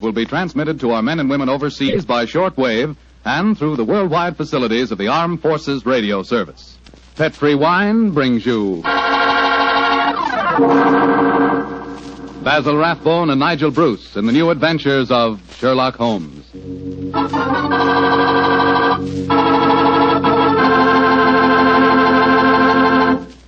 will be transmitted to our men and women overseas by shortwave and through the worldwide facilities of the Armed Forces Radio Service. Petri Wine brings you Basil Rathbone and Nigel Bruce in the new adventures of Sherlock Holmes.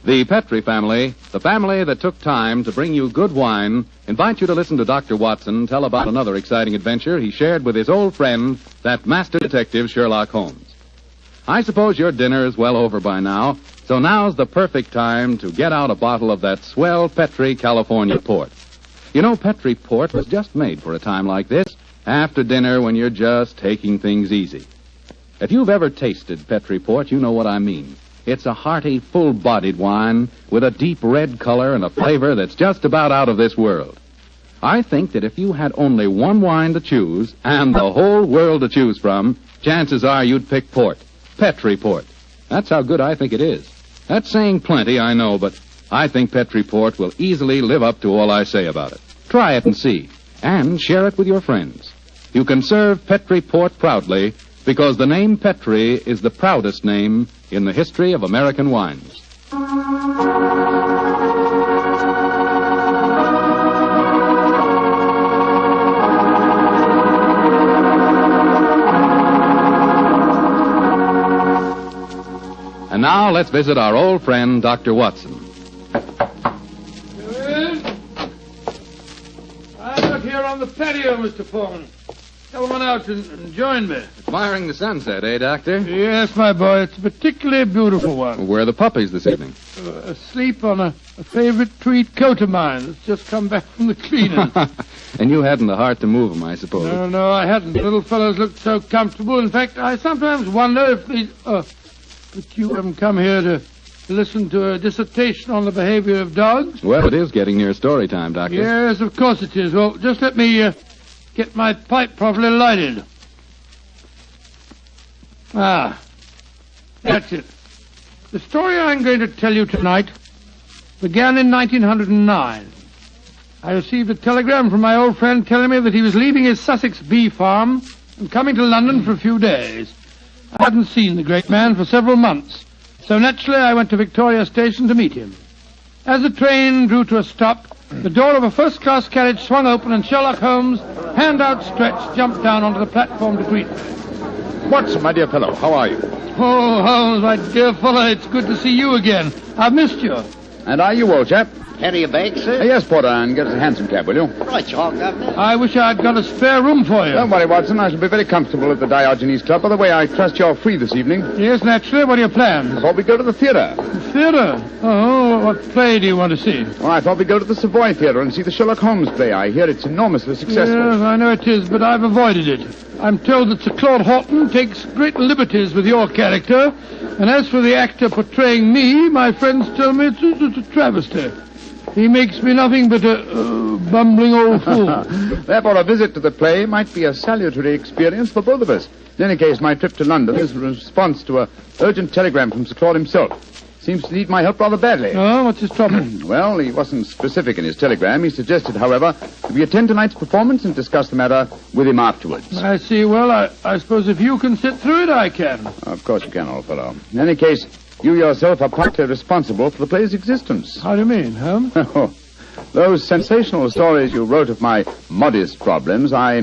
The Petri family, the family that took time to bring you good wine, invite you to listen to Dr. Watson tell about another exciting adventure he shared with his old friend, that master detective Sherlock Holmes. I suppose your dinner is well over by now, so now's the perfect time to get out a bottle of that swell Petri California port. You know, Petri port was just made for a time like this, after dinner when you're just taking things easy. If you've ever tasted Petri port, you know what I mean. It's a hearty, full-bodied wine with a deep red color and a flavor that's just about out of this world. I think that if you had only one wine to choose and the whole world to choose from, chances are you'd pick port. Petri port. That's how good I think it is. That's saying plenty, I know, but I think Petri port will easily live up to all I say about it. Try it and see, and share it with your friends. You can serve Petri port proudly because the name Petri is the proudest name in the history of American wines. And now let's visit our old friend, Dr. Watson. I'm out here on the patio, Mr. Foreman. Come on out and join me. Admiring the sunset, eh, Doctor? Yes, my boy. It's a particularly beautiful one. Where are the puppies this evening? Asleep on a favorite tweed coat of mine that's just come back from the cleaners. And you hadn't the heart to move them, I suppose. No, I hadn't. The little fellows looked so comfortable. In fact, I sometimes wonder if these... But you haven't come here to listen to a dissertation on the behavior of dogs? Well, it is getting near story time, Doctor. Yes, of course it is. Well, just let me get my pipe properly lighted. That's it. The story I'm going to tell you tonight began in 1909. I received a telegram from my old friend telling me that he was leaving his Sussex bee farm and coming to London for a few days. I hadn't seen the great man for several months, so naturally I went to Victoria Station to meet him. As the train drew to a stop, the door of a first-class carriage swung open and Sherlock Holmes, hand outstretched, jumped down onto the platform to greet me. Watson, my dear fellow, how are you? Oh, Holmes, my dear fellow, it's good to see you again. I've missed you. And are you, old chap? Carry your bag, sir? Yes, porter, and get us a hansom cab, will you? Right, you are, Governor. I wish I'd got a spare room for you. Don't worry, Watson. I shall be very comfortable at the Diogenes Club. By the way, I trust you're free this evening. Yes, naturally. What are your plans? I thought we'd go to the theatre. The theatre? Oh, what play do you want to see? Well, I thought we'd go to the Savoy Theatre and see the Sherlock Holmes play. I hear it's enormously successful. Yes, I know it is, but I've avoided it. I'm told that Sir Claude Horton takes great liberties with your character, and as for the actor portraying me, my friends tell me it's a travesty. He makes me nothing but a bumbling old fool. Therefore, a visit to the play might be a salutary experience for both of us. In any case, my trip to London is a response to an urgent telegram from Sir Claude himself. Seems to need my help rather badly. Oh, what's his trouble? Well, he wasn't specific in his telegram. He suggested, however, that we attend tonight's performance and discuss the matter with him afterwards. I see. Well, I suppose if you can sit through it, I can. Of course you can, old fellow. In any case, you yourself are partly responsible for the play's existence. How do you mean, Holmes? Oh, those sensational stories you wrote of my modest problems, I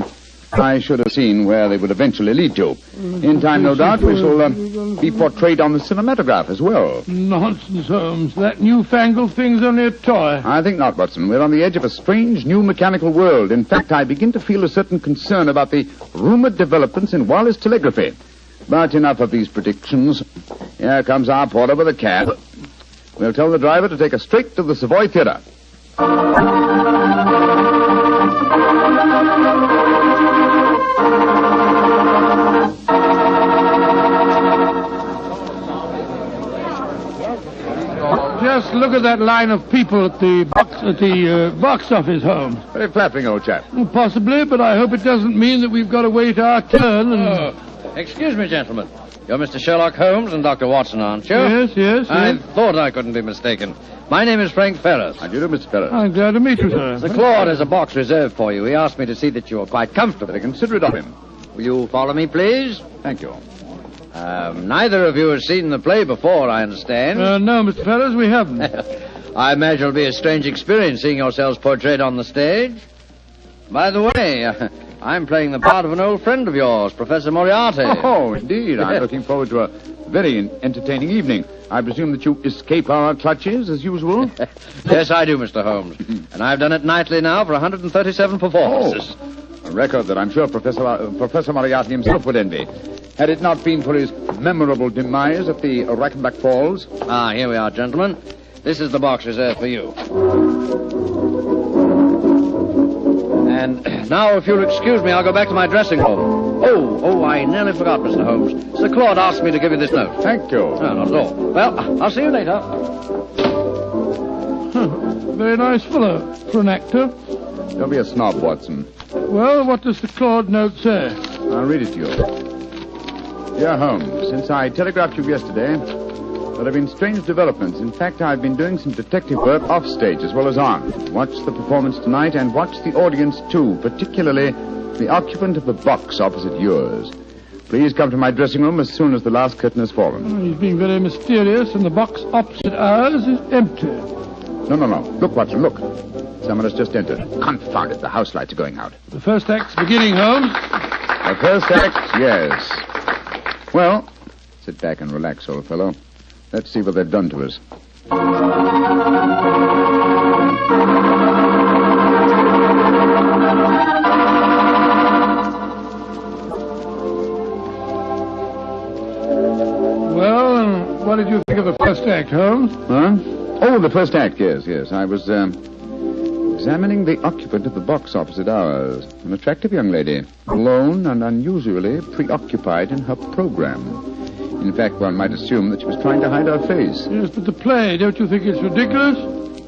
should have seen where they would eventually lead to. In time, no doubt, we shall be portrayed on the cinematograph as well. Nonsense, Holmes. That newfangled thing's only a toy. I think not, Watson. We're on the edge of a strange new mechanical world. In fact, I begin to feel a certain concern about the rumored developments in wireless telegraphy. But enough of these predictions. Here comes our porter with a cab. We'll tell the driver to take us straight to the Savoy Theatre. Just look at that line of people at the box office, Holmes. Very flattering, old chap. Well, possibly, but I hope it doesn't mean that we've got to wait our turn and... Excuse me, gentlemen. You're Mr. Sherlock Holmes and Dr. Watson, aren't you? Yes. I thought I couldn't be mistaken. My name is Frank Ferris. How do you do, Mr. Ferris? I'm glad to meet you, sir. Sir Claude has a box reserved for you. He asked me to see that you are quite comfortable. Very considerate of him. Will you follow me, please? Thank you. Neither of you has seen the play before, I understand. No, Mr. Ferris, we haven't. I imagine it'll be a strange experience seeing yourselves portrayed on the stage. By the way, I'm playing the part of an old friend of yours, Professor Moriarty. Oh, indeed. I'm looking forward to a very entertaining evening. I presume that you escape our clutches, as usual? Yes, I do, Mr. Holmes. And I've done it nightly now for 137 performances. A record that I'm sure Professor Moriarty himself would envy. Had it not been for his memorable demise at the Reichenbach Falls. Ah, here we are, gentlemen. This is the box reserved for you. And now, if you'll excuse me, I'll go back to my dressing room. Oh, I nearly forgot, Mr. Holmes. Sir Claude asked me to give you this note. Thank you. No, not at all. Well, I'll see you later. Very nice fellow for an actor. Don't be a snob, Watson. Well, what does the Claude note say? I'll read it to you. Dear Holmes, since I telegraphed you yesterday, there have been strange developments. In fact, I've been doing some detective work off stage as well as on. Watch the performance tonight and watch the audience too, particularly the occupant of the box opposite yours. Please come to my dressing room as soon as the last curtain has fallen. He's being very mysterious, and the box opposite ours is empty. No. Look, Watson, look. Someone has just entered. Confound it, the house lights are going out. The first act's beginning, Holmes. The first act, yes. Well, sit back and relax, old fellow. Let's see what they've done to us. Well, and what did you think of the first act, Holmes? Huh? Oh, the first act, yes. I was examining the occupant of the box opposite ours. An attractive young lady, alone and unusually preoccupied in her program. In fact, one might assume that she was trying to hide her face. Yes, but the play, don't you think it's ridiculous?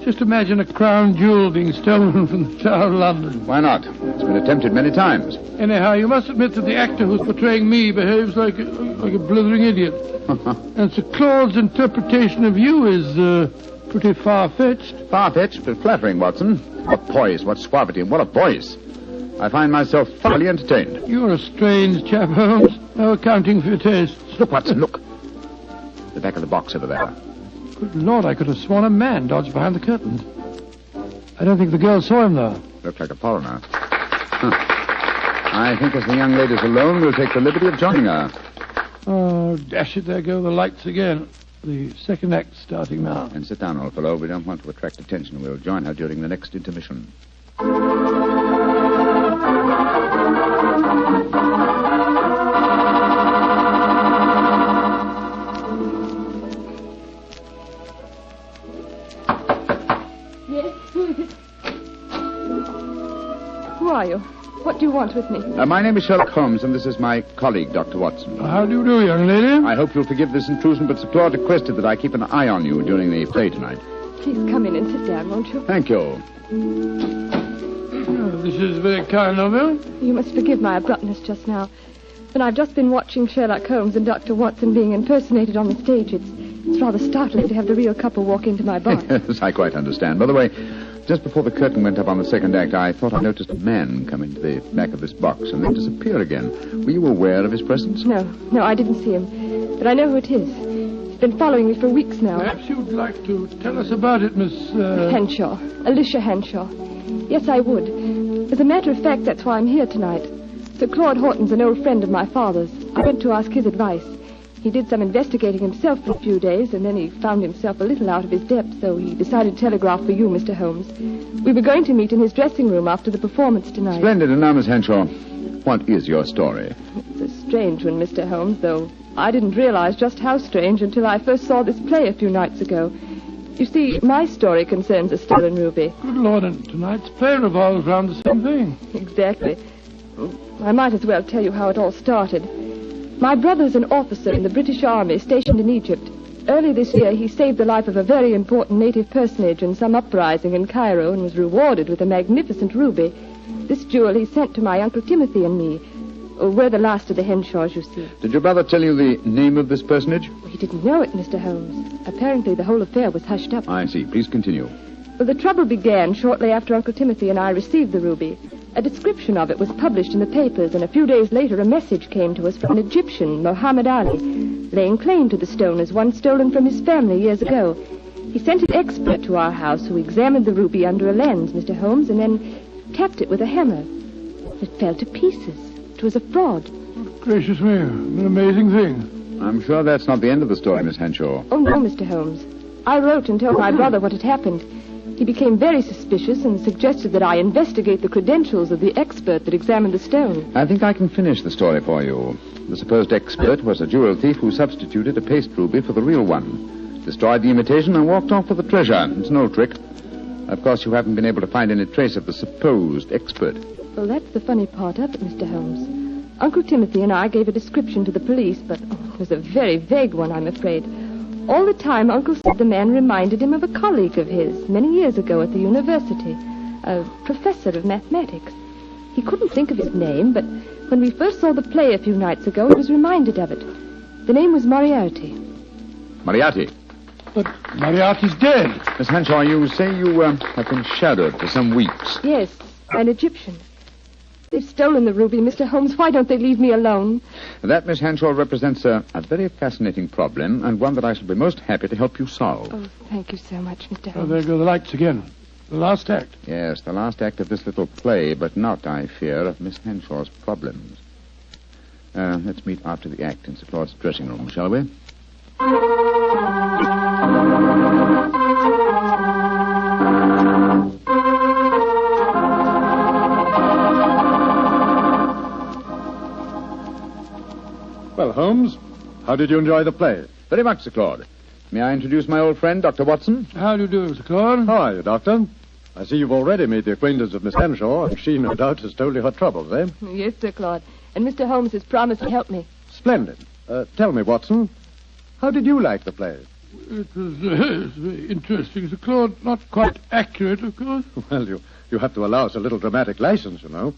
Just imagine a crown jewel being stolen from the Tower of London. Why not? It's been attempted many times. Anyhow, you must admit that the actor who's portraying me behaves like a blithering idiot. And Sir Claude's interpretation of you is pretty far-fetched. Far-fetched, but flattering, Watson. What poise, what suavity, and what a voice. I find myself thoroughly entertained. You're a strange chap, Holmes. No accounting for your tastes. Look, Watson, look. The back of the box over there. Good Lord, I could have sworn a man dodged behind the curtains. I don't think the girl saw him, though. Looked like a foreigner. I think as the young lady's alone, we'll take the liberty of joining her. Oh, dash it, there go the lights again. The second act starting now. And sit down, old fellow. We don't want to attract attention. We'll join her during the next intermission. Yes, who is it? Who are you? What do you want with me? My name is Sherlock Holmes, and this is my colleague, Dr. Watson. How do you do, young lady? I hope you'll forgive this intrusion, but Sir Claude requested that I keep an eye on you during the play tonight. Please come in and sit down, won't you? Thank you. Oh, this is very kind of you. You must forgive my abruptness just now. But I've just been watching Sherlock Holmes and Dr. Watson being impersonated on the stage. It's rather startling to have the real couple walk into my box. Yes, I quite understand. By the way, just before the curtain went up on the second act, I thought I noticed a man come into the back of this box and then disappear again. Were you aware of his presence? No, I didn't see him. But I know who it is. He's been following me for weeks now. Perhaps you'd like to tell us about it, Miss... Henshaw. Alicia Henshaw. Yes, I would. As a matter of fact, that's why I'm here tonight. Sir Claude Horton's an old friend of my father's. I went to ask his advice. He did some investigating himself for a few days, and then he found himself a little out of his depth, so he decided to telegraph for you, Mr. Holmes. We were going to meet in his dressing room after the performance tonight. Splendid. And now, Miss Henshaw, what is your story? It's a strange one, Mr. Holmes, though I didn't realize just how strange until I first saw this play a few nights ago. You see, my story concerns a stolen ruby. Good Lord, and tonight's play revolves around the same thing. Exactly. I might as well tell you how it all started. My brother's an officer in the British Army stationed in Egypt. Early this year, he saved the life of a very important native personage in some uprising in Cairo and was rewarded with a magnificent ruby. This jewel he sent to my Uncle Timothy and me. We're the last of the Henshaws, you see. Did your brother tell you the name of this personage? He didn't know it, Mr. Holmes. Apparently the whole affair was hushed up. I see. Please continue. Well, the trouble began shortly after Uncle Timothy and I received the ruby. A description of it was published in the papers, and a few days later a message came to us from an Egyptian, Muhammad Ali, laying claim to the stone as one stolen from his family years ago. He sent an expert to our house who examined the ruby under a lens, Mr. Holmes, and then tapped it with a hammer. It fell to pieces. It was a fraud. Gracious me, an amazing thing. I'm sure that's not the end of the story, Miss Henshaw. Oh, no, Mr. Holmes. I wrote and told my brother what had happened. He became very suspicious and suggested that I investigate the credentials of the expert that examined the stone. I think I can finish the story for you. The supposed expert was a jewel thief who substituted a paste ruby for the real one, destroyed the imitation, and walked off with the treasure. It's no trick. Of course, you haven't been able to find any trace of the supposed expert. Well, that's the funny part of it, Mr. Holmes. Uncle Timothy and I gave a description to the police, but it was a very vague one, I'm afraid. All the time, Uncle said the man reminded him of a colleague of his many years ago at the university, a professor of mathematics. He couldn't think of his name, but when we first saw the play a few nights ago, he was reminded of it. The name was Moriarty. Moriarty? But Moriarty's dead. Miss Henshaw, you say you have been shadowed for some weeks. Yes, by an Egyptian. They've stolen the ruby, Mr. Holmes. Why don't they leave me alone? That, Miss Henshaw, represents a very fascinating problem, and one that I shall be most happy to help you solve. Oh, thank you so much, Mr. Oh, Holmes. there go the lights again. The last act. Yes, the last act of this little play, but not, I fear, of Miss Henshaw's problems. Let's meet after the act in Sir Claude's dressing room, shall we? Well, Holmes, how did you enjoy the play? Very much, Sir Claude. May I introduce my old friend, Dr. Watson? How do you do, Sir Claude? How are you, Doctor? I see you've already made the acquaintance of Miss Henshaw, and she, no doubt, has told you her troubles, eh? Yes, Sir Claude. And Mr. Holmes has promised to help me. Splendid. Tell me, Watson, how did you like the play? It was very interesting, Sir Claude. Not quite accurate, of course. Well, you have to allow us a little dramatic license, you know.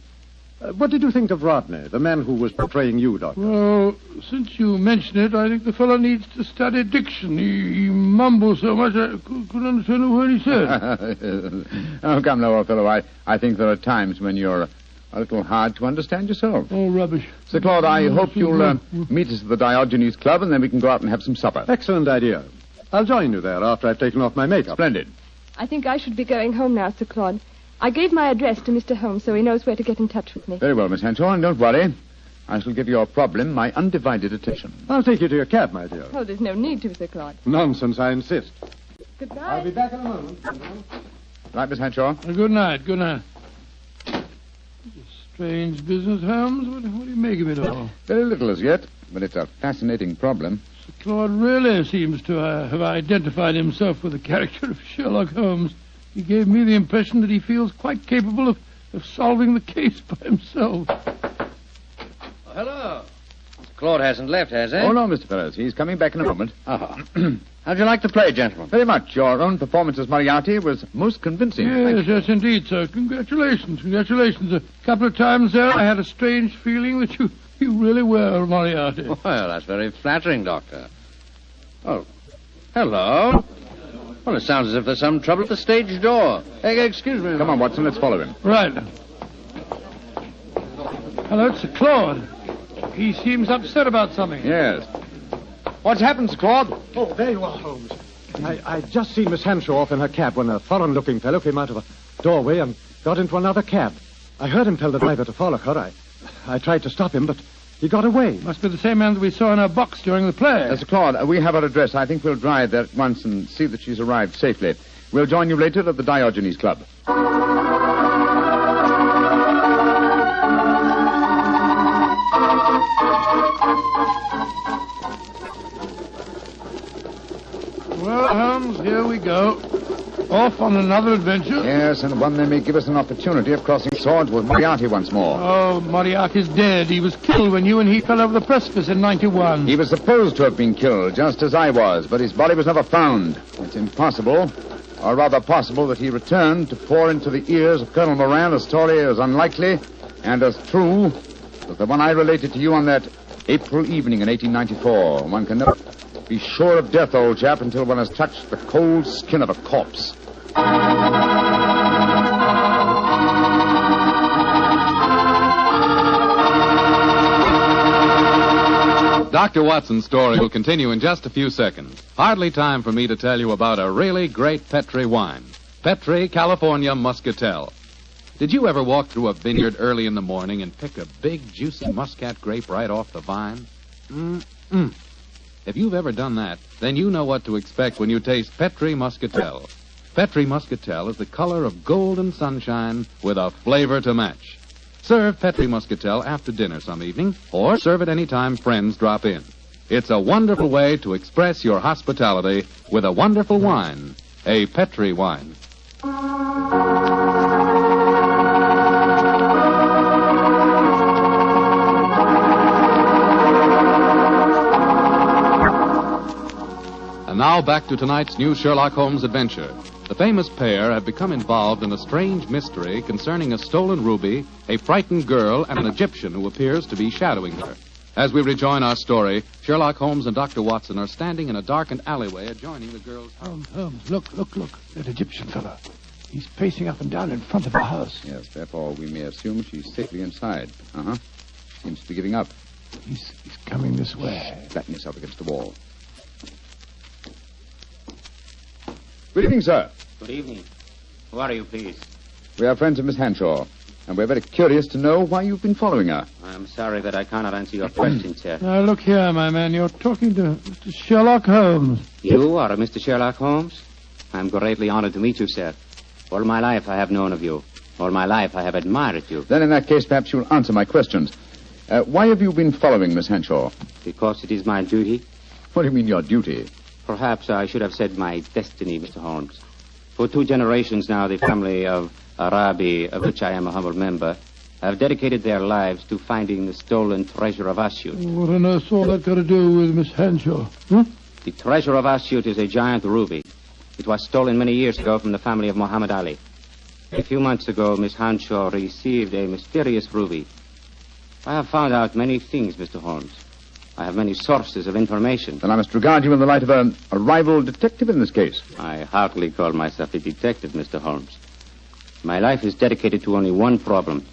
What did you think of Rodney, the man who was portraying you, Doctor? Well, since you mention it, I think the fellow needs to study diction. He mumbles so much I couldn't understand a word he said. Oh, come now, old fellow. I think there are times when you're a little hard to understand yourself. Oh, rubbish. Sir Claude, I hope you'll meet us at the Diogenes Club, and then we can go out and have some supper. Excellent idea. I'll join you there after I've taken off my makeup. Splendid. I think I should be going home now, Sir Claude. I gave my address to Mr. Holmes so he knows where to get in touch with me. Very well, Miss Henshaw, and don't worry. I shall give your problem my undivided attention. I'll take you to your cab, my dear. Oh, there's no need to, Sir Claude. Nonsense, I insist. Goodbye. I'll be back in a moment. Right, Miss Henshaw? Good night, good night. Strange business, Holmes. What do you make of it all? Very little as yet, but it's a fascinating problem. Sir Claude really seems to have identified himself with the character of Sherlock Holmes. He gave me the impression that he feels quite capable of solving the case by himself. Oh, hello. Claude hasn't left, has he? Oh, no, Mr. Ferris. He's coming back in a moment. Oh. How'd you like the play, gentlemen? Very much. Your own performance as Moriarty was most convincing. Yes, indeed, sir. Congratulations. A couple of times there, I had a strange feeling that you really were Moriarty. Well, that's very flattering, Doctor. Oh, hello. Well, it sounds as if there's some trouble at the stage door. Hey, excuse me. Come on, Watson, let's follow him. Right. Hello, it's Sir Claude. He seems upset about something. Yes. What's happened, Sir Claude? Oh, there you are, Holmes. I'd just seen Miss Henshaw off in her cab when a foreign-looking fellow came out of a doorway and got into another cab. I heard him tell the driver to follow her. I tried to stop him, but he got away. Must be the same man that we saw in our box during the play. Sir Claude, we have her address. I think we'll drive there at once and see that she's arrived safely. We'll join you later at the Diogenes Club. Well, Holmes, here we go. Off on another adventure. Yes, and one that may give us an opportunity of crossing swords with Moriarty once more. Oh, Moriarty's dead. He was killed when you and he fell over the precipice in 91. He was supposed to have been killed, just as I was, but his body was never found. It's impossible, or rather possible, that he returned to pour into the ears of Colonel Moran a story as unlikely and as true was the one I related to you on that April evening in 1894. One can never be sure of death, old chap, until one has touched the cold skin of a corpse. Dr. Watson's story will continue in just a few seconds. Hardly time for me to tell you about a really great Petri wine. Petri California Muscatel. Did you ever walk through a vineyard early in the morning and pick a big, juicy muscat grape right off the vine? If you've ever done that, then you know what to expect when you taste Petri Muscatel. Petri Muscatel is the color of golden sunshine with a flavor to match. Serve Petri Muscatel after dinner some evening, or serve it any time friends drop in. It's a wonderful way to express your hospitality with a wonderful wine, a Petri wine. And now back to tonight's new Sherlock Holmes adventure. The famous pair have become involved in a strange mystery concerning a stolen ruby, a frightened girl, and an Egyptian who appears to be shadowing her. As we rejoin our story, Sherlock Holmes and Dr. Watson are standing in a darkened alleyway adjoining the girl's house. Holmes, look. That Egyptian fellow. He's pacing up and down in front of our house. Yes, therefore we may assume she's safely inside. Seems to be giving up. He's coming this way. Flatten yourself against the wall. Good evening, sir. Good evening. Who are you, please? We are friends of Miss Hanshaw, and we're very curious to know why you've been following her. I'm sorry that I cannot answer your question, sir. Now, look here, my man. You're talking to Mr. Sherlock Holmes. You are Mr. Sherlock Holmes? I'm greatly honored to meet you, sir. All my life I have known of you. All my life I have admired you. Then in that case, perhaps you'll answer my questions. Why have you been following Miss Hanshaw? Because it is my duty. What do you mean, your duty? Perhaps I should have said my destiny, Mr. Holmes. For 2 generations now, the family of Arabi, of which I am a humble member, have dedicated their lives to finding the stolen treasure of Asyut. What on earth's all that got to do with Miss Hanshaw? The treasure of Asyut is a giant ruby. It was stolen many years ago from the family of Muhammad Ali. A few months ago, Miss Hanshaw received a mysterious ruby. I have found out many things, Mr. Holmes. I have many sources of information. Then I must regard you in the light of a rival detective in this case. I hardly call myself a detective, Mr. Holmes. My life is dedicated to only one problem.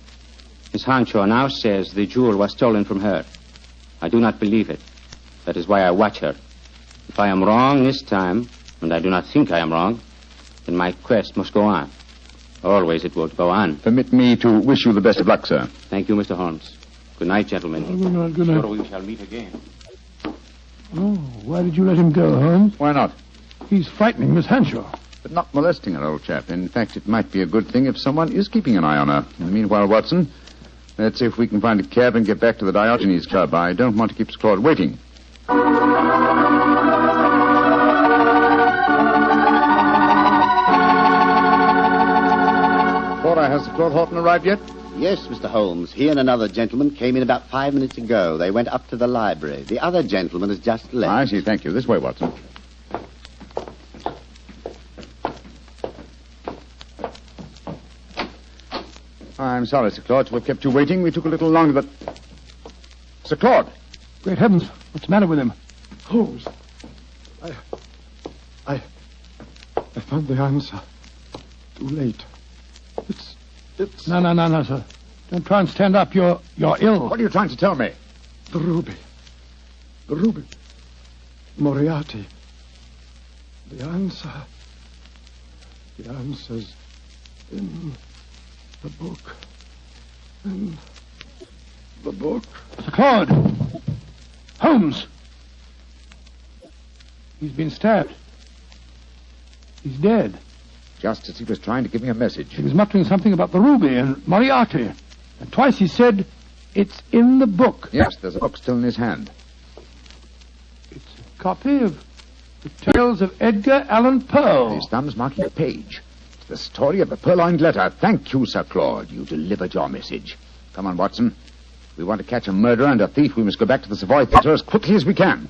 Miss Hanshaw now says the jewel was stolen from her. I do not believe it. That is why I watch her. If I am wrong this time, and I do not think I am wrong, then my quest must go on. Always it will go on. Permit me to wish you the best of luck, sir. Thank you, Mr. Holmes. Good night, gentlemen. Good night. Sure we shall meet again. Oh, why did you let him go, Holmes? Why not? He's frightening Miss Hanshaw. But not molesting her, old chap. In fact, it might be a good thing if someone is keeping an eye on her. In the meanwhile, Watson, let's see if we can find a cab and get back to the Diogenes Club. I don't want to keep Claude waiting. Flora, has Claude Horton arrived yet? Yes, Mr. Holmes. He and another gentleman came in about 5 minutes ago. They went up to the library. The other gentleman has just left. I see. Thank you. This way, Watson. I'm sorry, Sir Claude, to have kept you waiting. We took a little longer, but... Sir Claude! Great heavens, what's the matter with him? Holmes, I found the answer. Too late. It's... No, sir. Don't try and stand up. You're ill. What are you trying to tell me? The ruby. Moriarty. The answer's in the book. In the book. Sir Claude! Holmes! He's been stabbed. He's dead. Just as he was trying to give me a message. He was muttering something about the ruby and Moriarty. And twice he said, it's in the book. Yes, there's a book still in his hand. It's a copy of the Tales of Edgar Allan Poe. His thumb's marking a page. It's the story of the purloined letter. Thank you, Sir Claude. You delivered your message. Come on, Watson. If we want to catch a murderer and a thief, we must go back to the Savoy Theatre as quickly as we can.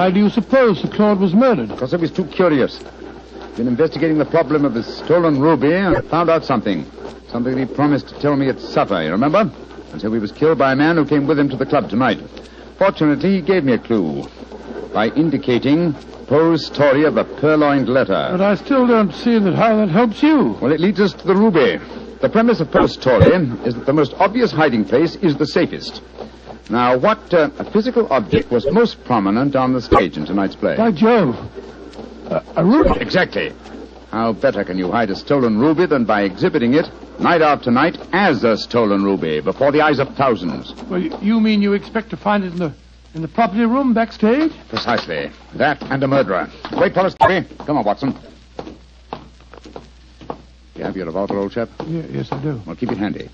Why do you suppose Sir Claude was murdered? Because I was too curious. Been investigating the problem of the stolen ruby and I found out something. Something he promised to tell me at supper, you remember? And so he was killed by a man who came with him to the club tonight. Fortunately, he gave me a clue by indicating Poe's story of the purloined letter. But I still don't see how that helps you. Well, it leads us to the ruby. The premise of Poe's story is that the most obvious hiding place is the safest. Now, what physical object was most prominent on the stage in tonight's play? By Jove. A ruby. Exactly. How better can you hide a stolen ruby than by exhibiting it night after night as a stolen ruby before the eyes of thousands? Well, you mean you expect to find it in the property room backstage? Precisely. That and a murderer. Wait for us, Terry. Come on, Watson. You have your revolver, old chap? Yes, I do. Well, keep it handy.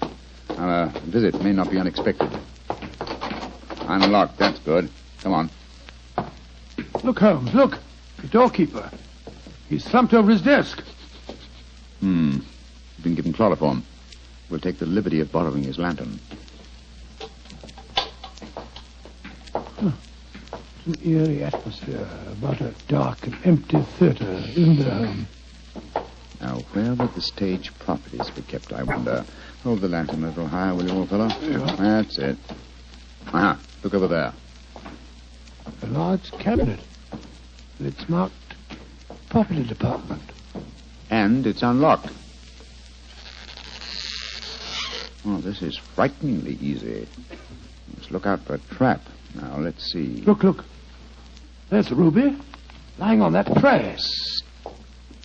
Our visit may not be unexpected. Unlocked. That's good. Come on. Look, Holmes, look. The doorkeeper. He's slumped over his desk. He's been given chloroform. We'll take the liberty of borrowing his lantern. It's an eerie atmosphere about a dark and empty theatre, isn't there, Holmes? Now, where would the stage properties be kept, I wonder? Hold the lantern a little higher, will you, old fellow? Yeah. That's it. Aha, look over there. A large cabinet. It's marked Property Department. And it's unlocked. Oh, this is frighteningly easy. Let's look out for a trap. Now, let's see. Look. There's the ruby, lying on that tray. Yes.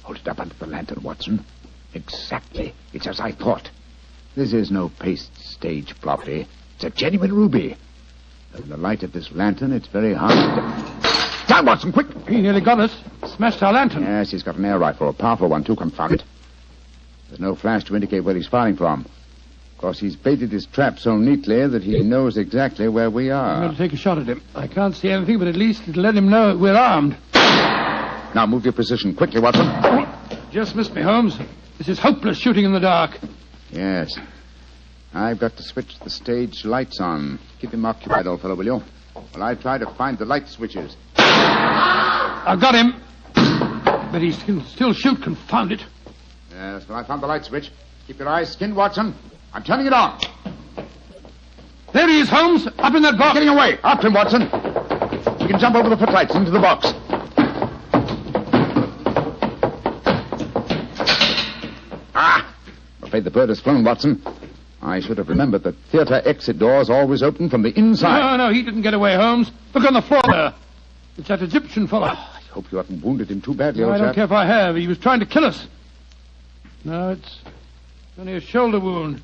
Hold it up under the lantern, Watson. Exactly. It's as I thought. This is no paste stage property. It's a genuine ruby. In the light of this lantern, it's very hard to... Down, Watson, quick! He nearly got us. Smashed our lantern. Yes, he's got an air rifle, a powerful one, too, confound it. There's no flash to indicate where he's firing from. Of course, he's baited his trap so neatly that he knows exactly where we are. I'm going to take a shot at him. I can't see anything, but at least it'll let him know we're armed. Now, move your position quickly, Watson. Just missed me, Holmes. This is hopeless shooting in the dark. Yes. I've got to switch the stage lights on. Keep him occupied, old fellow, will you? While I try to find the light switches. I've got him. But he can still shoot, confound it. Yes, well, I found the light switch. Keep your eyes skinned, Watson. I'm turning it on. There he is, Holmes. Up in that box. Getting away. After him, Watson. You can jump over the footlights into the box. Ah! I'm afraid the bird has flown, Watson. I should have remembered that theatre exit doors always open from the inside. No, he didn't get away, Holmes. Look on the floor there. It's that Egyptian fellow. I hope you haven't wounded him too badly, No, old I chap. don't care if I have. He was trying to kill us. No, it's only a shoulder wound.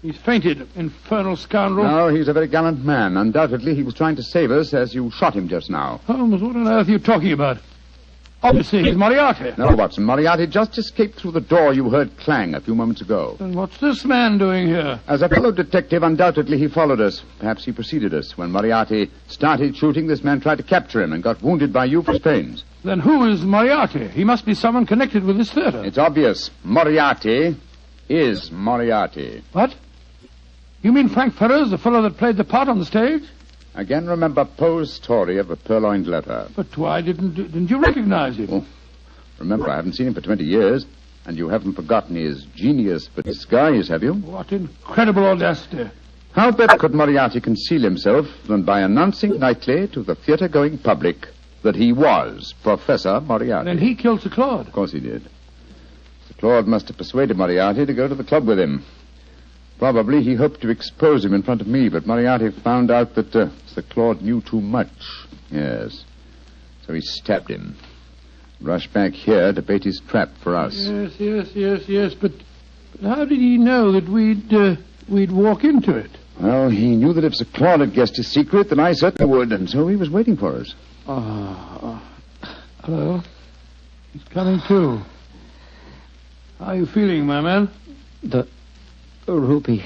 He's fainted, infernal scoundrel. No, he's a very gallant man. Undoubtedly, he was trying to save us as you shot him just now. Holmes, what on earth are you talking about? Obviously, he's Moriarty. No, Watson, Moriarty just escaped through the door you heard clang a few moments ago. Then what's this man doing here? As a fellow detective, undoubtedly he followed us. Perhaps he preceded us. When Moriarty started shooting, this man tried to capture him and got wounded by you for his pains. Then who is Moriarty? He must be someone connected with this theatre. It's obvious. Moriarty is Moriarty. What? You mean Frank Ferrers, the fellow that played the part on the stage? Again, remember Poe's story of the purloined letter. But why didn't you recognize him? Oh, remember, I haven't seen him for 20 years, and you haven't forgotten his genius for disguise, have you? What incredible audacity. How better could Moriarty conceal himself than by announcing nightly to the theatre-going public that he was Professor Moriarty? Then he killed Sir Claude. Of course he did. Sir Claude must have persuaded Moriarty to go to the club with him. Probably he hoped to expose him in front of me, but Moriarty found out that Sir Claude knew too much. Yes. So he stabbed him. Rushed back here to bait his trap for us. Yes. But how did he know that we'd walk into it? Well, he knew that if Sir Claude had guessed his secret, then I certainly would, and so he was waiting for us. Hello. He's coming too. How are you feeling, my man? The ruby.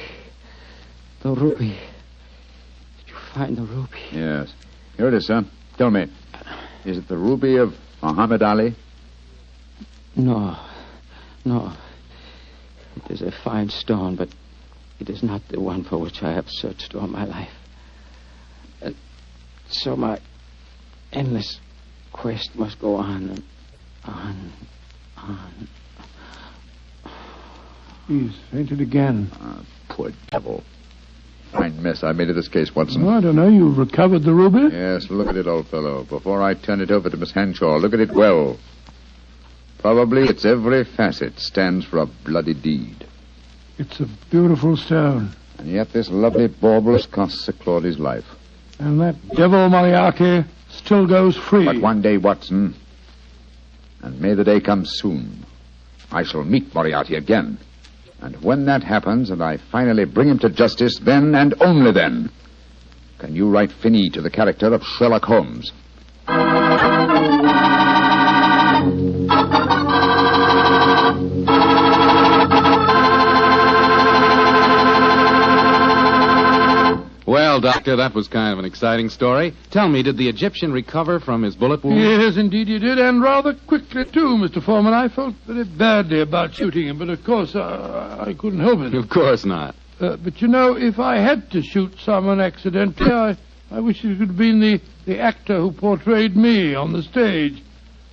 The ruby. Did you find the ruby? Yes. Here it is, sir. Tell me, is it the ruby of Muhammad Ali? No. It is a fine stone, but it is not the one for which I have searched all my life. And so my endless quest must go on and on. He's fainted again. Poor devil. Fine mess I made of this case, Watson. Oh, I don't know. You've recovered the ruby? Yes, look at it, old fellow. Before I turn it over to Miss Henshaw, look at it well. Probably its every facet stands for a bloody deed. It's a beautiful stone. And yet this lovely bauble has cost Sir Claudy's life. And that devil Moriarty still goes free. But one day, Watson, and may the day come soon, I shall meet Moriarty again. And when that happens and I finally bring him to justice, then and only then can you write fini to the character of Sherlock Holmes. Well, Doctor, that was kind of an exciting story. Tell me, did the Egyptian recover from his bullet wound? Yes, indeed he did, and rather quickly, too, Mr. Foreman. I felt very badly about shooting him, but of course I couldn't help it. Of course not. But, you know, if I had to shoot someone accidentally, I wish it could have been the actor who portrayed me on the stage.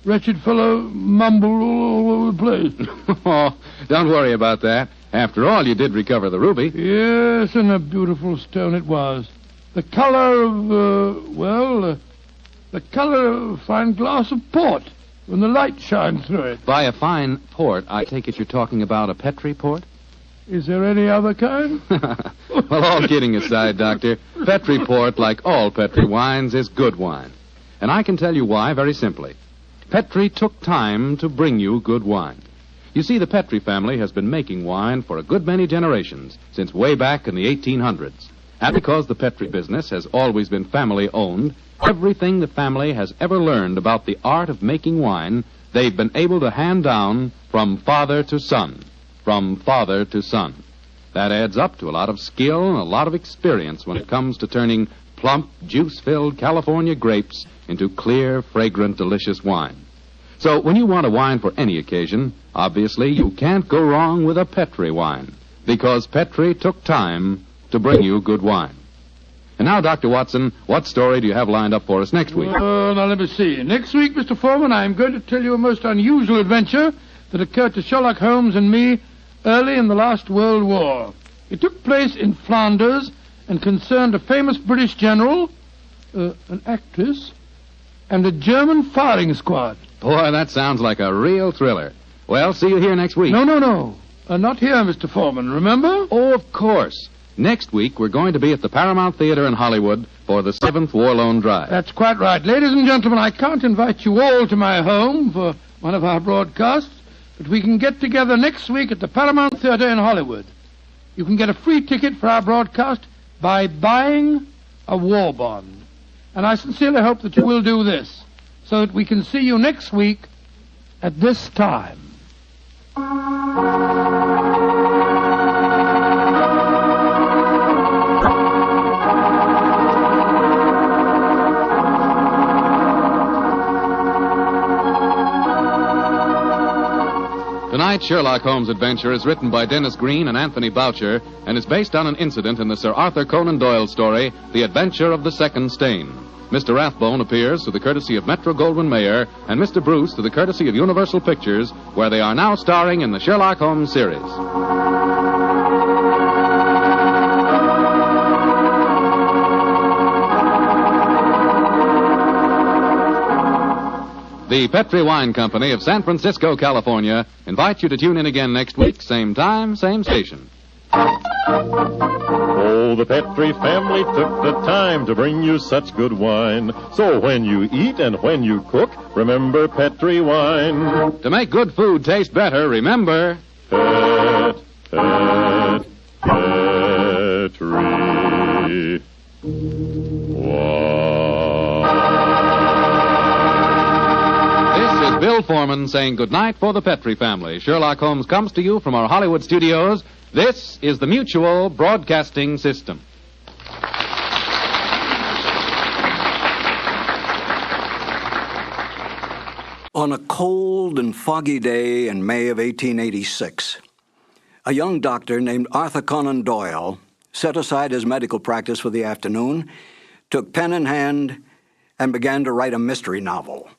Wretched fellow mumbled all over the place. Oh, don't worry about that. After all, you did recover the ruby. Yes, and a beautiful stone it was. The color of, the color of a fine glass of port when the light shines through it. By a fine port, I take it you're talking about a Petri port? Is there any other kind? Well, all kidding aside, Doctor, Petri port, like all Petri wines, is good wine. And I can tell you why very simply. Petri took time to bring you good wine. You see, the Petri family has been making wine for a good many generations, since way back in the 1800s. And because the Petri business has always been family-owned, everything the family has ever learned about the art of making wine, they've been able to hand down from father to son. From father to son. That adds up to a lot of skill and a lot of experience when it comes to turning plump, juice-filled California grapes into clear, fragrant, delicious wine. So when you want a wine for any occasion, obviously you can't go wrong with a Petri wine, because Petri took time to bring you good wine. And now, Dr. Watson, what story do you have lined up for us next week? Now let me see. Next week, Mr. Foreman, I'm going to tell you a most unusual adventure that occurred to Sherlock Holmes and me early in the last World War. It took place in Flanders and concerned a famous British general, an actress, and a German firing squad. Boy, that sounds like a real thriller. Well, see you here next week. No. Not here, Mr. Foreman, remember? Oh, of course. Next week, we're going to be at the Paramount Theater in Hollywood for the 7th War Loan Drive. That's quite right. Ladies and gentlemen, I can't invite you all to my home for one of our broadcasts, but we can get together next week at the Paramount Theater in Hollywood. You can get a free ticket for our broadcast by buying a war bond. And I sincerely hope that you will do this, so that we can see you next week at this time. Tonight's Sherlock Holmes adventure is written by Dennis Green and Anthony Boucher and is based on an incident in the Sir Arthur Conan Doyle story, The Adventure of the Second Stain. Mr. Rathbone appears through the courtesy of Metro-Goldwyn-Mayer and Mr. Bruce through the courtesy of Universal Pictures, where they are now starring in the Sherlock Holmes series. The Petri Wine Company of San Francisco, California, invites you to tune in again next week, same time, same station. Oh, the Petri family took the time to bring you such good wine. So when you eat and when you cook, remember Petri wine. To make good food taste better, remember... Petri. Bill Foreman saying goodnight for the Petri family. Sherlock Holmes comes to you from our Hollywood studios. This is the Mutual Broadcasting System. On a cold and foggy day in May of 1886, a young doctor named Arthur Conan Doyle set aside his medical practice for the afternoon, took pen in hand, and began to write a mystery novel.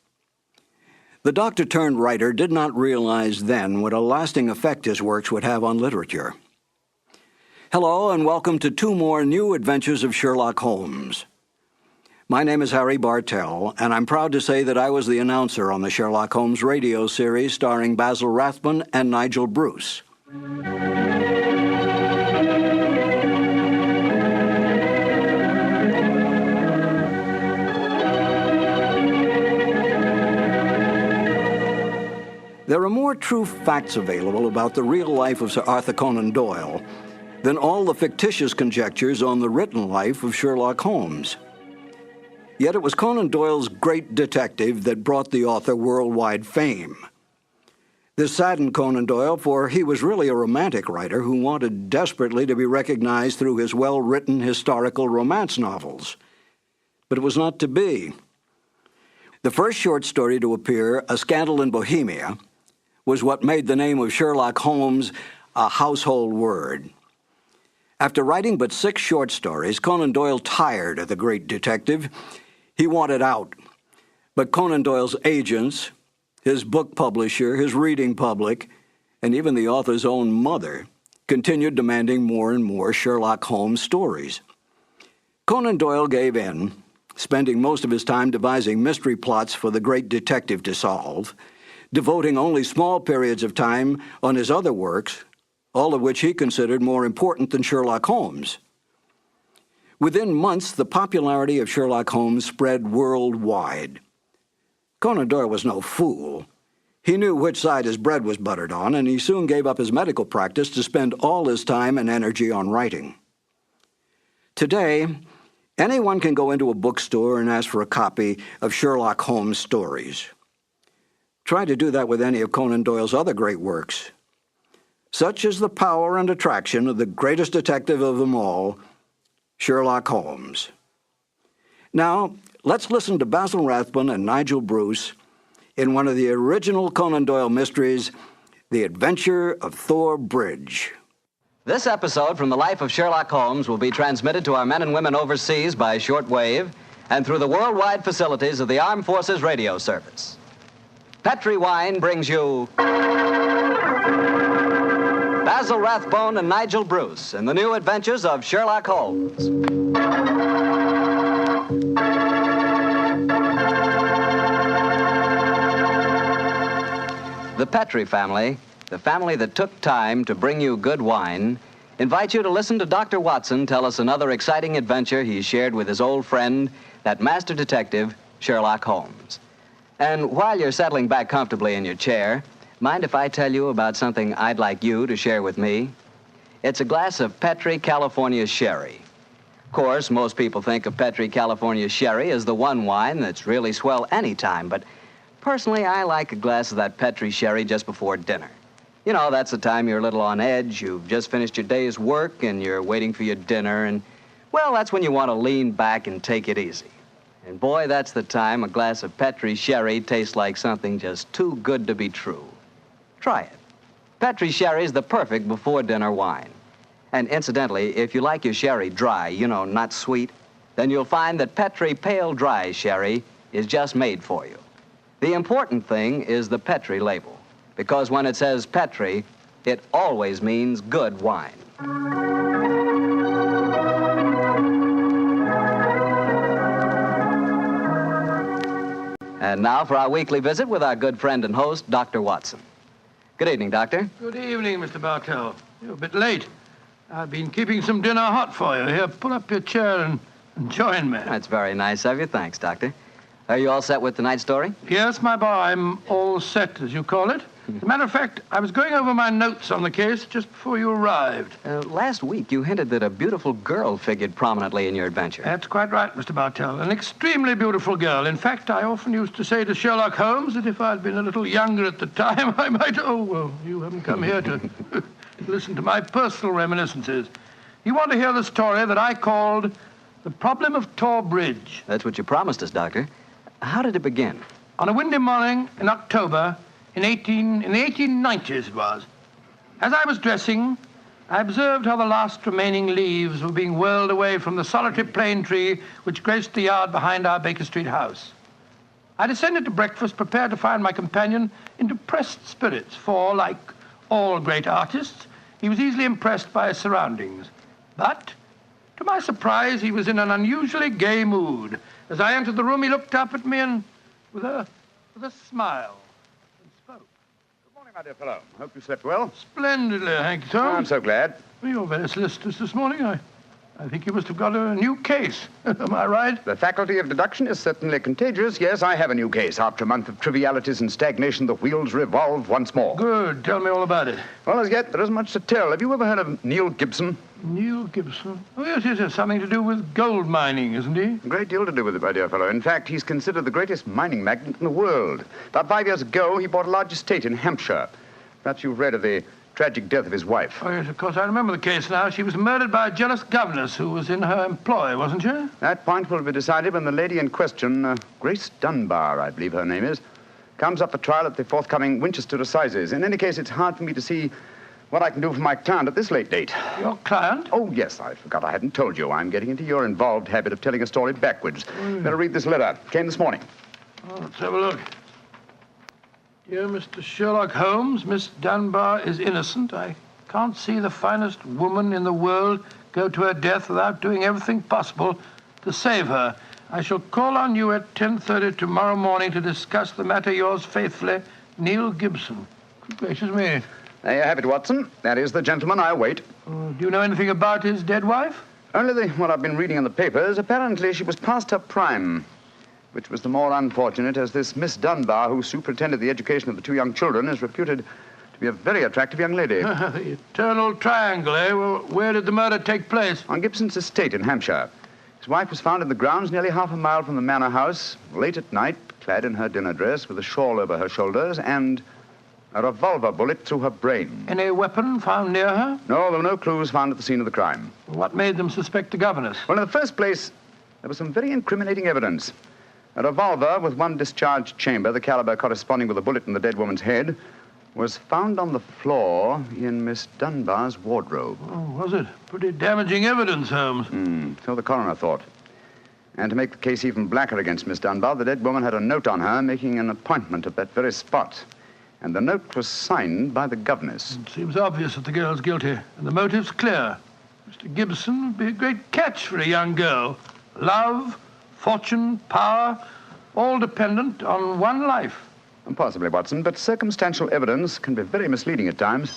The doctor-turned-writer did not realize then what a lasting effect his works would have on literature. Hello, and welcome to 2 more new adventures of Sherlock Holmes. My name is Harry Bartell, and I'm proud to say that I was the announcer on the Sherlock Holmes radio series starring Basil Rathbone and Nigel Bruce. There are more true facts available about the real life of Sir Arthur Conan Doyle than all the fictitious conjectures on the written life of Sherlock Holmes. Yet it was Conan Doyle's great detective that brought the author worldwide fame. This saddened Conan Doyle, for he was really a romantic writer who wanted desperately to be recognized through his well-written historical romance novels. But it was not to be. The first short story to appear, A Scandal in Bohemia, was what made the name of Sherlock Holmes a household word. After writing but 6 short stories, Conan Doyle tired of the great detective. He wanted out. But Conan Doyle's agents, his book publisher, his reading public, and even the author's own mother continued demanding more and more Sherlock Holmes stories. Conan Doyle gave in, spending most of his time devising mystery plots for the great detective to solve, devoting only small periods of time on his other works, all of which he considered more important than Sherlock Holmes. Within months, the popularity of Sherlock Holmes spread worldwide. Conan Doyle was no fool. He knew which side his bread was buttered on, and he soon gave up his medical practice to spend all his time and energy on writing. Today, anyone can go into a bookstore and ask for a copy of Sherlock Holmes stories. Try to do that with any of Conan Doyle's other great works. Such is the power and attraction of the greatest detective of them all, Sherlock Holmes. Now, let's listen to Basil Rathbone and Nigel Bruce in one of the original Conan Doyle mysteries, The Adventure of Thor Bridge. This episode from the life of Sherlock Holmes will be transmitted to our men and women overseas by shortwave and through the worldwide facilities of the Armed Forces Radio Service. Petri Wine brings you Basil Rathbone and Nigel Bruce in the new adventures of Sherlock Holmes. The Petri family, the family that took time to bring you good wine, invites you to listen to Dr. Watson tell us another exciting adventure he shared with his old friend, that master detective, Sherlock Holmes. And while you're settling back comfortably in your chair, mind if I tell you about something I'd like you to share with me? It's a glass of Petri California Sherry. Of course, most people think of Petri California Sherry as the one wine that's really swell any time, but personally, I like a glass of that Petri Sherry just before dinner. You know, that's the time you're a little on edge, you've just finished your day's work, and you're waiting for your dinner, and, well, that's when you want to lean back and take it easy. And boy, that's the time a glass of Petri Sherry tastes like something just too good to be true. Try it. Petri Sherry is the perfect before-dinner wine. And incidentally, if you like your sherry dry, you know, not sweet, then you'll find that Petri Pale Dry Sherry is just made for you. The important thing is the Petri label, because when it says Petri, it always means good wine. And now for our weekly visit with our good friend and host, Dr. Watson. Good evening, Doctor. Good evening, Mr. Bartell. You're a bit late. I've been keeping some dinner hot for you. Here, pull up your chair and join me. That's very nice of you. Thanks, Doctor. Are you all set with tonight's story? Yes, my boy, I'm all set, as you call it. As a matter of fact, I was going over my notes on the case just before you arrived. Last week, you hinted that a beautiful girl figured prominently in your adventure. That's quite right, Mr. Bartell. An extremely beautiful girl. In fact, I often used to say to Sherlock Holmes that if I'd been a little younger at the time, I might... Oh, well, you haven't come here to listen to my personal reminiscences. You want to hear the story that I called The Problem of Tor Bridge. That's what you promised us, Doctor. How did it begin? On a windy morning in October... In the 1890s it was. As I was dressing, I observed how the last remaining leaves were being whirled away from the solitary plane tree which graced the yard behind our Baker Street house. I descended to breakfast, prepared to find my companion in depressed spirits, for, like all great artists, he was easily impressed by his surroundings. But, to my surprise, he was in an unusually gay mood. As I entered the room, he looked up at me and, with a smile, and spoke. Good morning, my dear fellow. Hope you slept well. Splendidly, thank you, sir. I'm so glad. Well, you're very solicitous this morning. I think you must have got a new case. Am I right? The faculty of deduction is certainly contagious. Yes, I have a new case. After a month of trivialities and stagnation, the wheels revolve once more. Good. Tell me all about it. Well, as yet, there isn't much to tell. Have you ever heard of Neil Gibson? Neil Gibson? Oh, yes. Something to do with gold mining, isn't he? A great deal to do with it, my dear fellow. In fact, he's considered the greatest mining magnate in the world. About 5 years ago, he bought a large estate in Hampshire. Perhaps you've read of the tragic death of his wife. Oh, yes, of course. I remember the case now. She was murdered by a jealous governess who was in her employ, wasn't she? That point will be decided when the lady in question, Grace Dunbar, I believe her name is, comes up for trial at the forthcoming Winchester Assizes. In any case, it's hard for me to see what I can do for my client at this late date. Your client? Oh, yes, I forgot I hadn't told you. I'm getting into your involved habit of telling a story backwards. Better read this letter. Came this morning. Oh, let's have a look. Dear Mr. Sherlock Holmes, Miss Dunbar is innocent. I can't see the finest woman in the world go to her death without doing everything possible to save her. I shall call on you at 10:30 tomorrow morning to discuss the matter. Yours faithfully, Neil Gibson. Good gracious me. There you have it, Watson. That is the gentleman I await. Do you know anything about his dead wife? Only what I've been reading in the papers. Apparently she was past her prime, which was the more unfortunate as this Miss Dunbar, who superintended the education of the two young children, is reputed to be a very attractive young lady. The eternal triangle, eh? Well, where did the murder take place? On Gibson's estate in Hampshire. His wife was found in the grounds nearly half a mile from the manor house, late at night, clad in her dinner dress with a shawl over her shoulders and a revolver bullet through her brain. Any weapon found near her? No, there were no clues found at the scene of the crime. What made them suspect the governess? Well, in the first place, there was some very incriminating evidence. A revolver with one discharged chamber, the caliber corresponding with a bullet in the dead woman's head, was found on the floor in Miss Dunbar's wardrobe. Oh, was it? Pretty damaging evidence, Holmes. So the coroner thought. And to make the case even blacker against Miss Dunbar, the dead woman had a note on her making an appointment at that very spot. And the note was signed by the governess. It seems obvious that the girl's guilty, and the motive's clear. Mr. Gibson would be a great catch for a young girl. Love, fortune, power, all dependent on one life. Possibly, Watson, but circumstantial evidence can be very misleading at times.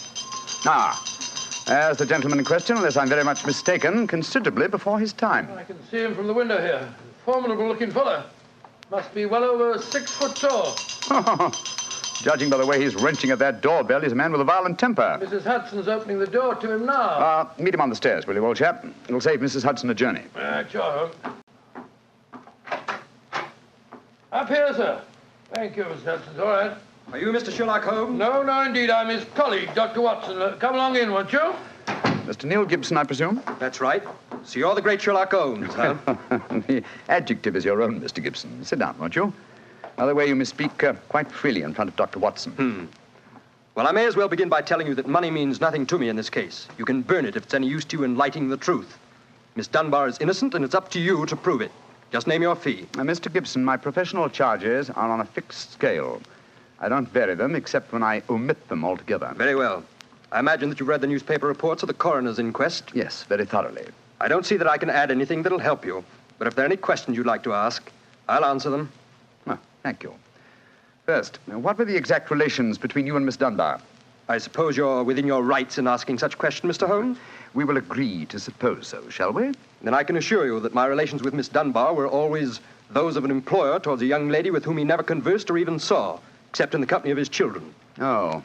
There's the gentleman in question, unless I'm very much mistaken, considerably before his time. I can see him from the window here. Formidable-looking fellow. Must be well over 6 foot tall. Judging by the way he's wrenching at that doorbell, he's a man with a violent temper. Mrs. Hudson's opening the door to him now. Meet him on the stairs, will you, old chap? It'll save Mrs. Hudson a journey. Sure. Up here, sir. Thank you, Mr. Hudson. All right. Are you Mr. Sherlock Holmes? No, indeed. I'm his colleague, Dr. Watson. Come along in, won't you? Mr. Neil Gibson, I presume? That's right. So you're the great Sherlock Holmes, huh? The adjective is your own, Mr. Gibson. Sit down, won't you? By the way, you may speak quite freely in front of Dr. Watson. Well, I may as well begin by telling you that money means nothing to me in this case. You can burn it if it's any use to you in lighting the truth. Miss Dunbar is innocent, and it's up to you to prove it. Just name your fee. Mr. Gibson, my professional charges are on a fixed scale. I don't vary them except when I omit them altogether. Very well. I imagine that you've read the newspaper reports of the coroner's inquest? Yes, very thoroughly. I don't see that I can add anything that'll help you. But if there are any questions you'd like to ask, I'll answer them. Thank you. First, what were the exact relations between you and Miss Dunbar? I suppose you're within your rights in asking such a question, Mr. Holmes? We will agree to suppose so, shall we? Then I can assure you that my relations with Miss Dunbar were always those of an employer towards a young lady with whom he never conversed or even saw, except in the company of his children. Oh.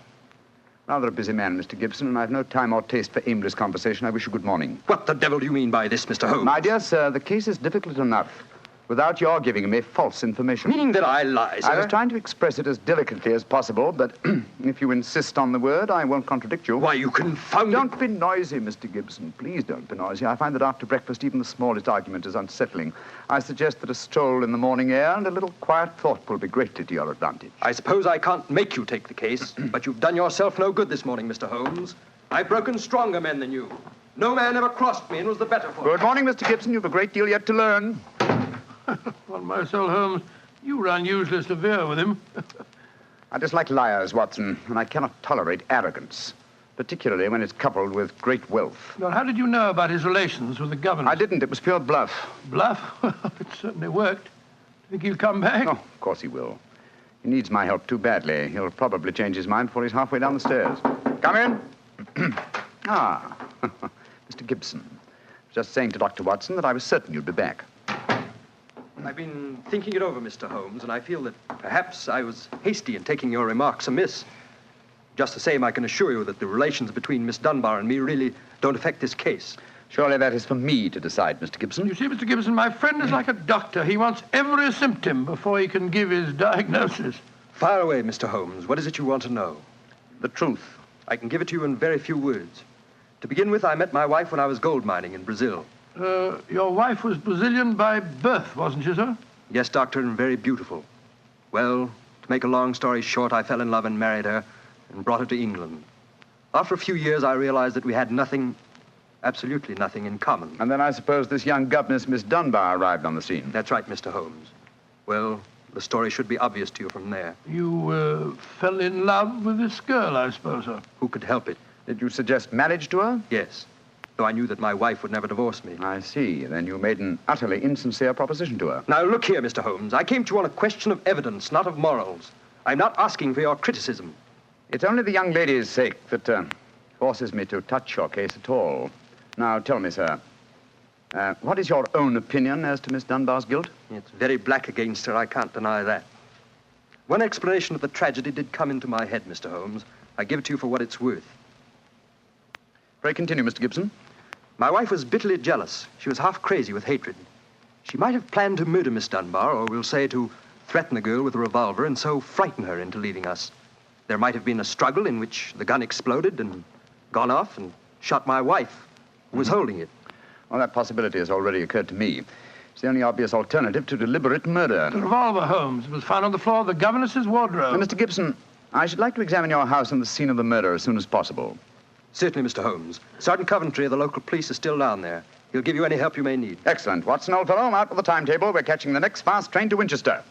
Rather a busy man, Mr. Gibson, and I've no time or taste for aimless conversation. I wish you good morning. What the devil do you mean by this, Mr. Holmes? My dear sir, the case is difficult enough without your giving me false information. Meaning that I lie, sir? I was trying to express it as delicately as possible, but if you insist on the word, I won't contradict you. Why, you confounded... Don't be noisy, Mr. Gibson. Please don't be noisy. I find that after breakfast, even the smallest argument is unsettling. I suggest that a stroll in the morning air and a little quiet thought will be greatly to your advantage. I suppose I can't make you take the case, but you've done yourself no good this morning, Mr. Holmes. I've broken stronger men than you. No man ever crossed me and was the better for it. Good morning, Mr. Gibson. You've a great deal yet to learn. Well, my soul, Holmes, you were unusually severe with him. I dislike liars, Watson, and I cannot tolerate arrogance, particularly when it's coupled with great wealth. Well, how did you know about his relations with the governor? I didn't. It was pure bluff. Bluff? It certainly worked. Think he'll come back? Oh, of course he will. He needs my help too badly. He'll probably change his mind before he's halfway down the stairs. Come in. Mr. Gibson. Just saying to Dr. Watson that I was certain you'd be back. I've been thinking it over, Mr. Holmes, and I feel that perhaps I was hasty in taking your remarks amiss. Just the same, I can assure you that the relations between Miss Dunbar and me really don't affect this case. Surely that is for me to decide, Mr. Gibson. You see, Mr. Gibson, my friend is like a doctor. He wants every symptom before he can give his diagnosis. Fire away, Mr. Holmes. What is it you want to know? The truth. I can give it to you in very few words. To begin with, I met my wife when I was gold mining in Brazil. Your wife was Brazilian by birth, wasn't she, sir? Yes, Doctor, and very beautiful. Well, to make a long story short, I fell in love and married her and brought her to England. After a few years, I realized that we had nothing, absolutely nothing in common. And then I suppose this young governess, Miss Dunbar, arrived on the scene. That's right, Mr. Holmes. Well, the story should be obvious to you from there. You fell in love with this girl, I suppose, sir? Who could help it? Did you suggest marriage to her? Yes, though I knew that my wife would never divorce me. I see. Then you made an utterly insincere proposition to her. Now, look here, Mr. Holmes. I came to you on a question of evidence, not of morals. I'm not asking for your criticism. It's only the young lady's sake that forces me to touch your case at all. Now, tell me, sir, what is your own opinion as to Miss Dunbar's guilt? It's very black against her. I can't deny that. One explanation of the tragedy did come into my head, Mr. Holmes. I give it to you for what it's worth. Pray continue, Mr. Gibson. My wife was bitterly jealous. She was half crazy with hatred. She might have planned to murder Miss Dunbar, or we'll say to threaten the girl with a revolver and so frighten her into leaving us. There might have been a struggle in which the gun exploded and gone off and shot my wife, who was holding it. Well, that possibility has already occurred to me. It's the only obvious alternative to deliberate murder. The revolver, Holmes, was found on the floor of the governess's wardrobe. Now, Mr. Gibson, I should like to examine your house and the scene of the murder as soon as possible. Certainly, Mr. Holmes. Sergeant Coventry of the local police is still down there. He'll give you any help you may need. Excellent. Watson, old fellow, out with the timetable. We're catching the next fast train to Winchester.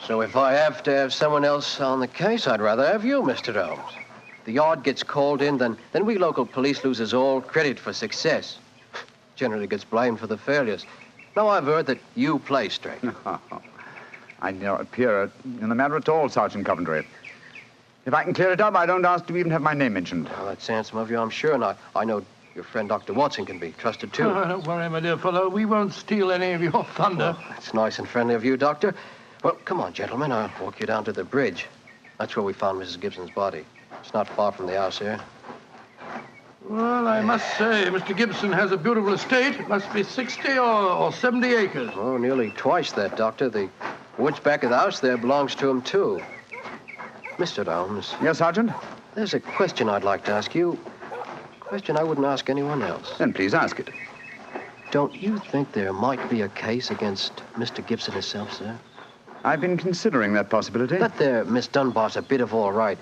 So if I have to have someone else on the case, I'd rather have you, Mr. Holmes. The yard gets called in, then we local police loses all credit for success. Generally gets blamed for the failures. Now I've heard that you play straight. I do not appear in the matter at all, Sergeant Coventry. If I can clear it up, I don't ask to even have my name mentioned. Well, that's handsome of you, I'm sure. And I know your friend Dr. Watson can be trusted, too. Oh, don't worry, my dear fellow. We won't steal any of your thunder. Well, that's nice and friendly of you, Doctor. Well, come on, gentlemen. I'll walk you down to the bridge. That's where we found Mrs. Gibson's body. It's not far from the house here. Well, I must say, Mr. Gibson has a beautiful estate. It must be 60 or 70 acres. Oh, nearly twice that, Doctor. The woods back of the house there belongs to him, too. Mr. Holmes. Yes, Sergeant? There's a question I'd like to ask you. A question I wouldn't ask anyone else. Then please ask it. Don't you think there might be a case against Mr. Gibson himself, sir? I've been considering that possibility. That there Miss Dunbar's a bit of all right.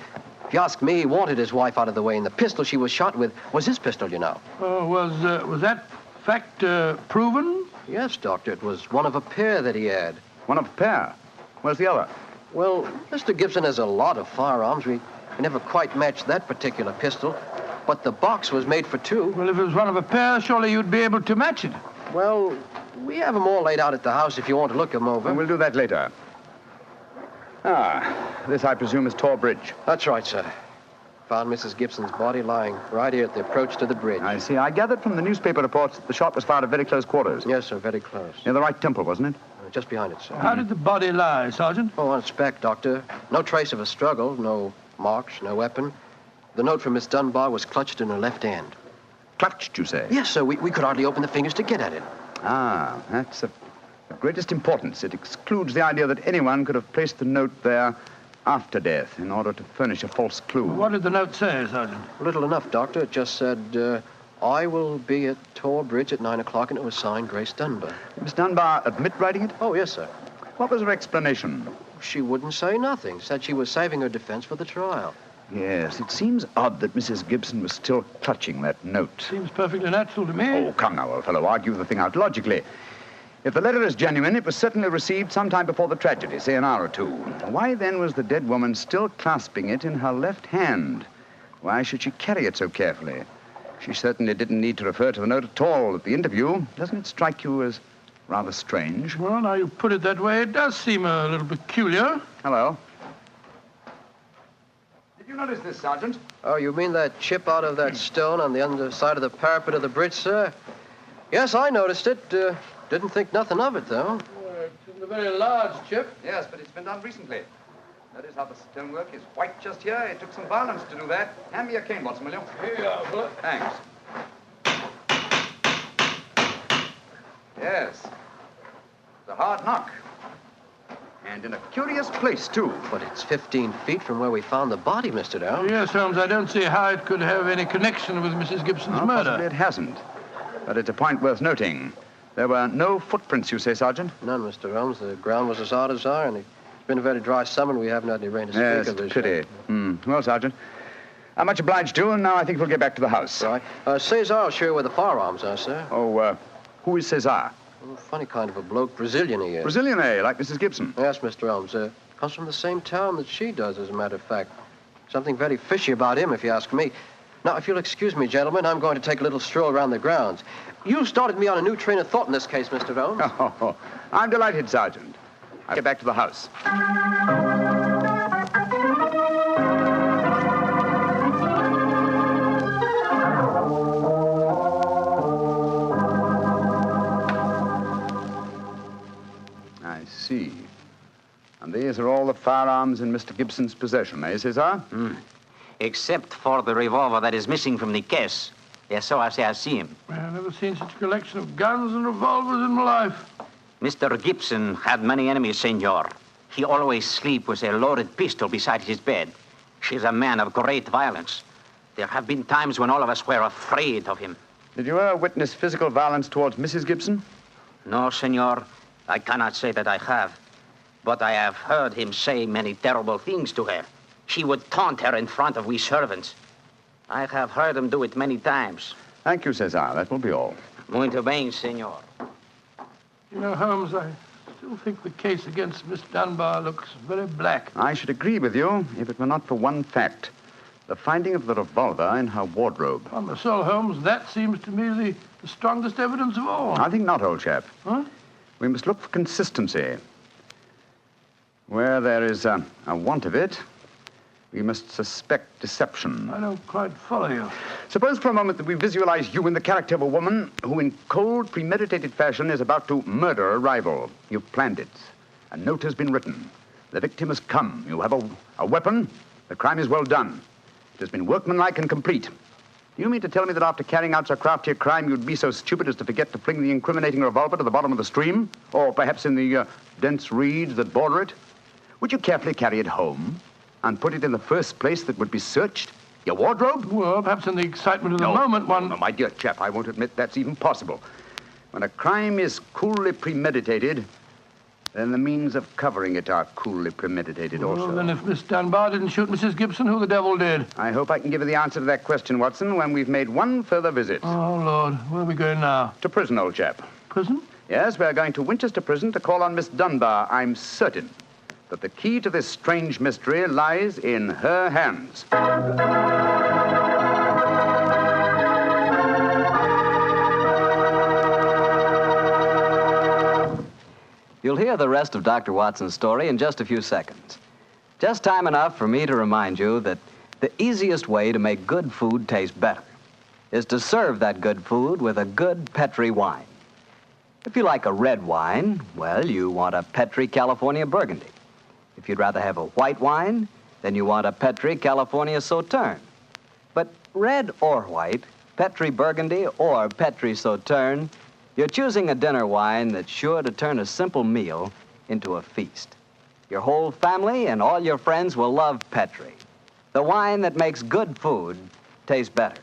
If you ask me, he wanted his wife out of the way, and the pistol she was shot with was his pistol, you know. Was that fact proven? Yes, Doctor. It was one of a pair that he had. One of a pair? Where's the other? Well, Mr. Gibson has a lot of firearms. We never quite matched that particular pistol, but the box was made for two. Well, if it was one of a pair, surely you'd be able to match it. Well, we have them all laid out at the house if you want to look them over. Well, we'll do that later. This, I presume, is Tor Bridge. That's right, sir. Found Mrs. Gibson's body lying right here at the approach to the bridge. I see. I gathered from the newspaper reports that the shot was fired at very close quarters. Yes, sir, very close. Near the right temple, wasn't it? Just behind it, sir. How did the body lie, Sergeant? Oh, on its back, Doctor. No trace of a struggle, no marks, no weapon. The note from Miss Dunbar was clutched in her left hand. Clutched, you say? Yes, sir. We could hardly open the fingers to get at it. That's of greatest importance. It excludes the idea that anyone could have placed the note there after death in order to furnish a false clue. What did the note say, Sergeant? Little enough, Doctor. It just said, I will be at Tor Bridge at 9 o'clock, and it was signed Grace Dunbar. Did Miss Dunbar admit writing it? Oh, yes, sir. What was her explanation? She wouldn't say nothing. Said she was saving her defense for the trial. Yes, it seems odd that Mrs. Gibson was still clutching that note. Seems perfectly natural to me. Oh, come now, old fellow. Argue the thing out logically. If the letter is genuine, it was certainly received sometime before the tragedy, say an hour or two. Why then was the dead woman still clasping it in her left hand? Why should she carry it so carefully? She certainly didn't need to refer to the note at all at the interview. Doesn't it strike you as rather strange? Well, now you put it that way, it does seem a little peculiar. Hello. Did you notice this, Sergeant? Oh, you mean that chip out of that stone on the underside of the parapet of the bridge, sir? Yes, I noticed it. Didn't think nothing of it, though. It isn't a very large chip. Yes, but it's been done recently. Notice how the stonework is white just here. It took some violence to do that. Hand me your cane, Watson, will you? Here you are, fella. Thanks. Yes. It's a hard knock. And in a curious place, too. But it's 15 feet from where we found the body, Mr. Dow. Yes, Holmes, I don't see how it could have any connection with Mrs. Gibson's murder. Possibly it hasn't. But it's a point worth noting. There were no footprints, you say, Sergeant? None, Mr. Holmes. The ground was as hard as iron. It's been a very dry summer, and we haven't had any rain to speak Yes, of. it's a pity. Well, Sergeant, I'm much obliged to you, and now I think we'll get back to the house. Right. Cesar will show you where the firearms are, sir. Oh, who is Cesar? Oh, funny kind of a bloke. Brazilian he is. Brazilian, eh? Like Mrs. Gibson? Yes, Mr. Holmes. Comes from the same town that she does, as a matter of fact. Something very fishy about him, if you ask me. Now, if you'll excuse me, gentlemen, I'm going to take a little stroll around the grounds. You started me on a new train of thought in this case, Mr. Holmes. Oh, I'm delighted, Sergeant. I'll get back to the house. I see. And these are all the firearms in Mr. Gibson's possession, eh, Cesar? Except for the revolver that is missing from the case. Yes, so I say I see him. I've never seen such a collection of guns and revolvers in my life. Mr. Gibson had many enemies, senor. He always sleep with a loaded pistol beside his bed. He's a man of great violence. There have been times when all of us were afraid of him. Did you ever witness physical violence towards Mrs. Gibson? No, senor. I cannot say that I have. But I have heard him say many terrible things to her. She would taunt her in front of we servants. I have heard him do it many times. Thank you, Cesar. That will be all. Muito bem, senor. You know, Holmes, I still think the case against Miss Dunbar looks very black. I should agree with you if it were not for one fact. The finding of the revolver in her wardrobe. On the soul, Holmes, that seems to me the strongest evidence of all. I think not, old chap. Huh? We must look for consistency. Where there is a want of it, we must suspect deception. I don't quite follow you. Suppose for a moment that we visualize you in the character of a woman who in cold, premeditated fashion is about to murder a rival. You've planned it. A note has been written. The victim has come. You have a weapon. The crime is well done. It has been workmanlike and complete. Do you mean to tell me that after carrying out so crafty a crime, you'd be so stupid as to forget to fling the incriminating revolver to the bottom of the stream? Or perhaps in the dense reeds that border it? Would you carefully carry it home and put it in the first place that would be searched? Your wardrobe? Well, perhaps in the excitement of the moment, one... No, my dear chap, I won't admit that's even possible. When a crime is coolly premeditated, then the means of covering it are coolly premeditated also. Well, then if Miss Dunbar didn't shoot Mrs. Gibson, who the devil did? I hope I can give you the answer to that question, Watson, when we've made one further visit. Oh, Lord. Where are we going now? To prison, old chap. Prison? Yes, we're going to Winchester Prison to call on Miss Dunbar. I'm certain that the key to this strange mystery lies in her hands. You'll hear the rest of Dr. Watson's story in just a few seconds. Just time enough for me to remind you that the easiest way to make good food taste better is to serve that good food with a good Petri wine. If you like a red wine, well, you want a Petri California Burgundy. If you'd rather have a white wine, then you want a Petri California Sauterne. But red or white, Petri Burgundy or Petri Sauterne, you're choosing a dinner wine that's sure to turn a simple meal into a feast. Your whole family and all your friends will love Petri, the wine that makes good food taste better.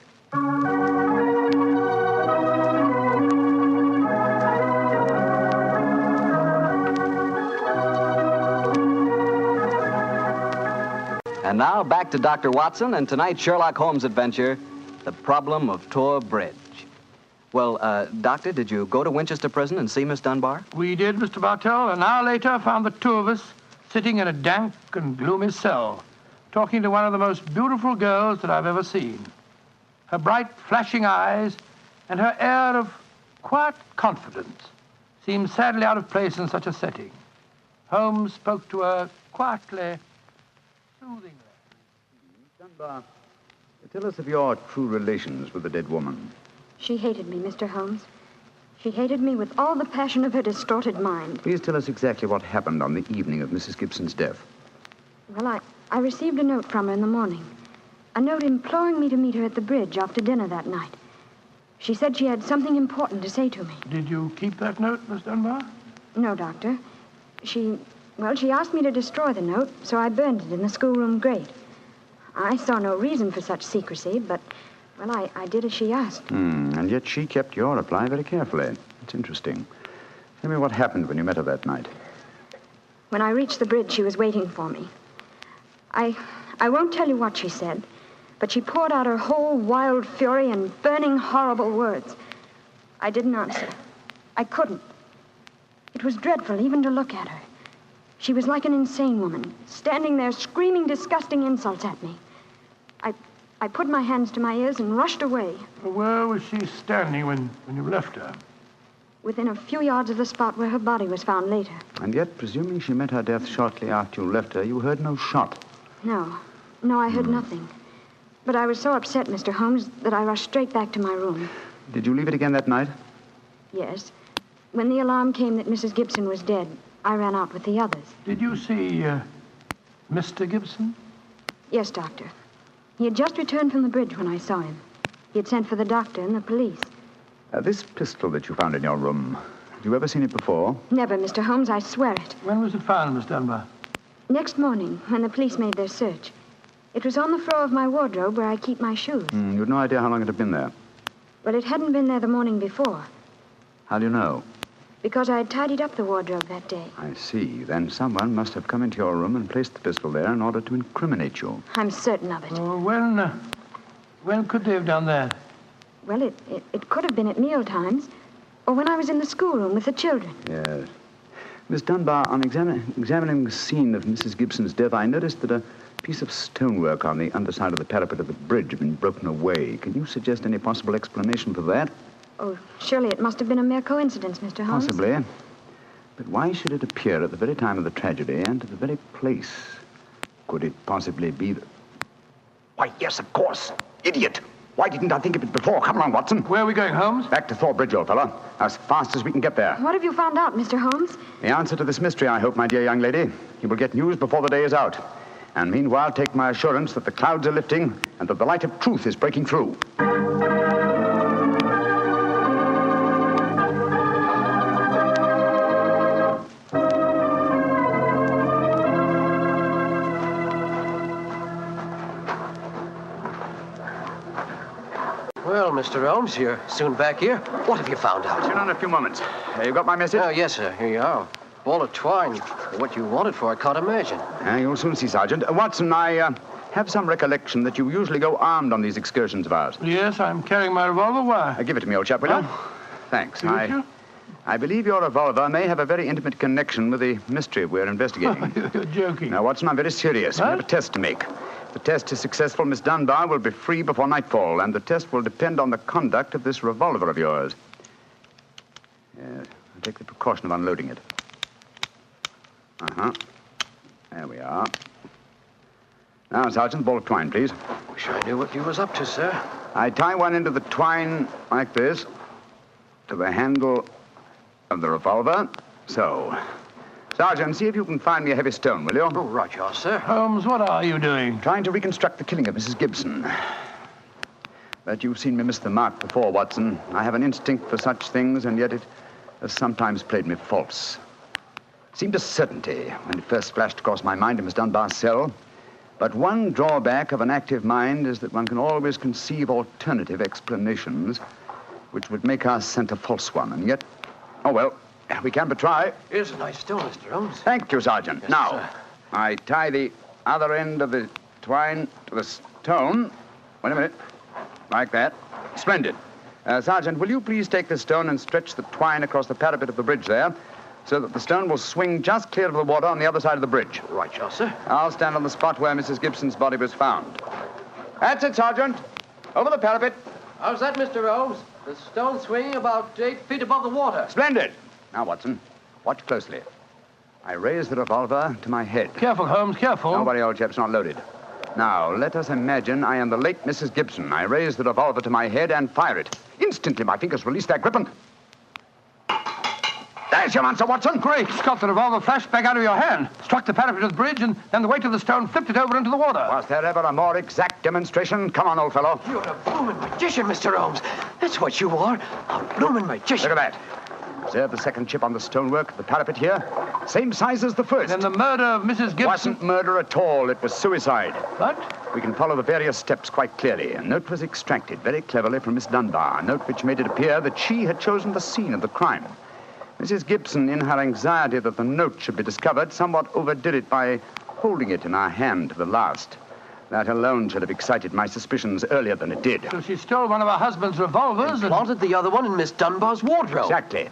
And now back to Dr. Watson and tonight's Sherlock Holmes adventure, The Problem of Tor Bridge. Well, Doctor, did you go to Winchester Prison and see Miss Dunbar? We did, Mr. Bartell. An hour later, found the two of us sitting in a dank and gloomy cell, talking to one of the most beautiful girls that I've ever seen. Her bright, flashing eyes and her air of quiet confidence seemed sadly out of place in such a setting. Holmes spoke to her quietly, soothingly. Dunbar, tell us of your true relations with the dead woman. She hated me, Mr. Holmes. She hated me with all the passion of her distorted mind. Please tell us exactly what happened on the evening of Mrs. Gibson's death. Well, I received a note from her in the morning. A note imploring me to meet her at the bridge after dinner that night. She said she had something important to say to me. Did you keep that note, Miss Dunbar? No, Doctor. She asked me to destroy the note, so I burned it in the schoolroom grate. I saw no reason for such secrecy, but, well, I did as she asked. And yet she kept your reply very carefully. It's interesting. Tell me what happened when you met her that night. When I reached the bridge, she was waiting for me. I won't tell you what she said, but she poured out her whole wild fury in burning, horrible words. I didn't answer. I couldn't. It was dreadful even to look at her. She was like an insane woman, standing there screaming disgusting insults at me. I put my hands to my ears and rushed away. Where was she standing when you left her? Within a few yards of the spot where her body was found later. And yet, presuming she met her death shortly after you left her, you heard no shot. No, I heard nothing. But I was so upset, Mr. Holmes, that I rushed straight back to my room. Did you leave it again that night? Yes. When the alarm came that Mrs. Gibson was dead, I ran out with the others. Did you see Mr. Gibson? Yes, Doctor. He had just returned from the bridge when I saw him. He had sent for the doctor and the police. This pistol that you found in your room, have you ever seen it before? Never, Mr. Holmes, I swear it. When was it found, Miss Dunbar? Next morning, when the police made their search. It was on the floor of my wardrobe where I keep my shoes. You had no idea how long it had been there? Well, it hadn't been there the morning before. How do you know? Because I had tidied up the wardrobe that day. I see. Then someone must have come into your room and placed the pistol there in order to incriminate you. I'm certain of it. Oh, when could they have done that? Well, it could have been at meal times, or when I was in the schoolroom with the children. Yes. Miss Dunbar, on examining the scene of Mrs. Gibson's death, I noticed that a piece of stonework on the underside of the parapet of the bridge had been broken away. Can you suggest any possible explanation for that? Oh, surely it must have been a mere coincidence, Mr. Holmes. Possibly. But why should it appear at the very time of the tragedy and to the very place? Could it possibly be that... Why, yes, of course. Idiot. Why didn't I think of it before? Come along, Watson. Where are we going, Holmes? Back to Thor Bridge, old fellow. As fast as we can get there. What have you found out, Mr. Holmes? The answer to this mystery, I hope, my dear young lady. You will get news before the day is out. And meanwhile, take my assurance that the clouds are lifting and that the light of truth is breaking through. Well, Mr. Holmes, you're soon back here. What have you found out? In a few moments. You got my message? Oh, yes, sir. Here you are. Ball of twine. What you wanted for, I can't imagine. You'll soon see, Sergeant. Watson, I have some recollection that you usually go armed on these excursions of ours. Yes, I'm carrying my revolver. Why? Give it to me, old chap, will you? Thanks. I believe your revolver may have a very intimate connection with the mystery we're investigating. You're joking. Now, Watson, I'm very serious. We have a test to make. If the test is successful, Miss Dunbar will be free before nightfall, and the test will depend on the conduct of this revolver of yours. Yes, I'll take the precaution of unloading it. There we are. Now, Sergeant, ball of twine, please. Wish I knew what you was up to, sir. I tie one end of the twine like this to the handle of the revolver. So. Sergeant, see if you can find me a heavy stone, will you? Oh, right, you are, sir. Holmes, what are you doing? Trying to reconstruct the killing of Mrs. Gibson. But you've seen me miss the mark before, Watson. I have an instinct for such things, and yet it has sometimes played me false. seemed a certainty when it first flashed across my mind in Miss Dunbar's cell. But one drawback of an active mind is that one can always conceive alternative explanations which would make our scent a false one. And yet, oh well, we can but try. Here's a nice stone, Mr. Holmes. Thank you, Sergeant. Yes, now, sir. I tie the other end of the twine to the stone. Wait a minute. Like that. Splendid. Sergeant, will you please take this stone and stretch the twine across the parapet of the bridge there, so that the stone will swing just clear of the water on the other side of the bridge. Right, sir. I'll stand on the spot where Mrs. Gibson's body was found. That's it, Sergeant. Over the parapet. How's that, Mr. Holmes? The stone swinging about 8 feet above the water. Splendid. Now, Watson, watch closely. I raise the revolver to my head. Careful, Holmes, careful. Don't worry, old chap's not loaded. Now, let us imagine I am the late Mrs. Gibson. I raise the revolver to my head and fire it. Instantly, my fingers release their grip and... There's your answer, Watson. Great Scott, the revolver flashed back out of your hand, struck the parapet of the bridge, and then the weight of the stone flipped it over into the water. Was there ever a more exact demonstration? Come on, old fellow. You're a blooming magician, Mr. Holmes. That's what you are, a blooming magician. Look at that. Observe the second chip on the stonework of the parapet here. Same size as the first. And the murder of Mrs. Gibson... Wasn't murder at all. It was suicide. What? We can follow the various steps quite clearly. A note was extracted very cleverly from Miss Dunbar, a note which made it appear that she had chosen the scene of the crime. Mrs. Gibson, in her anxiety that the note should be discovered, somewhat overdid it by holding it in her hand to the last. That alone should have excited my suspicions earlier than it did. So she stole one of her husband's revolvers and planted the other one in Miss Dunbar's wardrobe. Exactly.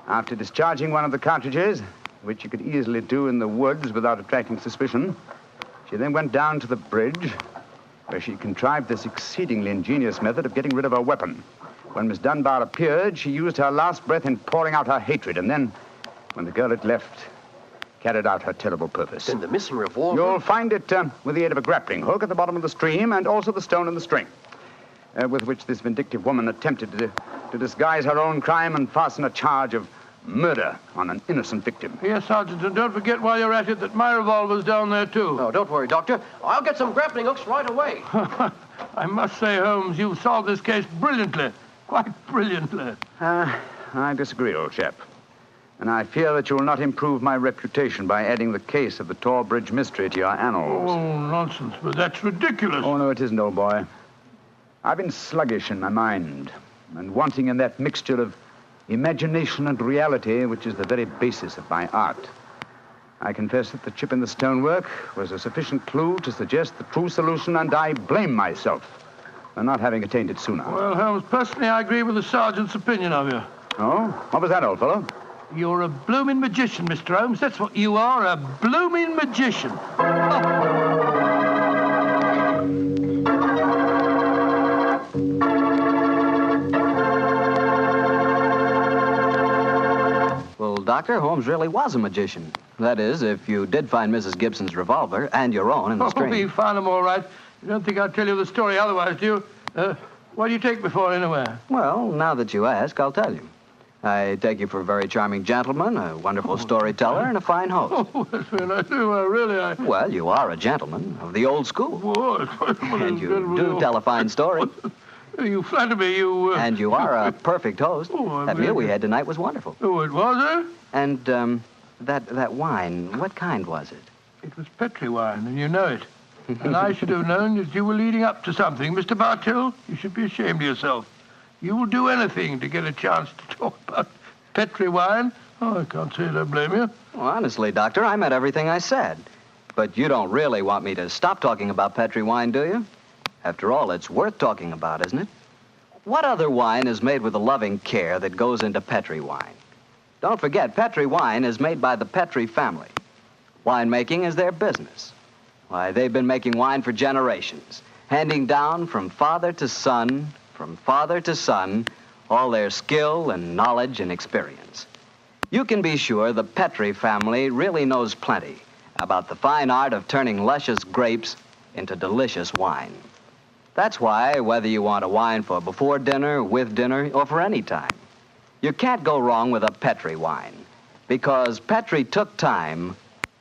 After discharging one of the cartridges, which she could easily do in the woods without attracting suspicion, she then went down to the bridge, where she contrived this exceedingly ingenious method of getting rid of her weapon. When Miss Dunbar appeared, she used her last breath in pouring out her hatred, and then, when the girl had left, carried out her terrible purpose. Then the missing revolver... You'll find it with the aid of a grappling hook at the bottom of the stream, and also the stone and the string, with which this vindictive woman attempted to disguise her own crime and fasten a charge of murder on an innocent victim. Yes, Sergeant, and don't forget while you're at it that my revolver's down there, too. No, don't worry, Doctor. I'll get some grappling hooks right away. I must say, Holmes, you've solved this case brilliantly. Quite brilliantly. I disagree, old chap. And I fear that you will not improve my reputation by adding the case of the Tor Bridge mystery to your annals. Oh, nonsense, but that's ridiculous. Oh, no, it isn't, old boy. I've been sluggish in my mind and wanting in that mixture of imagination and reality which is the very basis of my art. I confess that the chip in the stonework was a sufficient clue to suggest the true solution, and I blame myself for not having attained it sooner. Well, Holmes, personally, I agree with the sergeant's opinion of you. Oh? What was that, old fellow? You're a blooming magician, Mr. Holmes. That's what you are, a blooming magician. Well, Doctor, Holmes really was a magician. That is, if you did find Mrs. Gibson's revolver and your own in the string. Oh, we found them all right. You don't think I'd tell you the story otherwise, do you? What do you take me for, anyway? Well, now that you ask, I'll tell you. I take you for a very charming gentleman, a wonderful storyteller, and a fine host. Oh, that's very nice. Really, Well, you are a gentleman of the old school. And you do tell a fine story. You flatter me, you... And you are a perfect host. That meal we had tonight was wonderful. Oh, it was, eh? And, that wine, what kind was it? It was Petri wine, and you know it. And I should have known that you were leading up to something. Mr. Bartell, you should be ashamed of yourself. You will do anything to get a chance to talk about Petri wine. Oh, I can't say I don't blame you. Well, honestly, Doctor, I meant everything I said. But you don't really want me to stop talking about Petri wine, do you? After all, it's worth talking about, isn't it? What other wine is made with the loving care that goes into Petri wine? Don't forget, Petri wine is made by the Petri family. Winemaking is their business. Why, they've been making wine for generations, handing down from father to son, all their skill and knowledge and experience. You can be sure the Petri family really knows plenty about the fine art of turning luscious grapes into delicious wine. That's why, whether you want a wine for before dinner, with dinner, or for any time, you can't go wrong with a Petri wine, because Petri took time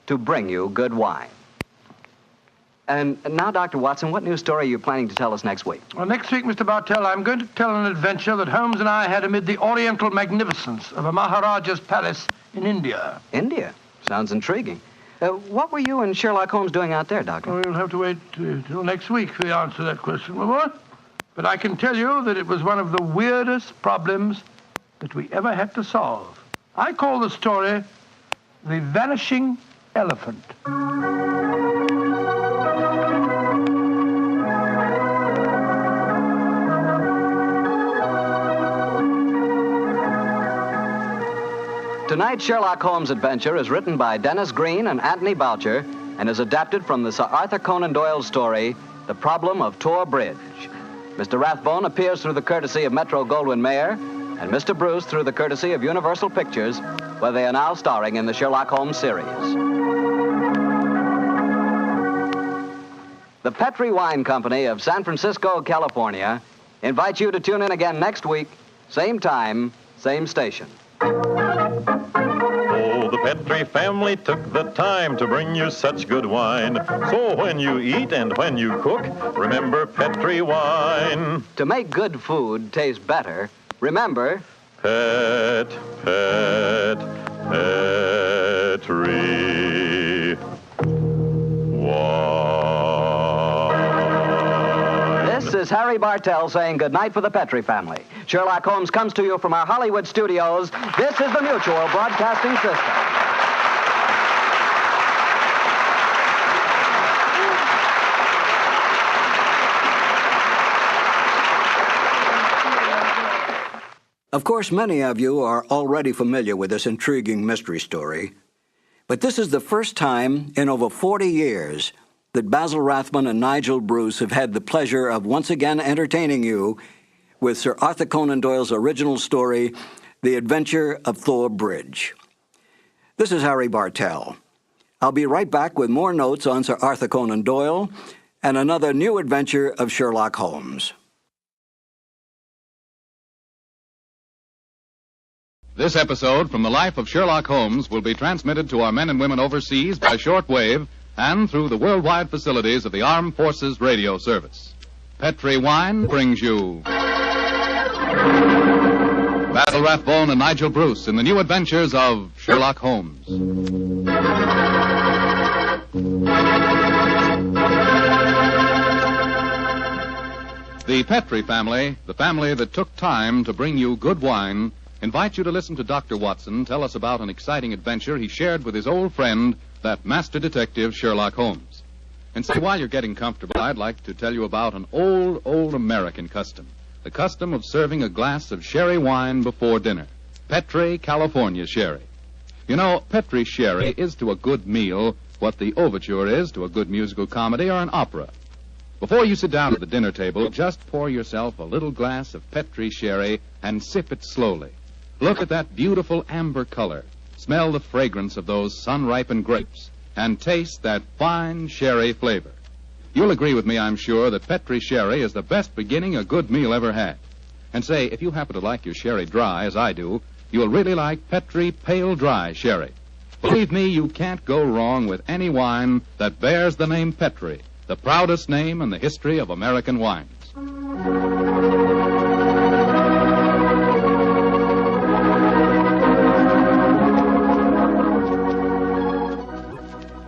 to bring you good wine. And now, Dr. Watson, what new story are you planning to tell us next week? Well, next week, Mr. Bartell, I'm going to tell an adventure that Holmes and I had amid the oriental magnificence of a Maharaja's palace in India. India? Sounds intriguing. What were you and Sherlock Holmes doing out there, Doctor? Well, we'll have to wait till next week for the answer to that question, my boy. But I can tell you that it was one of the weirdest problems that we ever had to solve. I call the story The Vanishing Elephant. Tonight's Sherlock Holmes adventure is written by Dennis Green and Anthony Boucher and is adapted from the Sir Arthur Conan Doyle story, The Problem of Tor Bridge. Mr. Rathbone appears through the courtesy of Metro-Goldwyn-Mayer and Mr. Bruce through the courtesy of Universal Pictures, where they are now starring in the Sherlock Holmes series. The Petri Wine Company of San Francisco, California, invites you to tune in again next week, same time, same station. Oh, the Petri family took the time to bring you such good wine. So when you eat and when you cook, remember Petri wine. To make good food taste better, remember... Petri wine. This is Harry Bartell saying goodnight for the Petri family. Sherlock Holmes comes to you from our Hollywood studios. This is the Mutual Broadcasting System. Of course, many of you are already familiar with this intriguing mystery story, but this is the first time in over 40 years that Basil Rathbone and Nigel Bruce have had the pleasure of once again entertaining you with Sir Arthur Conan Doyle's original story, The Adventure of Tor Bridge. This is Harry Bartell. I'll be right back with more notes on Sir Arthur Conan Doyle and another new adventure of Sherlock Holmes. This episode from the life of Sherlock Holmes will be transmitted to our men and women overseas by shortwave and through the worldwide facilities of the Armed Forces Radio Service. Petri Wine brings you Basil Rathbone and Nigel Bruce in the new adventures of Sherlock Holmes. The Petri family, the family that took time to bring you good wine, invite you to listen to Dr. Watson tell us about an exciting adventure he shared with his old friend, that master detective Sherlock Holmes. And so while you're getting comfortable, I'd like to tell you about an old American custom. The custom of serving a glass of sherry wine before dinner. Petri, California sherry. You know, Petri sherry is to a good meal what the overture is to a good musical comedy or an opera. Before you sit down at the dinner table, just pour yourself a little glass of Petri sherry and sip it slowly. Look at that beautiful amber color. Smell the fragrance of those sun-ripened grapes. And taste that fine sherry flavor. You'll agree with me, I'm sure, that Petri sherry is the best beginning a good meal ever had. And say, if you happen to like your sherry dry, as I do, you'll really like Petri Pale Dry Sherry. Believe me, you can't go wrong with any wine that bears the name Petri, the proudest name in the history of American wines.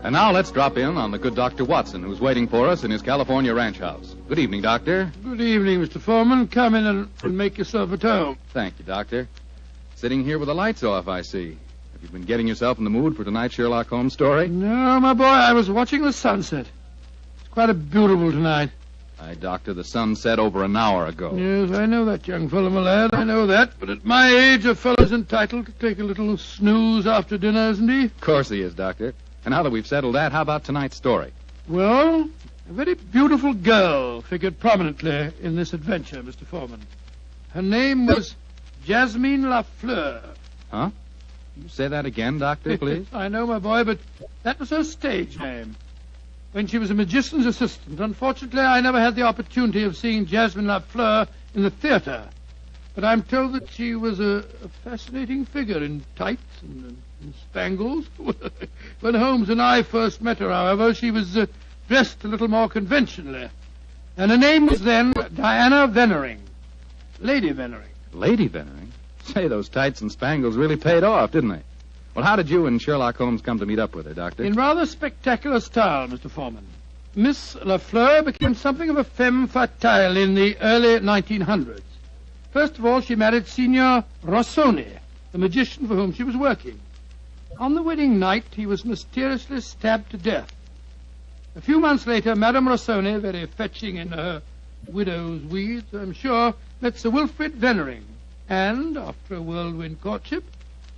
And now let's drop in on the good Dr. Watson, who's waiting for us in his California ranch house. Good evening, Doctor. Good evening, Mr. Foreman. Come in and make yourself at home. Thank you, Doctor. Sitting here with the lights off, I see. Have you been getting yourself in the mood for tonight's Sherlock Holmes story? No, my boy, I was watching the sunset. It's quite a beautiful tonight. Aye, Doctor, the sun set over an hour ago. Yes, I know that, young fellow, my lad. I know that. But at my age, a fellow's entitled to take a little snooze after dinner, isn't he? Of course he is, Doctor. And now that we've settled that, how about tonight's story? Well, a very beautiful girl figured prominently in this adventure, Mr. Foreman. Her name was Jasmine Lafleur. Huh? You say that again, Doctor, please? I know, my boy, but that was her stage name. When she was a magician's assistant, unfortunately, I never had the opportunity of seeing Jasmine Lafleur in the theater. But I'm told that she was a fascinating figure in tights and spangles. When Holmes and I first met her, however, she was dressed a little more conventionally. And her name was then Diana Vennering. Lady Vennering. Lady Vennering? Say, those tights and spangles really paid off, didn't they? Well, how did you and Sherlock Holmes come to meet up with her, Doctor? In rather spectacular style, Mr. Foreman. Miss Lafleur became something of a femme fatale in the early 1900s. First of all, she married Signor Rossoni, the magician for whom she was working. On the wedding night, he was mysteriously stabbed to death. A few months later, Madame Rossoni, very fetching in her widow's weeds, I'm sure, met Sir Wilfrid Vennering. And, after a whirlwind courtship,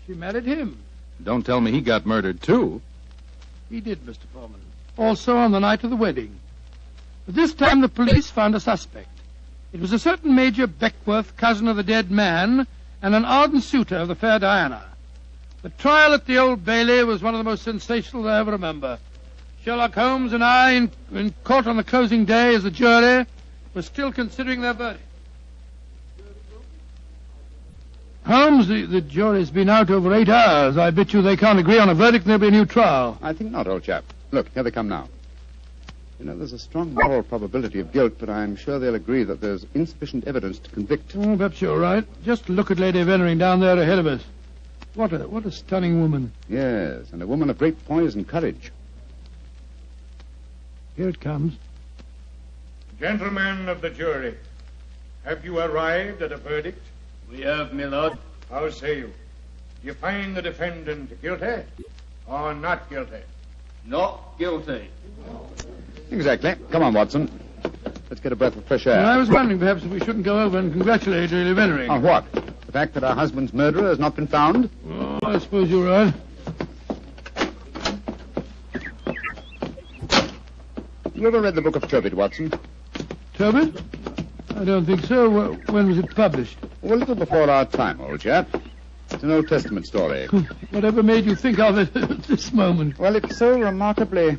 she married him. Don't tell me he got murdered, too. He did, Mr. Foreman. Also on the night of the wedding. But this time the police found a suspect. It was a certain Major Beckworth, cousin of the dead man, and an ardent suitor of the fair Diana. The trial at the Old Bailey was one of the most sensational I ever remember. Sherlock Holmes and I, in court on the closing day as a jury, were still considering their verdict. Holmes, the jury's been out over 8 hours. I bet you they can't agree on a verdict and there'll be a new trial. I think not, old chap. Look, here they come now. You know, there's a strong moral probability of guilt, but I'm sure they'll agree that there's insufficient evidence to convict. Oh, perhaps you're right. Just look at Lady Vennering down there ahead of us. What a stunning woman. Yes, and a woman of great poise and courage. Here it comes. Gentlemen of the jury, have you arrived at a verdict? We have, my lord. How say you? Do you find the defendant guilty or not guilty? Not guilty. Exactly. Come on, Watson. Let's get a breath of fresh air. Well, I was wondering perhaps if we shouldn't go over and congratulate Lady Vennering. On what? The fact that our husband's murderer has not been found? Oh, I suppose you're right. You ever read the book of Tobit, Watson? Tobit? I don't think so. When was it published? Oh, a little before our time, old chap. It's an Old Testament story. Whatever made you think of it at this moment? Well, it's so remarkably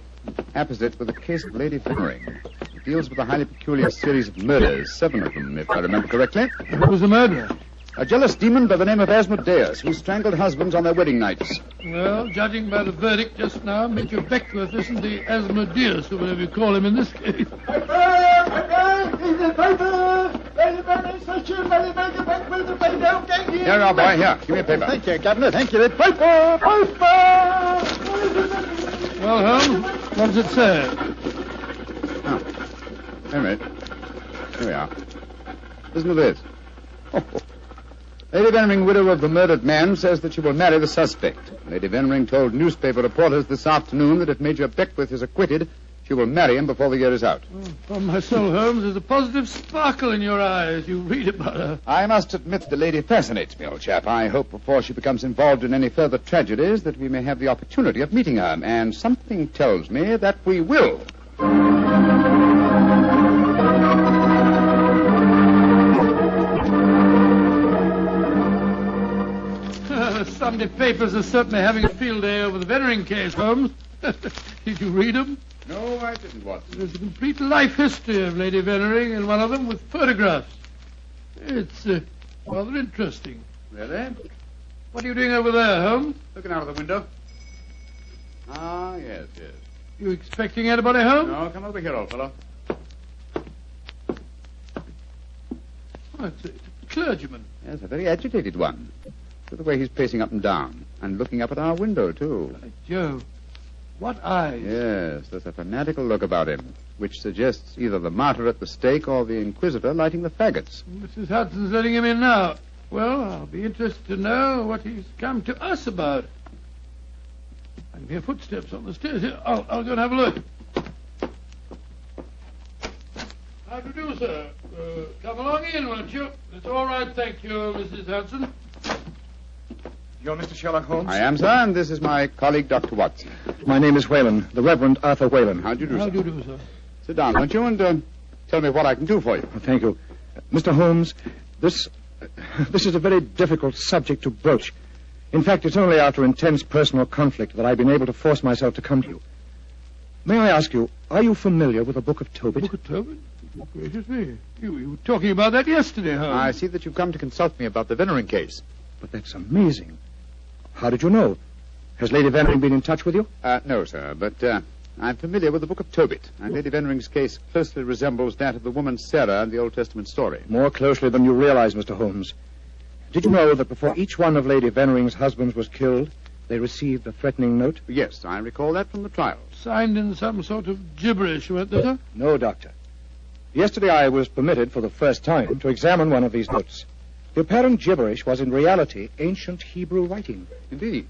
apposite with the case of Lady Vennering. It deals with a highly peculiar series of murders, 7 of them, if I remember correctly. Who was the murderer? A jealous demon by the name of Asmodeus, who strangled husbands on their wedding nights. Well, judging by the verdict just now, Major Beckworth isn't the Asmodeus, or whatever you call him in this case. Here, now, boy, here. Give me a paper. Thank you, Governor. Thank you. The paper! Well, Holmes, what does it say? Oh, wait a minute. Here we are. Listen to this. Lady Vennering, widow of the murdered man, says that she will marry the suspect. Lady Vennering told newspaper reporters this afternoon that if Major Beckworth is acquitted, she will marry him before the year is out. Oh, upon my soul, Holmes, there's a positive sparkle in your eye as you read about her. I must admit the lady fascinates me, old chap. I hope before she becomes involved in any further tragedies that we may have the opportunity of meeting her, and something tells me that we will. The Sunday papers are certainly having a field day over the Vennering case, Holmes. Did you read them? No, I didn't, Watson. There's a complete life history of Lady Vennering, and one of them with photographs. It's rather interesting. Really? What are you doing over there, Holmes? Looking out of the window. Ah, yes. You expecting anybody home? No, come over here, old fellow. Oh, it's a clergyman. Yes, a very agitated one. Look at the way he's pacing up and down, and looking up at our window, too. By Jove. What eyes? Yes, there's a fanatical look about him, which suggests either the martyr at the stake or the inquisitor lighting the faggots. Mrs. Hudson's letting him in now. Well, I'll be interested to know what he's come to us about. I can hear footsteps on the stairs here. I'll go and have a look. How do you do, sir? Come along in, won't you? It's all right, thank you, Mrs. Hudson. You're Mr. Sherlock Holmes? I am, sir, and this is my colleague, Dr. Watson. My name is Whalen, the Reverend Arthur Whalen. How do you do, sir? How do you do, sir? Sit down, won't you, and tell me what I can do for you. Thank you. Mr. Holmes, this is a very difficult subject to broach. In fact, it's only after intense personal conflict that I've been able to force myself to come to you. May I ask you, are you familiar with the Book of Tobit? Book of Tobit? Gracious me. You were talking about that yesterday, Holmes. I see that you've come to consult me about the Vennering case. But that's amazing. How did you know? Has Lady Vennering been in touch with you? No, sir, but I'm familiar with the Book of Tobit, and Lady Vennering's case closely resembles that of the woman Sarah in the Old Testament story. More closely than you realize, Mr. Holmes. Did you know that before each one of Lady Vennering's husbands was killed, They received a threatening note? Yes, I recall that from the trial. Signed in some sort of gibberish, weren't they, sir? No, Doctor. Yesterday I was permitted for the first time to examine one of these notes. The apparent gibberish was in reality ancient Hebrew writing. Indeed.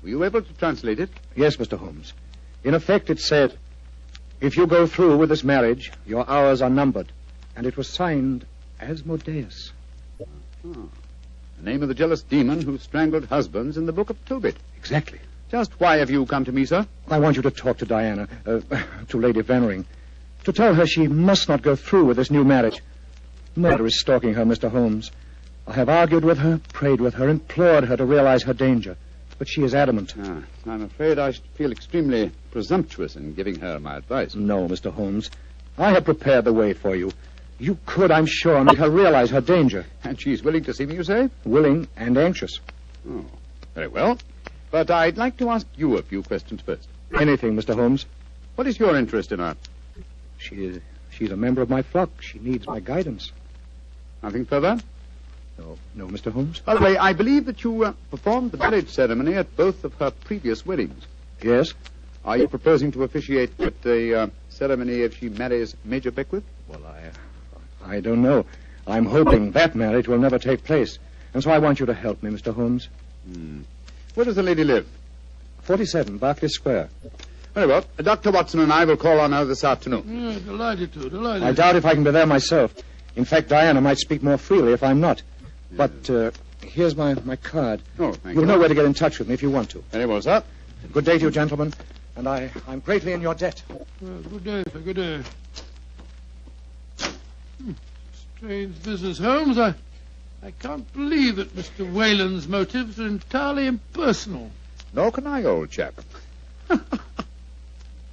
Were you able to translate it? Yes, Mr. Holmes. In effect, it said, "If you go through with this marriage, your hours are numbered." And it was signed Asmodeus. Oh. The name of the jealous demon who strangled husbands in the Book of Tobit. Exactly. Just why have you come to me, sir? I want you to talk to Diana, to Lady Vennering, to tell her she must not go through with this new marriage. Murder is stalking her, Mr. Holmes. I have argued with her, prayed with her, implored her to realize her danger. But she is adamant. I'm afraid I should feel extremely presumptuous in giving her my advice. No, Mr. Holmes. I have prepared the way for you. You could, I'm sure, make her realize her danger. And she's willing to see me, you say? Willing and anxious. Oh, very well. But I'd like to ask you a few questions first. Anything, Mr. Holmes. What is your interest in her? She's a member of my flock. She needs my guidance. Nothing further? No, Mr. Holmes. By the way, I believe that you performed the marriage ceremony at both of her previous weddings. Yes. Are you proposing to officiate at the ceremony if she marries Major Beckwith? Well, I don't know. I'm hoping that marriage will never take place. And so I want you to help me, Mr. Holmes. Where does the lady live? 47, Berkeley Square. Very well. Dr. Watson and I will call on her this afternoon. Delighted to. I doubt if I can be there myself. In fact, Diana might speak more freely if I'm not. But here's my card. Oh, thank you. You'll know where to get in touch with me if you want to. Very well, sir. Good day to you, gentlemen. And I'm greatly in your debt. Good day, sir. Good day. Strange business, Holmes. I can't believe that Mr. Whalen's motives are entirely impersonal. Nor can I, old chap. What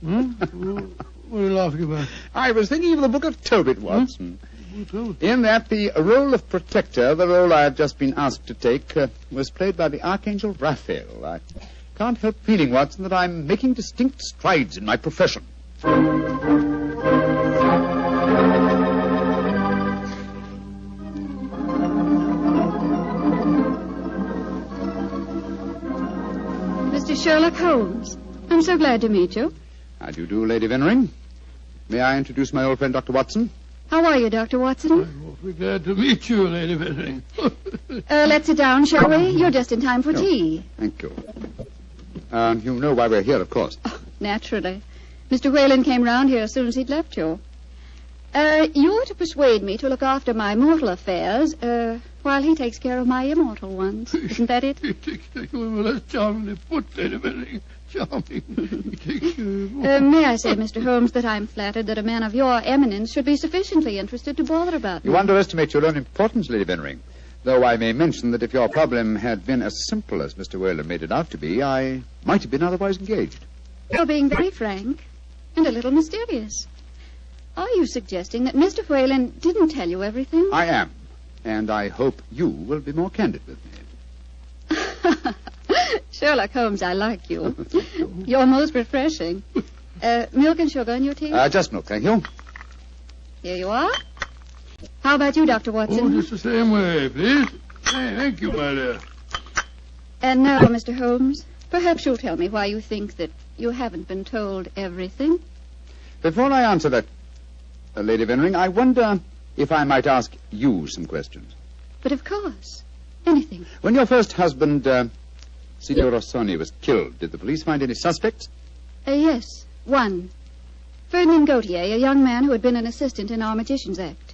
are you laughing about? I was thinking of the Book of Tobit, Watson. In that, the role of protector, the role I have just been asked to take, was played by the Archangel Raphael. I can't help feeling, Watson, that I'm making distinct strides in my profession. Mr. Sherlock Holmes, I'm so glad to meet you. How do you do, Lady Vennering? May I introduce my old friend, Dr. Watson? How are you, Dr. Watson? I'm awfully glad to meet you, Lady Vennering. Let's sit down, shall we? You're just in time for tea. Thank you. You know why we're here, of course. Oh, naturally. Mr. Whalen came round here as soon as he'd left you. You're to persuade me to look after my mortal affairs, while he takes care of my immortal ones. Isn't that it? Well, that's charmingly put, Lady Vennering. Charming. May I say, Mr. Holmes, that I'm flattered that a man of your eminence should be sufficiently interested to bother about me. You underestimate your own importance, Lady Vennering. Though I may mention that if your problem had been as simple as Mr. Whalen made it out to be, I might have been otherwise engaged. You're being very frank and a little mysterious. Are you suggesting that Mr. Whalen didn't tell you everything? I am. And I hope you will be more candid with me. Sherlock Holmes, I like you. You're most refreshing. Milk and sugar in your tea? Just milk, thank you. Here you are. How about you, Dr. Watson? Oh, just the same way, please. Hey, thank you, my dear. And now, Mr. Holmes, perhaps you'll tell me why you think that you haven't been told everything. Before I answer that, Lady Vennering, I wonder if I might ask you some questions. But of course. Anything. When your first husband, Signor Rossoni, was killed, did the police find any suspects? Yes, one. Ferdinand Gautier, a young man who had been an assistant in our Magician's Act.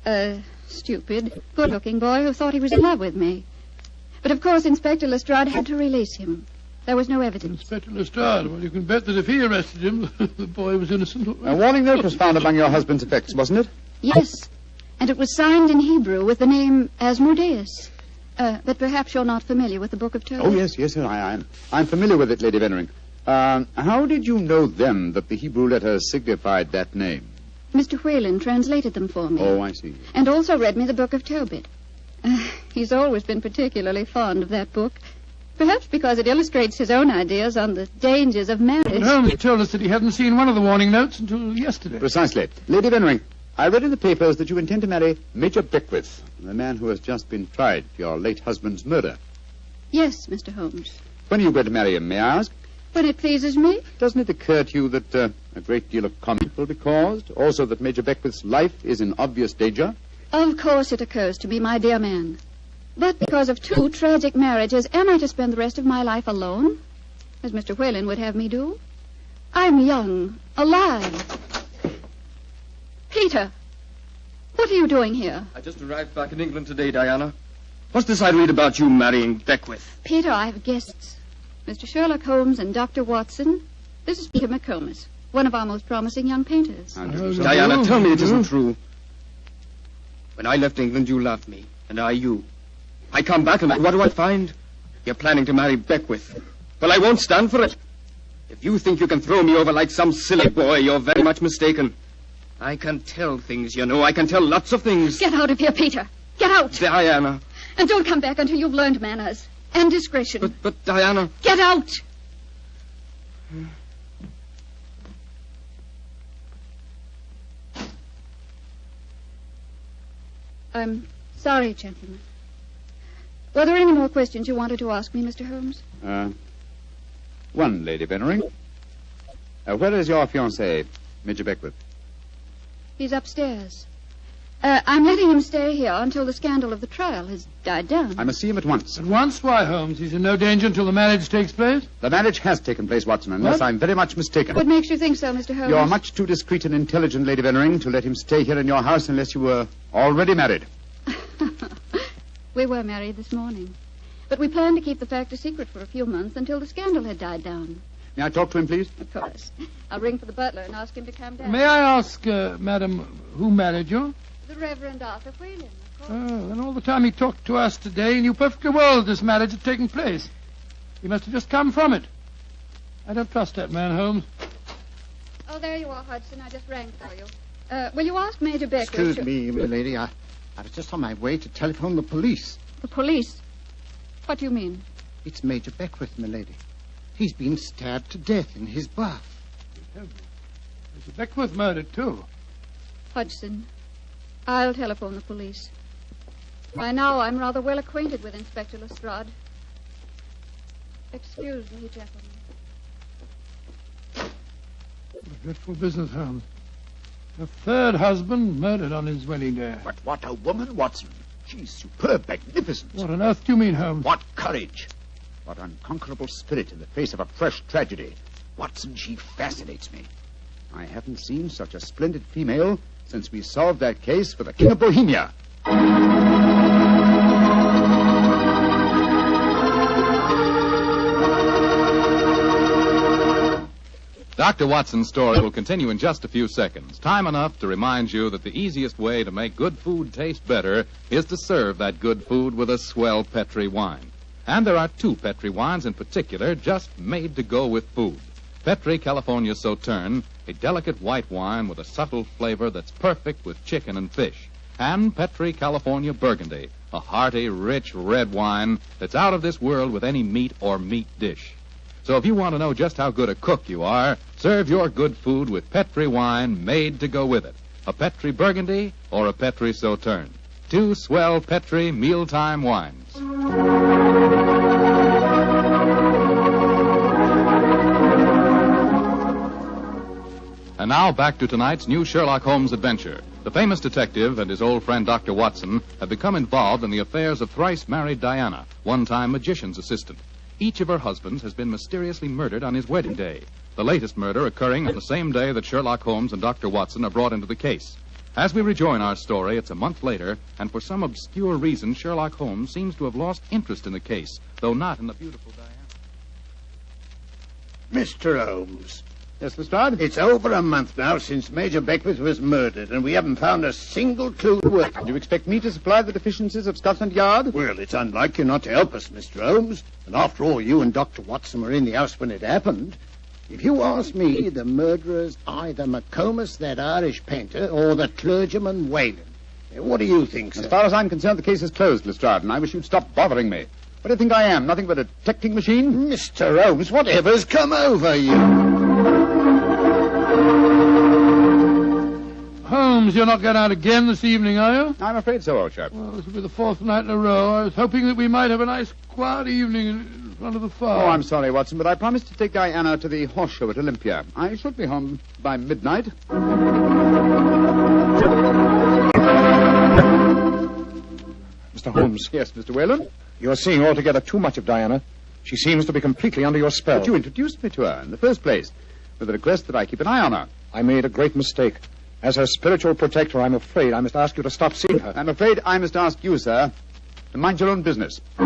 A stupid, good-looking boy who thought he was in love with me. But of course Inspector Lestrade had to release him. There was no evidence. Inspector Lestrade? Well, you can bet that if he arrested him, the boy was innocent. A warning note was found among your husband's effects, wasn't it? Yes, and it was signed in Hebrew with the name Asmodeus. But perhaps you're not familiar with the Book of Tobit. Oh, yes, sir, I am. I'm familiar with it, Lady Vennering. How did you know then that the Hebrew letters signified that name? Mr. Whalen translated them for me. Oh, I see. And also read me the Book of Tobit. He's always been particularly fond of that book. Perhaps because it illustrates his own ideas on the dangers of marriage. Holmes told us that he hadn't seen one of the warning notes until yesterday. Precisely. Lady Vennering, I read in the papers that you intend to marry Major Beckwith, the man who has just been tried for your late husband's murder. Yes, Mr. Holmes. When are you going to marry him, may I ask? When it pleases me. Doesn't it occur to you that a great deal of comment will be caused? Also that Major Beckwith's life is in obvious danger? Of course it occurs to me, my dear man. But because of 2 tragic marriages, am I to spend the rest of my life alone? As Mr. Whalen would have me do? I'm young, alive. Peter, what are you doing here? I just arrived back in England today, Diana. What's this I read about you marrying Beckwith? Peter, I have guests. Mr. Sherlock Holmes and Dr. Watson. This is Peter McComas, one of our most promising young painters. Diana, tell me it isn't true. When I left England, you loved me, and I you. I come back, and what do I find? You're planning to marry Beckwith. Well, I won't stand for it. If you think you can throw me over like some silly boy, you're very much mistaken. I can tell things, you know. I can tell lots of things. Get out of here, Peter. Get out. Diana. And don't come back until you've learned manners and discretion. But Diana... Get out! I'm sorry, gentlemen. Were there any more questions you wanted to ask me, Mr. Holmes? One, Lady Bennering. Where is your fiancé, Major Beckwith? He's upstairs. I'm letting him stay here until the scandal of the trial has died down. I must see him at once. At once? Why, Holmes? He's in no danger until the marriage takes place? The marriage has taken place, Watson, unless I'm very much mistaken. What makes you think so, Mr. Holmes? You're much too discreet and intelligent, Lady Bennering, to let him stay here in your house unless you were already married. We were married this morning. But we planned to keep the fact a secret for a few months until the scandal had died down. May I talk to him, please? Of course. I'll ring for the butler and ask him to come down. May I ask, madam, who married you? The Reverend Arthur Whalen, of course. Oh, and all the time he talked to us today, he knew perfectly well this marriage had taken place. He must have just come from it. I don't trust that man, Holmes. Oh, there you are, Hudson. I just rang for you. Will you ask Major Beckwith? Excuse me, milady. I was just on my way to telephone the police. The police? What do you mean? It's Major Beckwith, milady. He's been stabbed to death in his bath. Mr. Beckwith murdered, too. Hudson, I'll telephone the police. By now, I'm rather well acquainted with Inspector Lestrade. Excuse me, gentlemen. What a dreadful business, Holmes. A third husband murdered on his wedding day. But what a woman, Watson. She's superb, magnificent. What on earth do you mean, Holmes? What courage. What unconquerable spirit in the face of a fresh tragedy. Watson, she fascinates me. I haven't seen such a splendid female since we solved that case for the King of Bohemia. Dr. Watson's story will continue in just a few seconds. Time enough to remind you that the easiest way to make good food taste better is to serve that good food with a swell Petri wine. And there are 2 Petri wines in particular just made to go with food. Petri California Sauterne, a delicate white wine with a subtle flavor that's perfect with chicken and fish. And Petri California Burgundy, a hearty, rich red wine that's out of this world with any meat or meat dish. So if you want to know just how good a cook you are, serve your good food with Petri wine made to go with it. A Petri Burgundy or a Petri Sauterne. 2 swell Petri mealtime wines. And now back to tonight's new Sherlock Holmes adventure. The famous detective and his old friend Dr. Watson have become involved in the affairs of thrice-married Diana, one-time magician's assistant. Each of her husbands has been mysteriously murdered on his wedding day, the latest murder occurring on the same day that Sherlock Holmes and Dr. Watson are brought into the case. As we rejoin our story, it's a month later, and for some obscure reason, Sherlock Holmes seems to have lost interest in the case, though not in the beautiful Diana. Mr. Holmes. Yes, Lestrade? It's over a month now since Major Beckwith was murdered, and we haven't found a single clue to work. Do you expect me to supply the deficiencies of Scotland Yard? Well, it's unlike you not to help us, Mr. Holmes. And after all, you and Dr. Watson were in the house when it happened. If you ask me, the murderer's either McComas, that Irish painter, or the clergyman Whalen. What do you think, sir? As far as I'm concerned, the case is closed, Lestrade, and I wish you'd stop bothering me. What do you think I am? Nothing but a detecting machine? Mr. Holmes, whatever's come over you? Holmes, Holmes, you're not going out again this evening, are you? I'm afraid so, old chap. Well, this will be the fourth night in a row. I was hoping that we might have a nice, quiet evening in front of the fire. Oh, I'm sorry, Watson, but I promised to take Diana to the horse show at Olympia. I should be home by midnight. Mr. Holmes. Yes, Mr. Whalen? You're seeing altogether too much of Diana. She seems to be completely under your spell. But you introduced me to her in the first place, with the request that I keep an eye on her. I made a great mistake. As her spiritual protector, I'm afraid I must ask you to stop seeing her. I'm afraid I must ask you, sir, to mind your own business. I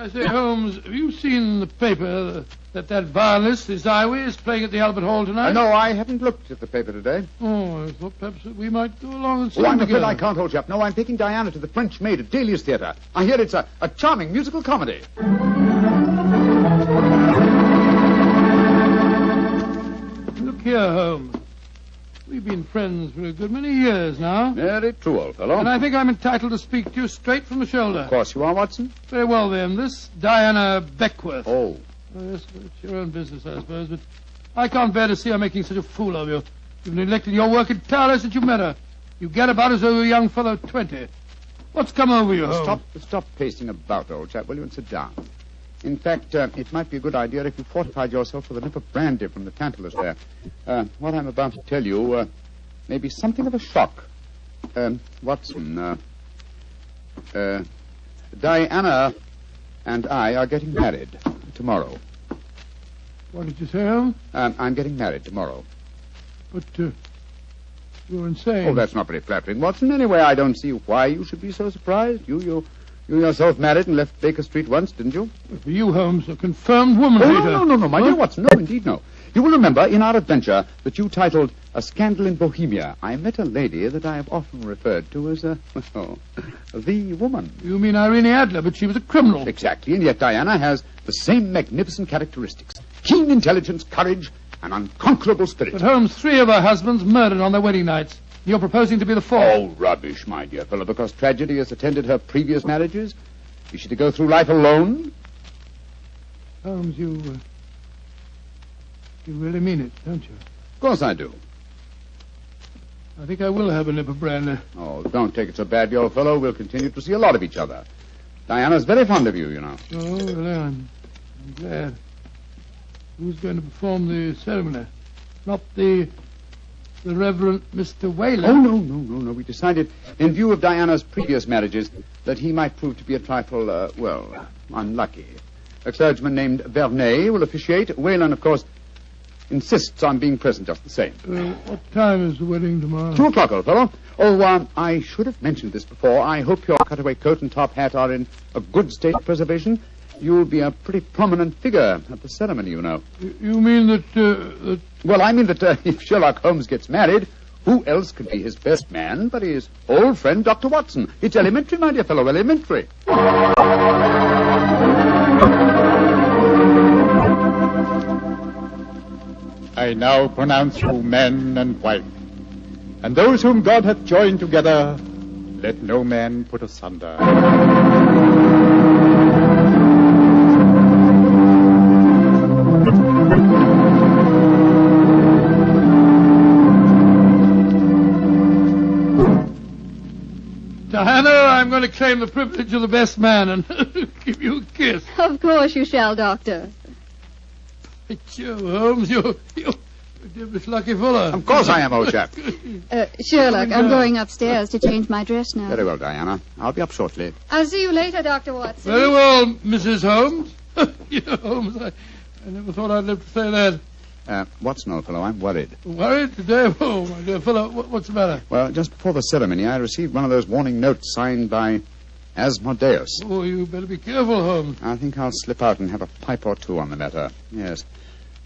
say, Holmes, have you seen in the paper that violinist, this Iway, is playing at the Albert Hall tonight? No, I haven't looked at the paper today. Oh, I thought perhaps that we might go along and see I'm him afraid together. I can't, old chap. No, I'm taking Diana to the French Maid at Dahlia's Theatre. I hear it's a charming musical comedy. Look here, Holmes. We've been friends for a good many years now. Very true, old fellow. And I think I'm entitled to speak to you straight from the shoulder. Of course you are, Watson. Very well, then. This Diana Beckworth. Oh. Yes, it's your own business, I suppose, but I can't bear to see her making such a fool of you. You've neglected your work entirely since you met her. You get about as though you were a young fellow of 20. What's come over you, Holmes? Stop pacing about, old chap, will you, and sit down. In fact, it might be a good idea if you fortified yourself with a nip of brandy from the Tantalus there. What I'm about to tell you may be something of a shock. Watson, Diana and I are getting married tomorrow. What did you say, Holmes? I'm getting married tomorrow. But, you're insane. Oh, that's not very flattering, Watson. Anyway, I don't see why you should be so surprised. You yourself married and left Baker Street once, didn't you? For you, Holmes, a confirmed woman hater. No, my dear Watson. No, indeed, no. You will remember in our adventure that you titled A Scandal in Bohemia, I met a lady that I have often referred to as, the woman. You mean Irene Adler, but she was a criminal. Exactly, and yet Diana has the same magnificent characteristics. Keen intelligence, courage, and unconquerable spirit. But Holmes, 3 of her husbands murdered on their wedding nights. You're proposing to be the 4th. Oh, rubbish, my dear fellow, because tragedy has attended her previous marriages. Is she to go through life alone? Holmes, you really mean it, don't you? Of course I do. I think I will have a nip of brandy. Oh, don't take it so badly, old fellow. We'll continue to see a lot of each other. Diana's very fond of you, you know. Oh, well, I'm glad. Who's going to perform the ceremony? Not the Reverend Mr. Whalen? Oh, no. We decided, in view of Diana's previous marriages, that he might prove to be a trifle, unlucky. A clergyman named Vernet will officiate. Whalen, of course, insists on being present just the same. What time is the wedding tomorrow? 2 o'clock, old fellow. Oh, I should have mentioned this before. I hope your cutaway coat and top hat are in a good state of preservation. You'll be a pretty prominent figure at the ceremony, you know. You mean that... Well, I mean that if Sherlock Holmes gets married, who else could be his best man but his old friend, Dr. Watson? It's elementary, my dear fellow, elementary. I now pronounce you man and wife, and those whom God hath joined together, let no man put asunder. Diana, I'm going to claim the privilege of the best man and give you a kiss. Of course you shall, Doctor. It's you, Holmes. You're Miss Lucky Fuller. Of course I am, old chap. Sherlock, I'm going upstairs to change my dress now. Very well, Diana. I'll be up shortly. I'll see you later, Dr. Watson. Very well, Mrs. Holmes. Holmes, I never thought I'd live to say that. Watson, old fellow, I'm worried. Worried today? Oh, my dear fellow, what's the matter? Well, just before the ceremony, I received one of those warning notes signed by Asmodeus. Oh, you better be careful, Holmes. I think I'll slip out and have a pipe or two on the matter. Yes.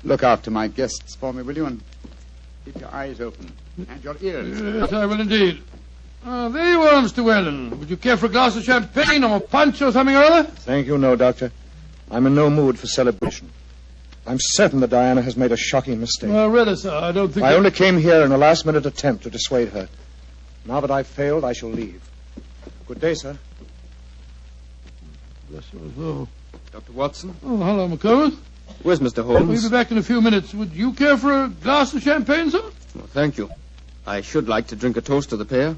Look after my guests for me, will you? And keep your eyes open. And your ears. Yes, I will indeed. There you are, Mr. Whalen. Would you care for a glass of champagne or punch or something or other? Thank you, no, Doctor. I'm in no mood for celebration. I'm certain that Diana has made a shocking mistake. Well, really, sir, I don't think... I only came here in a last-minute attempt to dissuade her. Now that I've failed, I shall leave. Good day, sir. Bless your soul. Dr. Watson? Oh, hello, McComas. Where's Mr. Holmes? We'll be back in a few minutes. Would you care for a glass of champagne, sir? Well, thank you. I should like to drink a toast to the pair.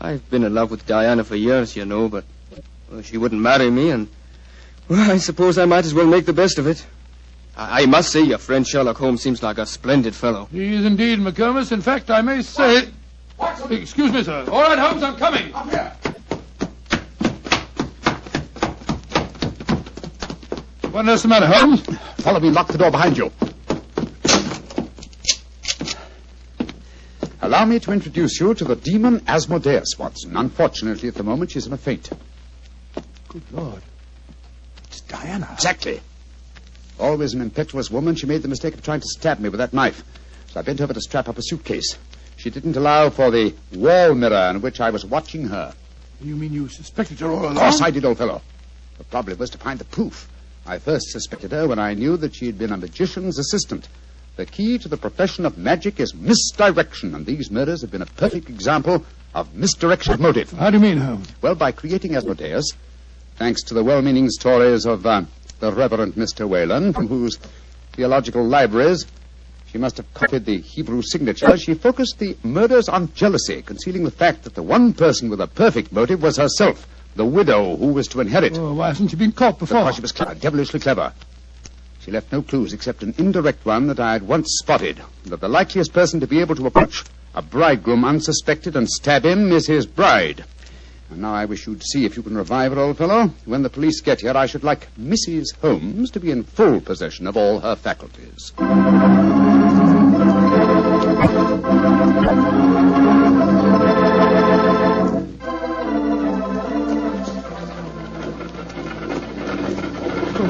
I've been in love with Diana for years, you know, but she wouldn't marry me, and well, I suppose I might as well make the best of it. I must say your friend Sherlock Holmes seems like a splendid fellow. He is indeed, McComas. In fact, I may say... Excuse me, sir. All right, Holmes, I'm coming. Up here. What is the matter, Holmes? Follow me, lock the door behind you. Allow me to introduce you to the demon Asmodeus, Watson. Unfortunately, at the moment, she's in a faint. Good Lord. It's Diana. Exactly. Always an impetuous woman, she made the mistake of trying to stab me with that knife. So I bent over to strap up a suitcase. She didn't allow for the wall mirror in which I was watching her. You mean you suspected her all along? Of course I did, old fellow. The problem was to find the proof. I first suspected her when I knew that she had been a magician's assistant. The key to the profession of magic is misdirection, and these murders have been a perfect example of misdirection of motive. How do you mean, Holmes? Well, by creating Asmodeus, thanks to the well-meaning stories of the Reverend Mr. Whalen, from whose theological libraries she must have copied the Hebrew signature, she focused the murders on jealousy, concealing the fact that the one person with a perfect motive was herself, the widow who was to inherit. Oh, why hasn't she been caught before? Because she was clever, devilishly clever. She left no clues except an indirect one that I had once spotted, that the likeliest person to be able to approach a bridegroom unsuspected and stab him is his bride. And now I wish you'd see if you can revive her, old fellow. When the police get here, I should like Mrs. Holmes to be in full possession of all her faculties.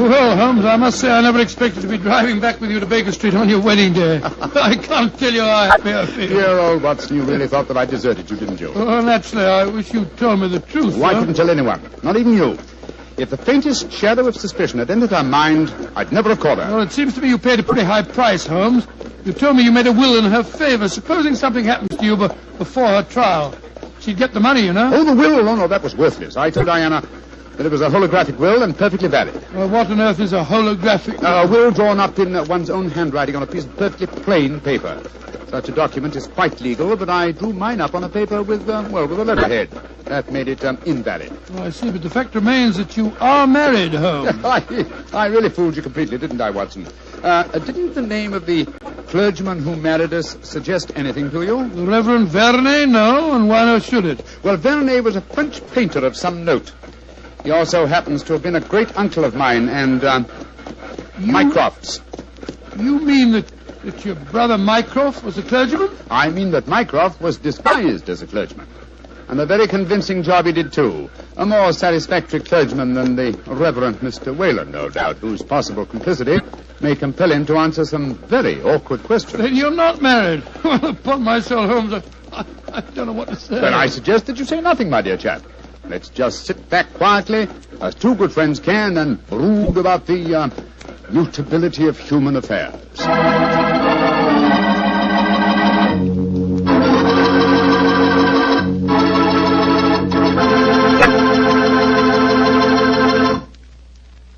Well, Holmes, I must say I never expected to be driving back with you to Baker Street on your wedding day. I can't tell you how happy I feel. Dear old Watson, you really thought that I deserted you, didn't you? Oh, naturally. I wish you'd told me the truth. Why couldn't tell anyone? Not even you. If the faintest shadow of suspicion had entered her mind, I'd never have caught her. Well, it seems to me you paid a pretty high price, Holmes. You told me you made a will in her favor. Supposing something happens to you before her trial, she'd get the money, you know. Oh, the will? Oh, no, that was worthless. I told Diana that it was a holographic will and perfectly valid. Well, what on earth is a holographic will? A will drawn up in one's own handwriting on a piece of perfectly plain paper. Such a document is quite legal, but I drew mine up on a paper with a letterhead. That made it invalid. Oh, I see, but the fact remains that you are married, Holmes. I really fooled you completely, didn't I, Watson? Didn't the name of the clergyman who married us suggest anything to you? The Reverend Vernet? No, and why not should it? Well, Vernet was a French painter of some note. He also happens to have been a great uncle of mine and Mycroft's. You mean that your brother Mycroft was a clergyman? I mean that Mycroft was disguised as a clergyman. And a very convincing job he did, too. A more satisfactory clergyman than the Reverend Mr. Whalen, no doubt, whose possible complicity may compel him to answer some very awkward questions. Then you're not married. Upon my soul, Holmes, I don't know what to say. Then I suggest that you say nothing, my dear chap. Let's just sit back quietly, as two good friends can, and brood about the mutability of human affairs.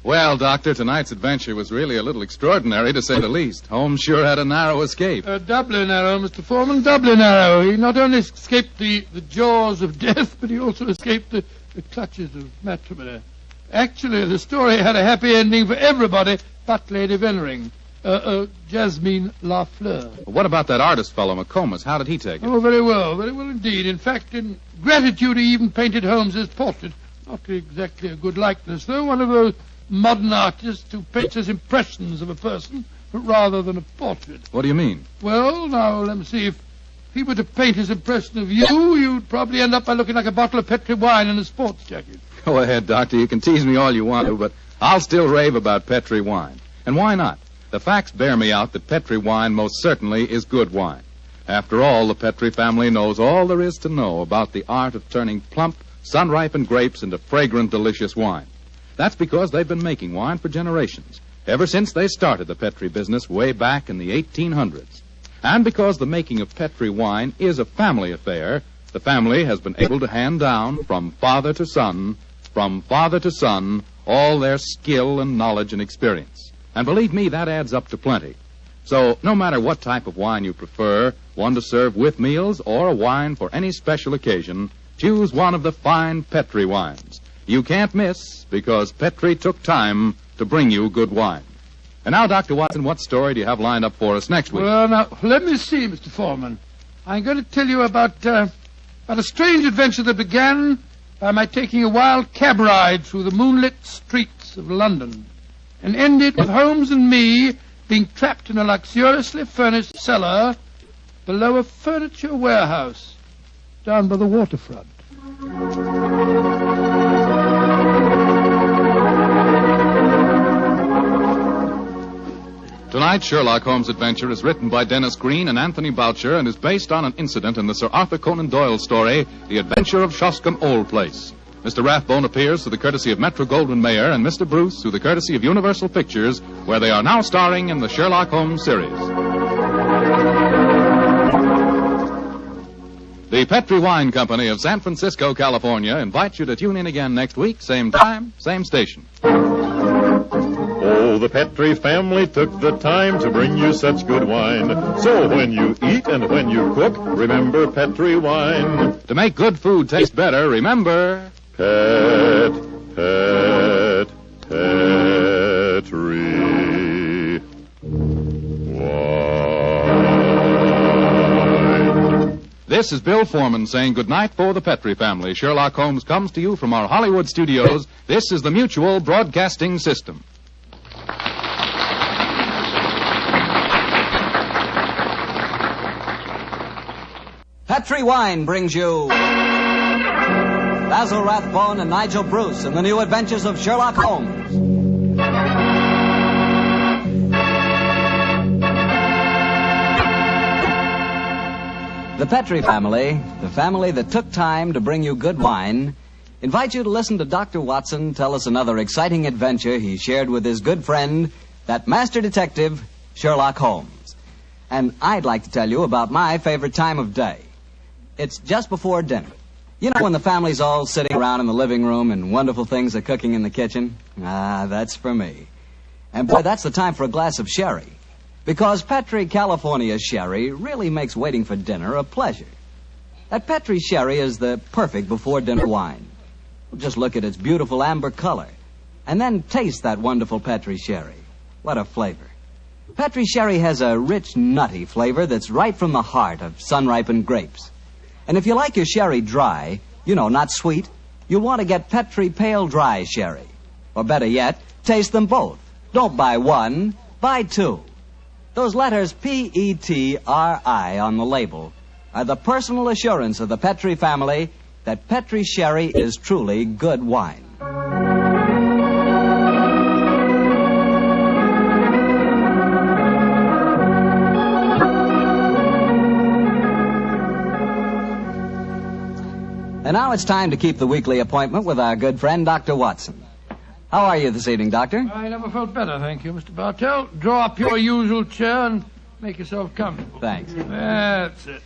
Well, Doctor, tonight's adventure was really a little extraordinary, to say the least. Holmes sure had a narrow escape. Doubly narrow, Mr. Foreman, doubly narrow. He not only escaped the jaws of death, but he also escaped the clutches of matrimony. Actually, the story had a happy ending for everybody but Lady Vennering, Jasmine Lafleur. What about that artist fellow, McComas? How did he take it? Oh, very well indeed. In fact, in gratitude, he even painted Holmes's portrait. Not exactly a good likeness, though. One of those modern artists who paints his impressions of a person rather than a portrait. What do you mean? Well, now, let me see. If he were to paint his impression of you, you'd probably end up by looking like a bottle of Petri wine in a sports jacket. Go ahead, Doctor. You can tease me all you want to, but I'll still rave about Petri wine. And why not? The facts bear me out that Petri wine most certainly is good wine. After all, the Petri family knows all there is to know about the art of turning plump, sun-ripened grapes into fragrant, delicious wine. That's because they've been making wine for generations, ever since they started the Petri business way back in the 1800s. And because the making of Petri wine is a family affair, the family has been able to hand down from father to son, all their skill and knowledge and experience. And believe me, that adds up to plenty. So, no matter what type of wine you prefer, one to serve with meals or a wine for any special occasion, choose one of the fine Petri wines. You can't miss, because Petri took time to bring you good wine. And now, Dr. Watson, what story do you have lined up for us next week? Well, now, let me see, Mr. Foreman. I'm going to tell you about a strange adventure that began by my taking a wild cab ride through the moonlit streets of London and ended with Holmes and me being trapped in a luxuriously furnished cellar below a furniture warehouse down by the waterfront. Tonight's Sherlock Holmes adventure is written by Dennis Green and Anthony Boucher and is based on an incident in the Sir Arthur Conan Doyle story, The Adventure of Shoscombe Old Place. Mr. Rathbone appears through the courtesy of Metro-Goldwyn-Mayer and Mr. Bruce through the courtesy of Universal Pictures, where they are now starring in the Sherlock Holmes series. The Petri Wine Company of San Francisco, California, invites you to tune in again next week, same time, same station. Oh, the Petri family took the time to bring you such good wine. So when you eat and when you cook, remember Petri wine. To make good food taste better, remember... Petri wine. This is Bill Foreman saying goodnight for the Petri family. Sherlock Holmes comes to you from our Hollywood studios. This is the Mutual Broadcasting System. Petri Wine brings you Basil Rathbone and Nigel Bruce in the new Adventures of Sherlock Holmes. The Petri family, the family that took time to bring you good wine, invite you to listen to Dr. Watson tell us another exciting adventure he shared with his good friend, that master detective, Sherlock Holmes. And I'd like to tell you about my favorite time of day. It's just before dinner. You know, when the family's all sitting around in the living room and wonderful things are cooking in the kitchen? Ah, that's for me. And boy, that's the time for a glass of sherry. Because Petri California sherry really makes waiting for dinner a pleasure. That Petri sherry is the perfect before-dinner wine. Just look at its beautiful amber color. And then taste that wonderful Petri sherry. What a flavor. Petri sherry has a rich, nutty flavor that's right from the heart of sun-ripened grapes. And if you like your sherry dry, you know, not sweet, you'll want to get Petri Pale Dry Sherry. Or better yet, taste them both. Don't buy one, buy two. Those letters P-E-T-R-I on the label are the personal assurance of the Petri family that Petri sherry is truly good wine. And now it's time to keep the weekly appointment with our good friend, Dr. Watson. How are you this evening, Doctor? I never felt better, thank you, Mr. Bartell. Draw up your usual chair and make yourself comfortable. Thanks. That's it.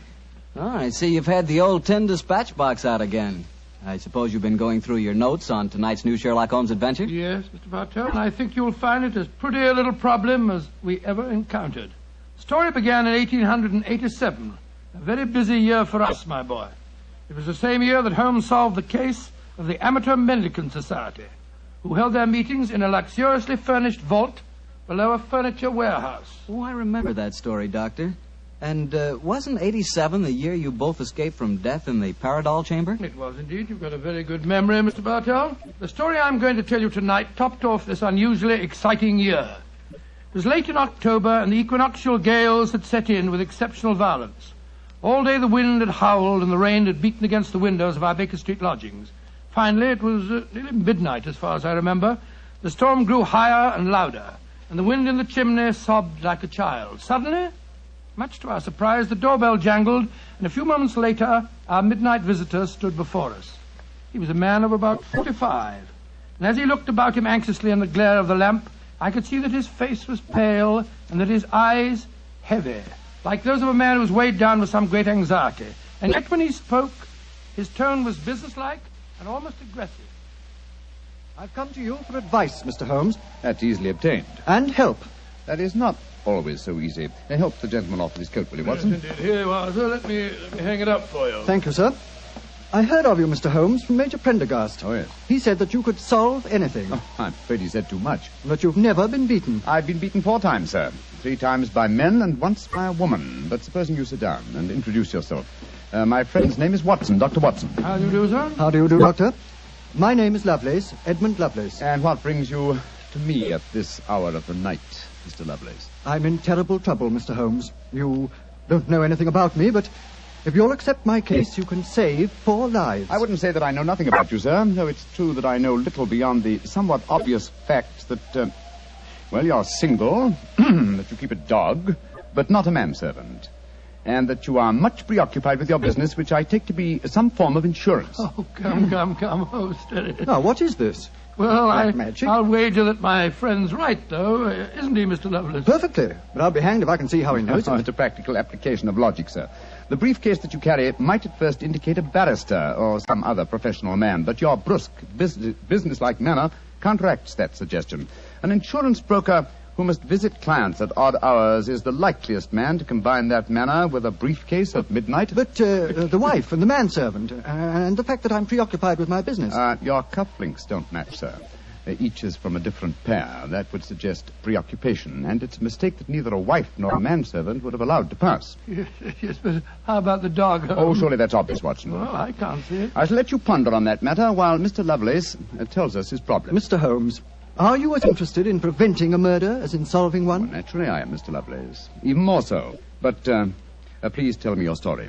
Oh, I see you've had the old tin dispatch box out again. I suppose you've been going through your notes on tonight's new Sherlock Holmes adventure? Yes, Mr. Bartell, and I think you'll find it as pretty a little problem as we ever encountered. The story began in 1887, a very busy year for us, my boy. It was the same year that Holmes solved the case of the Amateur Mendicant Society, who held their meetings in a luxuriously furnished vault below a furniture warehouse. Oh, I remember that story, Doctor. And wasn't 87 the year you both escaped from death in the Paradol chamber? It was indeed. You've got a very good memory, Mr. Bartell. The story I'm going to tell you tonight topped off this unusually exciting year. It was late in October, and the equinoctial gales had set in with exceptional violence. All day the wind had howled and the rain had beaten against the windows of our Baker Street lodgings. Finally, it was nearly midnight, as far as I remember. The storm grew higher and louder, and the wind in the chimney sobbed like a child. Suddenly, much to our surprise, the doorbell jangled, and a few moments later, our midnight visitor stood before us. He was a man of about 45, and as he looked about him anxiously in the glare of the lamp, I could see that his face was pale and that his eyes heavy, like those of a man who was weighed down with some great anxiety. And yet when he spoke, his tone was businesslike and almost aggressive. I've come to you for advice, Mr. Holmes. That's easily obtained. And help. That is not always so easy. Help the gentleman off with his coat, will you, Watson? Yes, indeed. Here you are, sir. Let me hang it up for you. Thank you, sir. I heard of you, Mr. Holmes, from Major Prendergast. Oh, yes. He said that you could solve anything. Oh, I'm afraid he said too much. But you've never been beaten. I've been beaten 4 times, sir. 3 times by men and once by a woman. But supposing you sit down and introduce yourself. My friend's name is Watson, Dr. Watson. How do you do, sir? How do you do, Doctor? My name is Lovelace, Edmund Lovelace. And what brings you to me at this hour of the night, Mr. Lovelace? I'm in terrible trouble, Mr. Holmes. You don't know anything about me, but if you'll accept my case, you can save 4 lives. I wouldn't say that I know nothing about you, sir, though it's true that I know little beyond the somewhat obvious fact that, you're single, that you keep a dog, but not a manservant, and that you are much preoccupied with your business, which I take to be some form of insurance. Oh, come. Oh, steady. Now, what is this? Well, magic? I'll wager that my friend's right, though. Isn't he, Mr. Lovelace? Perfectly. But I'll be hanged if I can see how he knows it. It's a practical application of logic, sir. The briefcase that you carry might at first indicate a barrister or some other professional man, but your brusque, businesslike manner counteracts that suggestion. An insurance broker who must visit clients at odd hours is the likeliest man to combine that manner with a briefcase at midnight. But the wife and the manservant, and the fact that I'm preoccupied with my business. Your cufflinks don't match, sir. Each is from a different pair. That would suggest preoccupation, and it's a mistake that neither a wife nor a manservant would have allowed to pass. Yes, but how about the dog? Oh, surely that's obvious, Watson. Well, I can't see it. I shall let you ponder on that matter while Mr. Lovelace tells us his problem. Mr. Holmes, are you as interested in preventing a murder as in solving one? Well, naturally I am, Mr. Lovelace. Even more so. But please tell me your story.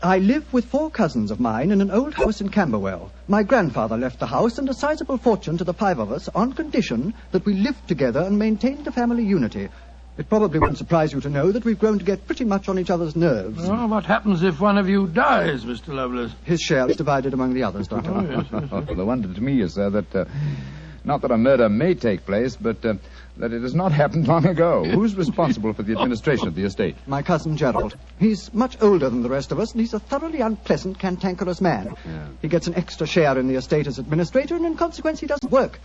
I live with 4 cousins of mine in an old house in Camberwell. My grandfather left the house and a sizable fortune to the 5 of us on condition that we lived together and maintained the family unity. It probably won't surprise you to know that we've grown to get pretty much on each other's nerves. Well, what happens if one of you dies, Mr. Lovelace? His share is divided among the others, Doctor. Oh, yes. The wonder to me is, sir, that not that a murder may take place, but that it has not happened long ago. Who's responsible for the administration of the estate? My cousin Gerald. He's much older than the rest of us, and he's a thoroughly unpleasant, cantankerous man. Yeah. He gets an extra share in the estate as administrator, and in consequence he doesn't work.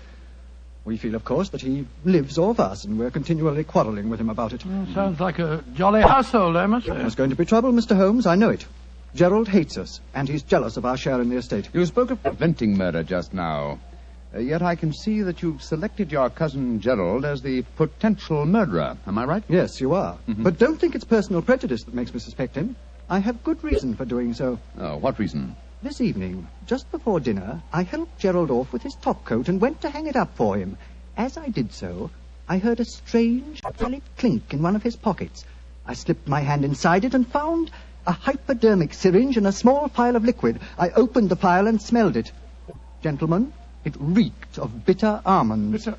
We feel, of course, that he lives off us, and we're continually quarrelling with him about it. Well, sounds like a jolly household, I must say. There's going to be trouble, Mr. Holmes, I know it. Gerald hates us, and he's jealous of our share in the estate. You spoke of preventing murder just now. Yet I can see that you've selected your cousin Gerald as the potential murderer. Am I right? Yes, you are. Mm-hmm. But don't think it's personal prejudice that makes me suspect him. I have good reason for doing so. Oh, what reason? This evening, just before dinner, I helped Gerald off with his top coat and went to hang it up for him. As I did so, I heard a strange metallic clink in one of his pockets. I slipped my hand inside it and found a hypodermic syringe and a small phial of liquid. I opened the phial and smelled it. Gentlemen, it reeked of bitter almonds. Bitter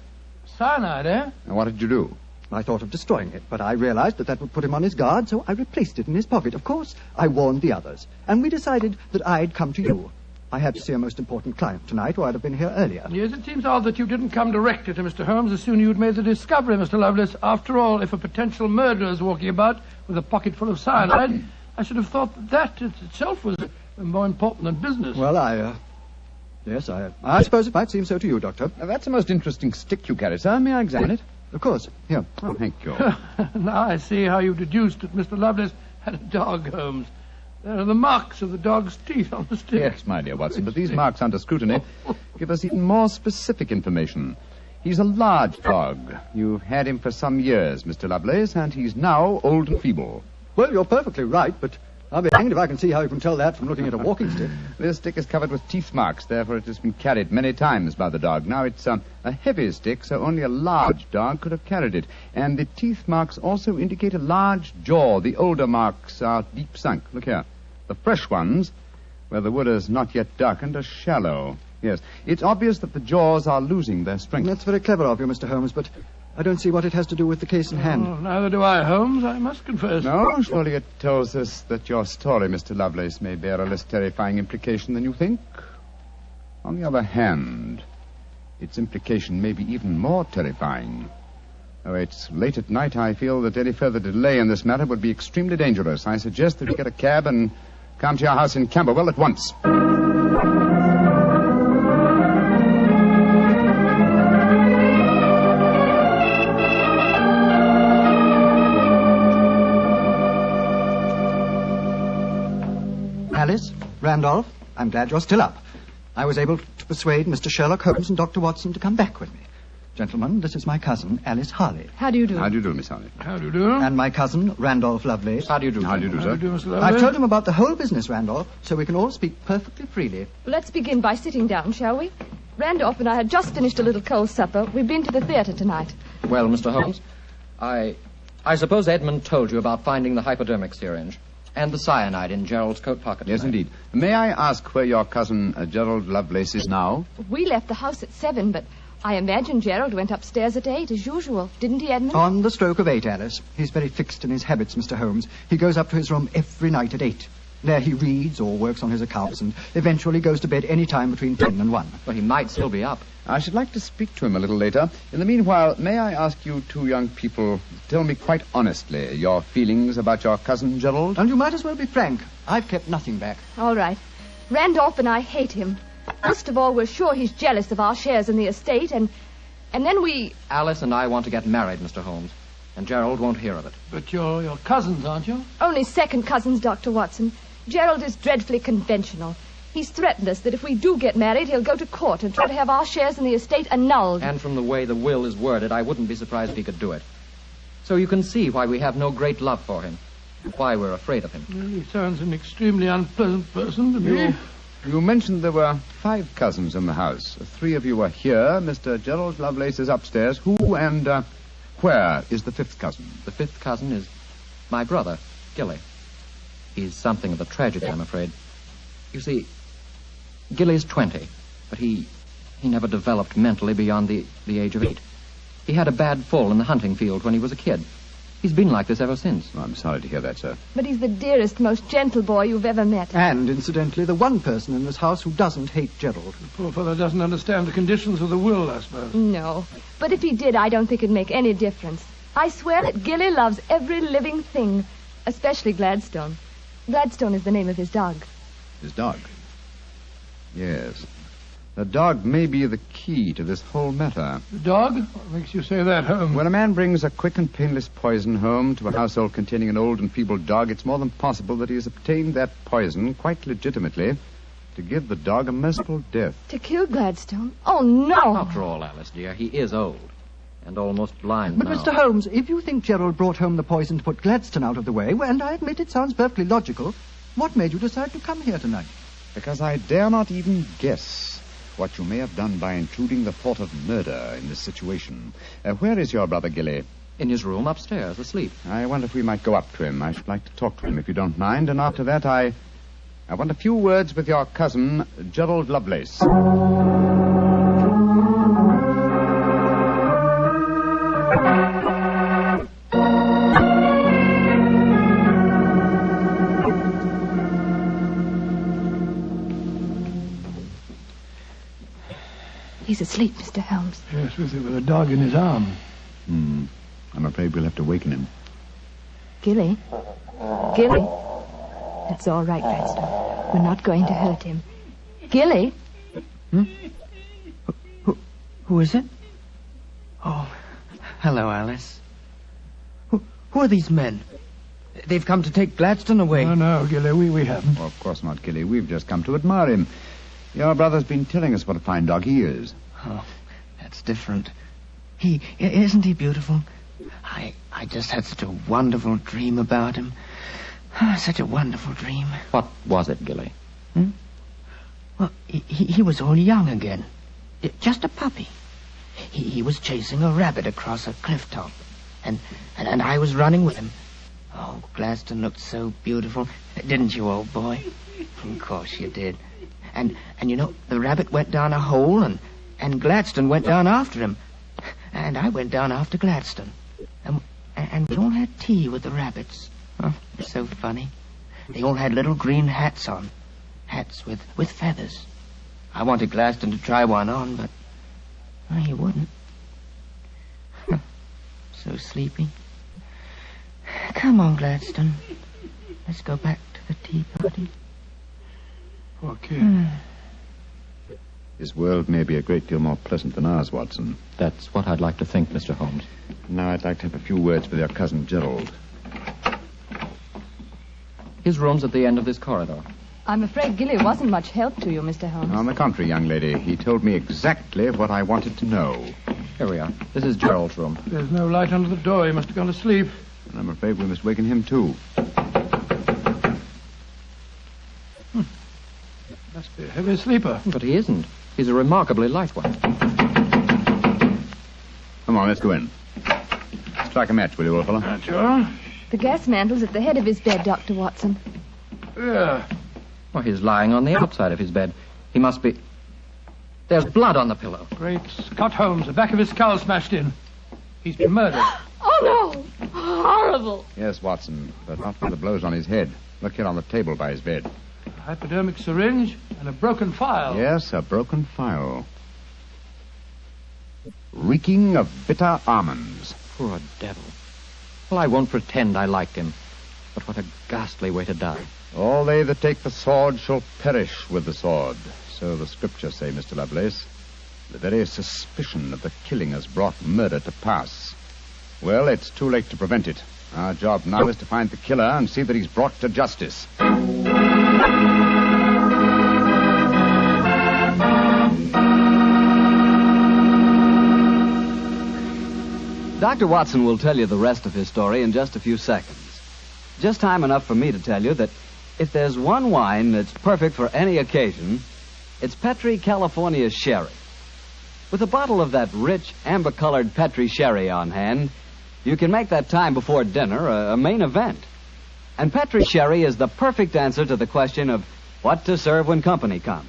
cyanide, eh? And what did you do? I thought of destroying it, but I realized that would put him on his guard, so I replaced it in his pocket. Of course, I warned the others, and we decided that I'd come to you. I had to see a most important client tonight, or I'd have been here earlier. Yes, it seems odd that you didn't come directly to Mr. Holmes as soon as you'd made the discovery, Mr. Lovelace. After all, if a potential murderer is walking about with a pocket full of cyanide, I should have thought that itself was more important than business. Well, Yes, I suppose it might seem so to you, Doctor. Now, that's a most interesting stick you carry, sir. May I examine it? Of course. Here. Oh, thank you. Now I see how you've deduced that Mr. Lovelace had a dog, Holmes. There are the marks of the dog's teeth on the stick. Yes, my dear Watson, but these marks under scrutiny give us even more specific information. He's a large dog. You've had him for some years, Mr. Lovelace, and he's now old and feeble. Well, you're perfectly right, but I'll be hanged if I can see how you can tell that from looking at a walking stick. This stick is covered with teeth marks, therefore it has been carried many times by the dog. Now, it's a heavy stick, so only a large dog could have carried it. And the teeth marks also indicate a large jaw. The older marks are deep sunk. Look here. The fresh ones, where the wood has not yet darkened, are shallow. Yes, it's obvious that the jaws are losing their strength. That's very clever of you, Mr. Holmes, but I don't see what it has to do with the case in hand. Oh, neither do I, Holmes, I must confess. No, surely it tells us that your story, Mr. Lovelace, may bear a less terrifying implication than you think. On the other hand, its implication may be even more terrifying. Though it's late at night, I feel that any further delay in this matter would be extremely dangerous. I suggest that you get a cab and come to your house in Camberwell at once. Alice, Randolph, I'm glad you're still up. I was able to persuade Mr. Sherlock Holmes and Dr. Watson to come back with me. Gentlemen, this is my cousin, Alice Harley. How do you do? How do you do, Miss Harley? How do you do? And my cousin, Randolph Lovelace. How do you do? How do you do, sir? How do you do, Mr. Lovelace? I've told him about the whole business, Randolph, so we can all speak perfectly freely. Let's begin by sitting down, shall we? Randolph and I had just finished a little cold supper. We've been to the theater tonight. Well, Mr. Holmes, I suppose Edmund told you about finding the hypodermic syringe and the cyanide in Gerald's coat pocket. Yes, indeed. May I ask where your cousin Gerald Lovelace is now? We left the house at 7, but I imagine Gerald went upstairs at 8, as usual. Didn't he, Edmund? On the stroke of 8, Alice. He's very fixed in his habits, Mr. Holmes. He goes up to his room every night at 8. There he reads or works on his accounts and eventually goes to bed any time between 10 and 1. Well, he might still be up. I should like to speak to him a little later. In the meanwhile, may I ask you two young people to tell me quite honestly your feelings about your cousin Gerald? And you might as well be frank. I've kept nothing back. All right. Randolph and I hate him. First of all, we're sure he's jealous of our shares in the estate, and then we... Alice and I want to get married, Mr. Holmes, and Gerald won't hear of it. But you're your cousins, aren't you? Only second cousins, Dr. Watson. Gerald is dreadfully conventional. He's threatened us that if we do get married, he'll go to court and try to have our shares in the estate annulled. And from the way the will is worded, I wouldn't be surprised if he could do it. So you can see why we have no great love for him, and why we're afraid of him. Well, he sounds an extremely unpleasant person to me. You mentioned there were 5 cousins in the house. 3 of you are here. Mr. Gerald Lovelace is upstairs. Who and where is the 5th cousin? The 5th cousin is my brother, Gilly. He's something of a tragedy, I'm afraid. You see, Gilly's 20, but he never developed mentally beyond the age of 8. He had a bad fall in the hunting field when he was a kid. He's been like this ever since. I'm sorry to hear that, sir. But he's the dearest, most gentle boy you've ever met. And, incidentally, the one person in this house who doesn't hate Gerald. The poor fellow doesn't understand the conditions of the will, I suppose. No. But if he did, I don't think it'd make any difference. I swear that Gilly loves every living thing, especially Gladstone. Gladstone is the name of his dog. His dog? Yes. The dog may be the key to this whole matter. The dog? What makes you say that, Holmes? When a man brings a quick and painless poison home to a household containing an old and feeble dog, it's more than possible that he has obtained that poison, quite legitimately, to give the dog a merciful death. To kill Gladstone? Oh, no! After all, Alice, dear, he is old and almost blind But, now. Mr. Holmes, if you think Gerald brought home the poison to put Gladstone out of the way, well, and I admit it sounds perfectly logical, what made you decide to come here tonight? Because I dare not even guess what you may have done by including the thought of murder in this situation. Where is your brother Gilly? In his room upstairs, asleep. I wonder if we might go up to him. I should like to talk to him, if you don't mind. And after that, I want a few words with your cousin, Gerald Lovelace. He's asleep, Mr. Holmes. Yes, with a dog in his arm. I'm afraid we'll have to waken him. Gilly? Gilly? That's all right, Gladstone. We're not going to hurt him. Gilly? Who is it? Oh, hello, Alice. Who are these men? They've come to take Gladstone away. No, Gilly, we haven't. Oh, of course not, Gilly. We've just come to admire him. Your brother's been telling us what a fine dog he is. Oh, that's different. Isn't he beautiful? I just had such a wonderful dream about him. Such a wonderful dream. What was it, Gilly? Well, he was all young again. Just a puppy. He was chasing a rabbit across a cliff top. And I was running with him. Oh, Gladstone looked so beautiful. Didn't you, old boy? Of course you did. And you know, the rabbit went down a hole, and Gladstone went down after him. And I went down after Gladstone. And we all had tea with the rabbits. Oh, it was so funny. They all had little green hats on. Hats with feathers. I wanted Gladstone to try one on, but he wouldn't. So sleepy. Come on, Gladstone. Let's go back to the tea party. Poor kid. His world may be a great deal more pleasant than ours, Watson. That's what I'd like to think, Mr. Holmes. Now I'd like to have a few words with your cousin Gerald. His room's at the end of this corridor. I'm afraid Gilly wasn't much help to you, Mr. Holmes. On the contrary, young lady, he told me exactly what I wanted to know. Here we are. This is Gerald's room. There's no light under the door. He must have gone to sleep. And I'm afraid we must waken him, too. Must be a heavy sleeper. But he isn't. He's a remarkably light one. Come on, let's go in. Strike a match, will you, old fellow? Sure. The gas mantle's at the head of his bed, Dr. Watson. Yeah. Well, he's lying on the outside of his bed. He must be... There's blood on the pillow. Great Scott, Holmes. The back of his skull smashed in. He's been murdered. Oh, no! Horrible! Yes, Watson, but not from the blows on his head. Look here on the table by his bed. A hypodermic syringe and a broken file. Yes, a broken file. Reeking of bitter almonds. Poor devil. Well, I won't pretend I liked him. But what a ghastly way to die. All they that take the sword shall perish with the sword. So the scriptures say, Mr. Lovelace. The very suspicion of the killing has brought murder to pass. Well, it's too late to prevent it. Our job now is to find the killer and see that he's brought to justice. Dr. Watson will tell you the rest of his story in just a few seconds. Just time enough for me to tell you that if there's one wine that's perfect for any occasion, it's Petri California Sherry. With a bottle of that rich, amber-colored Petri Sherry on hand, you can make that time before dinner a main event. And Petri Sherry is the perfect answer to the question of what to serve when company comes.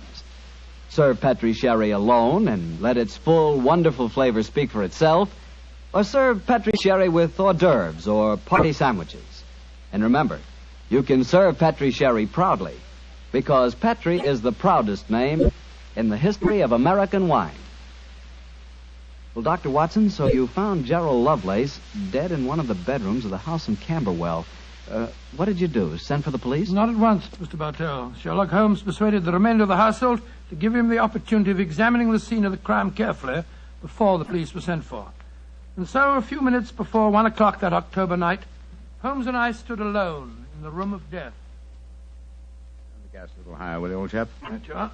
Serve Petri Sherry alone and let its full, wonderful flavor speak for itself, or serve Petri Sherry with hors d'oeuvres or party sandwiches. And remember, you can serve Petri Sherry proudly, because Petri is the proudest name in the history of American wine. Well, Dr. Watson, so you found Gerald Lovelace dead in one of the bedrooms of the house in Camberwell. What did you do? Send for the police? Not at once, Mr. Bartell. Sherlock Holmes persuaded the remainder of the household to give him the opportunity of examining the scene of the crime carefully before the police were sent for. And so, a few minutes before 1 o'clock that October night, Holmes and I stood alone in the room of death. Turn the gas a little higher, will you, old chap? Right you are.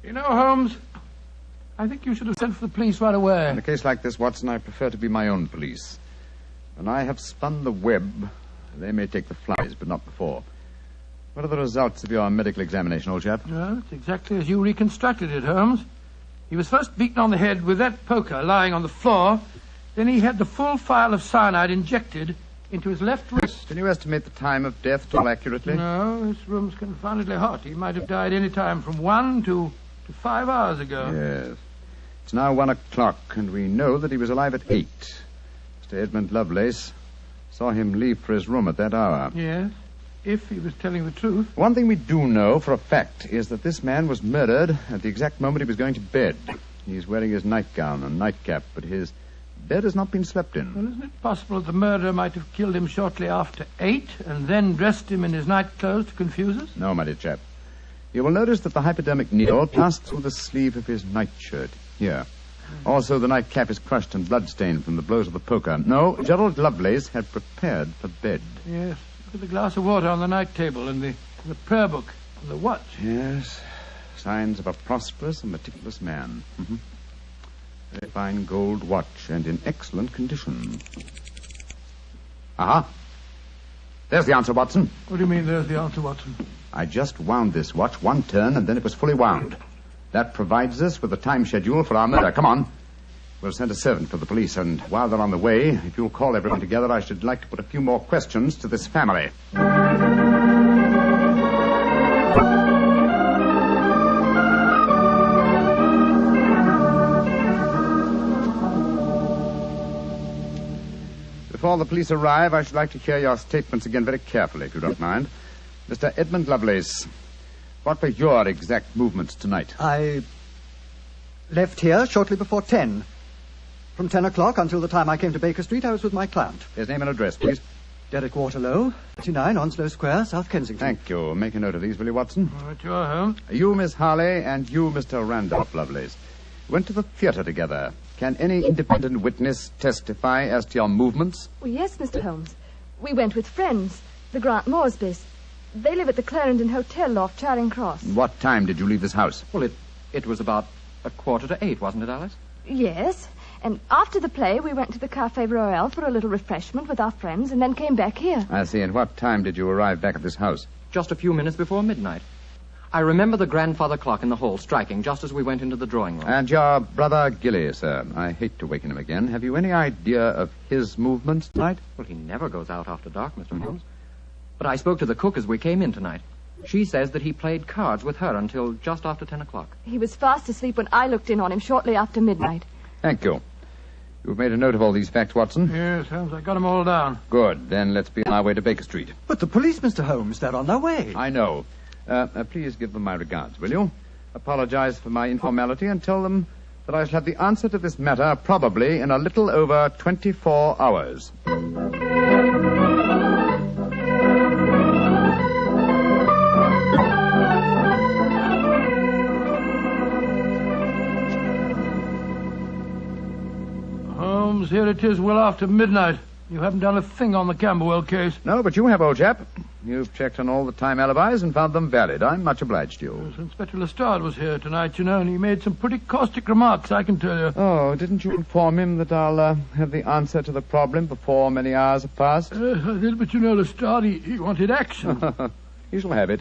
You know, Holmes, I think you should have sent for the police right away. In a case like this, Watson, I prefer to be my own police. When I have spun the web, they may take the flies, but not before. What are the results of your medical examination, old chap? Well, it's exactly as you reconstructed it, Holmes. He was first beaten on the head with that poker lying on the floor. Then he had the full phial of cyanide injected into his left wrist. Can you estimate the time of death at all accurately? No, this room's confoundedly hot. He might have died any time from 1 to 5 hours ago. Yes. It's now 1 o'clock, and we know that he was alive at 8. Mr. Edmund Lovelace saw him leave for his room at that hour. Yes, if he was telling the truth. One thing we do know for a fact is that this man was murdered at the exact moment he was going to bed. He's wearing his nightgown and nightcap, but his bed has not been slept in. Well, isn't it possible that the murderer might have killed him shortly after 8 and then dressed him in his nightclothes to confuse us? No, my dear chap. You will notice that the hypodermic needle passed through the sleeve of his nightshirt. Here. Also, the nightcap is crushed and bloodstained from the blows of the poker. No, Gerald Lovelace had prepared for bed. Yes. Look at the glass of water on the night table and the prayer book and the watch. Yes. Signs of a prosperous and meticulous man. Mm-hmm. Very fine gold watch and in excellent condition. Aha. There's the answer, Watson. What do you mean, there's the answer, Watson? I just wound this watch 1 turn, and then it was fully wound. That provides us with a time schedule for our murder. Come on. We'll send a servant for the police, and while they're on the way, if you'll call everyone together, I should like to put a few more questions to this family. Before the police arrive, I should like to hear your statements again very carefully, if you don't mind. Mr. Edmund Lovelace, what were your exact movements tonight? I left here shortly before 10. From 10 o'clock until the time I came to Baker Street, I was with my client. His name and address, please. Derek Waterlow, 39 Onslow Square, South Kensington. Thank you. Make a note of these, will you, Watson? All right, you're home. You, Miss Harley, and you, Mr. Randolph Lovelace, went to the theater together. Can any independent witness testify as to your movements? Well, yes, Mr. Holmes. We went with friends, the Grant Moresbys. They live at the Clarendon Hotel off Charing Cross. What time did you leave this house? Well, it was about 7:45, wasn't it, Alice? Yes. And after the play, we went to the Café Royal for a little refreshment with our friends and then came back here. I see. And what time did you arrive back at this house? Just a few minutes before midnight. I remember the grandfather clock in the hall striking just as we went into the drawing room. And your brother Gilly, sir. I hate to waken him again. Have you any idea of his movements tonight? Well, he never goes out after dark, Mr. Holmes. But I spoke to the cook as we came in tonight. She says that he played cards with her until just after 10 o'clock. He was fast asleep when I looked in on him shortly after midnight. Thank you. You've made a note of all these facts, Watson? Yes, Holmes, I got them all down. Good. Then let's be on our way to Baker Street. But the police, Mr. Holmes, they're on their way. I know. Please give them my regards, will you? Apologize for my informality and tell them that I shall have the answer to this matter probably in a little over 24 hours. Holmes, here it is well after midnight. You haven't done a thing on the Camberwell case. No, but you have, old chap. You've checked on all the time alibis and found them valid. I'm much obliged to you. Yes, Inspector Lestrade was here tonight, you know, and he made some pretty caustic remarks, I can tell you. Oh, didn't you inform him that I'll have the answer to the problem before many hours have passed? Yes, I did, but you know, Lestrade, he wanted action. He shall have it.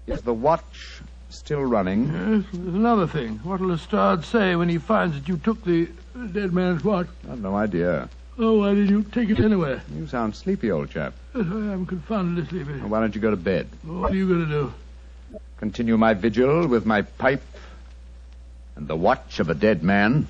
Is the watch still running? Yes, there's another thing. What'll Lestrade say when he finds that you took the dead man's watch? I've no idea. Oh, why did you take it anyway? You sound sleepy, old chap. Yes, I am confoundedly sleepy. Well, why don't you go to bed? What are you going to do? Continue my vigil with my pipe and the watch of a dead man.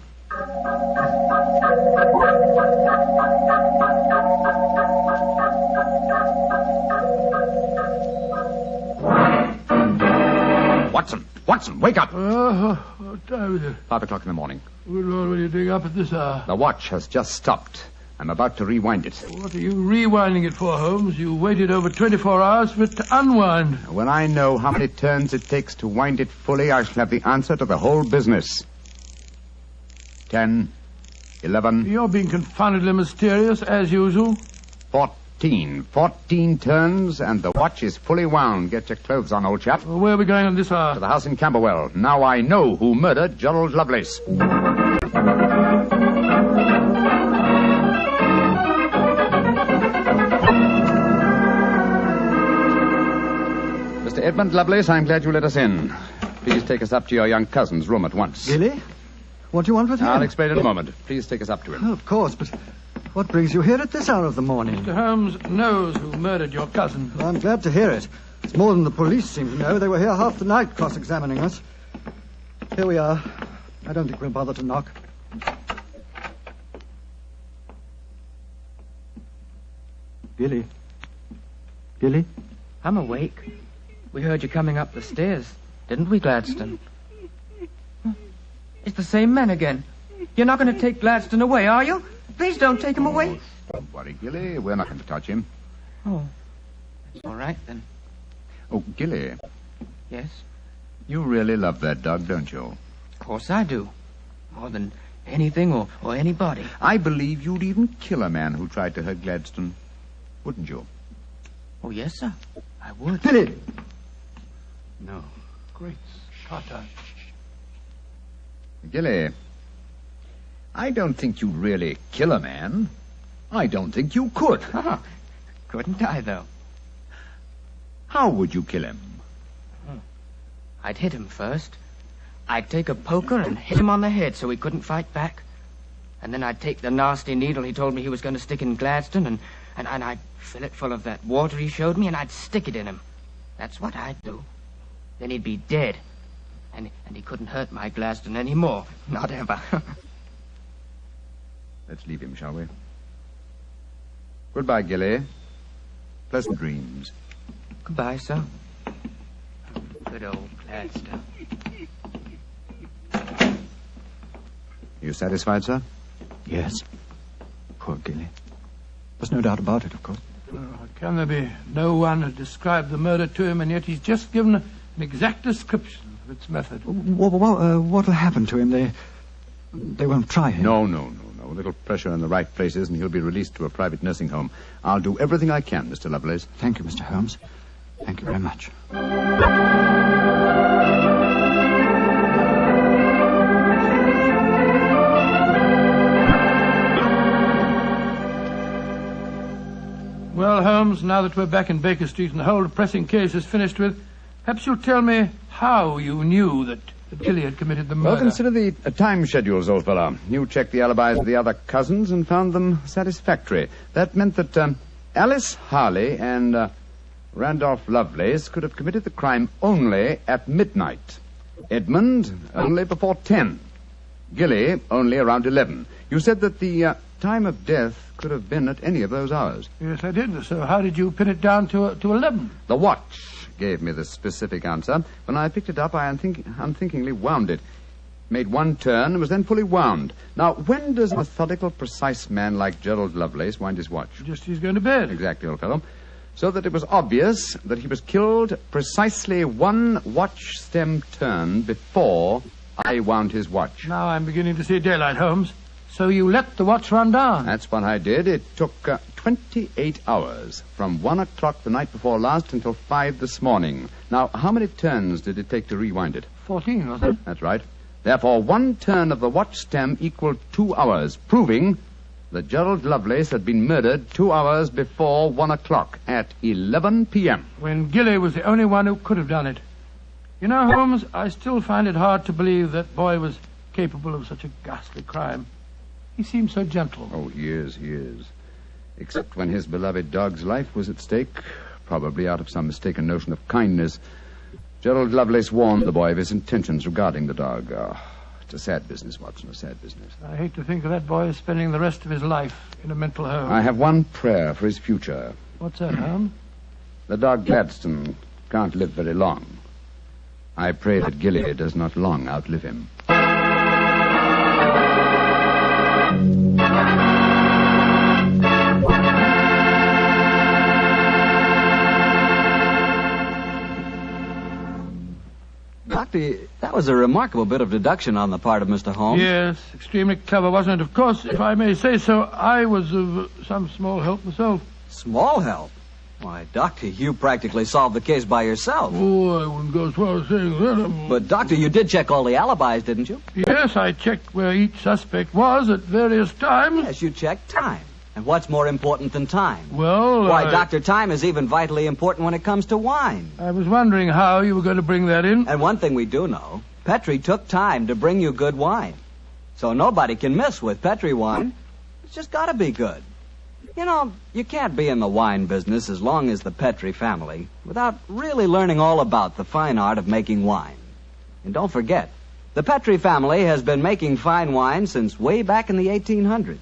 Watson, wake up! What time is it? 5 o'clock in the morning. Good Lord, will you dig up at this hour? The watch has just stopped. I'm about to rewind it. What are you rewinding it for, Holmes? You waited over 24 hours for it to unwind. When I know how many turns it takes to wind it fully, I shall have the answer to the whole business. 10, 11... You're being confoundedly mysterious, as usual. 14 turns, and the watch is fully wound. Get your clothes on, old chap. Well, where are we going on this hour? To the house in Camberwell. Now I know who murdered Gerald Lovelace. Mr. Edmund Lovelace, I'm glad you let us in. Please take us up to your young cousin's room at once. Gilly? What do you want with him? I'll explain in a moment. Please take us up to him. Oh, of course, but what brings you here at this hour of the morning? Mr. Holmes knows who murdered your cousin. Well, I'm glad to hear it. It's more than the police seem to know. They were here half the night cross-examining us. Here we are. I don't think we'll bother to knock. Gilly? Gilly? I'm awake. We heard you coming up the stairs, didn't we, Gladstone? It's the same man again. You're not going to take Gladstone away, are you? Please don't take him away. Don't worry, Gilly. We're not going to touch him. Oh, all right, then. Oh, Gilly. Yes? You really love that dog, don't you? Of course I do. More than anything or anybody. I believe you'd even kill a man who tried to hurt Gladstone. Wouldn't you? Oh, yes, sir. I would. Gilly! No. Great Scott. Gilly, I don't think you'd really kill a man. I don't think you could. Oh, couldn't I, though? How would you kill him? I'd hit him first. I'd take a poker and hit him on the head so he couldn't fight back. And then I'd take the nasty needle he told me he was going to stick in Gladstone, and I'd fill it full of that water he showed me, and I'd stick it in him. That's what I'd do. Then he'd be dead. And he couldn't hurt my Gladstone anymore. Not ever. Let's leave him, shall we? Goodbye, Gilly. Pleasant dreams. Goodbye, sir. Good old Gladstone. You satisfied, sir? Yes. Poor Gilly. There's no doubt about it, of course. Can there be no one who described the murder to him, and yet he's just given an exact description of its method? What'll happen to him? They won't try him. No. A little pressure in the right places, and he'll be released to a private nursing home. I'll do everything I can, Mr. Lovelace. Thank you, Mr. Holmes. Thank you very much. Well, Holmes, now that we're back in Baker Street and the whole depressing case is finished with, perhaps you'll tell me how you knew that Gilly had committed the murder. Well, consider the time schedules, old fellow. You checked the alibis of the other cousins and found them satisfactory. That meant that Alice Harley and Randolph Lovelace could have committed the crime only at midnight. Edmund only before 10. Gilly only around 11. You said that the time of death could have been at any of those hours. Yes, I did. So how did you pin it down to 11? The watch gave me the specific answer. When I picked it up, I unthinkingly wound it. Made one turn and was then fully wound. Now, when does a methodical, precise man like Gerald Lovelace wind his watch? Just as he's going to bed. Exactly, old fellow. So that it was obvious that he was killed precisely one watch stem turn before I wound his watch. Now I'm beginning to see daylight, Holmes. So you let the watch run down? That's what I did. It took 28 hours, from 1 o'clock the night before last until 5 this morning. Now, how many turns did it take to rewind it? 14, wasn't it? That's right. Therefore, one turn of the watch stem equaled 2 hours, proving that Gerald Lovelace had been murdered 2 hours before 1 o'clock at 11 p.m. When Gilly was the only one who could have done it. You know, Holmes, I still find it hard to believe that boy was capable of such a ghastly crime. He seemed so gentle. Oh, he is. Except when his beloved dog's life was at stake, probably out of some mistaken notion of kindness. Gerald Lovelace warned the boy of his intentions regarding the dog. It's a sad business, Watson, a sad business. I hate to think of that boy spending the rest of his life in a mental home. I have one prayer for his future. What's that, Holmes? The dog Gladstone can't live very long. I pray that Gilly does not long outlive him. Doctor, that was a remarkable bit of deduction on the part of Mr. Holmes. Yes, extremely clever, wasn't it? Of course, if I may say so, I was of some small help myself. Small help? Why, Doctor, you practically solved the case by yourself. Oh, I wouldn't go as far as saying that. But, Doctor, you did check all the alibis, didn't you? Yes, I checked where each suspect was at various times. Yes, you checked time. And what's more important than time? Well, Why, Doctor, time is even vitally important when it comes to wine. I was wondering how you were going to bring that in. And one thing we do know, Petrie took time to bring you good wine. So nobody can miss with Petrie wine. It's just got to be good. You know, you can't be in the wine business as long as the Petrie family without really learning all about the fine art of making wine. And don't forget, the Petrie family has been making fine wine since way back in the 1800s.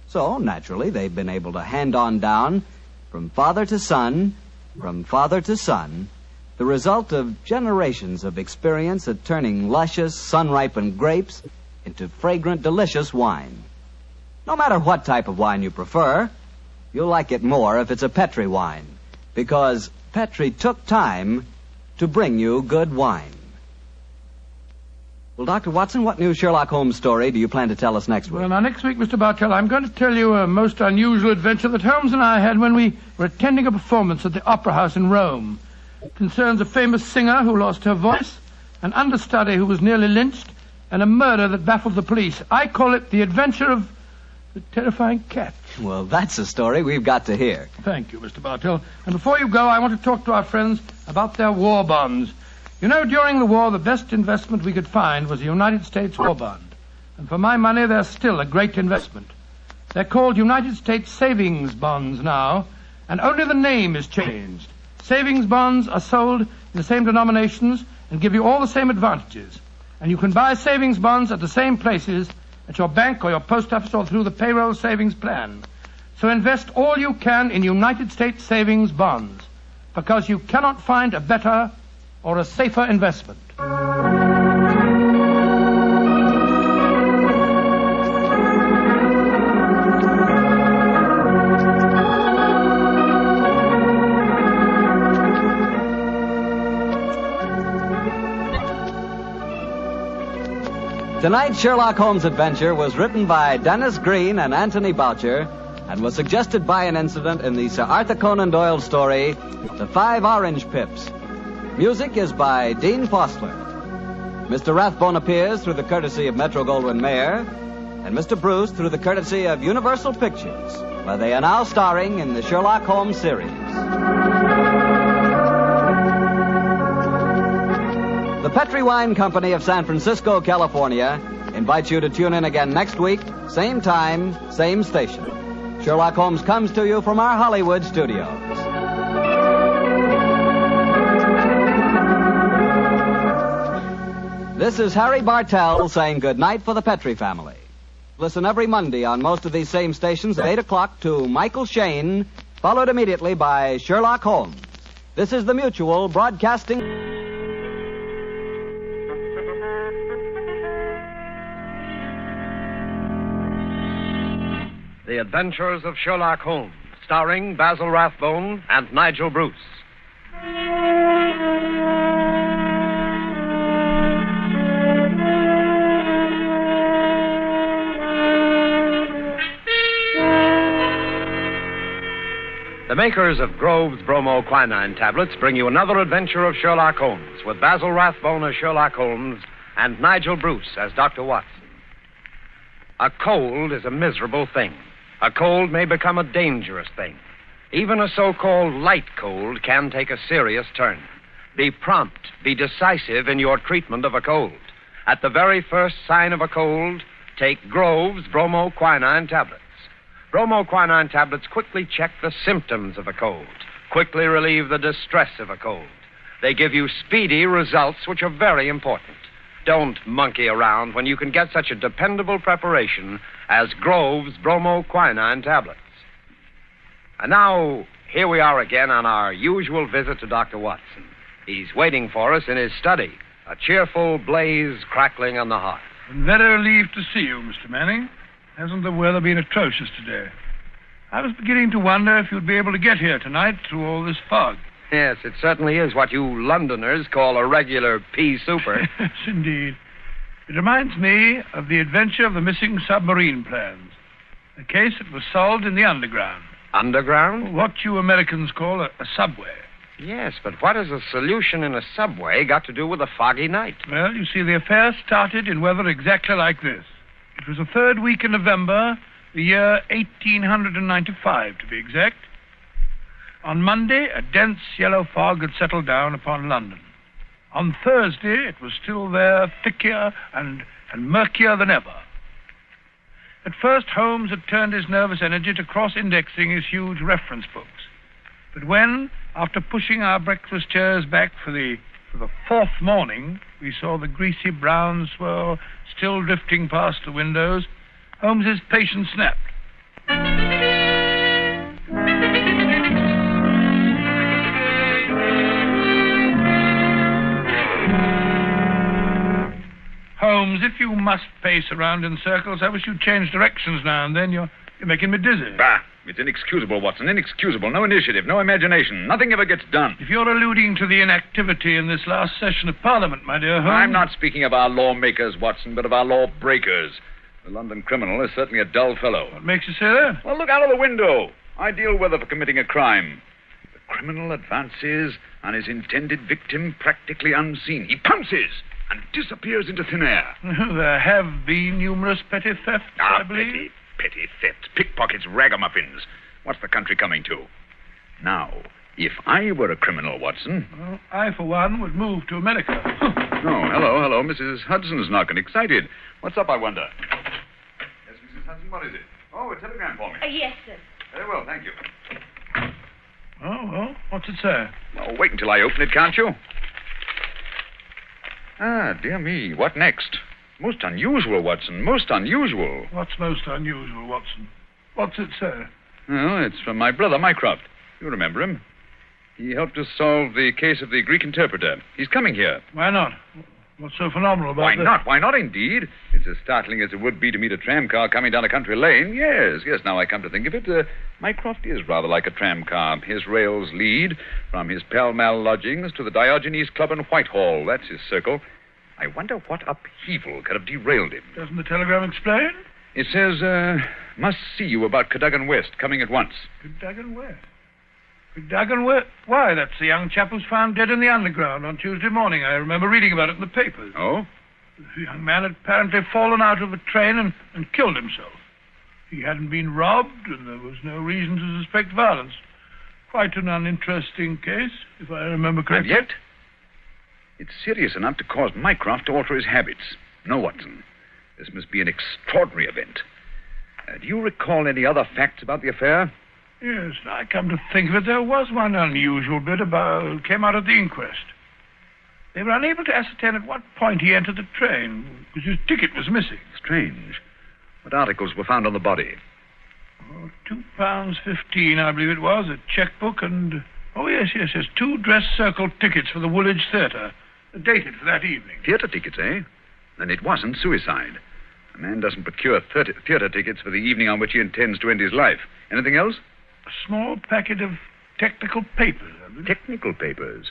So, naturally, they've been able to hand on down, from father to son, the result of generations of experience at turning luscious, sun-ripened grapes into fragrant, delicious wine. No matter what type of wine you prefer, you'll like it more if it's a Petrie wine, because Petrie took time to bring you good wine. Well, Dr. Watson, what new Sherlock Holmes story do you plan to tell us next week? Well, now, next week, Mr. Bartell, I'm going to tell you a most unusual adventure that Holmes and I had when we were attending a performance at the Opera House in Rome. It concerns a famous singer who lost her voice, an understudy who was nearly lynched, and a murder that baffled the police. I call it The Adventure of the Terrifying Cat. Well, that's a story we've got to hear. Thank you, Mr. Bartell. And before you go, I want to talk to our friends about their war bonds. You know, during the war, the best investment we could find was the United States war bond. And for my money, they're still a great investment. They're called United States savings bonds now, and only the name is changed. Savings bonds are sold in the same denominations and give you all the same advantages. And you can buy savings bonds at the same places, at your bank or your post office or through the payroll savings plan. So invest all you can in United States savings bonds, because you cannot find a better or a safer investment. Tonight's Sherlock Holmes adventure was written by Dennis Green and Anthony Boucher and was suggested by an incident in the Sir Arthur Conan Doyle story, The 5 Orange Pips. Music is by Dean Fostler. Mr. Rathbone appears through the courtesy of Metro-Goldwyn-Mayer, and Mr. Bruce through the courtesy of Universal Pictures, where they are now starring in the Sherlock Holmes series. The Petri Wine Company of San Francisco, California, invites you to tune in again next week, same time, same station. Sherlock Holmes comes to you from our Hollywood studios. This is Harry Bartell saying good night for the Petri family. Listen every Monday on most of these same stations at 8 o'clock to Michael Shayne, followed immediately by Sherlock Holmes. This is the Mutual Broadcasting. The Adventures of Sherlock Holmes, starring Basil Rathbone and Nigel Bruce. The makers of Grove's bromoquinine tablets bring you another adventure of Sherlock Holmes with Basil Rathbone as Sherlock Holmes and Nigel Bruce as Dr. Watson. A cold is a miserable thing. A cold may become a dangerous thing. Even a so-called light cold can take a serious turn. Be prompt, be decisive in your treatment of a cold. At the very first sign of a cold, take Grove's bromoquinine tablets. Bromoquinine tablets quickly check the symptoms of a cold, quickly relieve the distress of a cold. They give you speedy results, which are very important. Don't monkey around when you can get such a dependable preparation as Grove's bromoquinine tablets. And now, here we are again on our usual visit to Dr. Watson. He's waiting for us in his study, a cheerful blaze crackling on the hearth. I'm very relieved to see you, Mr. Manning. Hasn't the weather been atrocious today? I was beginning to wonder if you'd be able to get here tonight through all this fog. Yes, it certainly is what you Londoners call a regular pea souper. Yes, indeed. It reminds me of the adventure of the missing submarine plans. A case that was solved in the underground. Underground? What you Americans call a subway. Yes, but what has a solution in a subway got to do with a foggy night? Well, you see, the affair started in weather exactly like this. It was the third week in November, the year 1895, to be exact. On Monday, a dense yellow fog had settled down upon London. On Thursday, it was still there, thicker and murkier than ever. At first, Holmes had turned his nervous energy to cross-indexing his huge reference books. But when, after pushing our breakfast chairs back for the fourth morning, we saw the greasy brown swirl still drifting past the windows, Holmes's patience snapped. Holmes, if you must pace around in circles, I wish you'd change directions now and then. You're making me dizzy. Bah, it's inexcusable, Watson, inexcusable. No initiative, no imagination. Nothing ever gets done. If you're alluding to the inactivity in this last session of Parliament, my dear Holmes... I'm not speaking of our lawmakers, Watson, but of our lawbreakers. The London criminal is certainly a dull fellow. What makes you say that? Well, look out of the window. Ideal weather for committing a crime. The criminal advances on his intended victim practically unseen. He pounces and disappears into thin air. There have been numerous petty thefts, I believe. Petty thefts, pickpockets, ragamuffins. What's the country coming to? Now, if I were a criminal, Watson... Well, I, for one, would move to America. Oh, hello. Mrs. Hudson's knocking. Excited. What's up, I wonder? Yes, Mrs. Hudson, what is it? Oh, a telegram for me. Yes, sir. Very well, thank you. Oh, well, what's it say? Well, wait until I open it, can't you? Ah, dear me, what next? Most unusual, Watson, most unusual. What's most unusual, Watson? What's it say? Well, it's from my brother, Mycroft. You remember him. He helped us solve the case of the Greek interpreter. He's coming here. Why not? What's so phenomenal about that? Why not? Why not, indeed? It's as startling as it would be to meet a tram car coming down a country lane. Yes, now I come to think of it. Mycroft is rather like a tram car. His rails lead from his Pall Mall lodgings to the Diogenes Club in Whitehall. That's his circle. I wonder what upheaval could have derailed him. Doesn't the telegram explain? It says, must see you about Cadogan West, coming at once. Cadogan West? Cadogan West? Why, that's the young chap who's found dead in the underground on Tuesday morning. I remember reading about it in the papers. Oh? The young man had apparently fallen out of a train and killed himself. He hadn't been robbed, and there was no reason to suspect violence. Quite an uninteresting case, if I remember correctly. And yet, it's serious enough to cause Mycroft to alter his habits. No, Watson. This must be an extraordinary event. Do you recall any other facts about the affair? Yes, I come to think of it, there was one unusual bit came out at the inquest. They were unable to ascertain at what point he entered the train, because his ticket was missing. Strange. What articles were found on the body? Oh, £2.15, I believe it was, a checkbook, and... Oh, yes, 2 dress circle tickets for the Woolwich Theatre, dated for that evening. Theatre tickets, eh? Then it wasn't suicide. A man doesn't procure theatre tickets for the evening on which he intends to end his life. Anything else? A small packet of technical papers. Technical papers?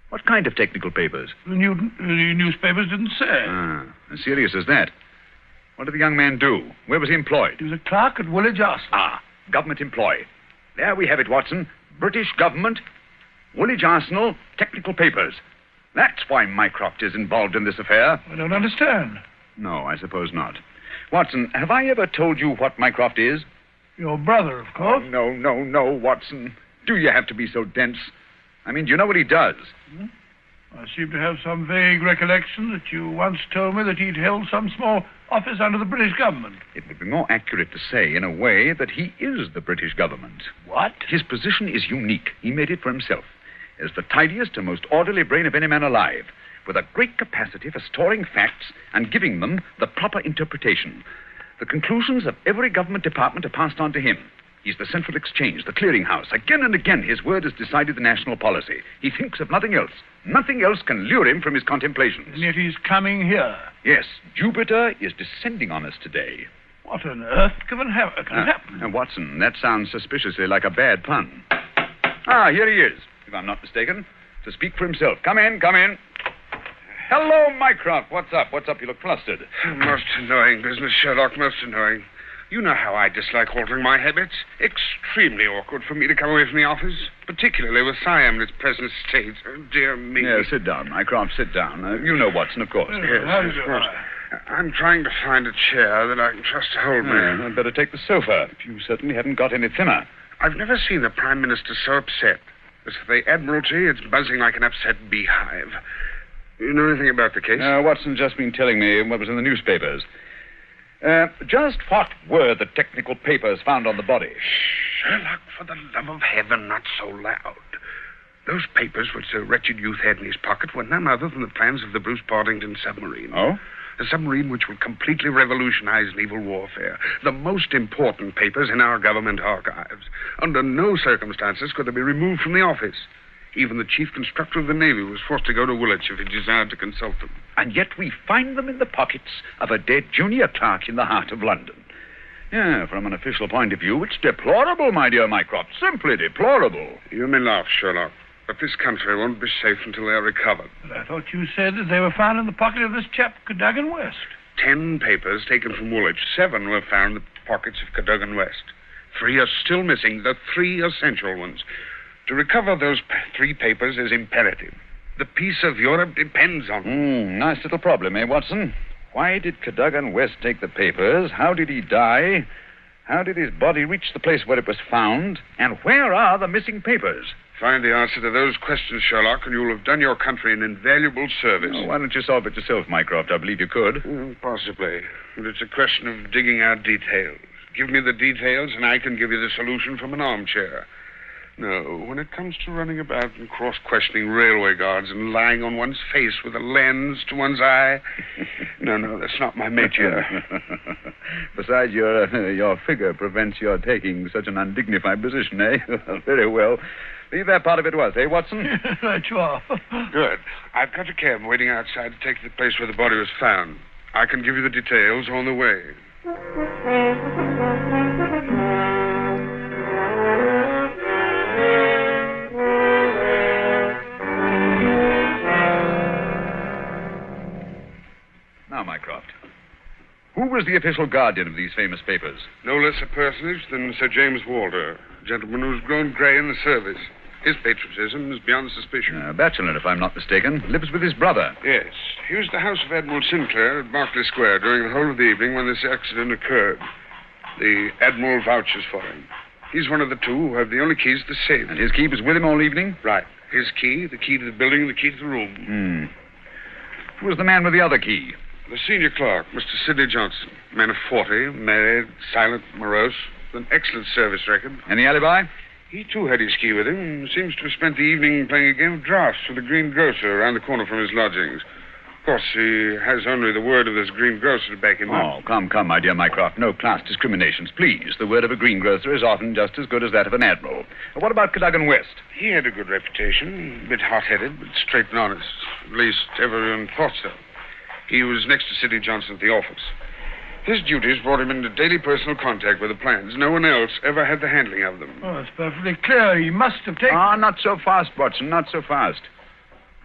What kind of technical papers? The newspapers didn't say. Ah, as serious as that. What did the young man do? Where was he employed? He was a clerk at Woolwich Arsenal. Ah, government employ. There we have it, Watson. British government, Woolwich Arsenal, technical papers. That's why Mycroft is involved in this affair. I don't understand. No, I suppose not. Watson, have I ever told you what Mycroft is? Your brother, of course. Oh, no, Watson. Do you have to be so dense? I mean, do you know what he does? I seem to have some vague recollection that you once told me that he'd held some small office under the British government. It would be more accurate to say, in a way, that he is the British government. What? His position is unique. He made it for himself. As the tidiest and most orderly brain of any man alive, with a great capacity for storing facts and giving them the proper interpretation. The conclusions of every government department are passed on to him. He's the central exchange, the clearinghouse. Again and again, his word has decided the national policy. He thinks of nothing else. Nothing else can lure him from his contemplations. And yet he's coming here. Yes, Jupiter is descending on us today. What on earth can happen? Watson, that sounds suspiciously like a bad pun. Ah, here he is, if I'm not mistaken, to speak for himself. Come in. Hello, Mycroft. What's up? You look flustered. Most annoying business, Sherlock, most annoying. You know how I dislike altering my habits. Extremely awkward for me to come away from the office, particularly with Siam in its present state. Oh, dear me. Yeah, sit down, Mycroft, sit down. You know Watson, of course. Yes, of course. I'm trying to find a chair that I can trust to hold me. I'd better take the sofa. You certainly haven't got any thinner. I've never seen the Prime Minister so upset. As for the Admiralty, it's buzzing like an upset beehive. You know anything about the case? Watson's just been telling me what was in the newspapers. Just what were the technical papers found on the body? Sherlock, for the love of heaven, not so loud. Those papers which the wretched youth had in his pocket were none other than the plans of the Bruce Partington submarine. Oh? A submarine which will completely revolutionize naval warfare. The most important papers in our government archives. Under no circumstances could they be removed from the office. Even the chief constructor of the Navy was forced to go to Woolwich if he desired to consult them. And yet we find them in the pockets of a dead junior clerk in the heart of London. Yeah, from an official point of view, it's deplorable, my dear Mycroft. Simply deplorable. You may laugh, Sherlock, but this country won't be safe until they're recovered. But I thought you said that they were found in the pocket of this chap, Cadogan West. 10 papers taken from Woolwich. 7 were found in the pockets of Cadogan West. 3 are still missing, the 3 essential ones. To recover those 3 papers is imperative. The peace of Europe depends on them. Nice little problem, eh, Watson? Why did Cadogan West take the papers? How did he die? How did his body reach the place where it was found? And where are the missing papers? Find the answer to those questions, Sherlock, and you'll have done your country an invaluable service. Why don't you solve it yourself, Mycroft? I believe you could. Possibly. But it's a question of digging out details. Give me the details, and I can give you the solution from an armchair. No, when it comes to running about and cross-questioning railway guards and lying on one's face with a lens to one's eye, no, that's not my métier. Besides, your figure prevents your taking such an undignified position, eh? Very well. Leave that part of it was, eh, Watson? Right you are. Good. I've got a cab waiting outside to take the place where the body was found. I can give you the details on the way. was the official guardian of these famous papers? No less a personage than Sir James Walter, a gentleman who's grown grey in the service. His patriotism is beyond suspicion. A bachelor, if I'm not mistaken. Lives with his brother. Yes. He was at the house of Admiral Sinclair at Berkeley Square during the whole of the evening when this accident occurred. The Admiral vouches for him. He's one of the two who have the only keys to the safe. And his key was with him all evening? Right. His key, the key to the building, the key to the room. Who was the man with the other key? The senior clerk, Mr. Sidney Johnson. Man of 40, married, silent, morose, with an excellent service record. Any alibi? He, too, had his key with him. Seems to have spent the evening playing a game of drafts with the green grocer around the corner from his lodgings. Of course, he has only the word of this green grocer to back him up. Oh, come, my dear Mycroft. No class discriminations, please. The word of a greengrocer is often just as good as that of an admiral. What about Cadogan West? He had a good reputation. A bit hot-headed, but straight and honest. At least, everyone thought so. He was next to Sidney Johnson at the office. His duties brought him into daily personal contact with the plans. No one else ever had the handling of them. Oh, it's perfectly clear. He must have taken... Not so fast, Watson, not so fast.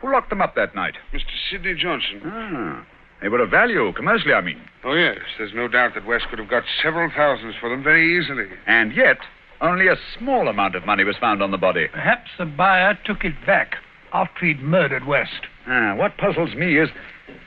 Who locked them up that night? Mr. Sidney Johnson. They were of value, commercially, I mean. Oh, yes. There's no doubt that West could have got several thousands for them very easily. And yet, only a small amount of money was found on the body. Perhaps the buyer took it back after he'd murdered West. What puzzles me is,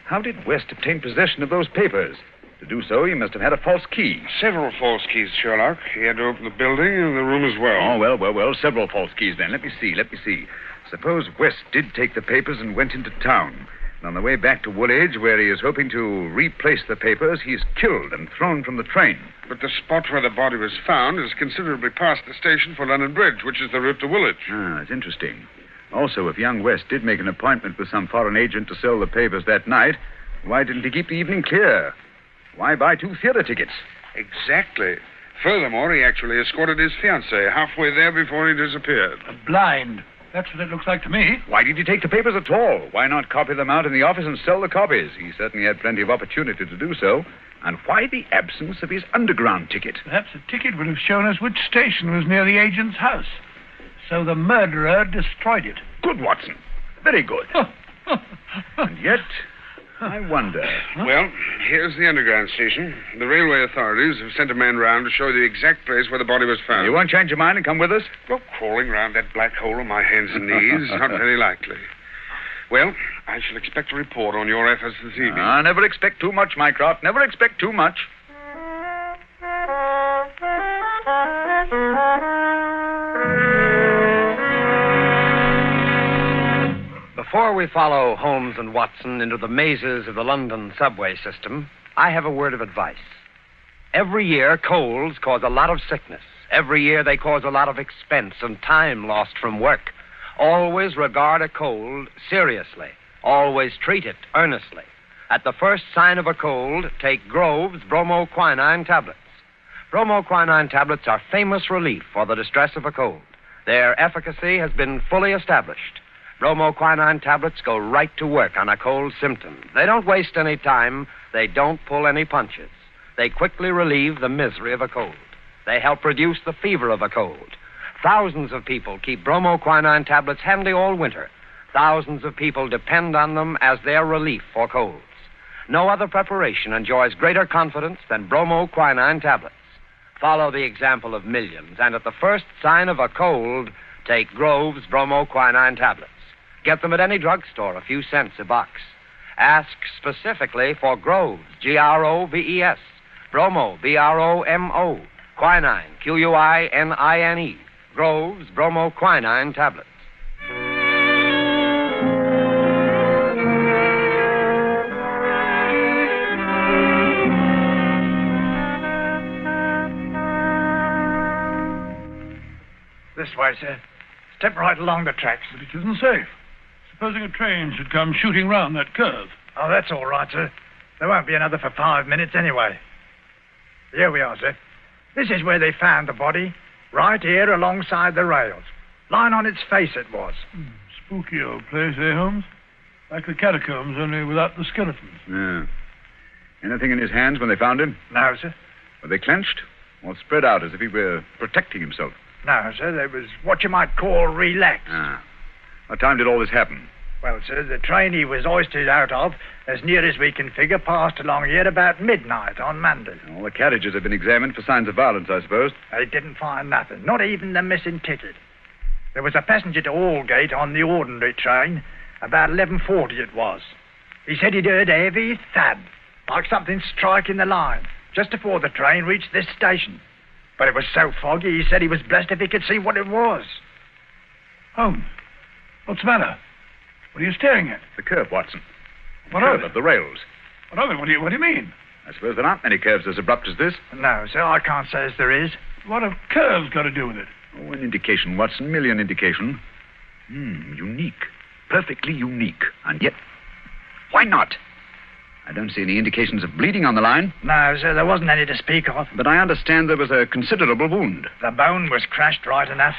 how did West obtain possession of those papers? To do so, he must have had a false key. Several false keys, Sherlock. He had to open the building and the room as well. Oh, well. Several false keys, then. Let me see. Suppose West did take the papers and went into town. And on the way back to Woolwich, where he is hoping to replace the papers, he's killed and thrown from the train. But the spot where the body was found is considerably past the station for London Bridge, which is the route to Woolwich. It's interesting. Also, if young West did make an appointment with some foreign agent to sell the papers that night, why didn't he keep the evening clear? Why buy 2 theater tickets? Exactly. Furthermore, he actually escorted his fiancée halfway there before he disappeared. Blind. That's what it looks like to me. Why did he take the papers at all? Why not copy them out in the office and sell the copies? He certainly had plenty of opportunity to do so. And why the absence of his underground ticket? Perhaps the ticket would have shown us which station was near the agent's house. So the murderer destroyed it. Good, Watson. Very good. And yet, I wonder. Well, here's the underground station. The railway authorities have sent a man round to show the exact place where the body was found. You won't change your mind and come with us? Well, crawling round that black hole on my hands and knees, not very likely. Well, I shall expect a report on your efforts this evening. Never expect too much, Mycroft. Never expect too much. Before we follow Holmes and Watson into the mazes of the London subway system, I have a word of advice. Every year, colds cause a lot of sickness. Every year, they cause a lot of expense and time lost from work. Always regard a cold seriously. Always treat it earnestly. At the first sign of a cold, take Grove's bromoquinine tablets. Bromoquinine tablets are famous relief for the distress of a cold. Their efficacy has been fully established. Bromoquinine tablets go right to work on a cold symptom. They don't waste any time. They don't pull any punches. They quickly relieve the misery of a cold. They help reduce the fever of a cold. Thousands of people keep bromoquinine tablets handy all winter. Thousands of people depend on them as their relief for colds. No other preparation enjoys greater confidence than bromoquinine tablets. Follow the example of millions, and at the first sign of a cold, take Grove's bromoquinine tablets. Get them at any drugstore, a few cents a box. Ask specifically for Grove's, Groves. Bromo, Bromo. Quinine, Quinine. Grove's bromoquinine tablets. This way, sir. Step right along the tracks. But it isn't safe. Supposing a train should come shooting round that curve. Oh, that's all right, sir. There won't be another for 5 minutes anyway. Here we are, sir. This is where they found the body. Right here alongside the rails. Lying on its face it was. Spooky old place, eh, Holmes? Like the catacombs, only without the skeletons. Yeah. Anything in his hands when they found him? No, sir. Were they clenched or spread out as if he were protecting himself? No, sir. They was what you might call relaxed. What time did all this happen? Well, sir, the train he was hoisted out of, as near as we can figure, passed along here about midnight on Monday. All the carriages have been examined for signs of violence, I suppose. They didn't find nothing, not even the missing ticket. There was a passenger to Aldgate on the ordinary train, about 11:40 it was. He said he'd heard a heavy thud, like something striking the line, just before the train reached this station. But it was so foggy, he said he was blessed if he could see what it was. Holmes, what's the matter? What are you staring at? The curve, Watson. What curve of of the rails. What of it? What do you mean? I suppose there aren't many curves as abrupt as this. No, sir, I can't say as there is. What have curves got to do with it? Oh, an indication, Watson. Merely an indication. Unique. Perfectly unique. And yet, why not? I don't see any indications of bleeding on the line. No, sir, there wasn't any to speak of. But I understand there was a considerable wound. The bone was crashed right enough.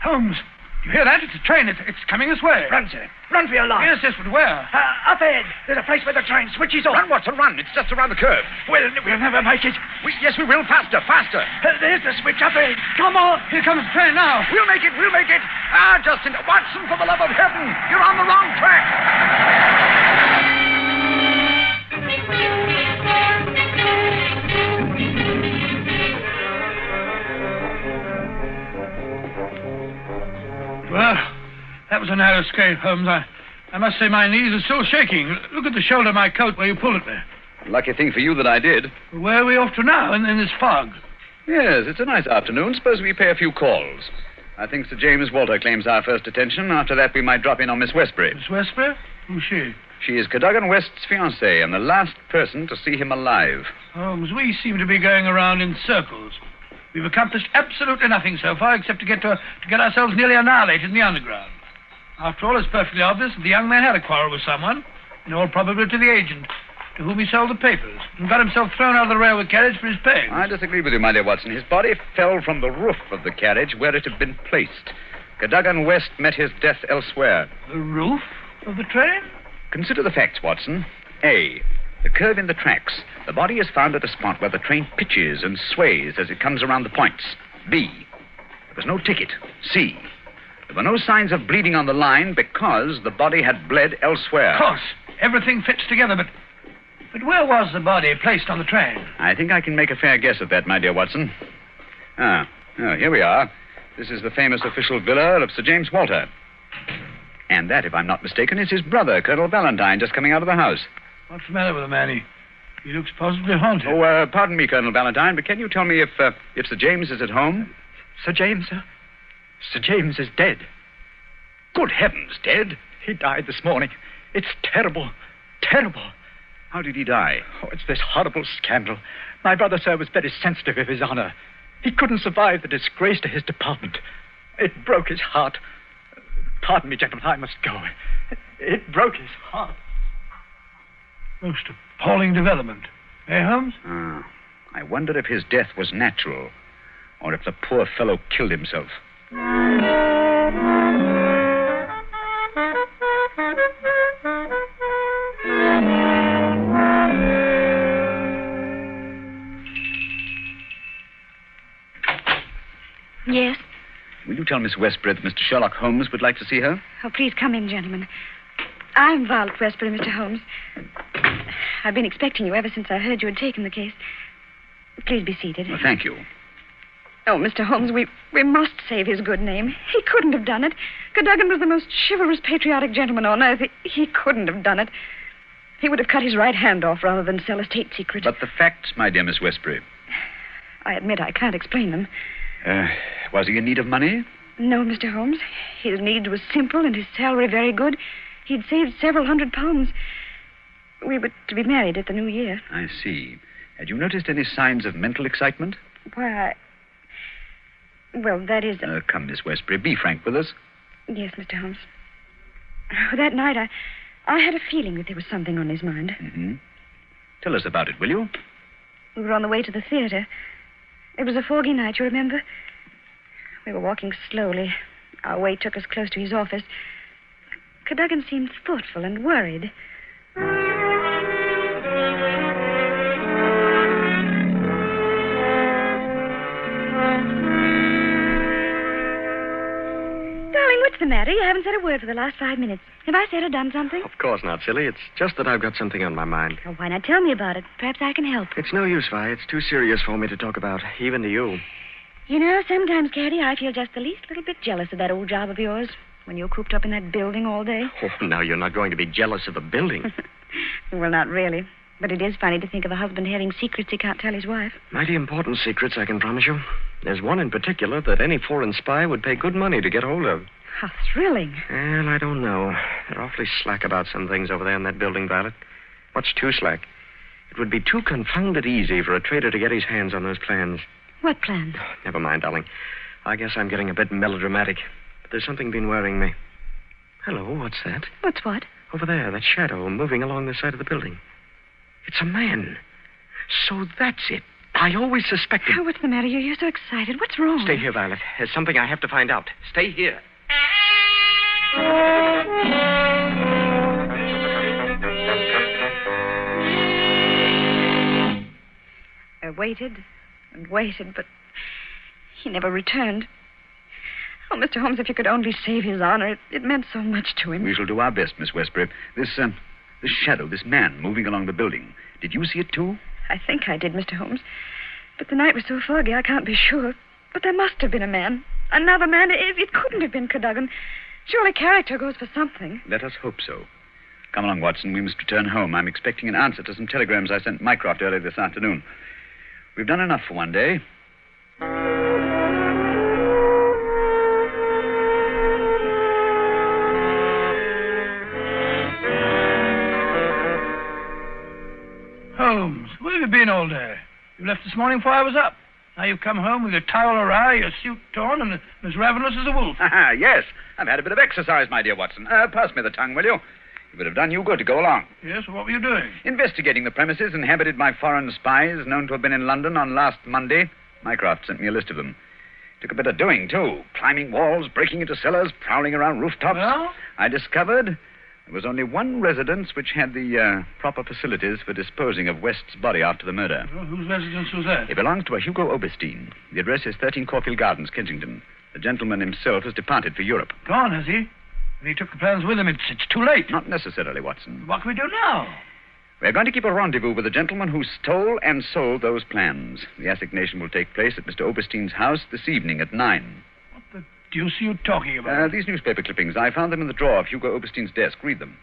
Holmes, you hear that? It's a train. It's coming this way. Run, sir. Run for your life. Yes, but where? Up ahead. There's a place where the train switches off. Run, Watson, run. It's just around the curve. We'll never make it. Yes, we will. Faster, faster. There's the switch up ahead. Come on. Here comes the train now. We'll make it. Just into Watson, for the love of heaven. You're on the wrong track. Well, that was a narrow escape, Holmes. I must say my knees are still shaking. Look at the shoulder of my coat where you pulled at me. Lucky thing for you that I did. Where are we off to now in this fog? Yes, it's a nice afternoon. Suppose we pay a few calls. I think Sir James Walter claims our first attention. After that, we might drop in on Miss Westbury. Miss Westbury? Who's she? She is Cadogan West's fiancée and the last person to see him alive. Holmes, we seem to be going around in circles. We've accomplished absolutely nothing so far except to get ourselves nearly annihilated in the underground. After all, it's perfectly obvious that the young man had a quarrel with someone, in all probability the agent, to whom he sold the papers, and got himself thrown out of the railway carriage for his pay. I disagree with you, my dear Watson. His body fell from the roof of the carriage where it had been placed. Cadogan West met his death elsewhere. The roof of the train? Consider the facts, Watson. A, the curve in the tracks. The body is found at a spot where the train pitches and sways as it comes around the points. B, there was no ticket. C, there were no signs of bleeding on the line because the body had bled elsewhere. Of course. Everything fits together, but where was the body placed on the train? I think I can make a fair guess at that, my dear Watson. Here we are. This is the famous official villa of Sir James Walter. And that, if I'm not mistaken, is his brother, Colonel Valentine, just coming out of the house. What's the matter with the man? He looks positively haunted. Oh, pardon me, Colonel Valentine, but can you tell me if Sir James is at home? Sir James, sir? Sir James is dead. Good heavens, dead? He died this morning. It's terrible. Terrible. How did he die? Oh, it's this horrible scandal. My brother, sir, was very sensitive of his honor. He couldn't survive the disgrace to his department. It broke his heart. Pardon me, gentlemen, I must go. It broke his heart. Most appalling development. Eh, Holmes? I wonder if his death was natural, or if the poor fellow killed himself. Yes? Will you tell Miss Westbury that Mr. Sherlock Holmes would like to see her? Oh, please come in, gentlemen. I'm Violet Westbury, Mr. Holmes. I've been expecting you ever since I heard you had taken the case. Please be seated. Well, thank you. Oh, Mr. Holmes, we must save his good name. He couldn't have done it. Cadogan was the most chivalrous, patriotic gentleman on earth. He couldn't have done it. He would have cut his right hand off rather than sell a state secret. But the facts, my dear Miss Westbury. I admit I can't explain them. Was he in need of money? No, Mr. Holmes. His needs were simple and his salary very good. He'd saved several £100. We were to be married at the new year. I see. Had you noticed any signs of mental excitement? Why, well, that is... Come, Miss Westbury, be frank with us. Yes, Mr. Holmes. That night, I had a feeling that there was something on his mind. Mm-hmm. Tell us about it, will you? We were on the way to the theater. It was a foggy night, you remember? We were walking slowly. Our way took us close to his office. Cadogan seemed thoughtful and worried. Darling, What's the matter? You haven't said a word for the last 5 minutes. Have I said or done something? Of course not, silly. It's just that I've got something on my mind. Well, why not tell me about it? Perhaps I can help. It's no use, Vi. It's too serious for me to talk about, even to you. You know, sometimes, Caddy, I feel just the least little bit jealous of that old job of yours when you're cooped up in that building all day. Oh, now you're not going to be jealous of the building. Well, not really. But it is funny to think of a husband having secrets he can't tell his wife. Mighty important secrets, I can promise you. There's one in particular that any foreign spy would pay good money to get hold of. How thrilling. Well, I don't know. They're awfully slack about some things over there in that building, Violet. What's too slack? It would be too confounded easy for a traitor to get his hands on those plans. What plans? Never mind, darling. I guess I'm getting a bit melodramatic. But there's something been worrying me. Hello, what's that? What's what? Over there, that shadow moving along the side of the building. It's a man. So that's it. I always suspected... Oh, what's the matter? You're so excited. What's wrong? Stay here, Violet. There's something I have to find out. Stay here. I waited and waited, but he never returned. Oh, Mr. Holmes, if you could only save his honor, it meant so much to him. We shall do our best, Miss Westbury. This shadow, this man moving along the building. Did you see it, too? I think I did, Mr. Holmes. But the night was so foggy, I can't be sure. But there must have been a man. Another man. It couldn't have been Cadogan. Surely character goes for something. Let us hope so. Come along, Watson. We must return home. I'm expecting an answer to some telegrams I sent Mycroft early this afternoon. We've done enough for one day. Holmes, where have you been all day? You left this morning before I was up. Now you've come home with your towel awry, your suit torn, and as ravenous as a wolf. Yes, I've had a bit of exercise, my dear Watson. Pass me the tongue, will you? It would have done you good to go along. Yes, what were you doing? Investigating the premises inhabited by foreign spies known to have been in London on last Monday. Mycroft sent me a list of them. Took a bit of doing, too. Climbing walls, breaking into cellars, prowling around rooftops. Well? I discovered there was only one residence which had the proper facilities for disposing of West's body after the murder. Well, whose residence was that? It belongs to a Hugo Oberstein. The address is 13 Caulfield Gardens, Kensington. The gentleman himself has departed for Europe. Gone, has he? And he took the plans with him. It's too late. Not necessarily, Watson. What can we do now? We're going to keep a rendezvous with the gentleman who stole and sold those plans. The assignation will take place at Mr. Oberstein's house this evening at 9. What the deuce are you talking about? These newspaper clippings. I found them in the drawer of Hugo Oberstein's desk. Read them.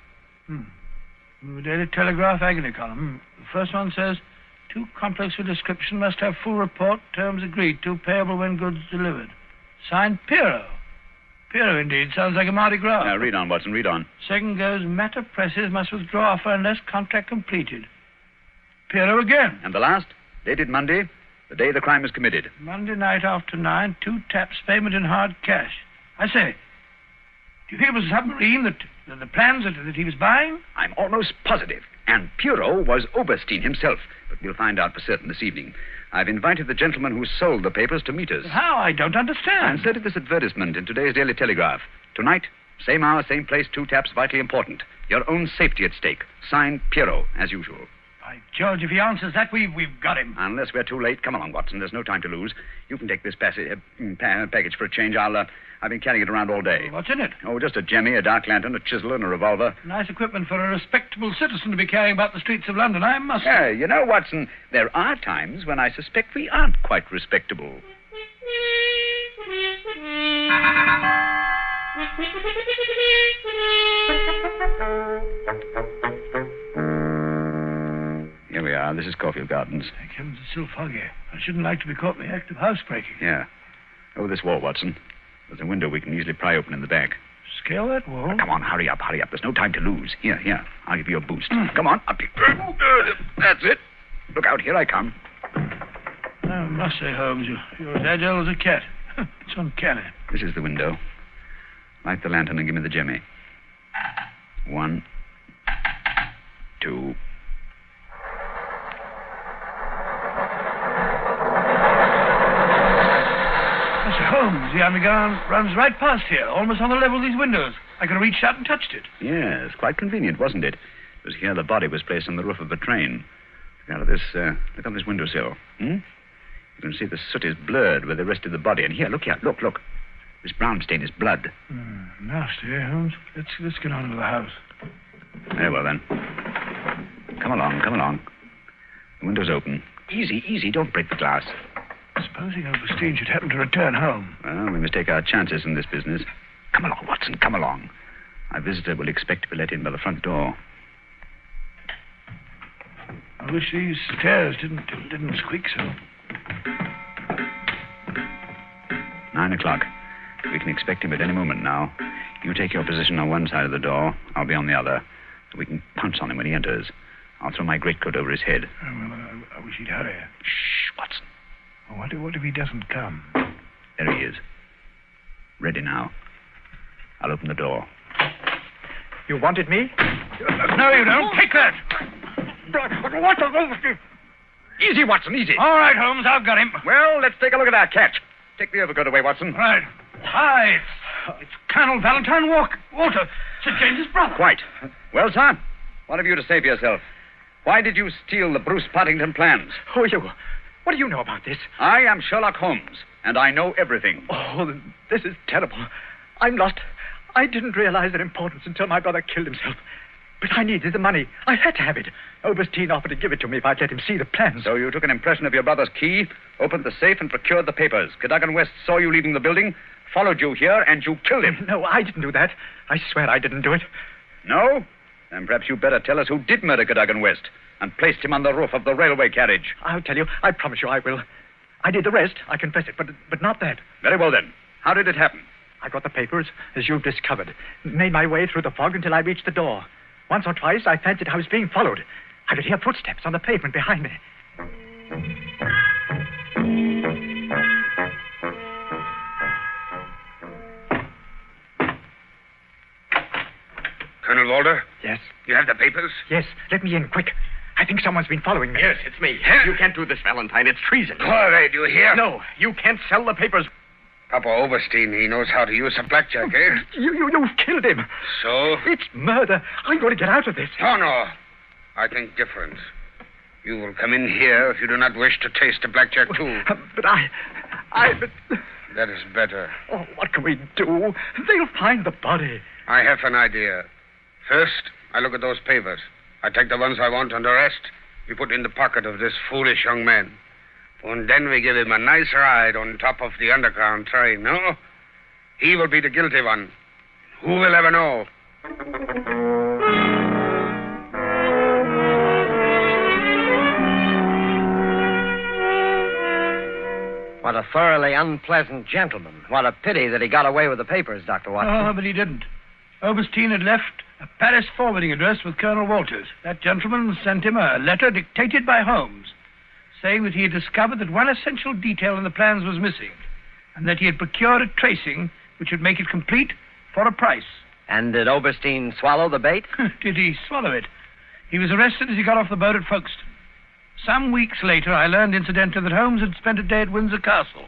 The Daily Telegraph agony column. The first one says, too complex for description, must have full report, terms agreed to, payable when goods delivered. Signed, Piero. Piero, indeed. Sounds like a Mardi Gras. Now, read on, Watson, read on. Second goes, matter presses, must withdraw offer unless contract completed. Piero again. And the last, dated Monday, the day the crime was committed. Monday night after 9, 2 taps, payment in hard cash. I say, do you think it was a submarine the plans that he was buying? I'm almost positive. And Piero was Oberstein himself. But we'll find out for certain this evening. I've invited the gentleman who sold the papers to meet us. How? I don't understand. I inserted this advertisement in today's Daily Telegraph. Tonight, same hour, same place, 2 taps, vitally important. Your own safety at stake. Signed, Piero, as usual. By George, if he answers that, we've got him. Unless we're too late. Come along, Watson. There's no time to lose. You can take this package for a change. I've been carrying it around all day. What's in it? Oh, just a jemmy, a dark lantern, a chisel, and a revolver. Nice equipment for a respectable citizen to be carrying about the streets of London, I must say. Yeah, you know, Watson, there are times when I suspect we aren't quite respectable. Here we are. This is Caulfield Gardens. Thank heavens, it's still foggy. I shouldn't like to be caught in the act of housebreaking. Yeah. Over this wall, Watson. There's a window we can easily pry open in the back. Scale that wall? Oh, come on, hurry up. There's no time to lose. Here. I'll give you a boost. Come on, up you. That's it. Look out, here I come. I must say, Holmes, you're as agile as a cat. It's uncanny. This is the window. Light the lantern and give me the jemmy. 1, 2. Mr. Holmes, the underground runs right past here, almost on the level of these windows. I could have reached out and touched it. Yes, quite convenient, wasn't it? It was here the body was placed on the roof of the train. Look out of this, look on this windowsill. You can see the soot is blurred where they rested the body. And here, look here, look. This brown stain is blood. Nasty, eh, Holmes? Let's get on to the house. Very well, then. Come along. The window's open. Easy, don't break the glass. Supposing Overstein should happen to return home. Well, we must take our chances in this business. Come along, Watson, come along. Our visitor will expect to be let in by the front door. I wish these stairs didn't squeak so. 9 o'clock. We can expect him at any moment now. You take your position on one side of the door. I'll be on the other. So we can pounce on him when he enters. I'll throw my greatcoat over his head. I wish he'd hurry. Shh, Watson. What if he doesn't come? There he is. Ready now. I'll open the door. You wanted me? No, you don't. Take that. What the... Easy, Watson, easy. All right, Holmes, I've got him. Well, let's take a look at our catch. Take the overcoat away, Watson. Right. Hi, it's Colonel Valentine Walter, Sir James's brother. Quite. Well, sir, what have you to say for yourself? Why did you steal the Bruce Partington plans? Who are you? What do you know about this? I am Sherlock Holmes, and I know everything. Oh, this is terrible. I'm lost. I didn't realize their importance until my brother killed himself. But I needed the money. I had to have it. Overstein offered to give it to me if I'd let him see the plans. So you took an impression of your brother's key, opened the safe, and procured the papers. Cadogan West saw you leaving the building, followed you here, and you killed him. No, I didn't do that. I swear I didn't do it. No? Then perhaps you'd better tell us who did murder Cadogan West and placed him on the roof of the railway carriage. I'll tell you. I promise you I will. I did the rest. I confess it, but not that. Very well, then. How did it happen? I got the papers, as you've discovered. Made my way through the fog until I reached the door. Once or twice, I fancied I was being followed. I could hear footsteps on the pavement behind me. Colonel Walter? Yes? You have the papers? Yes. Let me in, quick. I think someone's been following me. Yes, it's me. You can't do this, Valentine. It's treason. All right, do you hear? No, you can't sell the papers. Papa Overstein, he knows how to use a blackjack, eh? You've killed him. So? It's murder. I'm going to get out of this. Oh, no. I think different. You will come in here if you do not wish to taste a blackjack, too. But That is better. Oh, what can we do? They'll find the body. I have an idea. First, I look at those papers. I take the ones I want, and the rest we put in the pocket of this foolish young man. And then we give him a nice ride on top of the underground train, no? He will be the guilty one. Who will ever know? What a thoroughly unpleasant gentleman. What a pity that he got away with the papers, Dr. Watson. Oh, but he didn't. Overstein had left a Paris forwarding address with Colonel Walters. That gentleman sent him a letter dictated by Holmes, saying that he had discovered that one essential detail in the plans was missing, and that he had procured a tracing which would make it complete for a price. And did Overstein swallow the bait? Did he swallow it? He was arrested as he got off the boat at Folkestone. Some weeks later, I learned, incidentally, that Holmes had spent a day at Windsor Castle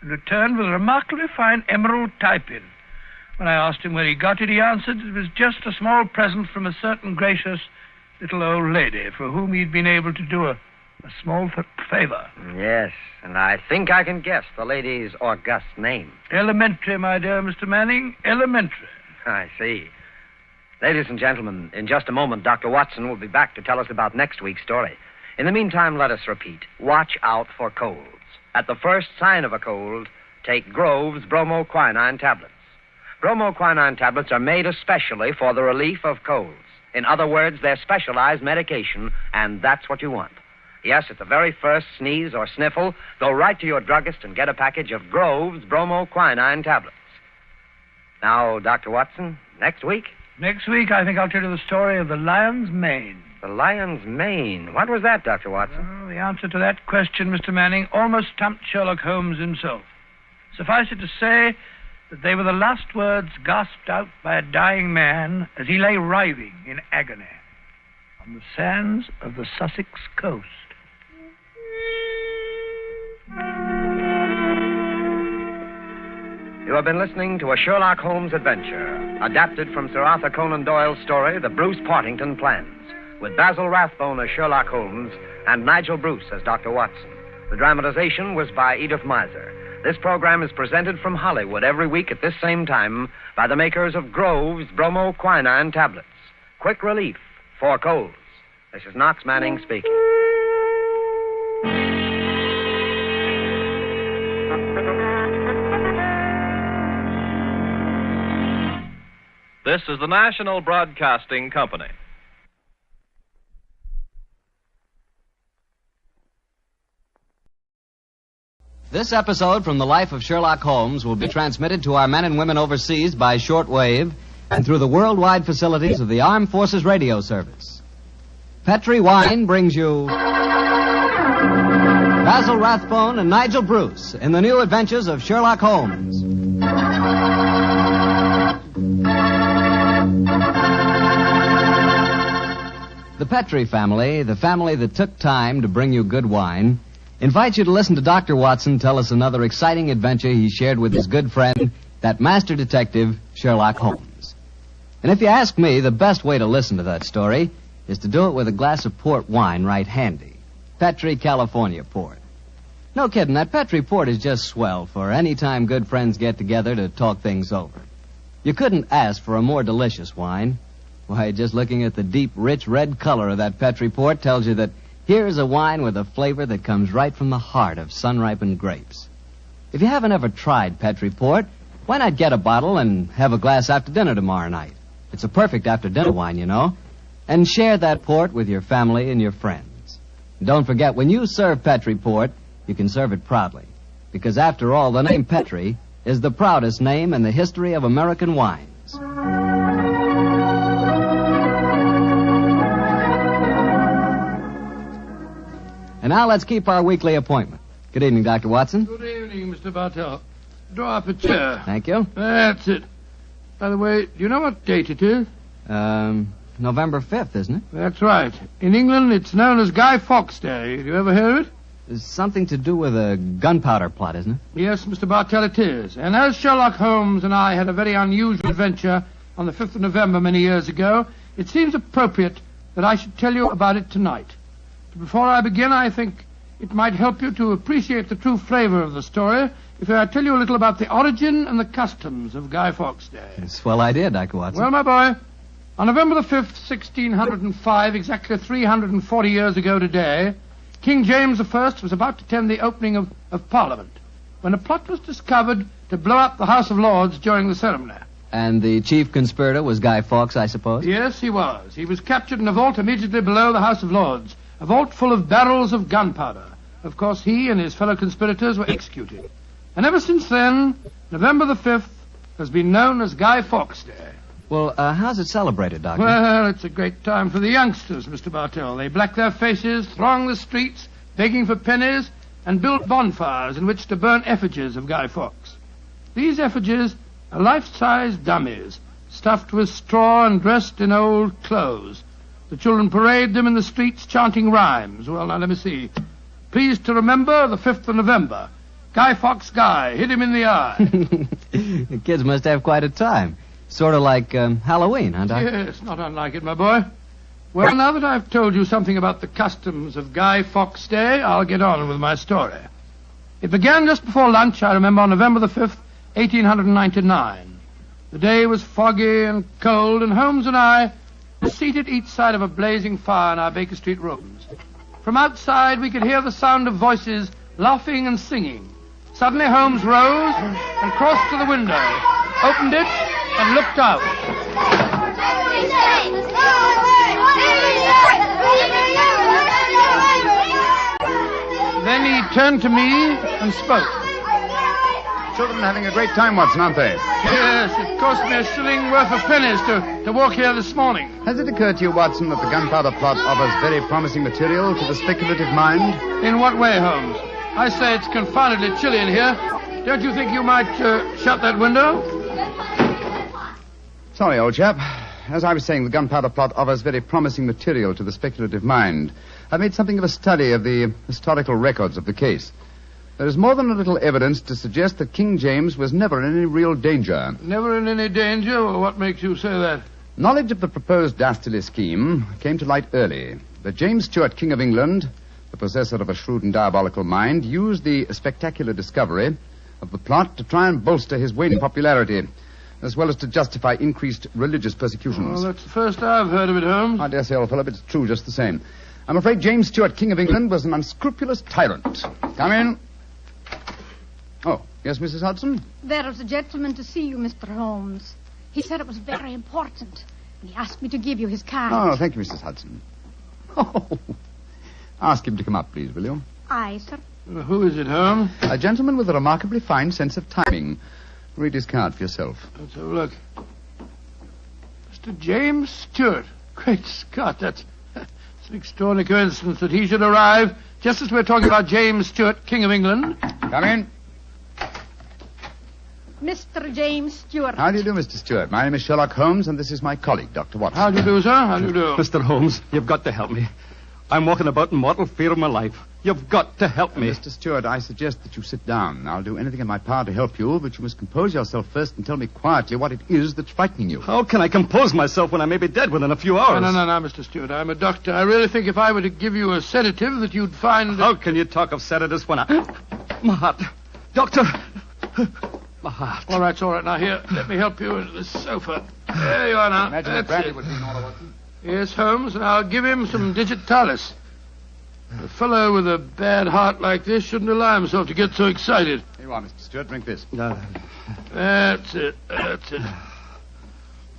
and returned with a remarkably fine emerald tie-pin. When I asked him where he got it, he answered it was just a small present from a certain gracious little old lady for whom he'd been able to do a small favor. Yes, and I think I can guess the lady's august name. Elementary, my dear Mr. Manning, elementary. I see. Ladies and gentlemen, in just a moment, Dr. Watson will be back to tell us about next week's story. In the meantime, let us repeat. Watch out for colds. At the first sign of a cold, take Grove's bromoquinine tablets. Bromoquinine tablets are made especially for the relief of colds. In other words, they're specialized medication, and that's what you want. Yes, at the very first sneeze or sniffle, go right to your druggist and get a package of Grove's bromoquinine tablets. Now, Dr. Watson, next week? Next week, I think I'll tell you the story of the lion's mane. The lion's mane? What was that, Dr. Watson? Well, the answer to that question, Mr. Manning, almost stumped Sherlock Holmes himself. Suffice it to say that they were the last words gasped out by a dying man as he lay writhing in agony on the sands of the Sussex coast. You have been listening to a Sherlock Holmes adventure, adapted from Sir Arthur Conan Doyle's story, The Bruce Partington Plans, with Basil Rathbone as Sherlock Holmes and Nigel Bruce as Dr. Watson. The dramatization was by Edith Miser. This program is presented from Hollywood every week at this same time by the makers of Grove's Bromoquinine tablets. Quick relief for colds. This is Knox Manning speaking. This is the National Broadcasting Company. This episode from the life of Sherlock Holmes will be transmitted to our men and women overseas by shortwave and through the worldwide facilities of the Armed Forces Radio Service. Petri Wine brings you Basil Rathbone and Nigel Bruce in the new adventures of Sherlock Holmes. The Petri family, the family that took time to bring you good wine, invites you to listen to Dr. Watson tell us another exciting adventure he shared with his good friend, that master detective, Sherlock Holmes. And if you ask me, the best way to listen to that story is to do it with a glass of port wine right handy. Petri California port. No kidding, that Petri port is just swell for any time good friends get together to talk things over. You couldn't ask for a more delicious wine. Why, just looking at the deep, rich red color of that Petri port tells you that here's a wine with a flavor that comes right from the heart of sun-ripened grapes. If you haven't ever tried Petri port, why not get a bottle and have a glass after dinner tomorrow night? It's a perfect after-dinner wine, you know. And share that port with your family and your friends. And don't forget, when you serve Petri port, you can serve it proudly. Because after all, the name Petri is the proudest name in the history of American wines. And now let's keep our weekly appointment. Good evening, Dr. Watson. Good evening, Mr. Bartell. Draw up a chair. Thank you. That's it. By the way, do you know what date it is? November 5th, isn't it? That's right. In England, it's known as Guy Fawkes Day. Have you ever heard of it? It's something to do with a gunpowder plot, isn't it? Yes, Mr. Bartell, it is. And as Sherlock Holmes and I had a very unusual adventure on the 5th of November many years ago, it seems appropriate that I should tell you about it tonight. Before I begin, I think it might help you to appreciate the true flavor of the story if I tell you a little about the origin and the customs of Guy Fawkes Day. It's a swell idea, Dr. Watson. Well, my boy, on November the 5th, 1605, exactly 340 years ago today, King James I was about to attend the opening of Parliament when a plot was discovered to blow up the House of Lords during the ceremony. And the chief conspirator was Guy Fawkes, I suppose? Yes, he was. He was captured in a vault immediately below the House of Lords. A vault full of barrels of gunpowder. Of course, he and his fellow conspirators were executed. And ever since then, November the 5th has been known as Guy Fawkes Day. Well, how's it celebrated, Doctor? Well, it's a great time for the youngsters, Mr. Bartell. They black their faces, throng the streets, begging for pennies, and build bonfires in which to burn effigies of Guy Fawkes. These effigies are life-size dummies, stuffed with straw and dressed in old clothes. The children parade them in the streets chanting rhymes. Well, now, let me see. Pleased to remember the 5th of November. Guy Fawkes Guy, hit him in the eye. The kids must have quite a time. Sort of like Halloween, huh, Doctor? Yes, not unlike it, my boy. Well, now that I've told you something about the customs of Guy Fawkes Day, I'll get on with my story. It began just before lunch, I remember, on November the 5th, 1899. The day was foggy and cold, and Holmes and I were seated each side of a blazing fire in our Baker Street rooms. From outside, we could hear the sound of voices laughing and singing. Suddenly, Holmes rose and crossed to the window, opened it, and looked out. Then he turned to me and spoke. Children having a great time, Watson, aren't they? Yes, it cost me a shilling worth of pennies to walk here this morning. Has it occurred to you, Watson, that the gunpowder plot offers very promising material to the speculative mind? In what way, Holmes? I say it's confoundedly chilly in here. Don't you think you might shut that window? Sorry, old chap. As I was saying, the gunpowder plot offers very promising material to the speculative mind. I've made something of a study of the historical records of the case. There is more than a little evidence to suggest that King James was never in any real danger. Never in any danger? Well, what makes you say that? Knowledge of the proposed dastardly scheme came to light early. But James Stuart, King of England, the possessor of a shrewd and diabolical mind, used the spectacular discovery of the plot to try and bolster his waning popularity, as well as to justify increased religious persecutions. Well, that's the first I've heard of it, Holmes. I dare say, old fellow, but it's true just the same. I'm afraid James Stuart, King of England, was an unscrupulous tyrant. Come in. Oh, yes, Mrs. Hudson? There is a gentleman to see you, Mr. Holmes. He said it was very important, and he asked me to give you his card. Oh, thank you, Mrs. Hudson. Oh, ask him to come up, please, will you? Aye, sir. Who is it, Holmes? A gentleman with a remarkably fine sense of timing. Read his card for yourself. Let's have a look. Mr. James Stuart. Great Scott, that's an extraordinary coincidence that he should arrive just as we're talking about James Stuart, King of England. Come in. Mr. James Stuart. How do you do, Mr. Stuart? My name is Sherlock Holmes, and this is my colleague, Dr. Watson. How do you do, sir? How do you do? Mr. Holmes, you've got to help me. I'm walking about in mortal fear of my life. You've got to help me. Mr. Stuart, I suggest that you sit down. I'll do anything in my power to help you, but you must compose yourself first and tell me quietly what it is that's frightening you. How can I compose myself when I may be dead within a few hours? No, Mr. Stuart. I'm a doctor. I really think if I were to give you a sedative that you'd find... How can you talk of sedatives when I... My heart. Doctor. My heart. All right. Now, here, let me help you into this sofa. There you are now. Imagine That's brandy it. would be in order, Watson. Yes, Holmes, and I'll give him some digitalis. A fellow with a bad heart like this shouldn't allow himself to get so excited. Here you are, Mr. Stuart. Drink this. That's it.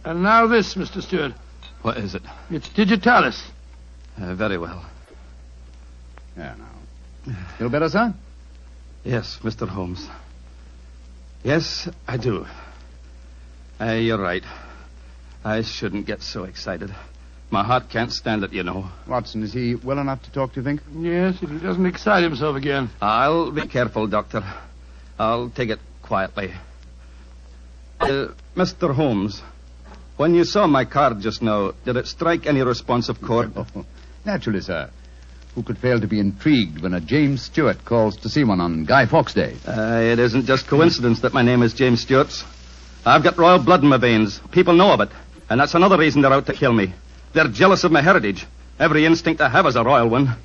And now this, Mr. Stuart. What is it? It's digitalis. Very well. There now. Feel better, sir? Yes, Mr. Holmes. Yes, I do. You're right. I shouldn't get so excited. My heart can't stand it, you know. Watson, is he well enough to talk, do you think? Yes, if he doesn't excite himself again. I'll be careful, Doctor. I'll take it quietly. Mr. Holmes, when you saw my card just now, did it strike any responsive chord? Naturally, sir. Who could fail to be intrigued when a James Stuart calls to see one on Guy Fawkes Day? It isn't just coincidence that my name is James Stuart. I've got royal blood in my veins. People know of it. And that's another reason they're out to kill me. They're jealous of my heritage. Every instinct I have is a royal one.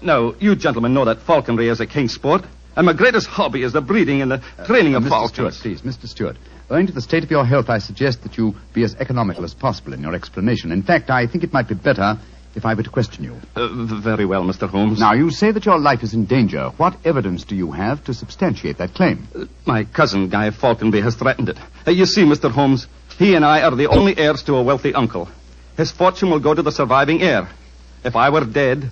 Now, you gentlemen know that falconry is a king's sport. And my greatest hobby is the breeding and the training of falcons. Mr. Stuart, please, Mr. Stuart. Owing to the state of your health, I suggest that you be as economical as possible in your explanation. In fact, I think it might be better if I were to question you. Very well, Mr. Holmes. Now, you say that your life is in danger. What evidence do you have to substantiate that claim? My cousin, Guy Falconby, has threatened it. You see, Mr. Holmes, he and I are the only heirs to a wealthy uncle. His fortune will go to the surviving heir. If I were dead,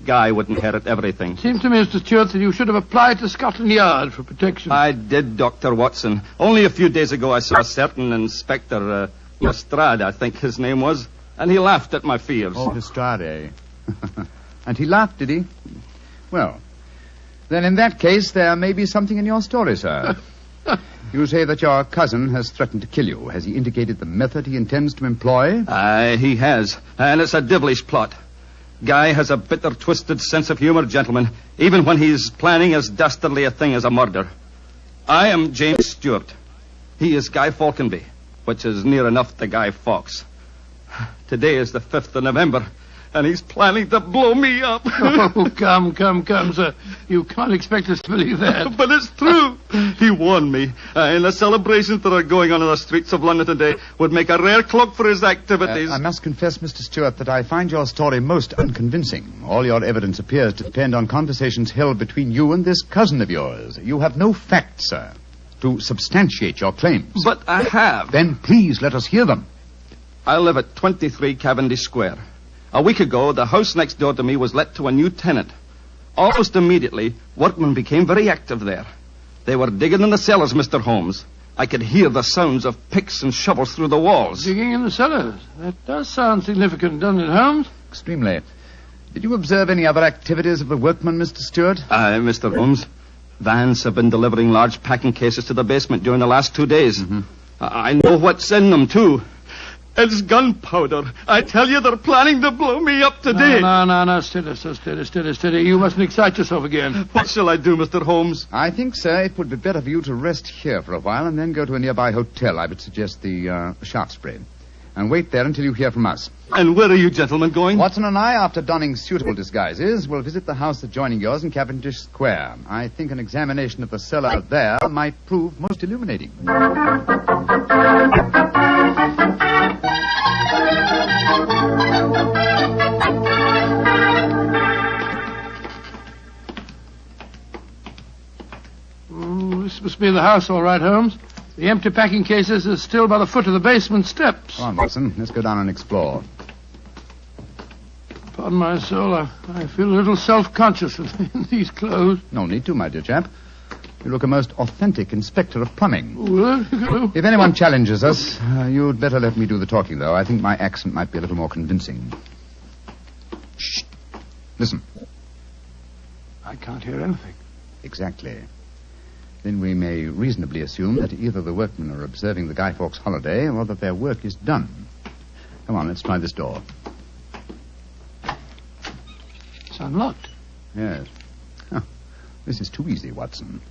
Guy would inherit everything. Seems to me, Mr. Stuart, that you should have applied to Scotland Yard for protection. I did, Dr. Watson. Only a few days ago I saw a certain Inspector Lestrade, I think his name was, and he laughed at my fears. Oh, Lestrade. And he laughed, did he? Well, then in that case, there may be something in your story, sir. You say that your cousin has threatened to kill you. Has he indicated the method he intends to employ? He has. And it's a devilish plot. Guy has a bitter, twisted sense of humor, gentlemen, even when he's planning as dastardly a thing as a murder. I am James Stuart. He is Guy Falconby, which is near enough to Guy Fawkes. Today is the 5th of November, and he's planning to blow me up. Oh, come, sir. You can't expect us to believe that. But it's true. He warned me. And the celebrations that are going on in the streets of London today would make a rare cloak for his activities. I must confess, Mr. Stuart, that I find your story most unconvincing. All your evidence appears to depend on conversations held between you and this cousin of yours. You have no facts, sir, to substantiate your claims. But I have. Then please let us hear them. I live at 23 Cavendish Square. A week ago, the house next door to me was let to a new tenant. Almost immediately, workmen became very active there. They were digging in the cellars, Mr. Holmes. I could hear the sounds of picks and shovels through the walls. Digging in the cellars? That does sound significant, doesn't it, Holmes? Extremely. Did you observe any other activities of the workmen, Mr. Stuart? Mr. Holmes, vans have been delivering large packing cases to the basement during the last 2 days. Mm-hmm. I know what's in them, too. It's gunpowder. I tell you, they're planning to blow me up today. No. Steady. You mustn't excite yourself again. What shall I do, Mr. Holmes? I think, sir, it would be better for you to rest here for a while and then go to a nearby hotel. I would suggest the Shaftesbury. and wait there until you hear from us. And where are you gentlemen going? Watson and I, after donning suitable disguises, will visit the house adjoining yours in Cavendish Square. I think an examination of the cellar there might prove most illuminating. This must be the house, all right, Holmes. The empty packing cases are still by the foot of the basement steps. Come on, Watson. Let's go down and explore. Pardon my soul, I feel a little self-conscious in these clothes. No need to, my dear chap. You look a most authentic inspector of plumbing. Well, if anyone challenges us, you'd better let me do the talking, though. I think my accent might be a little more convincing. Shh. Listen. I can't hear anything. Exactly. Then we may reasonably assume that either the workmen are observing the Guy Fawkes holiday or that their work is done. Come on, let's try this door. It's unlocked. Yes. Oh, this is too easy, Watson.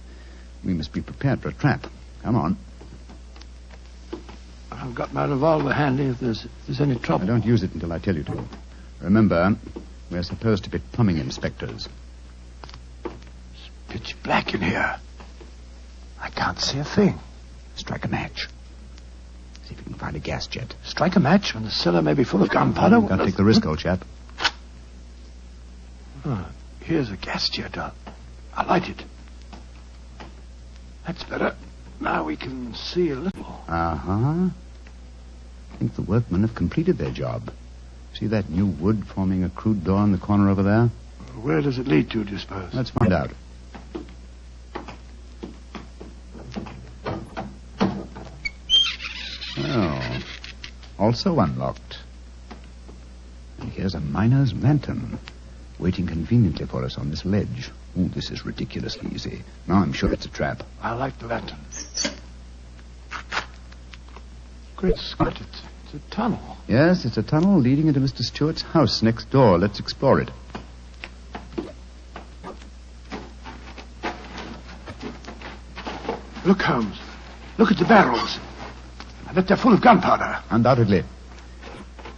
We must be prepared for a trap. Come on. I've got my revolver handy if there's any trouble. I don't use it until I tell you to. Remember, we're supposed to be plumbing inspectors. It's pitch black in here. I can't see a thing. Strike a match. See if you can find a gas jet. Strike a match when the cellar may be full of gunpowder? Can't take the risk, old chap. Oh, here's a gas jet. I'll light it. That's better. Now we can see a little. Uh-huh. I think the workmen have completed their job. See that new wood forming a crude door in the corner over there? Where does it lead to, do you suppose? Let's find out. Oh, also unlocked. And here's a miner's lantern, waiting conveniently for us on this ledge. Oh, this is ridiculously easy. Now I'm sure it's a trap. I like the lantern. Great Scott, it's a tunnel. Yes, it's a tunnel leading into Mr. Stewart's house next door. Let's explore it. Look, Holmes. Look at the barrels. I bet they're full of gunpowder. Undoubtedly.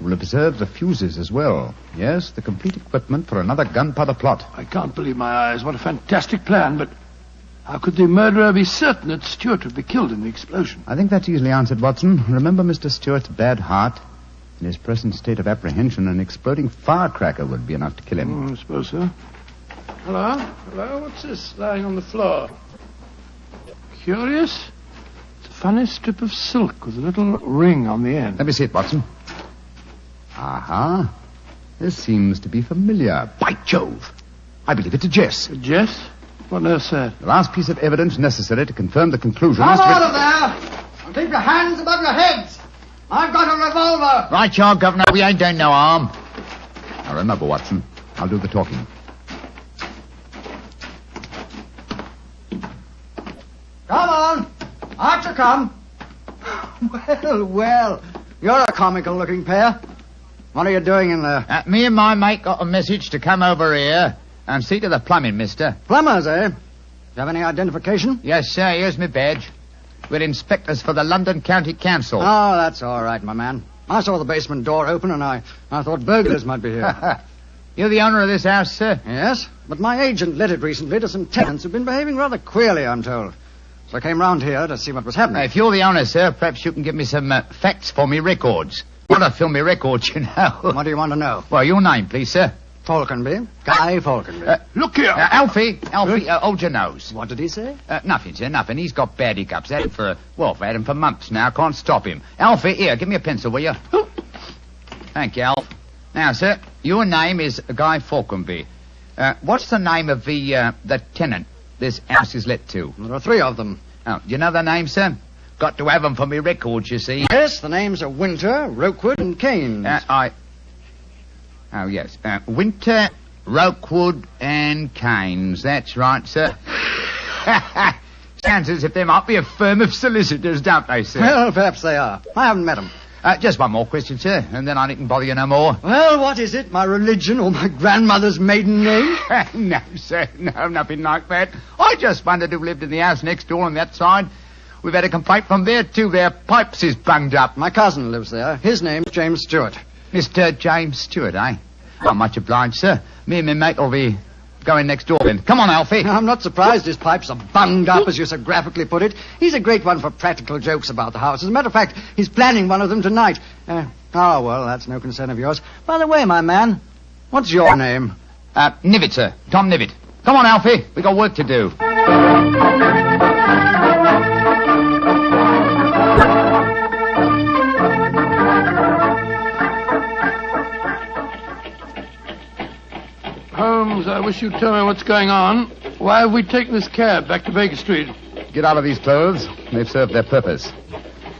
We'll observe the fuses as well. Yes, the complete equipment for another gunpowder plot. I can't believe my eyes. What a fantastic plan, but how could the murderer be certain that Stewart would be killed in the explosion? I think that's easily answered, Watson. Remember Mr. Stewart's bad heart? In his present state of apprehension, an exploding firecracker would be enough to kill him. I suppose so. Hello? Hello? What's this lying on the floor? Curious. It's a funny strip of silk with a little ring on the end. Let me see it, Watson. Aha. This seems to be familiar. By Jove. I believe it's a Jess. A Jess? What on earth's that? The last piece of evidence necessary to confirm the conclusion Come is... out of there! And keep your hands above your heads! I've got a revolver! Right, you are, Governor. We ain't doing no harm. Now, remember, Watson, I'll do the talking. Come on! Out you come! Well, well. You're a comical-looking pair. What are you doing in there? Me and my mate got a message to come over here and see to the plumbing, mister. Plumbers, eh? Do you have any identification? Yes, sir. Here's my badge. We're inspectors for the London County Council. Oh, that's all right, my man. I saw the basement door open and I thought burglars might be here. You're the owner of this house, sir? Yes, but my agent let it recently to some tenants who've been behaving rather queerly, I'm told. So I came round here to see what was happening. If you're the owner, sir, perhaps you can give me some facts for me records. I want to film me records, you know. What do you want to know? Well, your name, please, sir. Falconby. Guy Falconby. Look here. Alfie, hold your nose. What did he say? Nothing, sir, nothing. He's got bad hiccups. I've had him for months now. Can't stop him. Alfie, here, give me a pencil, will you? Thank you, Alf. Now, sir, your name is Guy Falconby. What's the name of the tenant this house is let to? There are three of them. Oh, do you know their names, sir? Got to have them for me records, you see. Yes, the names are Winter, Rokewood, and Keynes. Oh, yes. Winter, Rokewood, and Keynes. That's right, sir. Sounds as if they might be a firm of solicitors, don't they, sir? Well, perhaps they are. I haven't met them. Just one more question, sir, and then I needn't bother you no more. Well, what is it? My religion or my grandmother's maiden name? No, sir. No, nothing like that. I just wondered who lived in the house next door on that side. We've had a complaint from there, too. Their pipes is bunged up. My cousin lives there. His name's James Stewart. Mr. James Stewart, eh? Not much obliged, sir. Me and my mate will be going next door then. Come on, Alfie. I'm not surprised his pipes are bunged up, as you so graphically put it. He's a great one for practical jokes about the house. As a matter of fact, he's planning one of them tonight. Well, that's no concern of yours. By the way, my man, what's your name? Nivitt, sir. Tom Nivitt. Come on, Alfie. We got work to do. Holmes, I wish you'd tell me what's going on. Why have we taken this cab back to Baker Street? Get out of these clothes. They've served their purpose.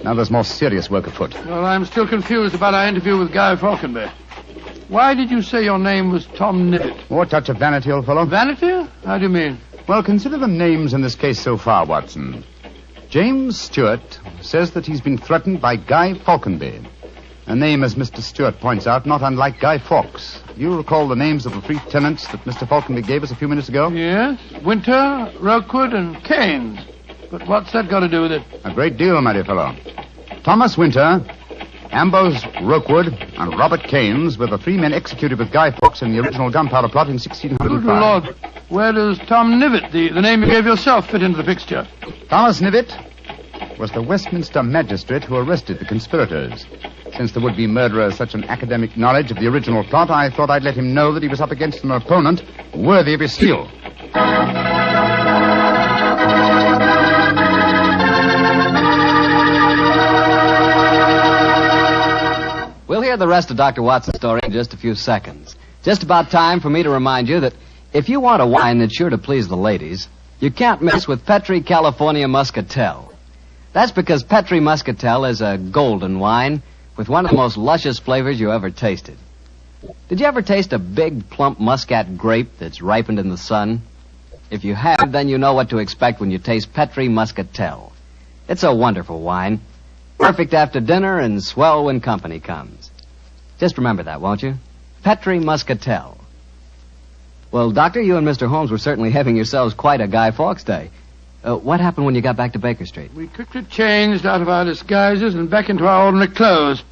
Now there's more serious work afoot. Well, I'm still confused about our interview with Guy Falconby. Why did you say your name was Tom Nivitt? More touch of vanity, old fellow. Vanity? How do you mean? Well, consider the names in this case so far, Watson. James Stewart says that he's been threatened by Guy Falconby. A name, as Mr. Stewart points out, not unlike Guy Fawkes. You recall the names of the three tenants that Mr. Falconby gave us a few minutes ago? Yes. Winter, Rookwood, and Keynes. But what's that got to do with it? A great deal, my dear fellow. Thomas Winter, Ambrose Rookwood, and Robert Keynes were the three men executed with Guy Fawkes in the original gunpowder plot in 1605. Good Lord. Where does Tom Nivitt, the name you gave yourself, fit into the picture? Thomas Nivitt was the Westminster magistrate who arrested the conspirators. Since the would-be murderer has such an academic knowledge of the original plot, I thought I'd let him know that he was up against an opponent worthy of his steel. We'll hear the rest of Dr. Watson's story in just a few seconds. Just about time for me to remind you that if you want a wine that's sure to please the ladies, you can't mess with Petri California Muscatel. That's because Petri Muscatel is a golden wine with one of the most luscious flavors you ever tasted. Did you ever taste a big, plump muscat grape that's ripened in the sun? If you have, then you know what to expect when you taste Petri Muscatel. It's a wonderful wine, perfect after dinner and swell when company comes. Just remember that, won't you? Petri Muscatel. Well, Doctor, you and Mr. Holmes were certainly having yourselves quite a Guy Fawkes day. What happened when you got back to Baker Street? We quickly changed out of our disguises and back into our ordinary clothes.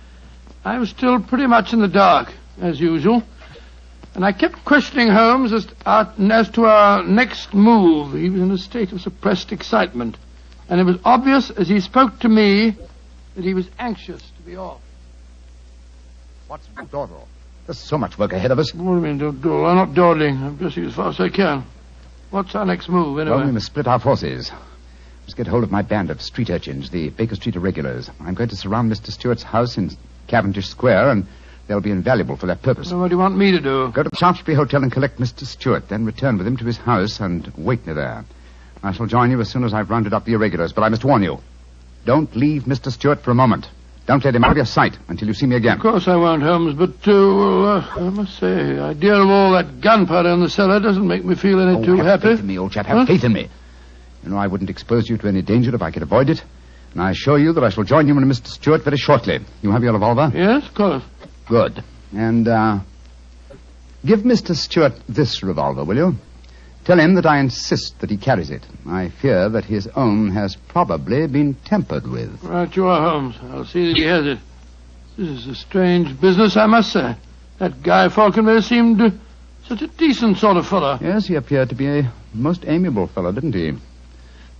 I was still pretty much in the dark, as usual. And I kept questioning Holmes as to our next move. He was in a state of suppressed excitement. And it was obvious as he spoke to me that he was anxious to be off. What's dawdle? There's so much work ahead of us. What do you mean, don't dawdle? I'm not dawdling. I'm dressing as fast as I can. What's our next move, anyway? Well, we must split our forces. Must get hold of my band of street urchins, the Baker Street irregulars. I'm going to surround Mr. Stewart's house in Cavendish Square, and they'll be invaluable for that purpose. So what do you want me to do? Go to the Shaftesbury Hotel and collect Mr. Stewart, then return with him to his house and wait near there. I shall join you as soon as I've rounded up the irregulars, but I must warn you. Don't leave Mr. Stewart for a moment. Don't let him out of your sight until you see me again. Of course I won't, Holmes, but, I must say, the idea of all that gunpowder in the cellar doesn't make me feel any too have happy. Faith in me, old chap. Have faith in me. You know, I wouldn't expose you to any danger if I could avoid it. And I assure you that I shall join you and Mr. Stewart very shortly. You have your revolver? Yes, of course. Good. And, give Mr. Stewart this revolver, will you? Tell him that I insist that he carries it. I fear that his own has probably been tampered with. Right you are, Holmes. I'll see that he has it. This is a strange business, I must say. That Guy Falconby seemed such a decent sort of fellow. Yes, he appeared to be a most amiable fellow, didn't he?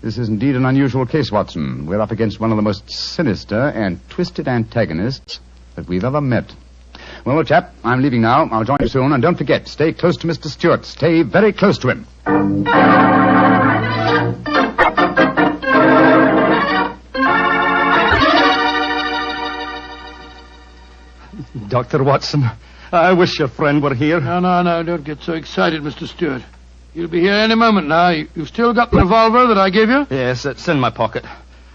This is indeed an unusual case, Watson. We're up against one of the most sinister and twisted antagonists that we've ever met. Well, old chap, I'm leaving now. I'll join you soon. And don't forget, stay close to Mr. Stewart. Stay very close to him. Dr. Watson, I wish your friend were here. No, don't get so excited, Mr. Stewart. You'll be here any moment now. You've still got the revolver that I gave you? Yes, it's in my pocket.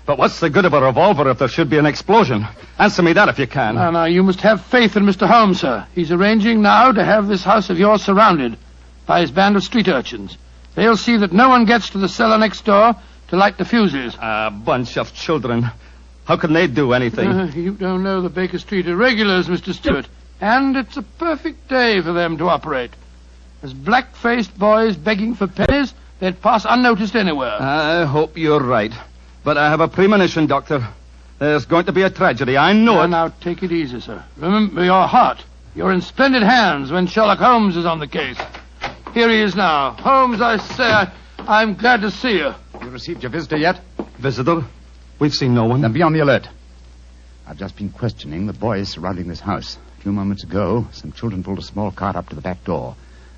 But what's the good of a revolver if there should be an explosion? Answer me that if you can. No, you must have faith in Mr. Holmes, sir. He's arranging now to have this house of yours surrounded by his band of street urchins. They'll see that no one gets to the cellar next door to light the fuses. A bunch of children. How can they do anything? You don't know the Baker Street irregulars, Mr. Stewart. And it's a perfect day for them to operate. As black-faced boys begging for pennies, they'd pass unnoticed anywhere. I hope you're right. But I have a premonition, Doctor. There's going to be a tragedy. I know it. Now, take it easy, sir. Remember your heart. You're in splendid hands when Sherlock Holmes is on the case. Here he is now. Holmes, I say, I'm glad to see you. You received your visitor yet? Visitor? We've seen no one. Then be on the alert. I've just been questioning the boys surrounding this house. A few moments ago, some children pulled a small cart up to the back door.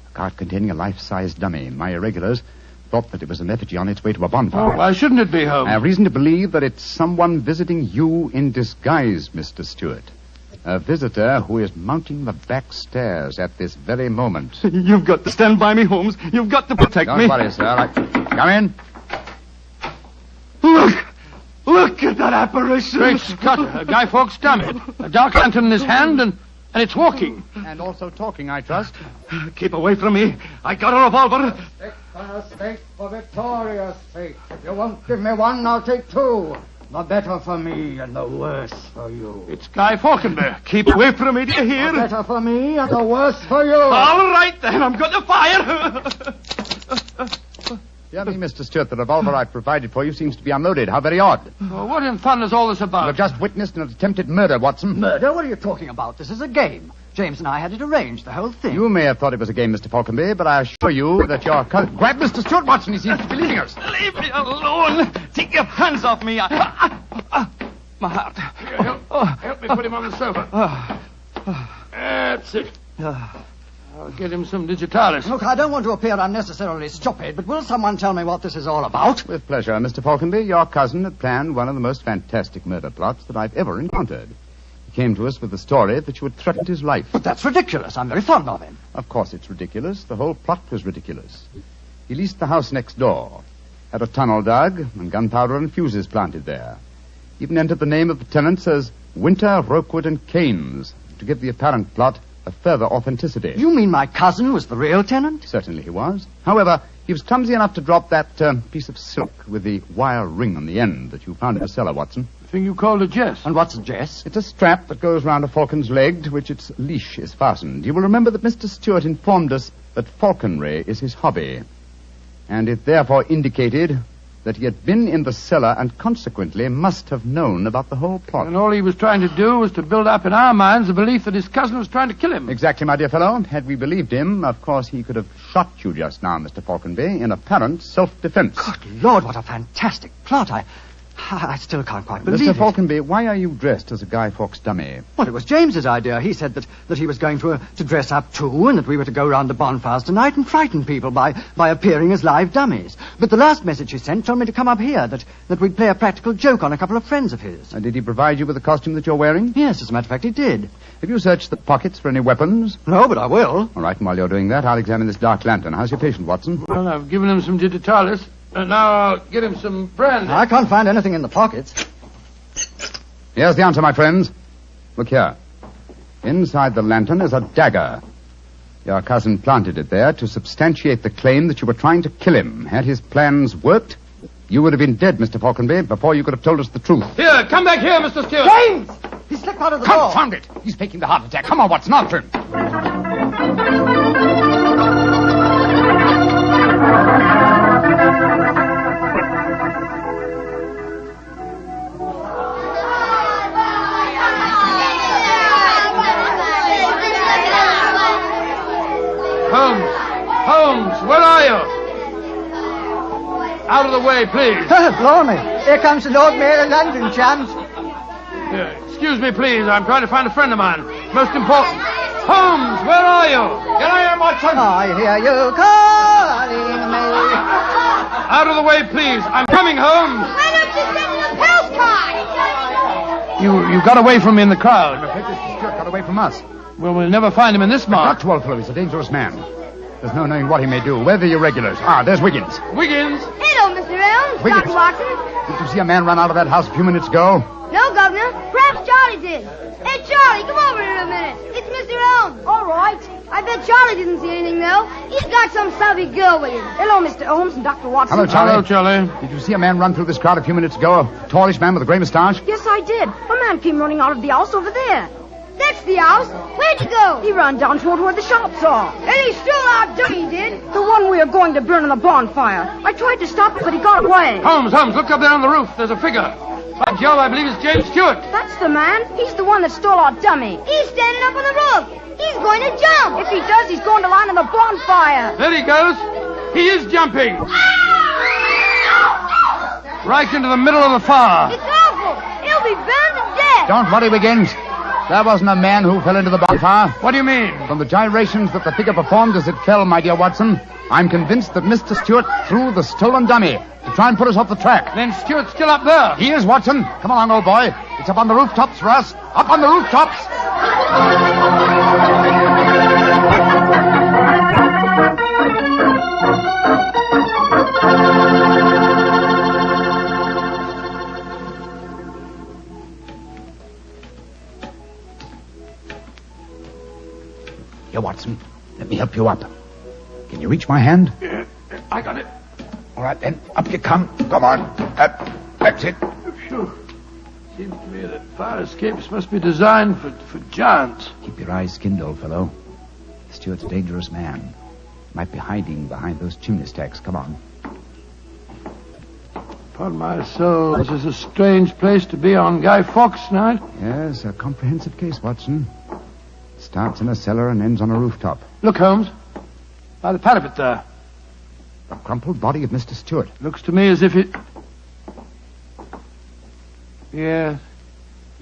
A cart containing a life-size dummy. My irregulars thought that it was an effigy on its way to a bonfire. Oh, why shouldn't it be, Holmes? I have reason to believe that it's someone visiting you in disguise, Mr. Stewart. A visitor who is mounting the back stairs at this very moment. You've got to stand by me, Holmes. You've got to protect me. Don't worry, sir. Come in. Look at that apparition. Great Scott, Guy Fawkes' dummy. A dark lantern in his hand, and it's walking. And also talking, I trust. Keep away from me. I got a revolver. For Victoria's sake. If you won't give me one, I'll take two. The better for me and the worse for you. It's Guy Falkenberg. Keep away from me, do you hear? The better for me and the worse for you. All right, then. I'm going to fire. Dear me, Mr. Stewart, the revolver I provided for you seems to be unloaded. How very odd. Well, what in thunder is all this about? You've just witnessed an attempted murder, Watson. Murder? What are you talking about? This is a game. James and I had it arranged, the whole thing. You may have thought it was a game, Mr. Falconby, but I assure you that your cousin... Grab Mr. Stewart, Watson. He seems to be leaving us. Leave me alone. Take your hands off me. My heart. Here, help me put him on the sofa. That's it. I'll get him some digitalis. Look, I don't want to appear unnecessarily stupid, but will someone tell me what this is all about? With pleasure, Mr. Falconby. Your cousin had planned one of the most fantastic murder plots that I've ever encountered. He came to us with the story that you had threatened his life. But that's ridiculous. I'm very fond of him. Of course it's ridiculous. The whole plot was ridiculous. He leased the house next door, had a tunnel dug, and gunpowder and fuses planted there. Even entered the name of the tenants as Winter, Rokewood, and Keynes, to give the apparent plot a further authenticity. You mean my cousin was the real tenant? Certainly he was. However, he was clumsy enough to drop that piece of silk with the wire ring on the end that you found in the cellar, Watson. The thing you called a jess. And what's a jess? It's a strap that goes round a falcon's leg to which its leash is fastened. You will remember that Mr. Stewart informed us that falconry is his hobby, and it therefore indicated that he had been in the cellar and consequently must have known about the whole plot. And all he was trying to do was to build up in our minds the belief that his cousin was trying to kill him. Exactly, my dear fellow. Had we believed him, of course he could have shot you just now, Mr. Falconby, in apparent self-defense. Good Lord, what a fantastic plot. I still can't quite believe Mr. Falconby, why are you dressed as a Guy Fawkes dummy? Well, it was James's idea. He said that he was going to dress up too, and that we were to go round the bonfires tonight and frighten people by appearing as live dummies. But the last message he sent told me to come up here, that we'd play a practical joke on a couple of friends of his. And did he provide you with the costume that you're wearing? Yes, as a matter of fact, he did. Have you searched the pockets for any weapons? No, but I will. All right, and while you're doing that, I'll examine this dark lantern. How's your patient, Watson? Well, I've given him some digitalis, and now I'll get him some brandy. I can't find anything in the pockets. Here's the answer, my friends. Look here. Inside the lantern is a dagger. Your cousin planted it there to substantiate the claim that you were trying to kill him. Had his plans worked, you would have been dead, Mr. Falconby, before you could have told us the truth. Here, come back here, Mr. Stewart. James! He slipped out of the door. Confound it! He's faking the heart attack. Come on, Watson, after him. Holmes, where are you? Out of the way, please. Blimey. Here comes the Lord Mayor of London, chums. Excuse me, please. I'm trying to find a friend of mine. Most important. Holmes, where are you? Get out here, Watson. I hear you calling me. Out of the way, please. I'm coming, Holmes. Why don't you send him a postcard? You got away from me in the crowd. I'm afraid Mr. Stewart got away from us. Well, we'll never find him in this mark. Not to old fellow. He's a dangerous man. There's no knowing what he may do. Where are the irregulars? There's Wiggins. Wiggins? Hello, Mr. Holmes. Wiggins. Dr. Watson. Did you see a man run out of that house a few minutes ago? No, Governor. Perhaps Charlie did. Hey, Charlie, come over here a minute. It's Mr. Holmes. All right. I bet Charlie didn't see anything, though. He's got some savvy girl with him. Hello, Mr. Holmes and Dr. Watson. Hello, Charlie. Hello, Charlie. Did you see a man run through this crowd a few minutes ago? A tallish man with a gray moustache? Yes, I did. A man came running out of the house over there. That's the house. Where'd he go? He ran down toward where the shops are. And he stole our dummy, he did? The one we were going to burn on the bonfire. I tried to stop it, but he got away. Holmes, look up there on the roof. There's a figure. By Jove, I believe it's James Stewart. That's the man. He's the one that stole our dummy. He's standing up on the roof. He's going to jump. If he does, he's going to land on the bonfire. There he goes. He is jumping. Right into the middle of the fire. It's awful. He'll be burned to death. Don't worry, Wiggins. There wasn't a man who fell into the bonfire. What do you mean? From the gyrations that the figure performed as it fell, my dear Watson, I'm convinced that Mr. Stewart threw the stolen dummy to try and put us off the track. Then Stewart's still up there. He is, Watson. Come along, old boy. It's up on the rooftops for us. Up on the rooftops. Here, Watson. Let me help you up. Can you reach my hand? Yeah, I got it. All right, then. Up you come. Come on. That's it. Phew. Seems to me that fire escapes must be designed for giants. Keep your eyes skinned, old fellow. Stewart's a dangerous man. Might be hiding behind those chimney stacks. Come on. Upon my soul, this is a strange place to be on Guy Fawkes night. Yes, a comprehensive case, Watson. Starts in a cellar and ends on a rooftop. Look, Holmes. By the parapet there. The crumpled body of Mr. Stewart. Looks to me as if it... Yes.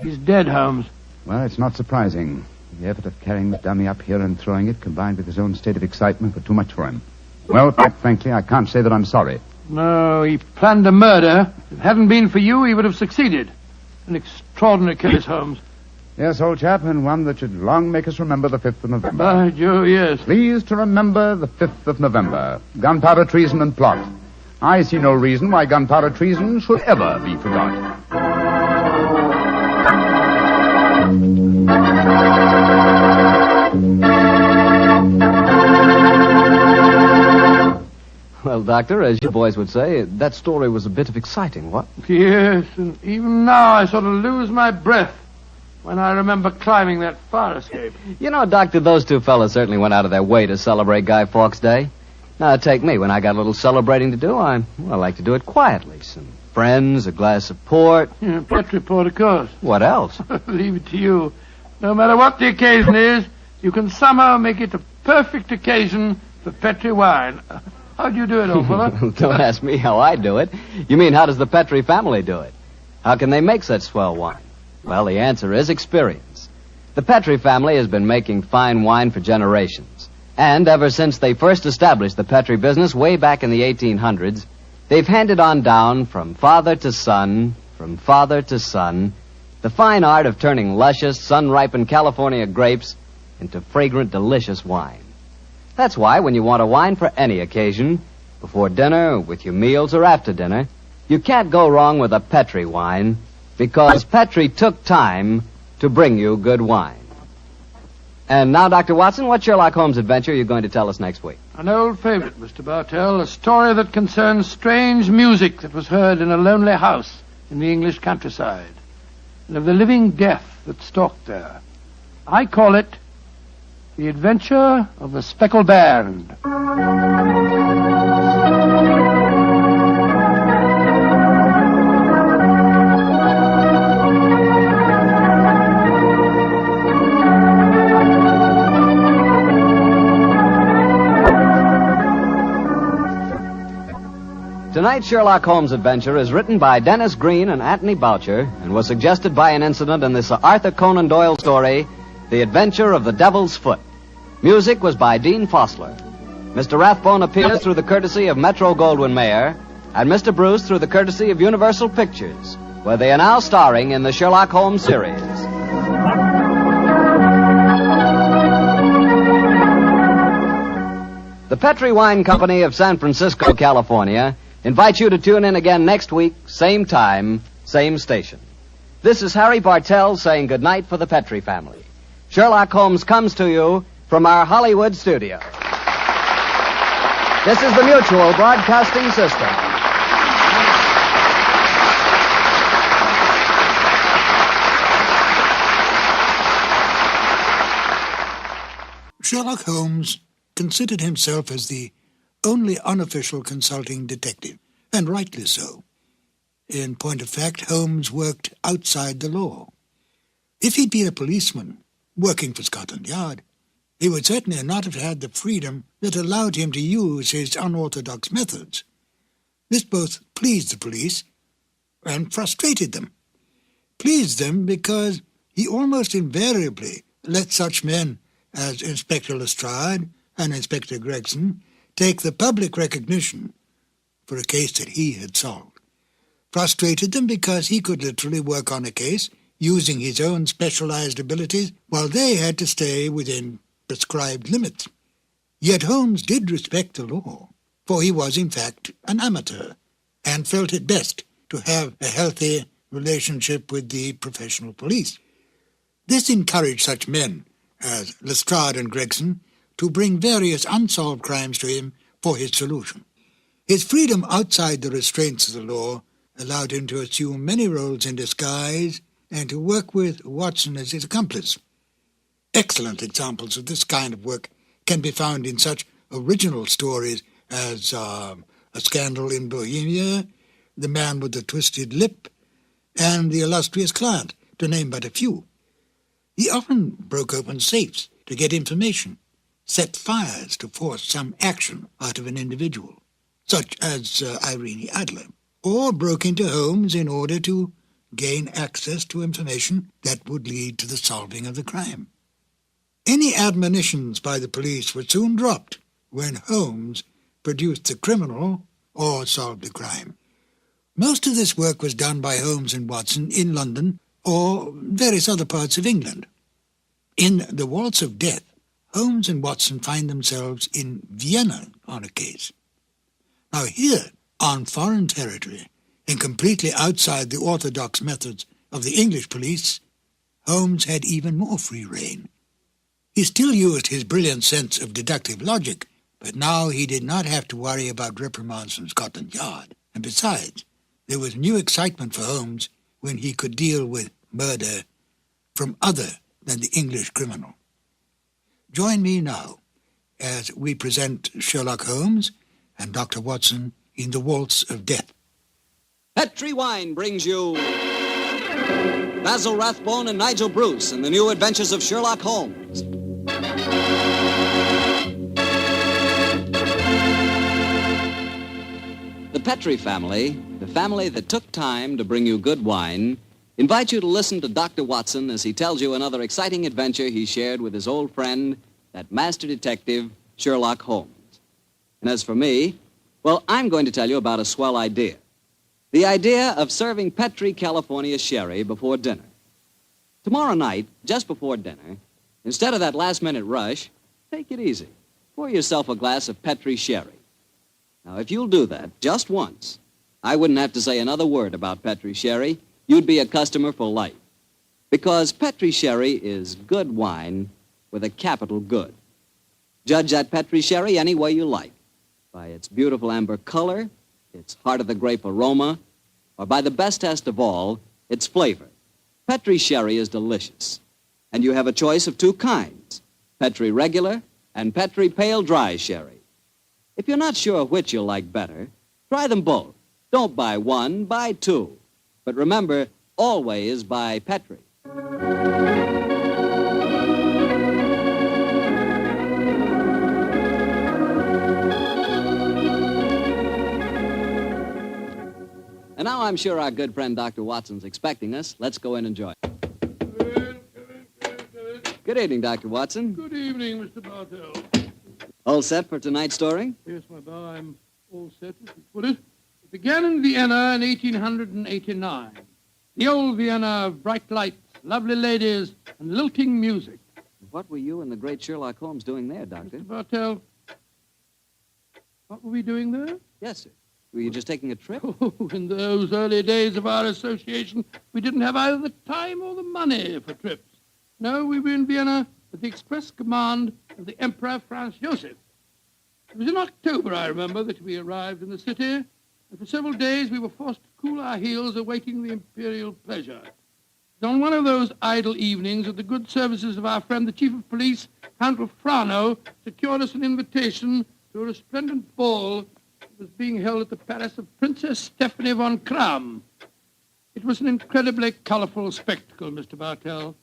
He's dead, Holmes. Well, it's not surprising. The effort of carrying the dummy up here and throwing it, combined with his own state of excitement, were too much for him. Well, quite frankly, I can't say that I'm sorry. No, he planned a murder. If it hadn't been for you, he would have succeeded. An extraordinary case, Holmes. Yes, old chap, and one that should long make us remember the 5th of November. By Jove, yes. Please to remember the 5th of November. Gunpowder treason and plot. I see no reason why gunpowder treason should ever be forgot. Well, Doctor, as you boys would say, that story was a bit of exciting, what? Yes, and even now I sort of lose my breath when I remember climbing that fire escape. You know, Doctor, those two fellas certainly went out of their way to celebrate Guy Fawkes Day. Now, take me. When I got a little celebrating to do, I like to do it quietly. Some friends, a glass of port. Yeah, Petri port, of course. What else? Leave it to you. No matter what the occasion is, you can somehow make it a perfect occasion for Petri wine. How do you do it, old fella? Don't ask me how I do it. You mean, how does the Petri family do it? How can they make such swell wine? Well, the answer is experience. The Petri family has been making fine wine for generations. And ever since they first established the Petri business way back in the 1800s, they've handed on down from father to son, the fine art of turning luscious, sun-ripened California grapes into fragrant, delicious wine. That's why when you want a wine for any occasion, before dinner, with your meals, or after dinner, you can't go wrong with a Petri wine, because Petri took time to bring you good wine. And now, Dr. Watson, what Sherlock Holmes adventure are you going to tell us next week? An old favorite, Mr. Bartell, a story that concerns strange music that was heard in a lonely house in the English countryside, and of the living death that stalked there. I call it The Adventure of the Speckled Band. Tonight's Sherlock Holmes adventure is written by Dennis Green and Anthony Boucher and was suggested by an incident in this Arthur Conan Doyle story, The Adventure of the Devil's Foot. Music was by Dean Fossler. Mr. Rathbone appears through the courtesy of Metro-Goldwyn-Mayer, and Mr. Bruce through the courtesy of Universal Pictures, where they are now starring in the Sherlock Holmes series. The Petri Wine Company of San Francisco, California, invites you to tune in again next week, same time, same station. This is Harry Bartell saying goodnight for the Petri family. Sherlock Holmes comes to you from our Hollywood studio. This is the Mutual Broadcasting System. Sherlock Holmes considered himself as the only unofficial consulting detective, and rightly so. In point of fact, Holmes worked outside the law. If he'd been a policeman working for Scotland Yard, he would certainly not have had the freedom that allowed him to use his unorthodox methods. This both pleased the police and frustrated them. Pleased them because he almost invariably let such men as Inspector Lestrade and Inspector Gregson take the public recognition for a case that he had solved. Frustrated them because he could literally work on a case using his own specialized abilities while they had to stay within prescribed limits. Yet Holmes did respect the law, for he was in fact an amateur and felt it best to have a healthy relationship with the professional police. This encouraged such men as Lestrade and Gregson to bring various unsolved crimes to him for his solution. His freedom outside the restraints of the law allowed him to assume many roles in disguise and to work with Watson as his accomplice. Excellent examples of this kind of work can be found in such original stories as A Scandal in Bohemia, The Man with the Twisted Lip, and The Illustrious Client, to name but a few. He often broke open safes to get information, set fires to force some action out of an individual, such as Irene Adler, or broke into homes in order to gain access to information that would lead to the solving of the crime. Any admonitions by the police were soon dropped when Holmes produced the criminal or solved the crime. Most of this work was done by Holmes and Watson in London or various other parts of England. In The Waltz of Death, Holmes and Watson find themselves in Vienna on a case. Now here, on foreign territory, and completely outside the orthodox methods of the English police, Holmes had even more free rein. He still used his brilliant sense of deductive logic, but now he did not have to worry about reprimands from Scotland Yard. And besides, there was new excitement for Holmes when he could deal with murder from other than the English criminal. Join me now as we present Sherlock Holmes and Dr. Watson in The Waltz of Death. Petri Wine brings you Basil Rathbone and Nigel Bruce in the new adventures of Sherlock Holmes. The Petri family, the family that took time to bring you good wine, invite you to listen to Dr. Watson as he tells you another exciting adventure he shared with his old friend, that master detective, Sherlock Holmes. And as for me, well, I'm going to tell you about a swell idea. The idea of serving Petri California sherry before dinner. Tomorrow night, just before dinner, instead of that last-minute rush, take it easy. Pour yourself a glass of Petri sherry. Now, if you'll do that just once, I wouldn't have to say another word about Petri sherry. You'd be a customer for life. Because Petri sherry is good wine with a capital good. Judge that Petri sherry any way you like. By its beautiful amber color, its heart-of-the-grape aroma, or by the best test of all, its flavor. Petri sherry is delicious. And you have a choice of two kinds, Petri regular and Petri pale dry sherry. If you're not sure which you'll like better, try them both. Don't buy one, buy two. But remember, always buy Petri. And now I'm sure our good friend Dr. Watson's expecting us. Let's go in and join. Good evening, Dr. Watson. Good evening, Mr. Bartell. All set for tonight's story? Yes, my boy, I'm all set, as you put it. It began in Vienna in 1889. The old Vienna of bright lights, lovely ladies, and lilting music. What were you and the great Sherlock Holmes doing there, Doctor? Mr. Bartell, what were we doing there? Yes, sir. Were you just taking a trip? Oh, in those early days of our association, we didn't have either the time or the money for trips. No, we were in Vienna at the express command of the Emperor Franz Joseph. It was in October, I remember, that we arrived in the city, and for several days we were forced to cool our heels awaiting the imperial pleasure. On one of those idle evenings that the good services of our friend the Chief of Police, Count Frano, secured us an invitation to a resplendent ball that was being held at the palace of Princess Stephanie von Kram. It was an incredibly colorful spectacle, Mr. Bartell.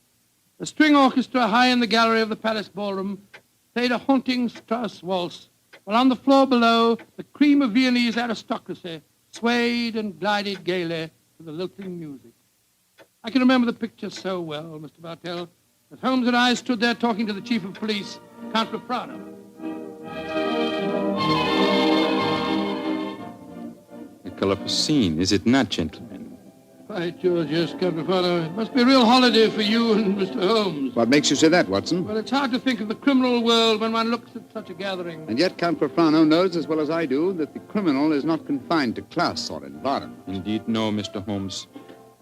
A string orchestra high in the gallery of the palace ballroom played a haunting Strauss waltz, while on the floor below, the cream of Viennese aristocracy swayed and glided gaily to the lilting music. I can remember the picture so well, Mr. Bartell, as Holmes and I stood there talking to the Chief of Police, Count Frano. A colorful scene, is it not, gentlemen? Right, George, yes, Count Frano. It must be a real holiday for you and Mr. Holmes. What makes you say that, Watson? Well, it's hard to think of the criminal world when one looks at such a gathering. And yet Count Frano knows as well as I do that the criminal is not confined to class or environment. Indeed, no, Mr. Holmes.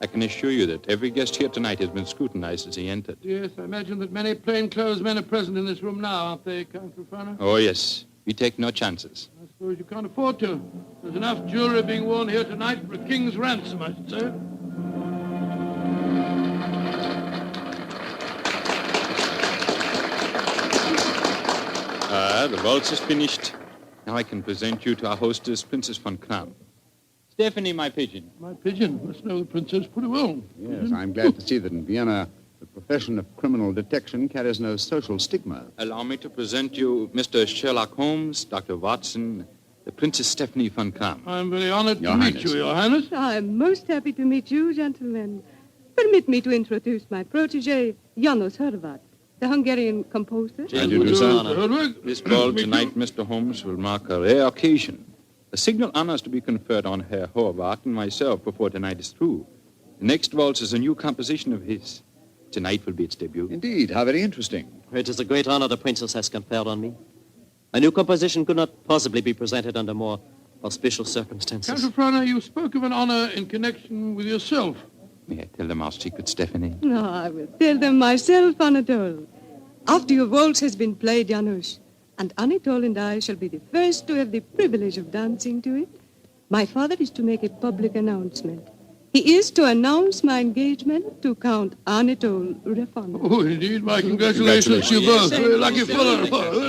I can assure you that every guest here tonight has been scrutinized as he entered. Yes, I imagine that many plainclothes men are present in this room now, aren't they, Count Frano? Oh, yes. We take no chances. I suppose you can't afford to. There's enough jewelry being worn here tonight for a king's ransom, I should say. The waltz is finished. Now I can present you to our hostess, Princess von Kram. Stephanie, my pigeon. My pigeon must know the princess pretty well. Yes, I'm glad to see that in Vienna the profession of criminal detection carries no social stigma. Allow me to present you Mr. Sherlock Holmes, Dr. Watson, the Princess Stephanie von Kram. I'm very honored to meet you, Your Highness. I'm most happy to meet you, gentlemen. Permit me to introduce my protege, Janos Horvat, the Hungarian composer. How do you do, sir? This ball tonight, Mr. Holmes, will mark a rare occasion. A signal honor is to be conferred on Herr Horvath and myself before tonight is through. The next waltz is a new composition of his. Tonight will be its debut. Indeed, how very interesting. It is a great honor the princess has conferred on me. A new composition could not possibly be presented under more auspicious circumstances. Count Frano, you spoke of an honor in connection with yourself. May I tell them our secret, Stephanie? No, I will tell them myself, Anatole. After your waltz has been played, Janusz, and Anatole and I shall be the first to have the privilege of dancing to it, my father is to make a public announcement. He is to announce my engagement to Count Anatole Rathbone. Oh, indeed, my congratulations to you both. Very lucky fellow.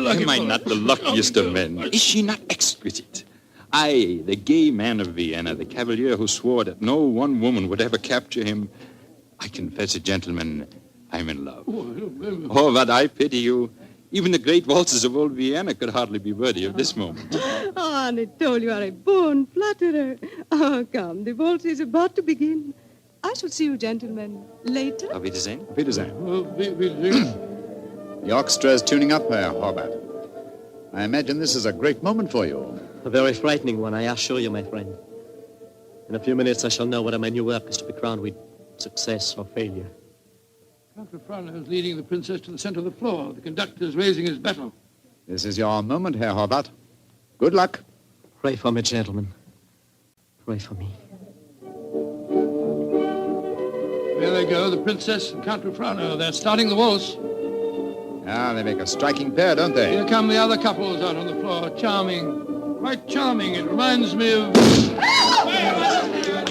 Am I not the luckiest of men? Is she not exquisite? I, the gay man of Vienna, the cavalier who swore that no one woman would ever capture him. I confess it, gentlemen, I'm in love. Oh, but I pity you. Even the great waltzes of old Vienna could hardly be worthy of this moment. Oh, Anatole, you are a born flatterer. Oh, come, the waltz is about to begin. I shall see you gentlemen later. Auf Wiedersehen. Auf Wiedersehen. The orchestra is tuning up, Herr Horvath. I imagine this is a great moment for you. A very frightening one, I assure you, my friend. In a few minutes, I shall know whether my new work is to be crowned with success or failure. Count Frano is leading the princess to the center of the floor. The conductor is raising his bell. This is your moment, Herr Horvath. Good luck. Pray for me, gentlemen. Pray for me. There they go, the princess and Count Frano. They're starting the waltz. Ah, they make a striking pair, don't they? Here come the other couples out on the floor. Charming. Quite charming. It reminds me of...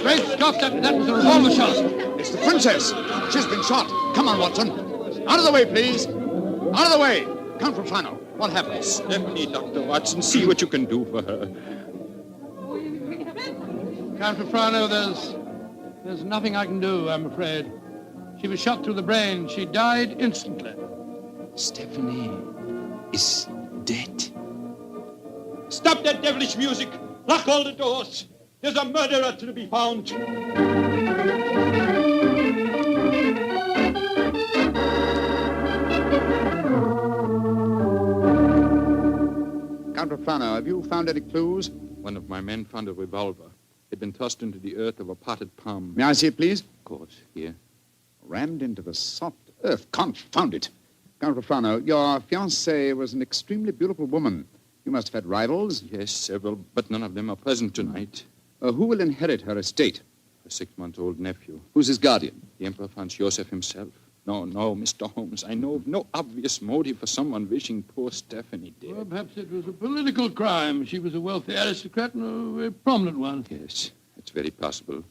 Great Scott, that was a revolver shot. It's the princess. She's been shot. Come on, Watson. Out of the way, please. Out of the way. Count Frano. What happens? Stephanie, Dr. Watson, see what you can do for her. Count Frano, there's nothing I can do, I'm afraid. She was shot through the brain. She died instantly. Stephanie is dead. Stop that devilish music! Lock all the doors! There's a murderer to be found! Count Frano, have you found any clues? One of my men found a revolver. It had been tossed into the earth of a potted palm. May I see it, please? Of course, here. Rammed into the soft earth. Confound it. Count Frano, your fiancée was an extremely beautiful woman. You must have had rivals? Yes, several, but none of them are present tonight. Who will inherit her estate? Her 6-month-old nephew. Who's his guardian? The Emperor Franz Joseph himself. No, Mr. Holmes, I know of no obvious motive for someone wishing poor Stephanie dead. Well, perhaps it was a political crime. She was a wealthy aristocrat and a very prominent one. Yes, it's very possible.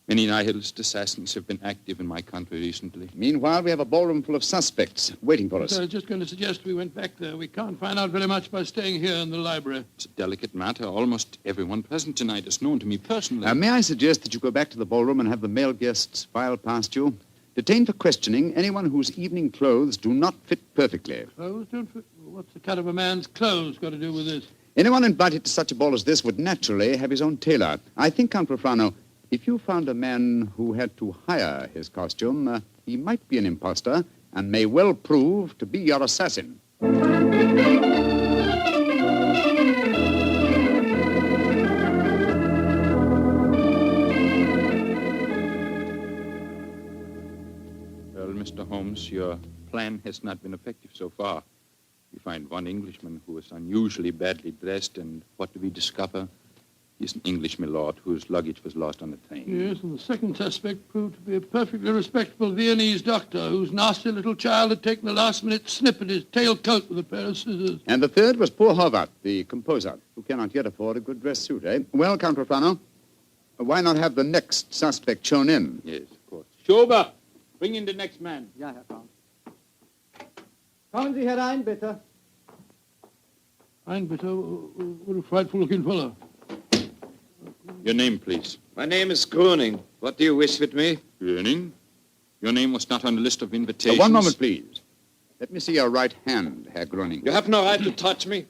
Many nihilist assassins have been active in my country recently. Meanwhile, we have a ballroom full of suspects waiting for us. I was just going to suggest we went back there. We can't find out very much by staying here in the library. It's a delicate matter. Almost everyone present tonight is known to me personally. May I suggest that you go back to the ballroom and have the male guests file past you? Detain for questioning anyone whose evening clothes do not fit perfectly. Clothes don't fit? What's the cut of a man's clothes got to do with this? Anyone invited to such a ball as this would naturally have his own tailor. I think, Count Profano, if you found a man who had to hire his costume, he might be an imposter and may well prove to be your assassin. Well, Mr. Holmes, your plan has not been effective so far. We find one Englishman who is unusually badly dressed, and what do we discover? He's an English milord whose luggage was lost on the train. Yes, and the second suspect proved to be a perfectly respectable Viennese doctor whose nasty little child had taken a last-minute snip at his tailcoat with a pair of scissors. And the third was poor Horvath, the composer, who cannot yet afford a good dress suit, eh? Well, Count Profano, why not have the next suspect shown in? Yes, of course. Schober, bring in the next man. Ja, Herr Count. Kommen Sie herein, bitte. Einbitter, what a frightful-looking fellow. Your name, please. My name is Gruning. What do you wish with me? Gruning? Your name was not on the list of invitations. One moment, please. Let me see your right hand, Herr Gruning. You have no right to touch me.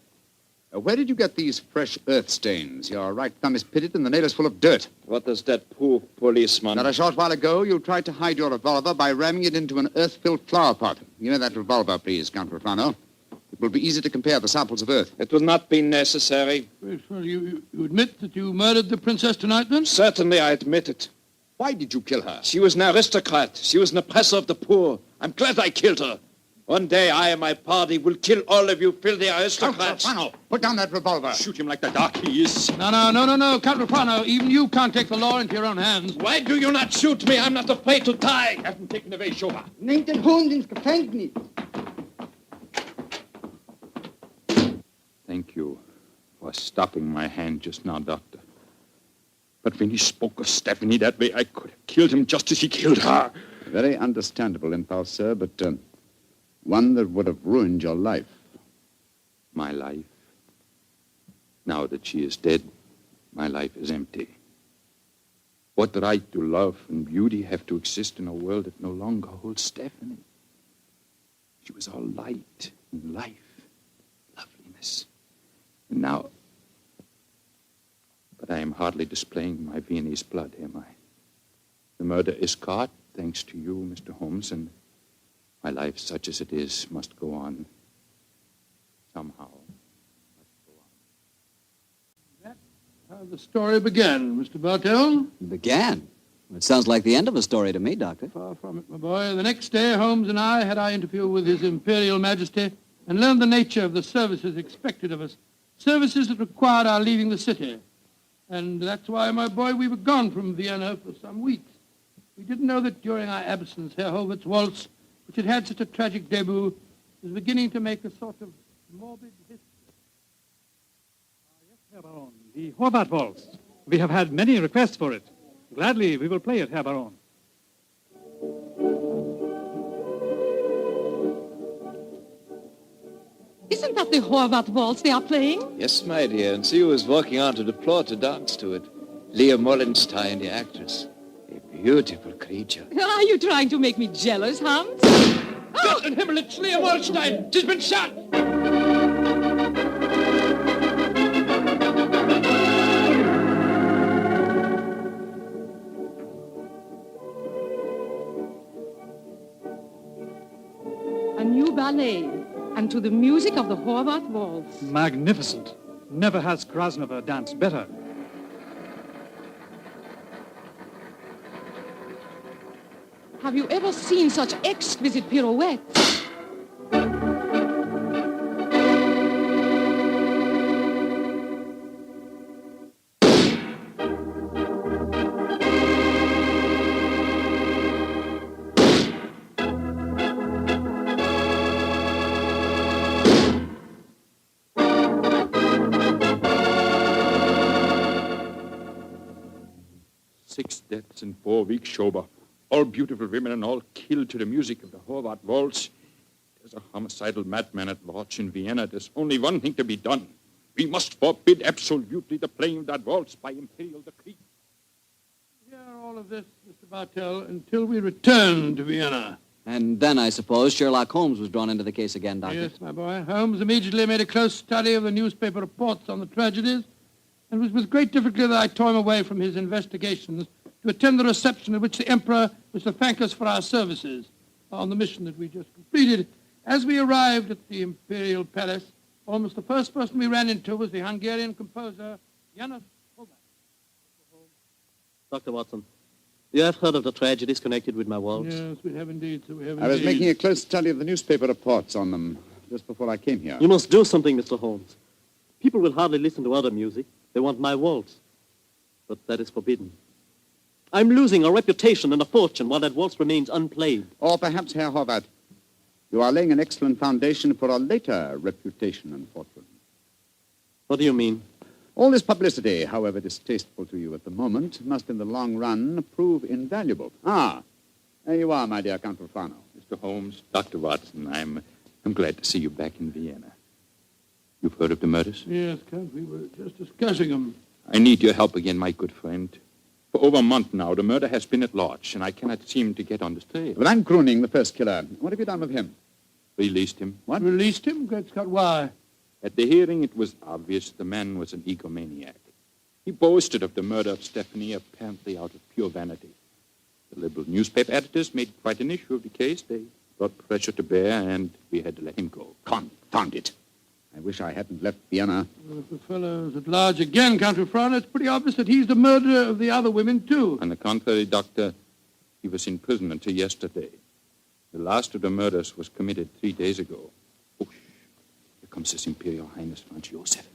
Where did you get these fresh earth stains? Your right thumb is pitted and the nail is full of dirt. What does that prove, policeman? Not a short while ago, you tried to hide your revolver by ramming it into an earth-filled flower pot. Give me that revolver, please, Count Profano. It will be easy to compare the samples of earth. It will not be necessary. Well, you admit that you murdered the princess tonight, then? Certainly, I admit it. Why did you kill her? She was an aristocrat. She was an oppressor of the poor. I'm glad I killed her. One day, I and my party will kill all of you filthy aristocrats. Count Profano, put down that revolver. Shoot him like the dark he is. No, Count Profano, even you can't take the law into your own hands. Why do you not shoot me? I'm not afraid to die. Have him taken away, Schober. Nehmt den Hund ins Gefängnis. Thank you for stopping my hand just now, Doctor. But when he spoke of Stephanie that way, I could have killed him just as he killed her. Very understandable impulse, sir, but one that would have ruined your life. My life? Now that she is dead, my life is empty. What right do love and beauty have to exist in a world that no longer holds Stephanie? She was all light and life, loveliness. And now... But I am hardly displaying my Viennese blood, am I? The murder is caught, thanks to you, Mr. Holmes, and my life, such as it is, must go on. Somehow. That's how the story began, Mr. Bartell. Began? It sounds like the end of a story to me, Doctor. Far from it, my boy. The next day, Holmes and I had our interview with His Imperial Majesty and learned the nature of the services expected of us. Services that required our leaving the city. And that's why, my boy, we were gone from Vienna for some weeks. We didn't know that during our absence, Herr Holbert's waltz, which had had such a tragic debut, was beginning to make a sort of morbid history. Yes, Herr Baron, the Horvath waltz. We have had many requests for it. Gladly, we will play it, Herr Baron. Isn't that the Horvath waltz they are playing? Yes, my dear, and see who is walking onto the floor to dance to it. Leah Mollenstein, the actress. A beautiful creature. Are you trying to make me jealous, Hans? Gott in Himmel, it's Leah Mollenstein! She's been shot! A new ballet, and to the music of the Horvath waltz. Magnificent. Never has Krasnova danced better. Have you ever seen such exquisite pirouettes? deaths in 4 weeks sober. All beautiful women and all killed to the music of the Horvath waltz. There's a homicidal madman at large in Vienna. There's only one thing to be done. We must forbid absolutely the playing of that waltz by imperial decree. Hear all of this, Mr. Bartell, until we return to Vienna. And then, I suppose, Sherlock Holmes was drawn into the case again, Doctor. Yes, my boy. Holmes immediately made a close study of the newspaper reports on the tragedies, and it was with great difficulty that I tore him away from his investigations to attend the reception at which the Emperor was to thank us for our services on the mission that we just completed. As we arrived at the Imperial Palace, almost the first person we ran into was the Hungarian composer, Janos Horvath. Dr. Watson, you have heard of the tragedies connected with my waltz? Yes, we have indeed, sir, we have indeed. I was making a close study of the newspaper reports on them just before I came here. You must do something, Mr. Holmes. People will hardly listen to other music. They want my waltz. But that is forbidden. I'm losing a reputation and a fortune while that waltz remains unplayed. Or perhaps, Herr Horvath, you are laying an excellent foundation for a later reputation and fortune. What do you mean? All this publicity, however distasteful to you at the moment, must in the long run prove invaluable. Ah, there you are, my dear Count Rufano. Mr. Holmes, Dr. Watson, I'm glad to see you back in Vienna. You've heard of the murders? Yes, Count, we were just discussing them. I need your help again, my good friend. For over a month now, the murder has been at large, and I cannot seem to get on the trail. But I'm Gruning, the first killer. What have you done with him? Released him. What? Released him? Great Scott, why? At the hearing, it was obvious the man was an egomaniac. He boasted of the murder of Stephanie, apparently out of pure vanity. The liberal newspaper editors made quite an issue of the case. They brought pressure to bear, and we had to let him go. Confound it. I wish I hadn't left Vienna. Well, if the fellow's at large again, Count Rufano, it's pretty obvious that he's the murderer of the other women, too. On the contrary, Doctor, he was in prison until yesterday. The last of the murders was committed 3 days ago. Oh, here comes His Imperial Highness Franz Joseph.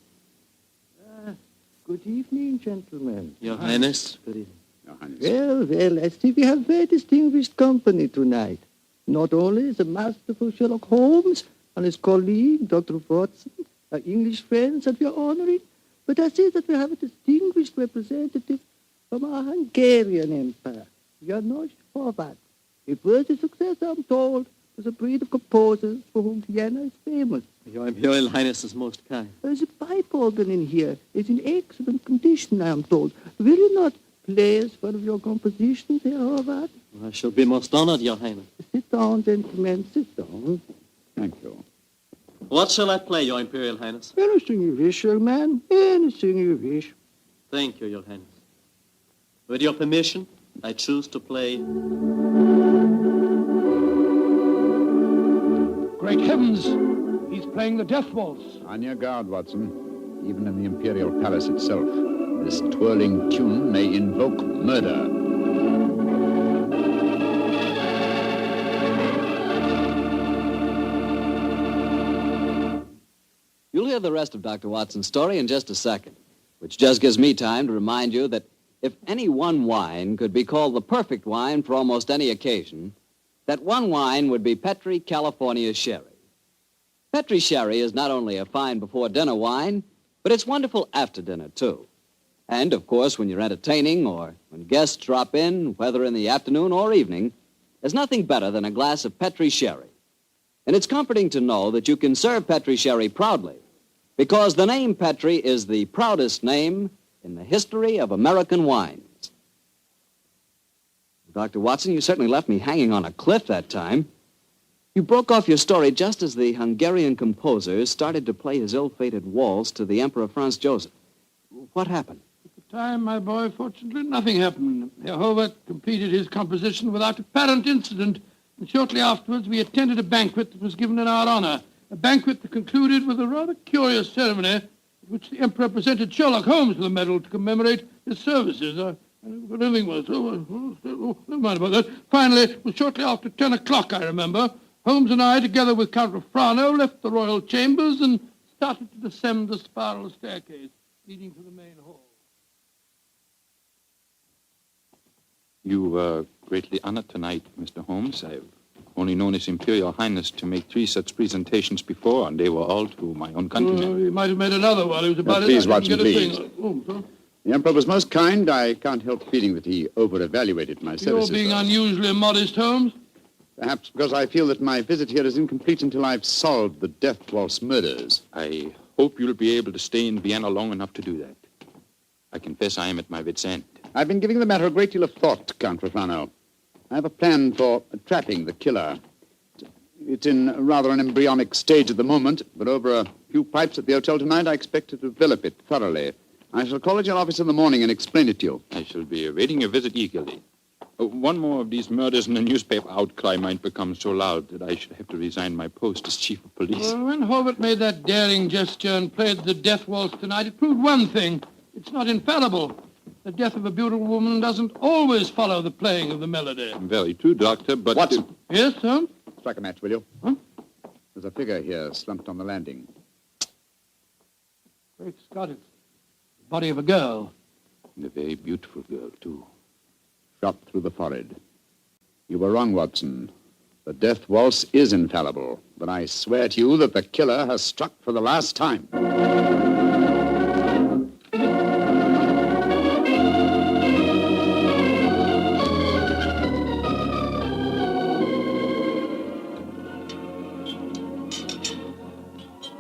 Good evening, gentlemen. Your Highness. Good evening. Your Highness. Well, I see we have very distinguished company tonight. Not only the masterful Sherlock Holmes and his colleague, Dr. Watson, our English friends that we are honoring, but I see that we have a distinguished representative from our Hungarian Empire, Janos Horvath. A worthy successor, I'm told, to the breed of composers for whom Vienna is famous. Your Imperial Highness is most kind. The pipe organ in here is in excellent condition, I am told. Will you not play us one of your compositions, Herr Horvath? I shall be most honored, Your Highness. Sit down, gentlemen, sit down. Thank you. What shall I play, Your Imperial Highness? Anything you wish, young man. Anything you wish. Thank you, Your Highness. With your permission, I choose to play... Great heavens! He's playing the death waltz. On your guard, Watson. Even in the Imperial Palace itself, this twirling tune may invoke murder. You'll hear the rest of Dr. Watson's story in just a second, which just gives me time to remind you that if any one wine could be called the perfect wine for almost any occasion, that one wine would be Petri California Sherry. Petri Sherry is not only a fine before-dinner wine, but it's wonderful after dinner, too. And, of course, when you're entertaining or when guests drop in, whether in the afternoon or evening, there's nothing better than a glass of Petri Sherry. And it's comforting to know that you can serve Petri Sherry proudly, because the name Petri is the proudest name in the history of American wines. Dr. Watson, you certainly left me hanging on a cliff that time. You broke off your story just as the Hungarian composer started to play his ill-fated waltz to the Emperor Franz Joseph. What happened? At the time, my boy, fortunately, nothing happened. Herr Horvath completed his composition without apparent incident, and shortly afterwards we attended a banquet that was given in our honor, a banquet that concluded with a rather curious ceremony at which the Emperor presented Sherlock Holmes with a medal to commemorate his services. But everything was... never mind about that. Finally, it was shortly after 10 o'clock, I remember. Holmes and I, together with Count Rufano, left the royal chambers and started to descend the spiral staircase leading to the main hall. You were greatly honored tonight, Mr. Holmes. I've only known His Imperial Highness to make 3 such presentations before, and they were all to my own countrymen. He might have made another while he was about Please, Watson, please. The Emperor was most kind. I can't help feeling that he over-evaluated my services. You're being unusually modest, Holmes. Perhaps because I feel that my visit here is incomplete until I've solved the death waltz murders. I hope you'll be able to stay in Vienna long enough to do that. I confess I am at my wit's end. I've been giving the matter a great deal of thought, Count Rafano. I have a plan for trapping the killer. It's in rather an embryonic stage at the moment, but over a few pipes at the hotel tonight, I expect to develop it thoroughly. I shall call at your office in the morning and explain it to you. I shall be awaiting your visit eagerly. One more of these murders and the newspaper outcry might become so loud that I should have to resign my post as chief of police. Well, when Hobart made that daring gesture and played the death waltz tonight, it proved one thing. It's not infallible. The death of a beautiful woman doesn't always follow the playing of the melody. Very true, Doctor, but... Watson. Yes, Holmes? Strike a match, will you? Huh? There's a figure here slumped on the landing. Great Scott, it's the body of a girl. And a very beautiful girl, too. Shot through the forehead. You were wrong, Watson. The death waltz is infallible, but I swear to you that the killer has struck for the last time.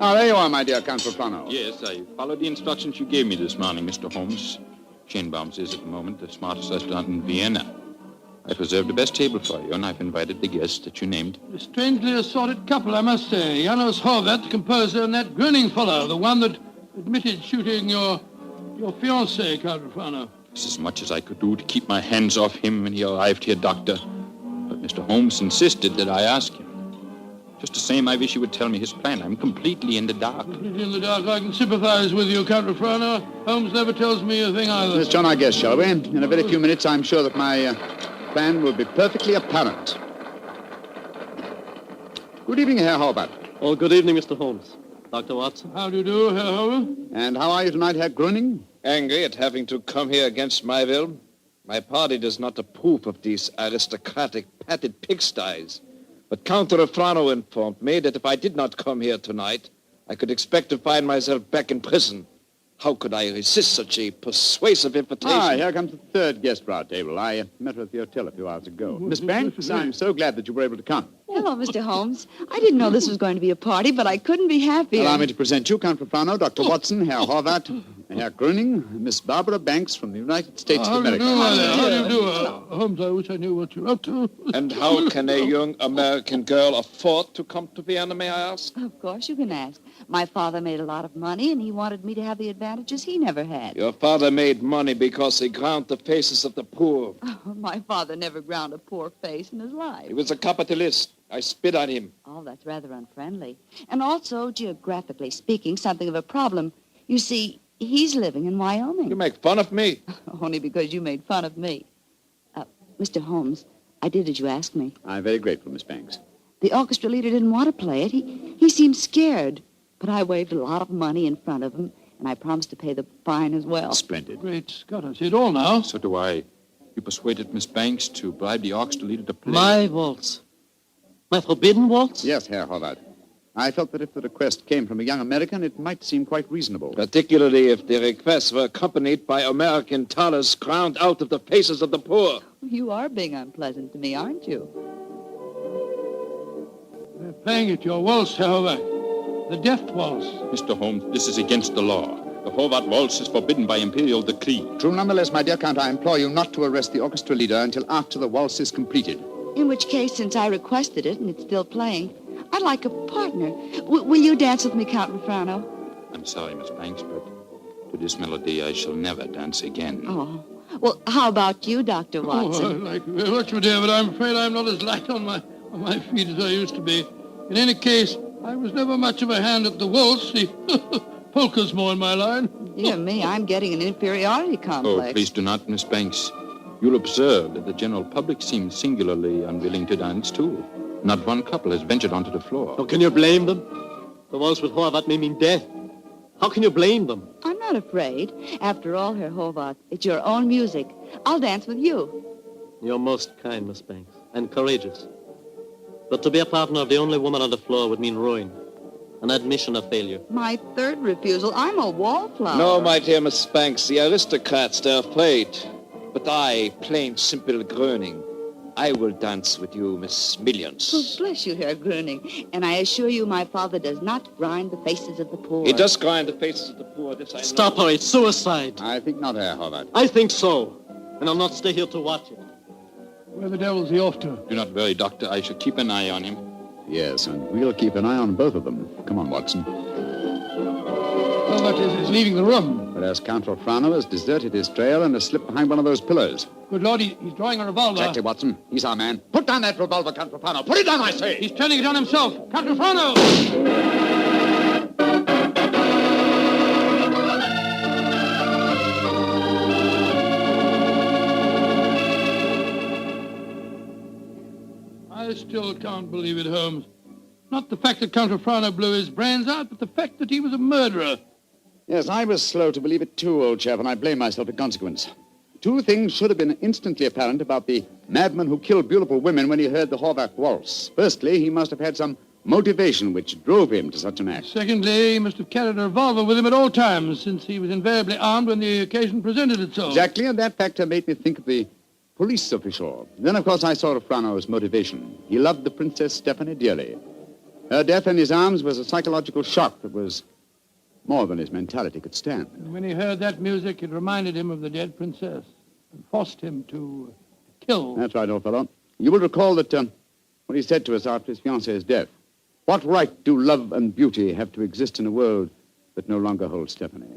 Ah, there you are, my dear Count Rafano. Yes, I followed the instructions you gave me this morning, Mr. Holmes. Schenbaum's is at the moment the smartest restaurant in Vienna. I've reserved the best table for you, and I've invited the guests that you named. A strangely assorted couple, I must say. Janos Horvath, composer, and that grinning fellow, the one that admitted shooting your fiancée, Count Rafano. It's as much as I could do to keep my hands off him when he arrived here, Doctor. But Mr. Holmes insisted that I ask him. Just the same, I wish you would tell me his plan. I'm completely in the dark. Completely in the dark. I can sympathize with you, Count Rafano. Holmes never tells me a thing either. Let's join our guest, shall we? In a very few minutes, I'm sure that my plan will be perfectly apparent. Good evening, Herr Horvath. Oh, good evening, Mr. Holmes. Dr. Watson. How do you do, Herr Horvath? And how are you tonight, Herr Gröning? Angry at having to come here against my will. My party does not approve of these aristocratic, padded pigsties. But Count Rafano informed me that if I did not come here tonight, I could expect to find myself back in prison. How could I resist such a persuasive invitation? Ah, here comes the third guest for our table. I met her at the hotel a few hours ago. Miss Banks, I'm so glad that you were able to come. Hello, Mr. Holmes. I didn't know this was going to be a party, but I couldn't be happier. Allow me to present you, Count Rafano, Dr. Watson, Herr Horvath, Herr Gröning, Miss Barbara Banks from the United States of America. How do you do? Holmes, I wish I knew what you're up to. And how can a young American girl afford to come to Vienna, may I ask? Of course you can ask. My father made a lot of money, and he wanted me to have the advantages he never had. Your father made money because he ground the faces of the poor. Oh, my father never ground a poor face in his life. He was a capitalist. I spit on him. Oh, that's rather unfriendly. And also, geographically speaking, something of a problem. You see, he's living in Wyoming. You make fun of me. Only because you made fun of me. Mr. Holmes, I did as you asked me. I'm very grateful, Miss Banks. The orchestra leader didn't want to play it. He seemed scared. But I waved a lot of money in front of him, and I promised to pay the fine as well. Splendid. Great Scott, I see it all now. So do I. You persuaded Miss Banks to bribe the orchestra leader to play. My waltz. My forbidden waltz? Yes, Herr Horvath. I felt that if the request came from a young American, it might seem quite reasonable. Particularly if the requests were accompanied by American dollars ground out of the faces of the poor. You are being unpleasant to me, aren't you? They're playing it, your waltz, Herr Horvath. The death waltz. Mr. Holmes, this is against the law. The Horvath waltz is forbidden by imperial decree. True, nonetheless, my dear Count, I implore you not to arrest the orchestra leader until after the waltz is completed. In which case, since I requested it and it's still playing, I'd like a partner. Will you dance with me, Count Rafano? I'm sorry, Miss Banks, but to this melody I shall never dance again. Oh. Well, how about you, Dr. Watson? Oh, I like you very much, my dear, but I'm afraid I'm not as light on my feet as I used to be. In any case, I was never much of a hand at the waltz. The polka's more in my line. Dear me, I'm getting an inferiority complex. Oh, please do not, Miss Banks. You'll observe that the general public seems singularly unwilling to dance, too. Not one couple has ventured onto the floor. How can you blame them? The waltz with Horvath may mean death. How can you blame them? I'm not afraid. After all, Herr Horvath, it's your own music. I'll dance with you. You're most kind, Miss Banks, and courageous. But to be a partner of the only woman on the floor would mean ruin. An admission of failure. My third refusal. I'm a wallflower. No, my dear Miss Banks, the aristocrats, they're afraid. But I, plain, simple Gröning, I will dance with you, Miss Millions. Oh, bless you, Herr Gröning. And I assure you my father does not grind the faces of the poor. He does grind the faces of the poor, this I know. Stop her, it's suicide. I think not, Herr Horvath. I think so. And I'll not stay here to watch it. Where the devil's he off to? Do not worry, Doctor. I shall keep an eye on him. Yes, and we'll keep an eye on both of them. Come on, Watson. Horvath is leaving the room. Whereas Count Rolfrano has deserted his trail and has slipped behind one of those pillars. Good Lord, he's drawing a revolver. Exactly, Watson. He's our man. Put down that revolver, Count Rolfrano. Put it down, I say. He's turning it on himself. Count Rolfrano! I still can't believe it, Holmes. Not the fact that Count Rolfrano blew his brains out, but the fact that he was a murderer. Yes, I was slow to believe it too, old chap, and I blame myself in consequence. Two things should have been instantly apparent about the madman who killed beautiful women when he heard the Horvath waltz. Firstly, he must have had some motivation which drove him to such an act. Secondly, he must have carried a revolver with him at all times, since he was invariably armed when the occasion presented itself. Exactly, and that factor made me think of the police official. Then, of course, I saw Rolfrano's motivation. He loved the Princess Stephanie dearly. Her death in his arms was a psychological shock that was more than his mentality could stand. And when he heard that music, it reminded him of the dead princess and forced him to kill. That's right, old fellow. You will recall that what he said to us after his fiancée's death. What right do love and beauty have to exist in a world that no longer holds Stephanie?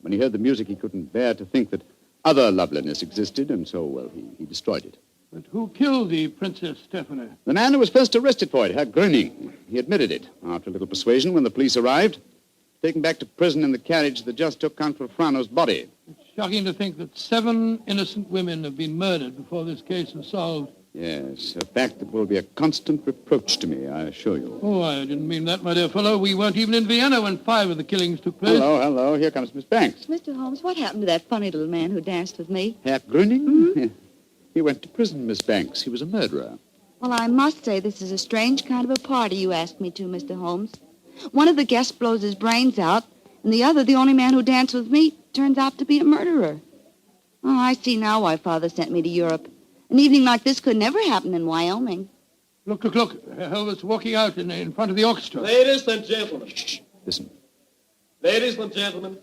When he heard the music, he couldn't bear to think that other loveliness existed, and so, well, he destroyed it. But who killed the Princess Stephanie? The man who was first arrested for it, Herr Gröning. He admitted it after a little persuasion when the police arrived. Taken back to prison in the carriage that just took Count Rolfrano's body. It's shocking to think that 7 innocent women have been murdered before this case is solved. Yes, a fact that will be a constant reproach to me, I assure you. Oh, I didn't mean that, my dear fellow. We weren't even in Vienna when 5 of the killings took place. Hello. Here comes Miss Banks. Mr. Holmes, what happened to that funny little man who danced with me? Herr Gröning? Mm-hmm. He went to prison, Miss Banks. He was a murderer. Well, I must say this is a strange kind of a party you asked me to, Mr. Holmes. One of the guests blows his brains out, and the other, the only man who danced with me, turns out to be a murderer. Oh, I see now why Father sent me to Europe. An evening like this could never happen in Wyoming. Look. Helvet's walking out in front of the orchestra. Ladies and gentlemen. Shh. Listen. Ladies and gentlemen,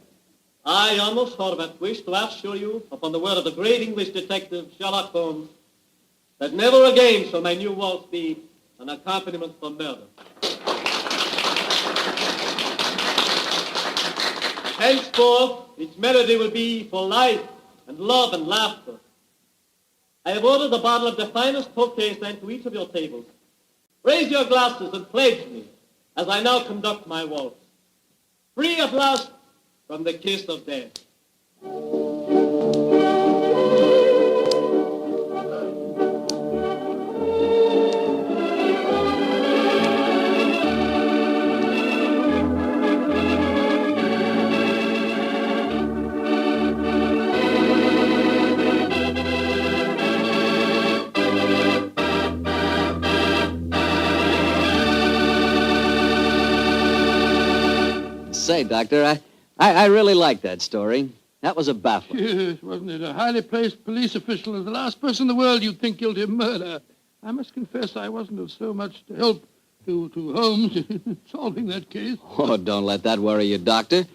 I, Arnold Horvath, wish to assure you, upon the word of the great English detective Sherlock Holmes, that never again shall my new waltz be an accompaniment for murder. Henceforth, its melody will be for life and love and laughter. I have ordered a bottle of the finest Tokay sent to each of your tables. Raise your glasses and pledge me as I now conduct my waltz. Free at last from the kiss of death. Say, Doctor, I really like that story. That was a baffler. Yes, wasn't it? A highly placed police official is the last person in the world you'd think guilty of murder. I must confess I wasn't of so much help to Holmes in solving that case. Oh, don't let that worry you, Doctor.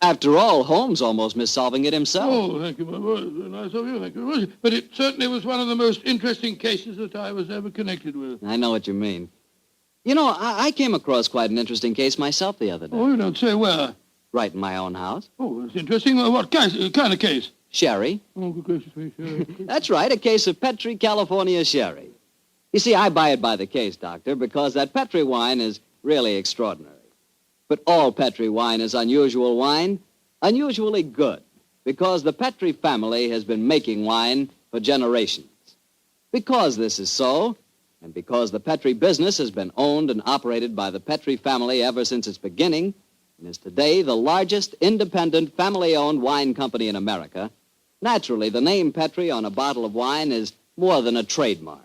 After all, Holmes almost missed solving it himself. Oh, thank you, my boy. Nice of you, thank you. But it certainly was one of the most interesting cases that I was ever connected with. I know what you mean. You know, I came across quite an interesting case myself the other day. Oh, you don't say where? Right in my own house. Oh, that's interesting. What kind of case? Sherry. Oh, good gracious me, sherry. That's right, a case of Petri California sherry. You see, I buy it by the case, Doctor, because that Petri wine is really extraordinary. But all Petri wine is unusual wine, unusually good, because the Petri family has been making wine for generations. Because this is so, and because the Petri business has been owned and operated by the Petri family ever since its beginning, and is today the largest independent family-owned wine company in America, naturally the name Petri on a bottle of wine is more than a trademark.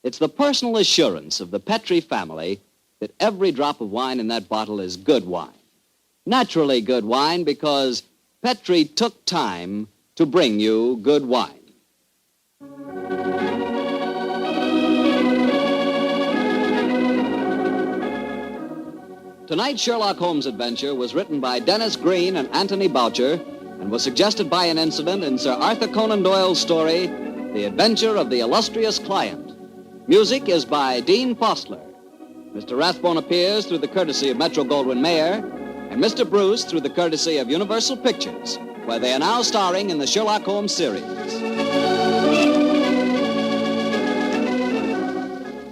It's the personal assurance of the Petri family that every drop of wine in that bottle is good wine. Naturally good wine because Petri took time to bring you good wine. Tonight's Sherlock Holmes adventure was written by Dennis Green and Anthony Boucher and was suggested by an incident in Sir Arthur Conan Doyle's story, The Adventure of the Illustrious Client. Music is by Dean Fostler. Mr. Rathbone appears through the courtesy of Metro-Goldwyn-Mayer, and Mr. Bruce through the courtesy of Universal Pictures, where they are now starring in the Sherlock Holmes series.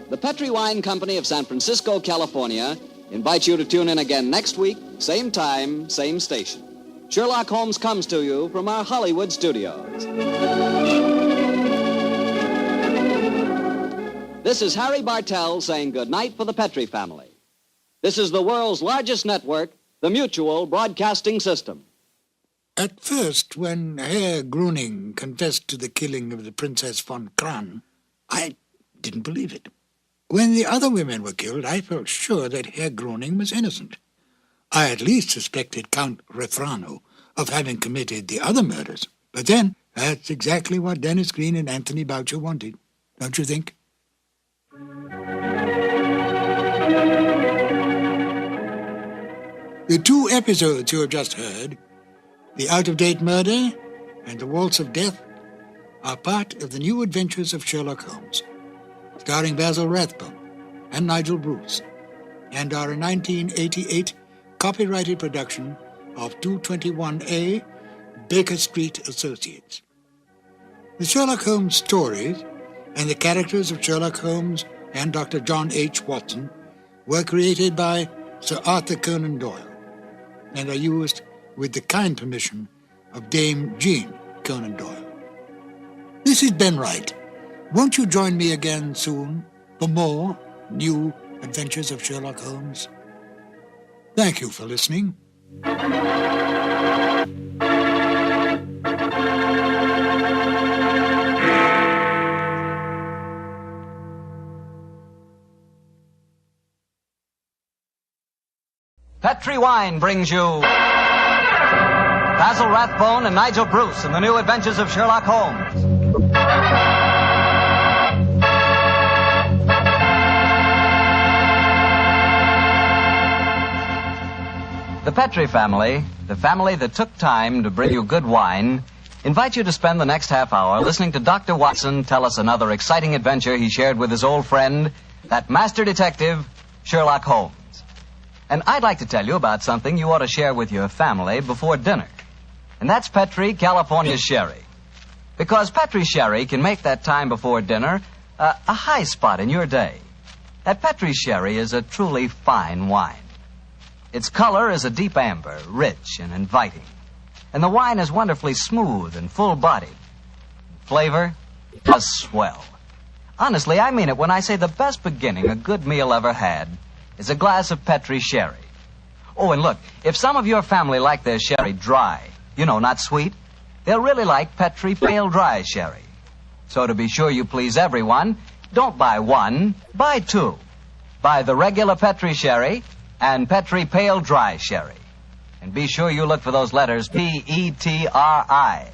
The Petri Wine Company of San Francisco, California, invites you to tune in again next week, same time, same station. Sherlock Holmes comes to you from our Hollywood studios. This is Harry Bartell saying good night for the Petri family. This is the world's largest network, the Mutual Broadcasting System. At first, when Herr Gruning confessed to the killing of the Princess von Kran, I didn't believe it. When the other women were killed, I felt sure that Herr Gruning was innocent. I at least suspected Count Refrano of having committed the other murders. But then, that's exactly what Dennis Green and Anthony Boucher wanted, don't you think? The two episodes you have just heard, The Out-of-Date Murder and The Waltz of Death, are part of the new adventures of Sherlock Holmes, starring Basil Rathbone and Nigel Bruce, and are a 1988 copyrighted production of 221A Baker Street Associates. The Sherlock Holmes stories and the characters of Sherlock Holmes and Dr. John H. Watson were created by Sir Arthur Conan Doyle and are used with the kind permission of Dame Jean Conan Doyle. This is Ben Wright. Won't you join me again soon for more new adventures of Sherlock Holmes? Thank you for listening. Petri Wine brings you Basil Rathbone and Nigel Bruce in the new adventures of Sherlock Holmes. The Petri family, the family that took time to bring you good wine, invite you to spend the next half hour listening to Dr. Watson tell us another exciting adventure he shared with his old friend, that master detective, Sherlock Holmes. And I'd like to tell you about something you ought to share with your family before dinner. And that's Petri California Sherry. Because Petri Sherry can make that time before dinner a high spot in your day. That Petri Sherry is a truly fine wine. Its color is a deep amber, rich and inviting. And the wine is wonderfully smooth and full-bodied. Flavor, just swell. Honestly, I mean it when I say the best beginning a good meal ever had is a glass of Petri Sherry. Oh, and look, if some of your family like their sherry dry, you know, not sweet, they'll really like Petri Pale Dry Sherry. So to be sure you please everyone, don't buy one, buy two. Buy the regular Petri Sherry and Petri Pale Dry Sherry. And be sure you look for those letters P-E-T-R-I,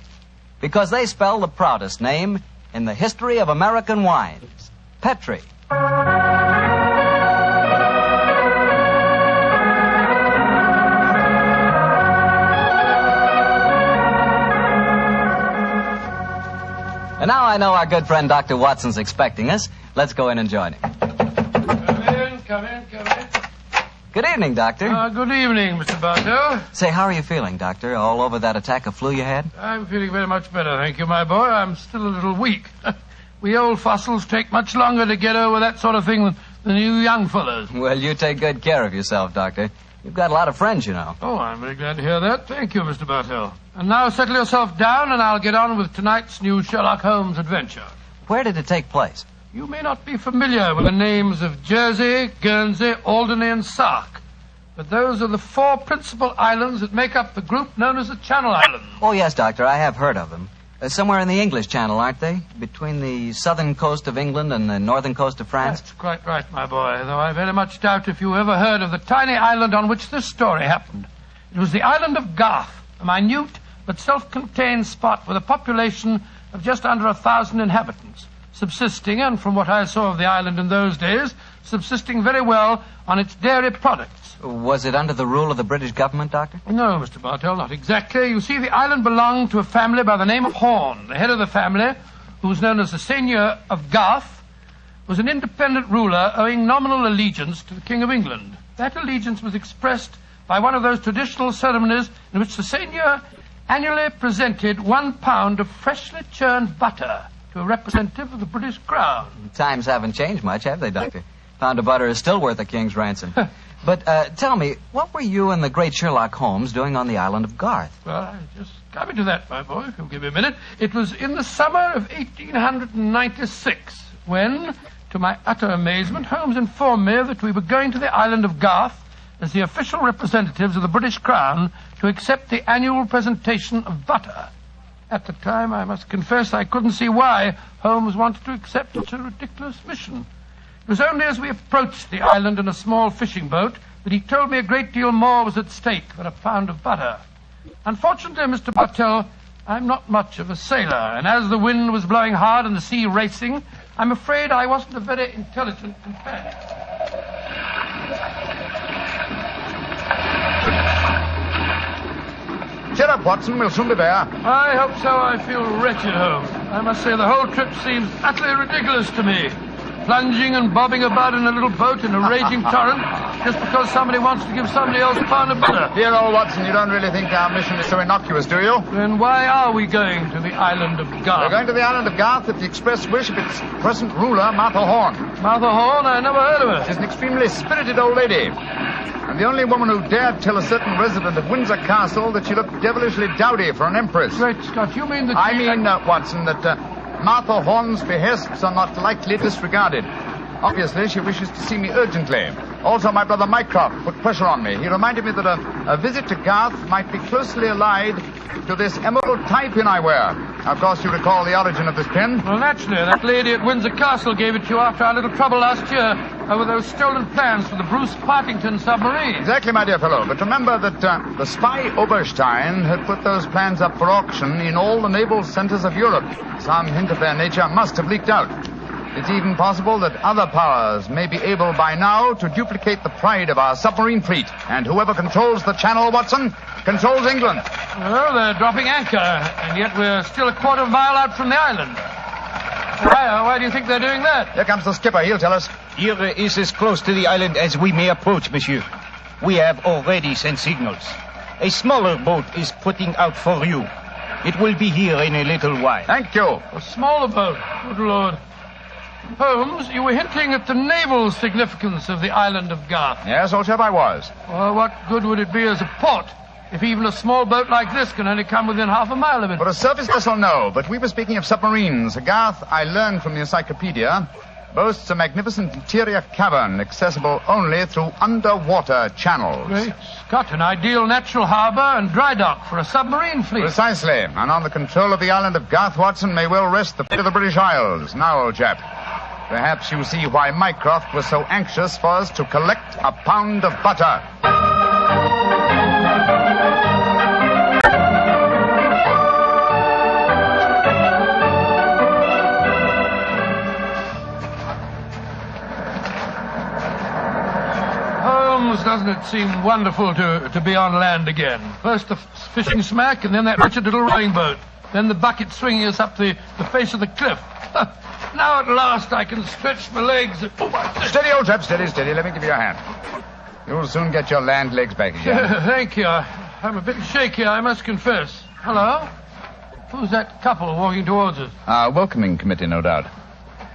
because they spell the proudest name in the history of American wines, Petri. And now I know our good friend Dr. Watson's expecting us. Let's go in and join him. Come in. Good evening, Doctor. Good evening, Mr. Bartell. Say, how are you feeling, Doctor? All over that attack of flu you had? I'm feeling very much better, thank you, my boy. I'm still a little weak. We old fossils take much longer to get over that sort of thing than you young fellows. Well, you take good care of yourself, Doctor. You've got a lot of friends, you know. Oh, I'm very glad to hear that. Thank you, Mr. Bartell. And now settle yourself down, and I'll get on with tonight's new Sherlock Holmes adventure. Where did it take place? You may not be familiar with the names of Jersey, Guernsey, Alderney, and Sark, but those are the four principal islands that make up the group known as the Channel Islands. Oh, yes, Doctor, I have heard of them. Somewhere in the English Channel, aren't they? Between the southern coast of England and the northern coast of France? That's quite right, my boy, though I very much doubt if you ever heard of the tiny island on which this story happened. It was the island of Garth, a minute but self-contained spot with a population of just under 1,000 inhabitants, subsisting, and from what I saw of the island in those days, subsisting very well on its dairy products. Was it under the rule of the British government, Doctor? No, Mr. Bartell, not exactly. You see, the island belonged to a family by the name of Horn. The head of the family, who was known as the Seigneur of Garth, was an independent ruler owing nominal allegiance to the King of England. That allegiance was expressed by one of those traditional ceremonies in which the Seigneur annually presented 1 pound of freshly churned butter to a representative of the British Crown. Times haven't changed much, have they, Doctor? Pound of butter is still worth a king's ransom. But tell me, what were you and the great Sherlock Holmes doing on the island of Garth? Well, I just coming to that, my boy, if you'll give me a minute. It was in the summer of 1896 when, to my utter amazement, Holmes informed me that we were going to the island of Garth as the official representatives of the British Crown to accept the annual presentation of butter. At the time, I must confess, I couldn't see why Holmes wanted to accept such a ridiculous mission. It was only as we approached the island in a small fishing boat that he told me a great deal more was at stake than a pound of butter. Unfortunately, Mr. Bartell, I'm not much of a sailor, and as the wind was blowing hard and the sea racing, I'm afraid I wasn't a very intelligent companion. Cheer up, Watson. We'll soon be there. I hope so. I feel wretched, Holmes. I must say the whole trip seems utterly ridiculous to me. Plunging and bobbing about in a little boat in a raging torrent just because somebody wants to give somebody else a pound of butter. Dear old Watson, you don't really think our mission is so innocuous, do you? Then why are we going to the island of Garth? We're going to the island of Garth at the express wish of its present ruler, Martha Horn. Martha Horn? I never heard of her. She's an extremely spirited old lady, and the only woman who dared tell a certain resident of Windsor Castle that she looked devilishly dowdy for an empress. Great Scott, you mean that I mean, Watson, that Martha Horn's behests are not lightly disregarded. Obviously, she wishes to see me urgently. Also, my brother Mycroft put pressure on me. He reminded me that a visit to Garth might be closely allied to this emerald tie pin I wear. Of course, you recall the origin of this pin. Well, naturally. That lady at Windsor Castle gave it to you after our little trouble last year over those stolen plans for the Bruce Partington submarine. Exactly, my dear fellow. But remember that the spy Oberstein had put those plans up for auction in all the naval centers of Europe. Some hint of their nature must have leaked out. It's even possible that other powers may be able by now to duplicate the pride of our submarine fleet. And whoever controls the channel, Watson, controls England. Well, they're dropping anchor, and yet we're still a quarter of a mile out from the island. Why do you think they're doing that? Here comes the skipper. He'll tell us. Here is as close to the island as we may approach, monsieur. We have already sent signals. A smaller boat is putting out for you. It will be here in a little while. Thank you. A smaller boat? Good Lord. Holmes, you were hinting at the naval significance of the island of Garth. Yes, old chap, I was. Well, what good would it be as a port if even a small boat like this can only come within half a mile of it? For a surface vessel, no. But we were speaking of submarines. Garth, I learned from the encyclopedia, boasts a magnificent interior cavern accessible only through underwater channels. Great Scott, an ideal natural harbor and dry dock for a submarine fleet. Precisely. And on the control of the island of Garth, Watson, may well rest the fate of the British Isles. Now, old chap, perhaps you see why Mycroft was so anxious for us to collect a pound of butter. Holmes, doesn't it seem wonderful to be on land again? First the fishing smack, and then that wretched little rowing boat. Then the bucket swinging us up the face of the cliff. Now at last I can stretch my legs. Steady, old chap, steady. Let me give you a hand. You'll soon get your land legs back again. Thank you. I'm a bit shaky, I must confess. Hello? Who's that couple walking towards us? Our welcoming committee, no doubt.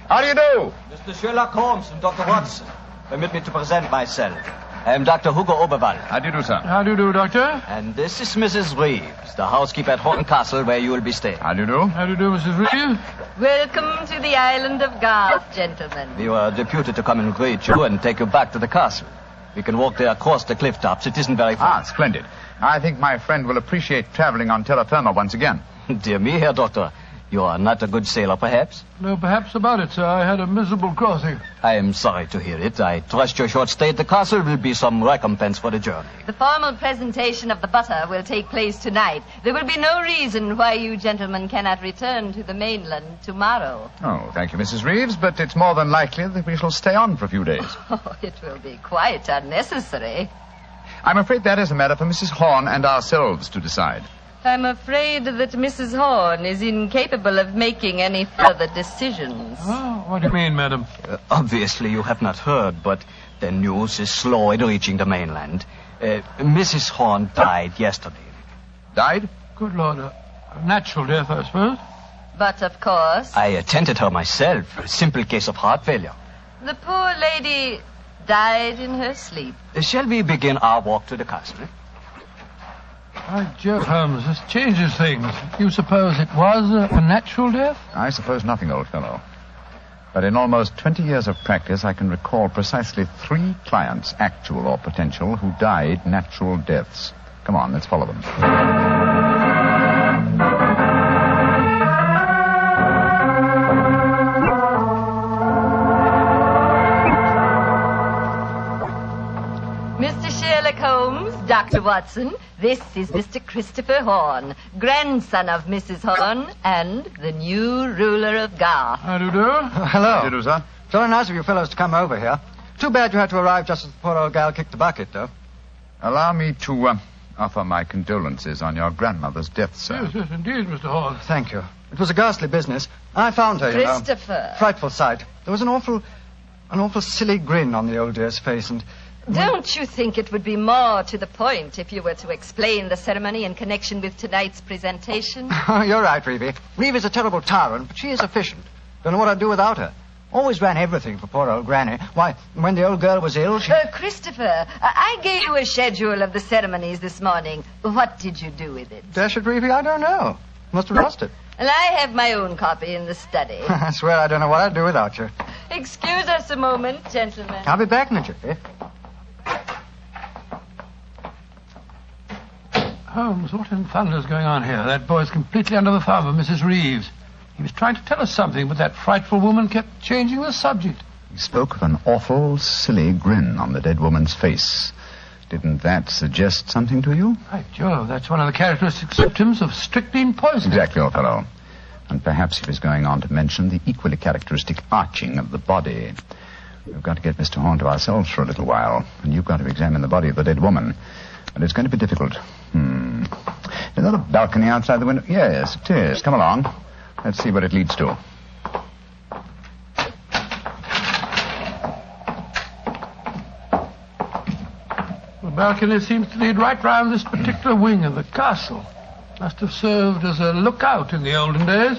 How do you do? Mr. Sherlock Holmes and Dr. Watson. Permit me to present myself. I am Dr. Hugo Oberwald. How do you do, sir? How do you do, Doctor? And this is Mrs. Reeves, the housekeeper at Horton Castle, where you will be staying. How do you do? How do you do, Mrs. Reeves? Welcome to the island of Garth, gentlemen. We were deputed to come and greet you and take you back to the castle. We can walk there across the cliff tops. It isn't very far. Splendid. I think my friend will appreciate traveling on terra firma once again. Dear me, Herr Doctor. You are not a good sailor, perhaps? No, perhaps about it, sir. I had a miserable crossing. I am sorry to hear it. I trust your short stay at the castle will be some recompense for the journey. The formal presentation of the butter will take place tonight. There will be no reason why you gentlemen cannot return to the mainland tomorrow. Oh, thank you, Mrs. Reeves, but it's more than likely that we shall stay on for a few days. Oh, it will be quite unnecessary. I'm afraid that is a matter for Mrs. Horn and ourselves to decide. I'm afraid that Mrs. Horn is incapable of making any further decisions. Oh, what do you mean, madam? Obviously, you have not heard, but the news is slow in reaching the mainland. Mrs. Horn died yesterday. Died? Good Lord, a natural death, I suppose. But, of course, I attended her myself. A simple case of heart failure. the poor lady died in her sleep. Shall we begin our walk to the castle? By Jove, Holmes, this changes things. You suppose it was a natural death? I suppose nothing, old fellow. But in almost 20 years of practice, I can recall precisely 3 clients, actual or potential, who died natural deaths. Come on, let's follow them. Mr. Sherlock Holmes, Dr. Watson, this is Mr. Christopher Horn, grandson of Mrs. Horn and the new ruler of Gar. How do you do? Hello. How do you do, sir? Very nice of you fellows to come over here. Too bad you had to arrive just as the poor old gal kicked the bucket, though. Allow me to offer my condolences on your grandmother's death, sir. Yes, yes, indeed, Mr. Horn. Thank you. It was a ghastly business. I found her, Christopher. Frightful sight. There was an awful silly grin on the old dear's face, and... Don't you think it would be more to the point if you were to explain the ceremony in connection with tonight's presentation? You're right, Reevy. Reevy's a terrible tyrant, but she is efficient. Don't know what I'd do without her. Always ran everything for poor old Granny. Why, when the old girl was ill, she... Christopher, I gave you a schedule of the ceremonies this morning. What did you do with it? Dash it, Reevy, I don't know. Must have lost it. And I have my own copy in the study. I swear I don't know what I'd do without you. Excuse us a moment, gentlemen. I'll be back in a jiffy. Holmes, what in thunder's going on here? That boy's completely under the thumb of Mrs. Reeves. He was trying to tell us something, but that frightful woman kept changing the subject. He spoke of an awful, silly grin on the dead woman's face. Didn't that suggest something to you? By Jove, that's one of the characteristic symptoms of strychnine poisoning. Exactly, old fellow. And perhaps he was going on to mention the equally characteristic arching of the body. We've got to get Mr. Horn to ourselves for a little while, and you've got to examine the body of the dead woman. And it's going to be difficult. Is that a balcony outside the window? Yes, it is. Come along. Let's see what it leads to. The balcony seems to lead right round this particular wing of the castle. Must have served as a lookout in the olden days.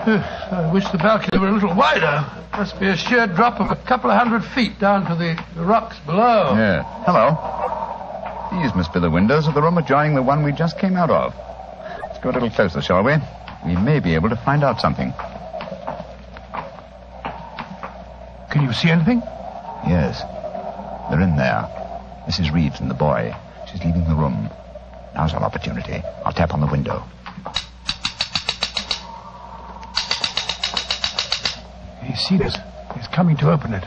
I wish the balcony were a little wider. Must be a sheer drop of a couple of 100 feet down to the rocks below. Yeah. Hello. These must be the windows of the room adjoining the one we just came out of. Let's go a little closer, shall we? We may be able to find out something. Can you see anything? Yes. They're in there. Mrs. Reeves and the boy. She's leaving the room. Now's our opportunity. I'll tap on the window. He's seen us. He's coming to open it.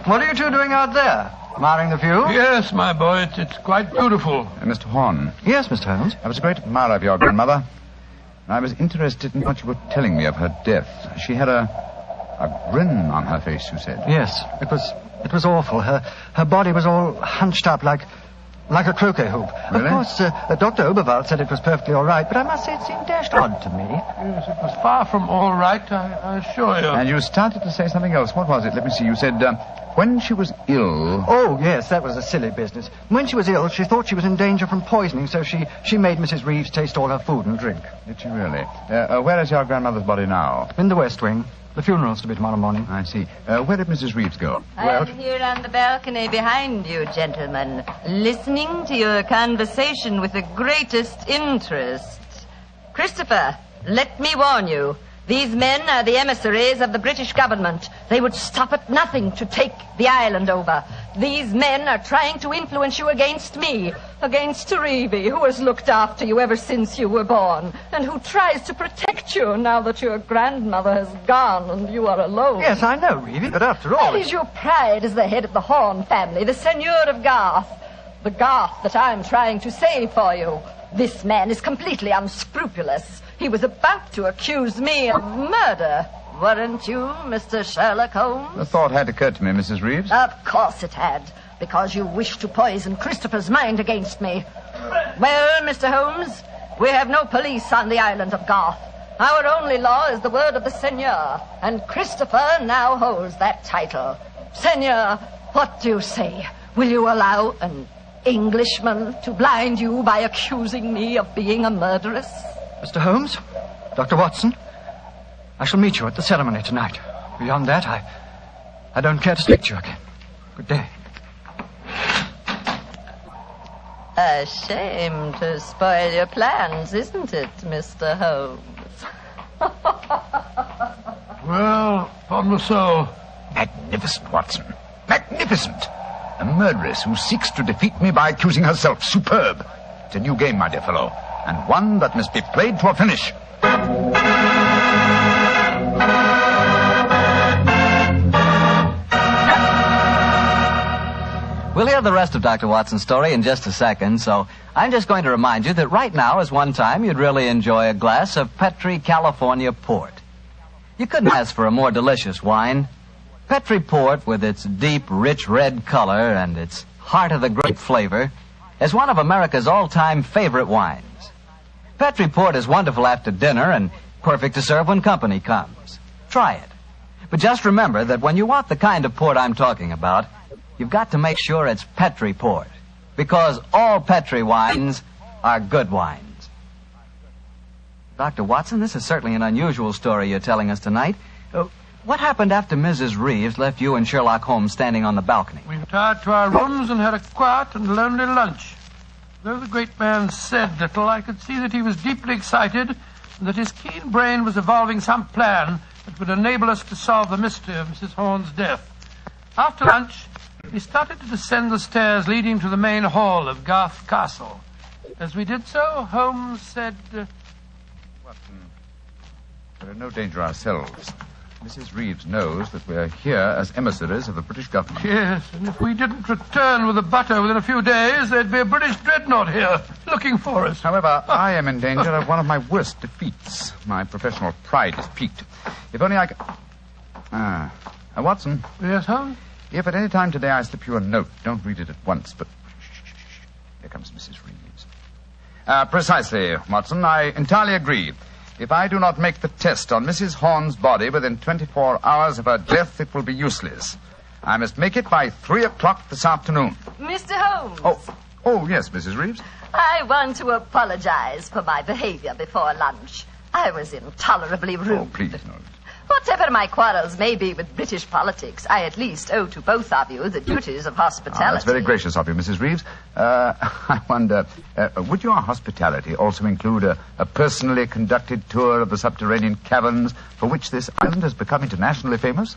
What are you two doing out there? Admiring the view? Yes, my boy. It's quite beautiful. Mr. Horn. Yes, Mr. Holmes? I was a great admirer of your grandmother. I was interested in what you were telling me of her death. She had a grin on her face, you said. Yes, it was awful. Her body was all hunched up like a croquet hoop. Really? Of course, Dr. Oberwald said it was perfectly all right, but I must say it seemed dashed odd to me. Yes, it was far from all right, I assure you. And you started to say something else. What was it? Let me see. You said, when she was ill... Oh, yes, that was a silly business. When she was ill, she thought she was in danger from poisoning, so she made Mrs. Reeves taste all her food and drink. Did she really? Where is your grandmother's body now? In the West Wing. The funeral's to be tomorrow morning. I see. Where did Mrs. Reeves go? I'm here on the balcony behind you, gentlemen, listening to your conversation with the greatest interest. Christopher, let me warn you. These men are the emissaries of the British government. They would stop at nothing to take the island over. These men are trying to influence you against me, against Reevy, who has looked after you ever since you were born, and who tries to protect you now that your grandmother has gone and you are alone. Yes, I know, Reevy, but after all... That is your pride as the head of the Horn family, the Seigneur of Garth. The Garth that I'm trying to save for you. This man is completely unscrupulous. He was about to accuse me of murder. Weren't you, Mr. Sherlock Holmes? The thought had occurred to me, Mrs. Reeves. Of course it had, because you wished to poison Christopher's mind against me. Well, Mr. Holmes, we have no police on the island of Garth. Our only law is the word of the Seigneur, and Christopher now holds that title. Seigneur, what do you say? Will you allow an Englishman to blind you by accusing me of being a murderess? Mr. Holmes, Dr. Watson, I shall meet you at the ceremony tonight. Beyond that, I don't care to speak to you again. Good day. A shame to spoil your plans, isn't it, Mr. Holmes? Well, upon the soul. Magnificent, Watson. Magnificent. A murderess who seeks to defeat me by accusing herself. Superb. It's a new game, my dear fellow, and one that must be played to a finish. We'll hear the rest of Dr. Watson's story in just a second, so I'm just going to remind you that right now is one time you'd really enjoy a glass of Petri California Port. You couldn't ask for a more delicious wine. Petri Port, with its deep, rich red color and its heart-of-the-grape flavor, is one of America's all-time favorite wines. Petri Port is wonderful after dinner and perfect to serve when company comes. Try it. But just remember that when you want the kind of port I'm talking about, you've got to make sure it's Petri Port, because all Petri wines are good wines. Dr. Watson, this is certainly an unusual story you're telling us tonight. What happened after Mrs. Reeves left you and Sherlock Holmes standing on the balcony? We retired to our rooms and had a quiet and lonely lunch. Though the great man said little, I could see that he was deeply excited and that his keen brain was evolving some plan that would enable us to solve the mystery of Mrs. Horn's death. After lunch, we started to descend the stairs leading to the main hall of Garth Castle. As we did so, Holmes said... Watson, we're in no danger ourselves. Mrs. Reeves knows that we're here as emissaries of the British government. Yes, and if we didn't return with the butter within a few days, there'd be a British dreadnought here looking for us. However, I am in danger of one of my worst defeats. My professional pride is piqued. If only I could... Watson. Yes, Holmes? If at any time today I slip you a note, don't read it at once, but... Shh. Here comes Mrs. Reeves. Precisely, Watson. I entirely agree. If I do not make the test on Mrs. Horn's body within 24 hours of her death, it will be useless. I must make it by 3 o'clock this afternoon. Mr. Holmes. Oh, yes, Mrs. Reeves. I want to apologize for my behavior before lunch. I was intolerably rude. Oh, please, no. Whatever my quarrels may be with British politics, I at least owe to both of you the duties of hospitality. That's very gracious of you, Mrs. Reeves. I wonder, would your hospitality also include a personally conducted tour of the subterranean caverns for which this island has become internationally famous?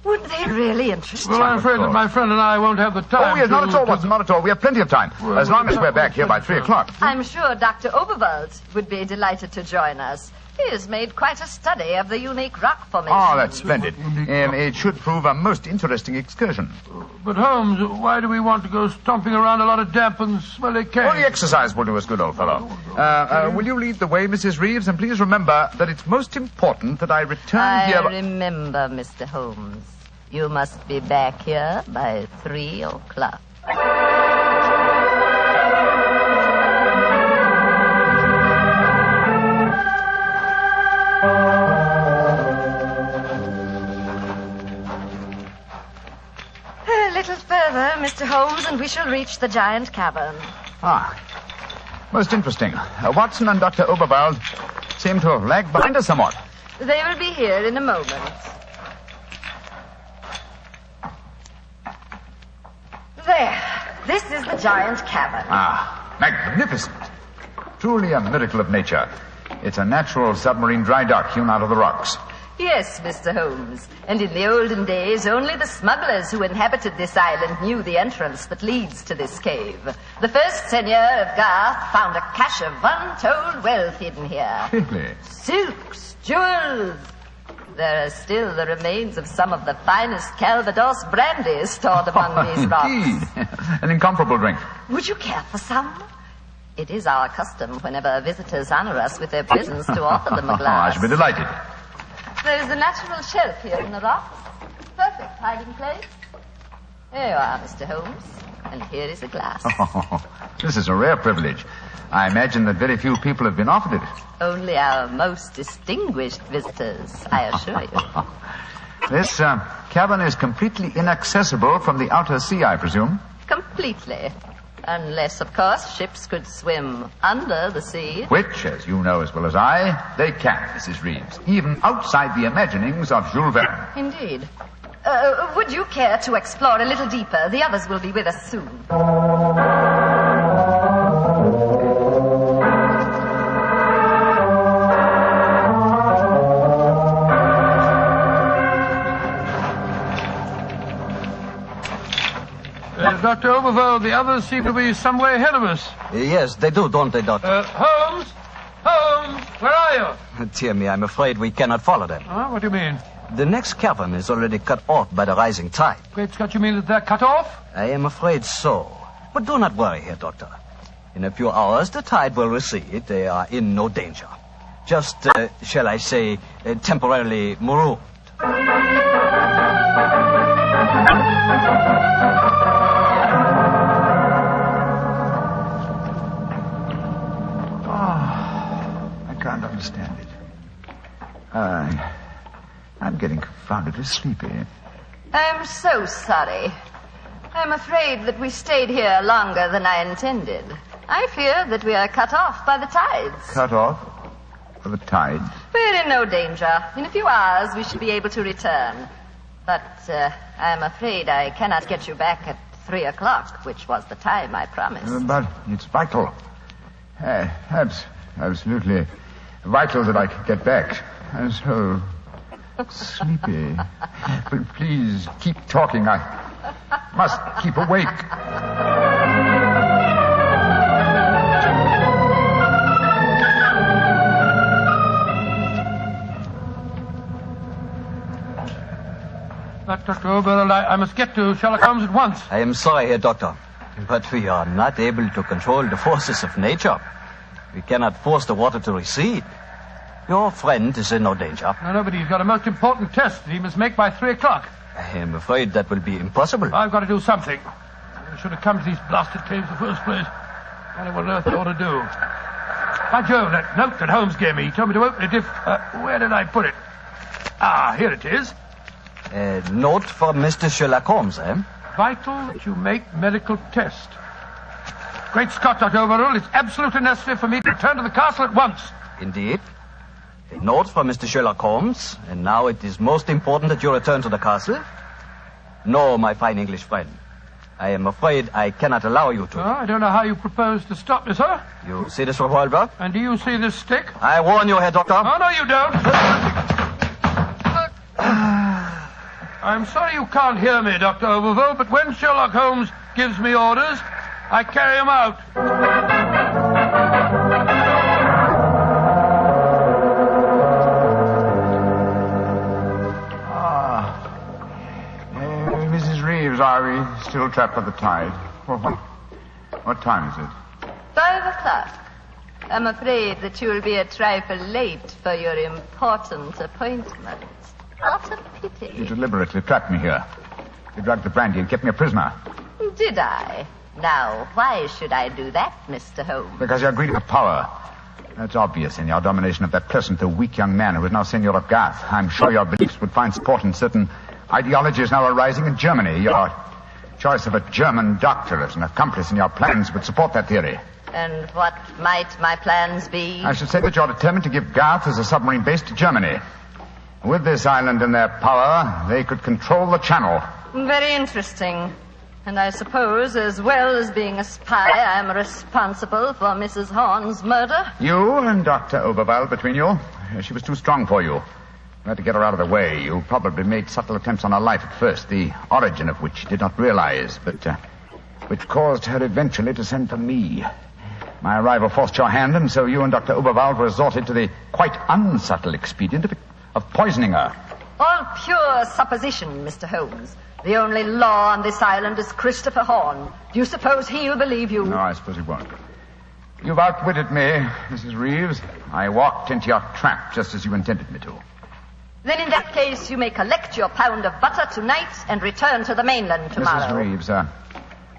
Would they really interest you? Well, I'm afraid that my friend and I won't have the time. Oh, yes, not at all, Watson, not at all. We have plenty of time, as long as we're back here by 3 o'clock. I'm sure Dr. Oberwald would be delighted to join us. He has made quite a study of the unique rock formation. Oh, that's splendid. It should prove a most interesting excursion. But, Holmes, why do we want to go stomping around a lot of damp and smelly caves? Well, the exercise will do us good, old fellow. Will you lead the way, Mrs. Reeves? And please remember that it's most important that I return here... I remember, Mr. Holmes. You must be back here by 3 o'clock. A little further, Mr. Holmes, and we shall reach the giant cavern. Most interesting. Watson and Dr. Oberwald seem to have lagged behind us somewhat. They will be here in a moment. There. This is the giant cavern. Magnificent. Truly a miracle of nature. It's a natural submarine dry dock hewn out of the rocks. Yes, Mr. Holmes. And in the olden days, only the smugglers who inhabited this island knew the entrance that leads to this cave. The first seigneur of Garth found a cache of untold wealth hidden here. Really? Silks, jewels. There are still the remains of some of the finest Calvados brandy stored among these rocks. Indeed. An incomparable drink. Would you care for some? It is our custom whenever visitors honor us with their presence to offer them a glass. I should be delighted. There is a natural shelf here in the rocks. Perfect hiding place. Here you are, Mr. Holmes. And here is a glass. This is a rare privilege. I imagine that very few people have been offered it. Only our most distinguished visitors, I assure you. This cabin is completely inaccessible from the outer sea, I presume. Completely. Unless, of course, ships could swim under the sea. Which, as you know as well as I, they can, Mrs. Reeves. Even outside the imaginings of Jules Verne. Indeed. Would you care to explore a little deeper? The others will be with us soon. Dr. Overveld, the others seem to be some way ahead of us. Yes, they do, don't they, Doctor? Holmes! Holmes! Where are you? Dear me, I'm afraid we cannot follow them. Huh? What do you mean? The next cavern is already cut off by the rising tide. Great Scott, you mean that they're cut off? I am afraid so. But do not worry here, Doctor. In a few hours, the tide will recede. They are in no danger. Just, shall I say, temporarily marooned. I can't understand it. I'm getting confoundedly sleepy. I'm so sorry. I'm afraid that we stayed here longer than I intended. I fear that we are cut off by the tides. Cut off? For the tide? We're in no danger. In a few hours, we should be able to return. But I'm afraid I cannot get you back at 3 o'clock, which was the time I promised. But it's vital. Absolutely vital that I get back. I'm so sleepy. But please keep talking. I must keep awake. Dr. Overveld, I must get to Sherlock Holmes at once. I am sorry, Herr Doctor, but we are not able to control the forces of nature. We cannot force the water to recede. Your friend is in no danger. No, but he's got a most important test that he must make by 3 o'clock. I am afraid that will be impossible. I've got to do something. I should have come to these blasted caves in the first place. I don't know what on earth I ought to do. By Jove, that note that Holmes gave me, he told me to open it if... where did I put it? Ah, here it is. A note from Mr. Sherlock Holmes, eh? Vital that you make medical test. Great Scott, Dr. Overall, it's absolutely necessary for me to return to the castle at once. Indeed. A note from Mr. Sherlock Holmes, and now it is most important that you return to the castle. No, my fine English friend. I am afraid I cannot allow you to. Oh, I don't know how you propose to stop me, sir. You see this revolver? And do you see this stick? I warn you, Herr Doctor. Oh, no, you don't. I'm sorry you can't hear me, Dr. Overveld, but when Sherlock Holmes gives me orders, I carry them out. Mrs. Reeves, are we still trapped by the tide? What time is it? 5 o'clock. I'm afraid that you will be a trifle late for your important appointment. What a pity. You deliberately trapped me here. You drugged the brandy and kept me a prisoner. Did I? Now, why should I do that, Mr. Holmes? Because you're greedy for power. That's obvious in your domination of that pleasant though weak young man who is now Seigneur of Garth. I'm sure your beliefs would find support in certain ideologies now arising in Germany. Your choice of a German doctor as an accomplice in your plans would support that theory. And what might my plans be? I should say that you're determined to give Garth as a submarine base to Germany. With this island in their power, they could control the channel. Very interesting. And I suppose, as well as being a spy, I'm responsible for Mrs. Horn's murder? You and Dr. Overveld between you. She was too strong for you. You had to get her out of the way. You probably made subtle attempts on her life at first, the origin of which you did not realize, but which caused her eventually to send for me. My arrival forced your hand, and so you and Dr. Oberwald resorted to the quite unsubtle expedient of poisoning her. All pure supposition, Mr. Holmes. The only law on this island is Christopher Horn. Do you suppose he'll believe you? No, I suppose he won't. You've outwitted me, Mrs. Reeves. I walked into your trap just as you intended me to. Then in that case, you may collect your pound of butter tonight and return to the mainland tomorrow. Mrs. Reeves, how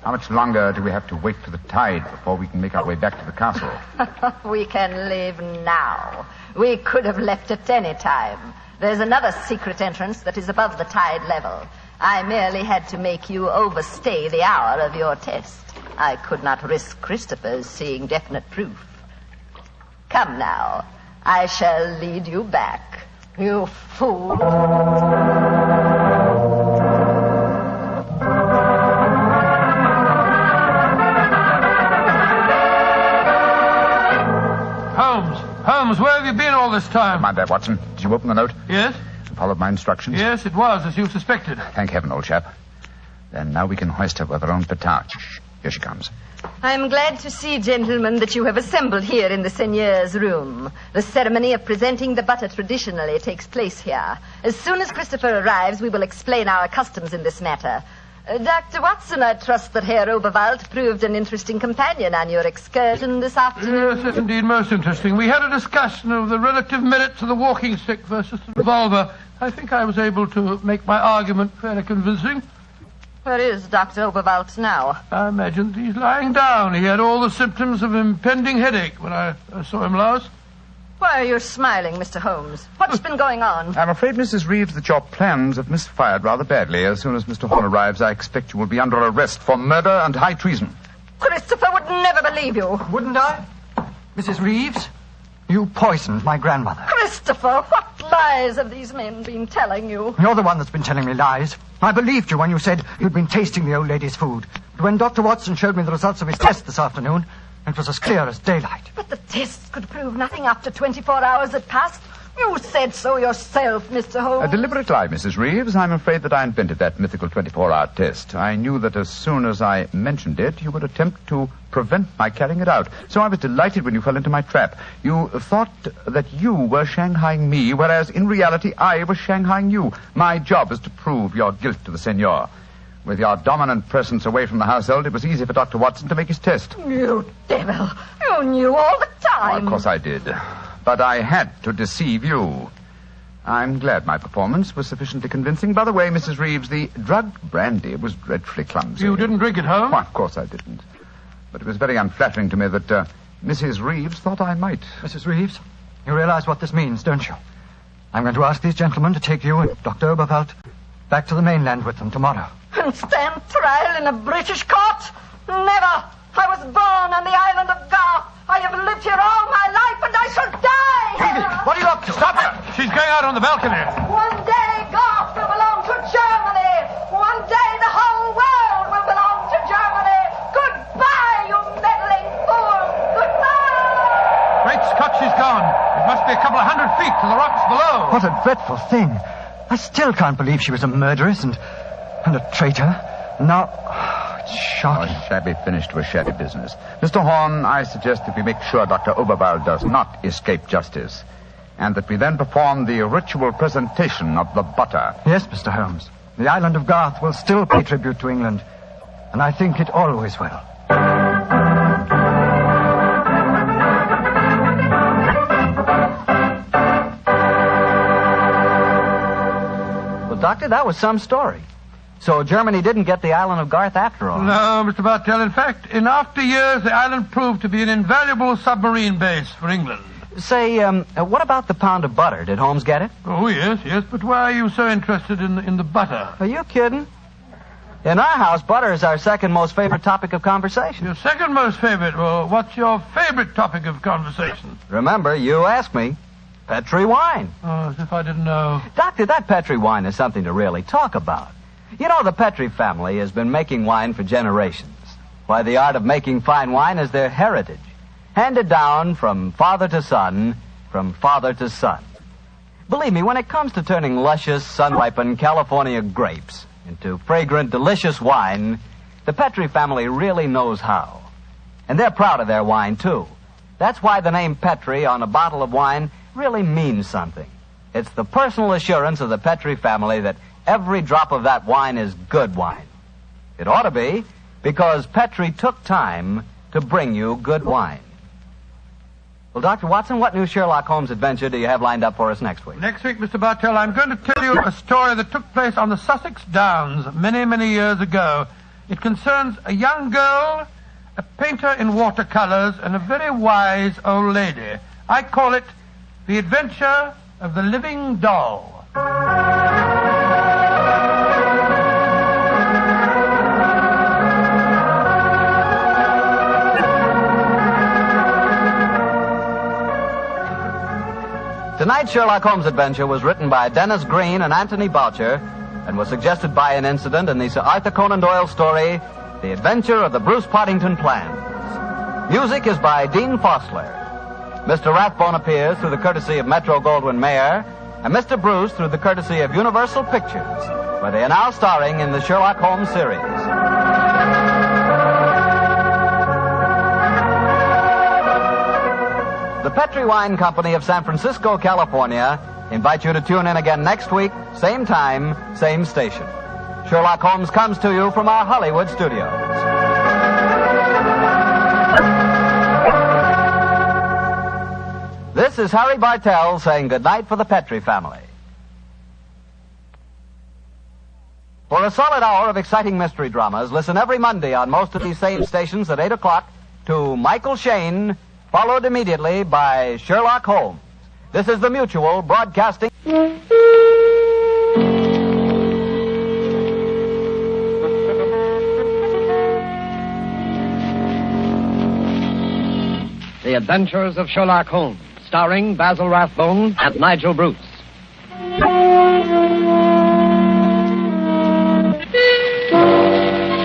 much longer do we have to wait for the tide before we can make our way back to the castle? We can leave now. We could have left at any time. There's another secret entrance that is above the tide level. I merely had to make you overstay the hour of your test. I could not risk Christopher's seeing definite proof. Come now. I shall lead you back. You fool. Holmes, where have you been all this time? Mind that, Watson. Did you open the note? Yes. Followed my instructions? Yes, it was, as you suspected. Thank heaven, old chap. Then now we can hoist her with our own petard. Shh. Here she comes. I'm glad to see, gentlemen, that you have assembled here in the seigneur's room. The ceremony of presenting the butter traditionally takes place here. As soon as Christopher arrives, we will explain our customs in this matter. Dr. Watson, I trust that Herr Oberwald proved an interesting companion on your excursion this afternoon. Yes, indeed, most interesting. We had a discussion of the relative merits of the walking stick versus the revolver. I think I was able to make my argument fairly convincing. Where is Dr. Oberwald now? I imagine he's lying down. He had all the symptoms of impending headache when I saw him last. Why are you smiling, Mr. Holmes? What's been going on? I'm afraid, Mrs. Reeves, that your plans have misfired rather badly. As soon as Mr. Horn arrives, I expect you will be under arrest for murder and high treason. Christopher would never believe you. Wouldn't I? Mrs. Reeves, you poisoned my grandmother. Christopher, what lies have these men been telling you? You're the one that's been telling me lies. I believed you when you said you'd been tasting the old lady's food. But when Dr. Watson showed me the results of his test this afternoon, it was as clear as daylight. But the tests could prove nothing after 24 hours had passed. You said so yourself, Mr. Holmes. A deliberate lie, Mrs. Reeves. I'm afraid that I invented that mythical 24-hour test. I knew that as soon as I mentioned it, you would attempt to prevent my carrying it out. So I was delighted when you fell into my trap. You thought that you were shanghaiing me, whereas in reality I was shanghaiing you. My job is to prove your guilt to the Seigneur. With your dominant presence away from the household, it was easy for Dr. Watson to make his test. You devil. You knew all the time. Oh, of course I did. But I had to deceive you. I'm glad my performance was sufficiently convincing. By the way, Mrs. Reeves, the drugged brandy was dreadfully clumsy. You didn't drink it home? Why, of course I didn't. But it was very unflattering to me that Mrs. Reeves thought I might. Mrs. Reeves, you realize what this means, don't you? I'm going to ask these gentlemen to take you and Dr. Oberwald back to the mainland with them tomorrow. And stand trial in a British court? Never. I was born on the island of Garth. I have lived here all my life, and I shall die here. What are you up to? Stop her. She's going out on the balcony. One day, Garth will belong to Germany. One day, the whole world will belong to Germany. Goodbye, you meddling fool. Goodbye. Great Scott, she's gone. It must be a couple of 100 feet to the rocks below. What a dreadful thing. I still can't believe she was a murderess and a traitor. Now, it's shocking. A shabby finish to a shabby business. Mr. Horn, I suggest that we make sure Dr. Oberwald does not escape justice, and that we then perform the ritual presentation of the butter. Yes, Mr. Holmes. The island of Garth will still pay tribute to England, and I think it always will. Well, Doctor, that was some story. So Germany didn't get the island of Garth after all. No, Mr. Bartell. In fact, in after years, the island proved to be an invaluable submarine base for England. Say, what about the pound of butter? Did Holmes get it? Oh, yes. But why are you so interested in the butter? Are you kidding? In our house, butter is our second most favorite topic of conversation. Your second most favorite? Well, what's your favorite topic of conversation? Remember, you asked me. Petri wine. Oh, as if I didn't know. Doctor, that Petri wine is something to really talk about. You know, the Petri family has been making wine for generations. Why, the art of making fine wine is their heritage, handed down from father to son, from father to son. Believe me, when it comes to turning luscious, sun-ripened California grapes into fragrant, delicious wine, the Petri family really knows how. And they're proud of their wine, too. That's why the name Petri on a bottle of wine really means something. It's the personal assurance of the Petri family that every drop of that wine is good wine. It ought to be, because Petri took time to bring you good wine. Well, Dr. Watson, what new Sherlock Holmes adventure do you have lined up for us next week? Next week, Mr. Bartell, I'm going to tell you a story that took place on the Sussex Downs many, many years ago. It concerns a young girl, a painter in watercolors, and a very wise old lady. I call it The Adventure of the Living Doll. Tonight's Sherlock Holmes adventure was written by Dennis Green and Anthony Boucher and was suggested by an incident in the Sir Arthur Conan Doyle story, The Adventure of the Bruce Partington Plans. Music is by Dean Fosler. Mr. Rathbone appears through the courtesy of Metro-Goldwyn-Mayer, and Mr. Bruce through the courtesy of Universal Pictures, where they are now starring in the Sherlock Holmes series. The Petri Wine Company of San Francisco, California, invite you to tune in again next week, same time, same station. Sherlock Holmes comes to you from our Hollywood studios. This is Harry Bartell saying goodnight for the Petri family. For a solid hour of exciting mystery dramas, listen every Monday on most of these same stations at 8 o'clock to Michael Shayne, followed immediately by Sherlock Holmes. This is the Mutual Broadcasting. The Adventures of Sherlock Holmes, starring Basil Rathbone and Nigel Bruce.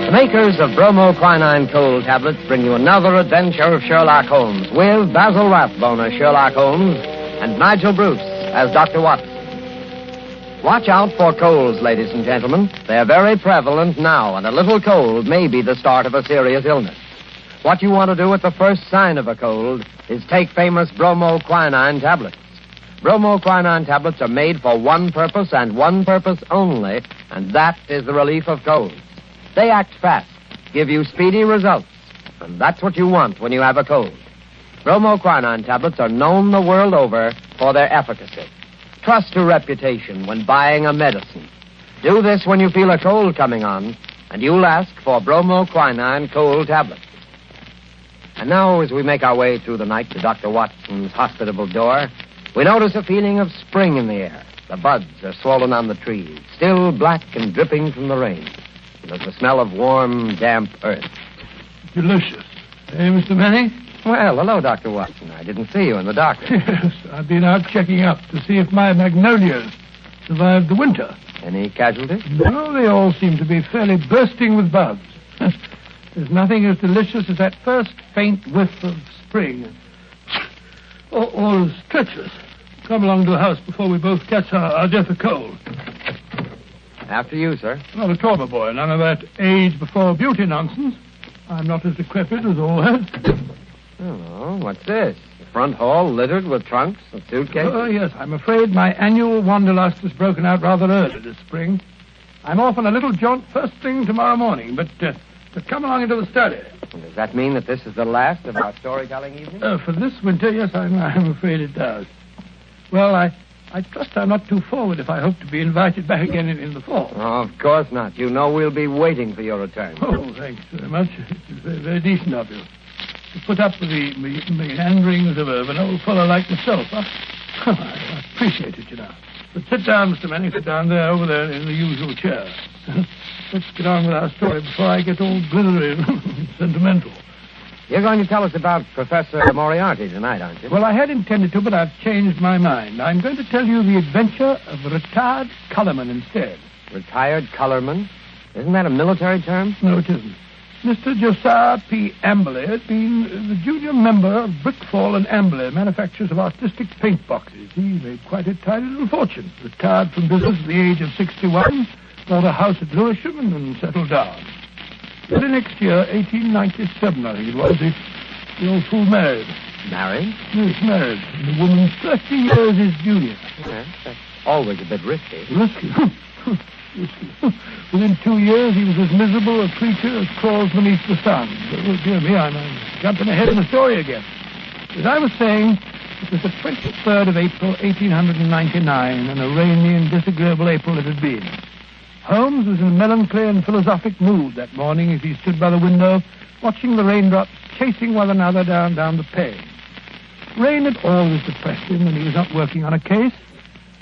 The makers of bromoquinine cold tablets bring you another adventure of Sherlock Holmes with Basil Rathbone as Sherlock Holmes and Nigel Bruce as Dr. Watson. Watch out for colds, ladies and gentlemen. They're very prevalent now, and a little cold may be the start of a serious illness. What you want to do at the first sign of a cold is take famous bromoquinine tablets. Bromoquinine tablets are made for one purpose and one purpose only, and that is the relief of colds. They act fast, give you speedy results, and that's what you want when you have a cold. Bromoquinine tablets are known the world over for their efficacy. Trust to reputation when buying a medicine. Do this when you feel a cold coming on, and you'll ask for bromoquinine cold tablets. And now, as we make our way through the night to Dr. Watson's hospitable door, we notice a feeling of spring in the air. The buds are swollen on the trees, still black and dripping from the rain. There's the smell of warm, damp earth. Delicious. Hey, Mr. Manning? Well, hello, Dr. Watson. I didn't see you in the dark. Yes, I've been out checking up to see if my magnolias survived the winter. Any casualties? No, they all seem to be fairly bursting with buds. There's nothing as delicious as that first faint whiff of spring. All is treacherous. Come along to the house before we both catch our death of cold. After you, sir. Not at all, my boy. None of that age before beauty nonsense. I'm not as decrepit as all that. Oh, what's this? The front hall littered with trunks and suitcases? Oh, yes. I'm afraid my annual wanderlust has broken out rather early this spring. I'm off on a little jaunt first thing tomorrow morning, but come along into the study. Does that mean that this is the last of our storytelling evening? For this winter, yes, I'm afraid it does. Well, I trust I'm not too forward if I hope to be invited back again in the fall. Oh, of course not. You know we'll be waiting for your return. Oh, thanks very much. It's very, very decent of you to put up with the meanderings of an old fellow like myself. I appreciate it, you know. But sit down, Mr. Manning. Sit down there, over there, in the usual chair. Let's get on with our story before I get all glittery and sentimental. You're going to tell us about Professor Moriarty tonight, aren't you? Well, I had intended to, but I've changed my mind. I'm going to tell you the adventure of a retired colorman instead. Retired colorman? Isn't that a military term? No, it isn't. Mr. Josiah P. Amberley had been the junior member of Brickfall and Amberley, manufacturers of artistic paint boxes. He made quite a tidy little fortune. Retired from business at the age of 61, bought a house at Lewisham, and then settled down. Early next year, 1897, I think it was, the old fool married. Married? Yes, married. And the woman 30 years his junior. Yes, that's always a bit risky. Risky? Risky. Within 2 years, he was as miserable a creature as crawls beneath the sun. Oh, dear me, I'm jumping ahead in the story again. As I was saying, it was the 23rd of April, 1899, and a rainy and disagreeable April it had been. Holmes was in a melancholy and philosophic mood that morning as he stood by the window, watching the raindrops chasing one another down the pane. Rain had always depressed him when he was not working on a case.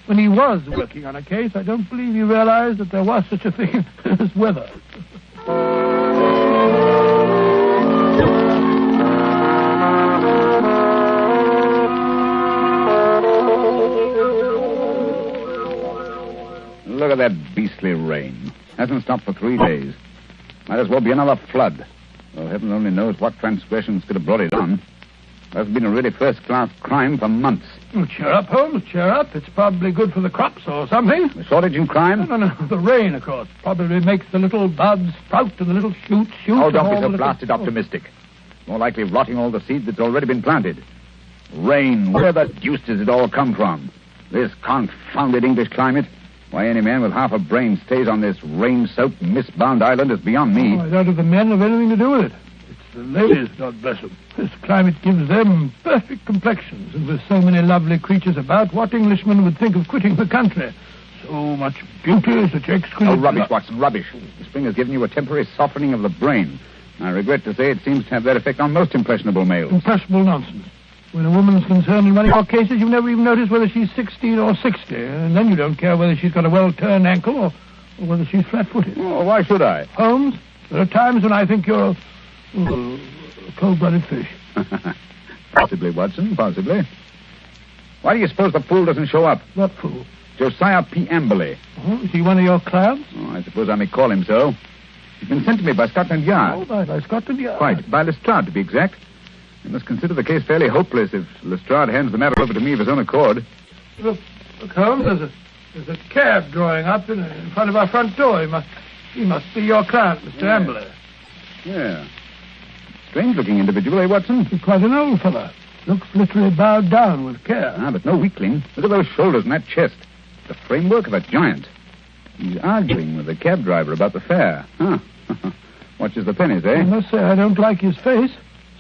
When he was working on a case, I don't believe he realized that there was such a thing as weather. Look at that beastly rain. Hasn't stopped for 3 days. Might as well be another flood. Well, heaven only knows what transgressions could have brought it on. That's been a really first-class crime for months. Oh, cheer up, Holmes, cheer up. It's probably good for the crops or something. The shortage in crime? No. The rain, of course. Probably makes the little buds sprout and the little shoots shoot. Oh, don't be so blasted optimistic. More likely rotting all the seed that's already been planted. Rain, where the deuce does it all come from? This confounded English climate? Why any man with half a brain stays on this rain-soaked, mist-bound island is beyond me. I doubt if the men have anything to do with it. It's the ladies, God bless them. This climate gives them perfect complexions, and with so many lovely creatures about, what Englishman would think of quitting the country? So much beauty, such exquisite... Oh, rubbish, Watson, rubbish. The spring has given you a temporary softening of the brain. I regret to say it seems to have that effect on most impressionable males. Impressionable nonsense. When a woman's concerned in one of your cases, you never even notice whether she's 16 or 60, and then you don't care whether she's got a well-turned ankle or whether she's flat-footed. Oh, why should I? Holmes, there are times when I think you're a cold-blooded fish. Possibly, Watson, possibly. Why do you suppose the fool doesn't show up? What fool? Josiah P. Amberley. Oh, is he one of your clients? Oh, I suppose I may call him so. He's been sent to me by Scotland Yard. Oh, by Scotland Yard. Quite, by Lestrade, to be exact. You must consider the case fairly hopeless if Lestrade hands the matter over to me of his own accord. Look, Holmes, there's a cab drawing up in front of our front door. He must be your client, Mr. Amberley. Yeah. Strange-looking individual, eh, Watson? He's quite an old fellow. Looks literally bowed down with care. Ah, but no weakling. Look at those shoulders and that chest. The framework of a giant. He's arguing with the cab driver about the fare. Huh. Watches the pennies, eh? I must say I don't like his face.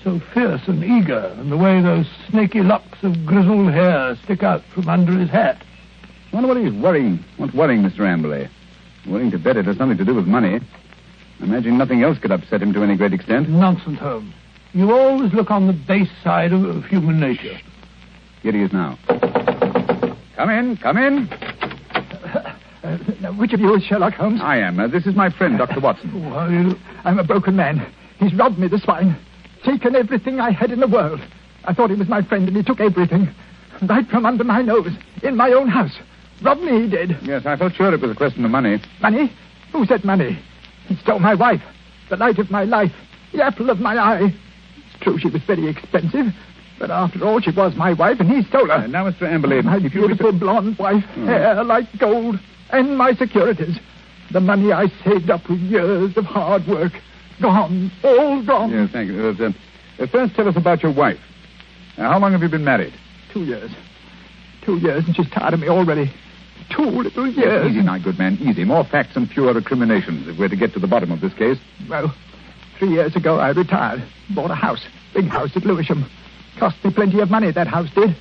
So fierce and eager, and the way those snaky locks of grizzled hair stick out from under his hat. I wonder what he's worrying. What's worrying Mr. Amberley? Willing to bet it has something to do with money. I imagine nothing else could upset him to any great extent. Nonsense, Holmes. You always look on the base side of human nature. Here he is now. Come in, come in. Which of you is Sherlock Holmes? I am. This is my friend, Dr. Watson. How are you? I'm a broken man. He's robbed me, the swine. Taken everything I had in the world. I thought he was my friend, and he took everything. Right from under my nose, in my own house. Robbed me, he did. Yes, I felt sure it was a question of money. Money? Who said money? He stole my wife, the light of my life, the apple of my eye. It's true she was very expensive, but after all, she was my wife, and he stole her. Now, Mr. Amberley, my beautiful blonde wife, hair like gold, and my securities. The money I saved up with years of hard work. Gone. All gone. Yes, thank you. First, tell us about your wife. How long have you been married? 2 years. 2 years, and she's tired of me already. 2 little years. Easy now, good man, easy. More facts and fewer recriminations if we're to get to the bottom of this case. Well, 3 years ago I retired. Bought a house. Big house at Lewisham. Cost me plenty of money, that house did.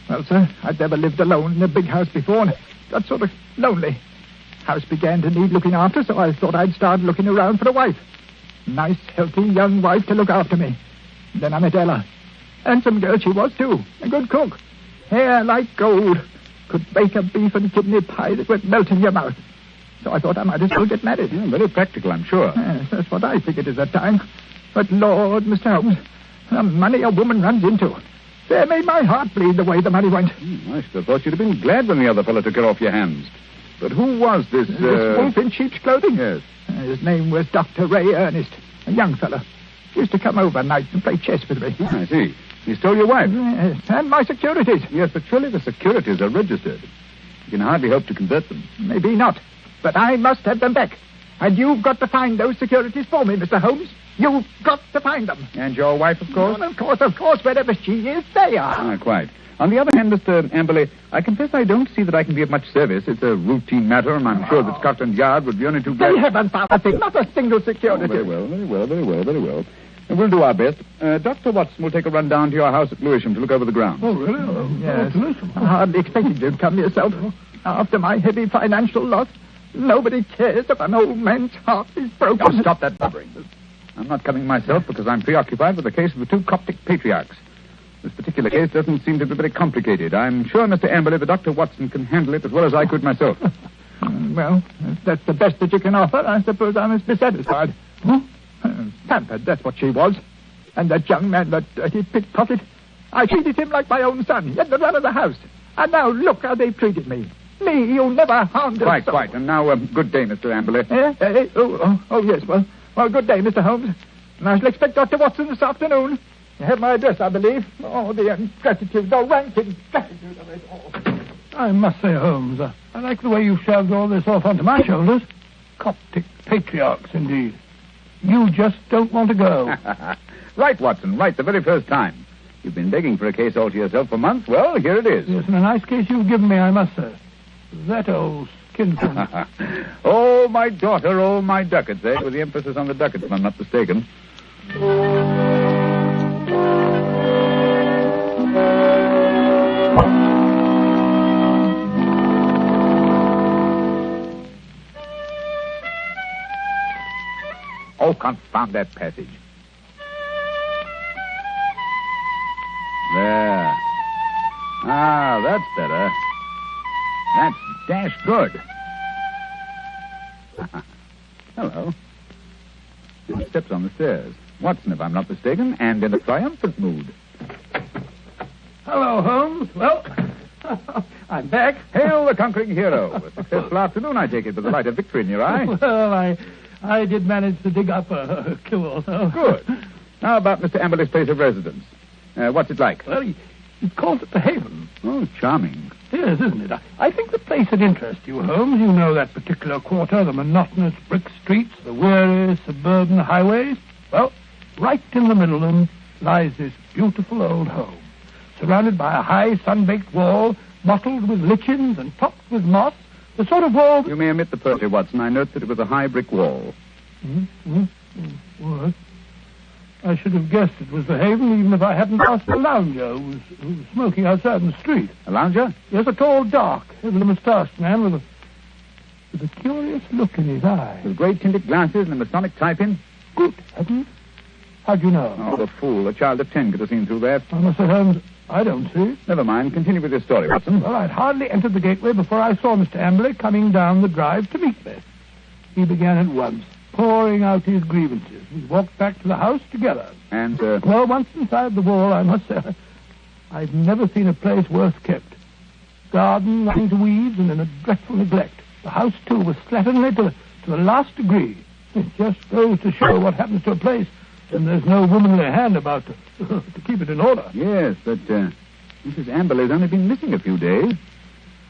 Well, sir, I'd never lived alone in a big house before, and got sort of lonely. House began to need looking after, so I thought I'd start looking around for a wife. Nice, healthy, young wife to look after me. Then I met Ella. Handsome girl she was, too. A good cook. Hair like gold. Could bake a beef and kidney pie that would melt in your mouth. So I thought I might as well get married. Yeah, very practical, I'm sure. Yes, that's what I figured at that time. But, Lord, Mr. Holmes, the money a woman runs into. They made my heart bleed the way the money went. I should have thought you'd have been glad when the other fellow took it off your hands. But who was this... This wolf in sheep's clothing? Yes. His name was Dr. Ray Ernest. A young fellow. Used to come over at night and play chess with me. I see. He stole your wife? Yes, and my securities. Yes, but surely the securities are registered. You can hardly hope to convert them. Maybe not, but I must have them back. And you've got to find those securities for me, Mr. Holmes. You've got to find them. And your wife, of course? Well, of course. Wherever she is, they are. Ah, quite. On the other hand, Mr. Amberley, I confess I don't see that I can be of much service. It's a routine matter, and I'm sure that Scotland Yard would be only too glad... They haven't found a thing, not a single security. Oh, very well. And we'll do our best. Dr. Watson will take a run down to your house at Lewisham to look over the grounds. Oh, really? Oh, yes. I hardly expected you to come yourself. After my heavy financial loss, nobody cares if an old man's heart is broken. Oh, stop that blubbering. I'm not coming myself because I'm preoccupied with the case of the two Coptic patriarchs. This particular case doesn't seem to be very complicated. I'm sure, Mr. Amberley, that Dr. Watson can handle it as well as I could myself. Well, if that's the best that you can offer, I suppose I must be satisfied. Huh? Pampered, that's what she was. And that young man, that dirty pickpocket, I treated him like my own son. He had the run of the house. And now look how they've treated me. Me, who never harmed a soul. Quite. And now, good day, Mr. Amberley. Oh, yes. Well, good day, Mr. Holmes. And I shall expect Dr. Watson this afternoon. You have my address, I believe. Oh, the ingratitude, the rank ingratitude of it all. I must say, Holmes, I like the way you shoved all this off onto my shoulders. Coptic patriarchs, indeed. You just don't want to go. Right, Watson, right the very first time. You've been begging for a case all to yourself for months. Well, here it is. Yes, and a nice case you've given me, I must say. That old skinflint. Oh, my daughter, oh, my ducats, eh? With the emphasis on the ducats, if I'm not mistaken. Oh, confound that passage. There. Ah, that's better. That's dash good. Hello. Steps on the stairs. Watson, if I'm not mistaken, and in a triumphant mood. Hello, Holmes. Well, I'm back. Hail the conquering hero. A successful afternoon, I take it, with the light of victory in your eye. Well, I did manage to dig up a clue or so. Good. How about Mr. Amberley's place of residence? What's it like? Well, he calls it the Haven. Oh, charming. Yes, isn't it? I think the place would interest you, Holmes. You know that particular quarter, the monotonous brick streets, the weary suburban highways. Well, right in the middle of them lies this beautiful old home, surrounded by a high sun-baked wall, mottled with lichens and topped with moss. The sort of wall... You may omit the poetry, Watson. I note that it was a high brick wall. What? I should have guessed it was the Haven, even if I hadn't asked the lounger who was smoking outside in the street. A lounger? Yes, a tall, dark, heavily moustached man with a curious look in his eye. With great tinted glasses and a Masonic type in? Good heavens. How'd you know? Oh, the fool. A child of 10 could have seen through that. I must say, Holmes, I don't see. Never mind. Continue with your story, Watson. Well, I'd hardly entered the gateway before I saw Mr. Amberley coming down the drive to meet me. He began at once, pouring out his grievances. We walked back to the house together. And, Well, once inside the wall, I must say, I've never seen a place worse kept. Garden running to weeds and in a dreadful neglect. The house, too, was slatternly to the last degree. It just goes to show what happens to a place when there's no womanly hand about to keep it in order. Yes, but Mrs. Amberley's only been missing a few days.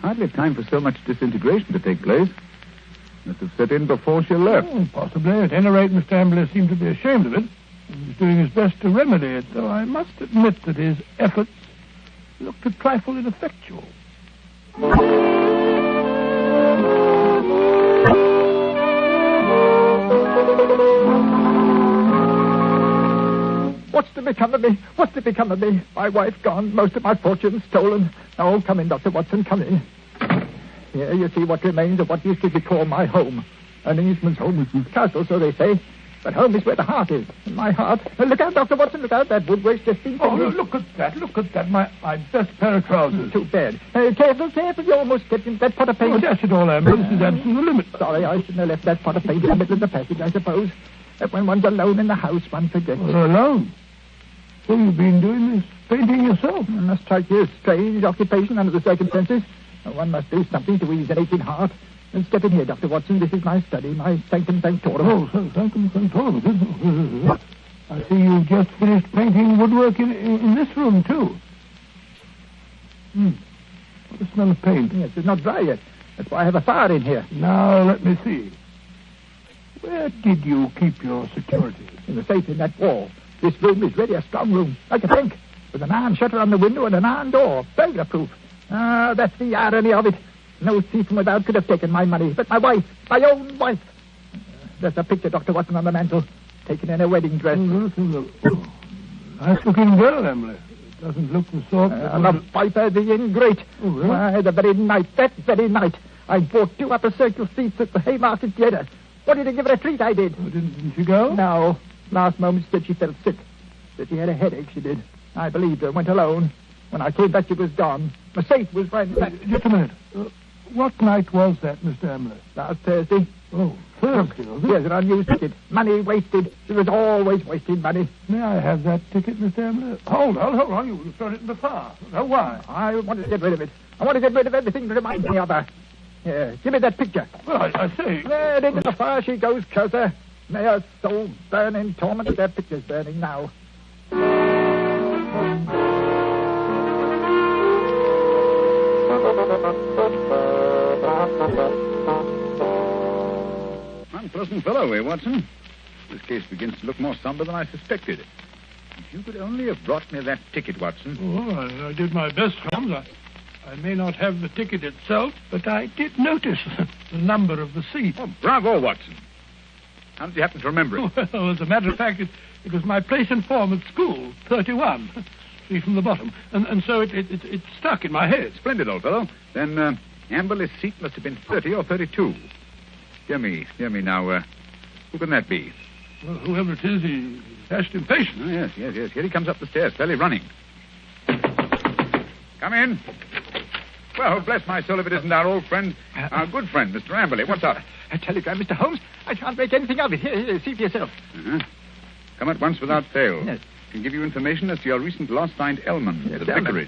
Hardly time for so much disintegration to take place. Must have set in before she left. Oh, possibly. At any rate, Mr. Amberley seemed to be ashamed of it. He was doing his best to remedy it, though I must admit that his efforts looked a trifle ineffectual. What's to become of me? What's to become of me? My wife gone, most of my fortune stolen. Oh, come in, Dr. Watson, come in. Here you see what remains of what used to be called my home. An Englishman's home is castle, so they say. But home is where the heart is. And my heart... Look out, Dr. Watson, look out. That woodways just been... Oh, look at that. My best pair of trousers. Too bad. Careful. You almost stepped in that pot of paint. Oh, dash it all, Amber. This is absolute limit. Sorry, I shouldn't have left that pot of paint in the middle of the passage, I suppose. But when one's alone in the house, one forgets. Well, alone? So you've been doing this painting yourself? It must strike you a strange occupation under the circumstances. One must do something to ease an aching heart. Step in here, Dr. Watson. This is my study, my sanctum sanctorum. Oh, sanctum sanctorum. I see you've just finished painting woodwork in this room, too. What a smell of paint. Yes, it's not dry yet. That's why I have a fire in here. Now, let me see. Where did you keep your security? In the safe in that wall. This room is really a strong room, like a bank, with an iron shutter on the window and an iron door, burglar-proof. Ah, that's the irony of it. No thief from without could have taken my money, but my wife, my own wife. There's a picture, Dr. Watson, on the mantel, taken in a wedding dress. Nice-looking girl, Emily. It doesn't look the sort... the viper, the ingrate. Oh, really? Why, that very night, I bought 2 upper circle seats at the Haymarket Theatre. Wanted to give her a treat, I did. Oh, didn't she go? No. Last moment said she felt sick. Said she had a headache, she did. I believed her, went alone. When I came back, she was gone. The safe was right back. Just a minute. What night was that, Mr. Emily? Last Thursday. Oh, Thursday, was it? Yes, an unused ticket. Money wasted. She was always wasting money. May I have that ticket, Mr. Emily? Hold on. You thrown it in the fire. Now, why? I wanted to get rid of it. I want to get rid of everything that reminds me of her. Here, give me that picture. Well, I say... There, into the fire she goes, Cursor. May her soul burn in torment. Their picture's burning now. Unpleasant fellow, eh, Watson? This case begins to look more somber than I suspected. If you could only have brought me that ticket, Watson. Oh, I did my best, Holmes. I may not have the ticket itself, but I did notice the number of the seat. Oh, bravo, Watson. How did you happen to remember it? Well, as a matter of fact, it was my place in form at school, 31. See from the bottom. And so it stuck in my head. Splendid, old fellow. Then Amberley's seat must have been 30 or 32. Hear me now. Who can that be? Well, whoever it is, he's dashed impatient. Oh, yes. Here he comes up the stairs, fairly running. Come in. Well, bless my soul if it isn't our old friend, our good friend, Mr. Amberley. What's up? A telegram, Mr. Holmes. I can't make anything of it. Here, see for yourself. Uh-huh. Come at once without fail. Yes. Can give you information as to your recent loss find Elman at the vicarage.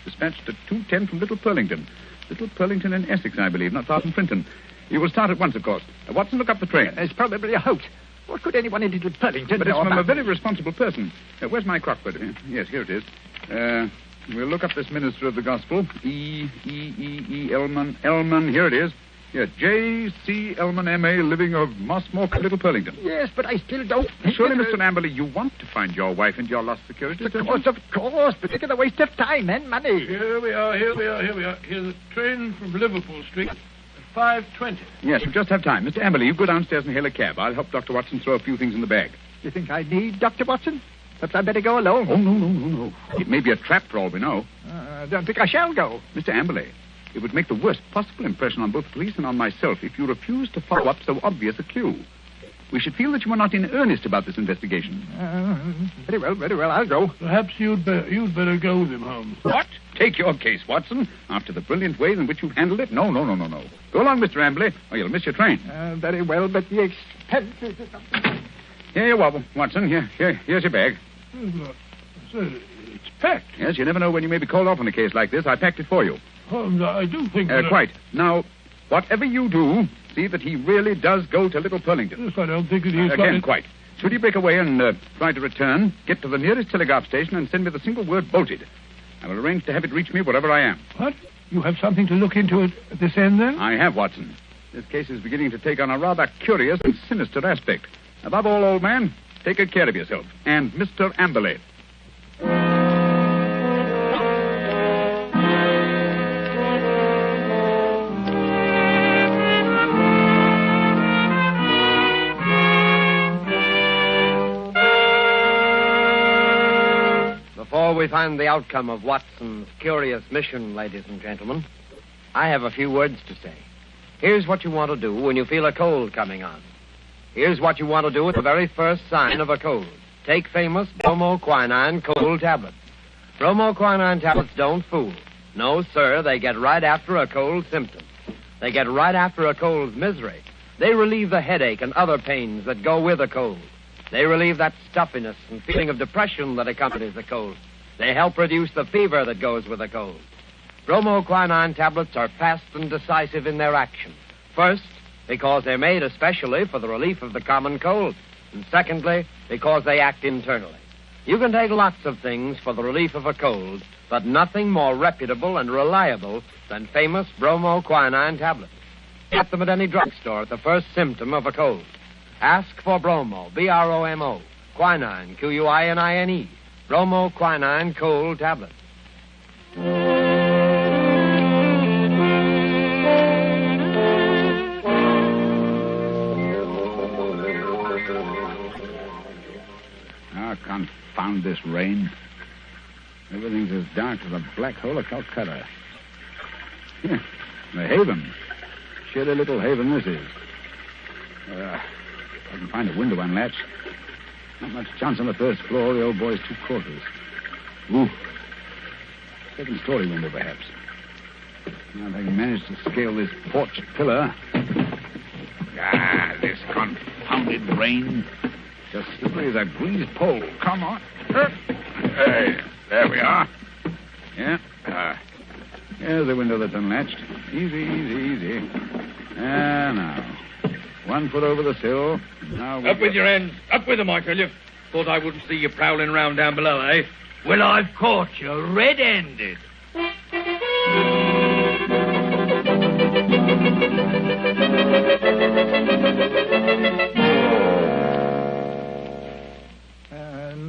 Dispatched at 2:10 from Little Purlington. Little Purlington in Essex, I believe, not far from Frinton. You will start at once, of course. Watson, look up the train. It's probably a hoax. What could anyone in Little Purlington But know it's from about a very responsible person. Where's my Crockford? Yes, here it is. We'll look up this minister of the gospel. Elman. Here it is. Yes, J.C. Elman, M.A., living of Mossmore, Little Purlington. Yes, but I still don't think... Surely, Mr. Amberley, you want to find your wife and your lost security, Of course, but it's a waste of time and money. Here we are. Here's the train from Liverpool Street at 5:20. Yes, we just have time. Mr. Amberley, you go downstairs and hail a cab. I'll help Dr. Watson throw a few things in the bag. You think I need Dr. Watson? Perhaps I'd better go alone. Oh, no. It may be a trap for all we know. I don't think I shall go. Mr. Amberley, it would make the worst possible impression on both police and on myself if you refused to follow up so obvious a clue. We should feel that you were not in earnest about this investigation. Very well, I'll go. Perhaps you'd better go with him, Holmes. What? Take your case, Watson. After the brilliant way in which you've handled it? No. Go along, Mr. Amberley, or you'll miss your train. Very well, but the expense is... Here you are, Watson. Here's your bag. It's packed. Yes, you never know when you may be called off on a case like this. I packed it for you. Holmes, I do think Quite. Now, whatever you do, see that he really does go to Little Purlington. Yes, I don't think that he's... Again, quite. Should he break away and try to return, get to the nearest telegraph station and send me the single word bolted. I will arrange to have it reach me wherever I am. What? You have something to look into at this end, then? I have, Watson. This case is beginning to take on a rather curious and sinister aspect. Above all, old man, take good care of yourself. And Mr. Amberley. Before we find the outcome of Watson's curious mission, ladies and gentlemen, I have a few words to say. Here's what you want to do when you feel a cold coming on. Here's what you want to do at the very first sign of a cold. Take famous bromoquinine cold tablets. Bromoquinine tablets don't fool. No, sir, they get right after a cold symptom. They get right after a cold's misery. They relieve the headache and other pains that go with a cold. They relieve that stuffiness and feeling of depression that accompanies a cold. They help reduce the fever that goes with a cold. Bromoquinine tablets are fast and decisive in their action. First, because they're made especially for the relief of the common cold. And secondly, because they act internally. You can take lots of things for the relief of a cold, but nothing more reputable and reliable than famous bromoquinine tablets. Get them at any drugstore at the first symptom of a cold. Ask for Bromo, B-R-O-M-O, quinine, Q-U-I-N-I-N-E, bromoquinine cold tablets. Ah, confound this rain. Everything's as dark as a black hole of Calcutta. Yeah, the haven. Shitty little haven this is. I can find a window unlatched. Not much chance on the first floor. The old boy's 2 quarters. Ooh. Second story window, perhaps. Now, if I can manage to scale this porch pillar. Ah, this confounded rain. Just slippery as a greased pole. Come on. Hey, there we are. Yeah. There's the window that's unlatched. Easy. Now. 1 foot over the sill. Now up with your hands. Up with them, I tell you. Thought I wouldn't see you prowling around down below, eh? Well, I've caught you red-handed.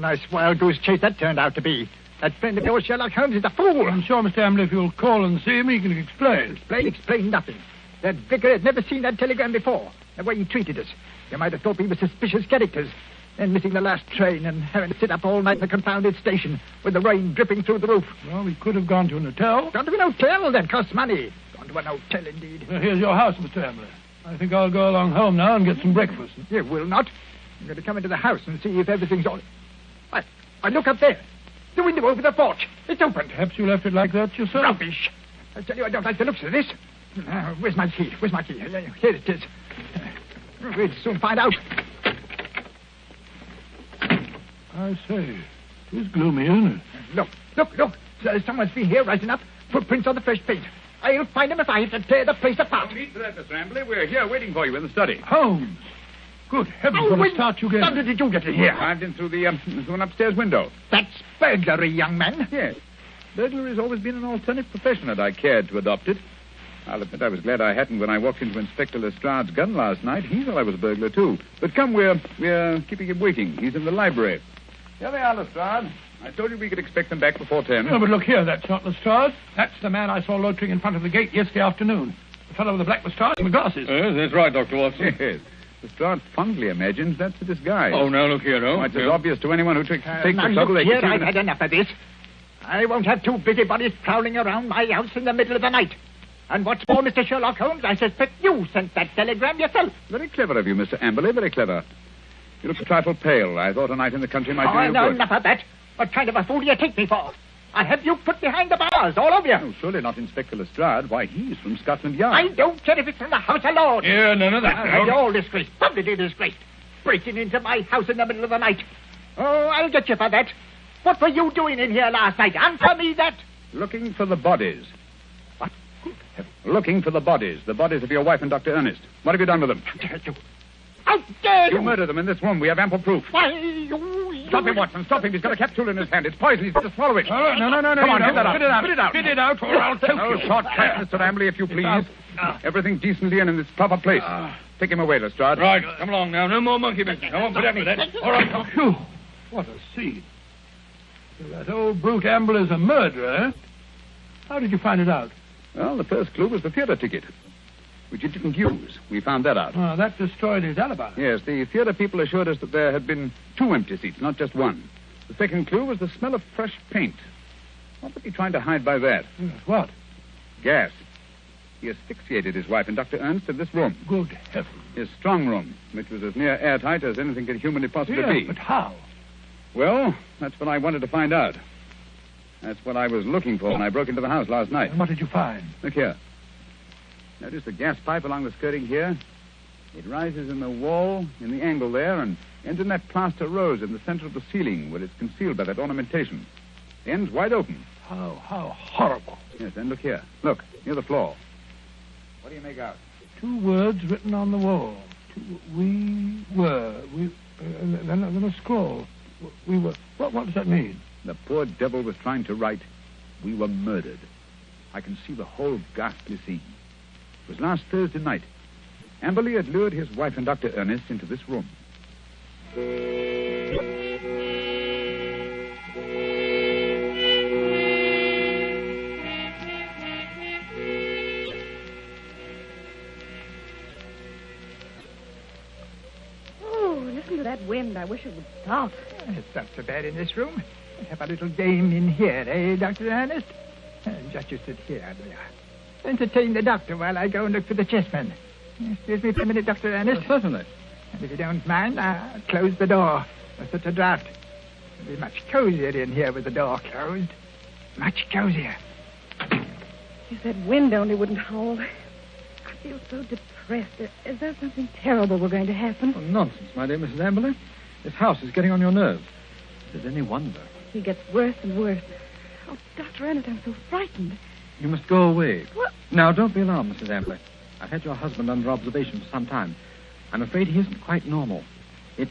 Nice wild goose chase that turned out to be. That friend of yours, Sherlock Holmes, is a fool. I'm sure, Mr. Ambley, if you'll call and see him, he can explain. Explain nothing. That vicar had never seen that telegram before. The way he treated us. You might have thought we were suspicious characters. Then missing the last train and having to sit up all night in the confounded station with the rain dripping through the roof. Well, we could have gone to an hotel. Gone to an hotel? That costs money. Gone to an hotel, indeed. Well, here's your house, Mr. Ambley. I think I'll go along home now and get some breakfast. You will not. I'm going to come into the house and see if everything's all... I look up there. The window over the porch. It's open. Perhaps you left it like that yourself. Rubbish. I tell you, I don't like the looks of this. Where's my key? Here it is. We'll soon find out. I say, it's gloomy, isn't it? Look. Someone's been here rising up. Footprints on the fresh paint. I'll find them if I have to tear the place apart. No need for that, Mr. Ambley. We're here waiting for you in the study. Holmes! Good heavens, what a start you gave. How did you get in here? Climbed in through an upstairs window. That's burglary, young man. Yes. Burglary has always been an alternate profession, and I cared to adopt it. I'll admit I was glad I hadn't when I walked into Inspector Lestrade's gun last night. He thought I was a burglar, too. But come, we're keeping him waiting. He's in the library. Here they are, Lestrade. I told you we could expect them back before 10. No, but look here, that's not Lestrade. That's the man I saw loitering in front of the gate yesterday afternoon. The fellow with the black moustache and the glasses. Yes, that's right, Dr. Watson. Yes. Lestrade fondly imagines that's the disguise. Oh, now look here, It's as obvious to anyone who takes the trouble. Look here, I've had enough of this. I won't have 2 busybodies prowling around my house in the middle of the night. And what's more, Mr. Sherlock Holmes, I suspect you sent that telegram yourself. Very clever of you, Mr. Amberley, very clever. You look a trifle pale. I thought a night in the country might do you no, good. enough of that. What kind of a fool do you take me for? I'll have you put behind the bars, all of you. Oh, surely not Inspector Lestrade. Why, he's from Scotland Yard. I don't care if it's from the House of Lords. Yeah, none of that. You're all disgraced, publicly disgraced. Breaking into my house in the middle of the night. Oh, I'll get you for that. What were you doing in here last night? Answer me that. Looking for the bodies. What? Looking for the bodies of your wife and Dr. Ernest. What have you done with them? How dare you? You murdered them in this room. We have ample proof. Why, you... Stop him, Watson. Stop him. He's got a capsule in his hand. It's poison. He's got to swallow it. No. Come on, get that out. Spit it out. Spit it out. Spit it out, or I'll choke you. No shortcut, Mr. Ambley, if you please. Everything decently and in its proper place. Take him away, Lestrade. Right, come along now. No more monkey business. I won't put up with that. All right. Phew. What a scene. So that old brute Ambley's a murderer, eh? How did you find it out? Well, the first clue was the theater ticket, which he didn't use. We found that out. Oh, that destroyed his alibi. Yes, the theater people assured us that there had been 2 empty seats, not just 1. The second clue was the smell of fresh paint. What was he trying to hide by that? Yes, what? Gas. He asphyxiated his wife and Dr. Ernst in this room. Good heavens. His strong room, which was as near airtight as anything could humanly possibly be. But how? Well, that's what I wanted to find out. That's what I was looking for when I broke into the house last night. And what did you find? Look here. Notice the gas pipe along the skirting here? It rises in the wall, in the angle there, and ends in that plaster rose in the center of the ceiling where it's concealed by that ornamentation. The end's wide open. How horrible. Yes, and look here. Look, near the floor. What do you make out? 2 words written on the wall. We were. Then a scroll. We were. What does that mean? The poor devil was trying to write, "We were murdered." I can see the whole ghastly scene. It was last Thursday night. Amberley had lured his wife and Dr. Ernest into this room. Listen to that wind. I wish it would stop. It's not so bad in this room. Let's have a little game in here, eh, Dr. Ernest? Just you sit here, there. Entertain the doctor while I go and look for the chessmen. Excuse me for a minute, Dr. Ernest. Certainly. And if you don't mind, I'll close the door. There's such a draught. It'll be much cozier in here with the door closed. Much cozier. If that wind only wouldn't howl. I feel so depressed. Is there something terrible we're going to happen? Oh, nonsense, my dear Mrs. Amberley. This house is getting on your nerves. Is it any wonder? He gets worse and worse. Oh, Dr. Ernest, I'm so frightened. You must go away. What? Now, don't be alarmed, Mrs. Amberley. I've had your husband under observation for some time. I'm afraid he isn't quite normal. It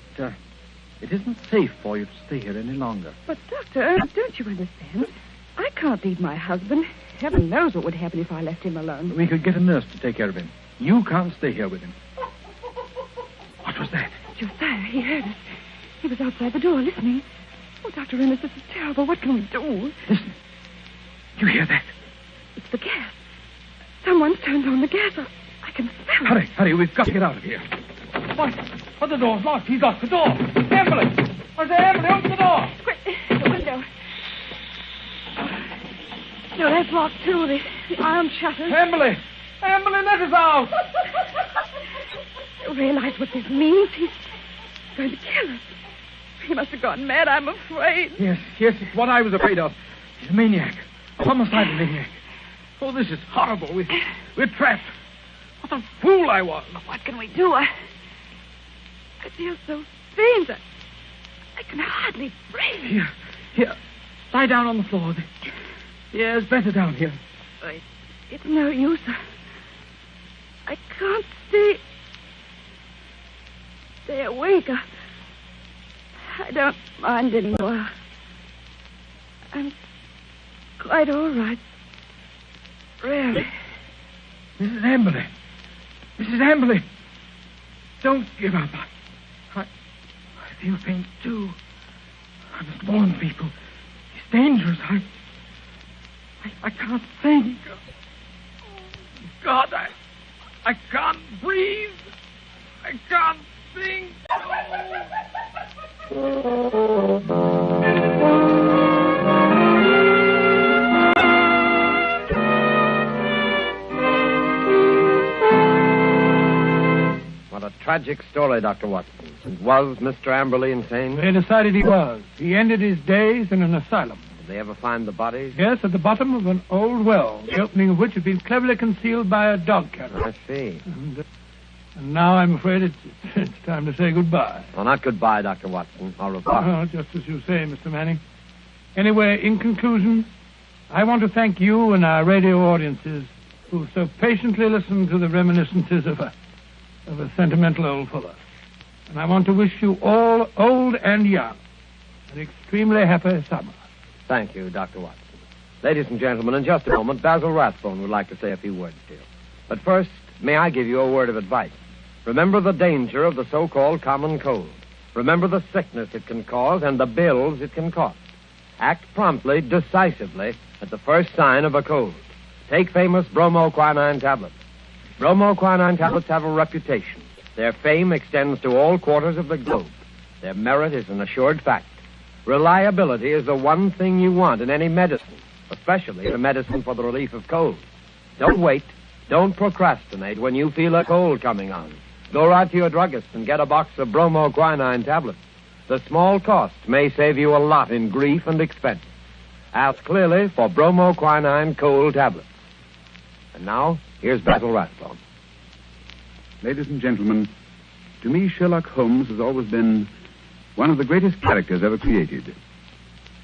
isn't safe for you to stay here any longer. But, Dr. Ernest, don't you understand? I can't leave my husband. Heaven knows what would happen if I left him alone. We could get a nurse to take care of him. You can't stay here with him. What was that? Josiah, he heard us. He was outside the door listening. Oh, Dr. Ernest, this is terrible. What can we do? Listen. You hear that? It's the gas. Someone's turned on the gas. I can smell it. Hurry, we've got to get out of here. What? Oh, the door's locked. He's locked the door. Amberley! I say, Amberley, open the door. Quick, the window. No, that's locked, too. The iron shutters. Amberley! Amberley, let us out! You realize what this means? He's going to kill us. He must have gone mad, I'm afraid. Yes, it's what I was afraid of. He's a maniac. A homicidal maniac. Oh, this is horrible. We're trapped. What a fool I was. What can we do? I feel so faint. I can hardly breathe. Here. Lie down on the floor. The air's better down here. It's no use. I can't stay awake. I don't mind anymore. I'm quite all right. Really. Mrs. Amberley. Mrs. Amberley. Don't give up. I feel faint, too. I must warn people. It's dangerous. I can't think. God, I can't breathe. I can't think. What a tragic story, Dr. Watson. And was Mr. Amberley insane? They decided he was. He ended his days in an asylum. Did they ever find the bodies? Yes, at the bottom of an old well, the opening of which had been cleverly concealed by a dog catcher. I see. And now I'm afraid it's time to say goodbye. Well, not goodbye, Dr. Watson. Au revoir. Oh, just as you say, Mr. Manning. Anyway, in conclusion, I want to thank you and our radio audiences who so patiently listened to the reminiscences of a sentimental old fellow. And I want to wish you all, old and young, an extremely happy summer. Thank you, Dr. Watson. Ladies and gentlemen, in just a moment, Basil Rathbone would like to say a few words to you. But first, may I give you a word of advice? Remember the danger of the so-called common cold. Remember the sickness it can cause and the bills it can cost. Act promptly, decisively, at the first sign of a cold. Take famous bromoquinine tablets. Bromoquinine tablets have a reputation. Their fame extends to all quarters of the globe. Their merit is an assured fact. Reliability is the one thing you want in any medicine, especially the medicine for the relief of cold. Don't wait. Don't procrastinate when you feel a cold coming on. Go right to your druggist and get a box of bromoquinine tablets. The small cost may save you a lot in grief and expense. Ask clearly for bromoquinine cold tablets. And now, here's Basil Rathbone. Ladies and gentlemen, to me, Sherlock Holmes has always been one of the greatest characters ever created.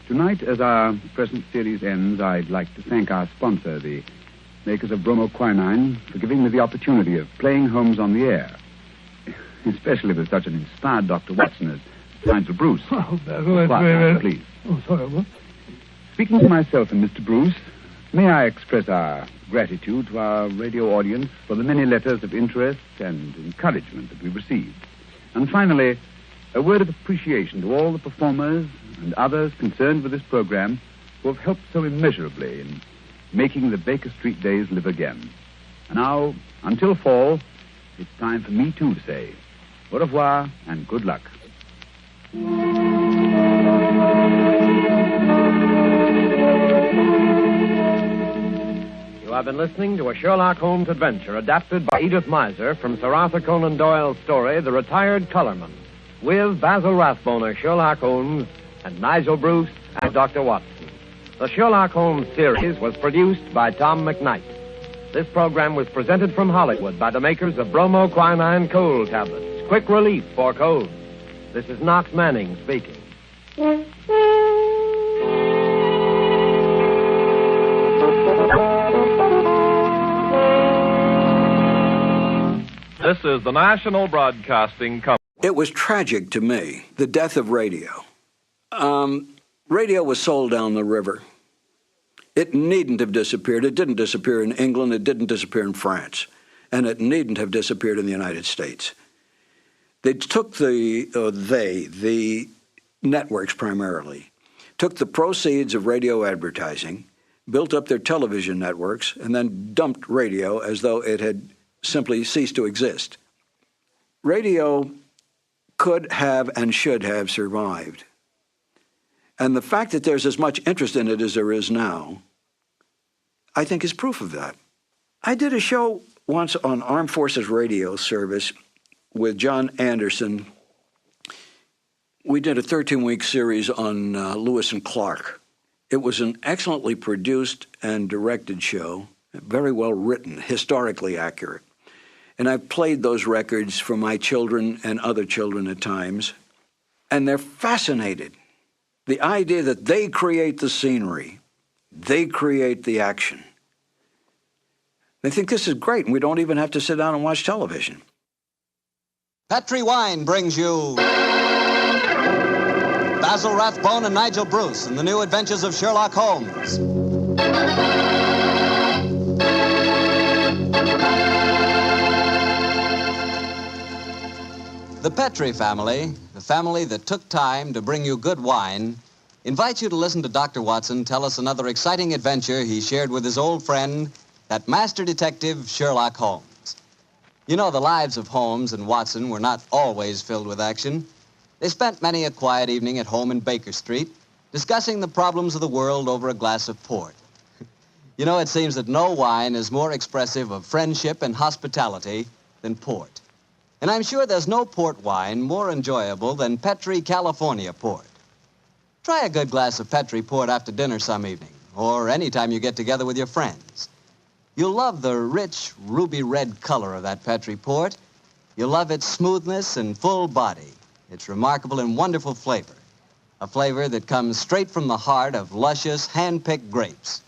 Tonight, as our present series ends, I'd like to thank our sponsor, the makers of bromoquinine, for giving me the opportunity of playing Holmes on the air, especially with such an inspired Dr. Watson as Nigel Bruce. Oh, Basil, Quiet, please. Oh, sorry, what? Speaking to myself and Mr. Bruce, may I express our gratitude to our radio audience for the many letters of interest and encouragement that we received. And finally, a word of appreciation to all the performers and others concerned with this program who have helped so immeasurably in making the Baker Street days live again. And now, until fall, it's time for me too to say au revoir and good luck. You have been listening to a Sherlock Holmes adventure adapted by Edith Miser from Sir Arthur Conan Doyle's story, The Retired Colorman, with Basil Rathbone as Sherlock Holmes and Nigel Bruce as Dr. Watson. The Sherlock Holmes series was produced by Tom McKnight. This program was presented from Hollywood by the makers of bromoquinine cold tablets, quick relief for colds. This is Knox Manning speaking. This is the National Broadcasting Company. It was tragic to me, the death of radio. Radio was sold down the river. It needn't have disappeared. It didn't disappear in England. It didn't disappear in France. And it needn't have disappeared in the United States. They took the networks primarily, took the proceeds of radio advertising, built up their television networks, and then dumped radio as though it had simply ceased to exist. Radio could have and should have survived. And the fact that there's as much interest in it as there is now, I think is proof of that. I did a show once on Armed Forces Radio Service with John Anderson. We did a 13-week series on Lewis and Clark. It was an excellently produced and directed show, very well written, historically accurate. And I've played those records for my children and other children at times, and they're fascinated. The idea that they create the scenery, they create the action. They think this is great, and we don't even have to sit down and watch television. Petri Wine brings you Basil Rathbone and Nigel Bruce in the new Adventures of Sherlock Holmes. The Petri family, the family that took time to bring you good wine, invites you to listen to Dr. Watson tell us another exciting adventure he shared with his old friend, that master detective, Sherlock Holmes. You know, the lives of Holmes and Watson were not always filled with action. They spent many a quiet evening at home in Baker Street, discussing the problems of the world over a glass of port. You know, it seems that no wine is more expressive of friendship and hospitality than port. And I'm sure there's no port wine more enjoyable than Petri California port. Try a good glass of Petri port after dinner some evening, or any time you get together with your friends. You'll love the rich, ruby red color of that Petri port. You'll love its smoothness and full body, its remarkable and wonderful flavor, a flavor that comes straight from the heart of luscious, hand-picked grapes.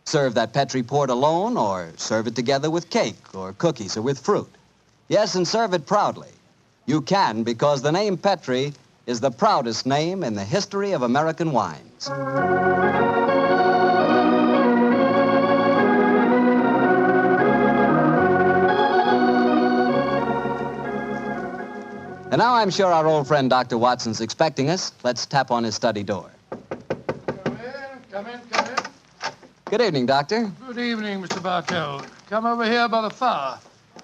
Serve that Petri port alone, or serve it together with cake or cookies or with fruit. Yes, and serve it proudly. You can, because the name Petri is the proudest name in the history of American wines. And now I'm sure our old friend Dr. Watson's expecting us. Let's tap on his study door. Come in. Good evening, Doctor. Good evening, Mr. Bartell. Come over here by the fire.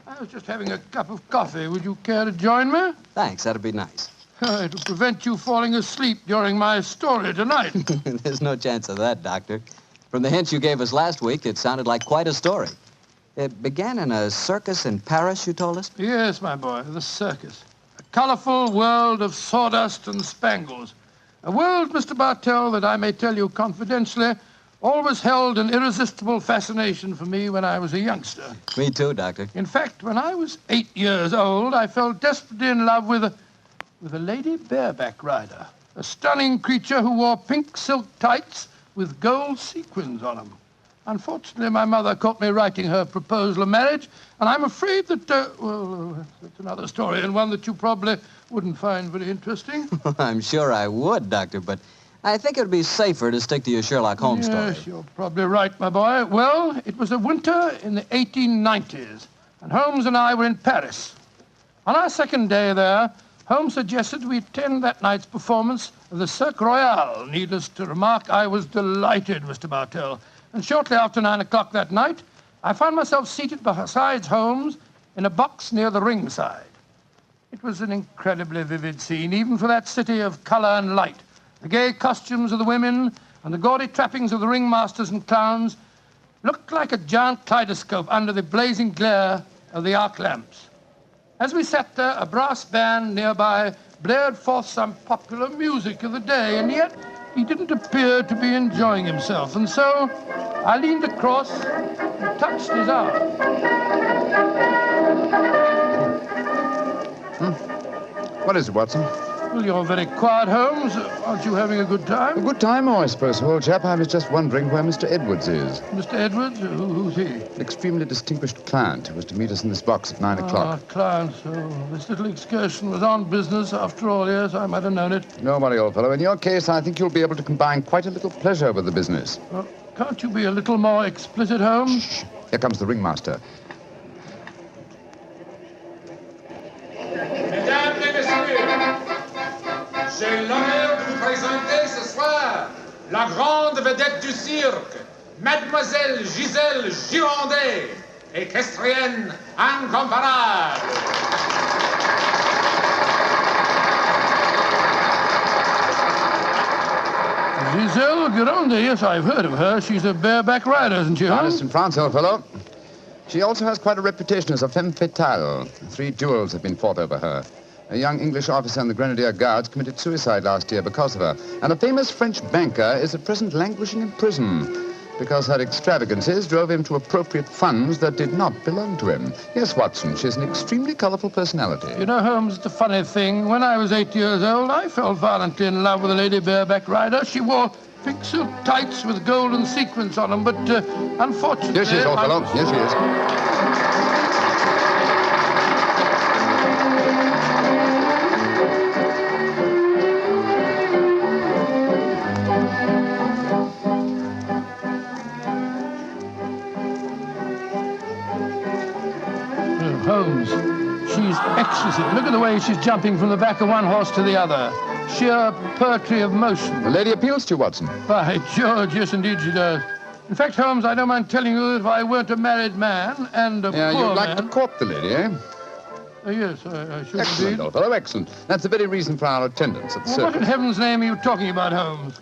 I was just having a cup of coffee. Would you care to join me? Thanks, that'd be nice. It'll prevent you falling asleep during my story tonight. There's no chance of that, Doctor. From the hints you gave us last week, it sounded like quite a story. It began in a circus in Paris, you told us? Yes, my boy, the circus. A colorful world of sawdust and spangles. A world, Mr. Bartell, that I may tell you confidentially, always held an irresistible fascination for me when I was a youngster. Me too, Doctor. In fact, when I was 8 years old, I fell desperately in love with a lady bareback rider. A stunning creature who wore pink silk tights with gold sequins on them. Unfortunately, my mother caught me writing her proposal of marriage, and I'm afraid that, that's another story, and one that you probably wouldn't find very interesting. I'm sure I would, Doctor, but I think it would be safer to stick to your Sherlock Holmes story. Yes, you're probably right, my boy. Well, it was a winter in the 1890s, and Holmes and I were in Paris. On our second day there, Holmes suggested we attend that night's performance of the Cirque Royale. Needless to remark, I was delighted, Mr. Bartell. And shortly after 9 o'clock that night, I found myself seated beside Holmes in a box near the ringside. It was an incredibly vivid scene, even for that city of color and light. The gay costumes of the women and the gaudy trappings of the ringmasters and clowns looked like a giant kaleidoscope under the blazing glare of the arc lamps. As we sat there, a brass band nearby blared forth some popular music of the day, and yet he didn't appear to be enjoying himself, and so I leaned across and touched his arm. What is it, Watson? Well, you're very quiet, Holmes. Aren't you having a good time? A good time, I suppose, old chap. I was just wondering where Mr. Edwards is. Mr. Edwards? Who's he? An extremely distinguished client who was to meet us in this box at 9 o'clock. Client, so this little excursion was on business after all. Yes, I might have known it. Don't worry, old fellow. In your case, I think you'll be able to combine quite a little pleasure with the business. Well, can't you be a little more explicit, Holmes? Shh. Here comes the ringmaster. Mesdames et messieurs, j'ai l'honneur de vous présenter ce soir la grande vedette du cirque, Mademoiselle Gisèle Girondet, équestrienne incomparable. Giselle Girondet, yes, I've heard of her. She's a bareback rider, isn't she, Holmes? Honest in France, old fellow. She also has quite a reputation as a femme fatale. 3 duels have been fought over her. A young English officer in the Grenadier Guards committed suicide last year because of her. And a famous French banker is at present languishing in prison because her extravagances drove him to appropriate funds that did not belong to him. Yes, Watson, she's an extremely colorful personality. You know, Holmes, it's a funny thing. When I was 8 years old, I fell violently in love with a lady bareback rider. She wore pink silk tights with golden sequins on them, but unfortunately... Yes, she is, old fellow. Yes, she is. Holmes, she's exquisite. Look at the way she's jumping from the back of one horse to the other. Sheer poetry of motion. The lady appeals to you, Watson. By George, yes, indeed she does. In fact, Holmes, I don't mind telling you that if I weren't a married man and a poor man... you'd like to court the lady, eh? Yes, I should excellent, indeed. Old fellow, excellent. That's the very reason for our attendance at the circus. What in heaven's name are you talking about, Holmes?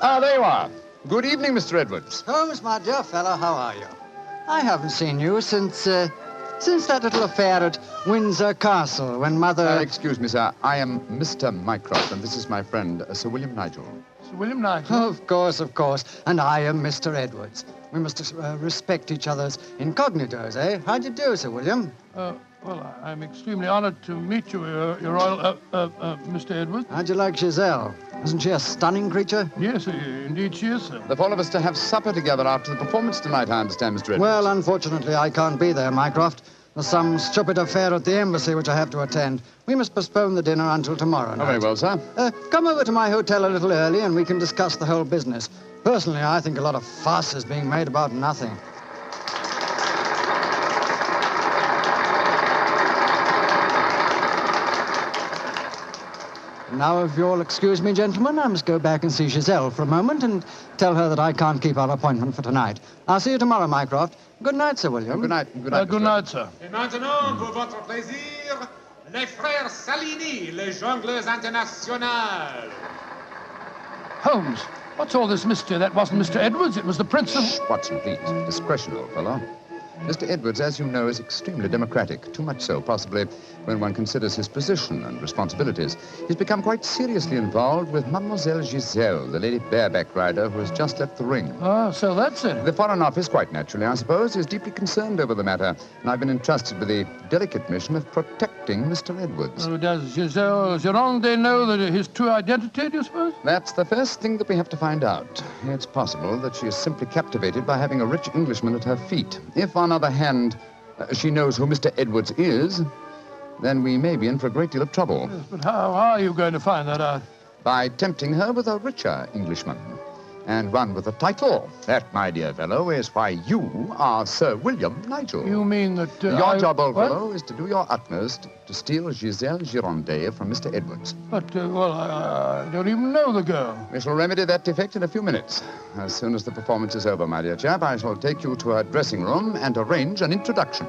Ah, there you are. Good evening, Mr. Edwards. Holmes, my dear fellow, how are you? I haven't seen you since that little affair at Windsor Castle when Mother... Excuse me, sir. I am Mr. Mycroft, and this is my friend, Sir William Nigel. Sir William Nigel? Of course. And I am Mr. Edwards. We must respect each other's incognitos, eh? How do you do, Sir William? Well, I'm extremely honored to meet you, Your Royal, Mr. Edwards. How'd you like Giselle? Isn't she a stunning creature? Yes, indeed she is, sir. The four of us to have supper together after the performance tonight, I understand, Mr. Edwards. Well, unfortunately, I can't be there, Mycroft. There's some stupid affair at the embassy which I have to attend. We must postpone the dinner until tomorrow night. Oh, very well, sir. Come over to my hotel a little early and we can discuss the whole business. Personally, I think a lot of fuss is being made about nothing. Now, if you'll excuse me, gentlemen, I must go back and see Giselle for a moment and tell her that I can't keep our appointment for tonight. I'll see you tomorrow, Mycroft. Good night, Sir William. Good night. Good night, good night, sir. Et maintenant, pour votre plaisir, les frères Salini, les jongleurs internationaux. Holmes, what's all this mystery? That wasn't Mr. Edwards, it was the Prince of... Shh, Watson, please. Discretion, old fellow. Mr. Edwards, as you know, is extremely democratic. Too much so, possibly, when one considers his position and responsibilities. He's become quite seriously involved with Mademoiselle Giselle, the lady bareback rider who has just left the ring. Oh, so that's it. The Foreign Office, quite naturally, I suppose, is deeply concerned over the matter, and I've been entrusted with the delicate mission of protecting Mr. Edwards. Does Giselle Gironde know that his true identity, do you suppose? That's the first thing that we have to find out. It's possible that she is simply captivated by having a rich Englishman at her feet. If, on the other hand, she knows who Mr. Edwards is, then we may be in for a great deal of trouble. Yes, but how are you going to find that out? By tempting her with a richer Englishman. And one with a title. That, my dear fellow, is why you are Sir William Nigel. You mean that... your job, old fellow, is to do your utmost to steal Giselle Gironde from Mr. Edwards. But, I don't even know the girl. We shall remedy that defect in a few minutes. As soon as the performance is over, my dear chap, I shall take you to her dressing room and arrange an introduction.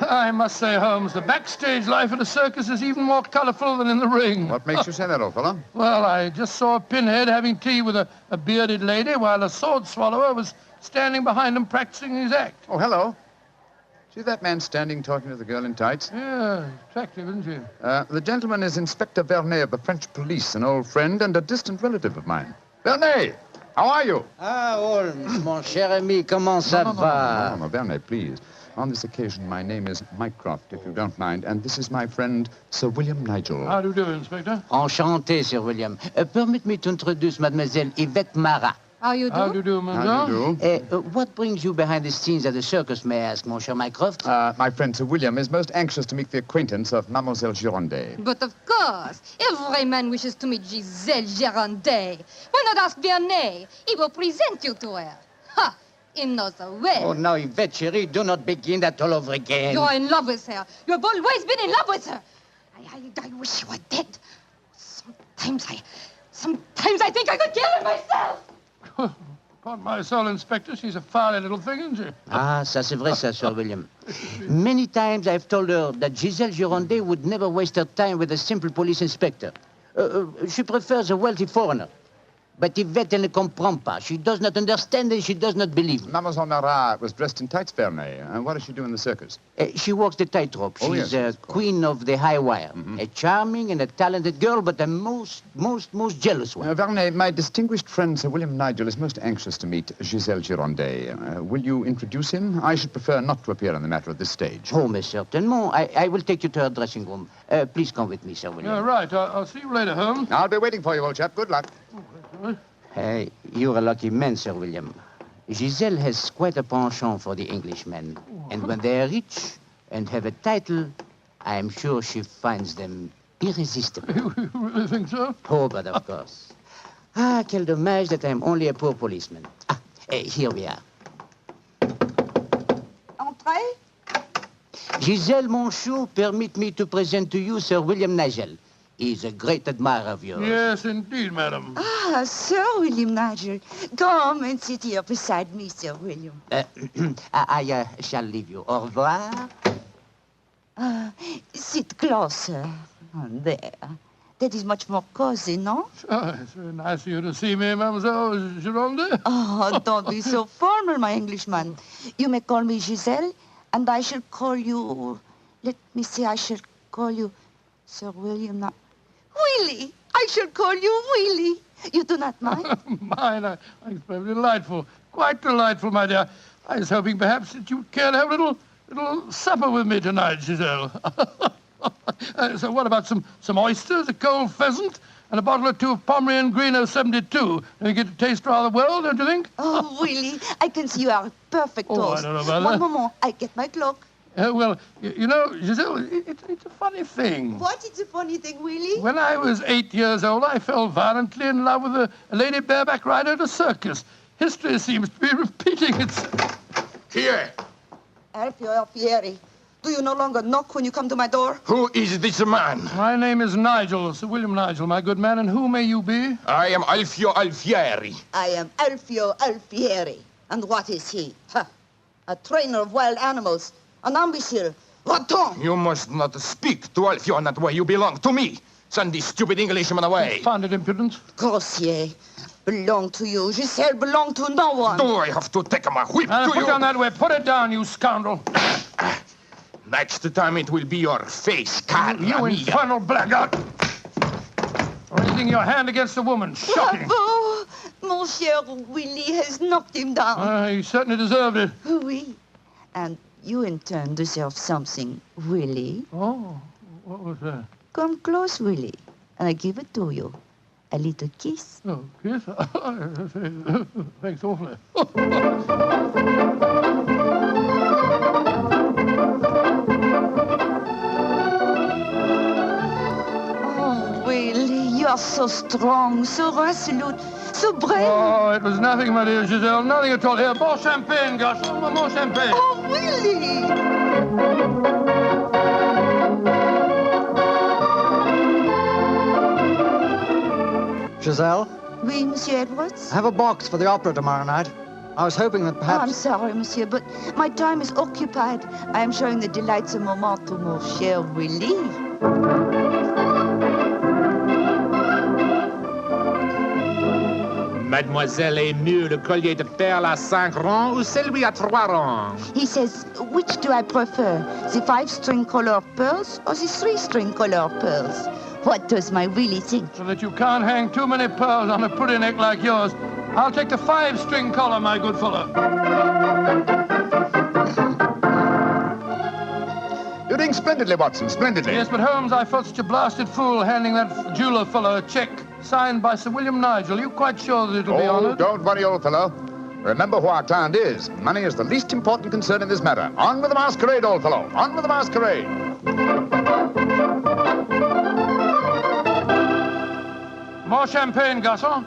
I must say, Holmes, the backstage life at a circus is even more colorful than in the ring. What makes you say that, old fellow? Well, I just saw a pinhead having tea with a bearded lady while a sword swallower was standing behind him practicing his act. Oh, hello. See that man standing talking to the girl in tights? Yeah, attractive, isn't she? The gentleman is Inspector Vernet of the French police, an old friend and a distant relative of mine. Vernet, how are you? Ah, Holmes, mon cher ami, comment ça va? No, Vernet, please. On this occasion, my name is Mycroft, if you don't mind, and this is my friend, Sir William Nigel. How do you do, Inspector? Enchanté, Sir William. Permit me to introduce Mademoiselle Yvette Marat. How you do? How do you do, madame? How do you do? What brings you behind the scenes at the circus, may I ask, mon cher Mycroft? My friend Sir William is most anxious to make the acquaintance of Mademoiselle Gironde. But of course, every man wishes to meet Giselle Gironde. Why not ask Vernet? He will present you to her. Ha! He knows her well. Oh, now, Yvette, chérie, do not begin that all over again. You're in love with her. You've always been in love with her. I wish you were dead. Sometimes I think I could kill her myself. Upon my soul, Inspector, she's a fiery little thing, isn't she? Ah, ça c'est vrai, ça, Sir William. Many times I've told her that Giselle Gironde would never waste her time with a simple police inspector. She prefers a wealthy foreigner. But Yvette ne comprend pas. She does not understand and she does not believe. Mademoiselle Marat was dressed in tights, Vernet. And what does she do in the circus? She walks the tightrope. Oh, She's yes, queen of the high wire. A charming and a talented girl, but a most jealous one. Vernet, my distinguished friend Sir William Nigel is most anxious to meet Giselle Gironde. Will you introduce him? I should prefer not to appear on the matter at this stage. Oh, mais certainement. I will take you to her dressing room. Please come with me, Sir William. Yeah, right. I'll see you later, Holmes. I'll be waiting for you, old chap. Good luck. You're a lucky man, Sir William. Giselle has quite a penchant for the Englishmen. And when they are rich and have a title, I am sure she finds them irresistible. You really think so? Oh, but of course. Ah, quel dommage that I'm only a poor policeman. Here we are. Entrez. Giselle, mon chou, permit me to present to you Sir William Nigel. He's a great admirer of yours. Yes, indeed, madam. Ah, Sir William Nigel. Come and sit here beside me, Sir William. I shall leave you. Au revoir. Sit closer. There. That is much more cozy, no? Oh, it's very nice of you to see me, Mademoiselle Gironde. Oh, don't be so formal, my Englishman. You may call me Giselle, and I shall call you... Let me see, I shall call you Sir William... Willie! I shall call you Willie. You do not mind? Mine, I think it's very delightful. Quite delightful, my dear. I was hoping perhaps that you'd care to have a little supper with me tonight, Giselle. So what about some oysters, a cold pheasant, and a bottle or two of Pomeranian Green 72? And you get to taste rather well, don't you think? Oh, Willie, I can see you are a perfect host. I don't know about One that. moment, I get my cloak. Well, you know, Giselle, it's a funny thing. What is a funny thing, Willie? When I was 8 years old, I fell violently in love with a lady bareback rider at a circus. History seems to be repeating itself. Here. Alfieri, do you no longer knock when you come to my door? Who is this man? My name is Nigel, Sir William Nigel, my good man, and who may you be? I am Alfio Alfieri. I am Alfio Alfieri. And what is he? Huh. A trainer of wild animals. An imbecile. Va-t'en! You must not speak to Alfio in that way. You belong to me. Send these stupid Englishmen away. Confounded impudence. Grossier. Belong to you. Giselle belong to no one. Do I have to take my whip to Put you? down that whip. Put it down, you scoundrel. Next time it will be your face, Carla. You infernal blackguard. Raising your hand against a woman. Shocking. Bravo! Mon cher Willie has knocked him down. He certainly deserved it. Oui. And you in turn deserve something, Willie. Oh, what was that? Come close, Willie, and I give it to you. A little kiss. Oh, kiss? Thanks awfully. Oh, Willie, you are so strong, so resolute, so brave. Oh, it was nothing, my dear Giselle. Nothing at all. Here, more champagne, Gus. More champagne. Oh, Willie! Giselle? Oui, Monsieur Edwards? I have a box for the opera tomorrow night. I was hoping that Oh, perhaps... I'm sorry, Monsieur, but my time is occupied. I am showing the delights of moment to mon cher Willie. Mademoiselle aime mieux le collier de perles à 5 rangs ou celui à 3 rangs? He says, which do I prefer, the 5-string color pearls or the 3-string color pearls? What does my Willie think? So that you can't hang too many pearls on a pretty neck like yours. I'll take the 5-string collar, my good fellow. You're doing splendidly, Watson, splendidly. Yes, but Holmes, I felt such a blasted fool handing that jeweler fellow a check signed by Sir William Nigel. Are you quite sure that it'll be honoured? Don't worry, old fellow. Remember who our client is. Money is the least important concern in this matter. On with the masquerade, old fellow. On with the masquerade. More champagne, Garçon.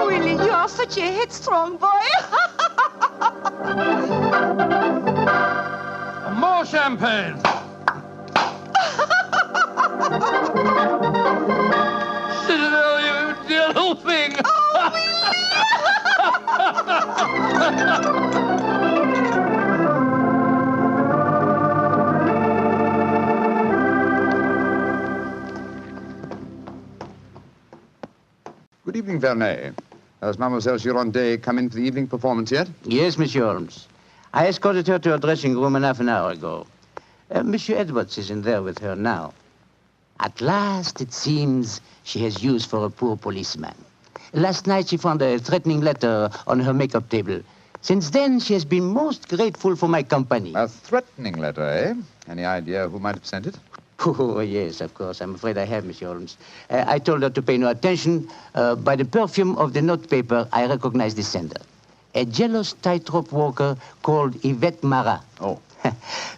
Willie, you are such a headstrong boy. More champagne. Citadel, you dear little thing. Good evening, Vernet. Has Mademoiselle Girondet come in for the evening performance yet? Yes, Monsieur Holmes. I escorted her to her dressing room half an hour ago. Monsieur Edwards is in there with her now. At last, it seems, she has use for a poor policeman. Last night, she found a threatening letter on her makeup table. Since then, she has been most grateful for my company. A threatening letter, eh? Any idea who might have sent it? Oh, yes, of course. I'm afraid I have, Monsieur Holmes. I told her to pay no attention. By the perfume of the notepaper, I recognized the sender. A jealous tightrope walker called Yvette Marat. Oh.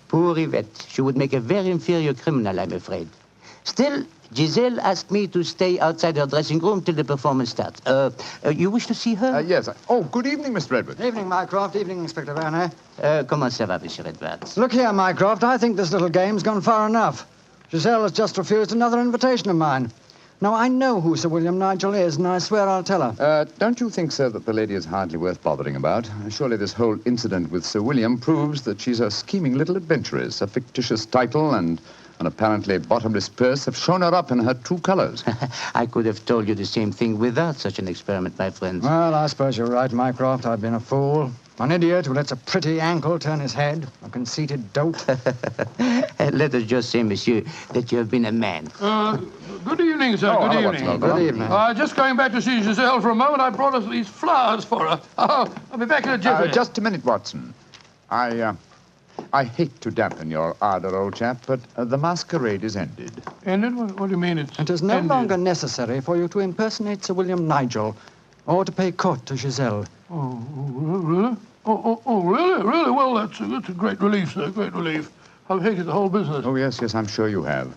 Poor Yvette. She would make a very inferior criminal, I'm afraid. Still, Giselle asked me to stay outside her dressing room till the performance starts. You wish to see her? Yes. Oh, good evening, Mr. Edwards. Evening, Mycroft. Evening, Inspector Vernet. Comment ça va, Monsieur Edwards? Look here, Mycroft. I think this little game's gone far enough. Giselle has just refused another invitation of mine. Now, I know who Sir William Nigel is, and I swear I'll tell her. Don't you think, sir, that the lady is hardly worth bothering about? Surely this whole incident with Sir William proves that she's a scheming little adventuress. A fictitious title and an apparently bottomless purse have shown her up in her true colors. I could have told you the same thing without such an experiment, my friend. Well, I suppose you're right, Mycroft. I've been a fool. An idiot who lets a pretty ankle turn his head. A conceited dope. Let us just say, monsieur, that you have been a man. Good evening, sir. Good evening. Good evening. Just going back to see Giselle for a moment, I brought us these flowers for her. I'll be back in a jiffy. Just a minute, Watson. I hate to dampen your ardor, old chap, but the masquerade is ended. Ended? What do you mean it's It is no ended? longer necessary for you to impersonate Sir William Nigel or to pay court to Giselle. Oh, really? Really? Well, that's a great relief, sir, great relief. I've hated the whole business. Oh, yes, I'm sure you have.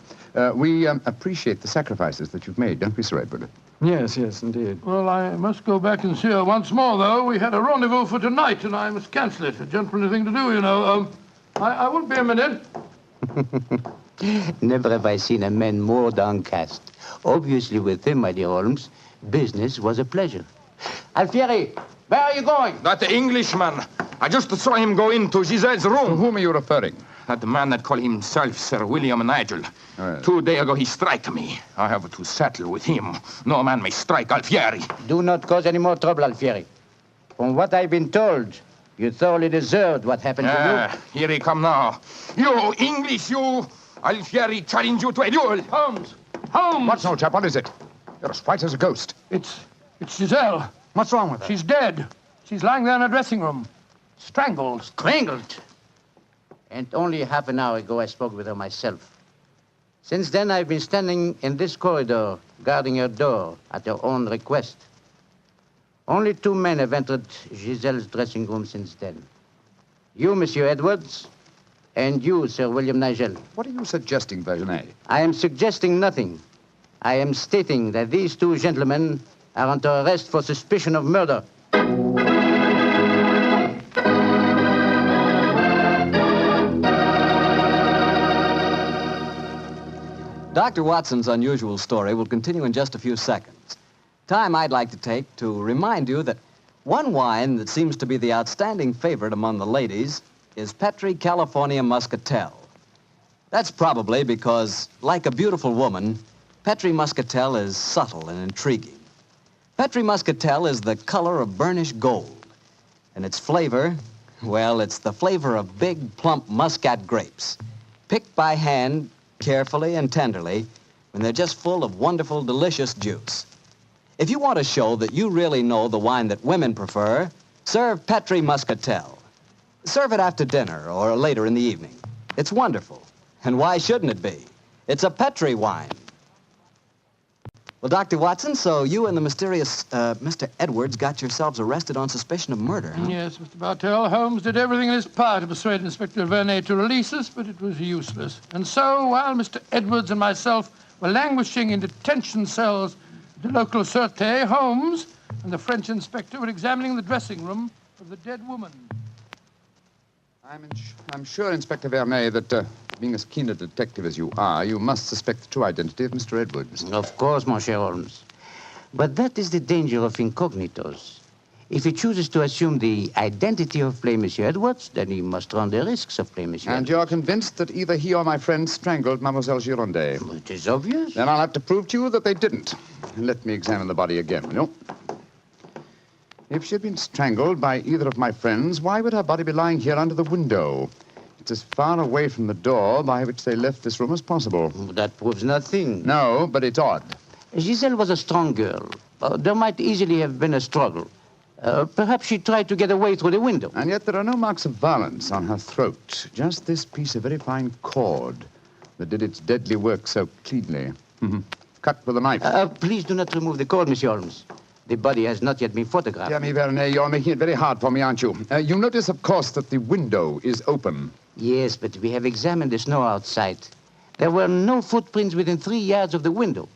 We appreciate the sacrifices that you've made, don't we, Sir Edward? Yes, indeed. Well, I must go back and see her once more, though. We had a rendezvous for tonight, and I must cancel it. A gentlemanly thing to do, you know. I won't be a minute. Never have I seen a man more downcast. Obviously, with him, my dear Holmes, business was a pleasure. Alfieri, where are you going? That Englishman. I just saw him go into Giselle's room. To whom are you referring? That man that call himself Sir William Nigel. Yes. 2 days ago he strike me. I have to settle with him. No man may strike Alfieri. Do not cause any more trouble, Alfieri. From what I've been told, you thoroughly deserved what happened to you. Here he come now. You, English, you. Alfieri challenge you to a duel. Holmes! Holmes! What's no, chap? What is it? You're as white as a ghost. It's Giselle. What's wrong with her? She's dead. She's lying there in her dressing room. Strangled. Strangled? And only half an hour ago I spoke with her myself. Since then I've been standing in this corridor, guarding her door at her own request. Only 2 men have entered Giselle's dressing room since then. You, Monsieur Edwards, and you, Sir William Nigel. What are you suggesting, Vergenay? I am suggesting nothing. I am stating that these 2 gentlemen are under arrest for suspicion of murder. Dr. Watson's unusual story will continue in just a few seconds. Time I'd like to take to remind you that one wine that seems to be the outstanding favorite among the ladies is Petri California Muscatel. That's probably because, like a beautiful woman, Petri Muscatel is subtle and intriguing. Petri Muscatel is the color of burnished gold, and its flavor, well, it's the flavor of big, plump Muscat grapes, picked by hand carefully and tenderly when they're just full of wonderful, delicious juice. If you want to show that you really know the wine that women prefer, serve Petri Muscatel. Serve it after dinner or later in the evening. It's wonderful. And why shouldn't it be? It's a Petri wine. Well, Dr. Watson, so you and the mysterious Mr. Edwards got yourselves arrested on suspicion of murder, huh? Yes, Mr. Bartell. Holmes did everything in his power to persuade Inspector Vernet to release us, but it was useless. And so, while Mr. Edwards and myself were languishing in detention cells at the local Sûreté, Holmes and the French inspector were examining the dressing room of the dead woman. I'm sure, Inspector Vernet, that being as keen a detective as you are, you must suspect the true identity of Mr. Edwards. Of course, Monsieur Holmes. But that is the danger of incognitos. If he chooses to assume the identity of plain Monsieur Edwards, then he must run the risks of plain Monsieur And Edwards. you're convinced that either he or my friend strangled Mademoiselle Girondet? It is obvious. Then I'll have to prove to you that they didn't. Let me examine the body again, will you? If she had been strangled by either of my friends, why would her body be lying here under the window? It's as far away from the door by which they left this room as possible. That proves nothing. No, but it's odd. Giselle was a strong girl. There might easily have been a struggle. Perhaps she tried to get away through the window. And yet there are no marks of violence on her throat. Just this piece of very fine cord that did its deadly work so cleanly. Cut with a knife. Please do not remove the cord, Monsieur Holmes. The body has not yet been photographed. Dear me, Vernet, you're making it very hard for me, aren't you? You notice, of course, that the window is open. Yes, but we have examined the snow outside. There were no footprints within 3 yards of the window.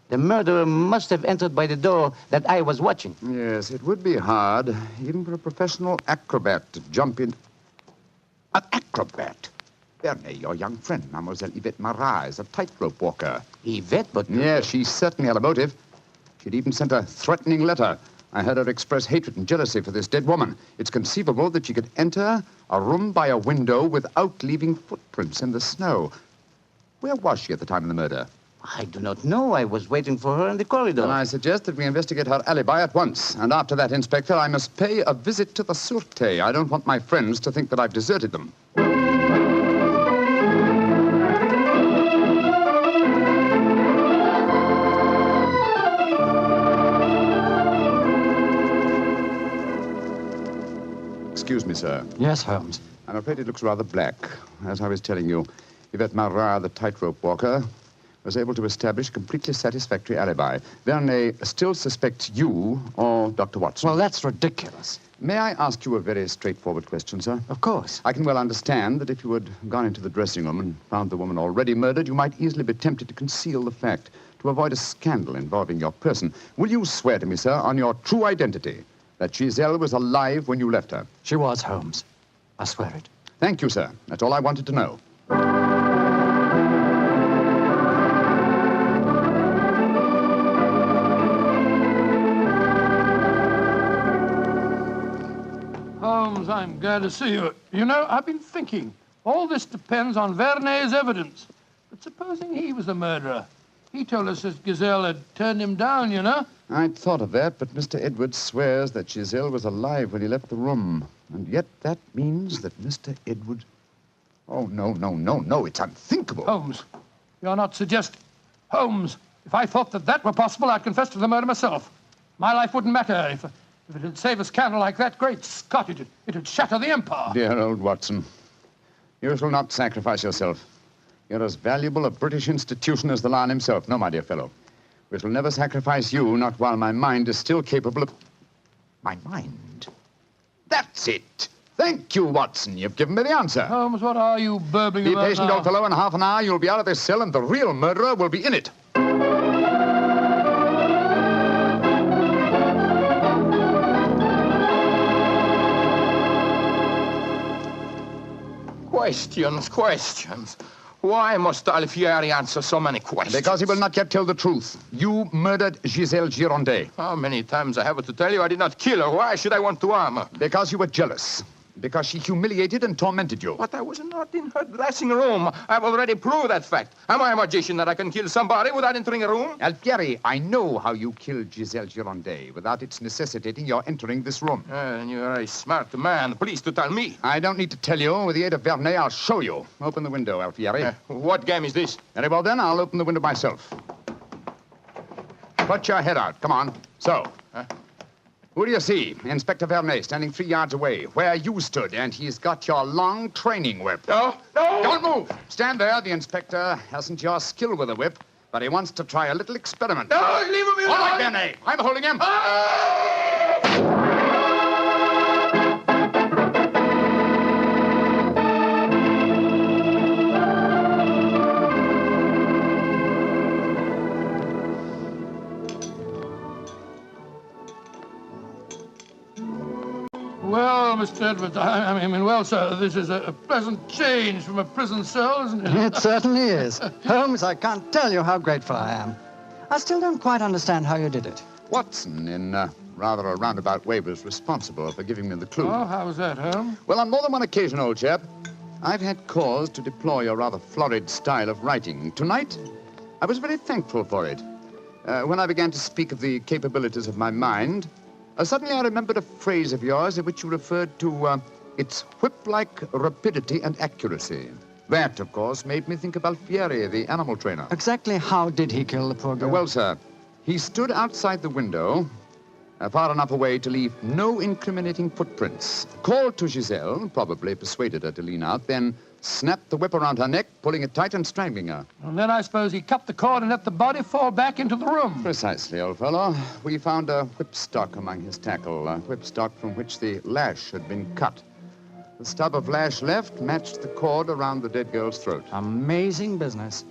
The murderer must have entered by the door that I was watching. Yes, it would be hard, even for a professional acrobat to jump in. An acrobat? Vernet, your young friend, Mademoiselle Yvette Marat, is a tightrope walker. Yvette, but... Yes, she certainly had a motive. She'd even sent a threatening letter. I heard her express hatred and jealousy for this dead woman. It's conceivable that she could enter a room by a window without leaving footprints in the snow. Where was she at the time of the murder? I do not know. I was waiting for her in the corridor. Then I suggest that we investigate her alibi at once. And after that, Inspector, I must pay a visit to the Sûreté. I don't want my friends to think that I've deserted them. Excuse me, sir. Yes, Holmes. I'm afraid it looks rather black. As I was telling you, Yvette Marat, the tightrope walker, was able to establish a completely satisfactory alibi. Vernet still suspects you or Dr. Watson. Well, that's ridiculous. May I ask you a very straightforward question, sir? Of course. I can well understand that if you had gone into the dressing room and found the woman already murdered, you might easily be tempted to conceal the fact, to avoid a scandal involving your person. Will you swear to me, sir, on your true identity, that Giselle was alive when you left her? She was, Holmes. I swear it. Thank you, sir. That's all I wanted to know. glad to see you. You know, I've been thinking. All this depends on Vernet's evidence. But supposing he was the murderer? He told us that Giselle had turned him down, you know. I'd thought of that, but Mr. Edwards swears that Giselle was alive when he left the room. And yet that means that Mr. Edwards... Oh, no, it's unthinkable. Holmes, you're not suggesting... Holmes, if I thought that were possible, I'd confess to the murder myself. My life wouldn't matter if it'd save a scandal like that. Great Scott, it'd shatter the empire. Dear old Watson, you shall not sacrifice yourself. You're as valuable a British institution as the Lion himself. No, my dear fellow. We shall never sacrifice you, not while my mind is still capable of... My mind? That's it. Thank you, Watson. You've given me the answer. Holmes, what are you burbling Be about patient, now? old fellow. In half an hour, you'll be out of this cell, and the real murderer will be in it. Questions. Why must Alfieri answer so many questions? Because he will not yet tell the truth. You murdered Giselle Girondet. How many times I have to tell you I did not kill her? Why should I want to harm her? Because you were jealous. Because she humiliated and tormented you. But I was not in her dressing room. I've already proved that fact. Am I a magician that I can kill somebody without entering a room? Alfieri, I know how you killed Giselle Girondet without its necessitating your entering this room. And you're a smart man. Please to tell me. I don't need to tell you. With the aid of Vernet, I'll show you. Open the window, Alfieri. What game is this? Very well, then. I'll open the window myself. Put your head out. Come on. So. Who do you see? Inspector Vernet, standing 3 yards away, where you stood, and he's got your long training whip. No! Don't move! Stand there. The inspector hasn't your skill with a whip, but he wants to try a little experiment. No, leave him alone! All right, Vernet. I'm holding him. Well, Mr. Edwards, I mean, well, sir, this is a pleasant change from a prison cell, isn't it? It certainly is. Holmes, I can't tell you how grateful I am. I still don't quite understand how you did it. Watson, in rather a roundabout way, was responsible for giving me the clue. Oh, how was that, Holmes? Well, on more than one occasion, old chap, I've had cause to deplore your rather florid style of writing. Tonight, I was very thankful for it. When I began to speak of the capabilities of my mind... suddenly I remembered a phrase of yours in which you referred to its whip-like rapidity and accuracy. That, of course, made me think of Alfieri, the animal trainer. Exactly how did he kill the poor girl? Well, sir, he stood outside the window, far enough away to leave no incriminating footprints. Called to Giselle, probably persuaded her to lean out, then snapped the whip around her neck, pulling it tight and strangling her. And then I suppose he cut the cord and let the body fall back into the room. Precisely, old fellow. We found a whipstock among his tackle, a whipstock from which the lash had been cut. The stub of lash left matched the cord around the dead girl's throat. Amazing business.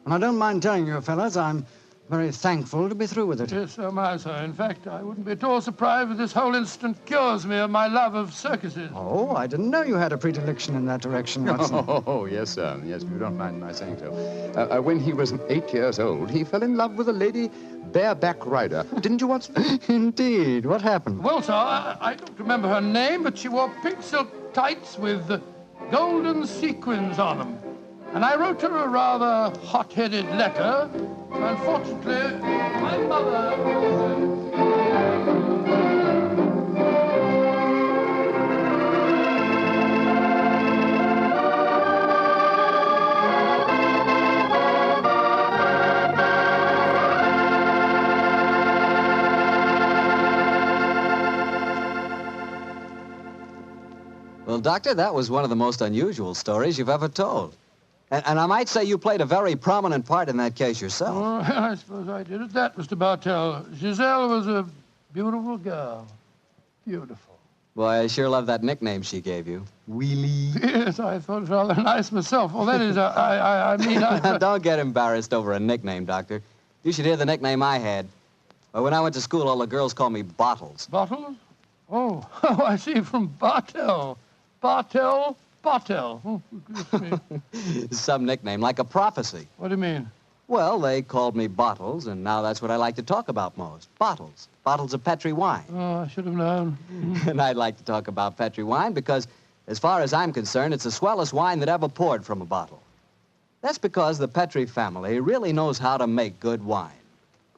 And I don't mind telling you, fellas, I'm very thankful to be through with it. Yes, so am I, sir. In fact, I wouldn't be at all surprised if this whole incident cures me of my love of circuses. Oh, I didn't know you had a predilection in that direction, Watson. Oh, yes, sir. Yes, if you don't mind my saying so. When he was 8 years old, he fell in love with a lady bareback rider. Didn't you, Watson? Indeed. What happened? Well, sir, I don't remember her name, but she wore pink silk tights with golden sequins on them. And I wrote her a rather hot-headed letter. Unfortunately, my mother... Well, Doctor, that was one of the most unusual stories you've ever told. And I might say you played a very prominent part in that case yourself. Oh, I suppose I did it. That, Mr. Bartell. Giselle was a beautiful girl. Beautiful. Boy, I sure love that nickname she gave you. Wheelie. Yes, I thought it rather nice myself. Well, that is, I mean... Don't get embarrassed over a nickname, Doctor. You should hear the nickname I had. When I went to school, all the girls called me Bottles. Bottles? Oh, I see, from Bartell. Bartell? Oh, some nickname, like a prophecy. What do you mean? Well, they called me Bottles, and now that's what I like to talk about most. Bottles. Bottles of Petri wine. Oh, I should have known. And I'd like to talk about Petri wine because As far as I'm concerned, it's the swellest wine that ever poured from a bottle. That's because the Petri family really knows how to make good wine.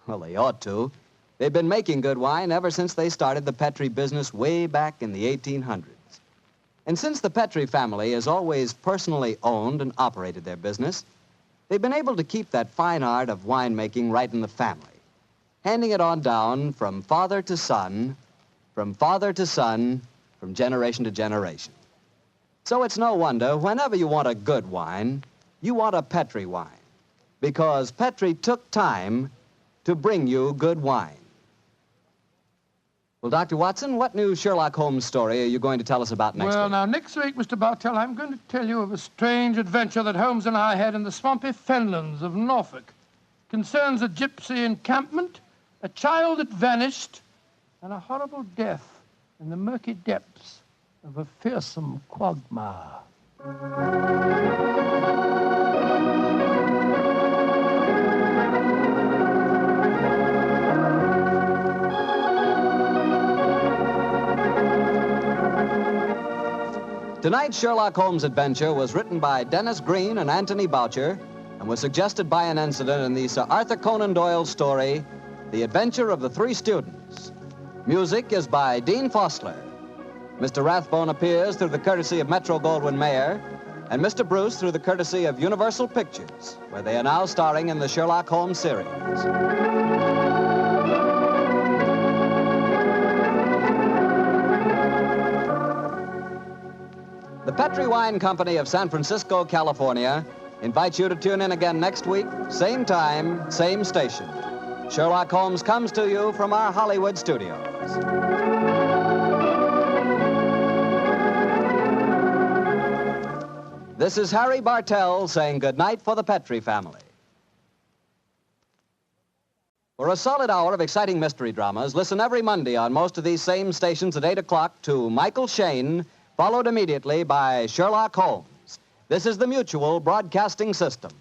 Well, they ought to. They've been making good wine ever since they started the Petri business way back in the 1800s. And since the Petri family has always personally owned and operated their business, they've been able to keep that fine art of winemaking right in the family, handing it on down from father to son, from generation to generation. So it's no wonder whenever you want a good wine, you want a Petri wine, because Petri took time to bring you good wine. Well, Dr. Watson, what new Sherlock Holmes story are you going to tell us about next week? Now, next week, Mr. Bartell, I'm going to tell you of a strange adventure that Holmes and I had in the swampy fenlands of Norfolk. It concerns a gypsy encampment, a child that vanished, and a horrible death in the murky depths of a fearsome quagmire. Tonight's Sherlock Holmes adventure was written by Dennis Green and Anthony Boucher and was suggested by an incident in the Sir Arthur Conan Doyle story, The Adventure of the Three Students. Music is by Dean Fosler. Mr. Rathbone appears through the courtesy of Metro-Goldwyn-Mayer, and Mr. Bruce through the courtesy of Universal Pictures, where they are now starring in the Sherlock Holmes series. The Petri Wine Company of San Francisco, California, invites you to tune in again next week, same time, same station. Sherlock Holmes comes to you from our Hollywood studios. This is Harry Bartell saying goodnight for the Petri family. For a solid hour of exciting mystery dramas, listen every Monday on most of these same stations at 8 o'clock to Michael Shayne, followed immediately by Sherlock Holmes. This is the Mutual Broadcasting System.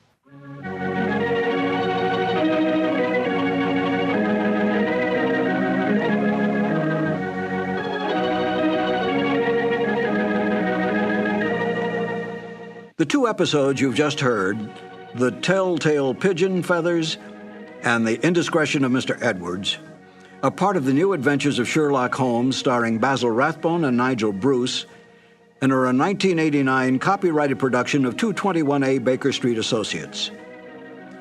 The two episodes you've just heard, The Telltale Pigeon Feathers and The Indiscretion of Mr. Edwards, are part of the new Adventures of Sherlock Holmes starring Basil Rathbone and Nigel Bruce, and are a 1989 copyrighted production of 221A Baker Street Associates.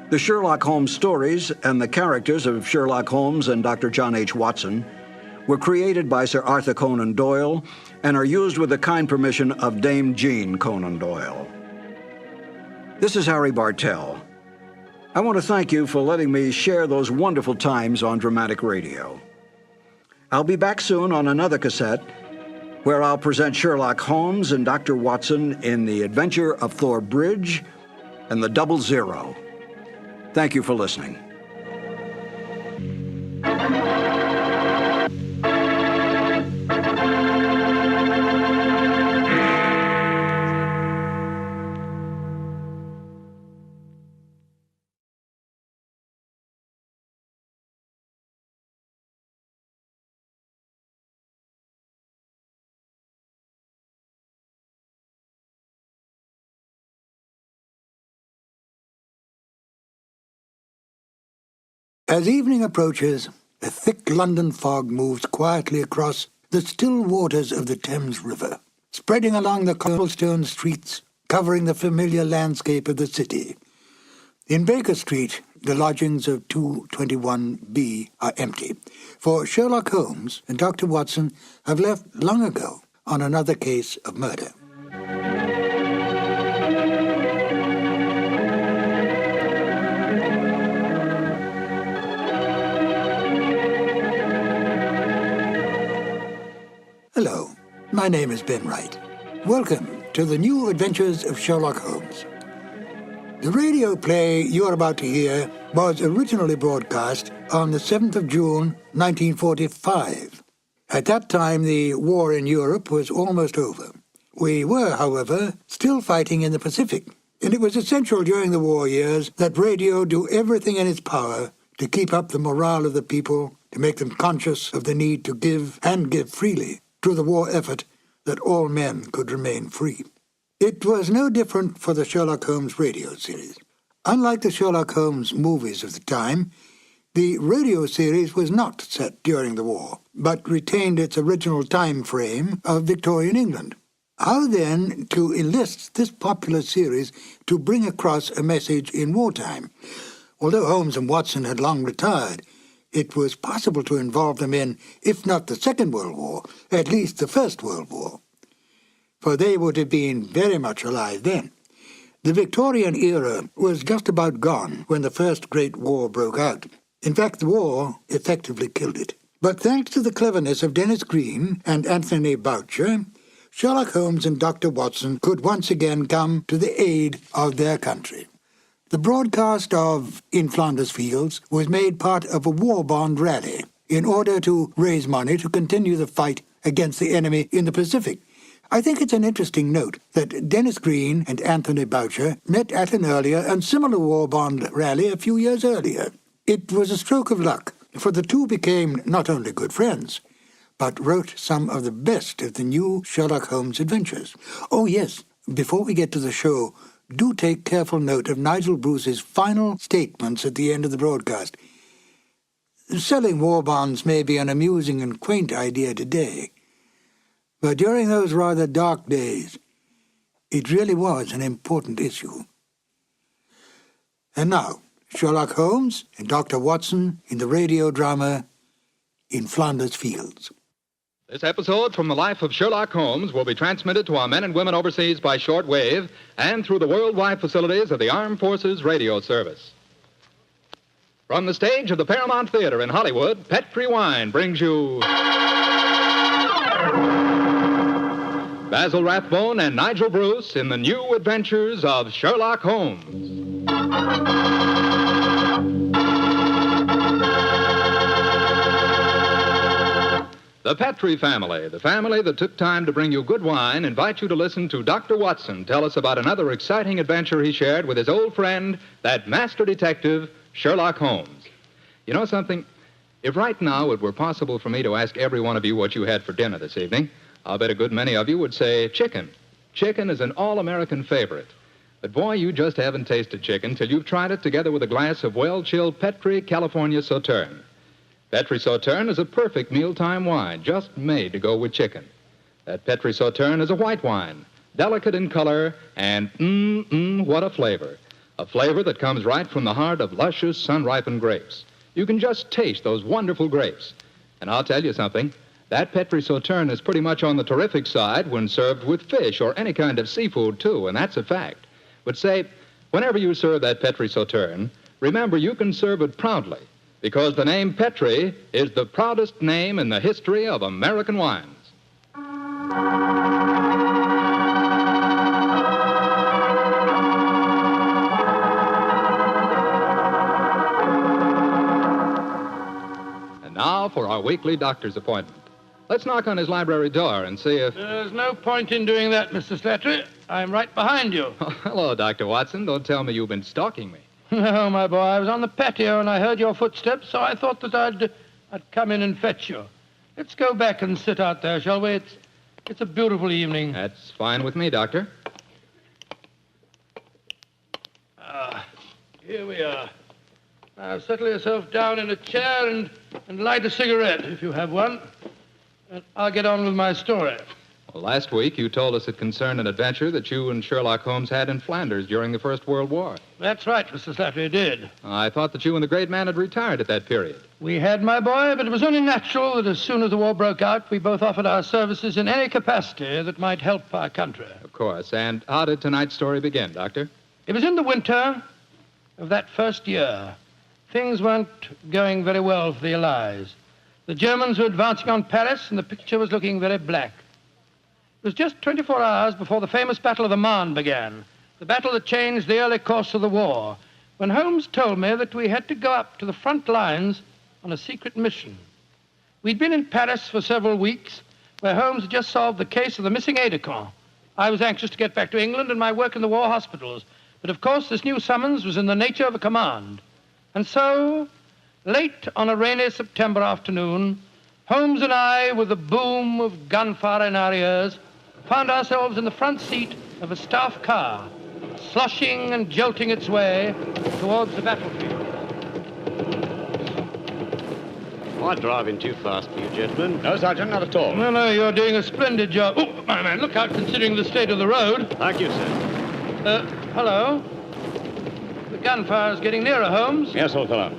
The Sherlock Holmes stories and the characters of Sherlock Holmes and Dr. John H. Watson were created by Sir Arthur Conan Doyle and are used with the kind permission of Dame Jean Conan Doyle. This is Harry Bartell. I want to thank you for letting me share those wonderful times on dramatic radio. I'll be back soon on another cassette where I'll present Sherlock Holmes and Dr. Watson in The Adventure of Thor Bridge and The Double Zero. Thank you for listening. As evening approaches, a thick London fog moves quietly across the still waters of the Thames River, spreading along the cobblestone streets, covering the familiar landscape of the city. In Baker Street, the lodgings of 221B are empty, for Sherlock Holmes and Dr. Watson have left long ago on another case of murder. Hello, my name is Ben Wright. Welcome to the new Adventures of Sherlock Holmes. The radio play you're about to hear was originally broadcast on the 7th of June, 1945. At that time, the war in Europe was almost over. We were, however, still fighting in the Pacific, and it was essential during the war years that radio do everything in its power to keep up the morale of the people, to make them conscious of the need to give and give freely to the war effort that all men could remain free. It was no different for the Sherlock Holmes radio series. Unlike the Sherlock Holmes movies of the time, the radio series was not set during the war, but retained its original time frame of Victorian England. How then to enlist this popular series to bring across a message in wartime? Although Holmes and Watson had long retired, it was possible to involve them in, if not the Second World War, at least the First World War, for they would have been very much alive then. The Victorian era was just about gone when the First Great War broke out. In fact, the war effectively killed it. But thanks to the cleverness of Denis Green and Anthony Boucher, Sherlock Holmes and Dr. Watson could once again come to the aid of their country. The broadcast of In Flanders Fields was made part of a war bond rally in order to raise money to continue the fight against the enemy in the Pacific. I think it's an interesting note that Denis Green and Anthony Boucher met at an earlier and similar war bond rally a few years earlier. It was a stroke of luck, for the two became not only good friends, but wrote some of the best of the new Sherlock Holmes adventures. Oh, yes, before we get to the show, do take careful note of Nigel Bruce's final statements at the end of the broadcast. Selling war bonds may be an amusing and quaint idea today, but during those rather dark days, it really was an important issue. And now, Sherlock Holmes and Dr. Watson in the radio drama In Flanders Fields. This episode from the life of Sherlock Holmes will be transmitted to our men and women overseas by shortwave and through the worldwide facilities of the Armed Forces Radio Service. From the stage of the Paramount Theater in Hollywood, Petri Wine brings you Basil Rathbone and Nigel Bruce in the new adventures of Sherlock Holmes. The Petri family, the family that took time to bring you good wine, invite you to listen to Dr. Watson tell us about another exciting adventure he shared with his old friend, that master detective, Sherlock Holmes. You know something? If right now it were possible for me to ask every one of you what you had for dinner this evening, I'll bet a good many of you would say chicken. Chicken is an all-American favorite. But boy, you just haven't tasted chicken till you've tried it together with a glass of well-chilled Petri California Sauterne. Petri Sauterne is a perfect mealtime wine, just made to go with chicken. That Petri Sauterne is a white wine, delicate in color, and what a flavor. A flavor that comes right from the heart of luscious, sun-ripened grapes. You can just taste those wonderful grapes. And I'll tell you something, that Petri Sauterne is pretty much on the terrific side when served with fish or any kind of seafood, too, and that's a fact. But say, whenever you serve that Petri Sauterne, remember you can serve it proudly, because the name Petri is the proudest name in the history of American wines. And now for our weekly doctor's appointment. Let's knock on his library door and see if... There's no point in doing that, Mr. Slattery. I'm right behind you. Oh, hello, Dr. Watson. Don't tell me you've been stalking me. No, my boy, I was on the patio and I heard your footsteps, so I thought that I'd come in and fetch you. Let's go back and sit out there, shall we? It's a beautiful evening. That's fine with me, Doctor. Here we are. Now, settle yourself down in a chair and light a cigarette, if you have one. And I'll get on with my story. Well, last week you told us it concerned an adventure that you and Sherlock Holmes had in Flanders during the First World War. That's right, Mr. Slattery, did. I thought that you and the great man had retired at that period. We had, my boy, but it was only natural that as soon as the war broke out, we both offered our services in any capacity that might help our country. Of course. And how did tonight's story begin, Doctor? It was in the winter of that first year. Things weren't going very well for the Allies. The Germans were advancing on Paris, and the picture was looking very black. It was just 24 hours before the famous Battle of the Marne began, the battle that changed the early course of the war, when Holmes told me that we had to go up to the front lines on a secret mission. We'd been in Paris for several weeks, where Holmes had just solved the case of the missing aide-de-camp. I was anxious to get back to England and my work in the war hospitals, but of course this new summons was in the nature of a command. And so, late on a rainy September afternoon, Holmes and I, with the boom of gunfire in our ears, found ourselves in the front seat of a staff car, sloshing and jolting its way towards the battlefield. Am I driving too fast for you, gentlemen? No, Sergeant, not at all. No, you're doing a splendid job. Oh, my man, look out considering the state of the road. Thank you, sir. Hello? The gunfire's getting nearer, Holmes. Yes, old fellow.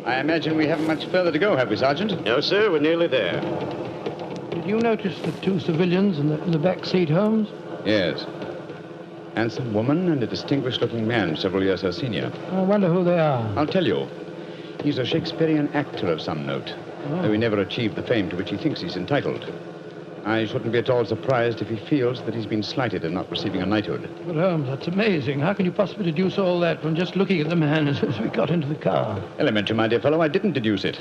I imagine we haven't much further to go, have we, Sergeant? No, sir, we're nearly there. Did you notice the two civilians in the back seat, Holmes? Yes. Handsome woman and a distinguished-looking man several years her senior. I wonder who they are. I'll tell you. He's a Shakespearean actor of some note, though he never achieved the fame to which he thinks he's entitled. I shouldn't be at all surprised if he feels that he's been slighted in not receiving a knighthood. But, Holmes, that's amazing. How can you possibly deduce all that from just looking at the man as we got into the car? Elementary, my dear fellow, I didn't deduce it.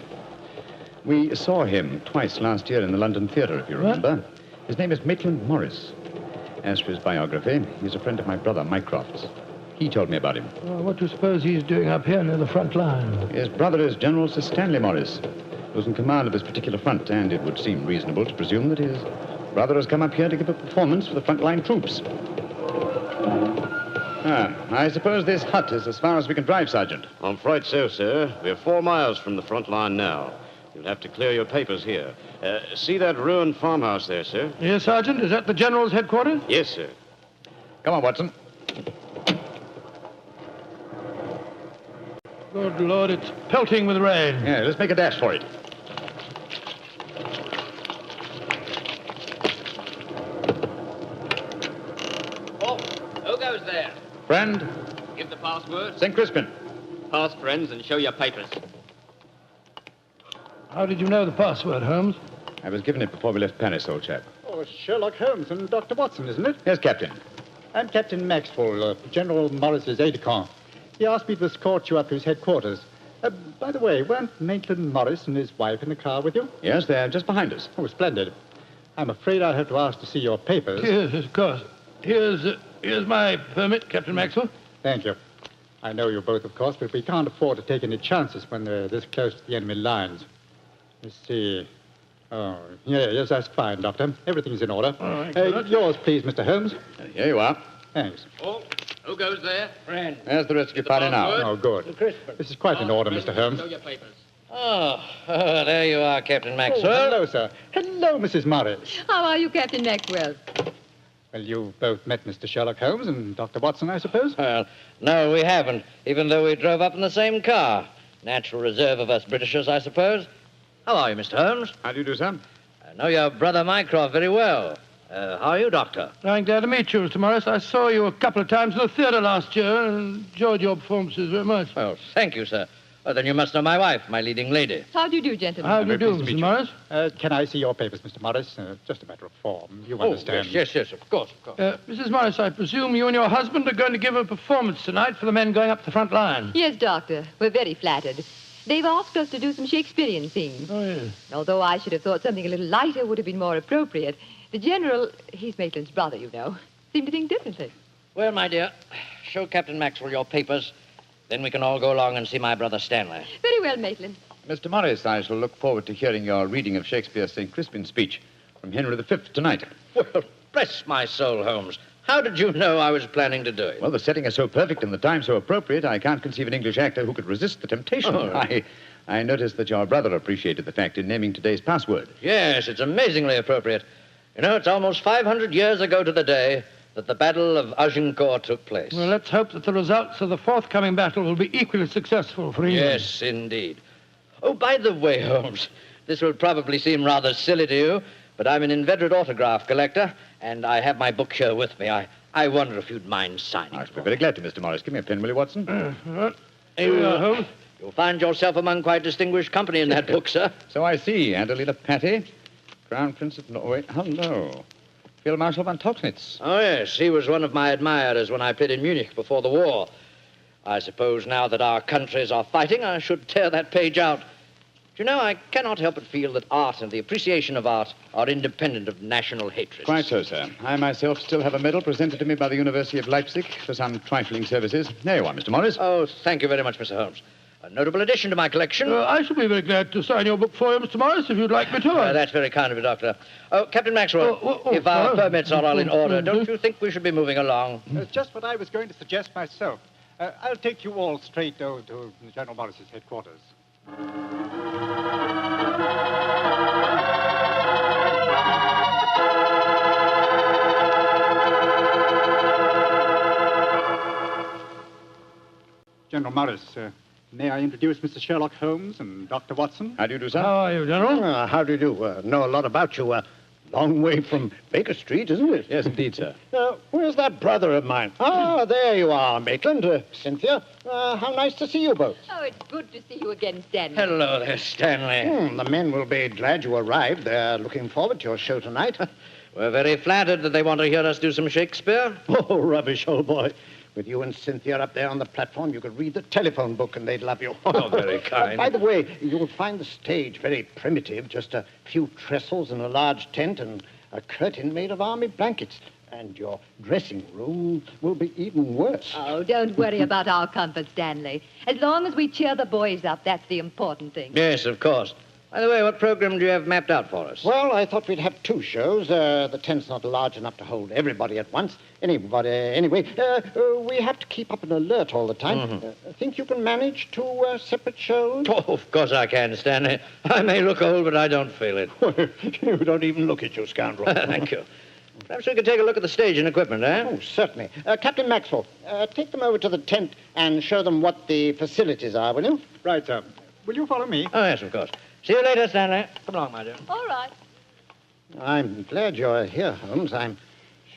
We saw him twice last year in the London Theatre, if you remember. What? His name is Maitland Morris. As for his biography, he's a friend of my brother, Mycroft's. He told me about him. Well, what do you suppose he's doing up here near the front line? His brother is General Sir Stanley Morris, who's in command of this particular front, and it would seem reasonable to presume that his brother has come up here to give a performance for the frontline troops. I suppose this hut is as far as we can drive, Sergeant. I'm afraid so, sir. We're 4 miles from the front line now. You'll have to clear your papers here. See that ruined farmhouse there, sir? Yes, Sergeant. Is that the General's headquarters? Yes, sir. Come on, Watson. Good Lord, it's pelting with rain. Yeah, let's make a dash for it. Oh, who goes there? Friend? Give the password. St. Crispin. Pass, friends, and show your papers. How did you know the password, Holmes? I was given it before we left Paris, old chap. Oh, it's Sherlock Holmes and Dr. Watson, isn't it? Yes, Captain. I'm Captain Maxwell, General Morris's aide-de-camp. He asked me to escort you up to his headquarters. By the way, weren't Maitland Morris and his wife in the car with you? Yes, they're just behind us. Oh, splendid. I'm afraid I'll have to ask to see your papers. Yes, of course. Here's my permit, Captain Maxwell. Thank you. I know you both, of course, but we can't afford to take any chances when they're this close to the enemy lines. Let's see. Oh, yes, that's fine, Doctor. Everything's in order. All right, yours, please, Mr. Holmes. Here you are. Thanks. Oh, who goes there? Friend. There's the rest of your party now. Oh, good. This is quite in order, Mr. Holmes. Show your papers. Oh, there you are, Captain Maxwell. Oh, hello, sir. Hello, Mrs. Morris. How are you, Captain Maxwell? Well, you've both met Mr. Sherlock Holmes and Dr. Watson, I suppose? Well, no, we haven't, even though we drove up in the same car. Natural reserve of us Britishers, I suppose. How are you, Mr. Holmes? How do you do, Sam? I know your brother Mycroft very well. How are you, Doctor? I'm glad to meet you, Mr. Morris. I saw you a couple of times in the theatre last year and enjoyed your performances very much. Well, thank you, sir. Well, then you must know my wife, my leading lady. How do you do, gentlemen? How do you do, Mr. Morris? Can I see your papers, Mr. Morris? Just a matter of form. You understand. Yes, of course. Mrs. Morris, I presume you and your husband are going to give a performance tonight for the men going up the front line. Yes, Doctor. We're very flattered. They've asked us to do some Shakespearean scenes. Oh, yes. Although I should have thought something a little lighter would have been more appropriate. The General, he's Maitland's brother, you know, seemed to think differently. Well, my dear, show Captain Maxwell your papers. Then we can all go along and see my brother Stanley. Very well, Maitland. Mr. Morris, I shall look forward to hearing your reading of Shakespeare's St. Crispin speech from Henry V tonight. Well, bless my soul, Holmes. How did you know I was planning to do it? Well, the setting is so perfect and the time so appropriate, I can't conceive an English actor who could resist the temptation. Oh. I noticed that your brother appreciated the fact in naming today's password. Yes, it's amazingly appropriate. You know, it's almost 500 years ago to the day that the Battle of Agincourt took place. Well, let's hope that the results of the forthcoming battle will be equally successful for England. Yes, indeed. Oh, by the way, Holmes, this will probably seem rather silly to you, but I'm an inveterate autograph collector, and I have my book here with me. I wonder if you'd mind signing. I should be very glad to, Mr. Morris. Give me a pen, will you, Watson? Here we are, Holmes. You'll find yourself among quite distinguished company in that book, sir. So I see. Adelina Patti, Crown Prince of Norway. Hello. Field Marshal von Tauchnitz. Oh, yes. He was one of my admirers when I played in Munich before the war. I suppose now that our countries are fighting, I should tear that page out. Do you know, I cannot help but feel that art and the appreciation of art are independent of national hatred. Quite so, sir. I myself still have a medal presented to me by the University of Leipzig for some trifling services. There you are, Mr. Morris. Oh, thank you very much, Mr. Holmes. A notable addition to my collection. I shall be very glad to sign your book for you, Mr. Morris, if you'd like me to. That's very kind of you, Doctor. Oh, Captain Maxwell, if our permits are all in order, don't you think we should be moving along? Just what I was going to suggest myself. I'll take you all straight over to General Morris's headquarters. General Morris, may I introduce Mr. Sherlock Holmes and Dr. Watson? How do you do, sir? How are you, General? How do you do? Know a lot about you. Long way from Baker Street, isn't it? Yes, indeed, sir. Where's that brother of mine? Ah, there you are, Maitland. Cynthia, how nice to see you both. Oh, it's good to see you again, Stanley. Hello there, Stanley. The men will be glad you arrived. They're looking forward to your show tonight. We're very flattered that they want to hear us do some Shakespeare. Oh, rubbish, old boy. With you and Cynthia up there on the platform, you could read the telephone book and they'd love you. Oh, very kind. By the way, you'll find the stage very primitive, just a few trestles and a large tent and a curtain made of army blankets. And your dressing room will be even worse. Oh, don't worry about our comfort, Stanley. As long as we cheer the boys up, that's the important thing. Yes, of course. By the way, what program do you have mapped out for us? Well, I thought we'd have two shows. The tent's not large enough to hold everybody at once. Anyway, we have to keep up an alert all the time. Think you can manage two separate shows? Oh, of course I can, Stanley. I may look old, but I don't feel it. You don't even look it, you scoundrel. Thank you. Perhaps we could take a look at the stage and equipment, eh? Oh, certainly. Captain Maxwell, take them over to the tent and show them what the facilities are, will you? Right, sir. Will you follow me? Oh, yes, of course. See you later, Stanley. Come along, my dear. All right. I'm glad you're here, Holmes. I'm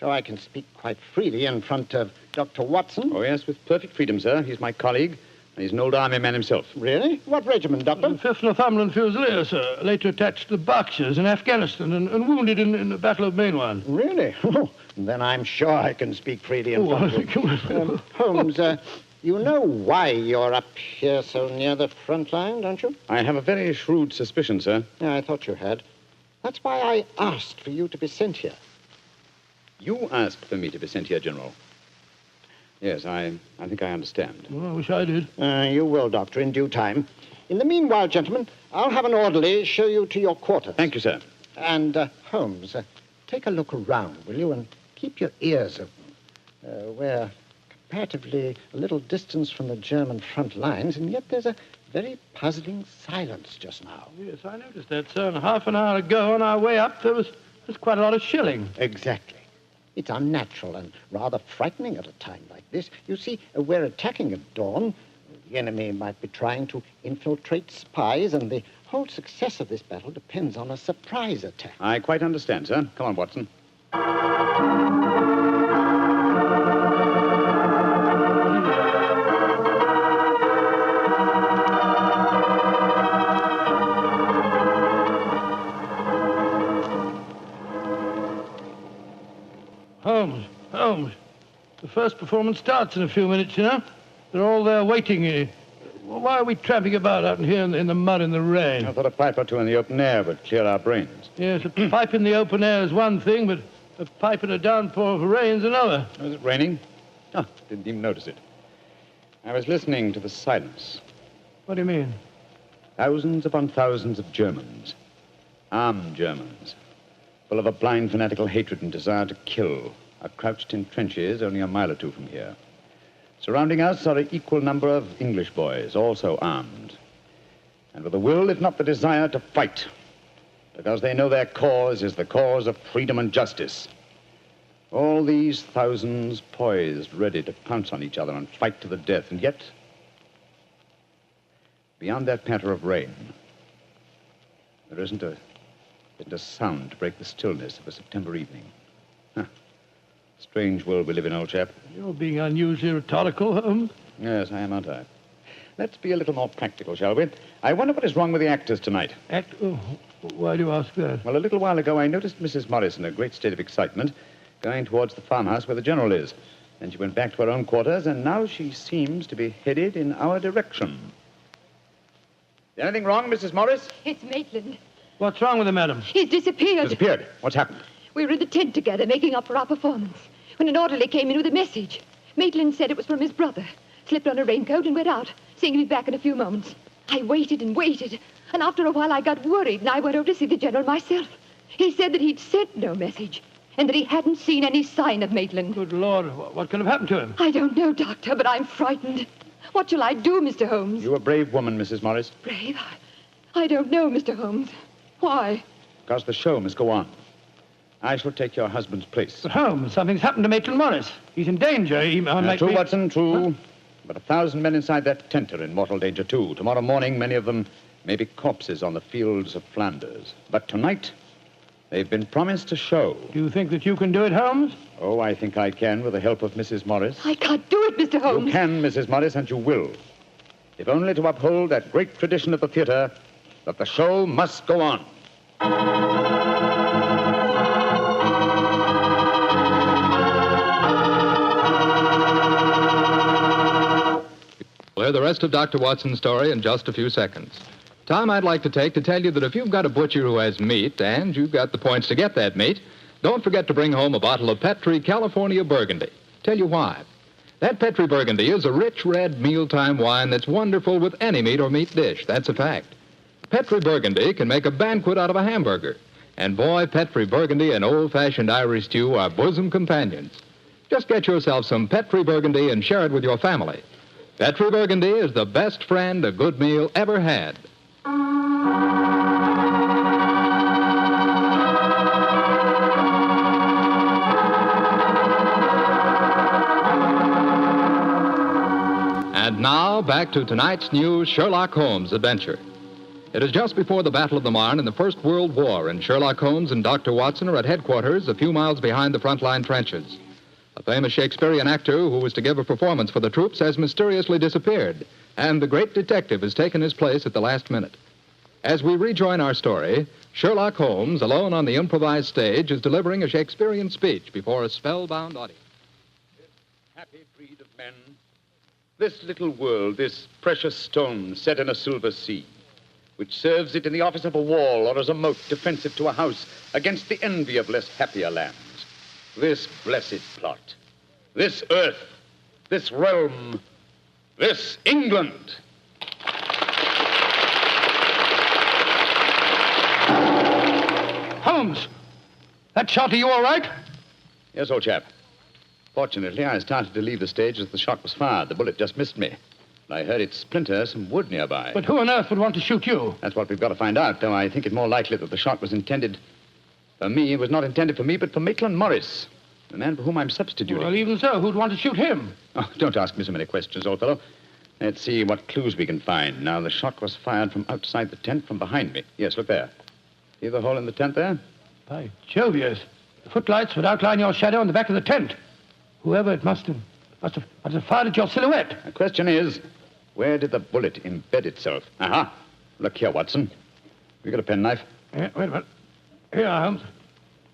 sure I can speak quite freely in front of Dr. Watson. Oh, yes, with perfect freedom, sir. He's my colleague, and he's an old army man himself. Really? What regiment, Doctor? 5th Northumberland Fusiliers, sir. Later attached to the Berkshires in Afghanistan and wounded in the Battle of Mainwan. Really? Oh, then I'm sure I can speak freely in front of you. Holmes, you know why you're up here so near the front line, don't you? I have a very shrewd suspicion, sir. Yeah, I thought you had. That's why I asked for you to be sent here. You asked for me to be sent here, General. Yes, I think I understand. Well, I wish I did. You will, Doctor, in due time. In the meanwhile, gentlemen, I'll have an orderly show you to your quarters. Thank you, sir. And, Holmes, take a look around, will you, and keep your ears open. We're comparatively a little distance from the German front lines, and yet there's a very puzzling silence just now. Yes, I noticed that, sir. And half an hour ago, on our way up, there's quite a lot of shelling. Exactly. It's unnatural and rather frightening at a time like this. You see, we're attacking at dawn. The enemy might be trying to infiltrate spies, and the whole success of this battle depends on a surprise attack. I quite understand, sir. Come on, Watson. Holmes, the first performance starts in a few minutes, you know. They're all there waiting. Why are we tramping about out here in the mud and the rain? I thought a pipe or two in the open air would clear our brains. Yes, a pipe in the open air is one thing, but a pipe in a downpour of rain's another. Was it raining? Oh, didn't even notice it. I was listening to the silence. What do you mean? Thousands upon thousands of Germans. Armed Germans. Full of a blind fanatical hatred and desire to kill. Are crouched in trenches only a mile or two from here. Surrounding us are an equal number of English boys, also armed. And with the will, if not the desire, to fight. Because they know their cause is the cause of freedom and justice. All these thousands poised, ready to pounce on each other and fight to the death. And yet, beyond that patter of rain, there isn't a sound to break the stillness of a September evening. Strange world we live in, old chap. You're being unusually rhetorical, Holmes. Yes, I am, aren't I? Let's be a little more practical, shall we? I wonder what is wrong with the actors tonight. Why do you ask that? Well, a little while ago, I noticed Mrs. Morris in a great state of excitement, going towards the farmhouse where the General is. Then she went back to her own quarters, and now she seems to be headed in our direction. Is anything wrong, Mrs. Morris? It's Maitland. What's wrong with him, madam? He's disappeared. Disappeared? What's happened? We were in the tent together, making up for our performance, when an orderly came in with a message. Maitland said it was from his brother. Slipped on a raincoat and went out. saying he'd be back in a few moments. I waited and waited, and after a while I got worried, and I went over to see the General myself. He said that he'd sent no message, and that he hadn't seen any sign of Maitland. Good Lord, what could have happened to him? I don't know, Doctor, but I'm frightened. What shall I do, Mr. Holmes? You're a brave woman, Mrs. Morris. Brave? I don't know, Mr. Holmes. Why? Because the show must go on. I shall take your husband's place. But Holmes, something's happened to Maitland Morris. He's in danger. He might True, be... Watson, true. Huh? But 1,000 men inside that tent are in mortal danger, too. Tomorrow morning, many of them may be corpses on the fields of Flanders. But tonight, they've been promised a show. Do you think that you can do it, Holmes? Oh, I think I can, with the help of Mrs. Morris. I can't do it, Mr. Holmes. You can, Mrs. Morris, and you will. If only to uphold that great tradition of the theater, that the show must go on. We'll hear the rest of Dr. Watson's story in just a few seconds. Time I'd like to take to tell you that if you've got a butcher who has meat and you've got the points to get that meat, don't forget to bring home a bottle of Petri California Burgundy. Tell you why. That Petri Burgundy is a rich red mealtime wine that's wonderful with any meat or meat dish. That's a fact. Petri Burgundy can make a banquet out of a hamburger. And boy, Petri Burgundy and old-fashioned Irish stew are bosom companions. Just get yourself some Petri Burgundy and share it with your family. Petri Burgundy is the best friend a good meal ever had. And now, back to tonight's new Sherlock Holmes adventure. It is just before the Battle of the Marne in the First World War, and Sherlock Holmes and Dr. Watson are at headquarters a few miles behind the front-line trenches. A famous Shakespearean actor who was to give a performance for the troops has mysteriously disappeared, and the great detective has taken his place at the last minute. As we rejoin our story, Sherlock Holmes, alone on the improvised stage, is delivering a Shakespearean speech before a spellbound audience. This happy breed of men, this little world, this precious stone set in a silver sea, which serves it in the office of a wall or as a moat defensive to a house against the envy of less happier lands. This blessed plot, this earth, this realm, this England. Holmes! That shot, are you all right? Yes, old chap. Fortunately, I started to leave the stage as the shot was fired. The bullet just missed me. I heard it splinter some wood nearby. But who on earth would want to shoot you? That's what we've got to find out, though I think it more likely that the shot was intended for me. It was not intended for me, but for Maitland Morris, the man for whom I'm substituting. Well, even so, who'd want to shoot him? Oh, don't ask me so many questions, old fellow. Let's see what clues we can find. Now, the shot was fired from outside the tent from behind me. Yes, look there. See the hole in the tent there? By Jove, yes. The footlights would outline your shadow on the back of the tent. Whoever it must have fired at your silhouette. The question is, where did the bullet embed itself? Aha. Look here, Watson. You got a penknife? Yeah, wait a minute. Here, Holmes.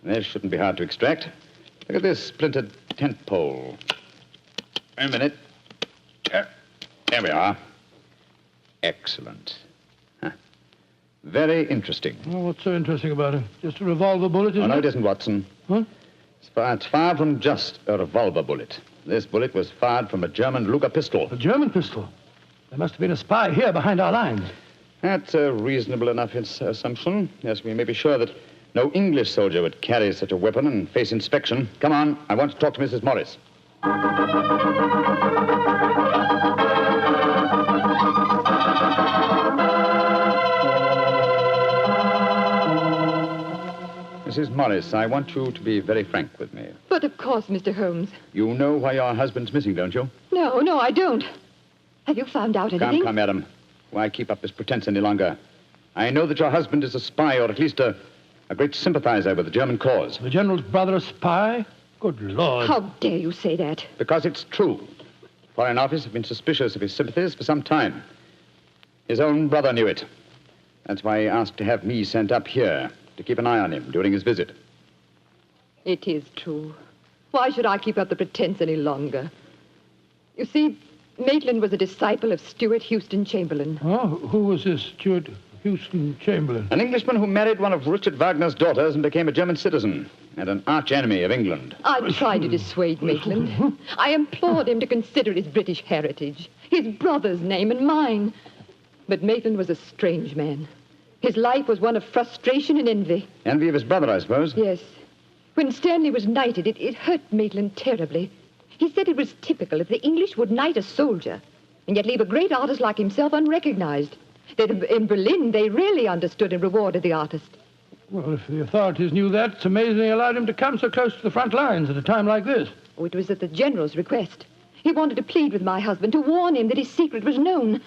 This shouldn't be hard to extract. Look at this splintered tent pole. Wait a minute. There we are. Excellent. Huh. Very interesting. Well, what's so interesting about it? Just a revolver bullet, isn't it? No, it isn't, Watson. Huh? It's far from just a revolver bullet. This bullet was fired from a German Luger pistol. A German pistol? There must have been a spy here behind our lines. That's a reasonable enough assumption. Yes, we may be sure that no English soldier would carry such a weapon and face inspection. Come on, I want to talk to Mrs. Morris. Mrs. Morris, I want you to be very frank with me. But of course, Mr. Holmes. You know why your husband's missing, don't you? No, I don't. Have you found out anything? Come, madam. Why keep up this pretense any longer? I know that your husband is a spy, or at least a great sympathizer with the German cause. The General's brother a spy? Good Lord. How dare you say that? Because it's true. Foreign Office have been suspicious of his sympathies for some time. His own brother knew it. That's why he asked to have me sent up here to keep an eye on him during his visit. It is true. Why should I keep up the pretense any longer? You see, Maitland was a disciple of Stuart Houston Chamberlain. Oh, who was this Stuart Houston Chamberlain? An Englishman who married one of Richard Wagner's daughters and became a German citizen, and an arch-enemy of England. I tried to dissuade Maitland. I implored him to consider his British heritage. his brother's name and mine. But Maitland was a strange man. His life was one of frustration and envy. Envy of his brother, I suppose? Yes. When Stanley was knighted, it hurt Maitland terribly. He said it was typical if the English would knight a soldier and yet leave a great artist like himself unrecognized. That in Berlin, they really understood and rewarded the artist. Well, if the authorities knew that, it's amazing they allowed him to come so close to the front lines at a time like this. Oh, it was at the general's request. He wanted to plead with my husband, to warn him that his secret was known.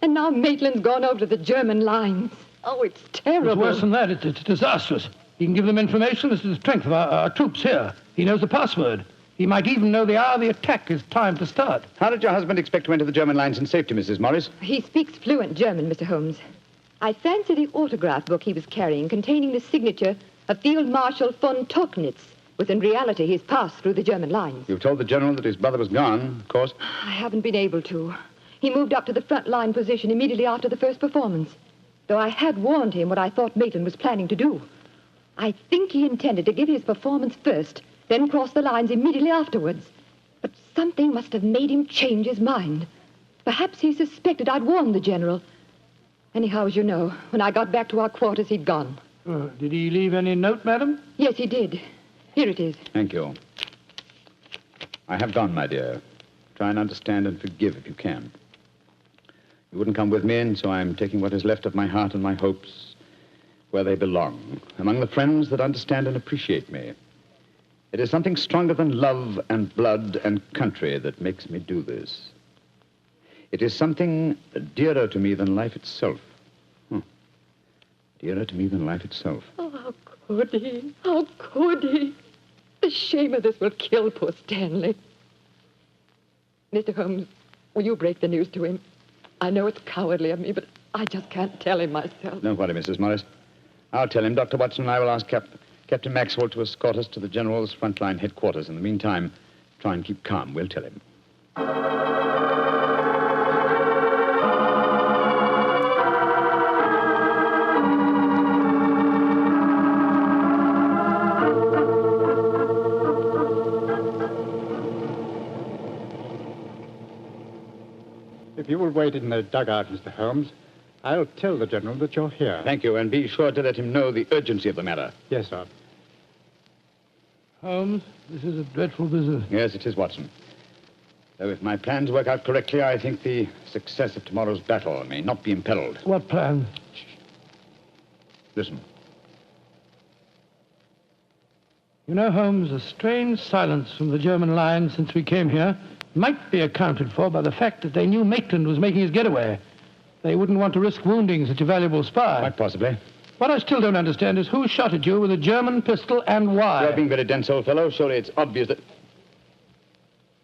And now Maitland's gone over to the German lines. Oh, it's terrible. It's worse than that. It's disastrous. He can give them information as to the strength of our troops here. He knows the password. He might even know the hour the attack is timed to start. How did your husband expect to enter the German lines in safety, Mrs. Morris? He speaks fluent German, Mr. Holmes. I fancy the autograph book he was carrying, containing the signature of Field Marshal von Tauchnitz, was in reality his pass through the German lines. You've told the general that his brother was gone, of course. I haven't been able to. He moved up to the front line position immediately after the first performance, though I had warned him what I thought Maitland was planning to do. I think he intended to give his performance first, then cross the lines immediately afterwards. But something must have made him change his mind. Perhaps he suspected I'd warned the general. Anyhow, as you know, when I got back to our quarters, he'd gone. Did he leave any note, madam? Yes, he did. Here it is. Thank you. I have gone, my dear. Try and understand and forgive if you can. You wouldn't come with me, and so I'm taking what is left of my heart and my hopes where they belong, among the friends that understand and appreciate me. It is something stronger than love and blood and country that makes me do this. It is something dearer to me than life itself. Dearer to me than life itself. Oh, how could he? How could he? The shame of this will kill poor Stanley. Mr. Holmes, will you break the news to him? I know it's cowardly of me, but I just can't tell him myself. Don't worry, Mrs. Morris. I'll tell him. Dr. Watson and I will ask Captain Maxwell to escort us to the General's frontline headquarters. In the meantime, try and keep calm. We'll tell him. If you will wait in the dugout, Mr. Holmes, I'll tell the General that you're here. Thank you, and be sure to let him know the urgency of the matter. Yes, sir. Holmes, this is a dreadful business. Yes, it is, Watson. Though if my plans work out correctly, I think the success of tomorrow's battle may not be imperiled. What plan? Listen. You know, Holmes, a strange silence from the German line since we came here might be accounted for by the fact that they knew Maitland was making his getaway. They wouldn't want to risk wounding such a valuable spy. Quite possibly. What I still don't understand is who shot at you with a German pistol and why. You're being very dense, old fellow. Surely it's obvious that...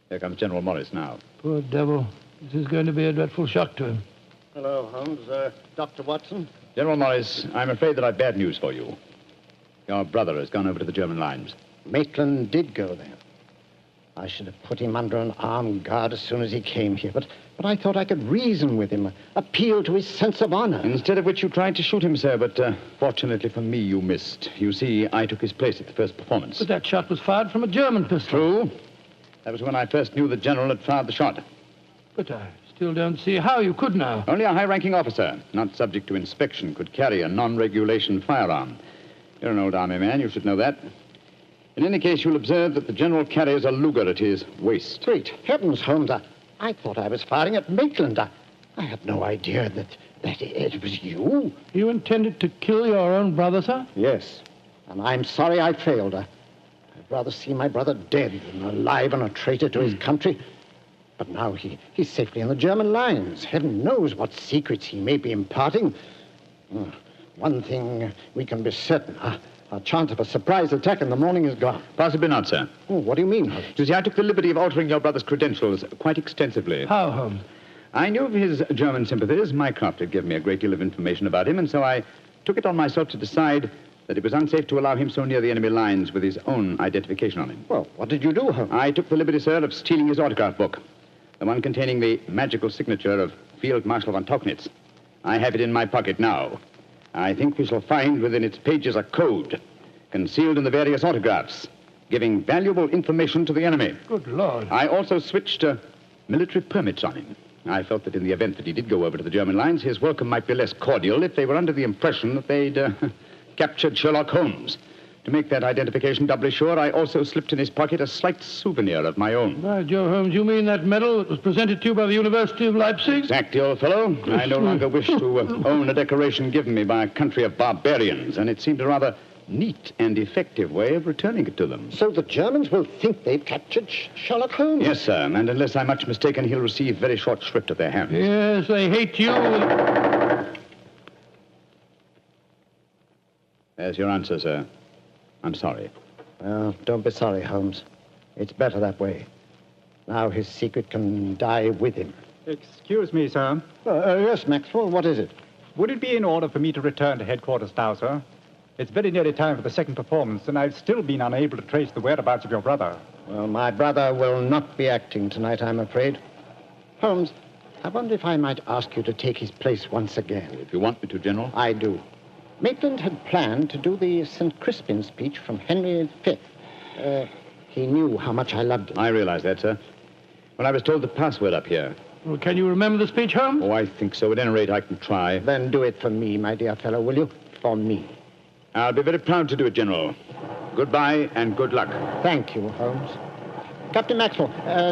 Here comes General Morris now. Poor devil. This is going to be a dreadful shock to him. Hello, Holmes. Dr. Watson? General Morris, I'm afraid that I've bad news for you. Your brother has gone over to the German lines. Maitland did go there. I should have put him under an armed guard as soon as he came here, but I thought I could reason with him, appeal to his sense of honor. Instead of which you tried to shoot him, sir, but fortunately for me, you missed. You see, I took his place at the first performance. But that shot was fired from a German pistol. True. That was when I first knew the general had fired the shot. But I still don't see how you could now. Only a high-ranking officer, not subject to inspection, could carry a non-regulation firearm. You're an old army man, you should know that. In any case, you'll observe that the general carries a Luger at his waist. Great heavens, Holmes, I thought I was firing at Maitland. I had no idea that it was you. You intended to kill your own brother, sir? Yes, and I'm sorry I failed. I'd rather see my brother dead than alive and a traitor to his country. But now he's safely in the German lines. Heaven knows what secrets he may be imparting. One thing we can be certain, our chance of a surprise attack in the morning is gone. Possibly not, sir. Oh, what do you mean? You see, I took the liberty of altering your brother's credentials quite extensively. How, Holmes? I knew of his German sympathies. Mycroft had given me a great deal of information about him, and so I took it on myself to decide that it was unsafe to allow him so near the enemy lines with his own identification on him. Well, what did you do, Holmes? I took the liberty, sir, of stealing his autograph book, the one containing the magical signature of Field Marshal von Tauchnitz. I have it in my pocket now. I think we shall find within its pages a code concealed in the various autographs, giving valuable information to the enemy. Good Lord. I also switched military permits on him. I felt that in the event that he did go over to the German lines, his welcome might be less cordial if they were under the impression that they'd captured Sherlock Holmes. To make that identification doubly sure, I also slipped in his pocket a slight souvenir of my own. By Joe Holmes, you mean that medal that was presented to you by the University of Leipzig? Exactly, old fellow. I no longer wish to own a decoration given me by a country of barbarians, and it seemed a rather neat and effective way of returning it to them. So the Germans will think they've captured Sherlock Holmes? Yes, sir, and unless I'm much mistaken, he'll receive very short shrift at their hands. Yes, they hate you. There's your answer, sir. I'm sorry. Well, don't be sorry, Holmes. It's better that way. Now his secret can die with him. Excuse me, sir. Yes, Maxwell, what is it? Would it be in order for me to return to headquarters now, sir? It's very nearly time for the second performance, and I've still been unable to trace the whereabouts of your brother. Well, my brother will not be acting tonight, I'm afraid. Holmes, I wonder if I might ask you to take his place once again. If you want me to, General. I do. Maitland had planned to do the St. Crispin speech from Henry V. He knew how much I loved him. I realize that, sir. When I was told the password up here. Well, can you remember the speech, Holmes? Oh, I think so. At any rate, I can try. Then do it for me, my dear fellow, will you? For me. I'll be very proud to do it, General. Goodbye and good luck. Thank you, Holmes. Captain Maxwell,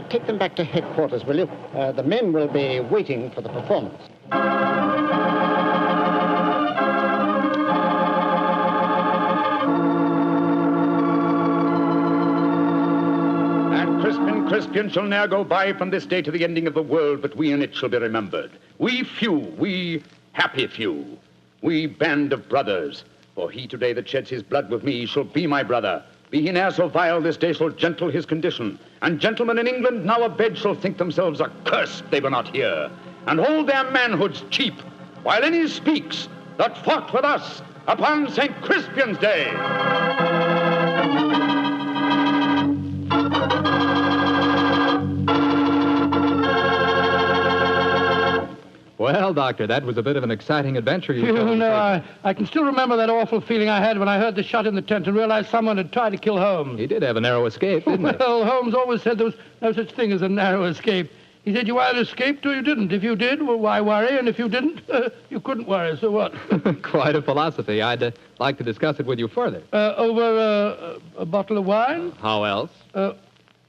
take them back to headquarters, will you? The men will be waiting for the performance. Crispian shall ne'er go by from this day to the ending of the world, but we in it shall be remembered. We few, we happy few, we band of brothers. For he today that sheds his blood with me shall be my brother. Be he ne'er so vile, this day shall gentle his condition. And gentlemen in England now abed shall think themselves accursed they were not here, and hold their manhoods cheap, while any speaks that fought with us upon St. Crispian's Day. Well, Doctor, that was a bit of an exciting adventure you You know, I can still remember that awful feeling I had when I heard the shot in the tent and realized someone had tried to kill Holmes. He did have a narrow escape, didn't he? Well, Holmes always said there was no such thing as a narrow escape. He said you either escaped or you didn't. If you did, well, why worry? And if you didn't, you couldn't worry, so what? Quite a philosophy. I'd like to discuss it with you further. Over a bottle of wine? How else?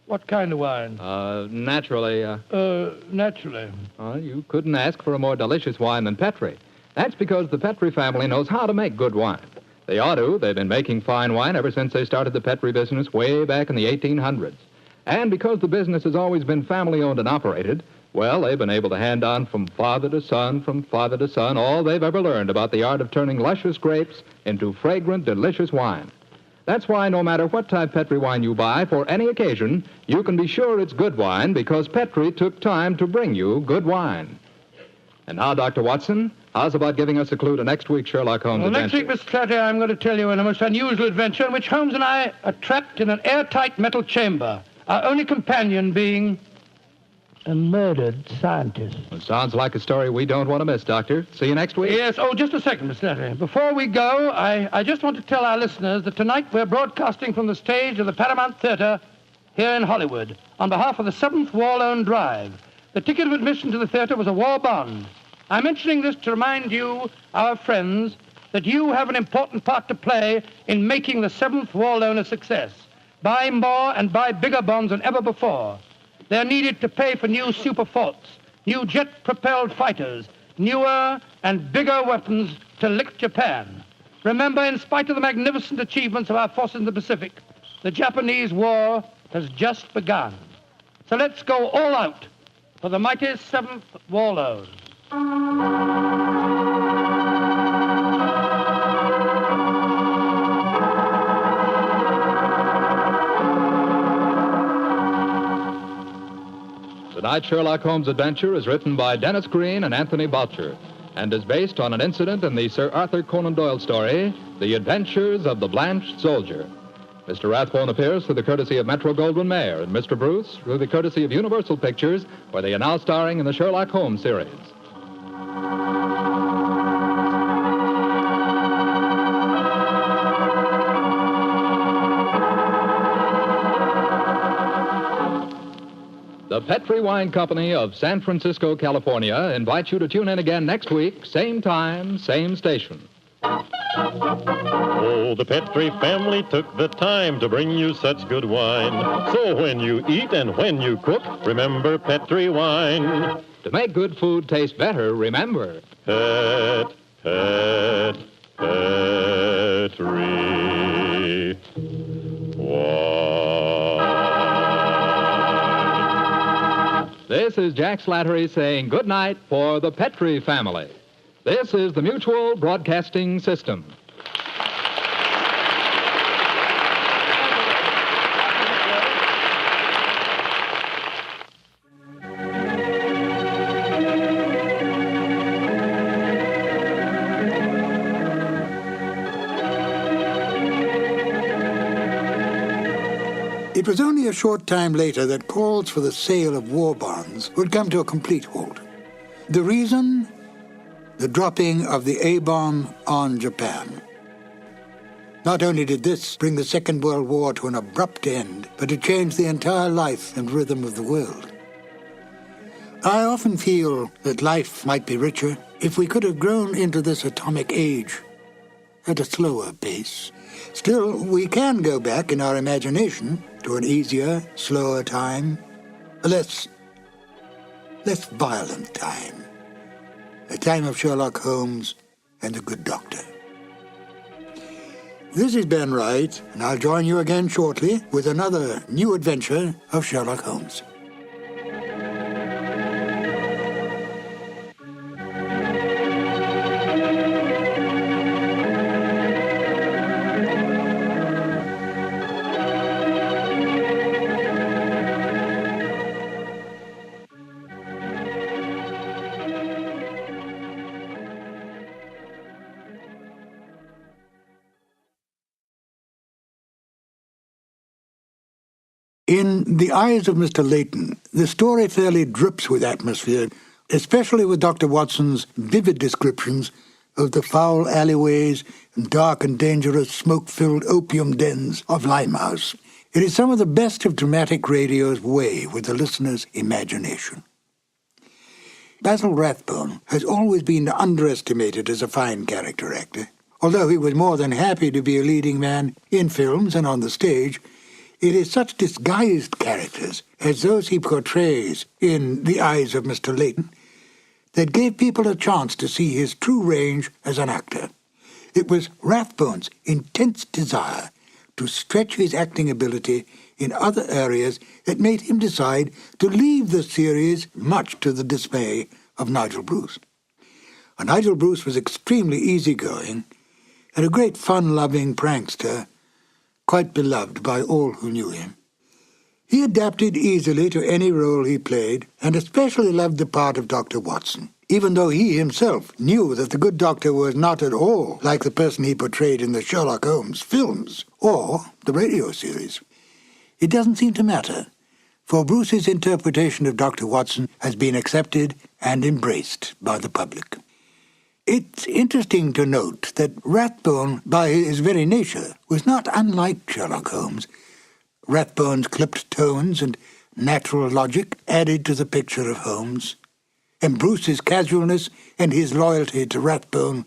What kind of wine? Naturally. Naturally. You couldn't ask for a more delicious wine than Petri. That's because the Petri family knows how to make good wine. They ought to. They've been making fine wine ever since they started the Petri business way back in the 1800s. And because the business has always been family-owned and operated, well, they've been able to hand on from father to son, all they've ever learned about the art of turning luscious grapes into fragrant, delicious wine. That's why no matter what type Petri wine you buy for any occasion, you can be sure it's good wine because Petri took time to bring you good wine. And now, Dr. Watson, how's about giving us a clue to next week's Sherlock Holmes adventure? Next week, Mr. Clatter, I'm going to tell you a most unusual adventure in which Holmes and I are trapped in an airtight metal chamber, our only companion being a murdered scientist. Well, sounds like a story we don't want to miss, Doctor. See you next week. Yes. Oh, just a second, Mr. Clatter. Before we go, I just want to tell our listeners that tonight we're broadcasting from the stage of the Paramount Theater here in Hollywood on behalf of the 7th War Loan Drive. The ticket of admission to the theater was a war bond. I'm mentioning this to remind you, our friends, that you have an important part to play in making the 7th War Loan a success. Buy more and buy bigger bonds than ever before. They're needed to pay for new super forts, new jet-propelled fighters, newer and bigger weapons to lick Japan. Remember, in spite of the magnificent achievements of our forces in the Pacific, the Japanese war has just begun. So let's go all out for the mighty 7th War Loan. Tonight's Sherlock Holmes adventure is written by Dennis Green and Anthony Boucher and is based on an incident in the Sir Arthur Conan Doyle story, The Adventures of the Blanched Soldier. Mr. Rathbone appears through the courtesy of Metro-Goldwyn-Mayer and Mr. Bruce through the courtesy of Universal Pictures, where they are now starring in the Sherlock Holmes series. The Petri Wine Company of San Francisco, California, invites you to tune in again next week, same time, same station. Oh, the Petri family took the time to bring you such good wine. So when you eat and when you cook, remember Petri wine. To make good food taste better, remember. Petri wine. This is Jack Slattery saying good night for the Petri family. This is the Mutual Broadcasting System. It was only a short time later that calls for the sale of war bonds would come to a complete halt. The reason? The dropping of the A-bomb on Japan. Not only did this bring the Second World War to an abrupt end, but it changed the entire life and rhythm of the world. I often feel that life might be richer if we could have grown into this atomic age at a slower pace. Still, we can go back in our imagination to an easier, slower time, a less violent time. The time of Sherlock Holmes and the Good Doctor. This is Ben Wright, and I'll join you again shortly with another new adventure of Sherlock Holmes. In The Eyes of Mr. Layton, the story fairly drips with atmosphere, especially with Dr. Watson's vivid descriptions of the foul alleyways and dark and dangerous smoke-filled opium dens of Limehouse. It is some of the best of dramatic radio's way with the listener's imagination. Basil Rathbone has always been underestimated as a fine character actor. Although he was more than happy to be a leading man in films and on the stage, it is such disguised characters as those he portrays in The Eyes of Mr. Layton that gave people a chance to see his true range as an actor. It was Rathbone's intense desire to stretch his acting ability in other areas that made him decide to leave the series, much to the dismay of Nigel Bruce. Nigel Bruce was extremely easygoing and a great fun-loving prankster, quite beloved by all who knew him. He adapted easily to any role he played, and especially loved the part of Dr. Watson, even though he himself knew that the Good Doctor was not at all like the person he portrayed in the Sherlock Holmes films or the radio series. It doesn't seem to matter, for Bruce's interpretation of Dr. Watson has been accepted and embraced by the public. It's interesting to note that Rathbone, by his very nature, was not unlike Sherlock Holmes. Rathbone's clipped tones and natural logic added to the picture of Holmes, and Bruce's casualness and his loyalty to Rathbone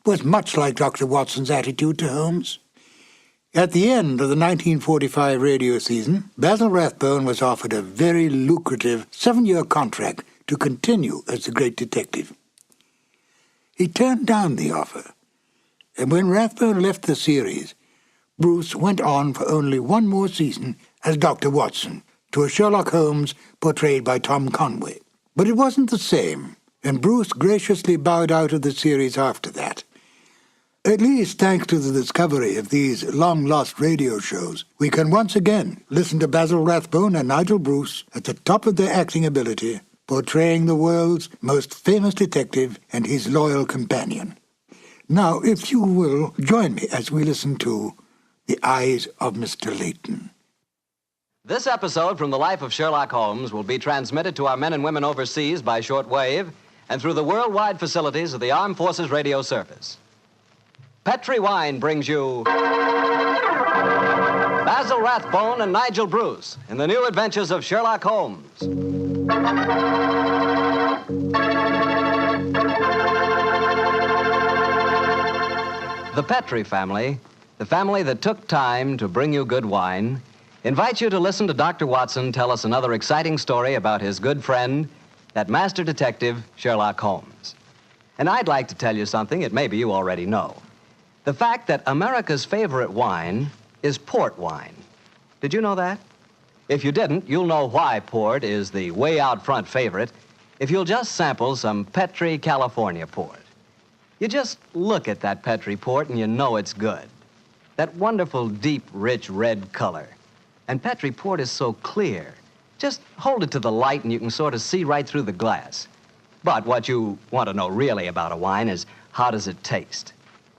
was much like Dr. Watson's attitude to Holmes. At the end of the 1945 radio season, Basil Rathbone was offered a very lucrative 7-year contract to continue as the great detective. He turned down the offer, and when Rathbone left the series, Bruce went on for only one more season as Dr. Watson, to a Sherlock Holmes portrayed by Tom Conway. But it wasn't the same, and Bruce graciously bowed out of the series after that. At least thanks to the discovery of these long-lost radio shows, we can once again listen to Basil Rathbone and Nigel Bruce at the top of their acting ability, portraying the world's most famous detective and his loyal companion. Now, if you will, join me as we listen to The Eyes of Mr. Layton. This episode from the life of Sherlock Holmes will be transmitted to our men and women overseas by shortwave and through the worldwide facilities of the Armed Forces Radio Service. Petri Wine brings you Basil Rathbone and Nigel Bruce in the new adventures of Sherlock Holmes. The Petrie family, the family that took time to bring you good wine, invites you to listen to Dr. Watson tell us another exciting story about his good friend, that master detective, Sherlock Holmes. And I'd like to tell you something that maybe you already know. The fact that America's favorite wine is port wine. Did you know that? If you didn't, you'll know why port is the way out front favorite if you'll just sample some Petrie California port. You just look at that Petrie port and you know it's good. That wonderful, deep, rich red color. And Petrie port is so clear. Just hold it to the light and you can sort of see right through the glass. But what you want to know really about a wine is how does it taste?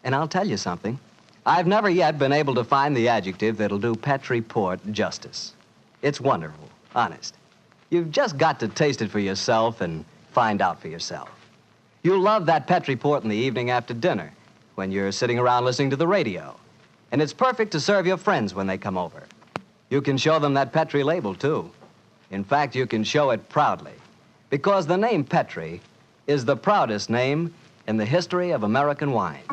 And I'll tell you something. I've never yet been able to find the adjective that'll do Petrie port justice. It's wonderful, honest. You've just got to taste it for yourself and find out for yourself. You'll love that Petrie port in the evening after dinner when you're sitting around listening to the radio. And it's perfect to serve your friends when they come over. You can show them that Petrie label, too. In fact, you can show it proudly, because the name Petrie is the proudest name in the history of American wines.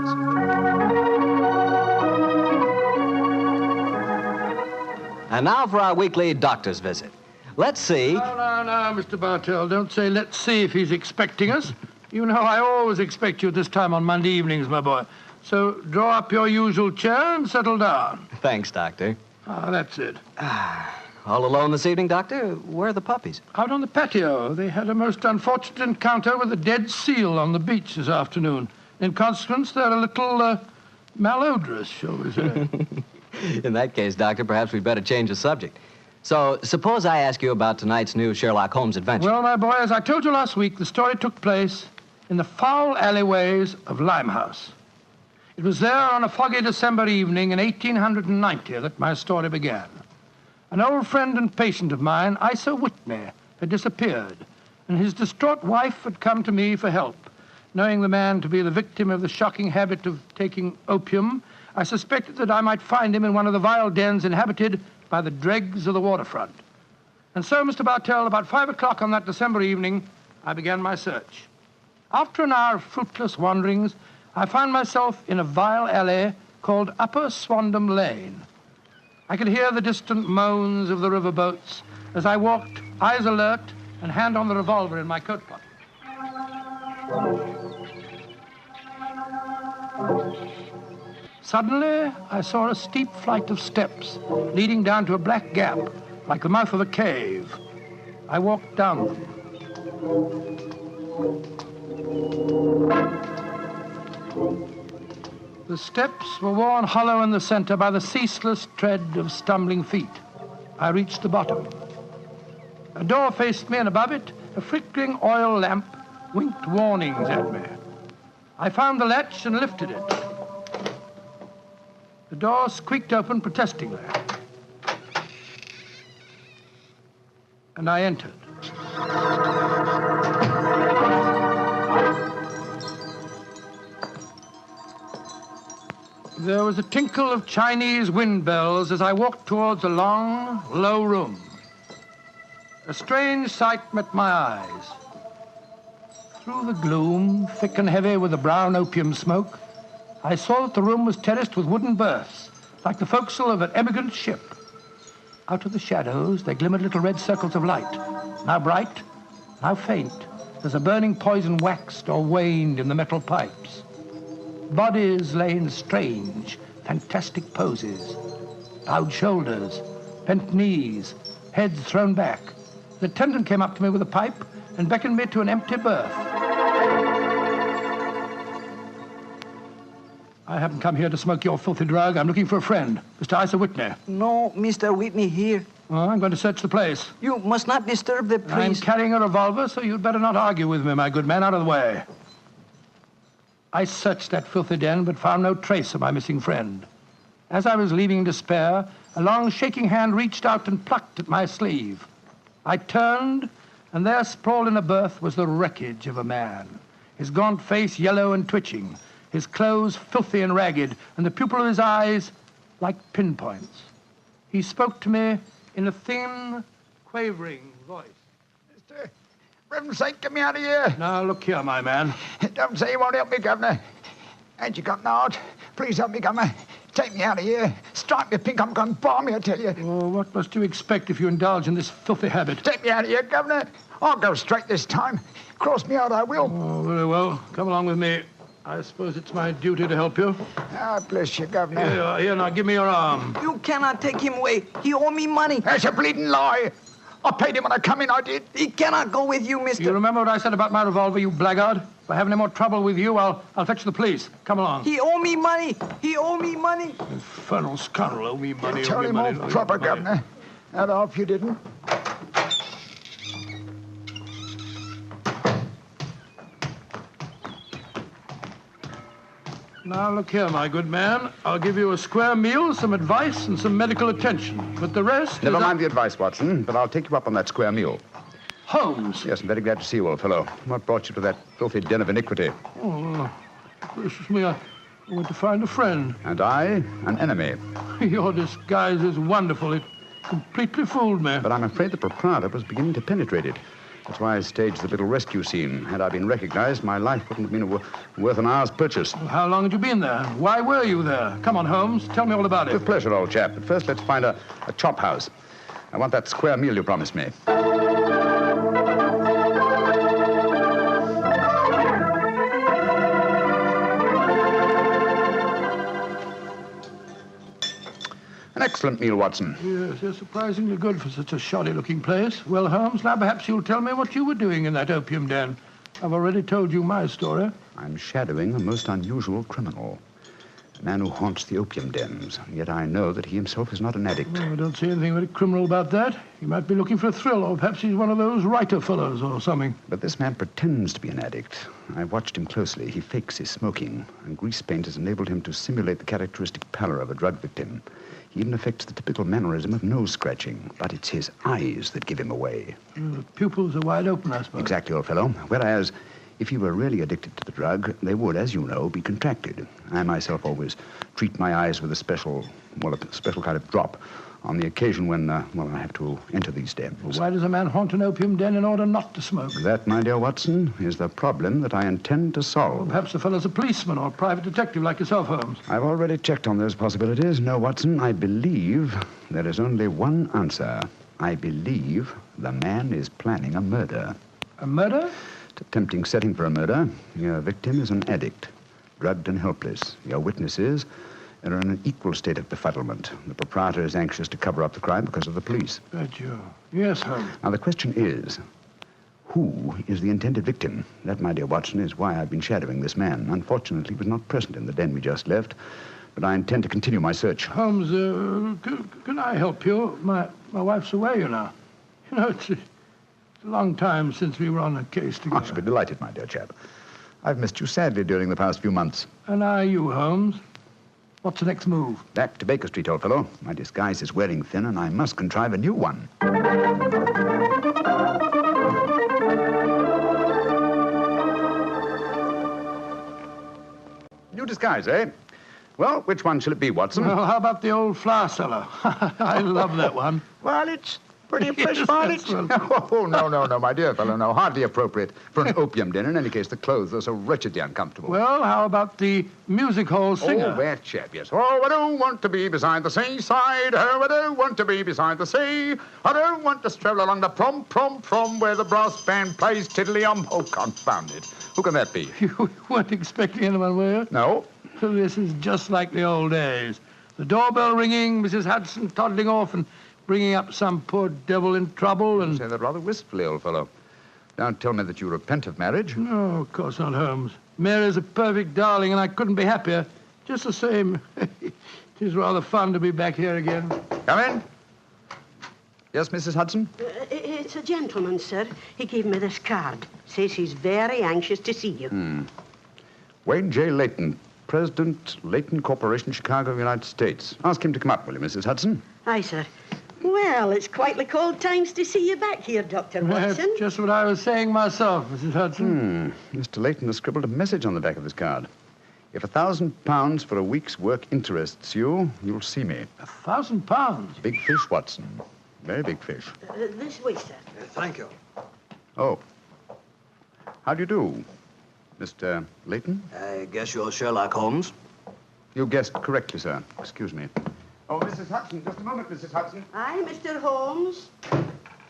And now for our weekly doctor's visit. Let's see. No, Mr. Bartell, don't say let's see if he's expecting us. You know I always expect you at this time on Monday evenings, my boy. So draw up your usual chair and settle down. Thanks, Doctor. Ah, that's it. All alone this evening, Doctor? Where are the puppies? Out on the patio. They had a most unfortunate encounter with a dead seal on the beach this afternoon. In consequence, they're a little malodorous, shall we say. In that case, Doctor, perhaps we'd better change the subject. So, suppose I ask you about tonight's new Sherlock Holmes adventure. Well, my boy, as I told you last week, the story took place in the foul alleyways of Limehouse. It was there on a foggy December evening in 1890 that my story began. An old friend and patient of mine, Isa Whitney, had disappeared, and his distraught wife had come to me for help. Knowing the man to be the victim of the shocking habit of taking opium, I suspected that I might find him in one of the vile dens inhabited by the dregs of the waterfront. And so, Mr. Bartell, about 5 o'clock on that December evening, I began my search. After an hour of fruitless wanderings, I found myself in a vile alley called Upper Swandam Lane. I could hear the distant moans of the riverboats as I walked, eyes alert, and hand on the revolver in my coat pocket. Suddenly, I saw a steep flight of steps leading down to a black gap, like the mouth of a cave. I walked down them. The steps were worn hollow in the center by the ceaseless tread of stumbling feet. I reached the bottom. A door faced me, and above it, a flickering oil lamp winked warnings at me. I found the latch and lifted it. The door squeaked open protestingly. And I entered. There was a tinkle of Chinese wind bells as I walked towards a long, low room. A strange sight met my eyes. Through the gloom, thick and heavy with the brown opium smoke, I saw that the room was terraced with wooden berths, like the forecastle of an emigrant ship. Out of the shadows, there glimmered little red circles of light, now bright, now faint, as the burning poison waxed or waned in the metal pipes. Bodies lay in strange, fantastic poses. Bowed shoulders, bent knees, heads thrown back. The attendant came up to me with a pipe and beckoned me to an empty berth. I haven't come here to smoke your filthy drug. I'm looking for a friend, Mr. Isa Whitney. No, Mr. Whitney here. Oh, I'm going to search the place. You must not disturb the I'm priest. carrying a revolver, so you'd better not argue with me, my good man. Out of the way. I searched that filthy den, but found no trace of my missing friend. As I was leaving in despair, a long shaking hand reached out and plucked at my sleeve. I turned, and there sprawled in a berth was the wreckage of a man, his gaunt face yellow and twitching, his clothes filthy and ragged, and the pupil of his eyes like pinpoints. He spoke to me in a thin, quavering voice. Mister, for heaven's sake, get me out of here. Now, look here, my man. Don't say you won't help me, Governor. Ain't you got an heart? Please help me, Governor. Take me out of here. Strike me pink, I'm going balmy, I tell you. Oh, what must you expect if you indulge in this filthy habit? Take me out of here, Governor. I'll go straight this time. Cross me out, I will. Oh, very well. Come along with me. I suppose it's my duty to help you. Ah, bless you, Governor. Here you are. Here, now, give me your arm. You cannot take him away. He owe me money. That's a bleeding lie. I paid him when I come in, I did. He cannot go with you, mister. You remember what I said about my revolver, you blackguard? If I have any more trouble with you, I'll fetch the police. Come along. He owe me money. He owe me money. Infernal scoundrel, owe me money. Tell him off proper, Governor. I'd hope you didn't. Now, look here, my good man. I'll give you a square meal, some advice, and some medical attention. But the rest... Never mind the advice, Watson, but I'll take you up on that square meal. Holmes. Yes, I'm very glad to see you, old fellow. What brought you to that filthy den of iniquity? Oh, gracious me, I went to find a friend. And I, an enemy. Your disguise is wonderful. It completely fooled me. But I'm afraid the proprietor was beginning to penetrate it. That's why I staged the little rescue scene. Had I been recognized, my life wouldn't have been worth an hour's purchase. Well, how long had you been there? Why were you there? Come on, Holmes. Tell me all about it. With pleasure, old chap. But first, let's find a chop house. I want that square meal you promised me. An excellent meal, Watson. Yes, they're surprisingly good for such a shoddy-looking place. Well, Holmes, now perhaps you'll tell me what you were doing in that opium den. I've already told you my story. I'm shadowing a most unusual criminal. A man who haunts the opium dens. And yet I know that he himself is not an addict. Well, I don't see anything very criminal about that. He might be looking for a thrill, or perhaps he's one of those writer fellows or something. But this man pretends to be an addict. I've watched him closely. He fakes his smoking, and grease paint has enabled him to simulate the characteristic pallor of a drug victim. He even affects the typical mannerism of nose scratching, but it's his eyes that give him away. The pupils are wide open, I suppose. Exactly, old fellow. Whereas, if he were really addicted to the drug, they would, as you know, be contracted. I myself always treat my eyes with a special kind of drop on the occasion when, I have to enter these dens. Well, why does a man haunt an opium den in order not to smoke? That, my dear Watson, is the problem that I intend to solve. Well, perhaps the fellow's a policeman or a private detective like yourself, Holmes. I've already checked on those possibilities. No, Watson, I believe there is only one answer. I believe the man is planning a murder. A murder? It's a tempting setting for a murder. Your victim is an addict, drugged and helpless. Your witnesses are in an equal state of befuddlement. The proprietor is anxious to cover up the crime because of the police. Bet you. Yes, Holmes. Now, the question is, who is the intended victim? That, my dear Watson, is why I've been shadowing this man. Unfortunately, he was not present in the den we just left, but I intend to continue my search. Holmes, can I help you? My wife's away, you know. You know, it's a long time since we were on a case together. I should be delighted, my dear chap. I've missed you sadly during the past few months. And are you, Holmes? What's the next move? Back to Baker Street, old fellow. My disguise is wearing thin, and I must contrive a new one. New disguise, eh? Well, which one shall it be, Watson? Well, how about the old flour cellar? I love that one. Well, it's pretty fresh, Yes, Barnett. that's well. Oh, no, my dear fellow, no. Hardly appropriate for an opium den. In any case, the clothes are so wretchedly uncomfortable. Well, how about the music hall singer? Oh, that chap, yes. Oh, I don't want to be beside the seaside. Oh, I don't want to be beside the sea. I don't want to stroll along the prom, where the brass band plays tiddly-um. Oh, confound it. Who can that be? You weren't expecting anyone, were you? No. So this is just like the old days. The doorbell ringing, Mrs. Hudson toddling off and bringing up some poor devil in trouble and... You say that rather wistfully, old fellow. Don't tell me that you repent of marriage. No, of course not, Holmes. Mary's a perfect darling, and I couldn't be happier. Just the same, it is rather fun to be back here again. Come in. Yes, Mrs. Hudson? It's a gentleman, sir. He gave me this card. Says he's very anxious to see you. Wayne J. Layton, President, Layton Corporation, Chicago, United States. Ask him to come up, will you, Mrs. Hudson? Aye, sir. Well, it's quite like old times to see you back here, Dr. Watson. That's just what I was saying myself, Mrs. Hudson. Mr. Layton has scribbled a message on the back of this card. If £1,000 for a week's work interests you, you'll see me. £1,000? Big fish, Watson. Very big fish. This way, sir. Thank you. Oh. How do you do, Mr. Layton? I guess you're Sherlock Holmes. You guessed correctly, sir. Excuse me. Oh, Mrs. Hudson, just a moment, Mrs. Hudson. Aye, Mr. Holmes.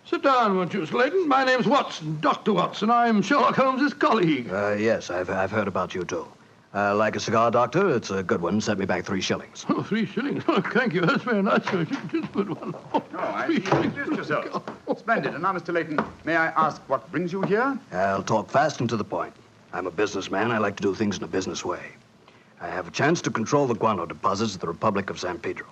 Sit down, won't you, Miss Layton? My name's Watson, Dr. Watson. I'm Sherlock Holmes's colleague. Yes, I've heard about you, too. Like a cigar, Doctor? It's a good one. Set me back 3 shillings. Oh, 3 shillings? Oh, thank you. That's very nice. Just a good one. Oh, no, I see you introduced yourself. Splendid. And now, Mr. Layton, may I ask what brings you here? I'll talk fast and to the point. I'm a businessman. I like to do things in a business way. I have a chance to control the guano deposits of the Republic of San Pedro.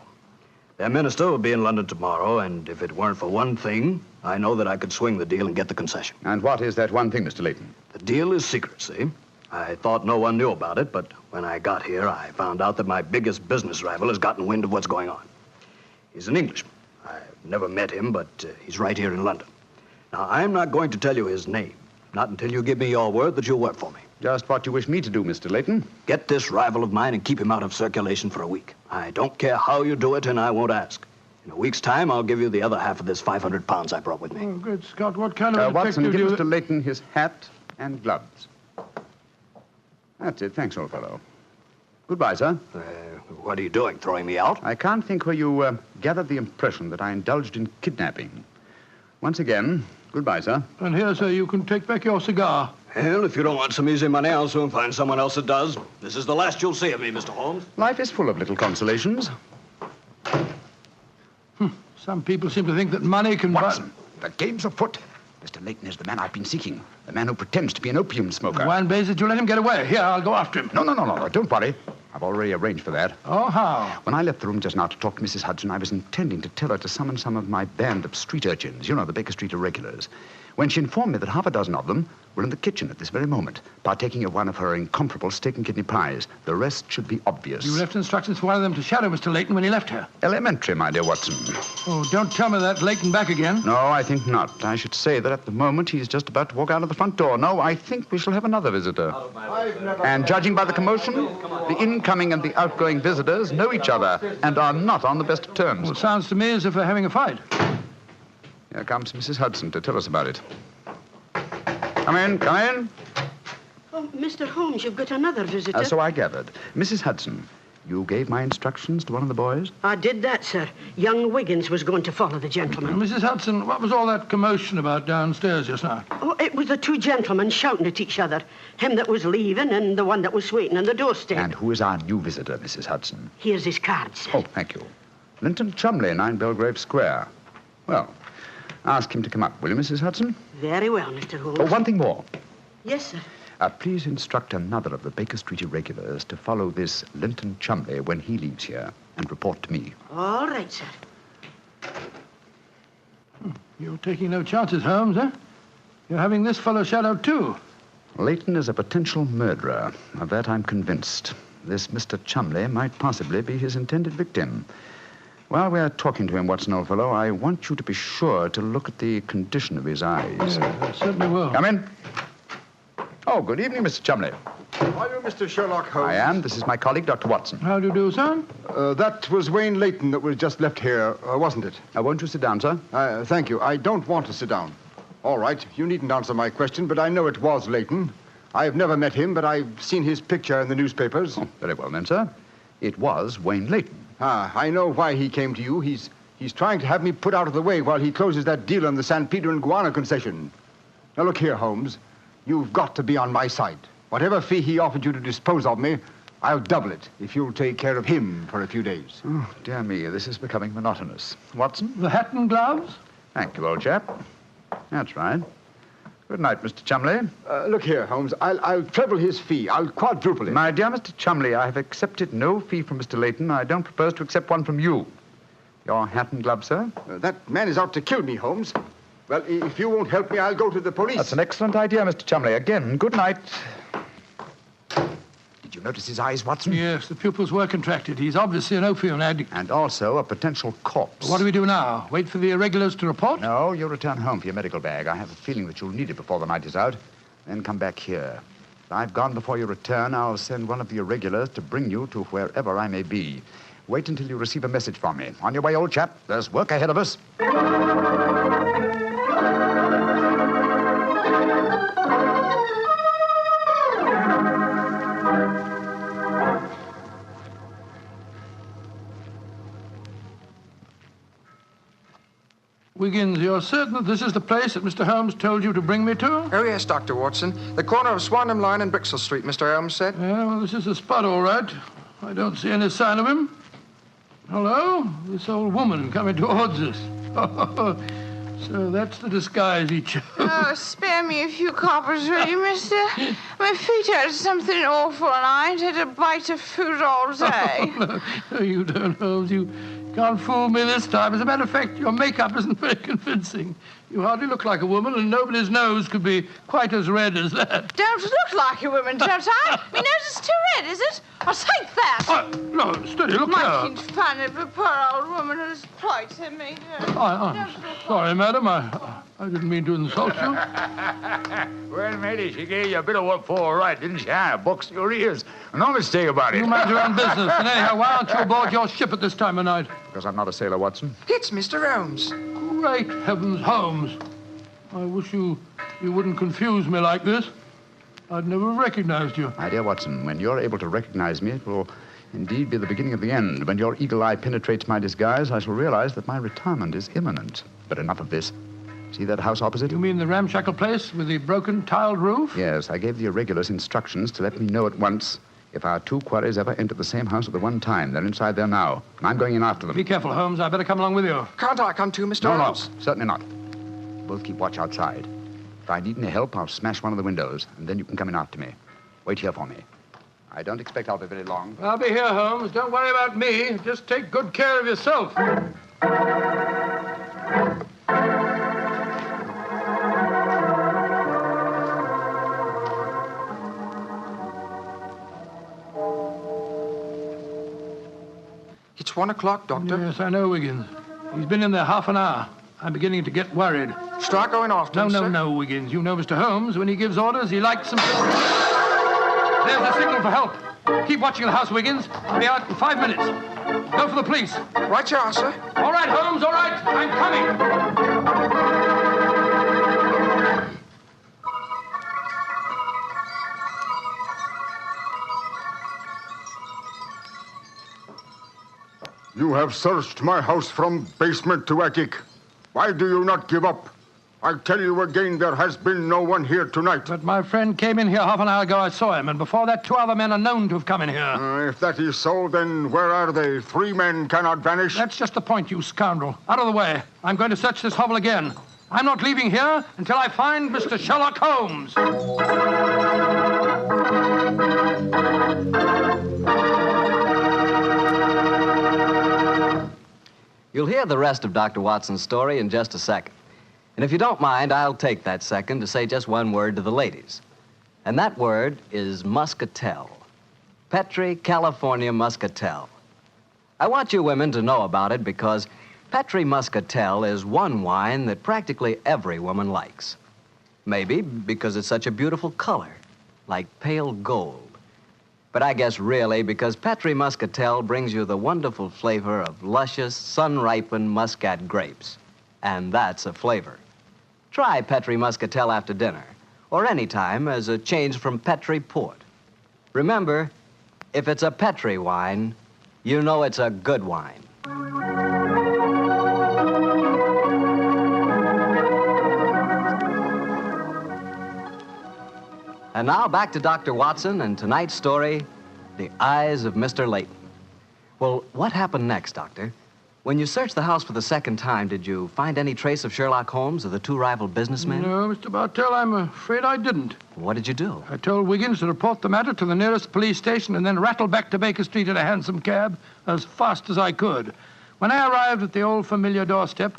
Their minister will be in London tomorrow, and if it weren't for one thing, I know that I could swing the deal and get the concession. And what is that one thing, Mr. Layton? The deal is secret, see? I thought no one knew about it, but when I got here, I found out that my biggest business rival has gotten wind of what's going on. He's an Englishman. I've never met him, but he's right here in London. Now, I'm not going to tell you his name, not until you give me your word that you'll work for me. Just what you wish me to do, Mr. Layton. Get this rival of mine and keep him out of circulation for a week. I don't care how you do it, and I won't ask. In a week's time, I'll give you the other half of this £500 I brought with me. Oh, good Scott. What kind of Watson, detective give Mr. Layton his hat and gloves. That's it. Thanks, old fellow. Goodbye, sir. What are you doing, throwing me out? I can't think where you gathered the impression that I indulged in kidnapping. Once again, goodbye, sir. And here, sir, you can take back your cigar. Well, if you don't want some easy money, I'll soon find someone else that does. This is the last you'll see of me, Mr. Holmes. Life is full of little consolations. Some people seem to think that money can... Watson, the game's afoot. Mr. Layton is the man I've been seeking. The man who pretends to be an opium smoker. Why in blazes did you let him get away? Here, I'll go after him. No. Don't worry. I've already arranged for that. Oh, how? When I left the room just now to talk to Mrs. Hudson, I was intending to tell her to summon some of my band of street urchins. You know, the Baker Street irregulars. When she informed me that half a dozen of them were in the kitchen at this very moment, partaking of one of her incomparable steak and kidney pies. The rest should be obvious. You left instructions for one of them to shadow Mr. Layton when he left her. Elementary, my dear Watson. Oh, don't tell me that Layton back again. No, I think not. I should say that at the moment he's just about to walk out of the front door. No, I think we shall have another visitor. And judging by the commotion, the incoming and the outgoing visitors know each other and are not on the best of terms. Well, it sounds to me as if they're having a fight. Here comes Mrs. Hudson to tell us about it. Come in. Oh, Mr. Holmes, you've got another visitor. So I gathered. Mrs. Hudson, you gave my instructions to one of the boys? I did that, sir. Young Wiggins was going to follow the gentleman. Mrs. Hudson, what was all that commotion about downstairs just now? Oh, it was the 2 gentlemen shouting at each other. Him that was leaving and the one that was waiting on the doorstep. And who is our new visitor, Mrs. Hudson? Here's his card, sir. Oh, thank you. Linton Chumley, 9 Belgrave Square. Well, ask him to come up, will you, Mrs. Hudson? Very well, Mr. Holmes. Oh, one thing more. Yes, sir. Please instruct another of the Baker Street irregulars to follow this Linton Chumley when he leaves here and report to me. All right, sir. You're taking no chances, Holmes, eh? You're having this fellow shadowed, too. Layton is a potential murderer. Of that I'm convinced. This Mr. Chumley might possibly be his intended victim. While we're talking to him, Watson, old fellow, I want you to be sure to look at the condition of his eyes. Yeah, I certainly will. Come in. Oh, good evening, Mr. Chumley. Are you Mr. Sherlock Holmes? I am. This is my colleague, Dr. Watson. How do you do, sir? That was Wayne Layton that was just left here, wasn't it? Won't you sit down, sir? Thank you. I don't want to sit down. All right, you needn't answer my question, but I know it was Layton. I've never met him, but I've seen his picture in the newspapers. Oh, very well then, sir. It was Wayne Layton. I know why he came to you. He's trying to have me put out of the way while he closes that deal on the San Pedro and Guana concession. Now, look here, Holmes. You've got to be on my side. Whatever fee he offered you to dispose of me, I'll double it if you'll take care of him for a few days. Oh, dear me, this is becoming monotonous. Watson? The hat and gloves? Thank you, old chap. That's right. Good night, Mr. Chumley. Look here, Holmes. I'll treble his fee. I'll quadruple it. My dear Mr. Chumley, I have accepted no fee from Mr. Layton. I don't propose to accept one from you. Your hat and gloves, sir? That man is out to kill me, Holmes. Well, if you won't help me, I'll go to the police. That's an excellent idea, Mr. Chumley. Again, good night. Did you notice his eyes, Watson? Yes, the pupils were contracted. He's obviously an opium addict. And also a potential corpse. What do we do now? Wait for the irregulars to report? No, you'll return home for your medical bag. I have a feeling that you'll need it before the night is out. Then come back here. I've gone before your return. I'll send one of the irregulars to bring you to wherever I may be. Wait until you receive a message from me. On your way, old chap. There's work ahead of us. Wiggins, you're certain that this is the place that Mr. Holmes told you to bring me to? Oh, yes, Dr. Watson. The corner of Swanham Line and Brixton Street, Mr. Holmes said. Yeah, well, this is the spot, all right. I don't see any sign of him. Hello? This old woman coming towards us. So that's the disguise he chose. Oh, spare me a few coppers, will you, mister? My feet hurt something awful, and I ain't had a bite of food all day. No, you don't, Holmes. You can't fool me this time. As a matter of fact, your makeup isn't very convincing. You hardly look like a woman, and nobody's nose could be quite as red as that. Don't look like a woman, don't I? My nose is too red, is it? I'll take that. No, steady, look Making here. fun of a poor old woman who's plighted me. I'm sorry, madam. I didn't mean to insult you. Well, matey, she gave you a bit of what for, all right, didn't she? Boxed your ears. No mistake about it. You mind your own business. And anyhow, why aren't you aboard your ship at this time of night? Because I'm not a sailor, Watson. It's Mr. Holmes. Great heavens, Holmes. I wish you wouldn't confuse me like this. I'd never recognized you. My dear Watson, when you're able to recognize me, it will indeed be the beginning of the end. When your eagle eye penetrates my disguise, I shall realize that my retirement is imminent. But enough of this. See that house opposite? You mean the ramshackle place with the broken tiled roof? Yes, I gave the irregulars instructions to let me know at once if our two quarries ever enter the same house at the one time. They're inside there now, and I'm going in after them. Be careful, Holmes. I better come along with you. Can't I come too, Mr. Holmes? No, certainly not. Both keep watch outside. If I need any help, I'll smash one of the windows, and then you can come in after me. Wait here for me. I don't expect I'll be very long. I'll be here, Holmes. Don't worry about me. Just take good care of yourself. It's 1 o'clock, Doctor. Yes, I know, Wiggins. He's been in there half an hour. I'm beginning to get worried. Start going after him, sir. No, Wiggins. You know Mr. Holmes. When he gives orders, he likes them. There's the signal for help. Keep watching the house, Wiggins. I'll be out in 5 minutes. Go for the police. Right you are, sir. All right, Holmes, all right. I'm coming. You have searched my house from basement to attic. Why do you not give up? I tell you again, there has been no one here tonight. But my friend came in here half an hour ago. I saw him, and before that, 2 other men are known to have come in here. If that is so, then where are they? 3 men cannot vanish. That's just the point, you scoundrel. Out of the way. I'm going to search this hovel again. I'm not leaving here until I find Mr. Sherlock Holmes. You'll hear the rest of Dr. Watson's story in just a second. And if you don't mind, I'll take that second to say just one word to the ladies. And that word is muscatel. Petri California muscatel. I want you women to know about it because Petri muscatel is one wine that practically every woman likes. Maybe because it's such a beautiful color, like pale gold. But I guess really because Petri muscatel brings you the wonderful flavor of luscious, sun-ripened muscat grapes. And that's a flavor. Try Petri muscatel after dinner, or any time as a change from Petri port. Remember, if it's a Petri wine, you know it's a good wine. And now back to Dr. Watson and tonight's story, The Eyes of Mr. Layton. Well, what happened next, Doctor? When you searched the house for the second time, did you find any trace of Sherlock Holmes or the 2 rival businessmen? No, Mr. Bartell, I'm afraid I didn't. What did you do? I told Wiggins to report the matter to the nearest police station and then rattle back to Baker Street in a hansom cab as fast as I could. When I arrived at the old familiar doorstep,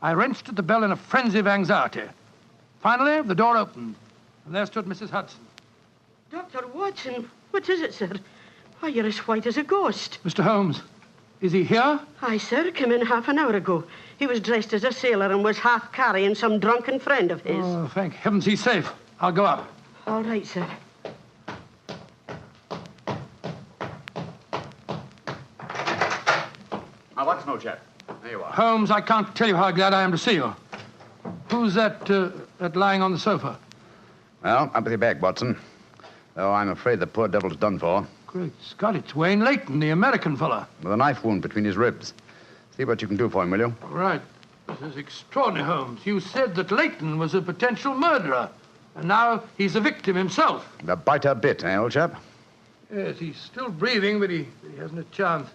I wrenched at the bell in a frenzy of anxiety. Finally, the door opened, and there stood Mrs. Hudson. Dr. Watson, what is it, sir? Why, you're as white as a ghost. Mr. Holmes, is he here? Aye, sir, came in half an hour ago. He was dressed as a sailor and was half carrying some drunken friend of his. Oh, thank heavens he's safe. I'll go up. All right, sir. Watson, old chap. There you are. Holmes, I can't tell you how glad I am to see you. Who's that lying on the sofa? Well, up with your bag, Watson. Though I'm afraid the poor devil's done for. Great Scott, it's Wayne Layton, the American fella. With a knife wound between his ribs. See what you can do for him, will you? All right. This is extraordinary, Holmes. You said that Layton was a potential murderer, and now he's a victim himself. The biter bit, eh, old chap? Yes, he's still breathing, but he hasn't a chance.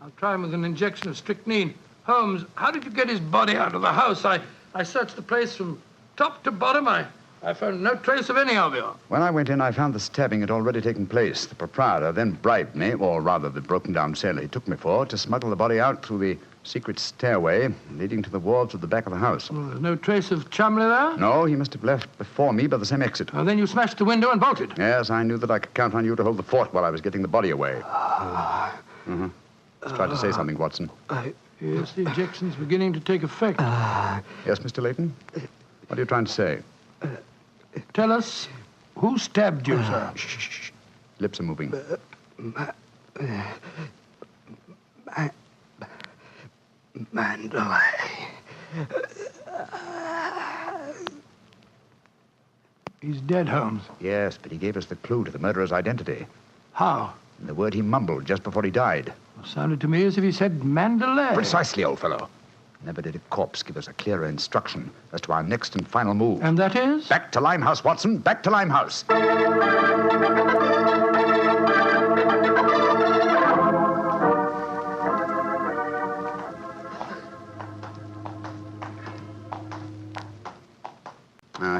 I'll try him with an injection of strychnine. Holmes, how did you get his body out of the house? I searched the place from top to bottom. I found no trace of any of you. When I went in, I found the stabbing had already taken place. The proprietor then bribed me, or rather the broken-down sailor he took me for, to smuggle the body out through the secret stairway leading to the wharves at the back of the house. Well, there's no trace of Chumley there? No, he must have left before me by the same exit. Well, then you smashed the window and bolted. Yes, I knew that I could count on you to hold the fort while I was getting the body away. Mm-hmm. Just tried to say something, Watson. Yes, the injection's beginning to take effect. Yes, Mr. Layton? What are you trying to say? Tell us, who stabbed you, sir? Shh. Lips are moving. Mandalay. He's dead, Holmes. Yes, but he gave us the clue to the murderer's identity. How? And the word he mumbled just before he died. Well, sounded to me as if he said Mandalay. Precisely, old fellow. Never did a corpse give us a clearer instruction as to our next and final move. And that is? Back to Limehouse, Watson. Back to Limehouse.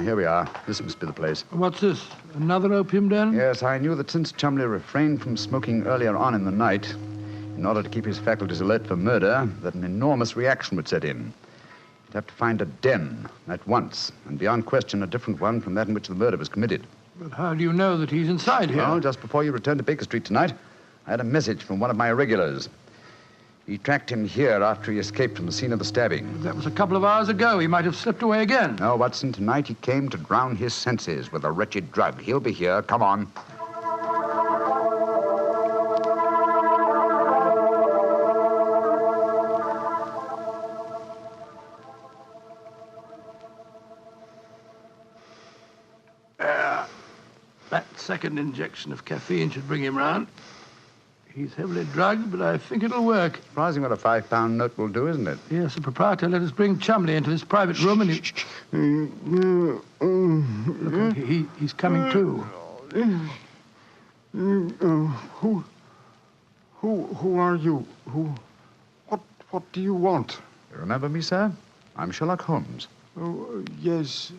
Here we are. This must be the place. What's this? Another opium den? Yes, I knew that since Chumley refrained from smoking earlier on in the night, in order to keep his faculties alert for murder, that an enormous reaction would set in. He'd have to find a den at once, and beyond question a different one from that in which the murder was committed. But how do you know that he's inside here? Well, just before you returned to Baker Street tonight, I had a message from one of my irregulars. He tracked him here after he escaped from the scene of the stabbing. That was a couple of hours ago. He might have slipped away again. No, Watson, tonight he came to drown his senses with a wretched drug. He'll be here. Come on. That second injection of caffeine should bring him round. He's heavily drugged, but I think it'll work. Surprising what a £5 note will do, isn't it? Yes, the proprietor let us bring Chumley into this private room, and Look, he's coming to. Who are you? What do you want? You remember me, sir? I'm Sherlock Holmes. Oh, yes,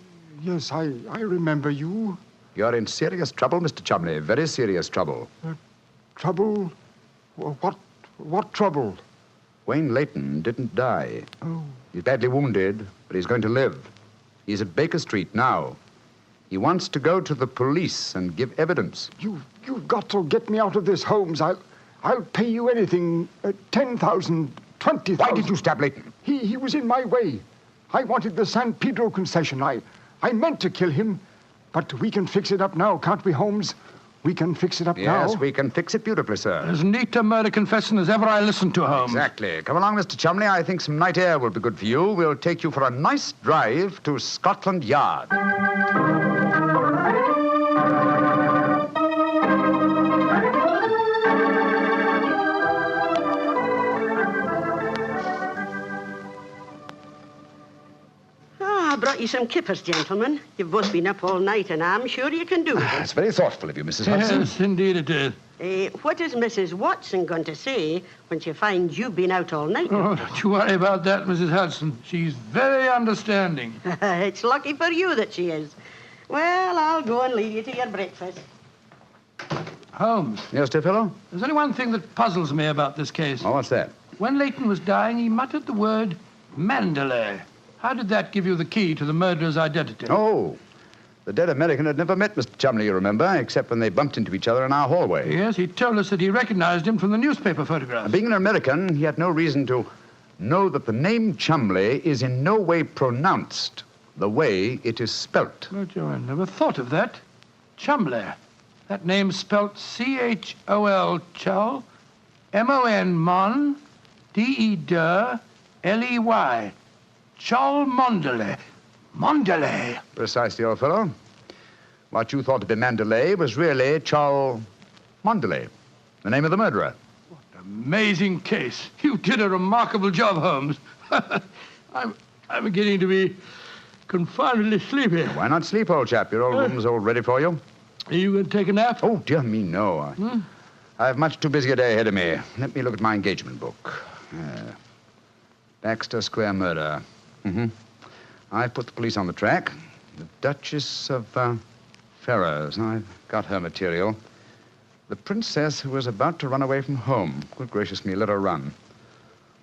I remember you. You're in serious trouble, Mr. Chumley. Very serious trouble. Trouble? What trouble? Wayne Layton didn't die. Oh. He's badly wounded, but he's going to live. He's at Baker Street now. He wants to go to the police and give evidence. You've got to get me out of this, Holmes. I'll pay you anything. 10,000, 20,000. Why did you stab Layton? He was in my way. I wanted the San Pedro concession. I meant to kill him. But we can fix it up now, can't we, Holmes? We can fix it up now. Yes, we can fix it beautifully, sir. As neat a murder confession as ever I listened to, Holmes. Exactly. Come along, Mr. Chumley. I think some night air will be good for you. We'll take you for a nice drive to Scotland Yard. I brought you some kippers, gentlemen. You've both been up all night, and I'm sure you can do it. That's very thoughtful of you, Mrs. Hudson. Yes, indeed it is. What is Mrs. Watson going to say when she finds you've been out all night? Oh, don't you worry about that, Mrs. Hudson. She's very understanding. It's lucky for you that she is. Well, I'll go and leave you to your breakfast. Holmes. Yes, dear fellow? There's only one thing that puzzles me about this case. Oh, what's that? When Layton was dying, he muttered the word Mandalay. How did that give you the key to the murderer's identity? Oh, the dead American had never met Mr. Chumley, you remember, except when they bumped into each other in our hallway. Yes, he told us that he recognized him from the newspaper photographs. Being an American, he had no reason to know that the name Chumley is in no way pronounced the way it is spelt. Oh, Joe, I never thought of that. Chumley. That name's spelt C-H-O-L, Chol, M-O-N, Mon, D-E-D-L-E-Y. Cholmondeley. Mondeley. Precisely, old fellow. What you thought to be Mandalay was really Mondeley, the name of the murderer. Amazing case. You did a remarkable job, Holmes. I'm beginning to be confoundedly sleepy. Why not sleep, old chap? Your old room's all ready for you. Are you going to take a nap? Oh, dear me, no. I have much too busy a day ahead of me. Let me look at my engagement book. Baxter Square murder. I've put the police on the track. The Duchess of Ferrers. I've got her material. The princess who was about to run away from home. Good gracious me, let her run.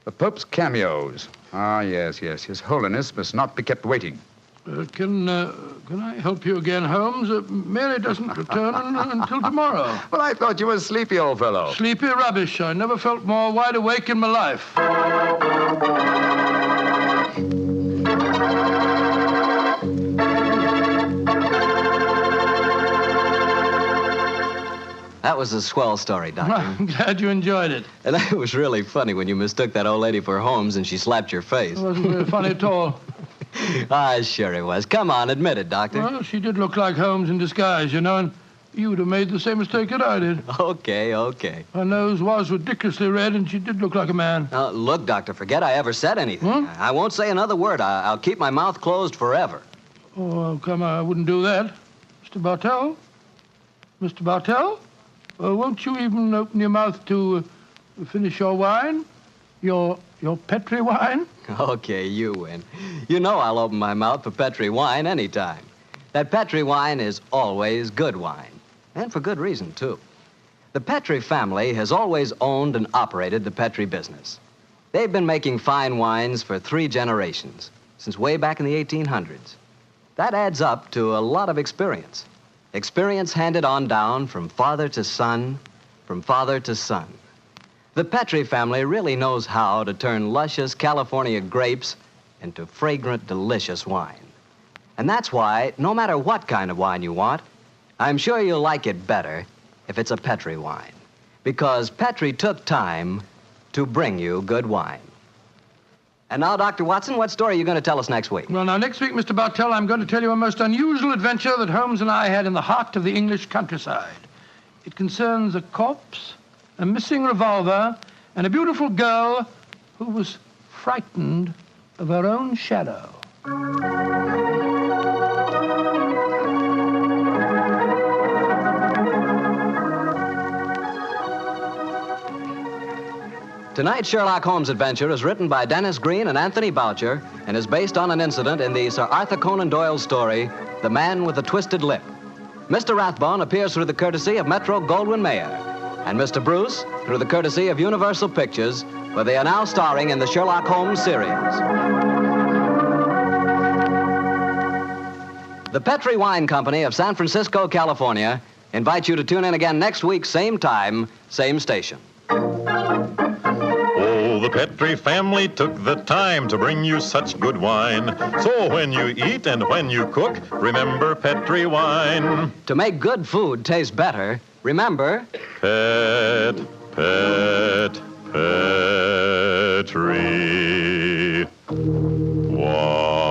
The Pope's cameos. Ah, yes. His Holiness must not be kept waiting. Can I help you again, Holmes? Mary doesn't return until tomorrow. Well, I thought you were sleepy, old fellow. Sleepy rubbish. I never felt more wide awake in my life. That was a swell story, Doctor. I'm glad you enjoyed it. And it was really funny when you mistook that old lady for Holmes and she slapped your face. It wasn't very funny at all. Sure it was. Come on, admit it, Doctor. Well, she did look like Holmes in disguise, and you would have made the same mistake that I did. Okay. Her nose was ridiculously red, and she did look like a man. Look, Doctor, forget I ever said anything. I won't say another word. I'll keep my mouth closed forever. Oh, come on, I wouldn't do that. Mr. Bartell? Mr. Bartell? Won't you even open your mouth to finish your wine? Your Petri wine? Okay, you win. You know I'll open my mouth for Petri wine anytime. That Petri wine is always good wine. And for good reason, too. The Petri family has always owned and operated the Petri business. They've been making fine wines for 3 generations, since way back in the 1800s. That adds up to a lot of experience. Experience handed on down from father to son, from father to son. The Petri family really knows how to turn luscious California grapes into fragrant, delicious wine. And that's why, no matter what kind of wine you want, I'm sure you'll like it better if it's a Petri wine. Because Petri took time to bring you good wine. And now, Dr. Watson, what story are you going to tell us next week? Well, now, next week, Mr. Bartell, I'm going to tell you a most unusual adventure that Holmes and I had in the heart of the English countryside. It concerns a corpse, a missing revolver, and a beautiful girl who was frightened of her own shadow. Tonight's Sherlock Holmes adventure is written by Dennis Green and Anthony Boucher and is based on an incident in the Sir Arthur Conan Doyle story, The Man with the Twisted Lip. Mr. Rathbone appears through the courtesy of Metro-Goldwyn-Mayer, and Mr. Bruce through the courtesy of Universal Pictures, where they are now starring in the Sherlock Holmes series. The Petri Wine Company of San Francisco, California, invites you to tune in again next week, same time, same station. The Petri family took the time to bring you such good wine. So when you eat and when you cook, remember Petri wine. To make good food taste better, remember... Petri wine.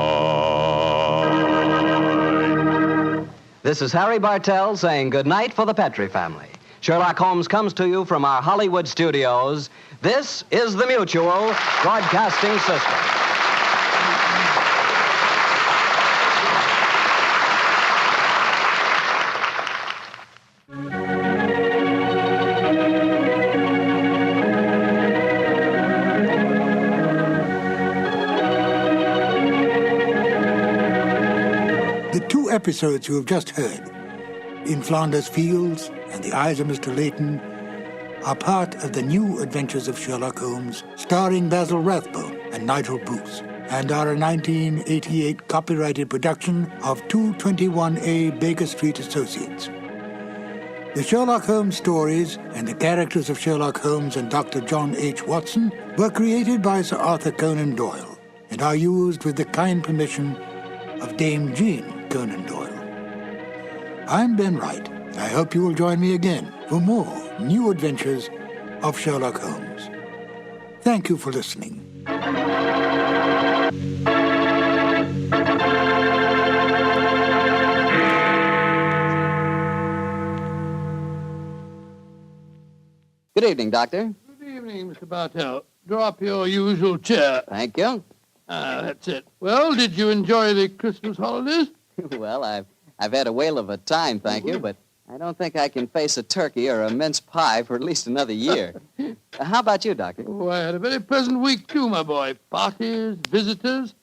This is Harry Bartell saying good night for the Petri family. Sherlock Holmes comes to you from our Hollywood studios. This is the Mutual Broadcasting System. The 2 episodes you have just heard, In Flanders Fields and The Eyes of Mr. Layton, are part of the New Adventures of Sherlock Holmes, starring Basil Rathbone and Nigel Bruce, and are a 1988 copyrighted production of 221A Baker Street Associates. The Sherlock Holmes stories and the characters of Sherlock Holmes and Dr. John H. Watson were created by Sir Arthur Conan Doyle and are used with the kind permission of Dame Jean Conan Doyle. I'm Ben Wright. I hope you will join me again for more New Adventures of Sherlock Holmes. Thank you for listening. Good evening, Doctor. Good evening, Mr. Bartell. Draw up your usual chair. Thank you. That's it. Well, did you enjoy the Christmas holidays? Well, I've had a whale of a time, thank you, but I don't think I can face a turkey or a mince pie for at least another year. How about you, Doctor? Oh, I had a very pleasant week, too, my boy. Parties, visitors,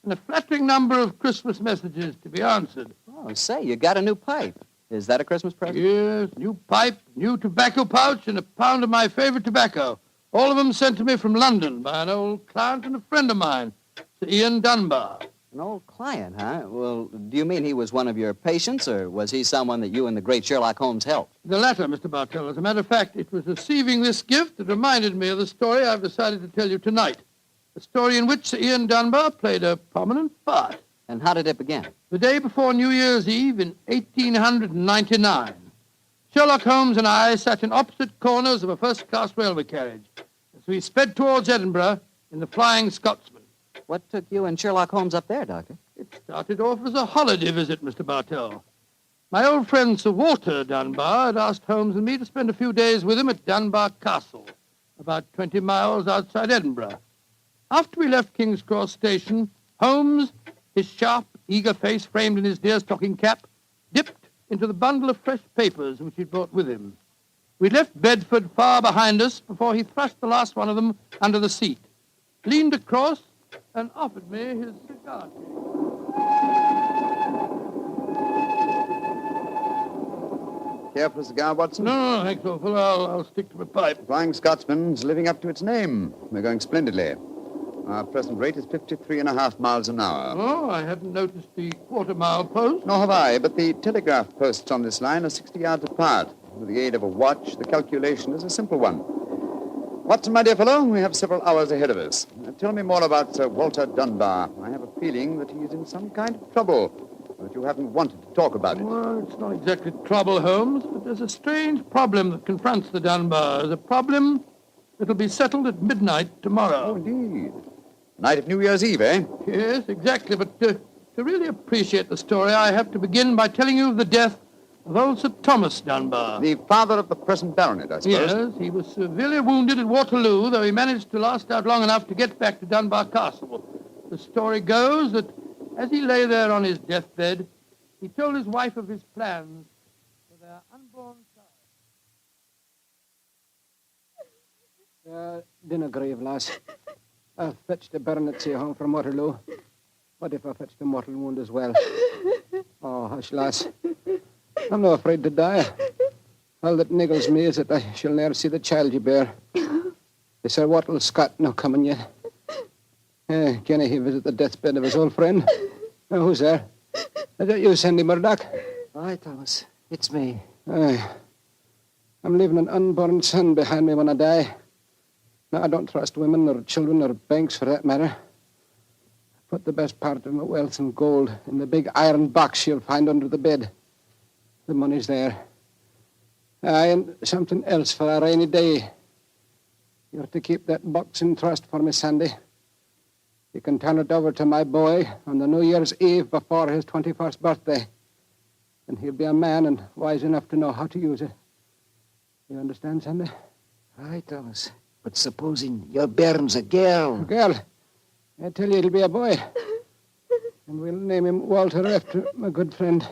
and a flattering number of Christmas messages to be answered. Oh, say, you got a new pipe. Is that a Christmas present? Yes, new pipe, new tobacco pouch, and a pound of my favorite tobacco. All of them sent to me from London by an old client and a friend of mine, Sir Ian Dunbar. An old client, huh? Well, do you mean he was one of your patients, or was he someone that you and the great Sherlock Holmes helped? The latter, Mr. Bartell. As a matter of fact, it was receiving this gift that reminded me of the story I've decided to tell you tonight. A story in which Sir Ian Dunbar played a prominent part. And how did it begin? The day before New Year's Eve in 1899. Sherlock Holmes and I sat in opposite corners of a first-class railway carriage as we sped towards Edinburgh in the Flying Scotsman. What took you and Sherlock Holmes up there, Doctor? It started off as a holiday visit, Mr. Bartell. My old friend Sir Walter Dunbar had asked Holmes and me to spend a few days with him at Dunbar Castle, about 20 miles outside Edinburgh. After we left King's Cross Station, Holmes, his sharp, eager face framed in his deer-stalking cap, dipped into the bundle of fresh papers which he'd brought with him. We'd left Bedford far behind us before he thrust the last one of them under the seat, leaned across, and offered me his cigar case. Care for a cigar, Watson? No, thanks, awful. I'll stick to my pipe. Flying Scotsman's living up to its name. We're going splendidly. Our present rate is 53.5 miles an hour. Oh, I hadn't noticed the quarter-mile post. Nor have I, but the telegraph posts on this line are 60 yards apart. With the aid of a watch, the calculation is a simple one. Watson, my dear fellow, we have several hours ahead of us. Tell me more about Sir Walter Dunbar. I have a feeling that he is in some kind of trouble, but you haven't wanted to talk about it. Well, it's not exactly trouble, Holmes, but there's a strange problem that confronts the Dunbars. A problem that'll be settled at midnight tomorrow. Oh, indeed. Night of New Year's Eve, eh? Yes, exactly. But to really appreciate the story, I have to begin by telling you of the death of old Sir Thomas Dunbar. The father of the present baronet, I suppose. Yes, he was severely wounded at Waterloo, though he managed to last out long enough to get back to Dunbar Castle. The story goes that as he lay there on his deathbed, he told his wife of his plans for their unborn child. Dinna grieve, lass. I've fetched the baronetcy home from Waterloo. What if I fetch the mortal wound as well? Oh, hush, lass. I'm no afraid to die. All that niggles me is that I shall ne'er see the child you bear. The Sir Wattle Scott no coming yet. Can he visit the deathbed of his old friend? Who's there? Is that you, Sandy Murdoch? Aye, Thomas. It's me. Aye. I'm leaving an unborn son behind me when I die. Now, I don't trust women or children or banks for that matter. I put the best part of my wealth and gold in the big iron box you'll find under the bed. The money's there. Aye, and something else for a rainy day. You're to keep that box in trust for me, Sandy. You can turn it over to my boy on the New Year's Eve before his 21st birthday. And he'll be a man and wise enough to know how to use it. You understand, Sandy? Aye, Thomas. But supposing your bairn's a girl. A girl? I tell you, it'll be a boy. And we'll name him Walter after my good friend,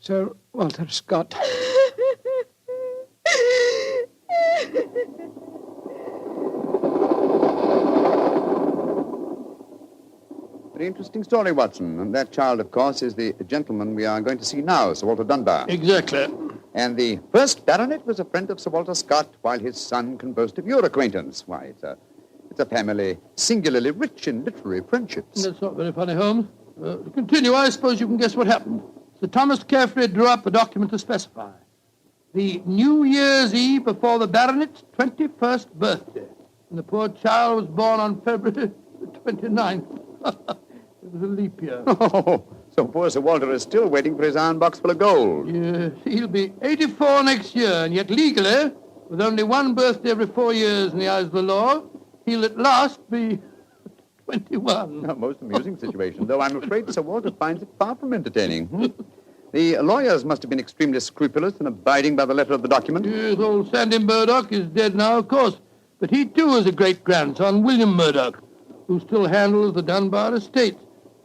Sir Walter Scott. Very interesting story, Watson. And that child, of course, is the gentleman we are going to see now, Sir Walter Dunbar. Exactly. And the first baronet was a friend of Sir Walter Scott, while his son can boast of your acquaintance. Why, it's a family singularly rich in literary friendships. That's not very funny, Holmes. To continue, I suppose you can guess what happened. Sir Thomas carefully drew up a document to specify the New Year's Eve before the baronet's 21st birthday. And the poor child was born on February the 29th. It was a leap year. Oh, so poor Sir Walter is still waiting for his iron box full of gold. Yes, he'll be 84 next year, and yet legally, with only one birthday every 4 years in the eyes of the law, he'll at last be 21. A most amusing situation, though I'm afraid Sir Walter finds it far from entertaining. The lawyers must have been extremely scrupulous in abiding by the letter of the document. Yes, old Sandy Murdoch is dead now, of course. But he, too, is a great-grandson, William Murdoch, who still handles the Dunbar estate.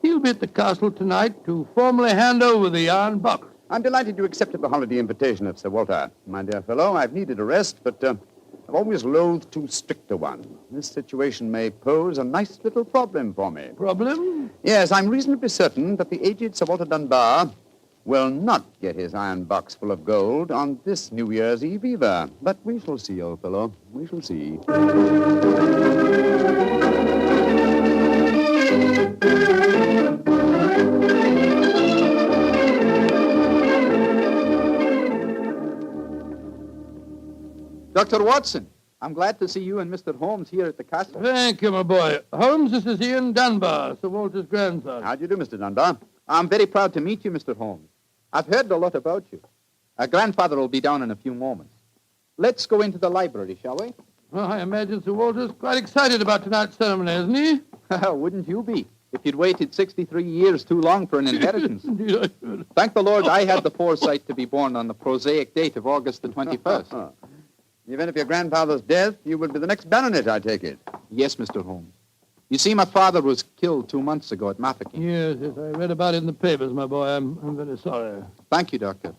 He'll be at the castle tonight to formally hand over the iron box. I'm delighted you accepted the holiday invitation of Sir Walter. My dear fellow, I've needed a rest, but I've always loathed too strict a one. This situation may pose a nice little problem for me. Problem? Yes, I'm reasonably certain that the aged Sir Walter Dunbar will not get his iron box full of gold on this New Year's Eve either. But we shall see, old fellow. We shall see. Dr. Watson, I'm glad to see you and Mr. Holmes here at the castle. Thank you, my boy. Holmes, this is Ian Dunbar, Sir Walter's grandson. How do you do, Mr. Dunbar? I'm very proud to meet you, Mr. Holmes. I've heard a lot about you. Grandfather will be down in a few moments. Let's go into the library, shall we? Well, I imagine Sir Walter's quite excited about tonight's ceremony, isn't he? Wouldn't you be, if you'd waited 63 years too long for an inheritance? Indeed, I should. Thank the Lord I had the foresight to be born on the prosaic date of August the 21st. In the event of your grandfather's death, you will be the next baronet, I take it. Yes, Mr. Holmes. You see, my father was killed 2 months ago at Mafeking. Yes, I read about it in the papers, my boy. I'm very sorry. Thank you, Doctor.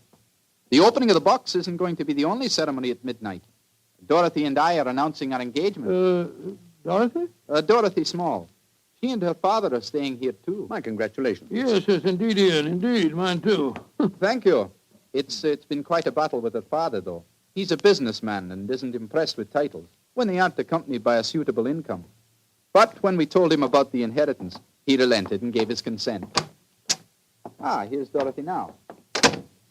The opening of the box isn't going to be the only ceremony at midnight. Dorothy and I are announcing our engagement. Dorothy? Dorothy Small. She and her father are staying here, too. My congratulations. Yes, indeed, Ian. Indeed, mine, too. Thank you. It's been quite a battle with her father, though. He's a businessman and isn't impressed with titles when they aren't accompanied by a suitable income. But when we told him about the inheritance, he relented and gave his consent. Here's Dorothy now.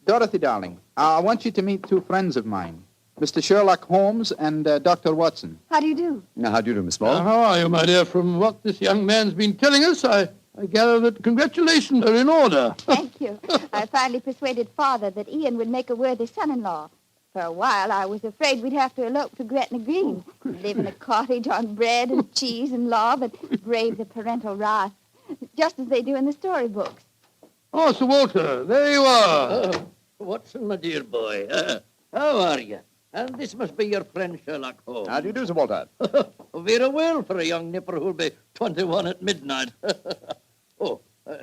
Dorothy, darling, I want you to meet 2 friends of mine, Mr. Sherlock Holmes and Dr. Watson. How do you do? Now, how do you do, Miss Small? How are you, my dear? From what this young man's been telling us, I gather that congratulations are in order. Thank you. I finally persuaded Father that Ian would make a worthy son-in-law. For a while, I was afraid we'd have to elope to Gretna Green, live in a cottage on bread and cheese and law, but brave the parental wrath, just as they do in the storybooks. Oh, Sir Walter, there you are. Watson, my dear boy. How are you? And this must be your friend Sherlock Holmes. How do you do, Sir Walter? Very well for a young nipper who'll be 21 at midnight.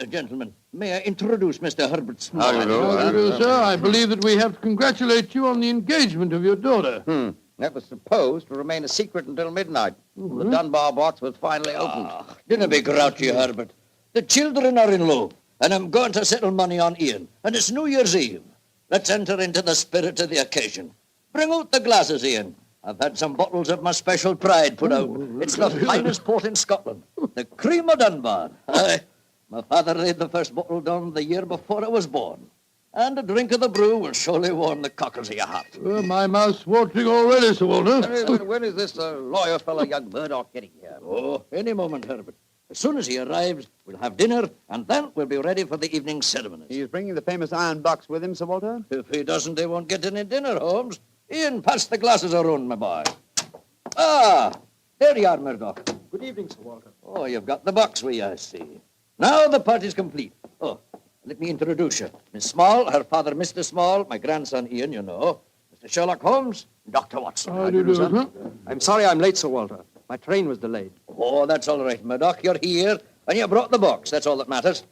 Gentlemen, may I introduce Mr. Herbert Small? How do you do, sir? I believe that we have to congratulate you on the engagement of your daughter. That was supposed to remain a secret until midnight. The Dunbar box was finally opened. Don't be grouchy, Herbert. The children are in love, and I'm going to settle money on Ian, and it's New Year's Eve. Let's enter into the spirit of the occasion. Bring out the glasses, Ian. I've had some bottles of my special pride put out. It's the finest port in Scotland, the cream of Dunbar. Aye. My father laid the first bottle down the year before I was born. And a drink of the brew will surely warm the cockles of your heart. Well, my mouth's watering already, Sir Walter. When is this lawyer fellow, young Murdoch, getting here? Oh, any moment, Herbert. As soon as he arrives, we'll have dinner, and then we'll be ready for the evening ceremonies. He's bringing the famous iron box with him, Sir Walter? If he doesn't, they won't get any dinner, Holmes. Ian, pass the glasses around, my boy. There you are, Murdoch. Good evening, Sir Walter. Oh, you've got the box with you, I see. Now the party's complete. Oh, let me introduce you. Miss Small, her father, Mr. Small, my grandson, Ian, you know. Mr. Sherlock Holmes, Dr. Watson. How do you do, sir? I'm sorry I'm late, Sir Walter. My train was delayed. Oh, that's all right, Murdoch. You're here, and you brought the box. That's all that matters.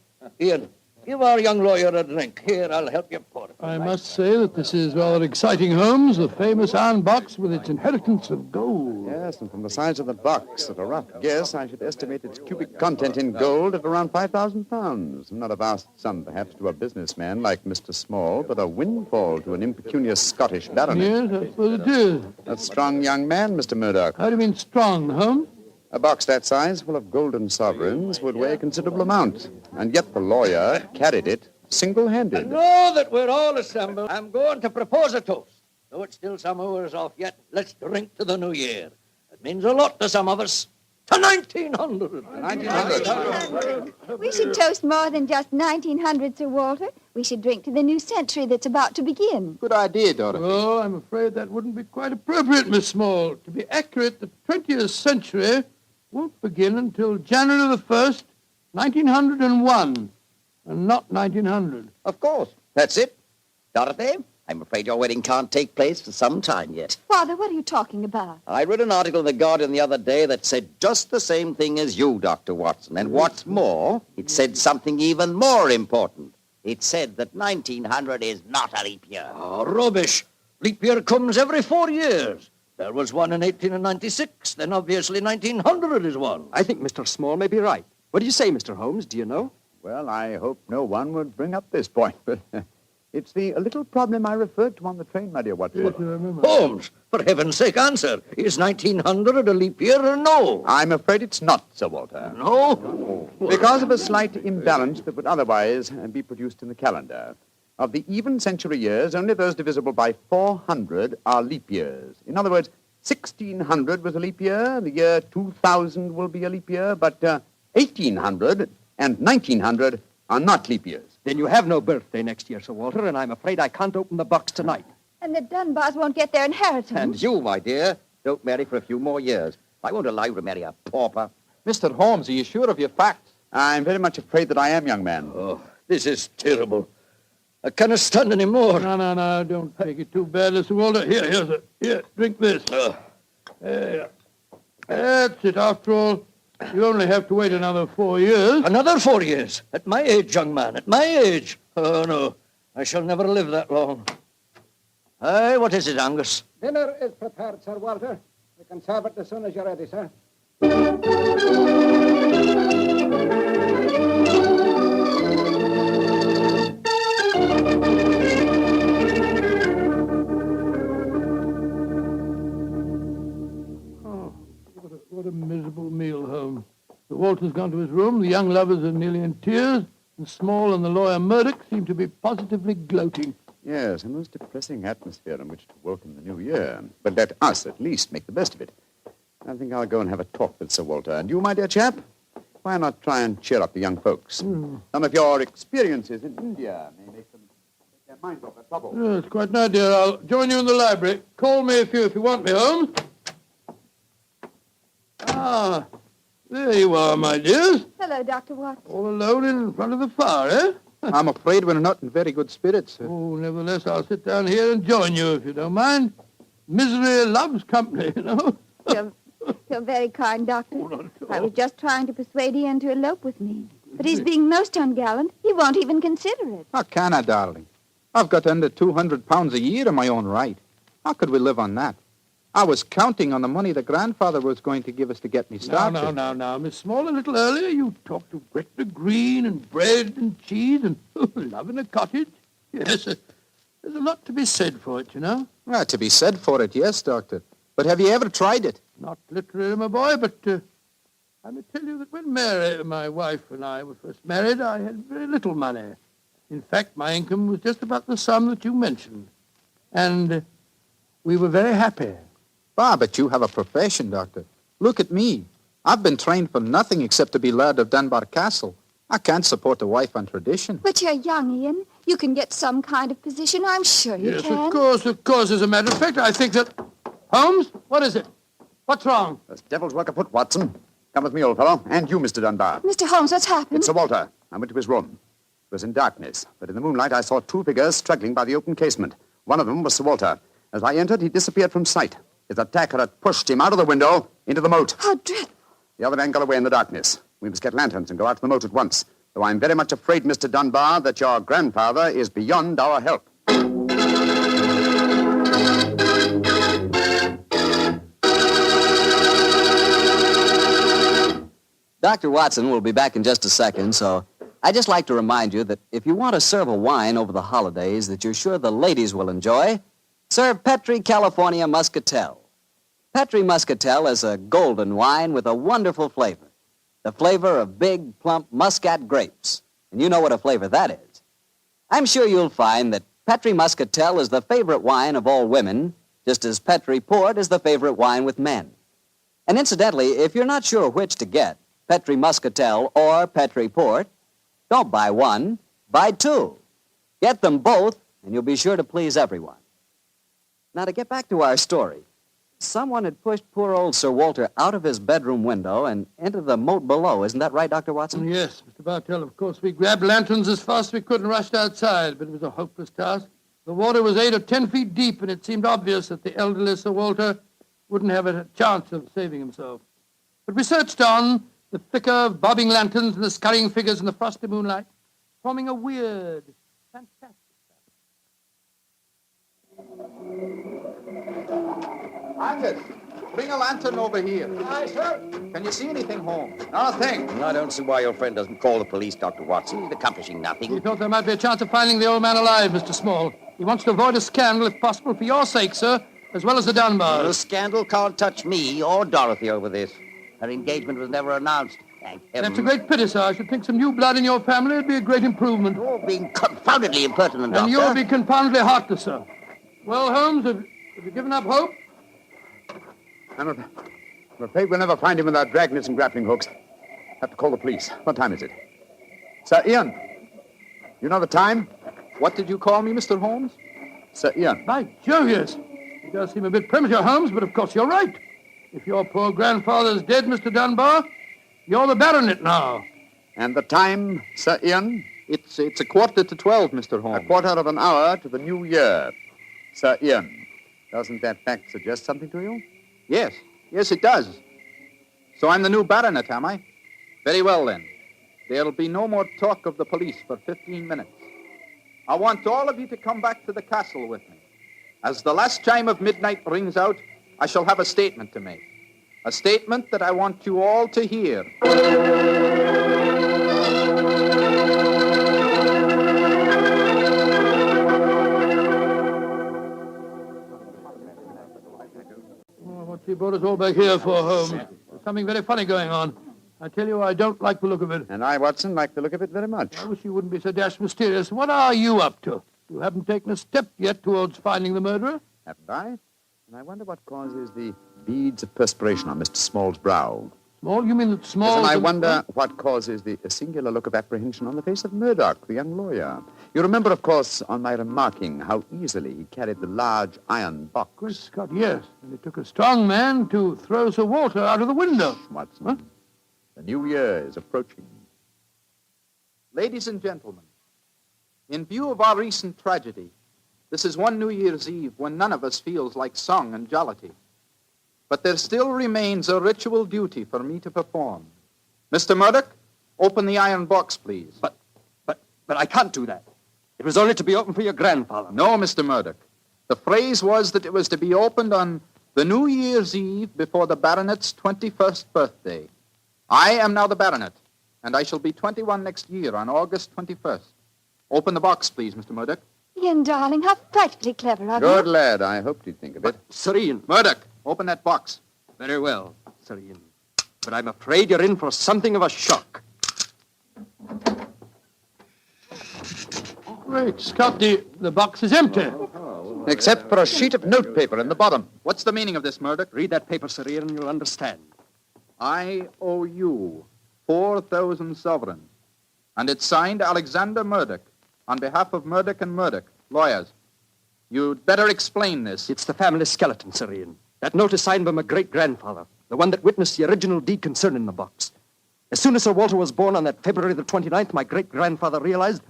Ian, give our young lawyer a drink. Here, I'll help you pour it. I must say that this is rather exciting, Holmes, the famous iron box with its inheritance of gold. Yes, and from the size of the box, at a rough guess, I should estimate its cubic content in gold at around 5,000 pounds. Not a vast sum, perhaps, to a businessman like Mr. Small, but a windfall to an impecunious Scottish baronet. Yes, I suppose it is. A strong young man, Mr. Murdoch. How do you mean strong, Holmes? A box that size, full of golden sovereigns, would weigh a considerable amount. And yet the lawyer carried it single-handed. Now that we're all assembled, I'm going to propose a toast. Though it's still some hours off yet, let's drink to the new year. It means a lot to some of us. To 1900. 1900. We should toast more than just 1900, Sir Walter. We should drink to the new century that's about to begin. Good idea, Dorothy. Well, I'm afraid that wouldn't be quite appropriate, Miss Small. To be accurate, the 20th century won't begin until January the 1st, 1901, and not 1900. Of course. That's it. Dorothy, I'm afraid your wedding can't take place for some time yet. Father, what are you talking about? I read an article in The Guardian the other day that said just the same thing as you, Dr. Watson. And what's more, it said something even more important. It said that 1900 is not a leap year. Oh, rubbish. Leap year comes every 4 years. There was one in 1896, then obviously 1900 is one. I think Mr. Small may be right. What do you say, Mr. Holmes? Do you know? Well, I hope no one would bring up this point, but it's the little problem I referred to on the train, my dear Watson. Yes, I remember. Holmes, for heaven's sake, answer. Is 1900 a leap year or no? I'm afraid it's not, Sir Walter. No? Because of a slight imbalance that would otherwise be produced in the calendar. Of the even century years, only those divisible by 400 are leap years. In other words, 1600 was a leap year, the year 2000 will be a leap year, but 1800 and 1900 are not leap years. Then you have no birthday next year, Sir Walter, and I'm afraid I can't open the box tonight. And the Dunbars won't get their inheritance. And you, my dear, don't marry for a few more years. I won't allow you to marry a pauper. Mr. Holmes, are you sure of your facts? I'm very much afraid that I am, young man. Oh, this is terrible. I can't stand any more. No, don't take it too bad, Mr. Walter. Here, drink this. There. That's it. After all, you only have to wait another 4 years. Another 4 years? At my age, young man, at my age. Oh, no, I shall never live that long. Aye, what is it, Angus? Dinner is prepared, Sir Walter. We can serve it as soon as you're ready, sir. What a miserable meal, Holmes. Sir Walter's gone to his room, the young lovers are nearly in tears, and Small and the lawyer Murdoch seem to be positively gloating. Yes, a most depressing atmosphere in which to welcome the new year. But let us, at least, make the best of it. I think I'll go and have a talk with Sir Walter. And you, my dear chap, why not try and cheer up the young folks? Some of your experiences in India may make them take their minds off their trouble. Yes, quite an idea. I'll join you in the library. Call me if you want me, Holmes. Ah, there you are, my dears. Hello, Dr. Watson. All alone in front of the fire, eh? I'm afraid we're not in very good spirits, sir. Oh, nevertheless, I'll sit down here and join you, if you don't mind. Misery loves company, you know. You're very kind, Doctor. I was just trying to persuade Ian to elope with me. But he's being most ungallant. He won't even consider it. How can I, darling? I've got under 200 pounds a year in my own right. How could we live on that? I was counting on the money the grandfather was going to give us to get me started. Now, Miss Small, a little earlier you talked of Gretna Green and bread and cheese and love in a cottage. Yes, there's a lot to be said for it, you know. Well, to be said for it, yes, Doctor. But have you ever tried it? Not literally, my boy, but I may tell you that when Mary, my wife, and I were first married, I had very little money. In fact, my income was just about the sum that you mentioned. And we were very happy. But you have a profession, Doctor. Look at me. I've been trained for nothing except to be Laird of Dunbar Castle. I can't support a wife on tradition. But you're young, Ian. You can get some kind of position. I'm sure you yes, can. Yes, of course. As a matter of fact, I think that... Holmes, what is it? What's wrong? There's devil's work afoot, Watson. Come with me, old fellow. And you, Mr. Dunbar. Mr. Holmes, what's happened? It's Sir Walter. I went to his room. It was in darkness, but in the moonlight I saw two figures struggling by the open casement. One of them was Sir Walter. As I entered, he disappeared from sight. His attacker had pushed him out of the window into the moat. How dreadful. The other man got away in the darkness. We must get lanterns and go out to the moat at once. Though I'm very much afraid, Mr. Dunbar, that your grandfather is beyond our help. Dr. Watson will be back in just a second, so I'd just like to remind you that if you want to serve a wine over the holidays that you're sure the ladies will enjoy, serve Petri California Muscatel. Petri Muscatel is a golden wine with a wonderful flavor. The flavor of big, plump Muscat grapes. And you know what a flavor that is. I'm sure you'll find that Petri Muscatel is the favorite wine of all women, just as Petri Port is the favorite wine with men. And incidentally, if you're not sure which to get, Petri Muscatel or Petri Port, don't buy one, buy two. Get them both, and you'll be sure to please everyone. Now, to get back to our story, someone had pushed poor old Sir Walter out of his bedroom window and into the moat below. Isn't that right, Dr. Watson? Yes, Mr. Bartell. Of course, we grabbed lanterns as fast as we could and rushed outside, but it was a hopeless task. The water was 8 or 10 feet deep, and it seemed obvious that the elderly Sir Walter wouldn't have a chance of saving himself. But we searched on, the flicker of bobbing lanterns and the scurrying figures in the frosty moonlight, forming a weird, fantastic Angus, bring a lantern over here. Aye, sir. Can you see anything, Holmes? Nothing. I don't see why your friend doesn't call the police, Dr. Watson. He's accomplishing nothing. We thought there might be a chance of finding the old man alive, Mr. Small. He wants to avoid a scandal, if possible, for your sake, sir, as well as the Dunbars. The scandal can't touch me or Dorothy over this. Her engagement was never announced. Thank heaven. That's a great pity, sir. I should think some new blood in your family would be a great improvement. You're being confoundedly impertinent, And Doctor. you'll be confoundedly heartless, sir. Well, Holmes, have you given up hope? I'm afraid we'll never find him without dragnets and grappling hooks. Have to call the police. What time is it? Sir Ian, you know the time? What did you call me, Mr. Holmes? Sir Ian. By Jove, yes. It does seem a bit premature, Holmes, but of course you're right. If your poor grandfather's dead, Mr. Dunbar, you're the baronet now. And the time, Sir Ian? It's 11:45, Mr. Holmes. A quarter of an hour to the new year. Sir Ian, doesn't that fact suggest something to you? Yes, it does. So I'm the new baronet, am I? Very well, then. There'll be no more talk of the police for 15 minutes. I want all of you to come back to the castle with me. As the last chime of midnight rings out, I shall have a statement to make. A statement that I want you all to hear. What you brought us all back here for, Holmes? There's something very funny going on. I tell you, I don't like the look of it. And I, Watson, like the look of it very much. I wish you wouldn't be so dashed mysterious. What are you up to? You haven't taken a step yet towards finding the murderer. Haven't I? And I wonder what causes the beads of perspiration on Mr. Small's brow. Small? You mean that Small... Yes, and I wonder what causes the singular look of apprehension on the face of Murdoch, the young lawyer. You remember, of course, on my remarking how easily he carried the large iron box. Good Scott, yes. And it took a strong man to throw Sir Walter out of the window. Watson, huh? The new year is approaching. Ladies and gentlemen, in view of our recent tragedy, this is one New Year's Eve when none of us feels like song and jollity. But there still remains a ritual duty for me to perform. Mr. Murdoch, open the iron box, please. But I can't do that. It was only to be opened for your grandfather. No, Mr. Murdoch. The phrase was that it was to be opened on the New Year's Eve before the baronet's 21st birthday. I am now the baronet, and I shall be 21 next year on August 21st. Open the box, please, Mr. Murdoch. Ian, darling, how frightfully clever of you. Good lad. I hoped you'd think of it. Sir Ian. Murdoch, open that box. Very well, Sir Ian. But I'm afraid you're in for something of a shock. Great Scott, the box is empty. Except for a sheet of notepaper in the bottom. What's the meaning of this, Murdoch? Read that paper, Sir Ian, and you'll understand. I owe you 4,000 sovereigns. And it's signed Alexander Murdoch on behalf of Murdoch and Murdoch, lawyers. You'd better explain this. It's the family skeleton, Sir Ian. That note is signed by my great-grandfather, the one that witnessed the original deed concerning the box. As soon as Sir Walter was born on that February the 29th, my great-grandfather realized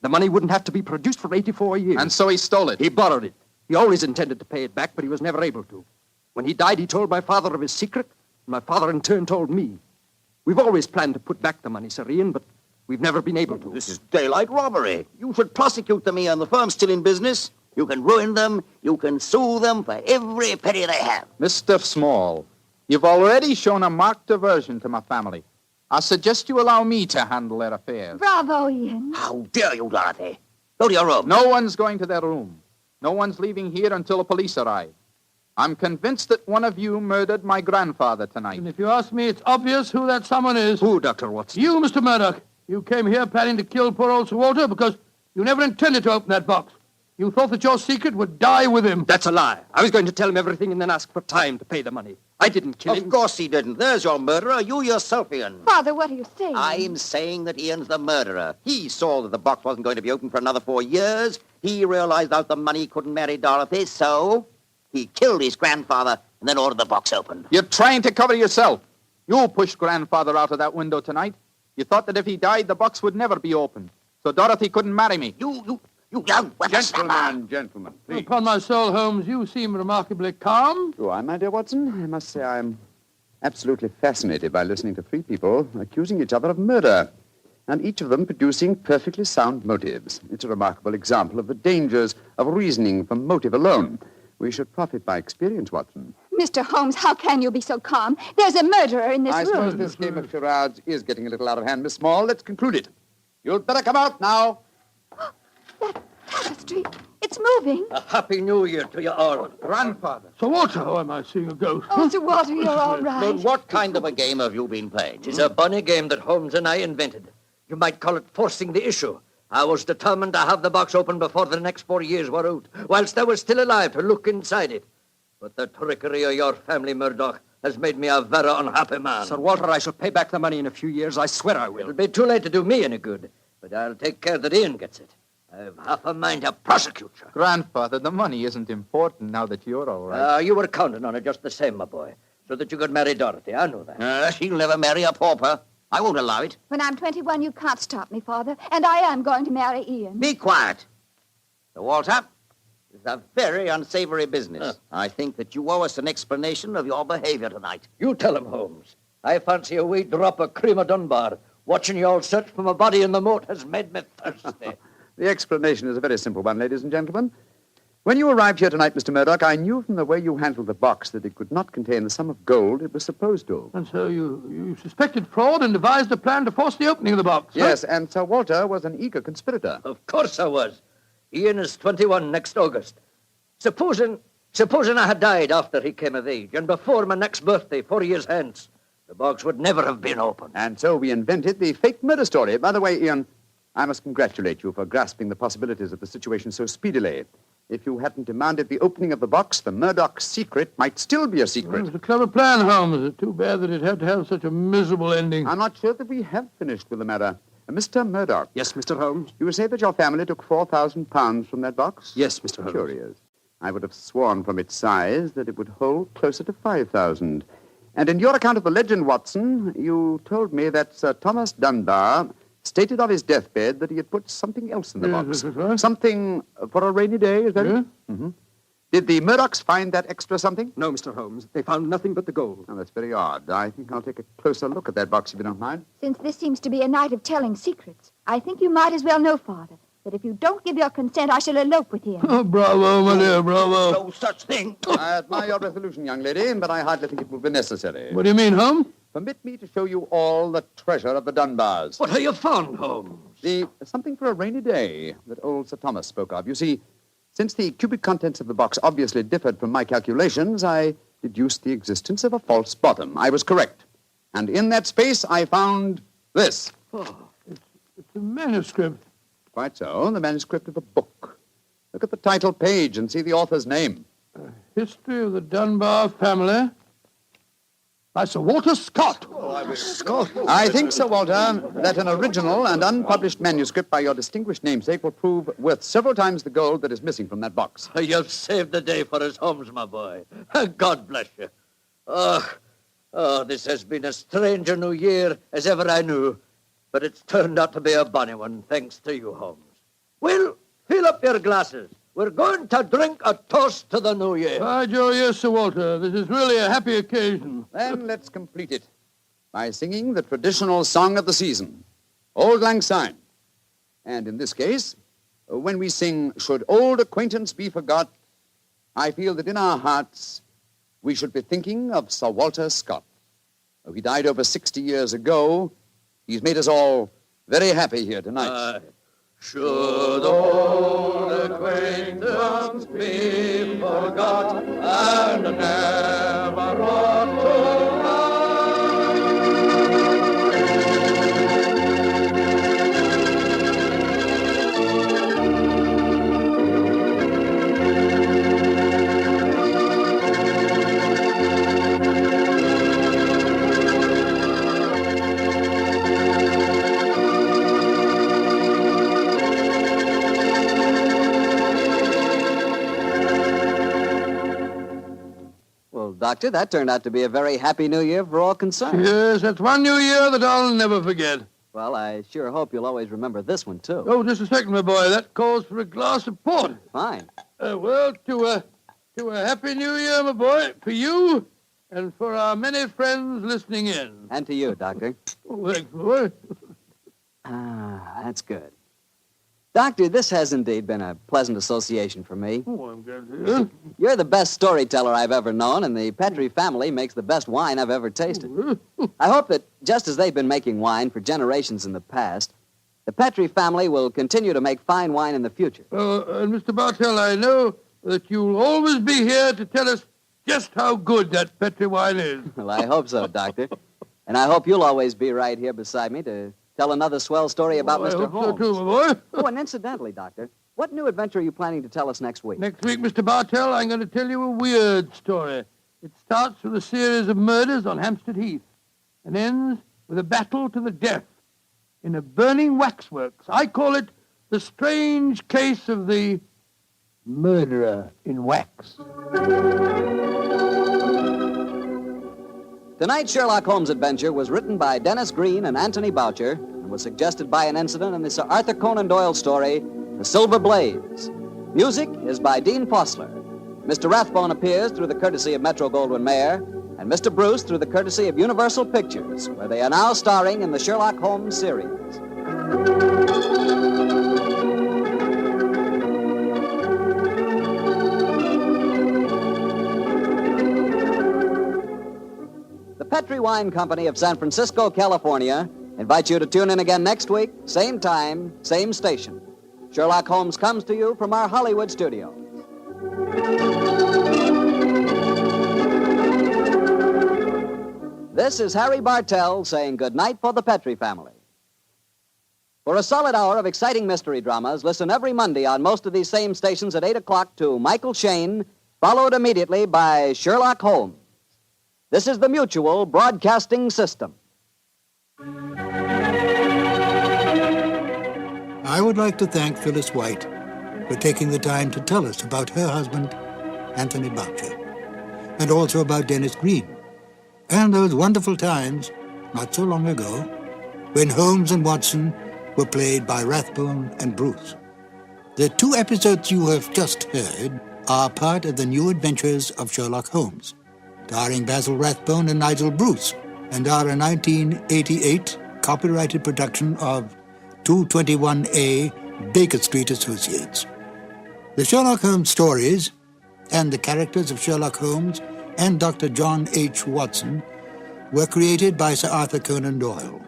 the money wouldn't have to be produced for 84 years. And so he stole it. He borrowed it. He always intended to pay it back, but he was never able to. When he died, he told my father of his secret, and my father in turn told me. We've always planned to put back the money, Sir Ian, but we've never been able to. This is daylight robbery. You should prosecute them, Ian. The firm's still in business. You can ruin them. You can sue them for every penny they have. Mr. Small, you've already shown a marked aversion to my family. I suggest you allow me to handle their affairs. Bravo, Ian. How dare you, Dorothy? Go to your room. No one's going to their room. No one's leaving here until the police arrive. I'm convinced that one of you murdered my grandfather tonight. And if you ask me, it's obvious who that someone is. Who, Dr. Watson? You, Mr. Murdoch. You came here planning to kill poor old Sir Walter because you never intended to open that box. You thought that your secret would die with him. That's a lie. I was going to tell him everything and then ask for time to pay the money. I didn't kill him. Of course he didn't. There's your murderer. You yourself, Ian. Father, what are you saying? I'm saying that Ian's the murderer. He saw that the box wasn't going to be open for another 4 years. He realized out the money couldn't marry Dorothy, so he killed his grandfather and then ordered the box opened. You're trying to cover yourself. You pushed Grandfather out of that window tonight. You thought that if he died, the box would never be opened. So Dorothy couldn't marry me. You young Gentlemen, please. Upon my soul, Holmes, you seem remarkably calm. Do I, my dear Watson? I must say I'm absolutely fascinated by listening to three people accusing each other of murder, and each of them producing perfectly sound motives. It's a remarkable example of the dangers of reasoning from motive alone. We should profit by experience, Watson. Mr. Holmes, how can you be so calm? There's a murderer in this I room. suppose this game of charades is getting a little out of hand, Miss Small. Let's conclude it. You'd better come out now. That tapestry, it's moving. A happy new year to you all. Grandfather. Sir Walter, oh, am I seeing a ghost? Oh, Sir Walter, you're all right. But what kind of a game have you been playing? It's a bunny game that Holmes and I invented. You might call it forcing the issue. I was determined to have the box open before the next 4 years were out, whilst I was still alive to look inside it. But the trickery of your family, Murdoch, has made me a very unhappy man. Sir Walter, I shall pay back the money in a few years. I swear I will. It'll be too late to do me any good, but I'll take care that Ian gets it. I've half a mind to prosecute you. Grandfather, the money isn't important now that you're all right. You were counting on it just the same, my boy, so that you could marry Dorothy. I know that. She'll never marry a pauper. I won't allow it. When I'm 21, you can't stop me, Father, and I am going to marry Ian. Be quiet. Sir Walter, it's a very unsavory business. I think that you owe us an explanation of your behavior tonight. You tell him, Holmes. I fancy a wee drop of cream of Dunbar. Watching you all search for my body in the moat has made me thirsty. The explanation is a very simple one, ladies and gentlemen. When you arrived here tonight, Mr. Murdoch, I knew from the way you handled the box that it could not contain the sum of gold it was supposed to. And so you suspected fraud and devised a plan to force the opening of the box. Yes, and Sir Walter was an eager conspirator. Of course I was. Ian is 21 next August. Supposing I had died after he came of age, and before my next birthday, 4 years hence, the box would never have been opened. And so we invented the fake murder story. By the way, Ian, I must congratulate you for grasping the possibilities of the situation so speedily. If you hadn't demanded the opening of the box, the Murdoch secret might still be a secret. It was a clever plan, Holmes. It's too bad that it had to have such a miserable ending. I'm not sure that we have finished with the matter. Mr. Murdoch. Yes, Mr. Holmes? You say that your family took £4,000 from that box? Yes, Mr. Holmes. Curious. I would have sworn from its size that it would hold closer to 5,000. And in your account of the legend, Watson, you told me that Sir Thomas Dunbar stated on his deathbed that he had put something else in the box. Right. Something for a rainy day, is that it? Mm-hmm. Did the Murdochs find that extra something? No, Mr. Holmes. They found nothing but the gold. Oh, that's very odd. I think I'll take a closer look at that box, if you don't mind. Since this seems to be a night of telling secrets, I think you might as well know, Father, that if you don't give your consent, I shall elope with him. Oh, bravo, my dear, bravo. No such thing. I admire your resolution, young lady, but I hardly think it will be necessary. What do you mean, Holmes? Permit me to show you all the treasure of the Dunbars. What have you found, Holmes? Something for a rainy day that old Sir Thomas spoke of. You see, since the cubic contents of the box obviously differed from my calculations, I deduced the existence of a false bottom. I was correct. And in that space, I found this. Oh, it's a manuscript. Quite so, the manuscript of a book. Look at the title page and see the author's name. History of the Dunbar Family by Sir Walter Scott. Scott. I think, Sir Walter, that an original and unpublished manuscript by your distinguished namesake will prove worth several times the gold that is missing from that box. You've saved the day for us, Holmes, my boy. God bless you. Oh, this has been a stranger new year as ever I knew, but it's turned out to be a bonny one, thanks to you, Holmes. Well, fill up your glasses. We're going to drink a toast to the new year. By Jove, yes, Sir Walter. This is really a happy occasion. Then let's complete it by singing the traditional song of the season, Auld Lang Syne. And in this case, when we sing, Should Old Acquaintance Be Forgot, I feel that in our hearts we should be thinking of Sir Walter Scott. He died over 60 years ago. He's made us all very happy here tonight. Should old acquaintance be forgot and never brought to light. Doctor. That turned out to be a very happy new year for all concerned. Yes, that's one new year that I'll never forget. Well, I sure hope you'll always remember this one, too. Oh, just a second, my boy. That calls for a glass of port. Fine. Well, to a happy new year, my boy, for you and for our many friends listening in. And to you, Doctor. Oh, thanks, boy. That's good. Doctor, this has indeed been a pleasant association for me. Oh, I'm glad to hear. You're the best storyteller I've ever known, and the Petrie family makes the best wine I've ever tasted. I hope that, just as they've been making wine for generations in the past, the Petrie family will continue to make fine wine in the future. And Mr. Bartell, I know that you'll always be here to tell us just how good that Petrie wine is. Well, I hope so, Doctor. And I hope you'll always be right here beside me to tell another swell story about Mr. I hope Holmes. so too, my boy. Oh, and incidentally, Doctor, what new adventure are you planning to tell us next week? Next week, Mr. Bartell, I'm going to tell you a weird story. It starts with a series of murders on Hampstead Heath and ends with a battle to the death in a burning waxworks. I call it the strange case of the murderer in wax. Tonight's Sherlock Holmes adventure was written by Dennis Green and Anthony Boucher and was suggested by an incident in the Sir Arthur Conan Doyle story, The Silver Blaze. Music is by Dean Fossler. Mr. Rathbone appears through the courtesy of Metro-Goldwyn-Mayer, and Mr. Bruce through the courtesy of Universal Pictures, where they are now starring in the Sherlock Holmes series. The Petrie Wine Company of San Francisco, California, invites you to tune in again next week, same time, same station. Sherlock Holmes comes to you from our Hollywood studios. This is Harry Bartell saying goodnight for the Petrie family. For a solid hour of exciting mystery dramas, listen every Monday on most of these same stations at 8 o'clock to Michael Shayne, followed immediately by Sherlock Holmes. This is the Mutual Broadcasting System. I would like to thank Phyllis White for taking the time to tell us about her husband, Anthony Boucher, and also about Dennis Green, and those wonderful times, not so long ago, when Holmes and Watson were played by Rathbone and Bruce. The 2 episodes you have just heard are part of the New Adventures of Sherlock Holmes, starring Basil Rathbone and Nigel Bruce, and are a 1988 copyrighted production of 221A Baker Street Associates. The Sherlock Holmes stories and the characters of Sherlock Holmes and Dr. John H. Watson were created by Sir Arthur Conan Doyle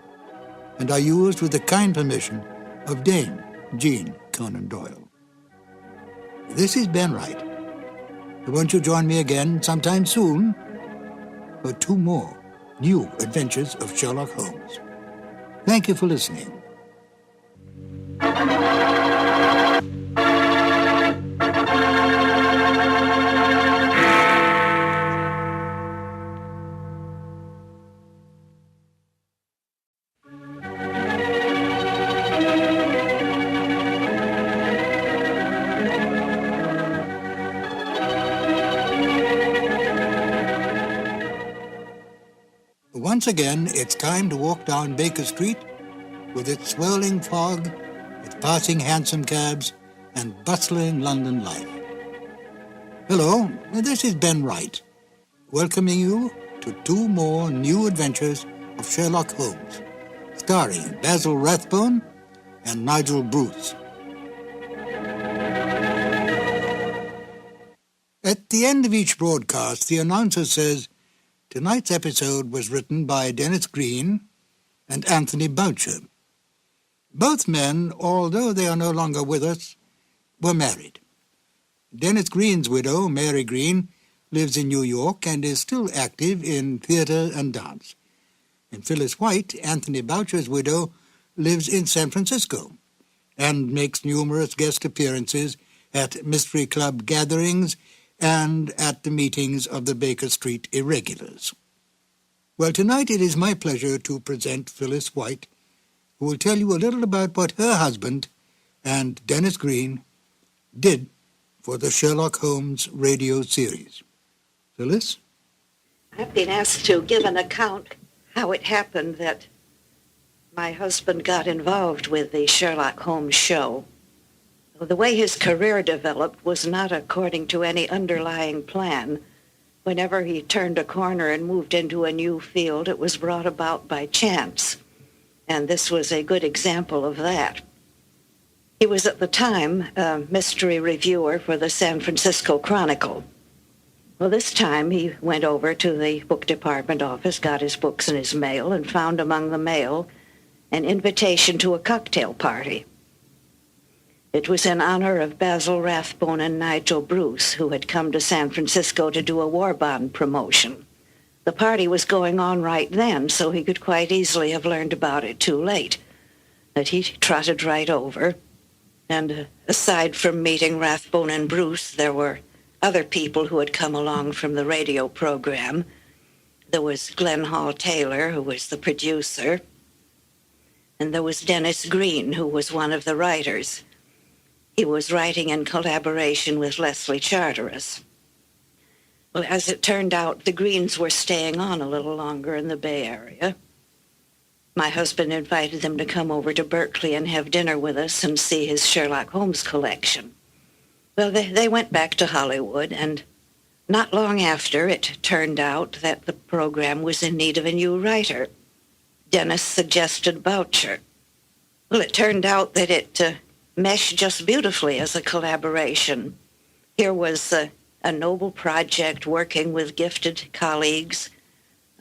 and are used with the kind permission of Dame Jean Conan Doyle. This is Ben Wright. Won't you join me again sometime soon for 2 more New Adventures of Sherlock Holmes? Thank you for listening. Once again, it's time to walk down Baker Street with its swirling fog, its passing hansom cabs, and bustling London life. Hello, this is Ben Wright, welcoming you to 2 more New Adventures of Sherlock Holmes, starring Basil Rathbone and Nigel Bruce. At the end of each broadcast, the announcer says, tonight's episode was written by Dennis Green and Anthony Boucher. Both men, although they are no longer with us, were married. Dennis Green's widow, Mary Green, lives in New York and is still active in theater and dance. And Phyllis White, Anthony Boucher's widow, lives in San Francisco and makes numerous guest appearances at Mystery Club gatherings and at the meetings of the Baker Street Irregulars. Well, tonight it is my pleasure to present Phyllis White, who will tell you a little about what her husband and Dennis Green did for the Sherlock Holmes radio series. Phyllis? I've been asked to give an account how it happened that my husband got involved with the Sherlock Holmes show. The way his career developed was not according to any underlying plan. Whenever he turned a corner and moved into a new field, it was brought about by chance. And this was a good example of that. He was at the time a mystery reviewer for the San Francisco Chronicle. Well, this time he went over to the book department office, got his books in his mail, and found among the mail an invitation to a cocktail party. It was in honor of Basil Rathbone and Nigel Bruce, who had come to San Francisco to do a war bond promotion. The party was going on right then, so he could quite easily have learned about it too late. But he trotted right over, and aside from meeting Rathbone and Bruce, there were other people who had come along from the radio program. There was Glenn Hall Taylor, who was the producer, and there was Dennis Green, who was one of the writers. He was writing in collaboration with Leslie Charteris. Well, as it turned out, the Greens were staying on a little longer in the Bay Area. My husband invited them to come over to Berkeley and have dinner with us and see his Sherlock Holmes collection. Well, they went back to Hollywood, and not long after, it turned out that the program was in need of a new writer. Dennis suggested Boucher. Well, it turned out that it meshed just beautifully as a collaboration. Here was a noble project working with gifted colleagues,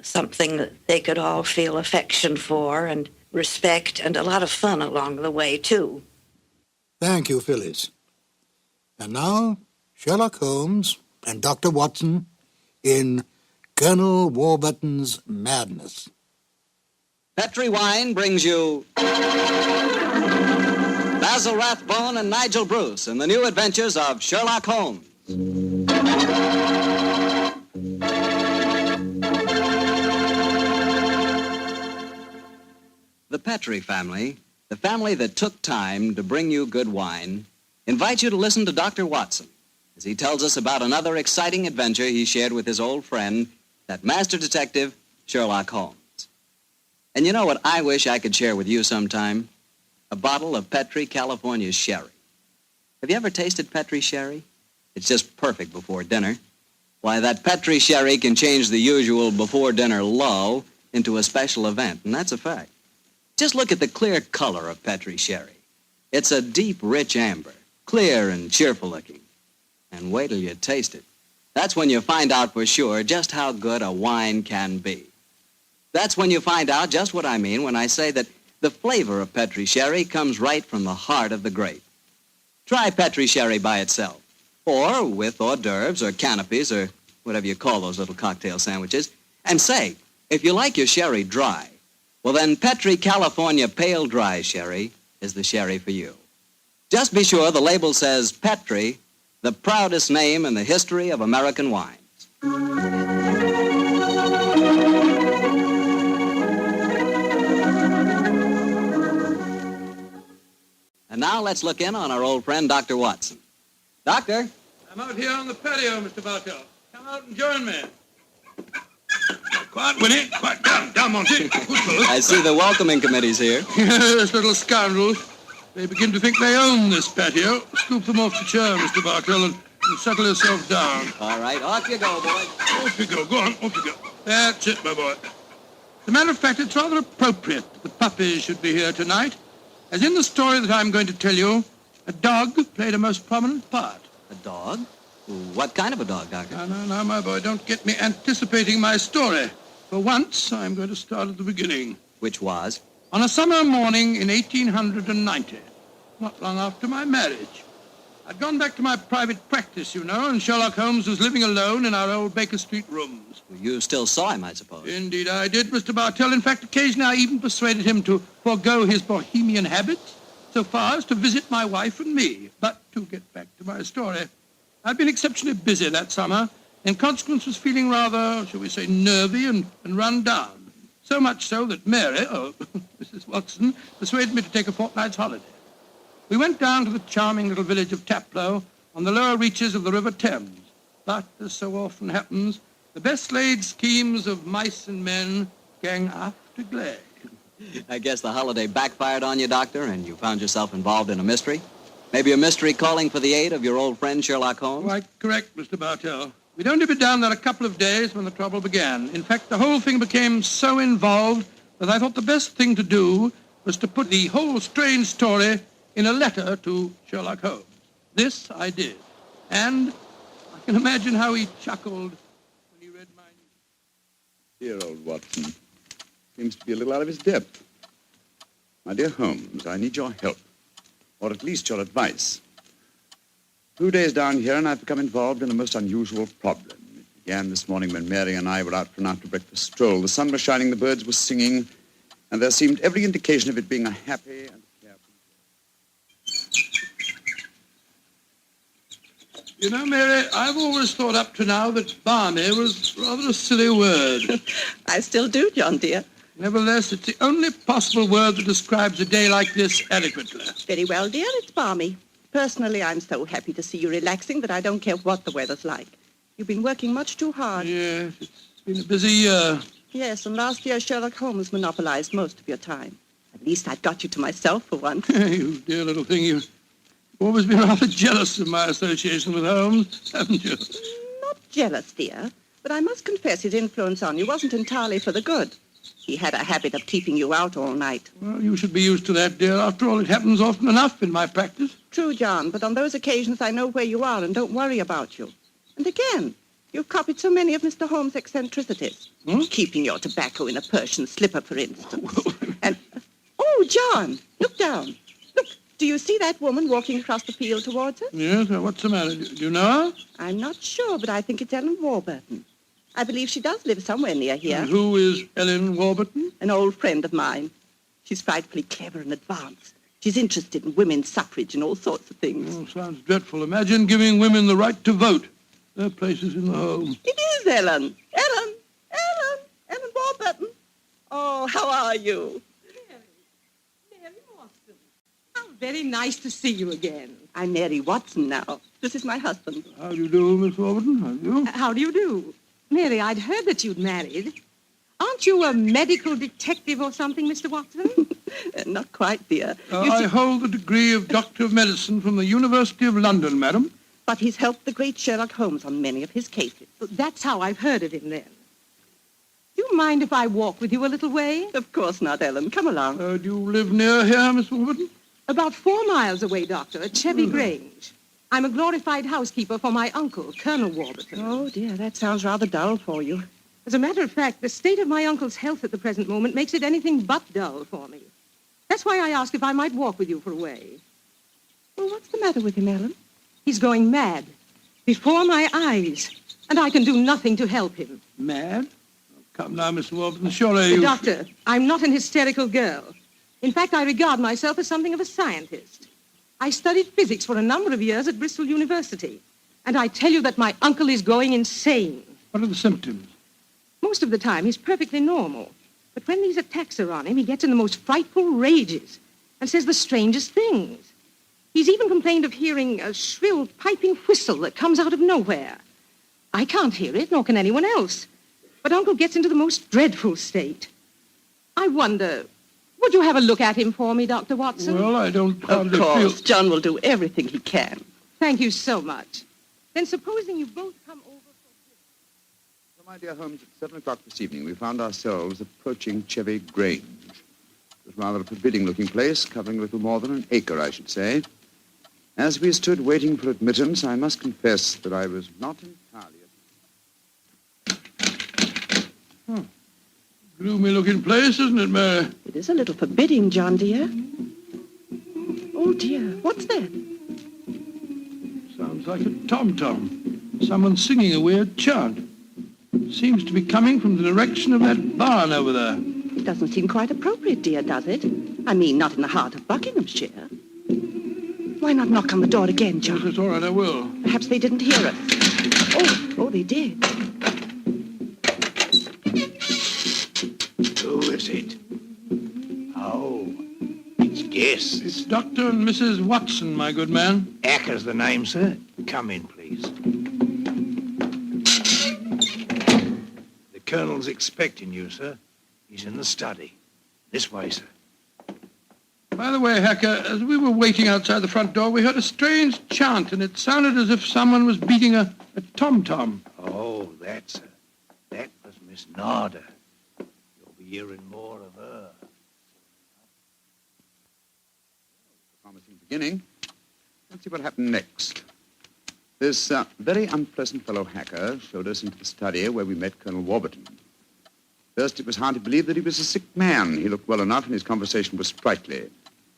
something that they could all feel affection for and respect, and a lot of fun along the way, too. Thank you, Phyllis. And now, Sherlock Holmes and Dr. Watson in Colonel Warburton's Madness. Petri Wine brings you Basil Rathbone and Nigel Bruce in the new adventures of Sherlock Holmes. The Petri family, the family that took time to bring you good wine, invites you to listen to Dr. Watson as he tells us about another exciting adventure he shared with his old friend, that master detective, Sherlock Holmes. And you know what I wish I could share with you sometime? A bottle of Petri California sherry. Have you ever tasted Petri sherry? It's just perfect before dinner. Why, that Petri sherry can change the usual before-dinner lull into a special event, and that's a fact. Just look at the clear color of Petri sherry. It's a deep, rich amber, clear and cheerful-looking. And wait till you taste it. That's when you find out for sure just how good a wine can be. That's when you find out just what I mean when I say that the flavor of Petri sherry comes right from the heart of the grape. Try Petri sherry by itself, or with hors d'oeuvres or canopies or whatever you call those little cocktail sandwiches, and say, if you like your sherry dry, well then Petri California Pale Dry Sherry is the sherry for you. Just be sure the label says Petri, the proudest name in the history of American wines. And now let's look in on our old friend, Dr. Watson. Doctor? I'm out here on the patio, Mr. Bartell. Come out and join me. Quiet, Winnie. Quiet. Down, Monty. I see the welcoming committee's here. Yes, little scoundrels. They begin to think they own this patio. Scoop them off the chair, Mr. Bartell, and settle yourself down. All right, off you go, boy. Off you go. Go on, off you go. That's it, my boy. As a matter of fact, it's rather appropriate that the puppies should be here tonight. As in the story that I'm going to tell you, a dog played a most prominent part. A dog? What kind of a dog, Doctor? No, my boy, don't get me anticipating my story. For once, I'm going to start at the beginning. Which was? On a summer morning in 1890, not long after my marriage. I'd gone back to my private practice, you know, and Sherlock Holmes was living alone in our old Baker Street rooms. You still saw him, I suppose. Indeed I did, Mr. Bartell. In fact, occasionally I even persuaded him to forego his bohemian habits so far as to visit my wife and me. But to get back to my story, I'd been exceptionally busy that summer. In consequence, was feeling rather, shall we say, nervy and run down. So much so that Mary, Mrs. Watson, persuaded me to take a fortnight's holiday. We went down to the charming little village of Taplow on the lower reaches of the River Thames. But, as so often happens, The best laid schemes of mice and men gang after glay. I guess the holiday backfired on you, Doctor, and you found yourself involved in a mystery? Maybe a mystery calling for the aid of your old friend Sherlock Holmes? Quite correct, Mr. Bartell. We'd only been down there a couple of days when the trouble began. In fact, the whole thing became so involved that I thought the best thing to do was to put the whole strange story in a letter to Sherlock Holmes. This I did. And I can imagine how he chuckled when he read my news. Dear old Watson. Seems to be a little out of his depth. My dear Holmes, I need your help, or at least your advice. 2 days down here, and I've become involved in a most unusual problem. It began this morning when Mary and I were out for an after-breakfast stroll. The sun was shining, the birds were singing, and there seemed every indication of it being a happy and carefree. You know, Mary, I've always thought up to now that balmy was rather a silly word. I still do, John, dear. Nevertheless, it's the only possible word that describes a day like this adequately. Very well, dear, it's balmy. Personally, I'm so happy to see you relaxing that I don't care what the weather's like. You've been working much too hard. Yes, it's been a busy year. Yes, and last year Sherlock Holmes monopolized most of your time. At least I've got you to myself for once. You dear little thing, you've always been rather jealous of my association with Holmes, haven't you? Not jealous, dear, but I must confess his influence on you wasn't entirely for the good. He had a habit of keeping you out all night. Well, you should be used to that, dear. After all, it happens often enough in my practice. True, John, but on those occasions I know where you are and don't worry about you. And again, you've copied so many of Mr. Holmes' eccentricities. Keeping your tobacco in a Persian slipper, for instance. And, oh, John, look down. Look, do you see that woman walking across the field towards us? Yes, what's the matter? Do you know her? I'm not sure, but I think it's Ellen Warburton. I believe she does live somewhere near here. And who is Ellen Warburton? An old friend of mine. She's frightfully clever and advanced. She's interested in women's suffrage and all sorts of things. Oh, sounds dreadful. Imagine giving women the right to vote. Their place is in the home. It is Ellen. Ellen Warburton. Oh, how are you? Mary Watson. How very nice to see you again. I'm Mary Watson now. This is my husband. How do you do, Miss Warburton? How do you? How do you do? Mary, I'd heard that you'd married. Aren't you a medical detective or something, Mr. Watson? Not quite, dear. I hold the degree of Doctor of Medicine from the University of London, madam. But he's helped the great Sherlock Holmes on many of his cases. That's how I've heard of him, then. Do you mind if I walk with you a little way? Of course not, Ellen. Come along. Do you live near here, Miss Warburton? About 4 miles away, Doctor, at Chevy Grange. I'm a glorified housekeeper for my uncle, Colonel Warburton. Oh, dear, that sounds rather dull for you. As a matter of fact, the state of my uncle's health at the present moment makes it anything but dull for me. That's why I asked if I might walk with you for a way. Well, what's the matter with him, Ellen? He's going mad. Before my eyes. And I can do nothing to help him. Mad? Oh, come now, Miss Warburton, surely you... Doctor, I'm not an hysterical girl. In fact, I regard myself as something of a scientist. I studied physics for a number of years at Bristol University. And I tell you that my uncle is going insane. What are the symptoms? Most of the time, he's perfectly normal. But when these attacks are on him, he gets in the most frightful rages and says the strangest things. He's even complained of hearing a shrill piping whistle that comes out of nowhere. I can't hear it, nor can anyone else. But Uncle gets into the most dreadful state. I wonder, would you have a look at him for me, Dr. Watson? Well, I don't hardly Of course, feel... John will do everything he can. Thank you so much. Then supposing you both come over... So, my dear Holmes, at 7 o'clock this evening, we found ourselves approaching Chevy Grange. It was rather a forbidding-looking place, covering a little more than an acre, I should say. As we stood waiting for admittance, I must confess that I was not entirely... Gloomy-looking place, isn't it, Mary? It is a little forbidding, John, dear. Oh, dear, what's that? Sounds like a tom-tom. Someone singing a weird chant. Seems to be coming from the direction of that barn over there. It doesn't seem quite appropriate, dear, does it? I mean, not in the heart of Buckinghamshire. Why not knock on the door again, John? Yes, it's all right, I will. Perhaps they didn't hear us. Oh, they did. Who is it? Oh, it's guests. It's Dr. and Mrs. Watson, my good man. Acker's the name, sir. Come in, please. Colonel's expecting you, sir. He's in the study. This way, sir. By the way, Hacker, as we were waiting outside the front door, we heard a strange chant, and it sounded as if someone was beating a tom-tom. Oh, that's her. That was Miss Nada. You'll be hearing more of her. Promising beginning. Let's see what happened next. This very unpleasant fellow Hacker showed us into the study where we met Colonel Warburton. First, it was hard to believe that he was a sick man. He looked well enough, and his conversation was sprightly.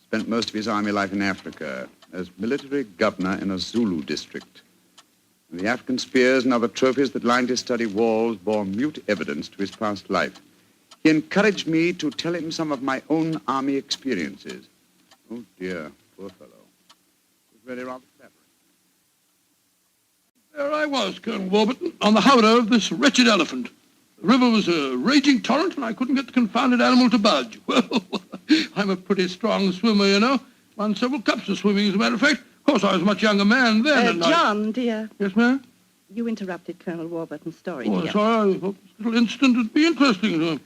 Spent most of his army life in Africa as military governor in a Zulu district. And the African spears and other trophies that lined his study walls bore mute evidence to his past life. He encouraged me to tell him some of my own army experiences. Oh, dear, poor fellow. It was really rather flattering. There I was, Colonel Warburton, on the howdah of this wretched elephant. The river was a raging torrent, and I couldn't get the confounded animal to budge. Well, I'm a pretty strong swimmer, you know. Won several cups of swimming, as a matter of fact. Of course, I was a much younger man then. And John, dear. Yes, ma'am? You interrupted Colonel Warburton's story, Oh, dear. sorry. I thought this little incident would be interesting.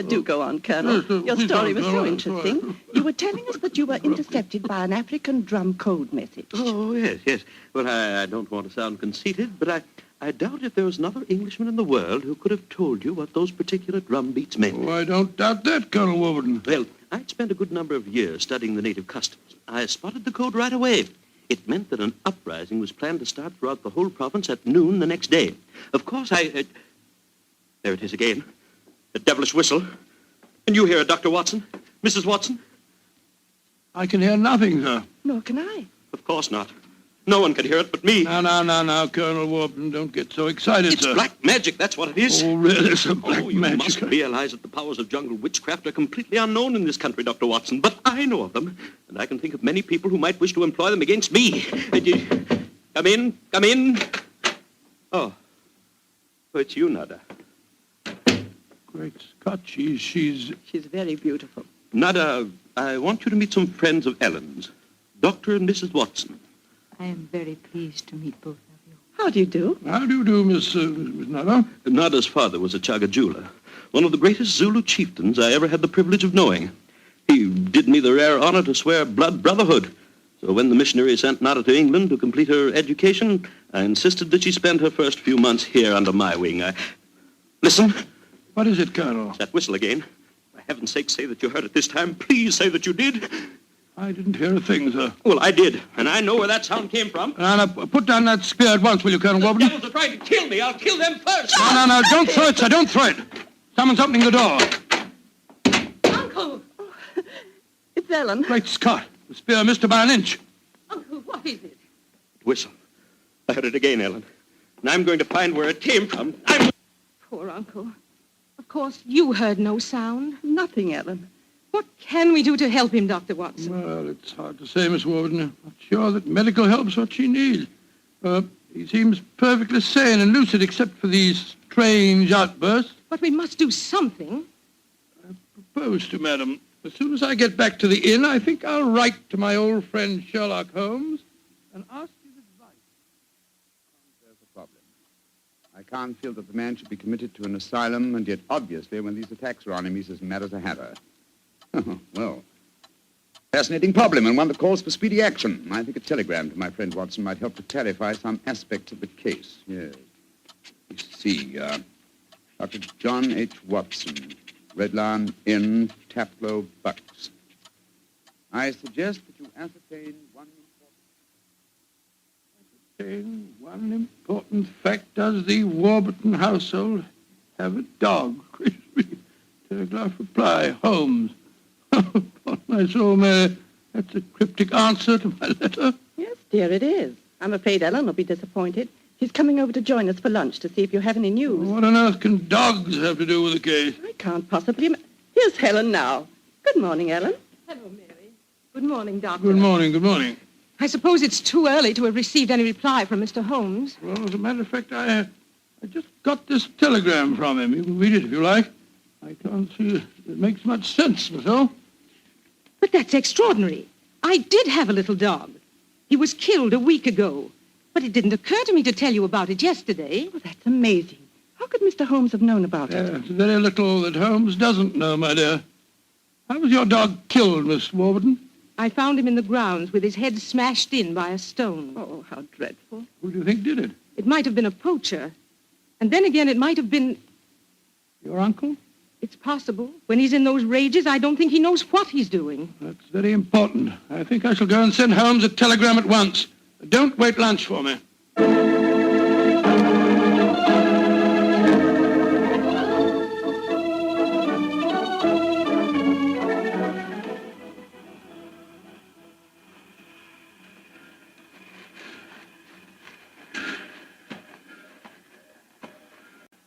Do go on, Colonel. Yes, Your please story go was on, so all right, interesting. all right. You were telling us that you were intercepted by an African drum code message. Oh, yes. Well, I don't want to sound conceited, but I doubt if there was another Englishman in the world who could have told you what those particular drum beats meant. Oh, I don't doubt that, Colonel Warburton. Well, I'd spent a good number of years studying the native customs. I spotted the code right away. It meant that an uprising was planned to start throughout the whole province at noon the next day. Of course, there it is again. The devilish whistle. Can you hear it, Dr. Watson? Mrs. Watson? I can hear nothing, sir. Nor can I. Of course not. No one can hear it but me. Now, Colonel Warburton, don't get so excited, It's sir. black magic, that's what it is. Oh, really, sir, black you magic. must realize that the powers of jungle witchcraft are completely unknown in this country, Dr. Watson. But I know of them, and I can think of many people who might wish to employ them against me. Come in. Oh, it's you, Nada. Great Scott, she's very beautiful. Nada, I want you to meet some friends of Ellen's, Dr. and Mrs. Watson. I am very pleased to meet both of you. How do you do? How do you do, Miss Nada? Nada's father was a Chagajula, one of the greatest Zulu chieftains I ever had the privilege of knowing. He did me the rare honor to swear blood brotherhood. So when the missionary sent Nada to England to complete her education, I insisted that she spend her first few months here under my wing. Listen. What is it, Colonel? It's that whistle again. For heaven's sake, say that you heard it this time. Please say that you did. I didn't hear a thing, sir. Well, I did, and I know where that sound came from. Now, put down that spear at once, will you, Colonel Warburton? The devils are trying to kill me. I'll kill them first. No, don't throw it, sir, don't throw it. Someone's opening the door. Uncle! It's Ellen. Great Scott, the spear missed her by an inch. Uncle, what is it? Whistle. I heard it again, Ellen. And I'm going to find where it came from. Poor Uncle. Of course, you heard no sound. Nothing, Ellen. What can we do to help him, Dr. Watson? Well, it's hard to say, Miss Warburton. I'm not sure that medical help's what she needs. He seems perfectly sane and lucid except for these strange outbursts. But we must do something. I propose to, madam. As soon as I get back to the inn, I think I'll write to my old friend Sherlock Holmes and ask his advice. There's a problem. I can't feel that the man should be committed to an asylum, and yet obviously when these attacks are on him, he's as mad as a hatter. Well, fascinating problem, and one that calls for speedy action. I think a telegram to my friend Watson might help to clarify some aspects of the case. Yes. Let's see. Dr. John H. Watson, Red Lion Inn, Taplow, Bucks. I suggest that you ascertain one important fact. Does the Warburton household have a dog? Telegraph reply, Holmes. Upon my soul, Mary, that's a cryptic answer to my letter. Yes, dear, it is. I'm afraid Ellen will be disappointed. She's coming over to join us for lunch to see if you have any news. What on earth can dogs have to do with the case? I can't possibly... Here's Helen now. Good morning, Ellen. Hello, Mary. Good morning, Doctor. Good morning. I suppose it's too early to have received any reply from Mr. Holmes. Well, as a matter of fact, I just got this telegram from him. You can read it if you like. I can't see it makes much sense, myself. But that's extraordinary. I did have a little dog. He was killed a week ago. But it didn't occur to me to tell you about it yesterday. Oh, that's amazing. How could Mr. Holmes have known about it? There's very little that Holmes doesn't know, my dear. How was your dog killed, Miss Warburton? I found him in the grounds with his head smashed in by a stone. Oh, how dreadful. Who do you think did it? It might have been a poacher. And then again, it might have been... Your uncle? It's possible. When he's in those rages, I don't think he knows what he's doing. That's very important. I think I shall go and send Holmes a telegram at once. Don't wait lunch for me.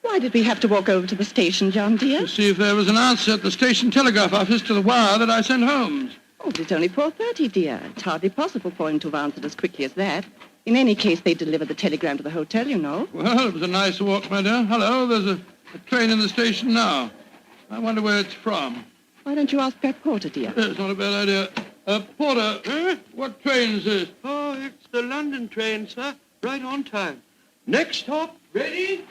Why did we have to walk over to the station, John, dear? To see if there was an answer at the station telegraph office to the wire that I sent Holmes. Oh, but it's only 4:30, dear. It's hardly possible for him to have answered as quickly as that. In any case, they delivered the telegram to the hotel, you know. Well, it was a nice walk, my dear. Hello, there's a train in the station now. I wonder where it's from. Why don't you ask that porter, dear? It's not a bad idea. Porter, what train is this? Oh, it's the London train, sir. Right on time. Next stop, ready?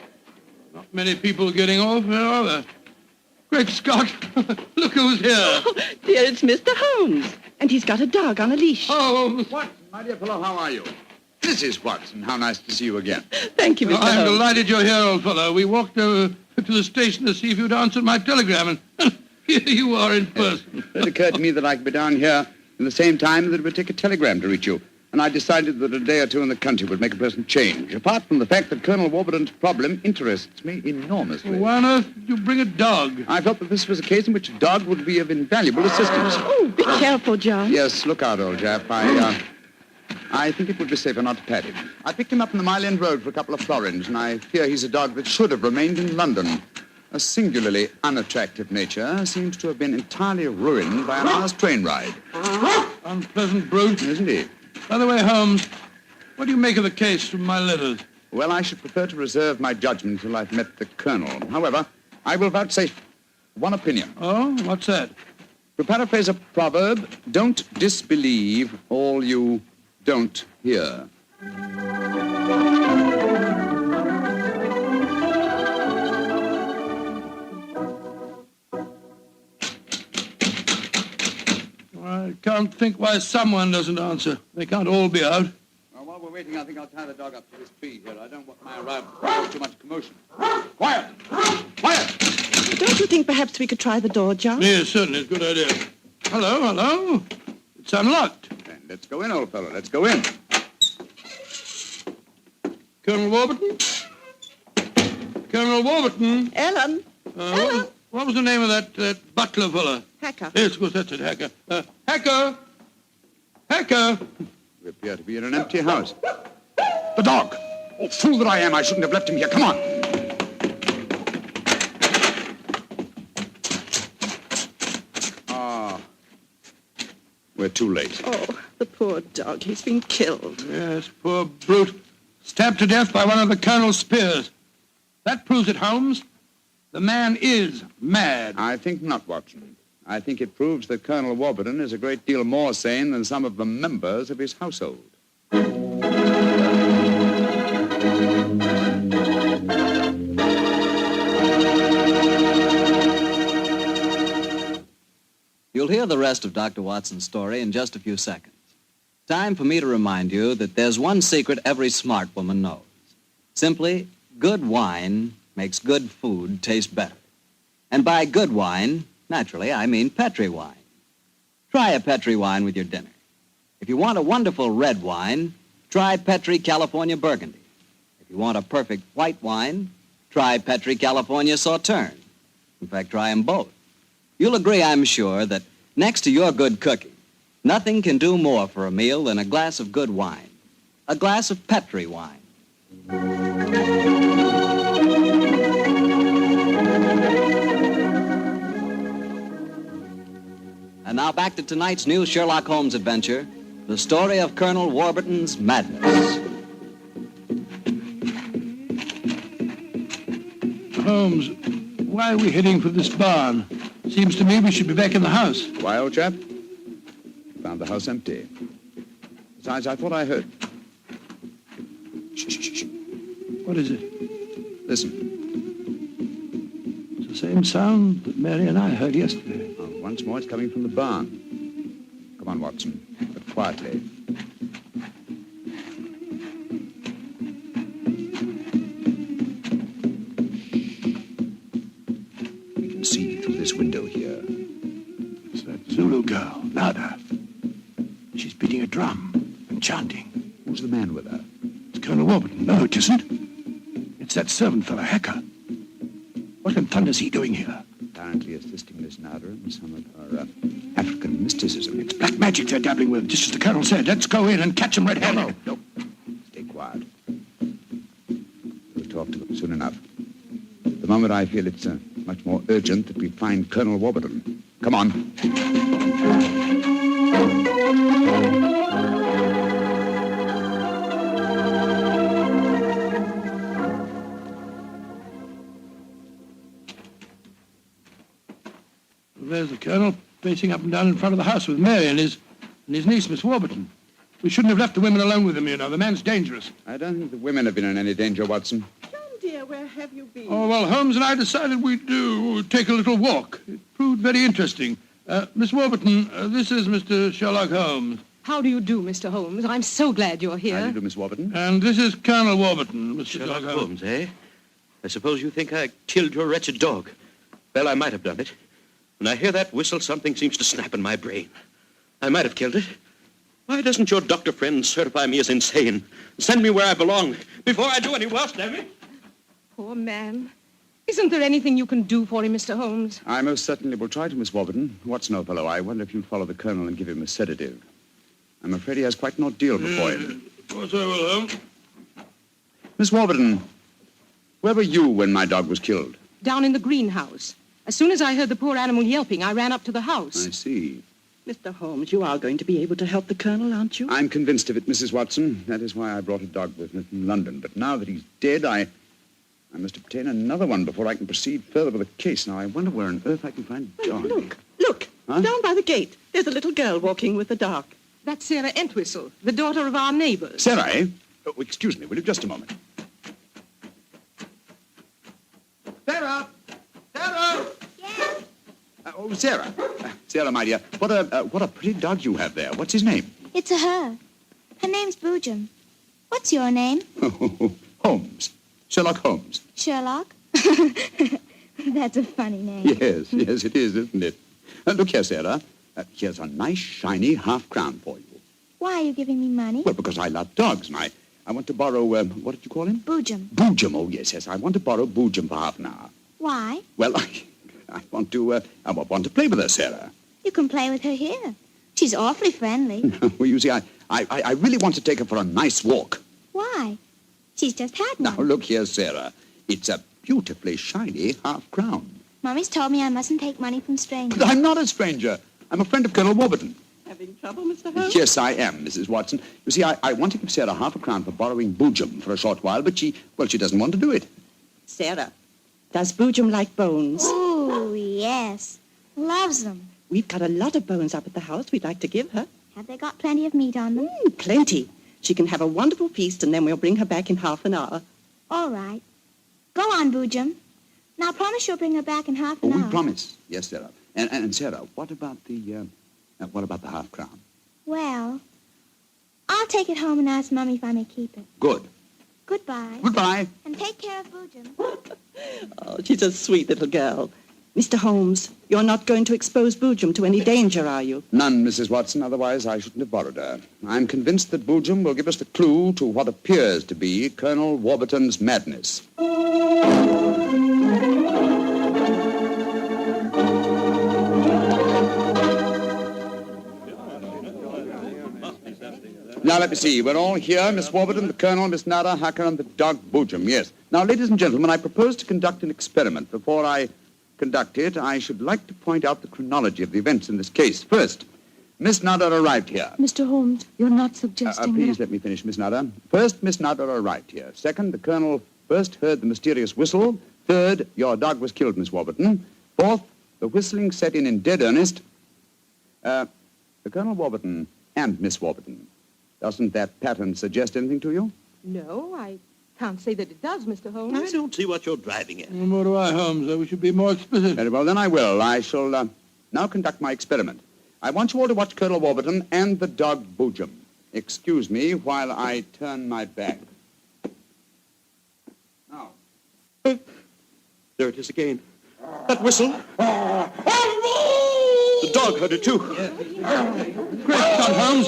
Not many people getting off here, are there? Great Scott! Look who's here! Oh, dear, it's Mr. Holmes. And he's got a dog on a leash. Oh, Watson, my dear fellow, how are you? Mrs. Watson, how nice to see you again. Thank you, Mr. I'm Holmes. delighted you're here, old fellow. We walked over to the station to see if you'd answered my telegram, and here you are in person. It occurred to me that I could be down here in the same time that it would take a telegram to reach you. And I decided that a day or two in the country would make a pleasant change, apart from the fact that Colonel Warburton's problem interests me enormously. Why on earth did you bring a dog? I felt that this was a case in which a dog would be of invaluable assistance. Oh, be careful, John. Yes, look out, old chap. I think it would be safer not to pat him. I picked him up on the Mile End Road for a couple of florins, and I fear he's a dog that should have remained in London. A singularly unattractive nature seems to have been entirely ruined by an hour's train ride. Unpleasant brute. Isn't he? By the way, Holmes, what do you make of the case from my letters? Well, I should prefer to reserve my judgment until I've met the Colonel. However, I will vouchsafe one opinion. Oh, what's that? To paraphrase a proverb, don't disbelieve all you don't hear. I can't think why someone doesn't answer. They can't all be out. Well, while we're waiting, I think I'll tie the dog up to this tree here. I don't want my arrival to cause too much commotion. Quiet! Quiet! Don't you think perhaps we could try the door, John? Yes, certainly. It's a good idea. Hello. It's unlocked. Then let's go in, old fellow. Let's go in. Colonel Warburton? Colonel Warburton? Ellen? Ellen? What was the name of that butler fella? Hacker. Yes, of course, that's it, Hacker. Hacker! Hacker! We appear to be in an empty house. The dog! Oh, fool that I am, I shouldn't have left him here. Come on! Ah. We're too late. Oh, the poor dog. He's been killed. Yes, poor brute. Stabbed to death by one of the Colonel's spears. That proves it, Holmes. The man is mad. I think not, Watson. I think it proves that Colonel Warburton is a great deal more sane than some of the members of his household. You'll hear the rest of Dr. Watson's story in just a few seconds. Time for me to remind you that there's one secret every smart woman knows. Simply, good wine makes good food taste better. And by good wine, naturally, I mean Petri wine. Try a Petri wine with your dinner. If you want a wonderful red wine, try Petri California Burgundy. If you want a perfect white wine, try Petri California Sauterne. In fact, try them both. You'll agree, I'm sure, that next to your good cooking, nothing can do more for a meal than a glass of good wine. A glass of Petri wine. And now back to tonight's new Sherlock Holmes adventure, the story of Colonel Warburton's madness. Holmes, why are we heading for this barn? Seems to me we should be back in the house. Why, old chap? Found the house empty. Besides, I thought I heard. Shh. What is it? Listen. same sound that Mary and I heard yesterday. Oh, once more, it's coming from the barn. Come on, Watson, but quietly. We can see through this window here. It's that Zulu girl, Nada. She's beating a drum and chanting. Who's the man with her? It's Colonel Warburton. No, it isn't. It's that servant fellow, Hacker. What in thunder's he doing here? Apparently assisting Miss Nada in some of her African mysticism. It's black magic they're dabbling with, just as the Colonel said. Let's go in and catch them red-handed. No. Stay quiet. We'll talk to them soon enough. At the moment, I feel it's much more urgent that we find Colonel Warburton. Come on. There's the Colonel pacing up and down in front of the house with Mary and his niece, Miss Warburton. We shouldn't have left the women alone with him, you know. The man's dangerous. I don't think the women have been in any danger, Watson. John, dear, where have you been? Oh, well, Holmes and I decided we'd take a little walk. It proved very interesting. Miss Warburton, this is Mr. Sherlock Holmes. How do you do, Mr. Holmes? I'm so glad you're here. How do you do, Miss Warburton? And this is Colonel Warburton, Mr. Sherlock Holmes, eh? I suppose you think I killed your wretched dog. Well, I might have done it. When I hear that whistle, something seems to snap in my brain. I might have killed it. Why doesn't your doctor friend certify me as insane? Send me where I belong before I do any worse damage? Poor man. Isn't there anything you can do for him, Mr. Holmes? I most certainly will try to, Miss Warburton. Watson, old fellow, I wonder if you'll follow the Colonel and give him a sedative. I'm afraid he has quite an ordeal before him. Of course I will, Holmes. Miss Warburton, where were you when my dog was killed? Down in the greenhouse. As soon as I heard the poor animal yelping, I ran up to the house. I see. Mr. Holmes, you are going to be able to help the Colonel, aren't you? I'm convinced of it, Mrs. Watson. That is why I brought a dog with me from London. But now that he's dead, I must obtain another one before I can proceed further with the case. Now, I wonder where on earth I can find a dog. Look, Huh? down by the gate. There's a little girl walking with the dog. That's Sarah Entwistle, the daughter of our neighbors. Sarah, eh? Oh, excuse me, will you? Just a moment. Sarah! Sarah! Yes? Oh, Sarah. Sarah, my dear, what a pretty dog you have there. What's his name? It's a her. Her name's Boojum. What's your name? Holmes. Sherlock Holmes. Sherlock? That's a funny name. Yes, it is, isn't it? Look here, Sarah. Here's a nice, shiny half-crown for you. Why are you giving me money? Well, because I love dogs, and I want to borrow, what did you call him? Boojum. Boojum, oh, yes. I want to borrow Boojum for half an hour. Why? Well, I want to play with her, Sarah. You can play with her here. She's awfully friendly. Well, you see, I really want to take her for a nice walk. Why? She's just had one. Now, look here, Sarah. It's a beautifully shiny half-crown. Mommy's told me I mustn't take money from strangers. But I'm not a stranger. I'm a friend of Colonel Warburton. Having trouble, Mr. Holmes? Yes, I am, Mrs. Watson. You see, I want to give Sarah half a crown for borrowing Boojum for a short while, but she doesn't want to do it. Sarah, does Boojum like bones? Oh, yes. Loves them. We've got a lot of bones up at the house we'd like to give her. Have they got plenty of meat on them? Plenty. She can have a wonderful feast, and then we'll bring her back in half an hour. All right. Go on, Boojum. Now, promise you'll bring her back in half an hour. We promise. Yes, Sarah. And Sarah, what about the half crown? Well, I'll take it home and ask Mummy if I may keep it. Good. Goodbye. Goodbye. And take care of Boojum. Oh, she's a sweet little girl. Mr. Holmes, you're not going to expose Boojum to any danger, are you? None, Mrs. Watson. Otherwise, I shouldn't have borrowed her. I'm convinced that Boojum will give us the clue to what appears to be Colonel Warburton's madness. Now, let me see. We're all here. Miss Warburton, the Colonel, Miss Nada, Hacker, and the dog Boojum. Yes. Now, ladies and gentlemen, I propose to conduct an experiment. Before I conduct it, I should like to point out the chronology of the events in this case. First, Miss Nada arrived here. Mr. Holmes, you're not suggesting Please let me finish, Miss Nada. First, Miss Nada arrived here. Second, the Colonel first heard the mysterious whistle. Third, your dog was killed, Miss Warburton. Fourth, the whistling set in dead earnest. The Colonel Warburton and Miss Warburton. Doesn't that pattern suggest anything to you? No, I Can't say that it does, Mr. Holmes. I don't see what you're driving at. Nor do I, Holmes. We should be more explicit. Very well, then I will. I shall now conduct my experiment. I want you all to watch Colonel Warburton and the dog Boojum. Excuse me while I turn my back. Now. There it is again. That whistle. The dog heard it, too. Great Scott, Holmes.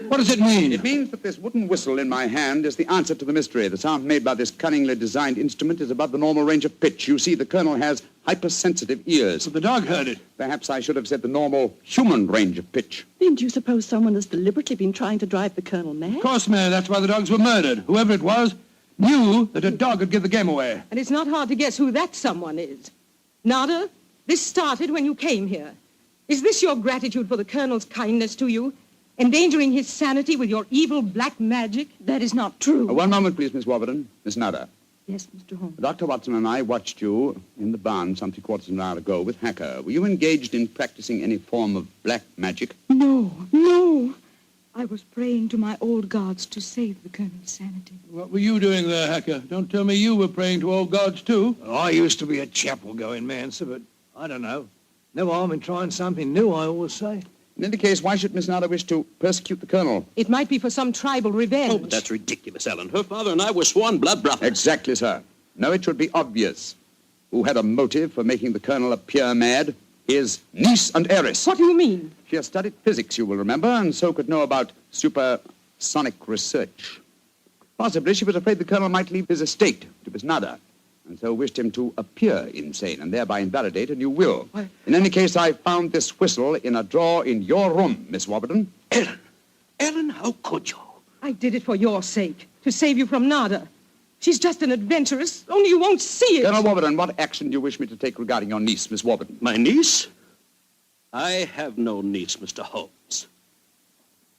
What does it mean? It means that this wooden whistle in my hand is the answer to the mystery. The sound made by this cunningly designed instrument is above the normal range of pitch. You see, the Colonel has hypersensitive ears. But the dog heard it. Perhaps I should have said the normal human range of pitch. Then do you suppose someone has deliberately been trying to drive the Colonel mad? Of course, Mary. That's why the dogs were murdered. Whoever it was knew that a dog would give the game away. And it's not hard to guess who that someone is. Nada, this started when you came here. Is this your gratitude for the Colonel's kindness to you? Endangering his sanity with your evil black magic? That is not true. One moment, please, Miss Warburton. Miss Nada. Yes, Mr. Holmes. Dr. Watson and I watched you in the barn some 3/4 of an hour ago with Hacker. Were you engaged in practicing any form of black magic? No. I was praying to my old gods to save the Colonel's sanity. What were you doing there, Hacker? Don't tell me you were praying to old gods, too. I used to be a chapel-going man, sir, but I don't know. No harm in trying something new, I always say. In any case, why should Miss Nada wish to persecute the Colonel? It might be for some tribal revenge. Oh, but that's ridiculous, Ellen. Her father and I were sworn blood brothers. Exactly, sir. No, it should be obvious. Who had a motive for making the Colonel appear mad is niece and heiress. What do you mean? She has studied physics, you will remember, and so could know about supersonic research. Possibly she was afraid the Colonel might leave his estate to Miss Nada, and so wished him to appear insane and thereby invalidate a new will. What? In any case, I found this whistle in a drawer in your room, Miss Warburton. Ellen, how could you? I did it for your sake, to save you from Nada. She's just an adventuress, only you won't see it. Colonel Warburton, what action do you wish me to take regarding your niece, Miss Warburton? My niece? I have no niece, Mr. Holmes.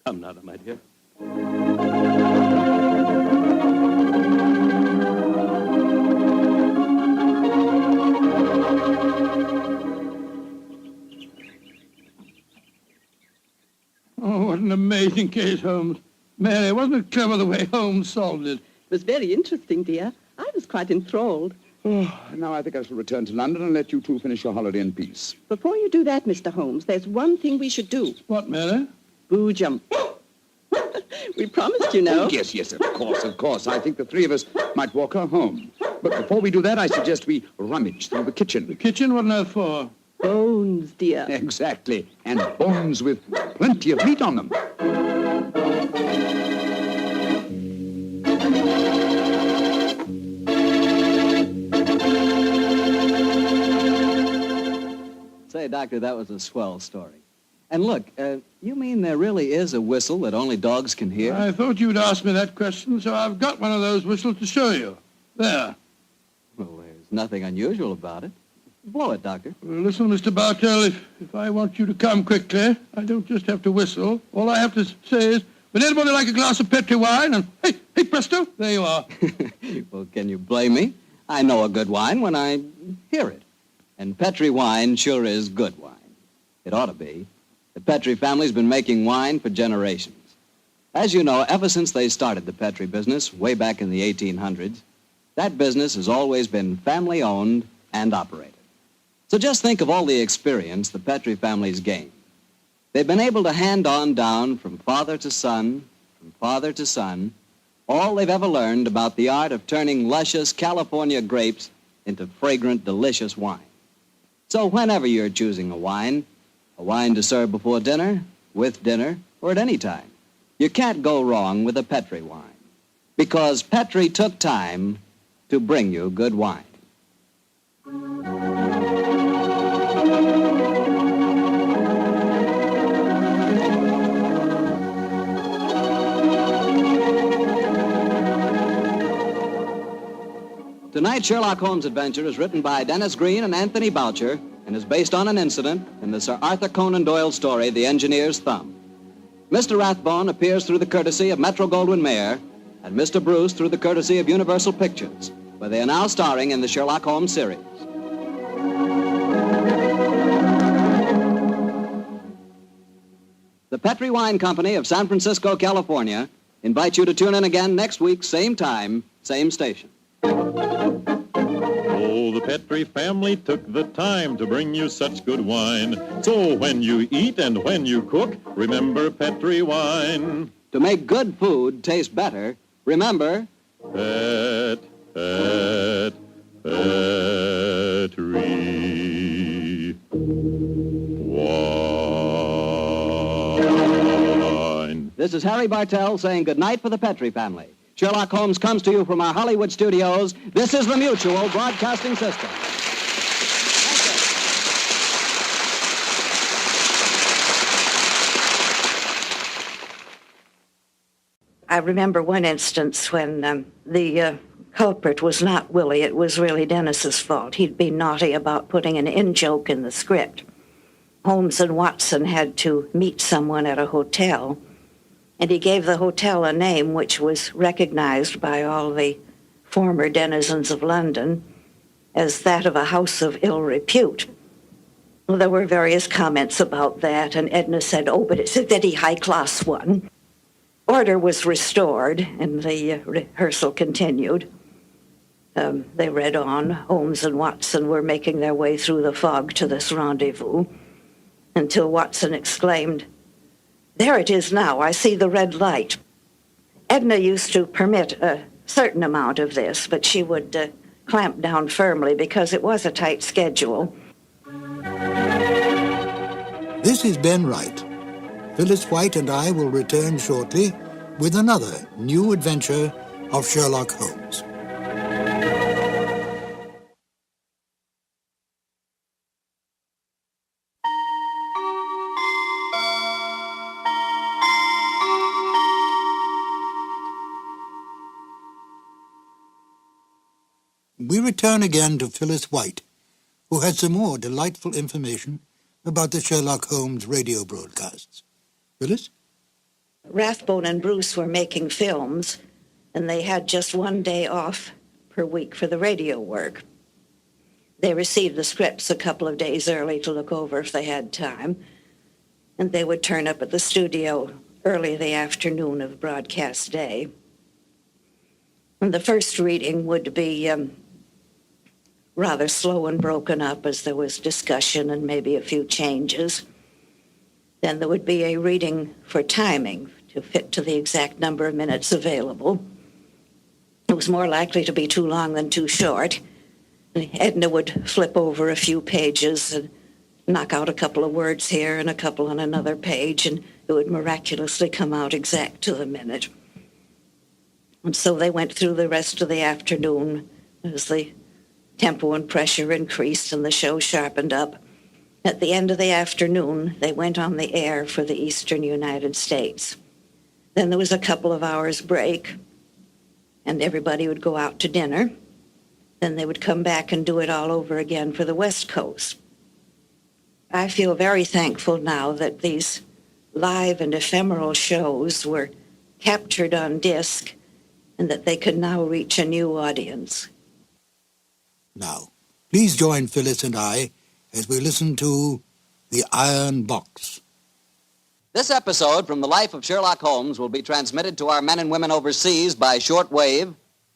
Come, Nada, my dear. Oh, what an amazing case, Holmes. Mary, wasn't it clever the way Holmes solved it? It was very interesting, dear. I was quite enthralled. Oh, now I think I shall return to London and let you two finish your holiday in peace. Before you do that, Mr. Holmes, there's one thing we should do. What, Mary? Boojum. We promised, you know. Oh, yes, of course. I think the three of us might walk her home. But before we do that, I suggest we rummage through the kitchen. The kitchen? What on earth for? Bones, dear. Exactly. And bones with plenty of meat on them. Say, Doctor, that was a swell story. And look, you mean there really is a whistle that only dogs can hear? I thought you'd ask me that question, so I've got one of those whistles to show you. There. Well, there's nothing unusual about it. Blow it, Doctor. Well, listen, Mr. Bartell, if I want you to come quickly, I don't just have to whistle. All I have to say is, would anybody like a glass of Petri wine? And hey, presto, there you are. Well, can you blame me? I know a good wine when I hear it. And Petri wine sure is good wine. It ought to be. The Petri family's been making wine for generations. As you know, ever since they started the Petri business way back in the 1800s, that business has always been family-owned and operated. So just think of all the experience the Petri family's gained. They've been able to hand on down from father to son, all they've ever learned about the art of turning luscious California grapes into fragrant, delicious wine. So whenever you're choosing a wine to serve before dinner, with dinner, or at any time, you can't go wrong with a Petri wine. Because Petri took time to bring you good wine. Tonight's Sherlock Holmes adventure is written by Dennis Green and Anthony Boucher and is based on an incident in the Sir Arthur Conan Doyle story, The Engineer's Thumb. Mr. Rathbone appears through the courtesy of Metro-Goldwyn-Mayer and Mr. Bruce through the courtesy of Universal Pictures, where they are now starring in the Sherlock Holmes series. The Petri Wine Company of San Francisco, California, invites you to tune in again next week, same time, same station. Oh, the Petri family took the time to bring you such good wine. So when you eat and when you cook, remember Petri wine. To make good food taste better, remember... Petri wine. This is Harry Bartell saying goodnight for the Petri family. Sherlock Holmes comes to you from our Hollywood studios. This is the Mutual Broadcasting System. I remember one instance when the culprit was not Willie. It was really Dennis's fault. He'd been naughty about putting an in-joke in the script. Holmes and Watson had to meet someone at a hotel, and he gave the hotel a name which was recognized by all the former denizens of London as that of a house of ill repute. Well, there were various comments about that, and Edna said, oh, but it's a very high-class one. Order was restored, and the rehearsal continued. They read on. Holmes and Watson were making their way through the fog to this rendezvous, until Watson exclaimed, there it is now, I see the red light. Edna used to permit a certain amount of this, but she would clamp down firmly because it was a tight schedule. This is Ben Wright. Phyllis White and I will return shortly with another new adventure of Sherlock Holmes. We return again to Phyllis White, who has some more delightful information about the Sherlock Holmes radio broadcasts. Phyllis? Rathbone and Bruce were making films, and they had just one day off per week for the radio work. They received the scripts a couple of days early to look over if they had time, and they would turn up at the studio early the afternoon of broadcast day. And the first reading would be rather slow and broken up as there was discussion and maybe a few changes. Then there would be a reading for timing to fit to the exact number of minutes available. It was more likely to be too long than too short. Edna would flip over a few pages and knock out a couple of words here and a couple on another page, and it would miraculously come out exact to the minute. And so they went through the rest of the afternoon as the tempo and pressure increased and the show sharpened up. At the end of the afternoon, they went on the air for the eastern United States. Then there was a couple of hours break, and everybody would go out to dinner. Then they would come back and do it all over again for the West Coast. I feel very thankful now that these live and ephemeral shows were captured on disc and that they could now reach a new audience. Now, please join Phyllis and I as we listen to The Iron Box. This episode from the life of Sherlock Holmes will be transmitted to our men and women overseas by short wave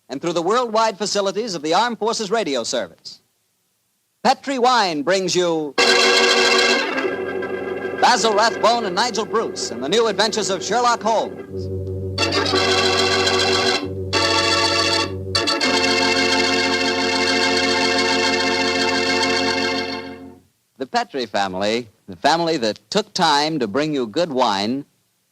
and through the worldwide facilities of the Armed Forces Radio Service. Petri Wine brings you Basil Rathbone and Nigel Bruce in the new adventures of Sherlock Holmes. The Petri family, the family that took time to bring you good wine,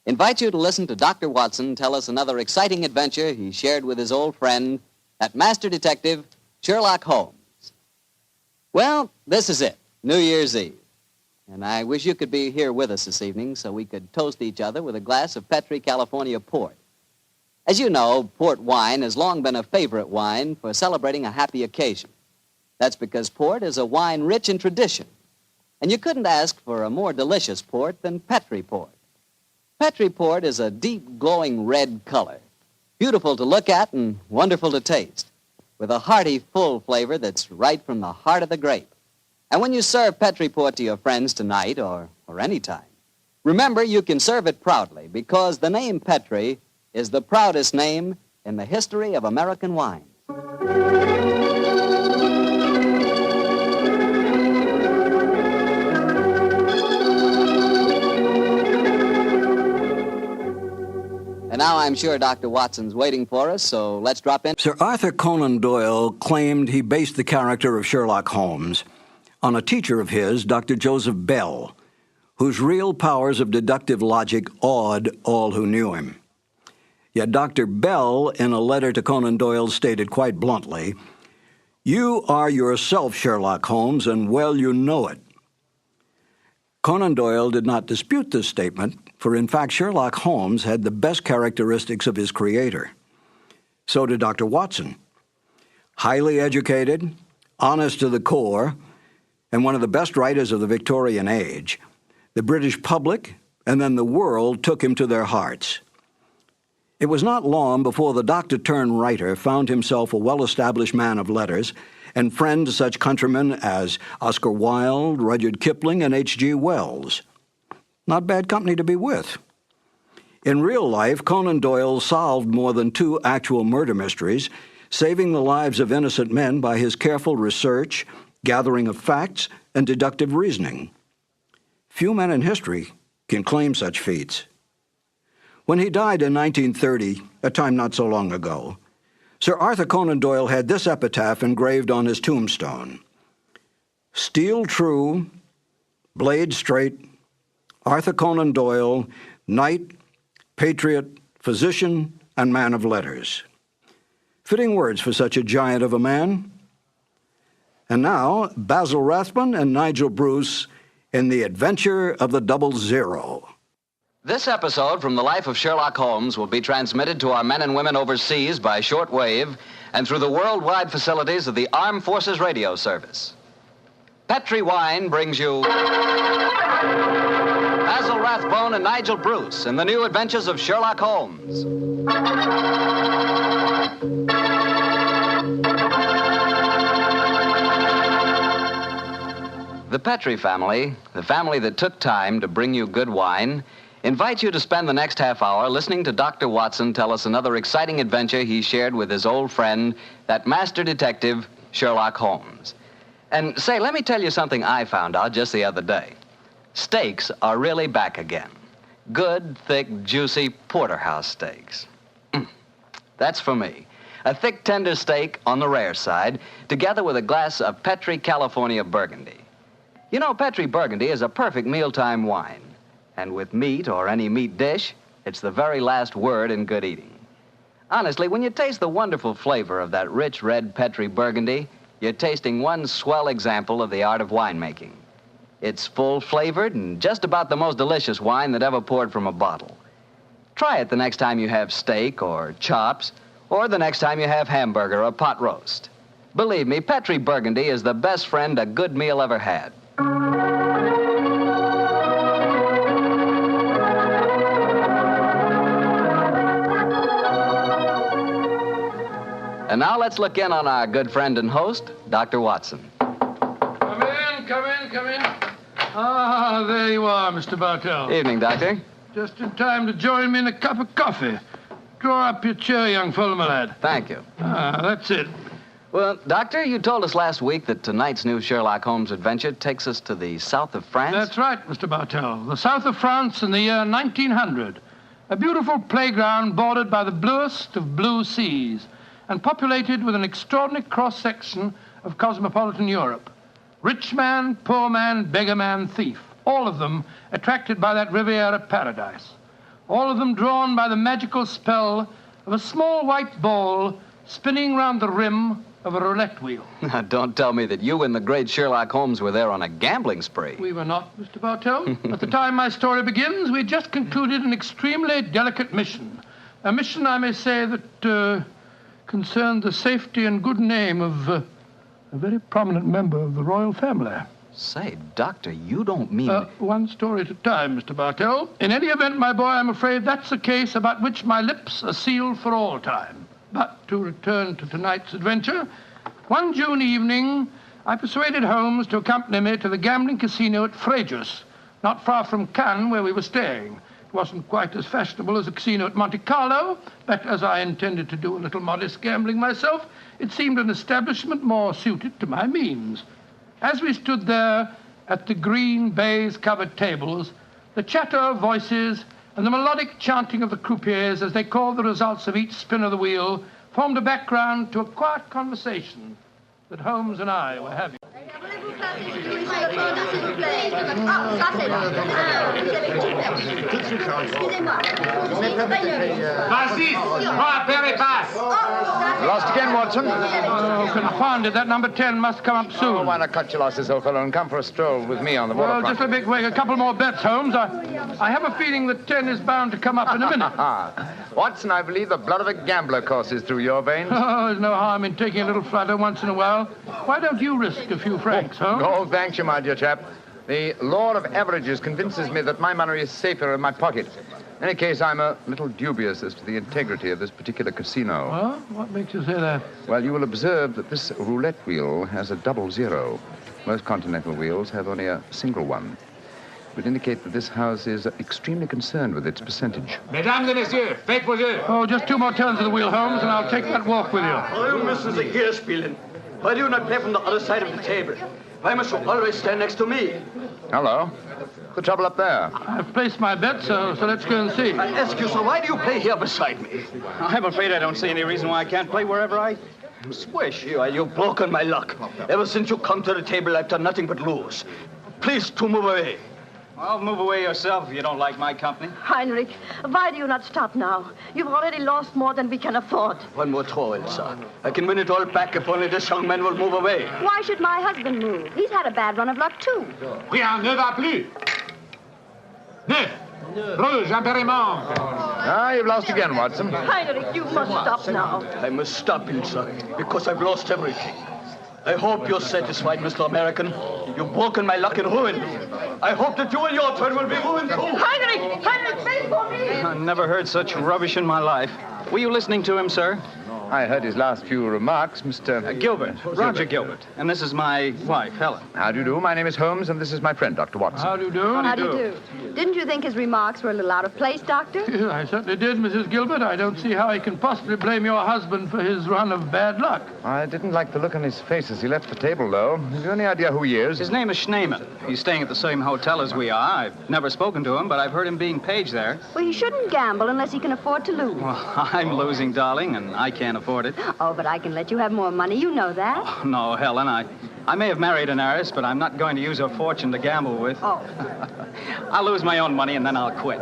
invite you to listen to Dr. Watson tell us another exciting adventure he shared with his old friend, that master detective, Sherlock Holmes. Well, this is it, New Year's Eve. And I wish you could be here with us this evening so we could toast each other with a glass of Petri California port. As you know, port wine has long been a favorite wine for celebrating a happy occasion. That's because port is a wine rich in tradition. And you couldn't ask for a more delicious port than Petri port. Petri port is a deep, glowing red color, beautiful to look at and wonderful to taste, with a hearty, full flavor that's right from the heart of the grape. And when you serve Petri port to your friends tonight or any time, remember you can serve it proudly because the name Petri is the proudest name in the history of American wine. And now I'm sure Dr. Watson's waiting for us, so let's drop in. Sir Arthur Conan Doyle claimed he based the character of Sherlock Holmes on a teacher of his, Dr. Joseph Bell, whose real powers of deductive logic awed all who knew him. Yet Dr. Bell, in a letter to Conan Doyle, stated quite bluntly, "You are yourself Sherlock Holmes, and well you know it." Conan Doyle did not dispute this statement, for in fact Sherlock Holmes had the best characteristics of his creator. So did Dr. Watson. Highly educated, honest to the core, and one of the best writers of the Victorian age, the British public and then the world took him to their hearts. It was not long before the doctor-turned-writer found himself a well-established man of letters and friend to such countrymen as Oscar Wilde, Rudyard Kipling, and H.G. Wells. Not bad company to be with. In real life, Conan Doyle solved more than 2 actual murder mysteries, saving the lives of innocent men by his careful research, gathering of facts, and deductive reasoning. Few men in history can claim such feats. When he died in 1930, a time not so long ago, Sir Arthur Conan Doyle had this epitaph engraved on his tombstone: "Steel true, blade straight, Arthur Conan Doyle, knight, patriot, physician, and man of letters." Fitting words for such a giant of a man. And now, Basil Rathbone and Nigel Bruce in The Adventure of the 00. This episode from the life of Sherlock Holmes will be transmitted to our men and women overseas by shortwave and through the worldwide facilities of the Armed Forces Radio Service. Petri Wine brings you Basil Rathbone and Nigel Bruce in the new adventures of Sherlock Holmes. The Petri family, the family that took time to bring you good wine, invites you to spend the next half hour listening to Dr. Watson tell us another exciting adventure he shared with his old friend, that master detective, Sherlock Holmes. And say, let me tell you something I found out just the other day. Steaks are really back again. Good, thick, juicy porterhouse steaks. That's for me. A thick, tender steak on the rare side, together with a glass of Petri California Burgundy. You know, Petri Burgundy is a perfect mealtime wine. And with meat or any meat dish, it's the very last word in good eating. Honestly, when you taste the wonderful flavor of that rich red Petri Burgundy, you're tasting one swell example of the art of winemaking. It's full-flavored and just about the most delicious wine that ever poured from a bottle. Try it the next time you have steak or chops, or the next time you have hamburger or pot roast. Believe me, Petri Burgundy is the best friend a good meal ever had. And now let's look in on our good friend and host, Dr. Watson. Come in. Ah, there you are, Mr. Bartell. Evening, Doctor. Just in time to join me in a cup of coffee. Draw up your chair, young fellow, my lad. Thank you. Ah, that's it. Well, Doctor, you told us last week that tonight's new Sherlock Holmes adventure takes us to the south of France. That's right, Mr. Bartell. The south of France in the year 1900. A beautiful playground bordered by the bluest of blue seas and populated with an extraordinary cross-section of cosmopolitan Europe. Rich man, poor man, beggar man, thief. All of them attracted by that Riviera paradise. All of them drawn by the magical spell of a small white ball spinning round the rim of a roulette wheel. Now, don't tell me that you and the great Sherlock Holmes were there on a gambling spree. We were not, Mr. Bartell. At the time my story begins, we just concluded an extremely delicate mission. A mission, I may say, that concerned the safety and good name of a very prominent member of the royal family. Say, Doctor, you don't mean... One story at a time, Mr. Bartell. In any event, my boy, I'm afraid that's a case about which my lips are sealed for all time. But to return to tonight's adventure, one June evening, I persuaded Holmes to accompany me to the gambling casino at Fréjus, not far from Cannes, where we were staying. It wasn't quite as fashionable as a casino at Monte Carlo, but as I intended to do a little modest gambling myself, it seemed an establishment more suited to my means. As we stood there at the green baize-covered tables, the chatter of voices and the melodic chanting of the croupiers as they called the results of each spin of the wheel formed a background to a quiet conversation that Holmes and I were having. Lost again, Watson? Oh, confounded. That number 10 must come up soon. Oh, why not cut your losses, old fellow, and come for a stroll with me on the waterfront? Well, just a big wait. A couple more bets, Holmes. I have a feeling that 10 is bound to come up in a minute. Watson, I believe the blood of a gambler courses through your veins. Oh, there's no harm in taking a little flutter once in a while. Why don't you risk a few francs, Holmes? Oh, thanks you, my dear chap. The law of averages convinces me that my money is safer in my pocket. In any case, I'm a little dubious as to the integrity of this particular casino. Well, what makes you say that? Well, you will observe that this roulette wheel has a double zero. Most continental wheels have only a single one. It would indicate that this house is extremely concerned with its percentage. Mesdames et messieurs, faites vos jeux. Oh, just 2 more turns of the wheel, Holmes, and I'll take that walk with you. Oh, you müssen Sie hier spielen. Why do you not play from the other side of the table? Why must you always stand next to me? Hello. What's the trouble up there? I've placed my bet, so let's go and see. I ask you, so why do you play here beside me? I'm afraid I don't see any reason why I can't play wherever I wish. You've broken my luck. Ever since you come to the table, I've done nothing but lose. Please to move away. Well, move away yourself if you don't like my company. Heinrich, why do you not stop now? You've already lost more than we can afford. One more throw, Elsa. I can win it all back if only this young man will move away. Why should my husband move? He's had a bad run of luck, too. Rien ne va plus. Neuf. Rouge, impériment. Ah, you've lost again, Watson. Heinrich, you must stop now. I must stop, Elsa, because I've lost everything. I hope you're satisfied, Mr. American. You've broken my luck and ruined me. I hope that you and your turn will be ruined, too. Heinrich! Heinrich, wait for me! I never heard such rubbish in my life. Were you listening to him, sir? I heard his last few remarks, Mr. Gilbert. Roger Gilbert. And this is my wife, Helen. How do you do? My name is Holmes, and this is my friend, Dr. Watson. How do you do? How do you do? Didn't you think his remarks were a little out of place, Doctor? I certainly did, Mrs. Gilbert. I don't see how he can possibly blame your husband for his run of bad luck. I didn't like the look on his face as he left the table, though. Have you any idea who he is? His name is Schneemann. He's staying at the same hotel as we are. I've never spoken to him, but I've heard him being paged there. Well, he shouldn't gamble unless he can afford to lose. Well, I'm losing, darling, and I can't afford it. Oh, but I can let you have more money. You know that. Oh, no, Helen, I may have married an heiress, but I'm not going to use her fortune to gamble with. Oh. I'll lose my own money, and then I'll quit.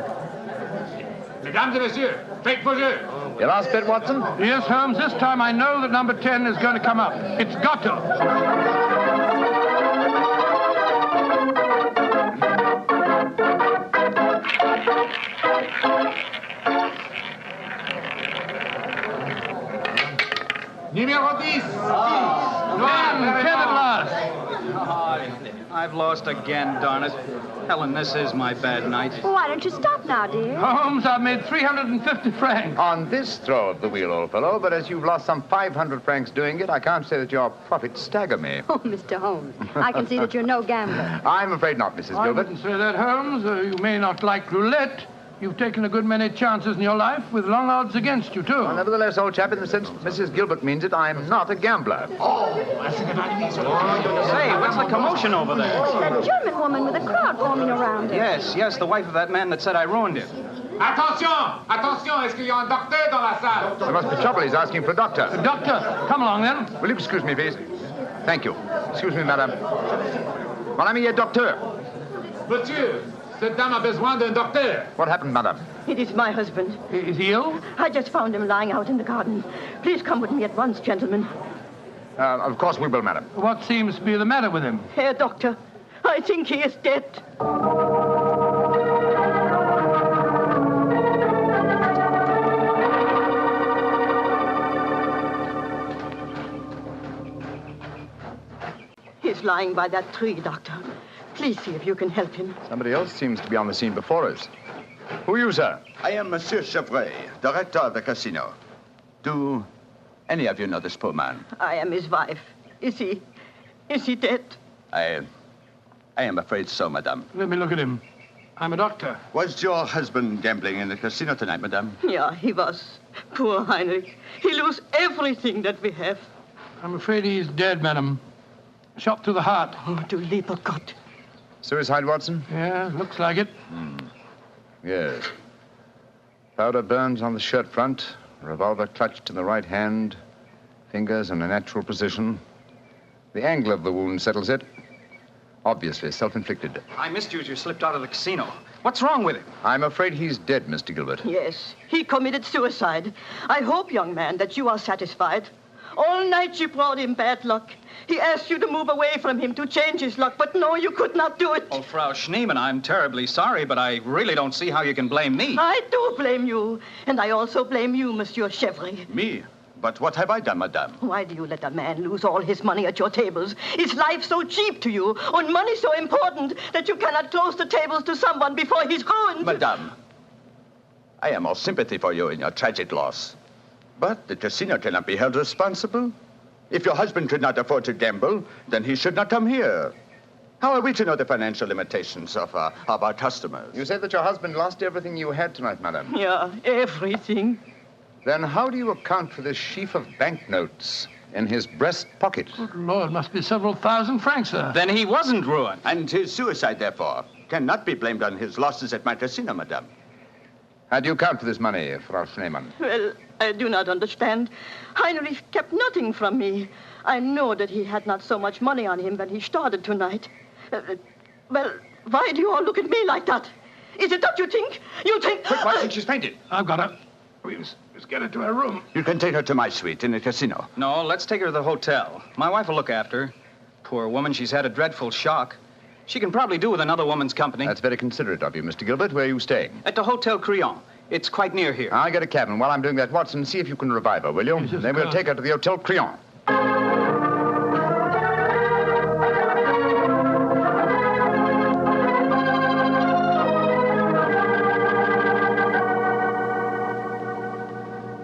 Mesdames et messieurs, faites vos jeux. Your last bet, Watson? Yes, Holmes. This time I know that number 10 is going to come up. It's got to. Numéro 10. 10 at last. I've lost again, darn it. Helen, this is my bad night. Well, why don't you stop now, dear? Holmes, I've made 350 francs. On this throw of the wheel, old fellow, but as you've lost some 500 francs doing it, I can't say that your profits stagger me. Oh, Mr. Holmes, I can see that you're no gambler. I'm afraid not, Mrs. I Gilbert. wouldn't say that, Holmes. You may not like roulette. You've taken a good many chances in your life with long odds against you, too. Well, nevertheless, old chap, in the sense that Mrs. Gilbert means it, I'm not a gambler. Say, what's the commotion over there? That German woman with a crowd forming around her. Yes, the wife of that man that said I ruined him. Attention! Attention! Est-ce qu'il y a un docteur dans la salle? There must be trouble. He's asking for a doctor. A doctor? Come along, then. Will you excuse me, please? Thank you. Excuse me, madame. Mon ami est docteur. Monsieur, cette dame a besoin d'un docteur. What happened, madame? It is my husband. Is he ill? I just found him lying out in the garden. Please come with me at once, gentlemen. Of course we will, madam. What seems to be the matter with him? Herr Doctor, I think he is dead. He's lying by that tree, Doctor. Please see if you can help him. Somebody else seems to be on the scene before us. Who are you, sir? I am Monsieur Chevray, director of the casino. Do any of you know this poor man? I am his wife. Is he dead? I am afraid so, madame. Let me look at him. I'm a doctor. Was your husband gambling in the casino tonight, madame? Yeah, he was. Poor Heinrich. He lose everything that we have. I'm afraid he's dead, madam. Shot through the heart. Oh, du lieber Gott. Suicide, Watson? Yeah, looks like it. Yes. Powder burns on the shirt front, revolver clutched in the right hand, fingers in a natural position. The angle of the wound settles it. Obviously self-inflicted. I missed you as you slipped out of the casino. What's wrong with him? I'm afraid he's dead, Mr. Gilbert. Yes, he committed suicide. I hope, young man, that you are satisfied. All night you brought him bad luck. He asked you to move away from him to change his luck, but no, you could not do it. Oh, Frau Schneemann, I'm terribly sorry, but I really don't see how you can blame me. I do blame you, and I also blame you, Monsieur Chevry. Me? But what have I done, madame? Why do you let a man lose all his money at your tables? Is life so cheap to you, and money so important, that you cannot close the tables to someone before he's ruined? Madame, I am all sympathy for you in your tragic loss. But the casino cannot be held responsible. If your husband could not afford to gamble, then he should not come here. How are we to know the financial limitations of our customers? You say that your husband lost everything you had tonight, madam. Yeah, everything. Then how do you account for this sheaf of banknotes in his breast pocket? Good Lord, must be several thousand francs, sir. Then he wasn't ruined. And his suicide, therefore, cannot be blamed on his losses at my casino, madame. How do you account for this money, Frau Schneemann? Well, I do not understand. Heinrich kept nothing from me. I know that he had not so much money on him when he started tonight. Well, why do you all look at me like that? Is it that you think? You think... Quick, Watson, she's fainted. I've got her. Let's get her to her room. You can take her to my suite in the casino. No, let's take her to the hotel. My wife will look after her. Poor woman, she's had a dreadful shock. She can probably do with another woman's company. That's very considerate of you, Mr. Gilbert. Where are you staying? At the Hotel Crillon. It's quite near here. I'll get a cab, and while I'm doing that, Watson, see if you can revive her, will you? Yes, Then we'll take her to the Hotel Crillon.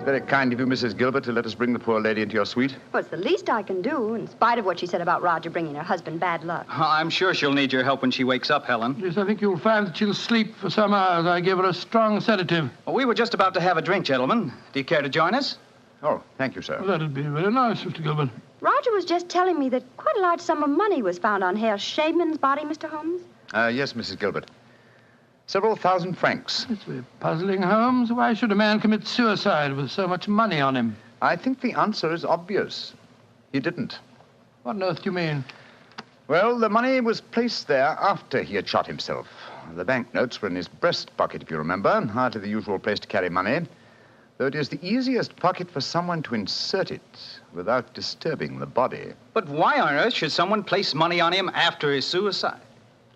Very kind of you, Mrs. Gilbert, to let us bring the poor lady into your suite. Well, it's the least I can do, in spite of what she said about Roger bringing her husband bad luck. I'm sure she'll need your help when she wakes up, Helen. Yes, I think you'll find that she'll sleep for some hours. I gave her a strong sedative. Well, we were just about to have a drink, gentlemen. Do you care to join us? Oh, thank you, sir. Well, that'll be very nice, Mr. Gilbert. Roger was just telling me that quite a large sum of money was found on Herr Shaman's body, Mr. Holmes. Yes, Mrs. Gilbert. Several thousand francs. It's very puzzling, Holmes. Why should a man commit suicide with so much money on him? I think the answer is obvious. He didn't. What on earth do you mean? Well, the money was placed there after he had shot himself. The banknotes were in his breast pocket, if you remember. Hardly the usual place to carry money, though it is the easiest pocket for someone to insert it without disturbing the body. But why on earth should someone place money on him after his suicide?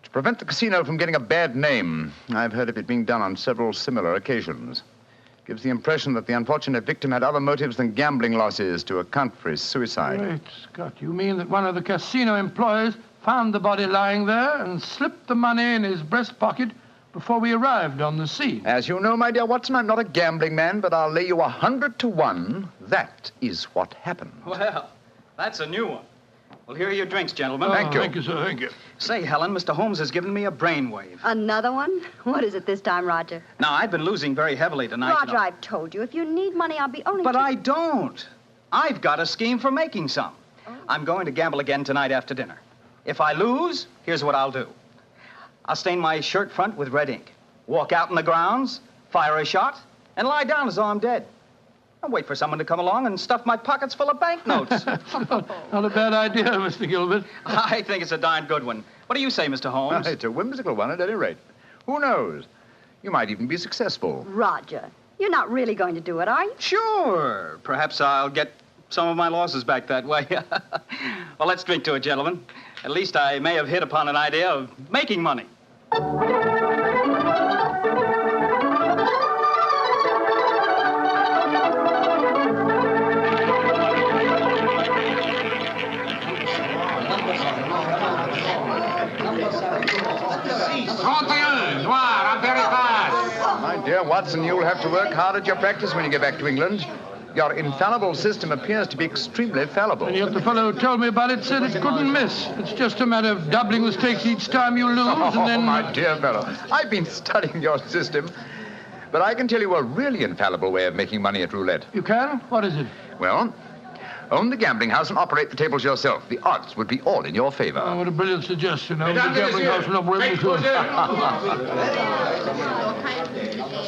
To prevent the casino from getting a bad name. I've heard of it being done on several similar occasions. Gives the impression that the unfortunate victim had other motives than gambling losses to account for his suicide. Great Scott, you mean that one of the casino employees found the body lying there and slipped the money in his breast pocket before we arrived on the scene? As you know, my dear Watson, I'm not a gambling man, but I'll lay you 100 to 1. That is what happened. Well, that's a new one. Well, here are your drinks, gentlemen. Thank you. Thank you, sir. Thank you. Say, Helen, Mr. Holmes has given me a brainwave. Another one? What is it this time, Roger? Now, I've been losing very heavily tonight. Roger, I've told you, if you need money, I'll be only... But I don't. I've got a scheme for making some. I'm going to gamble again tonight after dinner. If I lose, here's what I'll do. I'll stain my shirt front with red ink, walk out in the grounds, fire a shot, and lie down as though I'm dead. I'll wait for someone to come along and stuff my pockets full of banknotes. Not a bad idea, Mr. Gilbert. I think it's a darn good one. What do you say, Mr. Holmes? It's a whimsical one at any rate. Who knows? You might even be successful. Roger, you're not really going to do it, are you? Sure. Perhaps I'll get some of my losses back that way. Well, let's drink to it, gentlemen. At least I may have hit upon an idea of making money. My dear Watson, you'll have to work hard at your practice when you get back to England. Your infallible system appears to be extremely fallible. And yet the fellow who told me about it said it couldn't miss. It's just a matter of doubling the stakes each time you lose, and then... Oh, my dear fellow, I've been studying your system, but I can tell you a really infallible way of making money at roulette. You can? What is it? Well, own the gambling house and operate the tables yourself. The odds would be all in your favor. Oh, what a brilliant suggestion. Own the gambling house and operate the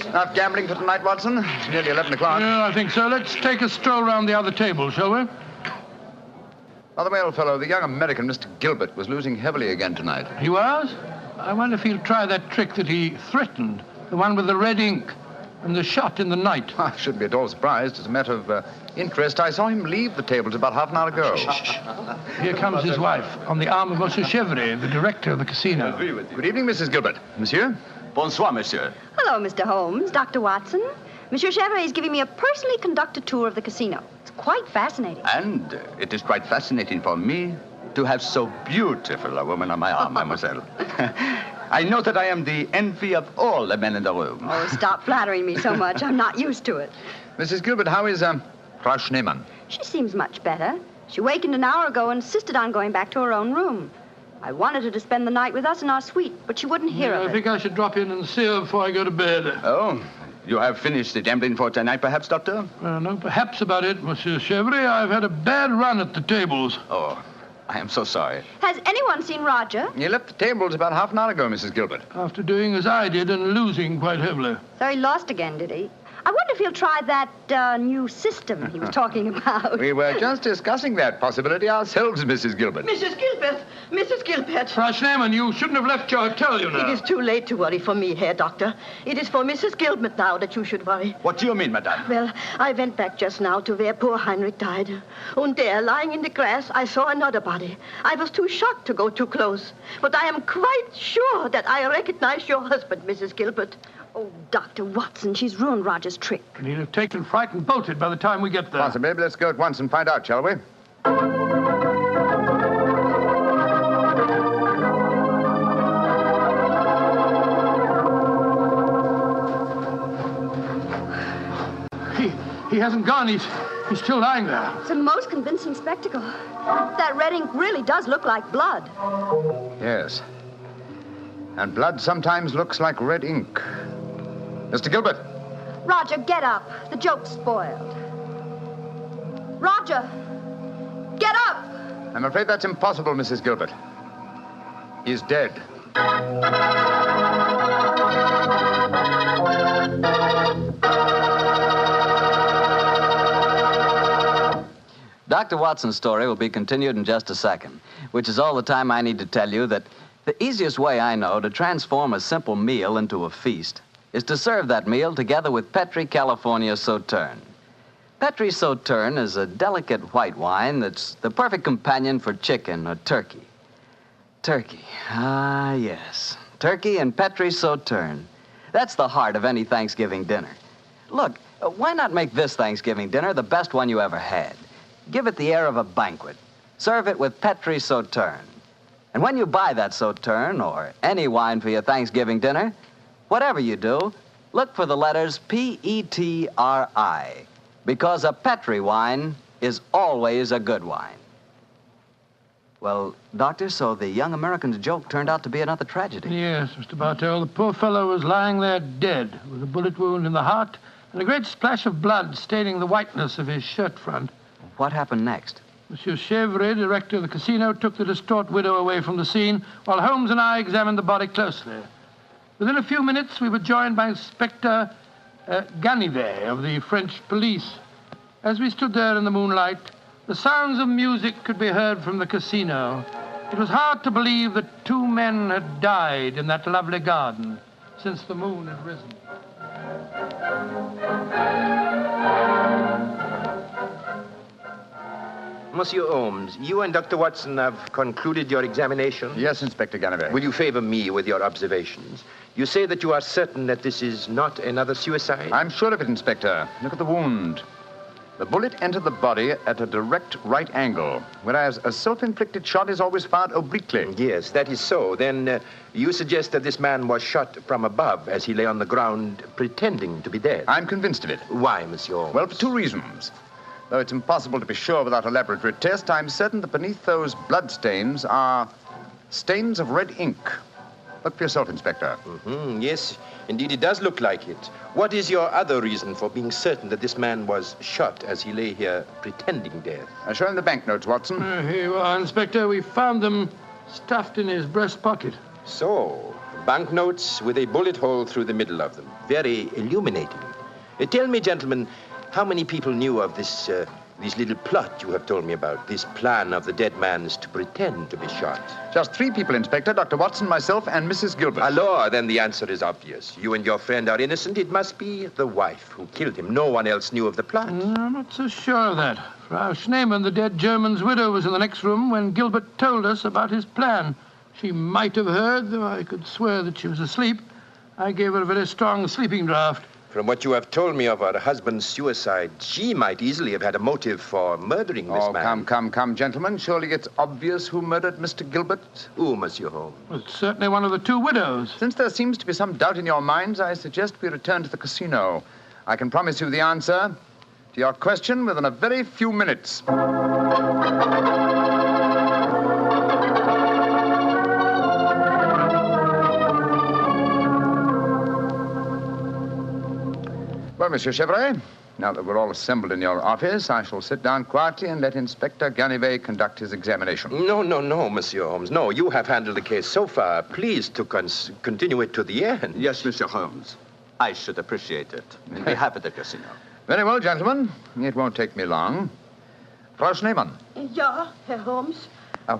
Enough gambling for tonight, Watson? It's nearly 11 o'clock. Yeah, I think so. Let's take a stroll round the other table, shall we? By the way, old fellow, the young American, Mr. Gilbert, was losing heavily again tonight. He was? I wonder if he'll try that trick that he threatened, the one with the red ink and the shot in the night. I shouldn't be at all surprised. As a matter of interest, I saw him leave the tables about half an hour ago. Here comes his wife, on the arm of Monsieur Chevry, the director of the casino. Good evening, Mrs. Gilbert. Monsieur? Bonsoir, monsieur. Hello, Mr. Holmes, Dr. Watson. Monsieur Chevry is giving me a personally conducted tour of the casino. It's quite fascinating. And it is quite fascinating for me to have so beautiful a woman on my arm, mademoiselle. I know that I am the envy of all the men in the room. Oh, stop flattering me so much. I'm not used to it. Mrs. Gilbert, how is Frau Schneemann? She seems much better. She wakened an hour ago and insisted on going back to her own room. I wanted her to spend the night with us in our suite, but she wouldn't hear of it. I think I should drop in and see her before I go to bed. Oh, you have finished the gambling for tonight, perhaps, Doctor? No, perhaps about it, Monsieur Chevry. I've had a bad run at the tables. Oh, I am so sorry. Has anyone seen Roger? He left the tables about half an hour ago, Mrs. Gilbert. After doing as I did and losing quite heavily. So he lost again, did he? I wonder if he'll try that new system he was talking about. We were just discussing that possibility ourselves, Mrs. Gilbert. Mrs. Gilbert! Mrs. Gilbert! Frau Schneemann, you shouldn't have left your hotel, you know. It is too late to worry for me, Herr Doctor. It is for Mrs. Gilbert now that you should worry. What do you mean, madame? Well, I went back just now to where poor Heinrich died. And there, lying in the grass, I saw another body. I was too shocked to go too close. But I am quite sure that I recognize your husband, Mrs. Gilbert. Oh, Dr. Watson, she's ruined Roger's trick. And he'll have taken fright and bolted by the time we get there. Possibly. Let's go at once and find out, shall we? He hasn't gone. He's still lying there. It's a most convincing spectacle. That red ink really does look like blood. Yes. And blood sometimes looks like red ink. Mr. Gilbert. Roger, get up. The joke's spoiled. Roger, get up! I'm afraid that's impossible, Mrs. Gilbert. He's dead. Dr. Watson's story will be continued in just a second, which is all the time I need to tell you that the easiest way I know to transform a simple meal into a feast is to serve that meal together with Petri California Sauterne. Petri Sauterne is a delicate white wine that's the perfect companion for chicken or turkey. Turkey, ah yes, turkey and Petri Sauterne. That's the heart of any Thanksgiving dinner. Look, why not make this Thanksgiving dinner the best one you ever had? Give it the air of a banquet. Serve it with Petri Sauterne. And when you buy that Sauterne or any wine for your Thanksgiving dinner, whatever you do, look for the letters P-E-T-R-I, because a Petri wine is always a good wine. Well, Doctor, so the young American's joke turned out to be another tragedy. Yes, Mr. Bartell. The poor fellow was lying there dead, with a bullet wound in the heart and a great splash of blood staining the whiteness of his shirt front. What happened next? Monsieur Chevry, director of the casino, took the distraught widow away from the scene, while Holmes and I examined the body closely. Within a few minutes, we were joined by Inspector Ganivet of the French police. As we stood there in the moonlight, the sounds of music could be heard from the casino. It was hard to believe that two men had died in that lovely garden since the moon had risen. Monsieur Holmes, you and Dr. Watson have concluded your examination? Yes, Inspector Ganivet. Will you favor me with your observations? You say that you are certain that this is not another suicide? I'm sure of it, Inspector. Look at the wound. The bullet entered the body at a direct right angle, whereas a self-inflicted shot is always fired obliquely. Yes, that is so. Then you suggest that this man was shot from above as he lay on the ground pretending to be dead. I'm convinced of it. Why, Monsieur Holmes? Well, for two reasons. Though it's impossible to be sure without a laboratory test, I'm certain that beneath those blood stains are stains of red ink. Look for yourself, Inspector. Yes, indeed, it does look like it. What is your other reason for being certain that this man was shot as he lay here pretending death? Show him the banknotes, Watson. Here you are, Inspector. We found them stuffed in his breast pocket. So, banknotes with a bullet hole through the middle of them. Very illuminating. Tell me, gentlemen, how many people knew of this little plot you have told me about, this plan of the dead man's to pretend to be shot? Just 3 people, Inspector. Dr. Watson, myself, and Mrs. Gilbert. Alors, then the answer is obvious. You and your friend are innocent. It must be the wife who killed him. No one else knew of the plot. I'm not so sure of that. Frau Schneemann, the dead German's widow, was in the next room when Gilbert told us about his plan. She might have heard, though I could swear that she was asleep. I gave her a very strong sleeping draught. From what you have told me of her husband's suicide, she might easily have had a motive for murdering this man. Come, gentlemen. Surely it's obvious who murdered Mr. Gilbert? Who, Monsieur Holmes? Well, it's certainly one of the 2 widows. Since there seems to be some doubt in your minds, I suggest we return to the casino. I can promise you the answer to your question within a very few minutes. Well, Monsieur Chevrolet, now that we're all assembled in your office, I shall sit down quietly and let Inspector Ganivet conduct his examination. No, Monsieur Holmes. No, you have handled the case so far. Please to continue it to the end. Yes, Monsieur Holmes. I should appreciate it. On behalf of the casino. Very well, gentlemen. It won't take me long. Frau Schneemann. Ja, Herr Holmes.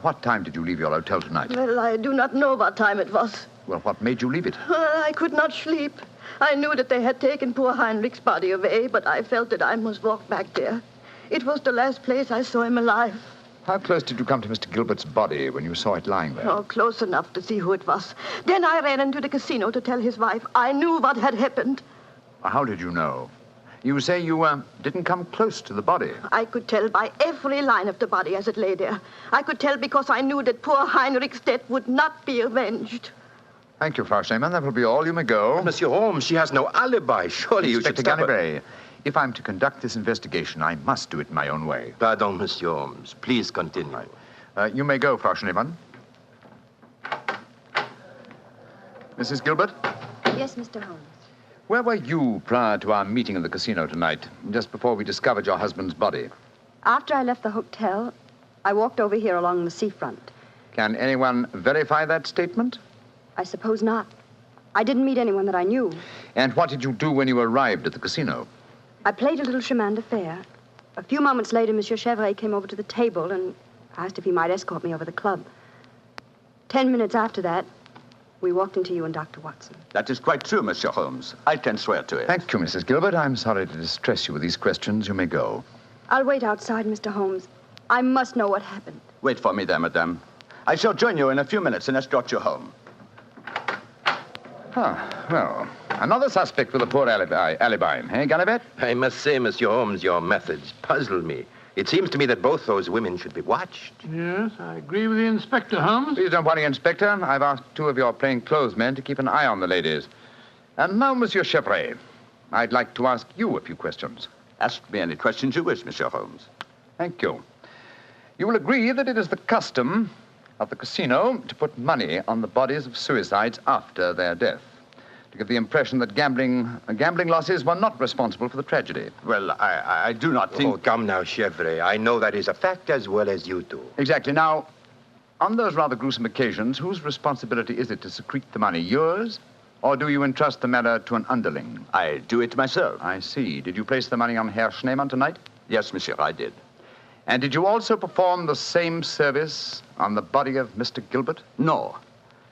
What time did you leave your hotel tonight? Well, I do not know what time it was. Well, what made you leave it? Well, I could not sleep. I knew that they had taken poor Heinrich's body away, but I felt that I must walk back there. It was the last place I saw him alive. How close did you come to Mr. Gilbert's body when you saw it lying there? Oh, close enough to see who it was. Then I ran into the casino to tell his wife. I knew what had happened. How did you know? You say you didn't come close to the body. I could tell by every line of the body as it lay there. I could tell because I knew that poor Heinrich's death would not be avenged. Thank you, Frau Schneemann. That will be all. You may go. Monsieur Holmes, she has no alibi. Surely you should stop her. Ganivet, if I'm to conduct this investigation, I must do it my own way. Pardon, Monsieur Holmes. Please continue. You may go, Frau Schneemann. Mrs. Gilbert? Yes, Mr. Holmes. Where were you prior to our meeting in the casino tonight, just before we discovered your husband's body? After I left the hotel, I walked over here along the seafront. Can anyone verify that statement? I suppose not. I didn't meet anyone that I knew. And what did you do when you arrived at the casino? I played a little chemin de fer. A few moments later, Monsieur Chevrolet came over to the table and asked if he might escort me over the club. 10 minutes after that, we walked into you and Dr. Watson. That is quite true, Monsieur Holmes. I can swear to it. Thank you, Mrs. Gilbert. I'm sorry to distress you with these questions. You may go. I'll wait outside, Mr. Holmes. I must know what happened. Wait for me there, madame. I shall join you in a few minutes and escort you home. Well, another suspect with a poor alibi, eh, Ganivet? I must say, Monsieur Holmes, your methods puzzle me. It seems to me that both those women should be watched. Yes, I agree with the Inspector, Holmes. Please don't worry, Inspector. I've asked 2 of your plainclothes men to keep an eye on the ladies. And now, Monsieur Chevrolet, I'd like to ask you a few questions. Ask me any questions you wish, Monsieur Holmes. Thank you. You will agree that it is the custom of the casino to put money on the bodies of suicides after their death, to give the impression that gambling losses were not responsible for the tragedy. Well, I do not think... Oh, come now, Chevrolet. I know that is a fact as well as you do. Exactly. Now, on those rather gruesome occasions, whose responsibility is it to secrete the money? Yours? Or do you entrust the matter to an underling? I do it myself. I see. Did you place the money on Herr Schneemann tonight? Yes, monsieur, I did. And did you also perform the same service on the body of Mr. Gilbert? No.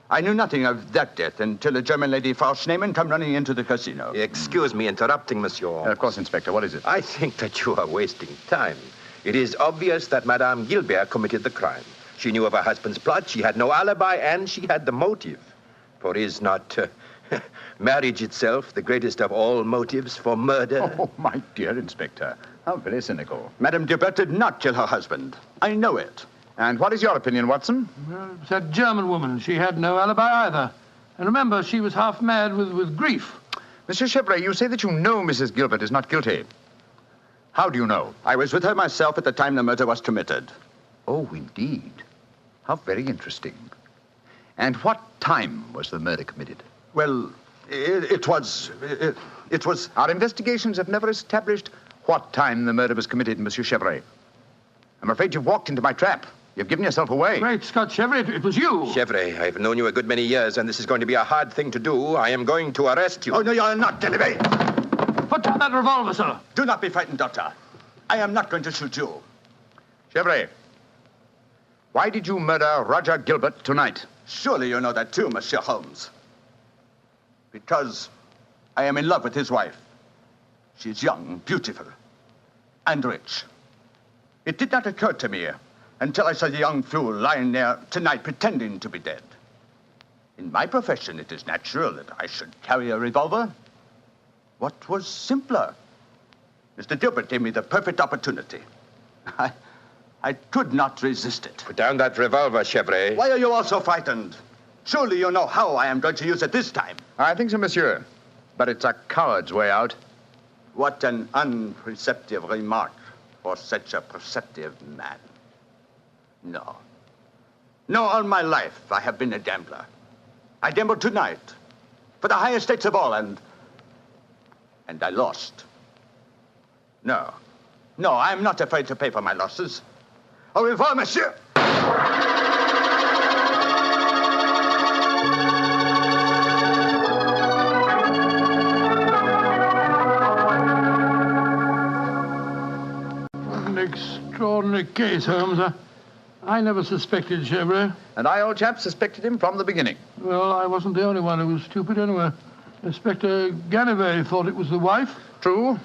I knew nothing of that death until a German lady, Frau Schneemann, come running into the casino. Excuse me interrupting, Monsieur. Of course, Inspector. What is it? I think that you are wasting time. It is obvious that Madame Gilbert committed the crime. She knew of her husband's plot, she had no alibi, and she had the motive. For is not marriage itself the greatest of all motives for murder? Oh, my dear Inspector. How very cynical. Madame Dupert did not kill her husband. I know it. And what is your opinion, Watson? Well, it's that German woman. She had no alibi either. And remember, she was half mad with grief. Monsieur Chevrolet, you say that you know Mrs. Gilbert is not guilty. How do you know? I was with her myself at the time the murder was committed. Oh, indeed. How very interesting. And what time was the murder committed? Well, it was... Our investigations have never established what time the murder was committed, Monsieur Chevrolet. I'm afraid you've walked into my trap. You've given yourself away. Great Scott, Chevrolet, it was you. Chevrolet, I've known you a good many years, and this is going to be a hard thing to do. I am going to arrest you. Oh, no, you're not, Delivery. Put down that revolver, sir. Do not be frightened, Doctor. I am not going to shoot you. Chevrolet, why did you murder Roger Gilbert tonight? Surely you know that too, Monsieur Holmes. Because I am in love with his wife. She's young, beautiful, and rich. It did not occur to me until I saw the young fool lying there tonight pretending to be dead. In my profession, it is natural that I should carry a revolver. What was simpler? Mr. Gilbert gave me the perfect opportunity. I could not resist it. Put down that revolver, Chevrolet. Why are you all so frightened? Surely you know how I am going to use it this time. I think so, monsieur. But it's a coward's way out. What an unperceptive remark for such a perceptive man. No. No, all my life I have been a gambler. I gambled tonight for the highest stakes of all, and I lost. No, I'm not afraid to pay for my losses. Au revoir, monsieur. An extraordinary case, Holmes. I never suspected Chevrolet. And I, old chap, suspected him from the beginning. Well, I wasn't the only one who was stupid anyway. Inspector Ganivet thought it was the wife. True.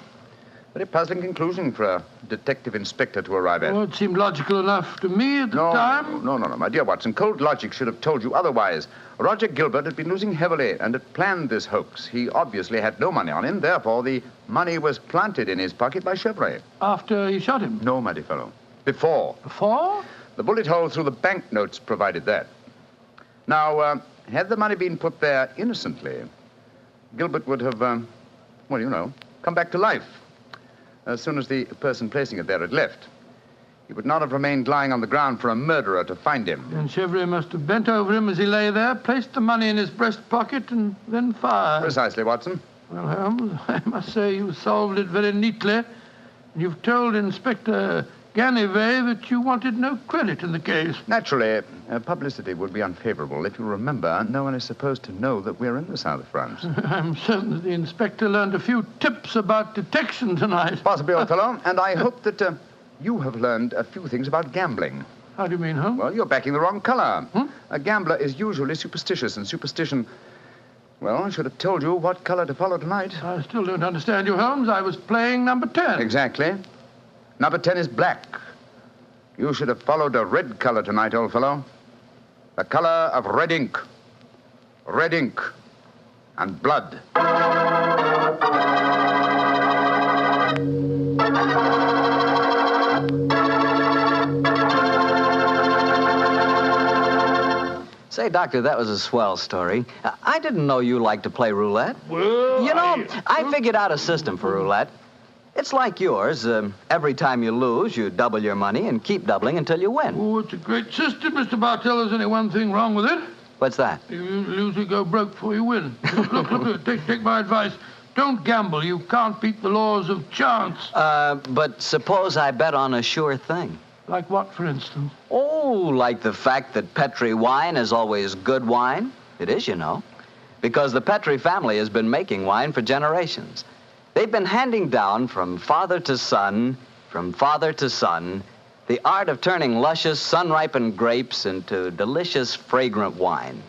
Very puzzling conclusion for a detective inspector to arrive at. Well, it seemed logical enough to me at the time. No, my dear Watson. Cold logic should have told you otherwise. Roger Gilbert had been losing heavily and had planned this hoax. He obviously had no money on him. Therefore, the money was planted in his pocket by Chevrolet. After he shot him? No, my dear fellow. Before. Before? The bullet hole through the banknotes provided that. Now, had the money been put there innocently, Gilbert would have, come back to life as soon as the person placing it there had left. He would not have remained lying on the ground for a murderer to find him. And Chevrolet must have bent over him as he lay there, placed the money in his breast pocket, and then fired. Precisely, Watson. Well, Holmes, I must say you solved it very neatly. You've told Inspector Ganivet that you wanted no credit in the case. Naturally, publicity would be unfavorable. If you remember, no one is supposed to know that we're in the south of France. I'm certain that the inspector learned a few tips about detection tonight. Possibly, old fellow. And I hope that you have learned a few things about gambling. How do you mean, huh? Well, you're backing the wrong color. A gambler is usually superstitious, and superstition... Well, I should have told you what color to follow tonight. I still don't understand you, Holmes. I was playing number 10. Exactly. Number 10 is black. You should have followed a red color tonight, old fellow. The color of red ink. Red ink. And blood. Say, Doctor, that was a swell story. I didn't know you liked to play roulette. Well, I figured out a system for roulette. It's like yours. Every time you lose, you double your money and keep doubling until you win. Oh, it's a great system, Mr. Bartell. There's only one thing wrong with it. What's that? You lose, you go broke before you win. Look, take my advice. Don't gamble. You can't beat the laws of chance. But suppose I bet on a sure thing. Like what, for instance? Oh, like the fact that Petri wine is always good wine. It is, you know. Because the Petri family has been making wine for generations. They've been handing down from father to son, the art of turning luscious, sun-ripened grapes into delicious, fragrant wine.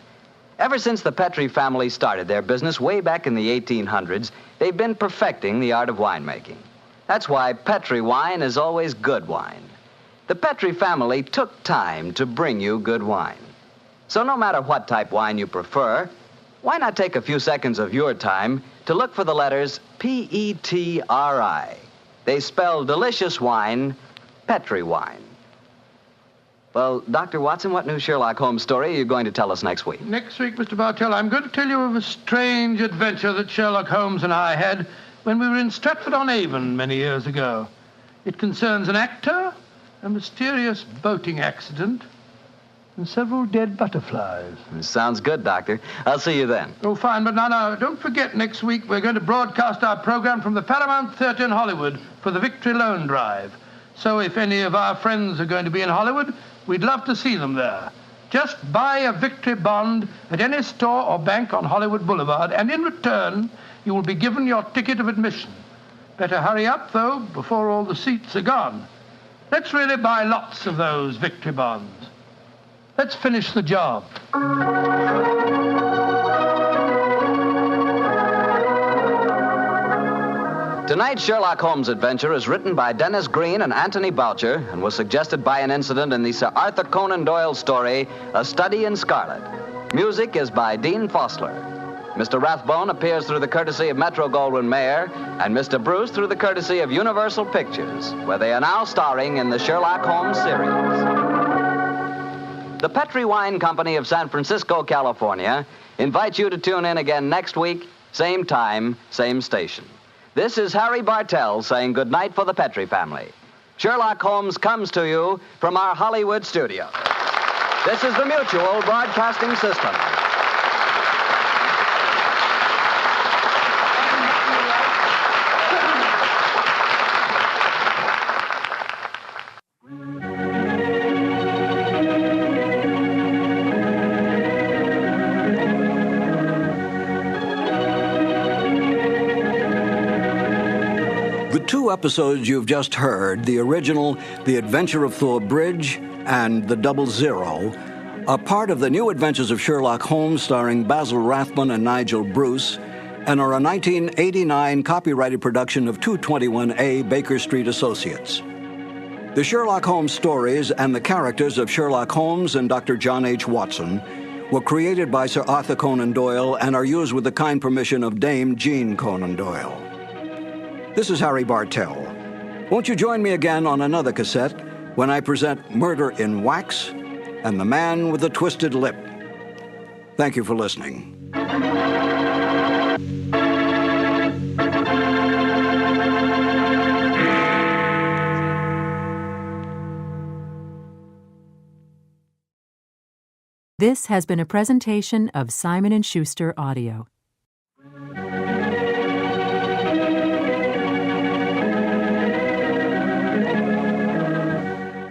Ever since the Petri family started their business way back in the 1800s, they've been perfecting the art of winemaking. That's why Petri wine is always good wine. The Petri family took time to bring you good wine. So no matter what type wine you prefer, why not take a few seconds of your time to look for the letters P-E-T-R-I? They spell delicious wine, Petri wine. Well, Dr. Watson, what new Sherlock Holmes story are you going to tell us next week? Next week, Mr. Bartell, I'm going to tell you of a strange adventure that Sherlock Holmes and I had when we were in Stratford-on-Avon many years ago. It concerns an actor, a mysterious boating accident, and several dead butterflies. Sounds good, Doctor. I'll see you then. Oh, fine, but now, don't forget, next week we're going to broadcast our program from the Paramount Theatre in Hollywood for the Victory Loan Drive. So if any of our friends are going to be in Hollywood, we'd love to see them there. Just buy a Victory bond at any store or bank on Hollywood Boulevard, and in return, you will be given your ticket of admission. Better hurry up, though, before all the seats are gone. Let's really buy lots of those Victory bonds. Let's finish the job. Tonight's Sherlock Holmes adventure is written by Dennis Green and Anthony Boucher and was suggested by an incident in the Sir Arthur Conan Doyle story, A Study in Scarlet. Music is by Dean Fossler. Mr. Rathbone appears through the courtesy of Metro-Goldwyn-Mayer, and Mr. Bruce through the courtesy of Universal Pictures, where they are now starring in the Sherlock Holmes series. The Petri Wine Company of San Francisco, California, invites you to tune in again next week, same time, same station. This is Harry Bartell saying goodnight for the Petri family. Sherlock Holmes comes to you from our Hollywood studio. This is the Mutual Broadcasting System. The two episodes you've just heard, the original The Adventure of Thor Bridge and The Double Zero, are part of the New Adventures of Sherlock Holmes starring Basil Rathbone and Nigel Bruce, and are a 1989 copyrighted production of 221A Baker Street Associates. The Sherlock Holmes stories and the characters of Sherlock Holmes and Dr. John H. Watson were created by Sir Arthur Conan Doyle and are used with the kind permission of Dame Jean Conan Doyle. This is Harry Bartell. Won't you join me again on another cassette when I present Murder in Wax and The Man with the Twisted Lip? Thank you for listening. This has been a presentation of Simon & Schuster Audio.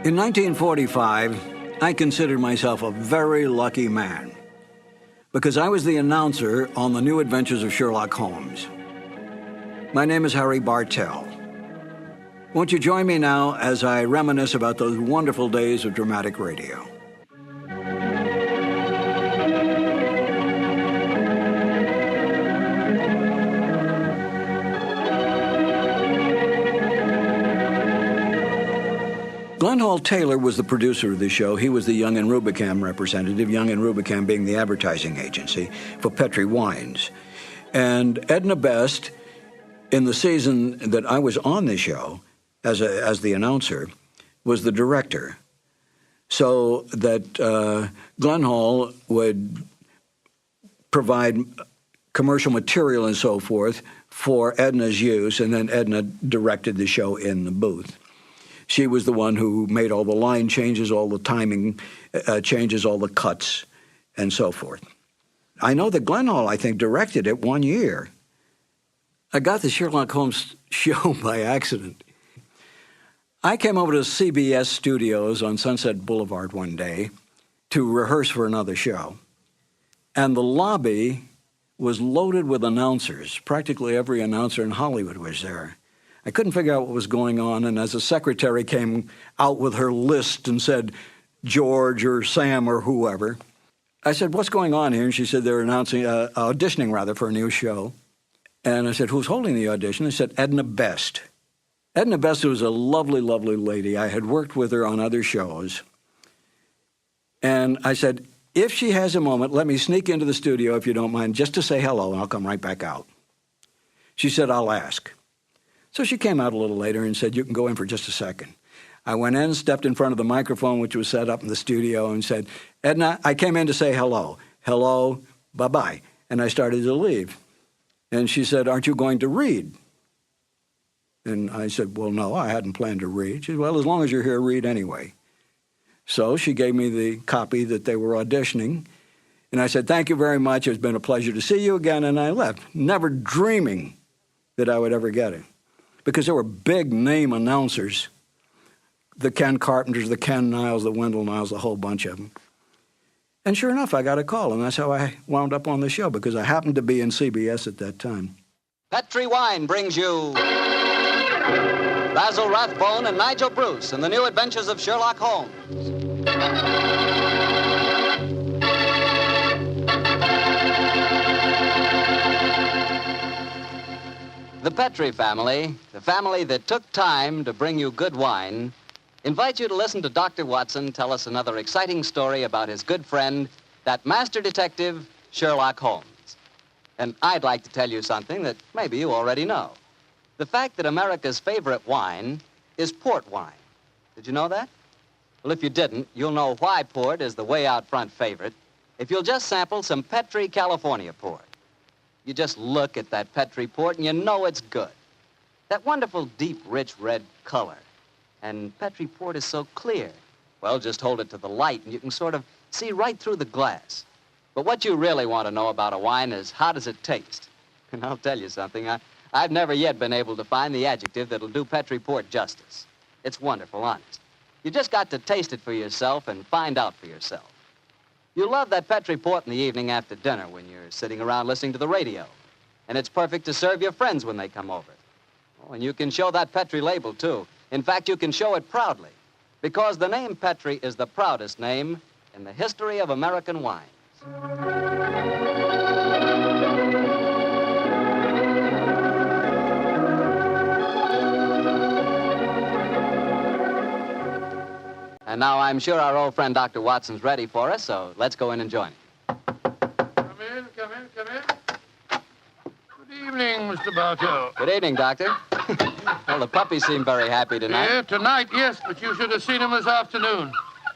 In 1945, I considered myself a very lucky man because I was the announcer on the New Adventures of Sherlock Holmes. My name is Harry Bartell. Won't you join me now as I reminisce about those wonderful days of dramatic radio? Glenn Hall Taylor was the producer of the show. He was the Young and Rubicam representative, Young and Rubicam being the advertising agency for Petri Wines. And Edna Best, in the season that I was on the show as the announcer, was the director. So that Glenn Hall would provide commercial material and so forth for Edna's use, and then Edna directed the show in the booth. She was the one who made all the line changes, all the timing changes, all the cuts, and so forth. I know that Glenn Hall, I think, directed it 1 year. I got the Sherlock Holmes show by accident. I came over to CBS Studios on Sunset Boulevard one day to rehearse for another show, and the lobby was loaded with announcers. Practically every announcer in Hollywood was there. I couldn't figure out what was going on, and as a secretary came out with her list and said, George or Sam or whoever, I said, what's going on here? And she said, they're auditioning for a new show. And I said, who's holding the audition? They said, Edna Best. Edna Best was a lovely, lovely lady. I had worked with her on other shows. And I said, if she has a moment, let me sneak into the studio, if you don't mind, just to say hello, and I'll come right back out. She said, I'll ask. So she came out a little later and said, "You can go in for just a second." I went in, stepped in front of the microphone, which was set up in the studio, and said, "Edna, I came in to say hello. Hello, bye-bye." And I started to leave. And she said, "Aren't you going to read?" And I said, "Well, no, I hadn't planned to read." She said, "Well, as long as you're here, read anyway." So she gave me the copy that they were auditioning. And I said, "Thank you very much. It's been a pleasure to see you again." And I left, never dreaming that I would ever get it. Because there were big name announcers, the Ken Carpenters, the Ken Niles, the Wendell Niles, a whole bunch of them. And sure enough, I got a call, and that's how I wound up on the show, because I happened to be in CBS at that time. Petri Wine brings you Basil Rathbone and Nigel Bruce in the new Adventures of Sherlock Holmes. The Petri family, the family that took time to bring you good wine, invites you to listen to Dr. Watson tell us another exciting story about his good friend, that master detective, Sherlock Holmes. And I'd like to tell you something that maybe you already know. The fact that America's favorite wine is port wine. Did you know that? Well, if you didn't, you'll know why port is the way out front favorite if you'll just sample some Petri California port. You just look at that Petri port and you know it's good. That wonderful, deep, rich red color. And Petri port is so clear. Well, just hold it to the light and you can sort of see right through the glass. But what you really want to know about a wine is, how does it taste? And I'll tell you something, I've never yet been able to find the adjective that'll do Petri port justice. It's wonderful, honest. You just got to taste it for yourself and find out for yourself. You love that Petri port in the evening after dinner when you're sitting around listening to the radio. And it's perfect to serve your friends when they come over. Oh, and you can show that Petri label, too. In fact, you can show it proudly, because the name Petri is the proudest name in the history of American wines. And now I'm sure our old friend Dr. Watson's ready for us, so let's go in and join him. Come in. Good evening, Mr. Bartow. Good evening, Doctor. Well, the puppies seem very happy tonight. Yeah, tonight, yes, but you should have seen them this afternoon.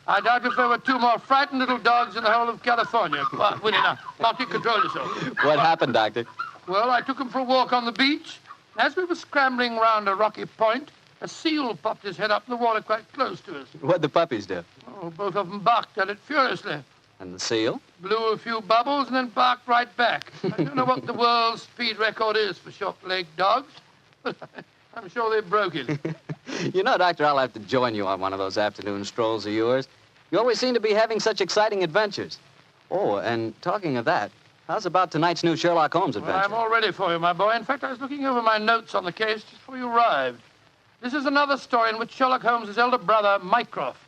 I doubt if there were two more frightened little dogs in the whole of California. Well, Winnie, now, Monty, control yourself. What happened, Doctor? Well, I took them for a walk on the beach. As we were scrambling round a rocky point, a seal popped his head up in the water quite close to us. What'd the puppies do? Oh, both of them barked at it furiously. And the seal? Blew a few bubbles and then barked right back. I don't know what the world's speed record is for short-legged dogs, but I'm sure they broke it. You know, Doctor, I'll have to join you on one of those afternoon strolls of yours. You always seem to be having such exciting adventures. Oh, and talking of that, how's about tonight's new Sherlock Holmes adventure? Well, I'm all ready for you, my boy. In fact, I was looking over my notes on the case just before you arrived. This is another story in which Sherlock Holmes' elder brother, Mycroft,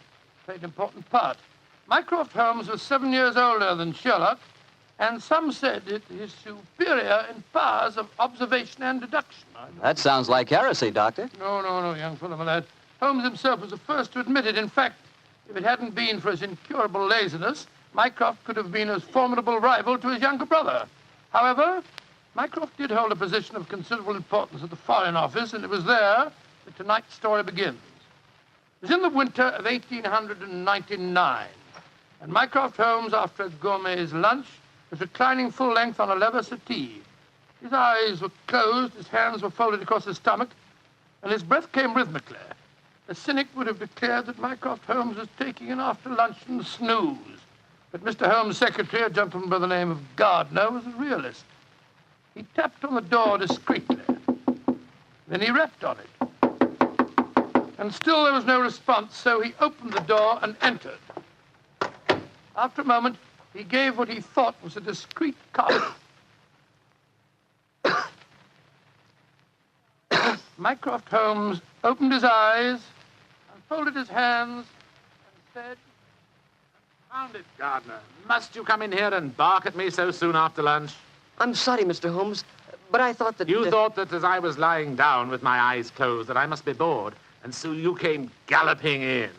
played an important part. Mycroft Holmes was 7 years older than Sherlock, and some said it is superior in powers of observation and deduction. That sounds like heresy, Doctor. No, young fellow, my lad. Holmes himself was the first to admit it. In fact, if it hadn't been for his incurable laziness, Mycroft could have been a formidable rival to his younger brother. However, Mycroft did hold a position of considerable importance at the Foreign Office, and it was there that tonight's story begins. It was in the winter of 1899, and Mycroft Holmes, after a gourmet's lunch, was reclining full length on a leather settee. His eyes were closed, his hands were folded across his stomach, and his breath came rhythmically. A cynic would have declared that Mycroft Holmes was taking an after-luncheon snooze. But Mr. Holmes' secretary, a gentleman by the name of Gardner, was a realist. He tapped on the door discreetly. Then he rapped on it. And still there was no response, so he opened the door and entered. After a moment, he gave what he thought was a discreet cough. Mycroft Holmes opened his eyes and folded his hands and said, "Confound it, Gardner. Must you come in here and bark at me so soon after lunch?" I'm sorry, Mr. Holmes, but I thought that... You thought that as I was lying down with my eyes closed that I must be bored, and so you came galloping in.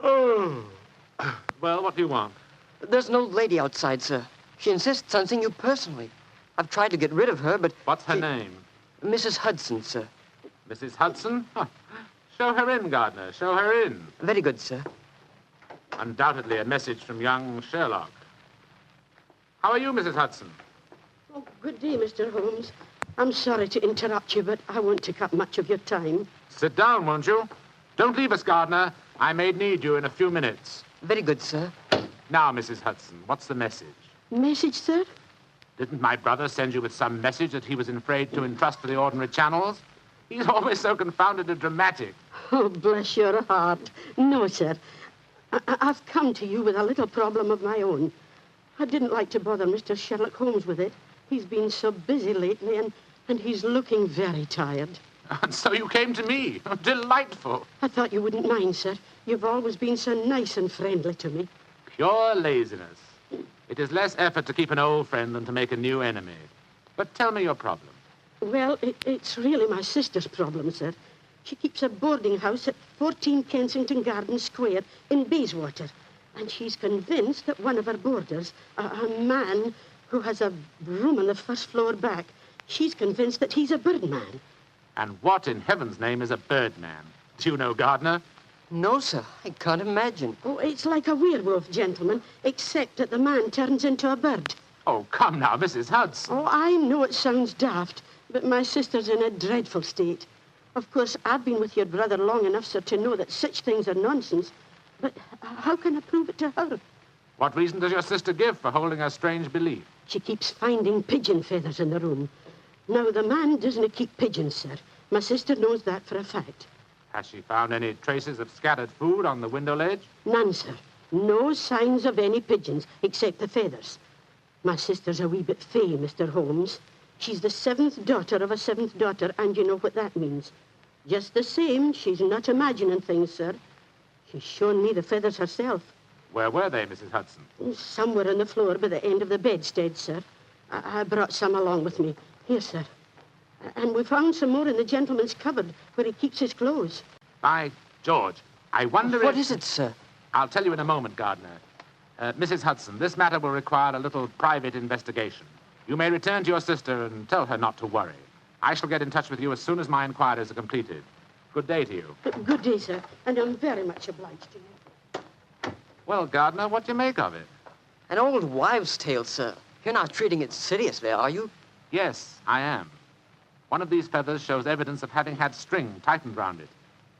Oh. Well, what do you want? There's an old lady outside, sir. She insists on seeing you personally. I've tried to get rid of her, but... What's her name? Mrs. Hudson, sir. Mrs. Hudson? Show her in, Gardner. Show her in. Very good, sir. Undoubtedly a message from young Sherlock. How are you, Mrs. Hudson? Oh, good day, Mr. Holmes. I'm sorry to interrupt you, but I won't take up much of your time. Sit down, won't you? Don't leave us, Gardner. I may need you in a few minutes. Very good, sir. Now, Mrs. Hudson, what's the message? Message, sir? Didn't my brother send you with some message that he was afraid to entrust to the ordinary channels? He's always so confounded and dramatic. Oh, bless your heart. No, sir. I've come to you with a little problem of my own. I didn't like to bother Mr. Sherlock Holmes with it. He's been so busy lately, and he's looking very tired. And so you came to me. Delightful. I thought you wouldn't mind, sir. You've always been so nice and friendly to me. Pure laziness. It is less effort to keep an old friend than to make a new enemy. But tell me your problem. Well, it's really my sister's problem, sir. She keeps a boarding house at 14 Kensington Gardens Square in Bayswater. And she's convinced that one of her boarders, a man who has a room on the first floor back, she's convinced that he's a birdman. And what in heaven's name is a birdman? Do you know, Gardner? No, sir. I can't imagine. Oh, it's like a werewolf, gentlemen, except that the man turns into a bird. Oh, come now, Mrs. Hudson. Oh, I know it sounds daft, but my sister's in a dreadful state. Of course, I've been with your brother long enough, sir, to know that such things are nonsense. But how can I prove it to her? What reason does your sister give for holding a strange belief? She keeps finding pigeon feathers in the room. Now, the man doesn't keep pigeons, sir. My sister knows that for a fact. Has she found any traces of scattered food on the window ledge? None, sir. No signs of any pigeons, except the feathers. My sister's a wee bit fey, Mr. Holmes. She's the seventh daughter of a seventh daughter, and you know what that means. Just the same, she's not imagining things, sir. She's shown me the feathers herself. Where were they, Mrs. Hudson? Somewhere on the floor by the end of the bedstead, sir. I brought some along with me. Here, sir. And we found some more in the gentleman's cupboard where he keeps his clothes. By George, I wonder What is it, sir? I'll tell you in a moment, Gardner. Mrs. Hudson, this matter will require a little private investigation. You may return to your sister and tell her not to worry. I shall get in touch with you as soon as my inquiries are completed. Good day to you. Good day, sir, and I'm very much obliged to you. Well, Gardner, what do you make of it? An old wives' tale, sir. You're not treating it seriously, are you? Yes, I am. One of these feathers shows evidence of having had string tightened round it.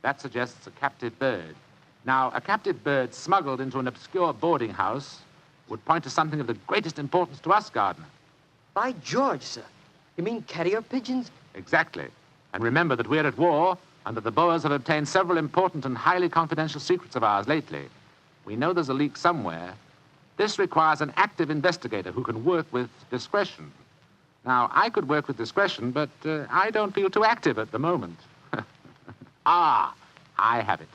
That suggests a captive bird. Now, a captive bird smuggled into an obscure boarding house would point to something of the greatest importance to us, Gardner. By George, sir. You mean carrier pigeons? Exactly. And remember that we're at war and that the Boers have obtained several important and highly confidential secrets of ours lately. We know there's a leak somewhere. This requires an active investigator who can work with discretion. Now, I could work with discretion, but I don't feel too active at the moment. Ah, I have it.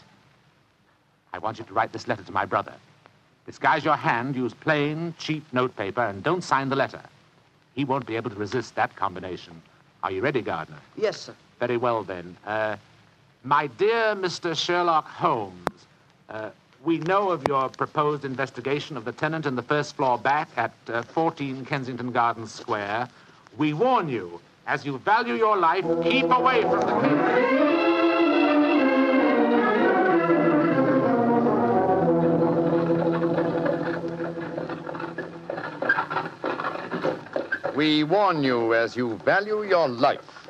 I want you to write this letter to my brother. Disguise your hand, use plain, cheap notepaper, and don't sign the letter. He won't be able to resist that combination. Are you ready, Gardner? Yes, sir. Very well, then. My dear Mr. Sherlock Holmes, we know of your proposed investigation of the tenant in the first floor back at 14 Kensington Gardens Square. We warn you, as you value your life, keep away from the... We warn you, as you value your life,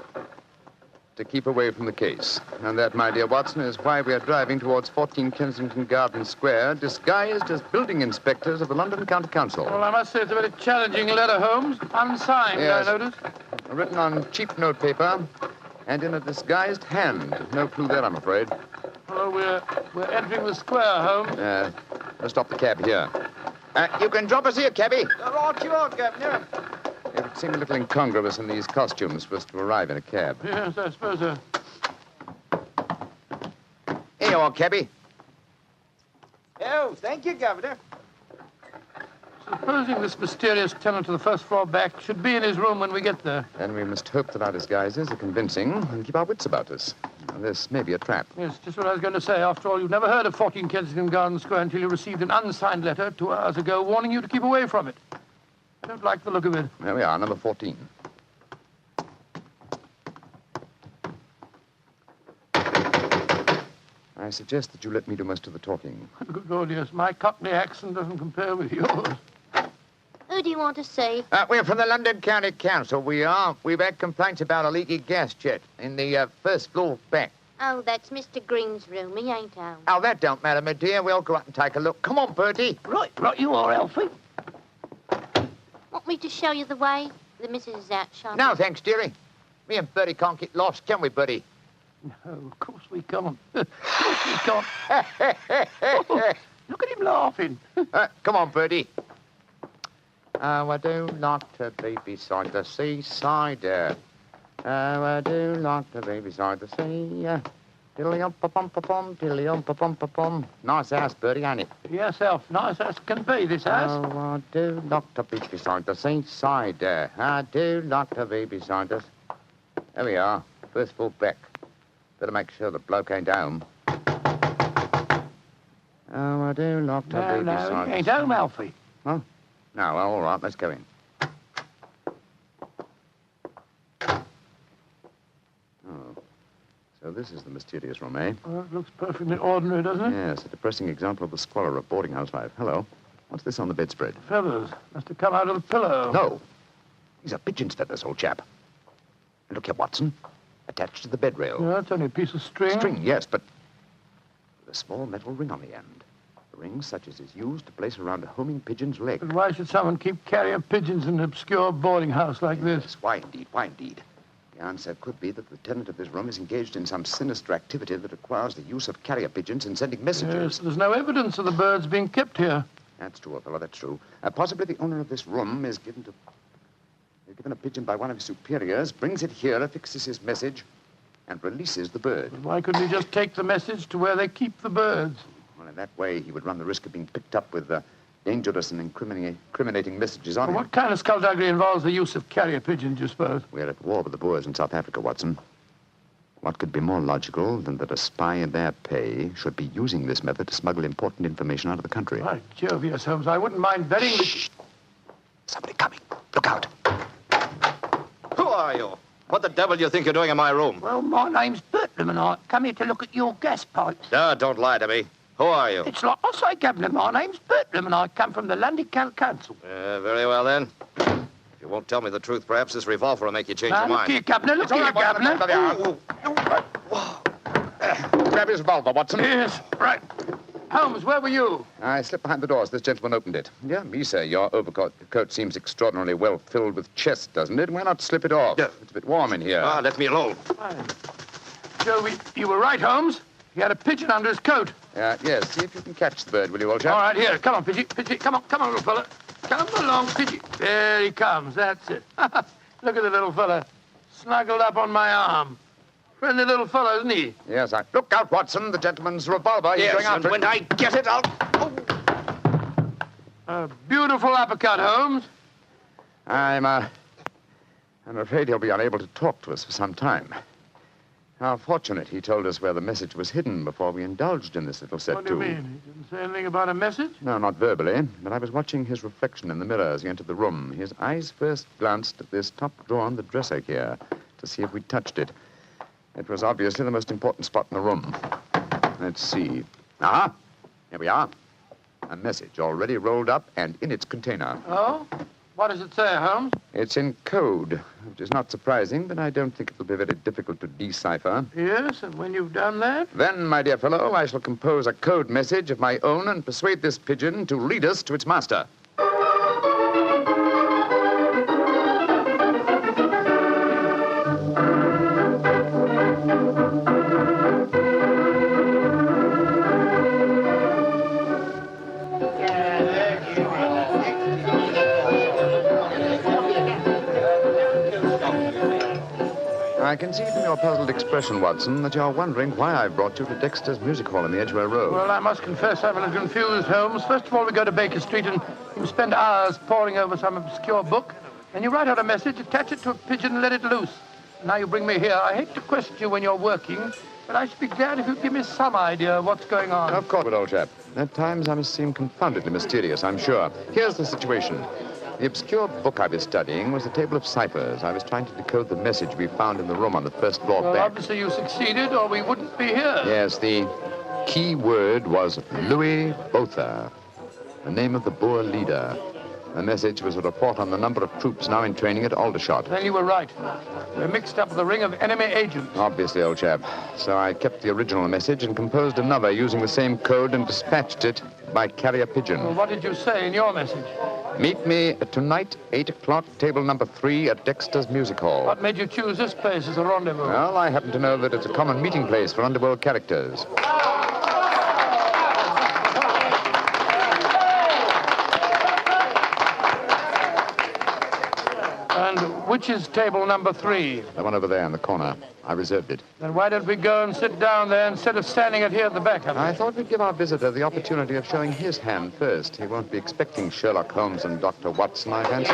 to keep away from the case. And that, my dear Watson, is why we are driving towards 14 Kensington Gardens Square, disguised as building inspectors of the London County Council. Well, I must say it's a very challenging letter, Holmes. Unsigned, yes. I notice. Written on cheap notepaper and in a disguised hand. No clue there, I'm afraid. Well, we're entering the square, Holmes. Let's stop the cab here. You can drop us here, cabby. Right you are, Governor. It would seem a little incongruous in these costumes for us to arrive in a cab. Yes, I suppose so. Here you are, cabby. Oh, thank you, Governor. Supposing this mysterious tenant of the first floor back should be in his room when we get there. Then we must hope that our disguises are convincing and keep our wits about us. Now, this may be a trap. Yes, just what I was going to say. After all, you've never heard of 14 Kensington Gardens Square until you received an unsigned letter 2 hours ago warning you to keep away from it. I don't like the look of it. There we are, number 14. I suggest that you let me do most of the talking. Good Lord, yes. My Cockney accent doesn't compare with yours. Who do you want to see? We're from the London County Council, we are. We've had complaints about a leaky gas jet in the first floor back. Oh, that's Mr. Green's room. He ain't home. Oh, that don't matter, my dear. We'll go up and take a look. Come on, Bertie. Right, you are, Alfie. Want me to show you the way? The missus is out shopping. No, thanks, dearie. Me and Bertie can't get lost, can we, Bertie? No, of course we can't. Of course we can't. Oh, look at him laughing. Come on, Bertie. Oh, I do like to be beside the seaside. Oh, I do like to be beside the sea. Diddly-um-pa-pum-pa-pum, diddly-um-pa-pum-pa-pum. Nice house, Bertie, ain't it? Yes, Alf. Nice as can be, this house. Oh, I do like to be beside the seaside. I do like to be beside us. There we are. First floor back. Better make sure the bloke ain't home. Oh, I do like to be beside us. No, ain't home, Alfie. Huh? No, well, all right, let's go in. Oh, so this is the mysterious room, eh? Well, it looks perfectly ordinary, doesn't it? Yes, a depressing example of the squalor of boarding house life. Hello. What's this on the bedspread? Feathers. Must have come out of the pillow. No. These are pigeon's feathers, old chap. And look here, Watson. Attached to the bed rail. Yeah, it's only a piece of string. String, yes, but with a small metal ring on the end. A ring such as is used to place around a homing pigeon's leg. But why should someone keep carrier pigeons in an obscure boarding house like this? Yes, why indeed, why indeed? The answer could be that the tenant of this room is engaged in some sinister activity that requires the use of carrier pigeons in sending messages. Yes, there's no evidence of the birds being kept here. That's true, old fellow, that's true. Possibly the owner of this room is given a pigeon by one of his superiors, brings it here, affixes his message, and releases the bird. But why couldn't he just take the message to where they keep the birds? Well, in that way, he would run the risk of being picked up with dangerous and incriminating messages on him. What kind of skullduggery involves the use of carrier pigeons, you suppose? We're at war with the Boers in South Africa, Watson. What could be more logical than that a spy in their pay should be using this method to smuggle important information out of the country? By Jove, yes, Holmes. I wouldn't mind betting that... Shh! Somebody coming. Look out. Who are you? What the devil do you think you're doing in my room? Well, my name's Bertram, and I come here to look at your gas pipes. Don't lie to me. Who are you? It's like I say, Governor, my name's Bertram, and I come from the London County Council. Very well, then. If you won't tell me the truth, perhaps this revolver will make you change your mind. Look here, Governor, look here, Governor. Grab his revolver, Watson. Yes, right. Holmes, where were you? I slipped behind the door as this gentleman opened it. Yeah, me, sir. Your overcoat coat seems extraordinarily well filled with chest, doesn't it? Why not slip it off? Yeah. It's a bit warm in here. Let me alone. Joe, you were right, Holmes. He had a pigeon under his coat. Yes. See if you can catch the bird, will you, old chap? All right, here. Come on, Pidgey. Pidgey, come on, little fella. Come along, Pidgey. There he comes. That's it. Look at the little fella. Snuggled up on my arm. Friendly little fellow, isn't he? Yes, Look out, Watson. The gentleman's revolver. He's going after and when I get it, I'll... A beautiful uppercut, Holmes. I'm afraid he'll be unable to talk to us for some time. How fortunate he told us where the message was hidden before we indulged in this little set, What do you mean? He didn't say anything about a message? No, not verbally, but I was watching his reflection in the mirror as he entered the room. His eyes first glanced at this top drawer on the dresser here to see if we touched it. It was obviously the most important spot in the room. Let's see. Here we are. A message already rolled up and in its container. Oh? What does it say, Holmes? It's in code, which is not surprising, but I don't think it will be very difficult to decipher. Yes, and when you've done that? Then, my dear fellow, I shall compose a code message of my own and persuade this pigeon to lead us to its master. I can see from your puzzled expression, Watson, that you're wondering why I brought you to Dexter's Music Hall in the Edgware Road. Well, I must confess I'm a little confused, Holmes. First of all, we go to Baker Street and you spend hours poring over some obscure book. Then you write out a message, attach it to a pigeon and let it loose. And now you bring me here. I hate to question you when you're working, but I should be glad if you'd give me some idea of what's going on. Of course, old chap. At times I must seem confoundedly mysterious, I'm sure. Here's the situation. The obscure book I was studying was a table of ciphers. I was trying to decode the message we found in the room on the first floor Well, back. obviously you succeeded, or we wouldn't be here. Yes, the key word was Louis Botha, the name of the Boer leader. The message was a report on the number of troops now in training at Aldershot. Then you were right. We're mixed up with a ring of enemy agents. Obviously, old chap. So I kept the original message and composed another using the same code and dispatched it by carrier pigeon. Well, what did you say in your message? Meet me tonight, 8 o'clock, table number 3 at Dexter's Music Hall. What made you choose this place as a rendezvous? Well, I happen to know that it's a common meeting place for underworld characters. And which is table number 3? The one over there in the corner. I reserved it. Then why don't we go and sit down there instead of standing it here at the back? I thought we'd give our visitor the opportunity of showing his hand first. He won't be expecting Sherlock Holmes and Dr. Watson, I fancy.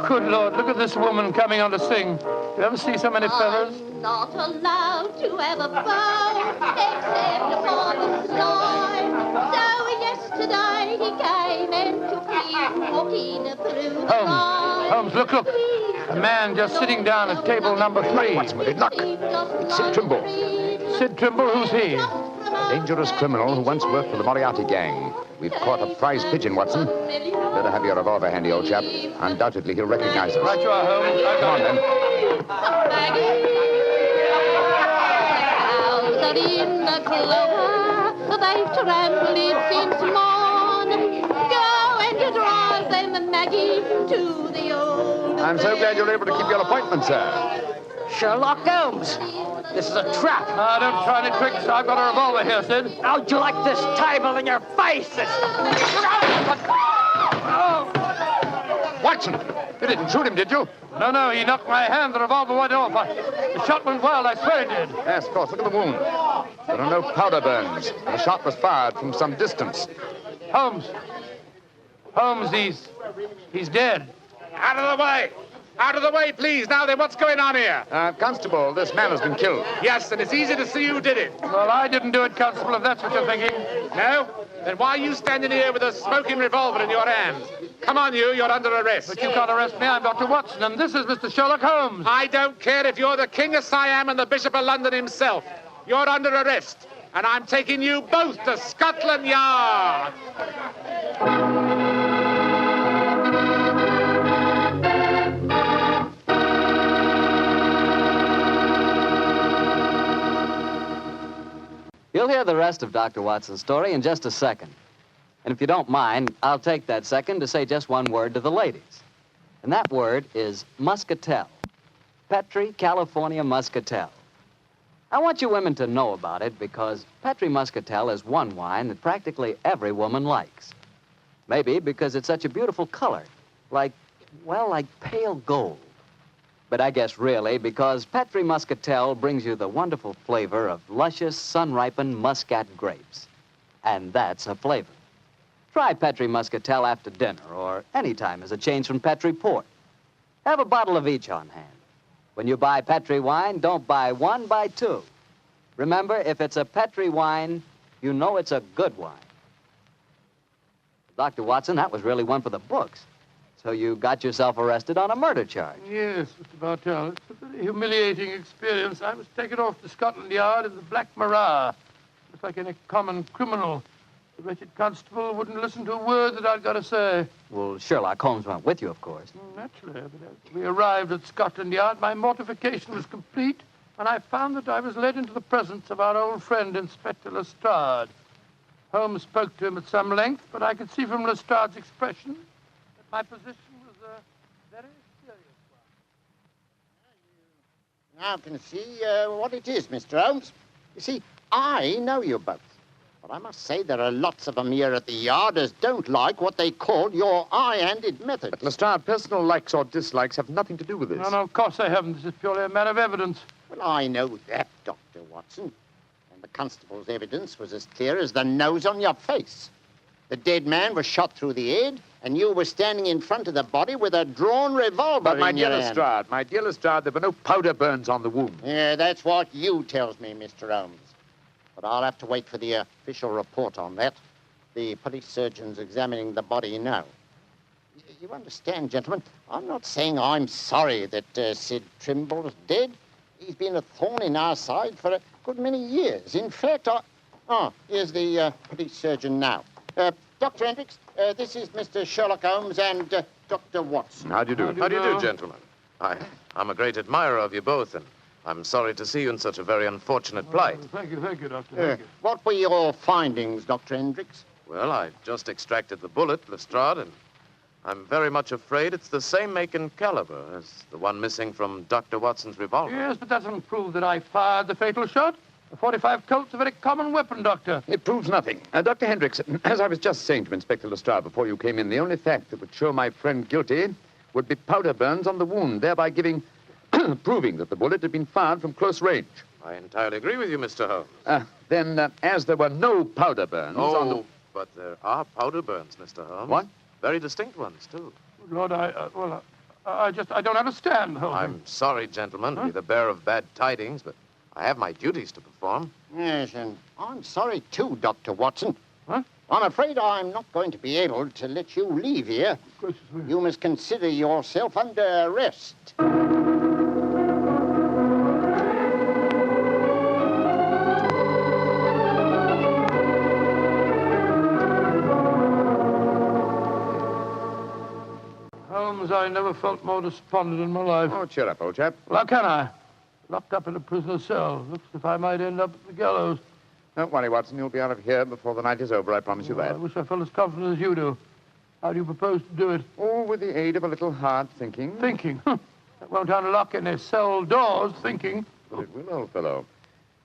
Good Lord, look at this woman coming on to sing. You ever see so many feathers? I'm not allowed to have a bow except upon the sly. So yesterday he came and took me walking through the night. Holmes, look. A man just sitting down at table number 3. What's with it? Look. It's Sid Trimble. Sid Trimble? Who's he? A dangerous criminal who once worked for the Moriarty gang. We've caught a prize pigeon, Watson. Better have your revolver handy, old chap. Undoubtedly, he'll recognize us. Right you are, Holmes. Come on, then. Out in the clover, they've trampled it since morn. Go and drive them, Maggie, to the old. I'm so glad you're able to keep your appointment, sir. Sherlock Holmes. This is a trap. No, don't try any tricks. I've got a revolver here, Sid. How'd you like this table in your face? Watson, you didn't shoot him, did you? No, he knocked my hand. The revolver went off. The shot went wild, I swear it did. Yes, of course. Look at the wound. There are no powder burns. The shot was fired from some distance. Holmes, he's dead. Out of the way! Out of the way, please. Now then, what's going on here? Constable, this man has been killed. Yes, and it's easy to see who did it. Well, I didn't do it, Constable, if that's what you're thinking. No? Then why are you standing here with a smoking revolver in your hand? Come on, you're under arrest. But you can't arrest me. I'm Dr. Watson, and this is Mr. Sherlock Holmes. I don't care if you're the King of Siam and the Bishop of London himself. You're under arrest, and I'm taking you both to Scotland Yard. You'll hear the rest of Dr. Watson's story in just a second. And if you don't mind, I'll take that second to say just one word to the ladies. And that word is muscatel. Petri California Muscatel. I want you women to know about it because Petri Muscatel is one wine that practically every woman likes. Maybe because it's such a beautiful color, like pale gold. But I guess really because Petri Muscatel brings you the wonderful flavor of luscious, sun-ripened Muscat grapes. And that's a flavor. Try Petri Muscatel after dinner or any time as a change from Petri Port. Have a bottle of each on hand. When you buy Petri wine, don't buy one, buy two. Remember, if it's a Petri wine, you know it's a good wine. Dr. Watson, that was really one for the books. So you got yourself arrested on a murder charge. Yes, Mr. Bartell. It's a very humiliating experience. I was taken off to Scotland Yard in the Black Marat. Just like any common criminal. The wretched constable wouldn't listen to a word that I'd got to say. Well, Sherlock Holmes went with you, of course. Naturally, but as we arrived at Scotland Yard, my mortification was complete, and I found that I was led into the presence of our old friend, Inspector Lestrade. Holmes spoke to him at some length, but I could see from Lestrade's expression that my position was a very serious one. Now can see what it is, Mr. Holmes. You see, I know you both. But I must say there are lots of them here at the Yard as don't like what they call your high-handed methods. But, Lestrade, personal likes or dislikes have nothing to do with this. No, of course they haven't. This is purely a matter of evidence. Well, I know that, Dr. Watson. And the constable's evidence was as clear as the nose on your face. The dead man was shot through the head, and you were standing in front of the body with a drawn revolver But, my in dear your hand. Lestrade, there were no powder burns on the wound. Yeah, that's what you tells me, Mr. Holmes. But I'll have to wait for the official report on that. the police surgeon's examining the body now. You understand, gentlemen, I'm not saying I'm sorry that Sid Trimble's dead. He's been a thorn in our side for a good many years. In fact, here's the police surgeon now. Dr. Hendricks, this is Mr. Sherlock Holmes and Dr. Watson. How do you do? How do you do, gentlemen? I'm a great admirer of you both, and I'm sorry to see you in such a very unfortunate plight. Thank you, Doctor. Thank you. What were your findings, Dr. Hendricks? Well, I just extracted the bullet, Lestrade, and I'm very much afraid it's the same make and caliber as the one missing from Dr. Watson's revolver. Yes, but that doesn't prove that I fired the fatal shot. A .45 Colt's a very common weapon, Doctor. It proves nothing. Dr. Hendricks, as I was just saying to Inspector Lestrade before you came in, the only fact that would show my friend guilty would be powder burns on the wound, thereby proving that the bullet had been fired from close range. I entirely agree with you, Mr. Holmes. Then, as there were no powder burns on the... but there are powder burns, Mr. Holmes. What? Very distinct ones, too. Lord, I don't understand, Holmes. I'm sorry, gentlemen, to be the bearer of bad tidings, but I have my duties to perform. Yes, and I'm sorry, too, Dr. Watson. Huh? I'm afraid I'm not going to be able to let you leave here. Of course. You must consider yourself under arrest. Holmes, I never felt more despondent in my life. Oh, cheer up, old chap. Well, how can I? Locked up in a prisoner's cell. Looks as if I might end up at the gallows. Don't worry, Watson. You'll be out of here before the night is over, I promise you that. I wish I felt as confident as you do. How do you propose to do it? Oh, with the aid of a little hard thinking. Thinking? That won't unlock any cell doors, thinking. But it will, old fellow.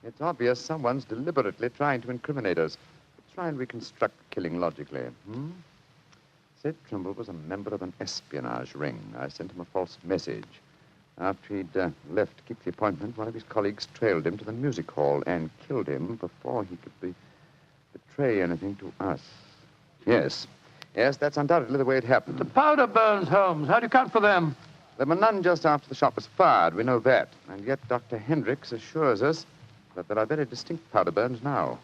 It's obvious someone's deliberately trying to incriminate us. Let's try and reconstruct killing logically. Sid Trimble was a member of an espionage ring. I sent him a false message. After he'd left to keep the appointment, one of his colleagues trailed him to the music hall and killed him before he could betray anything to us. Yes, that's undoubtedly the way it happened. The powder burns, Holmes. How do you account for them? There were none just after the shot was fired. We know that. And yet Dr. Hendricks assures us that there are very distinct powder burns now.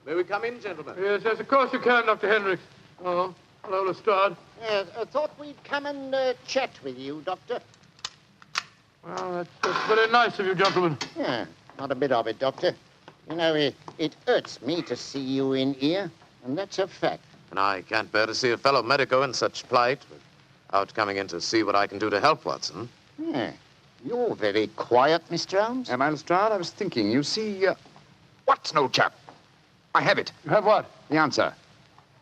May we come in, gentlemen? Yes, of course you can, Dr. Hendricks. Oh, hello, Lestrade. Yes, I thought we'd come and chat with you, Doctor. Well, that's very nice of you, gentlemen. Yeah, not a bit of it, Doctor. You know, it hurts me to see you in here, and that's a fact. And I can't bear to see a fellow medico in such plight without coming in to see what I can do to help, Watson. Yeah, you're very quiet, Mr. Holmes. Am I, Lestrade? I was thinking, you see, Watson, old chap. I have it. You have what? The answer.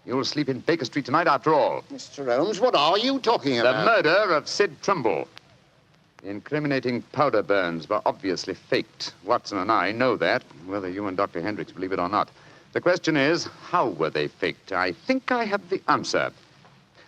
You'll sleep in Baker Street tonight after all. Mr. Holmes, what are you talking about? The murder of Sid Trimble. The incriminating powder burns were obviously faked. Watson and I know that, whether you and Dr. Hendricks believe it or not. The question is, how were they faked? I think I have the answer.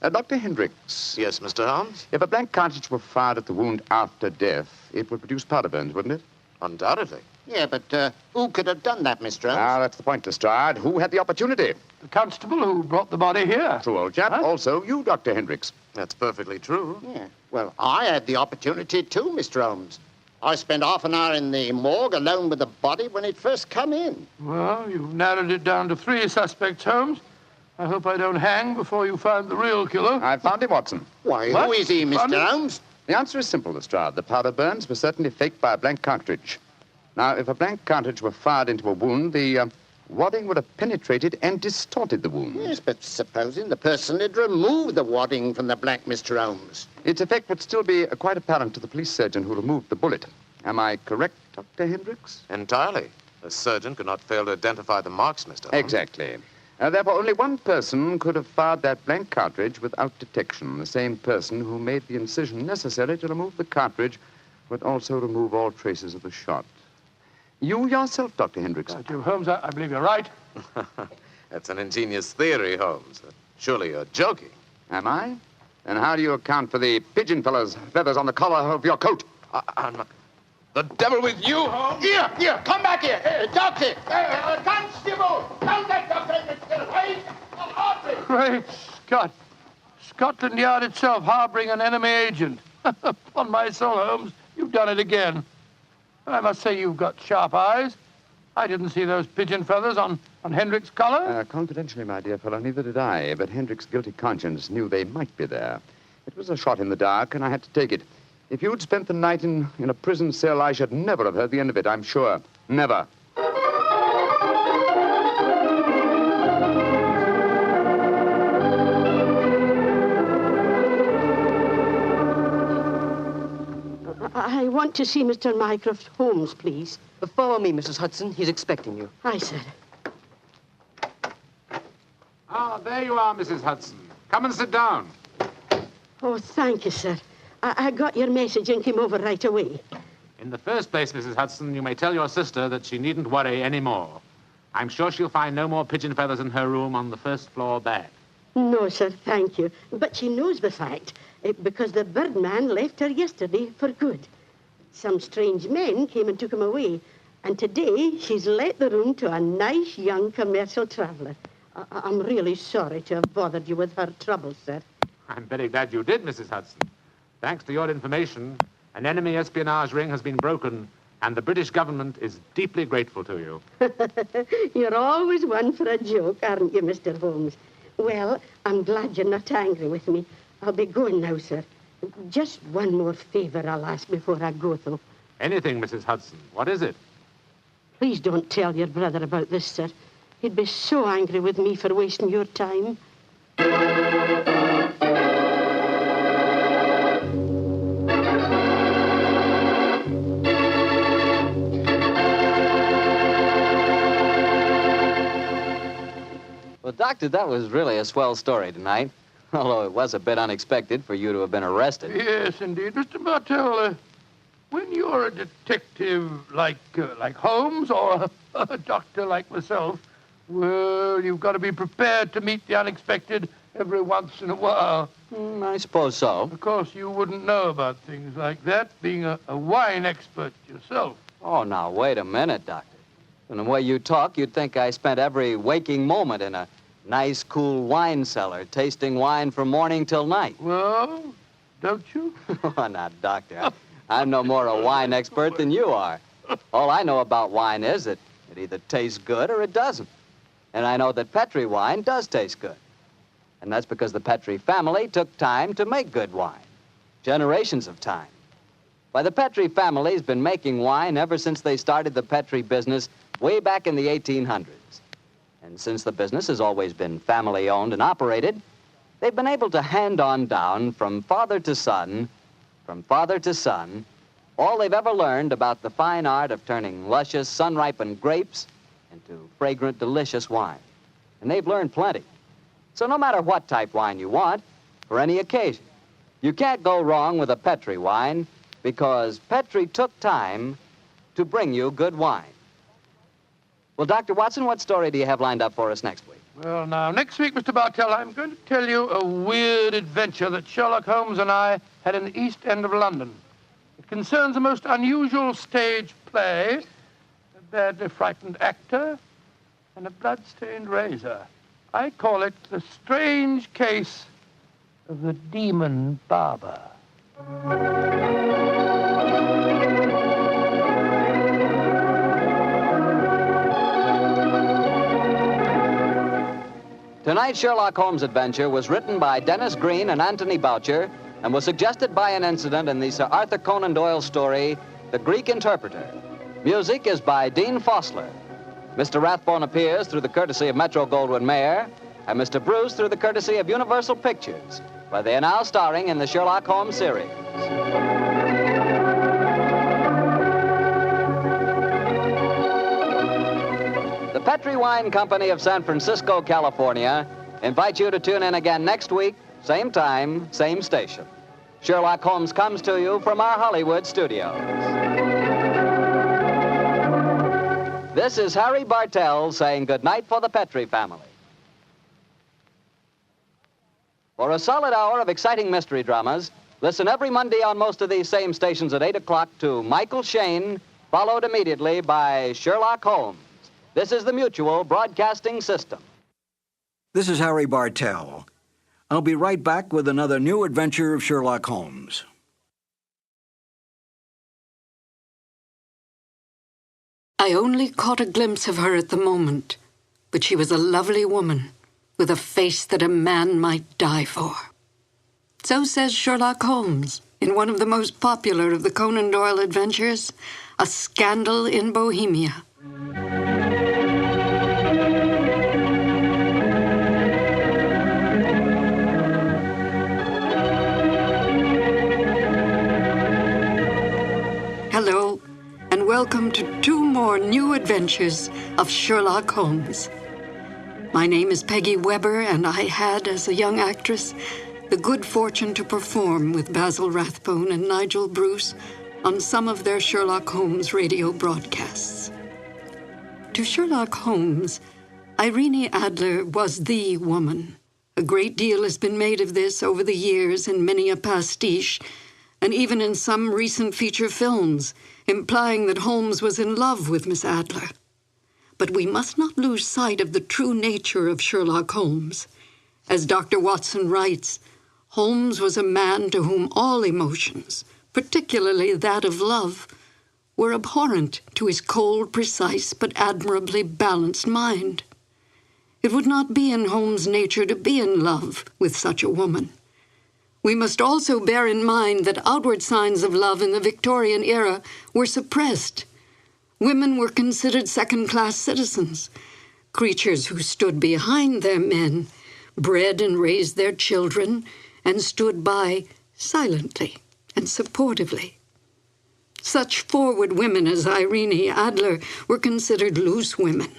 Dr. Hendricks. Yes, Mr. Holmes? If a blank cartridge were fired at the wound after death, it would produce powder burns, wouldn't it? Undoubtedly. Yeah, but who could have done that, Mr. Holmes? Ah, that's the point, Lestrade. Who had the opportunity? The constable who brought the body here. True, old chap. Huh? Also, you, Dr. Hendricks. That's perfectly true. Yeah. Well, I had the opportunity too, Mr. Holmes. I spent half an hour in the morgue alone with the body when it first come in. Well, you've narrowed it down to 3 suspects, Holmes. I hope I don't hang before you find the real killer. I found him, Watson. Why, who is he, Mr. Holmes? The answer is simple, Lestrade. The powder burns were certainly faked by a blank cartridge. Now, if a blank cartridge were fired into a wound, the wadding would have penetrated and distorted the wound. Yes, but supposing the person had removed the wadding from the blank, Mr. Holmes. Its effect would still be quite apparent to the police surgeon who removed the bullet. Am I correct, Dr. Hendricks? Entirely. A surgeon could not fail to identify the marks, Mr. Holmes. Exactly. Therefore, only one person could have fired that blank cartridge without detection. The same person who made the incision necessary to remove the cartridge would also remove all traces of the shot. You yourself, Dr. Hendricks. Holmes, I believe you're right. That's an ingenious theory, Holmes. Surely you're joking. Am I? And how do you account for the pigeon fellow's feathers on the collar of your coat? I'm not... The devil with you, Holmes! Here, come back here. Doctor, constable, don't let Dr. Hendricks get away. Great Scott. Scotland Yard itself harboring an enemy agent. Upon my soul, Holmes, you've done it again. I must say you've got sharp eyes. I didn't see those pigeon feathers on Hendrick's collar. Confidentially, my dear fellow, neither did I, but Hendrick's guilty conscience knew they might be there. It was a shot in the dark, and I had to take it. If you'd spent the night in a prison cell, I should never have heard the end of it, I'm sure. Never. I want to see Mr. Mycroft Holmes, please. Follow me, Mrs. Hudson. He's expecting you. Aye, sir. Ah, there you are, Mrs. Hudson. Come and sit down. Oh, thank you, sir. I got your message and came over right away. In the first place, Mrs. Hudson, you may tell your sister that she needn't worry any more. I'm sure she'll find no more pigeon feathers in her room on the first floor back. No, sir, thank you. But she knows the fact, because the birdman left her yesterday for good. Some strange men came and took him away, and today she's let the room to a nice young commercial traveller. I'm really sorry to have bothered you with her troubles, sir. I'm very glad you did, Mrs. Hudson. Thanks to your information, an enemy espionage ring has been broken, and the British government is deeply grateful to you. You're always one for a joke, aren't you, Mr. Holmes? Well, I'm glad you're not angry with me. I'll be going now, sir. Just one more favor I'll ask before I go, though. Anything, Mrs. Hudson. What is it? Please don't tell your brother about this, sir. He'd be so angry with me for wasting your time. Well, Doctor, that was really a swell story tonight. Although it was a bit unexpected for you to have been arrested. Yes, indeed. Mr. Bartell, when you're a detective like Holmes or a doctor like myself, well, you've got to be prepared to meet the unexpected every once in a while. I suppose so. Of course, you wouldn't know about things like that, being a wine expert yourself. Oh, now, wait a minute, Doctor. From the way you talk, you'd think I spent every waking moment in a nice, cool wine cellar, tasting wine from morning till night. Well, don't you? Oh, now, Doctor, I'm no more a wine expert than you are. All I know about wine is that it either tastes good or it doesn't. And I know that Petri wine does taste good. And that's because the Petri family took time to make good wine. Generations of time. Why, the Petri family's been making wine ever since they started the Petri business way back in the 1800s. And since the business has always been family-owned and operated, they've been able to hand on down from father to son, all they've ever learned about the fine art of turning luscious, sun-ripened grapes into fragrant, delicious wine. And they've learned plenty. So no matter what type wine you want, for any occasion, you can't go wrong with a Petri wine because Petri took time to bring you good wine. Well, Dr. Watson, what story do you have lined up for us next week? Well, now, next week, Mr. Bartell, I'm going to tell you a weird adventure that Sherlock Holmes and I had in the East End of London. It concerns a most unusual stage play, a badly frightened actor, and a blood-stained razor. I call it The Strange Case of the Demon Barber. Tonight's Sherlock Holmes adventure was written by Dennis Green and Anthony Boucher and was suggested by an incident in the Sir Arthur Conan Doyle story, The Greek Interpreter. Music is by Dean Fossler. Mr. Rathbone appears through the courtesy of Metro-Goldwyn-Mayer and Mr. Bruce through the courtesy of Universal Pictures, where they are now starring in the Sherlock Holmes series. The Petri Wine Company of San Francisco, California, invites you to tune in again next week, same time, same station. Sherlock Holmes comes to you from our Hollywood studios. This is Harry Bartell saying goodnight for the Petri family. For a solid hour of exciting mystery dramas, listen every Monday on most of these same stations at 8 o'clock to Michael Shayne, followed immediately by Sherlock Holmes. This is the Mutual Broadcasting System. This is Harry Bartell. I'll be right back with another new adventure of Sherlock Holmes. I only caught a glimpse of her at the moment, but she was a lovely woman with a face that a man might die for. So says Sherlock Holmes in one of the most popular of the Conan Doyle adventures, A Scandal in Bohemia. Hello, and welcome to 2 more new adventures of Sherlock Holmes. My name is Peggy Weber, and I had, as a young actress, the good fortune to perform with Basil Rathbone and Nigel Bruce on some of their Sherlock Holmes radio broadcasts. To Sherlock Holmes, Irene Adler was the woman. A great deal has been made of this over the years in many a pastiche, and even in some recent feature films, implying that Holmes was in love with Miss Adler. But we must not lose sight of the true nature of Sherlock Holmes. As Dr. Watson writes, Holmes was a man to whom all emotions, particularly that of love, were abhorrent to his cold, precise, but admirably balanced mind. It would not be in Holmes' nature to be in love with such a woman. We must also bear in mind that outward signs of love in the Victorian era were suppressed. Women were considered second-class citizens, creatures who stood behind their men, bred and raised their children, and stood by silently and supportively. Such forward women as Irene Adler were considered loose women,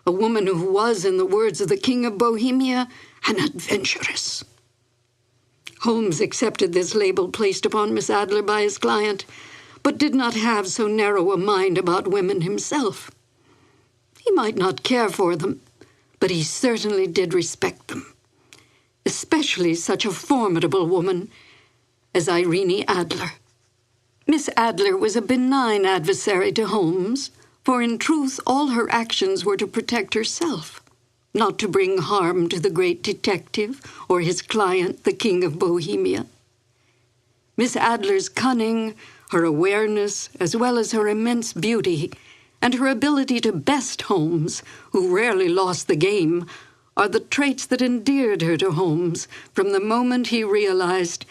a woman who was, in the words of the King of Bohemia, an adventuress. Holmes accepted this label placed upon Miss Adler by his client, but did not have so narrow a mind about women himself. He might not care for them, but he certainly did respect them, especially such a formidable woman as Irene Adler. Miss Adler was a benign adversary to Holmes, for in truth all her actions were to protect herself, not to bring harm to the great detective or his client, the King of Bohemia. Miss Adler's cunning, her awareness, as well as her immense beauty, and her ability to best Holmes, who rarely lost the game, are the traits that endeared her to Holmes from the moment he realized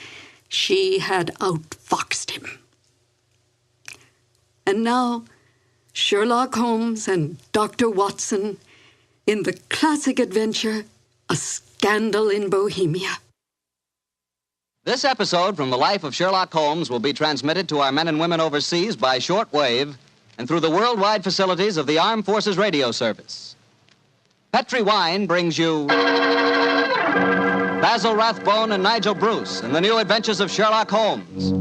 she had outfoxed him. And now, Sherlock Holmes and Dr. Watson in the classic adventure, A Scandal in Bohemia. This episode from the life of Sherlock Holmes will be transmitted to our men and women overseas by shortwave and through the worldwide facilities of the Armed Forces Radio Service. Petri Wine brings you Basil Rathbone and Nigel Bruce in the new adventures of Sherlock Holmes.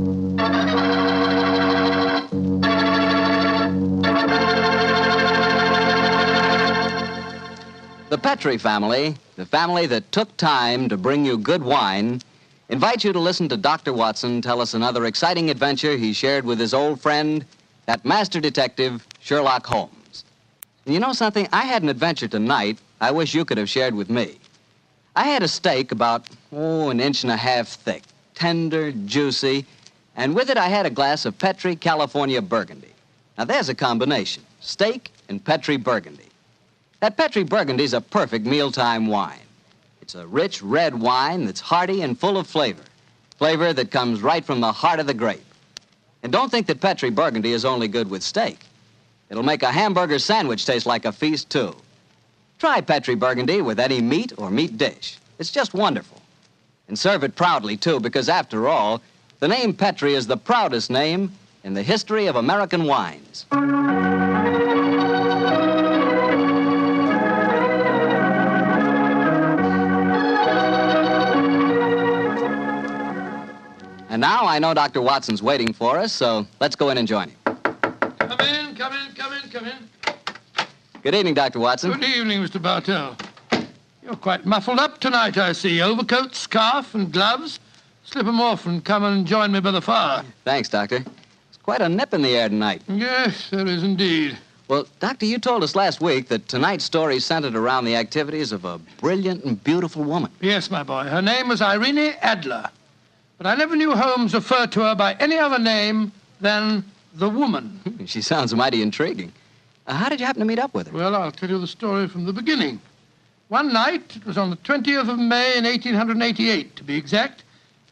The Petri family, the family that took time to bring you good wine, invites you to listen to Dr. Watson tell us another exciting adventure he shared with his old friend, that master detective, Sherlock Holmes. And you know something? I had an adventure tonight I wish you could have shared with me. I had a steak about, 1.5 inches thick, tender, juicy, and with it I had a glass of Petri California Burgundy. Now there's a combination, steak and Petri Burgundy. That Petri Burgundy is a perfect mealtime wine. It's a rich red wine that's hearty and full of flavor. Flavor that comes right from the heart of the grape. And don't think that Petri Burgundy is only good with steak. It'll make a hamburger sandwich taste like a feast, too. Try Petri Burgundy with any meat or meat dish. It's just wonderful. And serve it proudly, too, because after all, the name Petri is the proudest name in the history of American wines. And now I know Dr. Watson's waiting for us, so let's go in and join him. Come in, come in, come in, come in. Good evening, Dr. Watson. Good evening, Mr. Bartell. You're quite muffled up tonight, I see. Overcoat, scarf, and gloves. Slip 'em off and come and join me by the fire. Thanks, Doctor. It's quite a nip in the air tonight. Yes, there is indeed. Well, Doctor, you told us last week that tonight's story centered around the activities of a brilliant and beautiful woman. Yes, my boy. Her name was Irene Adler. But I never knew Holmes referred to her by any other name than the woman. She sounds mighty intriguing. How did you happen to meet up with her? Well, I'll tell you the story from the beginning. One night, it was on the 20th of May in 1888, to be exact,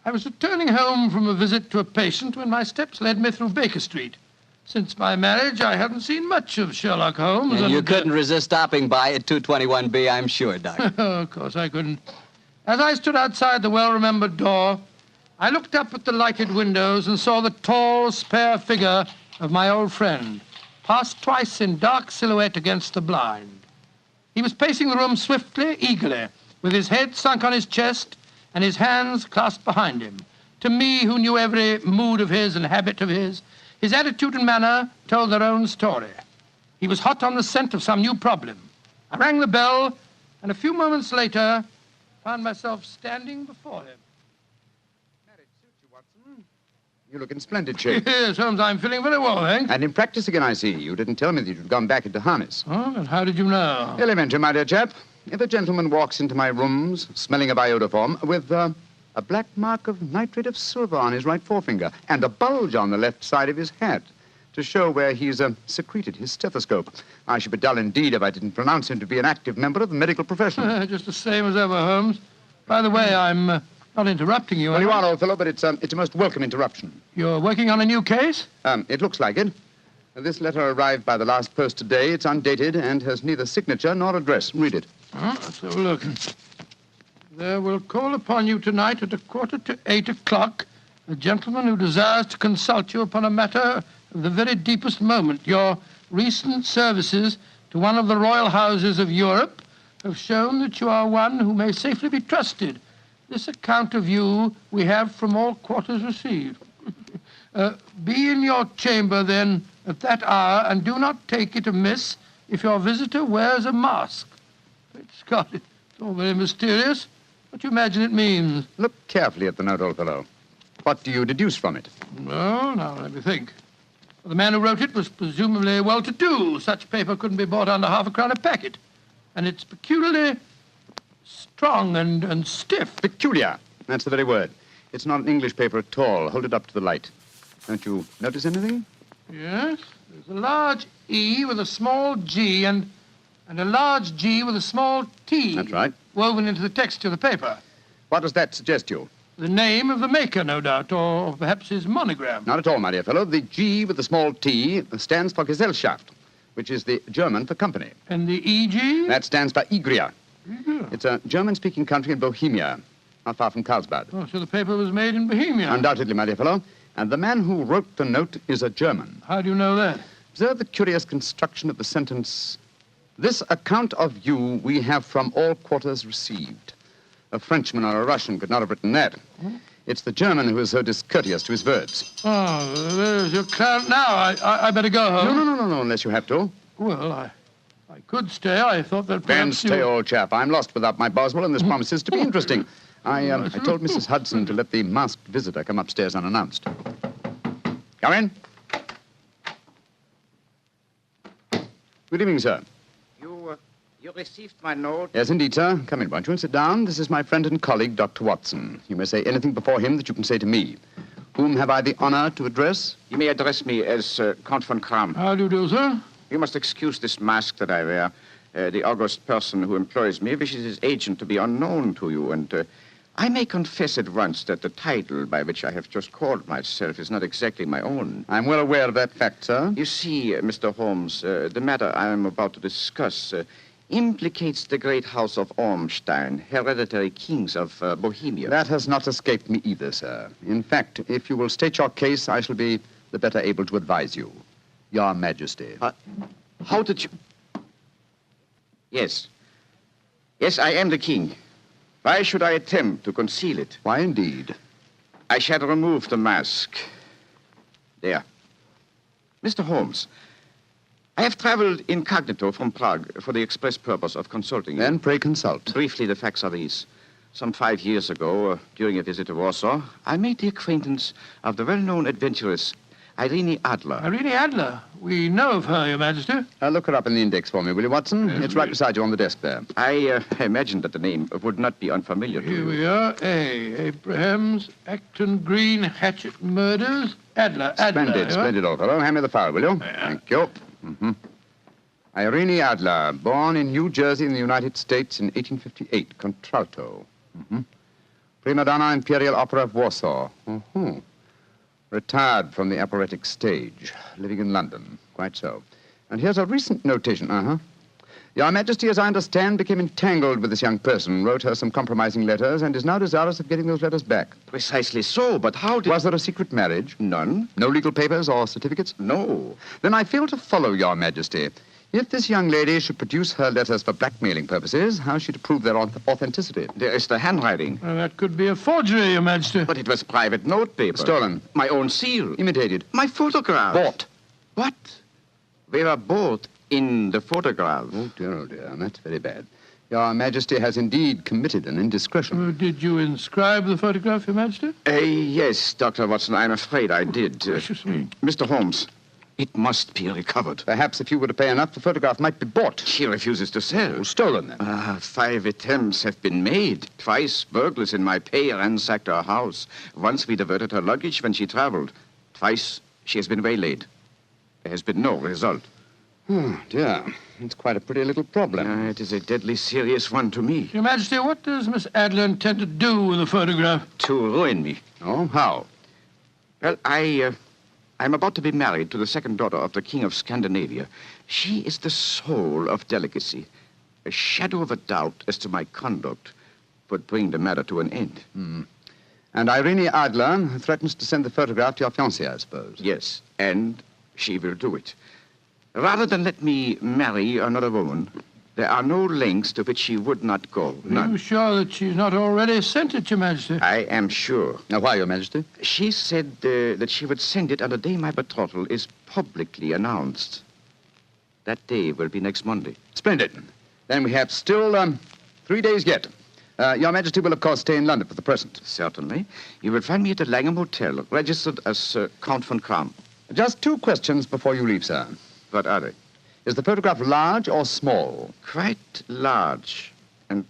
I was returning home from a visit to a patient when my steps led me through Baker Street. Since my marriage, I hadn't seen much of Sherlock Holmes. And you couldn't resist stopping by at 221B, I'm sure, Doctor. Of course I couldn't. As I stood outside the well-remembered door, I looked up at the lighted windows and saw the tall, spare figure of my old friend, pass twice in dark silhouette against the blind. He was pacing the room swiftly, eagerly, with his head sunk on his chest and his hands clasped behind him. To me, who knew every mood of his and habit of his attitude and manner told their own story. He was hot on the scent of some new problem. I rang the bell, and a few moments later, found myself standing before him. You look in splendid shape. Yes, Holmes, I'm feeling very well, thanks. And in practice again, I see. You didn't tell me that you'd gone back into harness. Oh, and how did you know? Elementary, my dear chap. If a gentleman walks into my rooms smelling of iodoform with a black mark of nitrate of silver on his right forefinger and a bulge on the left side of his hat to show where he's secreted his stethoscope, I should be dull indeed if I didn't pronounce him to be an active member of the medical profession. Just the same as ever, Holmes. By the way, I'm not interrupting you. Well, you are, old fellow, but it's a most welcome interruption. You're working on a new case? It looks like it. This letter arrived by the last post today. It's undated and has neither signature nor address. Read it. Let's have a look. There will call upon you tonight at 7:45 a gentleman who desires to consult you upon a matter of the very deepest moment. Your recent services to one of the royal houses of Europe have shown that you are one who may safely be trusted. This account of you we have from all quarters received. Be in your chamber, then, at that hour, and do not take it amiss if your visitor wears a mask. Great Scott, it's all very mysterious. What do you imagine it means? Look carefully at the note, old fellow. What do you deduce from it? Well, now, let me think. The man who wrote it was presumably well-to-do. Such paper couldn't be bought under half a crown a packet. And it's peculiarly strong and stiff. Peculiar. That's the very word. It's not an English paper at all. Hold it up to the light. Don't you notice anything? Yes. There's a large E with a small G and a large G with a small T. That's right. Woven into the texture of the paper. What does that suggest you? The name of the maker, no doubt, or perhaps his monogram. Not at all, my dear fellow. The G with the small T stands for Gesellschaft, which is the German for company. And the EG? That stands for Igria. It's a German-speaking country in Bohemia, not far from Carlsbad. Oh, so the paper was made in Bohemia? Undoubtedly, my dear fellow. And the man who wrote the note is a German. How do you know that? Observe the curious construction of the sentence. This account of you we have from all quarters received. A Frenchman or a Russian could not have written that. It's the German who is so discourteous to his verbs. Oh, there's your client now. I better go home. No, unless you have to. Well, I could stay. I thought that Then perhaps stay, old chap. I'm lost without my Boswell, and this promises to be interesting. I told Mrs. Hudson to let the masked visitor come upstairs unannounced. Come in. Good evening, sir. You received my note? Yes, indeed, sir. Come in, won't you, and sit down. This is my friend and colleague, Dr. Watson. You may say anything before him that you can say to me. Whom have I the honor to address? You may address me as Count von Kram. How do you do, sir? You must excuse this mask that I wear. The august person who employs me wishes his agent to be unknown to you, and I may confess at once that the title by which I have just called myself is not exactly my own. I'm well aware of that fact, sir. You see, Mr. Holmes, the matter I am about to discuss implicates the great house of Ormstein, hereditary kings of Bohemia. That has not escaped me either, sir. In fact, if you will state your case, I shall be the better able to advise you. Your Majesty. How did you... Yes. Yes, I am the king. Why should I attempt to conceal it? Why, indeed? I shall remove the mask. There. Mr. Holmes, I have traveled incognito from Prague for the express purpose of consulting you. Then pray consult. Briefly, the facts are these. Some 5 years ago, during a visit to Warsaw, I made the acquaintance of the well-known adventuress Irene Adler. Irene Adler? We know of her, Your Majesty. Look her up in the index for me, will you, Watson? It's right beside you on the desk there. I imagined that the name would not be unfamiliar to you. Here we are. Abrahams, Acton Green, Hatchet Murders. Adler. Splendid, old fellow. Hand me the file, will you? Thank you. Irene Adler, born in New Jersey in the United States in 1858, contralto. Prima donna Imperial Opera of Warsaw. Retired from the operatic stage, living in London. Quite so. And here's a recent notation. Your Majesty, as I understand, became entangled with this young person, wrote her some compromising letters, and is now desirous of getting those letters back. Precisely so, but how did... Was there a secret marriage? None. No legal papers or certificates? No. Then I fail to follow, Your Majesty. If this young lady should produce her letters for blackmailing purposes, how is she to prove their authenticity? There is the handwriting. Well, that could be a forgery, Your Majesty. But it was private note paper. Stolen. My own seal. Imitated. My photograph. Bought. What? We were both in the photograph. Oh, dear. That's very bad. Your Majesty has indeed committed an indiscretion. Did you inscribe the photograph, Your Majesty? Yes, Dr. Watson, I'm afraid I did. Precious me. Mr. Holmes, it must be recovered. Perhaps if you were to pay enough, the photograph might be bought. She refuses to sell. Oh, stolen, then. 5 attempts have been made. Twice burglars in my pay ransacked her house. Once we diverted her luggage when she traveled. Twice she has been waylaid. There has been no result. Oh, dear. It's quite a pretty little problem. It is a deadly serious one to me. Your Majesty, what does Miss Adler intend to do with the photograph? To ruin me. Oh, how? Well, I'm about to be married to the second daughter of the King of Scandinavia. She is the soul of delicacy. A shadow of a doubt as to my conduct would bring the matter to an end. And Irene Adler threatens to send the photograph to your fiancé, I suppose. Yes, and she will do it. Rather than let me marry another woman, there are no lengths to which she would not go. None. Are you sure that she's not already sent it, Your Majesty? I am sure. Now, why, Your Majesty? She said that she would send it on the day my betrothal is publicly announced. That day will be next Monday. Splendid. Then we have still 3 days yet. Your Majesty will, of course, stay in London for the present. Certainly. You will find me at the Langham Hotel, registered as Count von Kram. Just 2 questions before you leave, sir. What are they? Is the photograph large or small? Quite large. And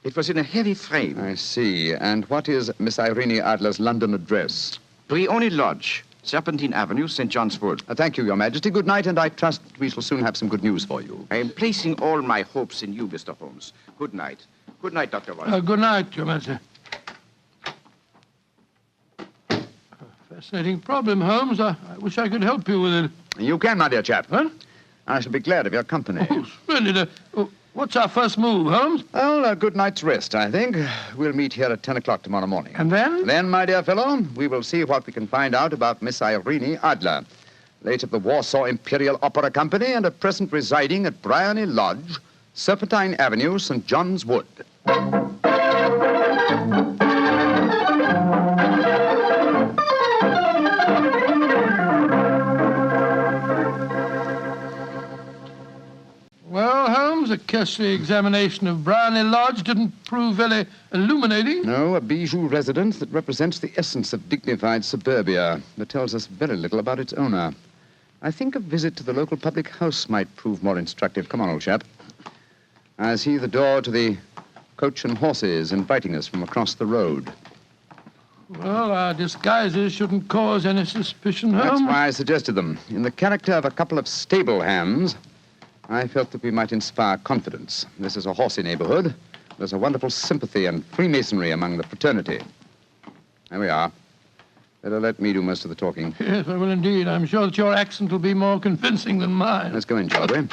it was in a heavy frame. I see. And what is Miss Irene Adler's London address? Brioni Lodge, Serpentine Avenue, St. John's Wood. Thank you, Your Majesty. Good night, and I trust we shall soon have some good news for you. I am placing all my hopes in you, Mr. Holmes. Good night. Good night, Dr. Watson. Good night, Your Majesty. Fascinating problem, Holmes. I wish I could help you with it. You can, my dear chap. What? I shall be glad of your company. Oh, splendid. What's our first move, Holmes? Well, a good night's rest, I think. We'll meet here at 10 o'clock tomorrow morning. And then? Then, my dear fellow, we will see what we can find out about Miss Irene Adler, late of the Warsaw Imperial Opera Company and at present residing at Briony Lodge, Serpentine Avenue, St. John's Wood. Well, Holmes, a cursory examination of Briony Lodge didn't prove very illuminating. No, a bijou residence that represents the essence of dignified suburbia, but tells us very little about its owner. I think a visit to the local public house might prove more instructive. Come on, old chap. I see the door to the Coach and Horses inviting us from across the road. Well, our disguises shouldn't cause any suspicion, Holmes. That's why I suggested them. In the character of a couple of stable hands, I felt that we might inspire confidence. This is a horsey neighborhood. There's a wonderful sympathy and Freemasonry among the fraternity. There we are. Better let me do most of the talking. Yes, I will indeed. I'm sure that your accent will be more convincing than mine. Let's go in, shall we?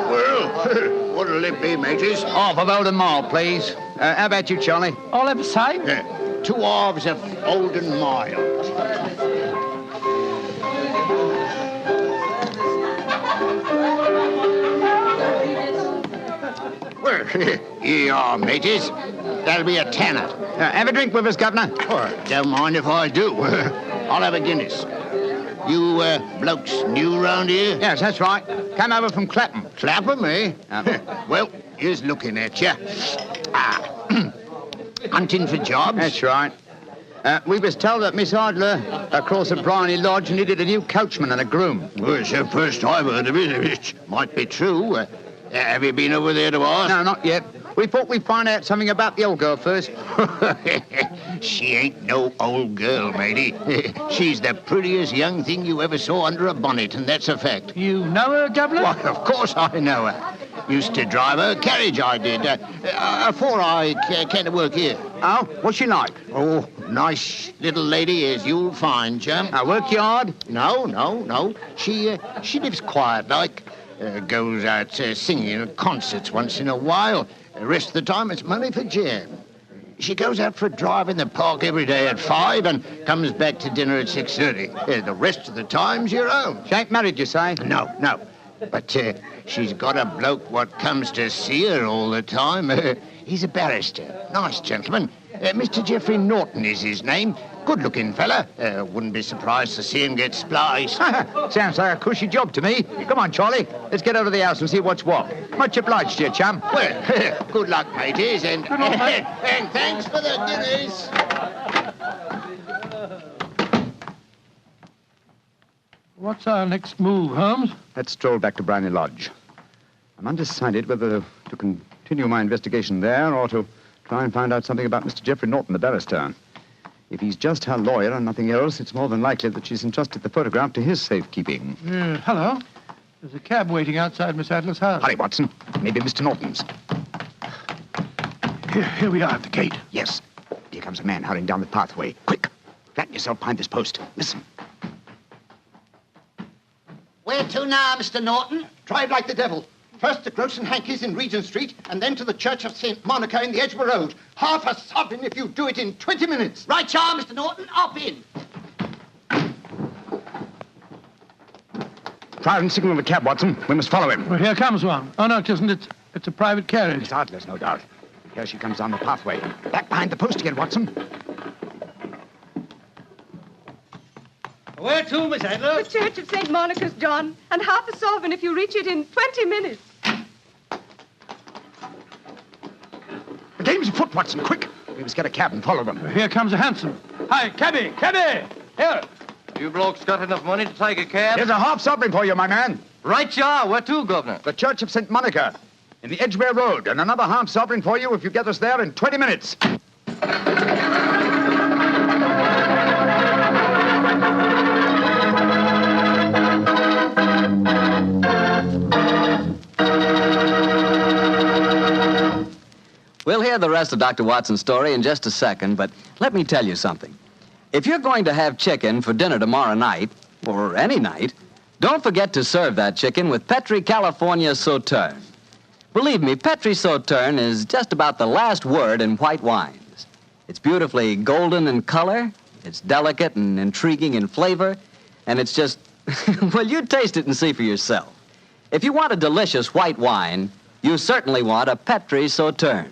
Well, what'll it be, mateys? Half of Oldham Mile, please. How about you, Charlie? All ever sight? 2 halves of Oldham Mile. Well, here you are, mateys. That'll be a tenner. Have a drink with us, Governor. Oh, don't mind if I do. I'll have a Guinness. You blokes new round here? Yes, that's right. Came over from Clapham. Clapham, eh? Well, here's looking at you. Hunting for jobs? That's right. We was told that Miss Adler across at Briony Lodge needed a new coachman and a groom. Well, it's the first I've heard of it. It might be true. Have you been over there to ask? No, not yet. We thought we'd find out something about the old girl first. She ain't no old girl, matey. She's the prettiest young thing you ever saw under a bonnet, and that's a fact. You know her, Governor? Why, of course I know her. Used to drive her carriage, I did, afore I came to work here. Oh, what's she like? Oh, nice little lady, as you'll find, chum. Work hard? No. She lives quiet like. Goes out singing at concerts once in a while. The rest of the time, it's money for jam. She goes out for a drive in the park every day at 5 and comes back to dinner at 6:30. The rest of the time's your own. She ain't married, you say? No. But she's got a bloke what comes to see her all the time. He's a barrister. Nice gentleman. Mr. Geoffrey Norton is his name. Good-looking fella. Wouldn't be surprised to see him get spliced. Sounds like a cushy job to me. Come on, Charlie. Let's get over to the house and see what's what. Much obliged to you, chum. Well, good luck, mateys, and thanks for the dinners. What's our next move, Holmes? Let's stroll back to Briny Lodge. I'm undecided whether to continue my investigation there or to try and find out something about Mr. Geoffrey Norton, the barrister. If he's just her lawyer and nothing else, it's more than likely that she's entrusted the photograph to his safekeeping. Hello. There's a cab waiting outside Miss Adler's house. Hurry, Watson. Maybe Mr. Norton's. Here we are at the gate. Yes. Here comes a man hurrying down the pathway. Quick. Flatten yourself behind this post. Listen. Where to now, Mr. Norton? Drive like the devil. First to Gross and Hankey's in Regent Street, and then to the Church of St. Monica in the Edgware Road. Half a sovereign if you do it in 20 minutes. Right, you are, Mr. Norton. Up in. Try and signal the cab, Watson. We must follow him. Well, here comes one. Oh, no, it isn't. It's a private carriage. It's Adler's, no doubt. Here she comes down the pathway. Back behind the post again, Watson. Where to, Miss Adler? The Church of St. Monica's, John, and half a sovereign if you reach it in 20 minutes. The game's afoot, Watson. Quick. We must get a cab and follow them. Here comes a hansom. Hi, cabby! Here! You blokes got enough money to take a cab? Here's a half sovereign for you, my man. Right you are. Where to, Governor? The Church of St. Monica in the Edgware Road, and another half sovereign for you if you get us there in 20 minutes. We'll hear the rest of Dr. Watson's story in just a second, but let me tell you something. If you're going to have chicken for dinner tomorrow night, or any night, don't forget to serve that chicken with Petri California Sauterne. Believe me, Petri Sauterne is just about the last word in white wines. It's beautifully golden in color, it's delicate and intriguing in flavor, and it's just, well, you taste it and see for yourself. If you want a delicious white wine, you certainly want a Petri Sauterne.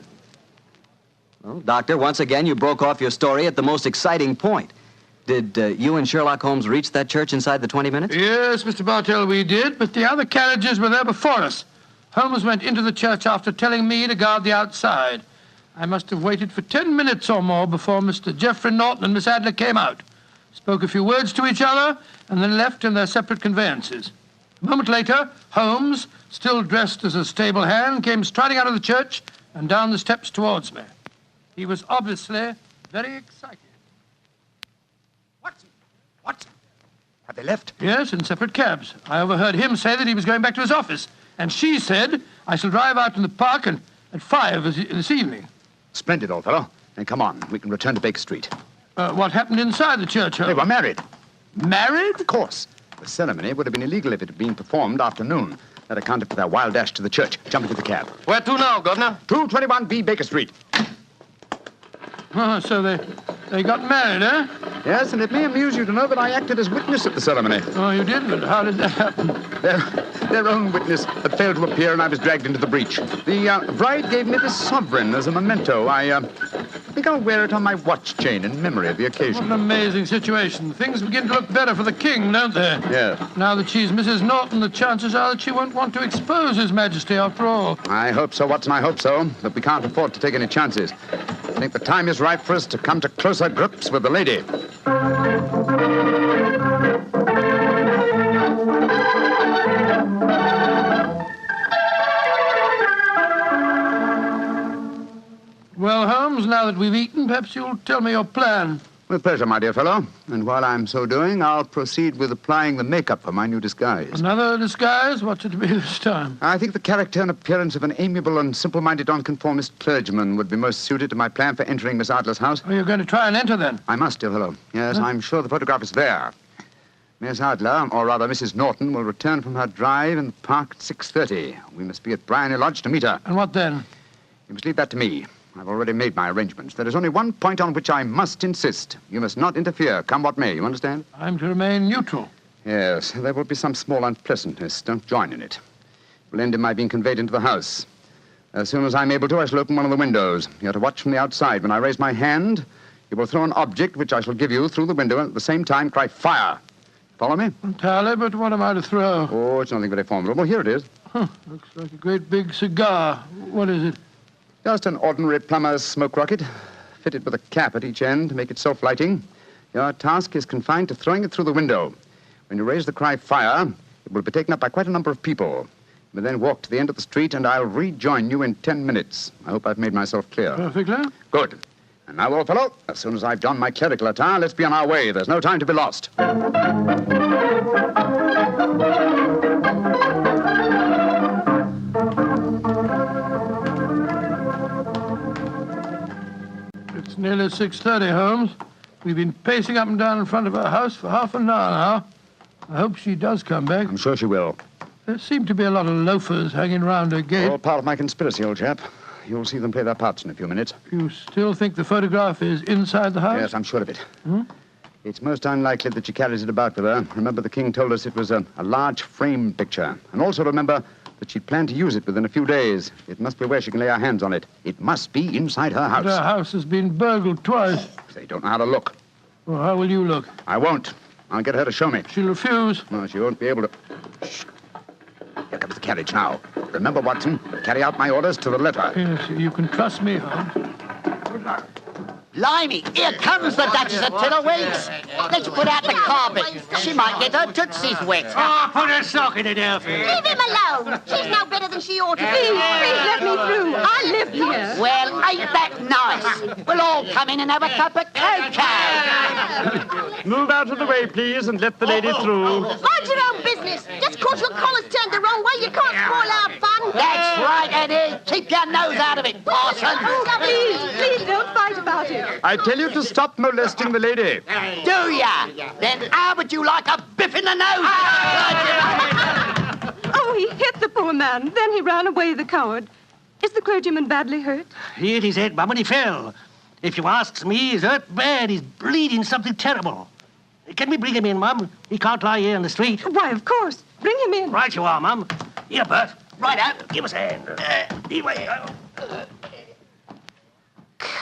Well, Doctor, once again, you broke off your story at the most exciting point. Did you and Sherlock Holmes reach that church inside the 20 minutes? Yes, Mr. Bartell, we did, but the other carriages were there before us. Holmes went into the church after telling me to guard the outside. I must have waited for 10 minutes or more before Mr. Geoffrey Norton and Miss Adler came out, spoke a few words to each other, and then left in their separate conveyances. A moment later, Holmes, still dressed as a stable hand, came striding out of the church and down the steps towards me. He was obviously very excited. Watson. Have they left? Yes, in separate cabs. I overheard him say that he was going back to his office. And she said, I shall drive out in the park at 5 this evening. Splendid, old fellow. Then come on. We can return to Baker Street. What happened inside the church, Holmes? They were married. Married? Of course. The ceremony would have been illegal if it had been performed after noon. That accounted for their wild dash to the church. Jump into the cab. Where to now, Governor? 221B Baker Street. Oh, so they got married, eh? Yes, and it may amuse you to know that I acted as witness at the ceremony. Oh, you did? But how did that happen? Their own witness had failed to appear, and I was dragged into the breach. The bride gave me this sovereign as a memento. I think I'll wear it on my watch chain in memory of the occasion. What an amazing situation. Things begin to look better for the king, don't they? Yes. Now that she's Mrs. Norton, the chances are that she won't want to expose His Majesty after all. I hope so, Watson, I hope so. But we can't afford to take any chances. I think the time is ripe for us to come to closer grips with the lady. Now that we've eaten, perhaps you'll tell me your plan. With pleasure, my dear fellow. And while I'm so doing, I'll proceed with applying the makeup for my new disguise. Another disguise? What's it to be this time? I think the character and appearance of an amiable and simple-minded nonconformist clergyman would be most suited to my plan for entering Miss Adler's house. Are you going to try and enter, then? I must, dear fellow. Yes, I'm sure the photograph is there. Miss Adler, or rather Mrs. Norton, will return from her drive in the park at 6:30. We must be at Bryony Lodge to meet her. And what then? You must leave that to me. I've already made my arrangements. There is only one point on which I must insist. You must not interfere, come what may. You understand? I'm to remain neutral. Yes, there will be some small unpleasantness. Don't join in it. It will end in my being conveyed into the house. As soon as I'm able to, I shall open one of the windows. You're to watch from the outside. When I raise my hand, you will throw an object which I shall give you through the window and at the same time cry, fire. Follow me? Entirely, but what am I to throw? Oh, it's nothing very formidable. Here it is. Looks like a great big cigar. What is it? Just an ordinary plumber's smoke rocket, fitted with a cap at each end to make it self-lighting. Your task is confined to throwing it through the window. When you raise the cry, fire, it will be taken up by quite a number of people. You will then walk to the end of the street, and I'll rejoin you in 10 minutes. I hope I've made myself clear. Perfectly. Good. And now, old fellow, as soon as I've donned my clerical attire, let's be on our way. There's no time to be lost. It's nearly 6:30, Holmes. We've been pacing up and down in front of her house for half an hour now. I hope she does come back. I'm sure she will. There seem to be a lot of loafers hanging round her gate. All part of my conspiracy, old chap. You'll see them play their parts in a few minutes. You still think the photograph is inside the house? Yes, I'm sure of it. Hmm? It's most unlikely that she carries it about with her. Remember, the king told us it was a large frame picture. And also remember that she'd planned to use it within a few days. It must be where she can lay her hands on it. It must be inside her house. But her house has been burgled twice. They don't know how to look. Well, how will you look? I won't. I'll get her to show me. She'll refuse. No, she won't be able to. Shh. Here comes the carriage now. Remember, Watson, carry out my orders to the letter. Yes, you can trust me, Holmes. Good luck. Blimey, here comes the Duchess of Tiddlewigs. Let's put out the carpet. She might get her tootsies wet. Oh, put a sock in it, Alfie. Leave him alone. She's no better than she ought to be. Please let me through. I live here. Well, ain't that nice? We'll all come in and have a cup of cocoa. Move out of the way, please, and let the lady through. Mind your own business. Just 'cause your collar's turned the wrong way, you can't spoil our fun. That's right, Eddie. Keep your nose out of it, parson. Please don't fight about it. I tell you to stop molesting the lady. Do ya? Then how would you like a biff in the nose? Oh, he hit the poor man. Then he ran away, the coward. Is the clergyman badly hurt? He hit his head, Mum, and he fell. If you asks me, he's hurt bad. He's bleeding something terrible. Can we bring him in, Mum? He can't lie here in the street. Why, of course. Bring him in. Right you are, Mum. Here, Bert. Right out. Give us a hand. Anyway.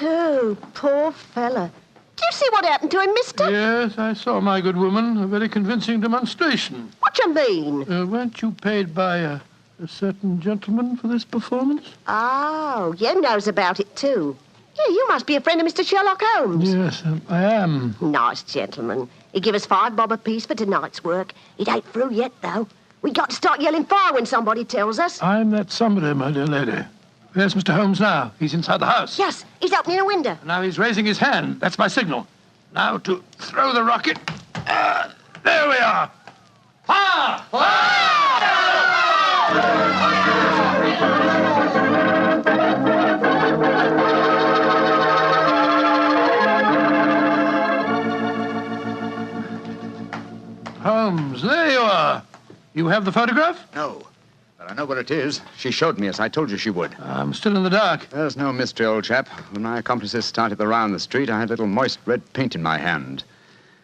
Oh, poor fella. Do you see what happened to him, mister? Yes, I saw, my good woman. A very convincing demonstration. What you mean? Weren't you paid by a certain gentleman for this performance? Oh, you knows about it, too. Yeah, you must be a friend of Mr. Sherlock Holmes. Yes, I am. Nice gentleman. He give us $5 bob apiece for tonight's work. It ain't through yet, though. We got to start yelling fire when somebody tells us. I'm that somebody, my dear lady. There's Mr. Holmes now. He's inside the house. Yes, he's opening a window. Now he's raising his hand. That's my signal. Now to throw the rocket. There we are. Fire! Holmes, there you are. You have the photograph? No. But I know where it is. She showed me, as I told you she would. I'm still in the dark. There's no mystery, old chap. When my accomplices started the round the street, I had a little moist red paint in my hand.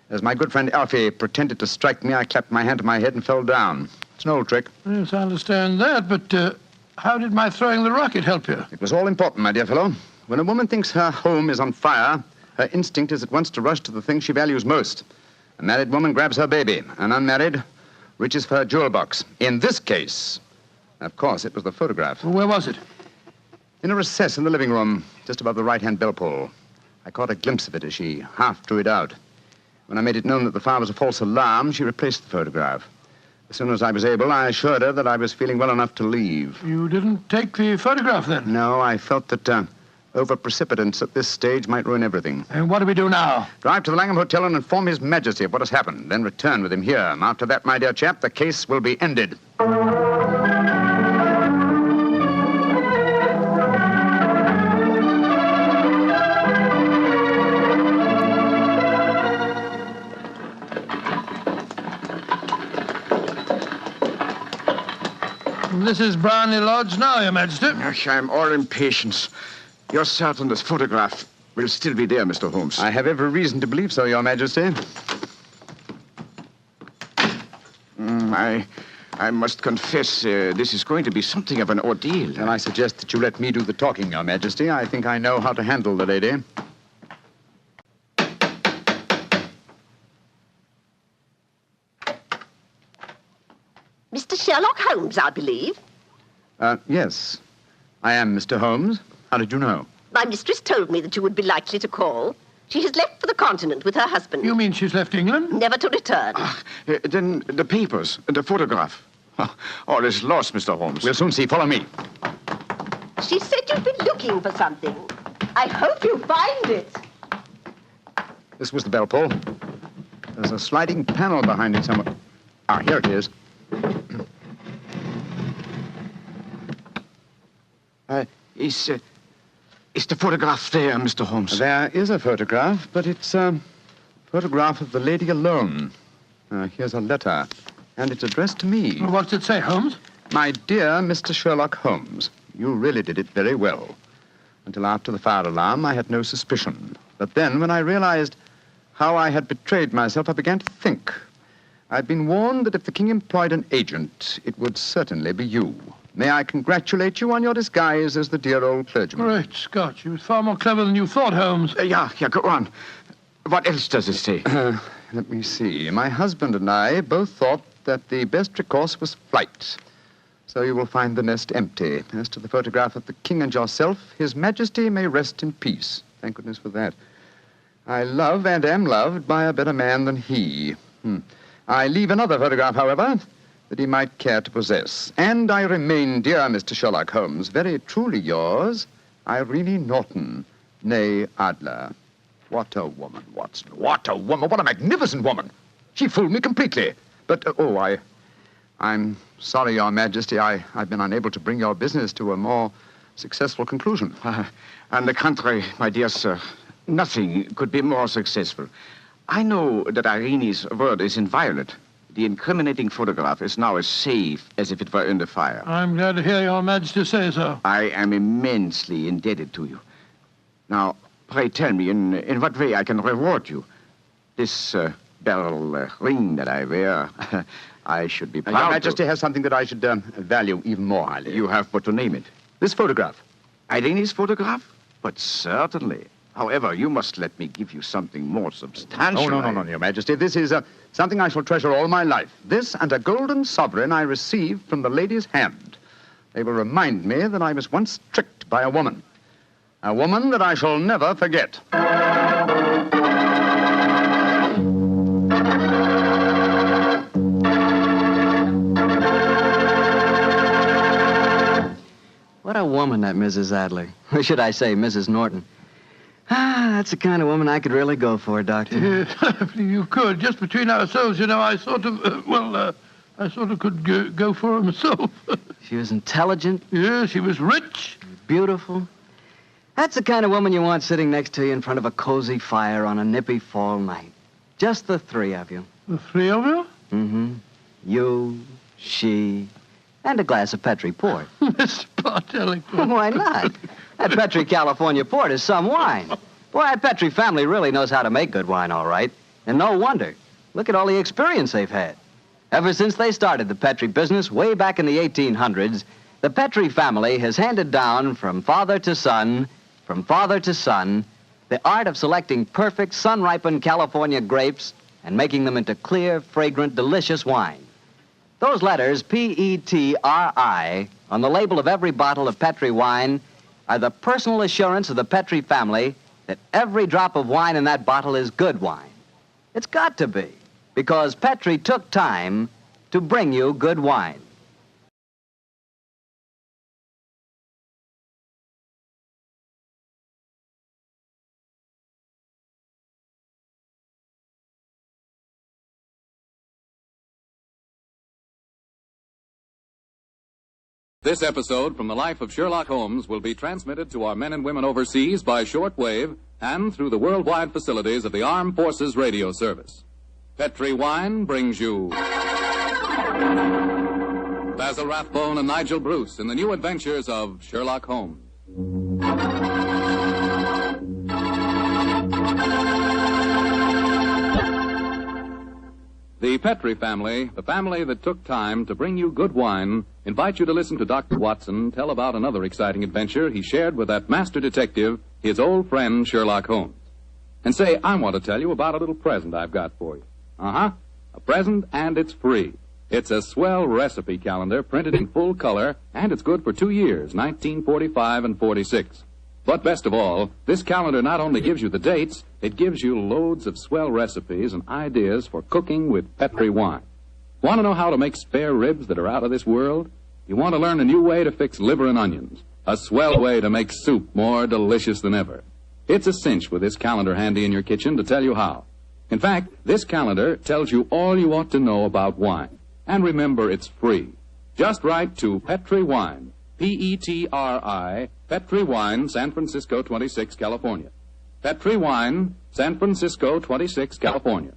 As my good friend Alfie pretended to strike me, I clapped my hand to my head and fell down. It's an old trick. Yes, I understand that, but how did my throwing the rocket help you? It was all important, my dear fellow. When a woman thinks her home is on fire, her instinct is at once to rush to the thing she values most. A married woman grabs her baby. An unmarried reaches for her jewel box. In this case, of course, it was the photograph. Well, where was it? In a recess in the living room, just above the right-hand bell pull. I caught a glimpse of it as she half drew it out. When I made it known that the fire was a false alarm, she replaced the photograph. As soon as I was able, I assured her that I was feeling well enough to leave. You didn't take the photograph, then? No, I felt that Over precipitance at this stage might ruin everything. And what do we do now? Drive to the Langham Hotel and inform His Majesty of what has happened. Then return with him here. After that, my dear chap, the case will be ended. This is Brownlee Lodge now, Your Majesty. I'm all impatience. You're certain this photograph will still be there, Mr. Holmes? I have every reason to believe so, Your Majesty. I must confess, this is going to be something of an ordeal. Then I suggest that you let me do the talking, Your Majesty. I think I know how to handle the lady. Mr. Sherlock Holmes, I believe. Yes. I am Mr. Holmes. How did you know? My mistress told me that you would be likely to call. She has left for the continent with her husband. You mean she's left England? Never to return. Then the papers, the photograph. All is lost, Mr. Holmes. We'll soon see. Follow me. She said you've been looking for something. I hope you find it. This was the bell pull. There's a sliding panel behind it somewhere. Ah, here it is. Is the photograph there, Mr. Holmes? There is a photograph, but it's a photograph of the lady alone. Here's a letter, and it's addressed to me. What's it say, Holmes? My dear Mr. Sherlock Holmes, you really did it very well. Until after the fire alarm, I had no suspicion. But then, when I realized how I had betrayed myself, I began to think. I'd been warned that if the king employed an agent, it would certainly be you. May I congratulate you on your disguise as the dear old clergyman? Great Scott, you was far more clever than you thought, Holmes. Yeah, go on. What else does it say? Let me see. My husband and I both thought that the best recourse was flight. So you will find the nest empty. As to the photograph of the king and yourself, His Majesty may rest in peace. Thank goodness for that. I love and am loved by a better man than he. I leave another photograph, however, that he might care to possess. And I remain, dear Mr. Sherlock Holmes, very truly yours, Irene Norton, née Adler. What a woman, Watson. What a woman. What a magnificent woman. She fooled me completely. But, I'm sorry, Your Majesty. I've been unable to bring your business to a more successful conclusion. On the contrary, my dear sir, nothing could be more successful. I know that Irene's word is inviolate. The incriminating photograph is now as safe as if it were in the fire. I'm glad to hear Your Majesty say so. I am immensely indebted to you. Now, pray tell me in what way I can reward you. This beryl ring that I wear, I should be proud Your Majesty has something that I should value even more highly. You have but to name it. This photograph. Irene's photograph? But certainly. However, you must let me give you something more substantial. No, Your Majesty. This is something I shall treasure all my life. This and a golden sovereign I received from the lady's hand. They will remind me that I was once tricked by a woman. A woman that I shall never forget. What a woman, that Mrs. Adler. Or should I say, Mrs. Norton. That's the kind of woman I could really go for, Doctor. Yes, you could. Just between ourselves, you know, I sort of could go for her myself. She was intelligent. Yeah, she was rich. Beautiful. That's the kind of woman you want sitting next to you in front of a cozy fire on a nippy fall night. Just the three of you. The three of you? Mm-hmm. You, she, and a glass of Petri port. Miss Bartelli. Why not? That Petri California port is some wine. Boy, that Petri family really knows how to make good wine, all right. And no wonder. Look at all the experience they've had. Ever since they started the Petri business way back in the 1800s, the Petri family has handed down from father to son, the art of selecting perfect sun-ripened California grapes and making them into clear, fragrant, delicious wine. Those letters, P-E-T-R-I, on the label of every bottle of Petri wine are the personal assurance of the Petri family that every drop of wine in that bottle is good wine. It's got to be, because Petri took time to bring you good wine. This episode from the life of Sherlock Holmes will be transmitted to our men and women overseas by shortwave and through the worldwide facilities of the Armed Forces Radio Service. Petri Wine brings you Basil Rathbone and Nigel Bruce in the new adventures of Sherlock Holmes. The Petri family, the family that took time to bring you good wine, invite you to listen to Dr. Watson tell about another exciting adventure he shared with that master detective, his old friend Sherlock Holmes. And say, I want to tell you about a little present I've got for you. A present, and it's free. It's a swell recipe calendar printed in full color, and it's good for 2 years, 1945 and 46. But best of all, this calendar not only gives you the dates, it gives you loads of swell recipes and ideas for cooking with Petri wine. Want to know how to make spare ribs that are out of this world? You want to learn a new way to fix liver and onions, a swell way to make soup more delicious than ever. It's a cinch with this calendar handy in your kitchen to tell you how. In fact, this calendar tells you all you ought to know about wine. And remember, it's free. Just write to Petri Wine, Petri, Petri Wine, San Francisco 26, California. Petri Wine, San Francisco 26, California.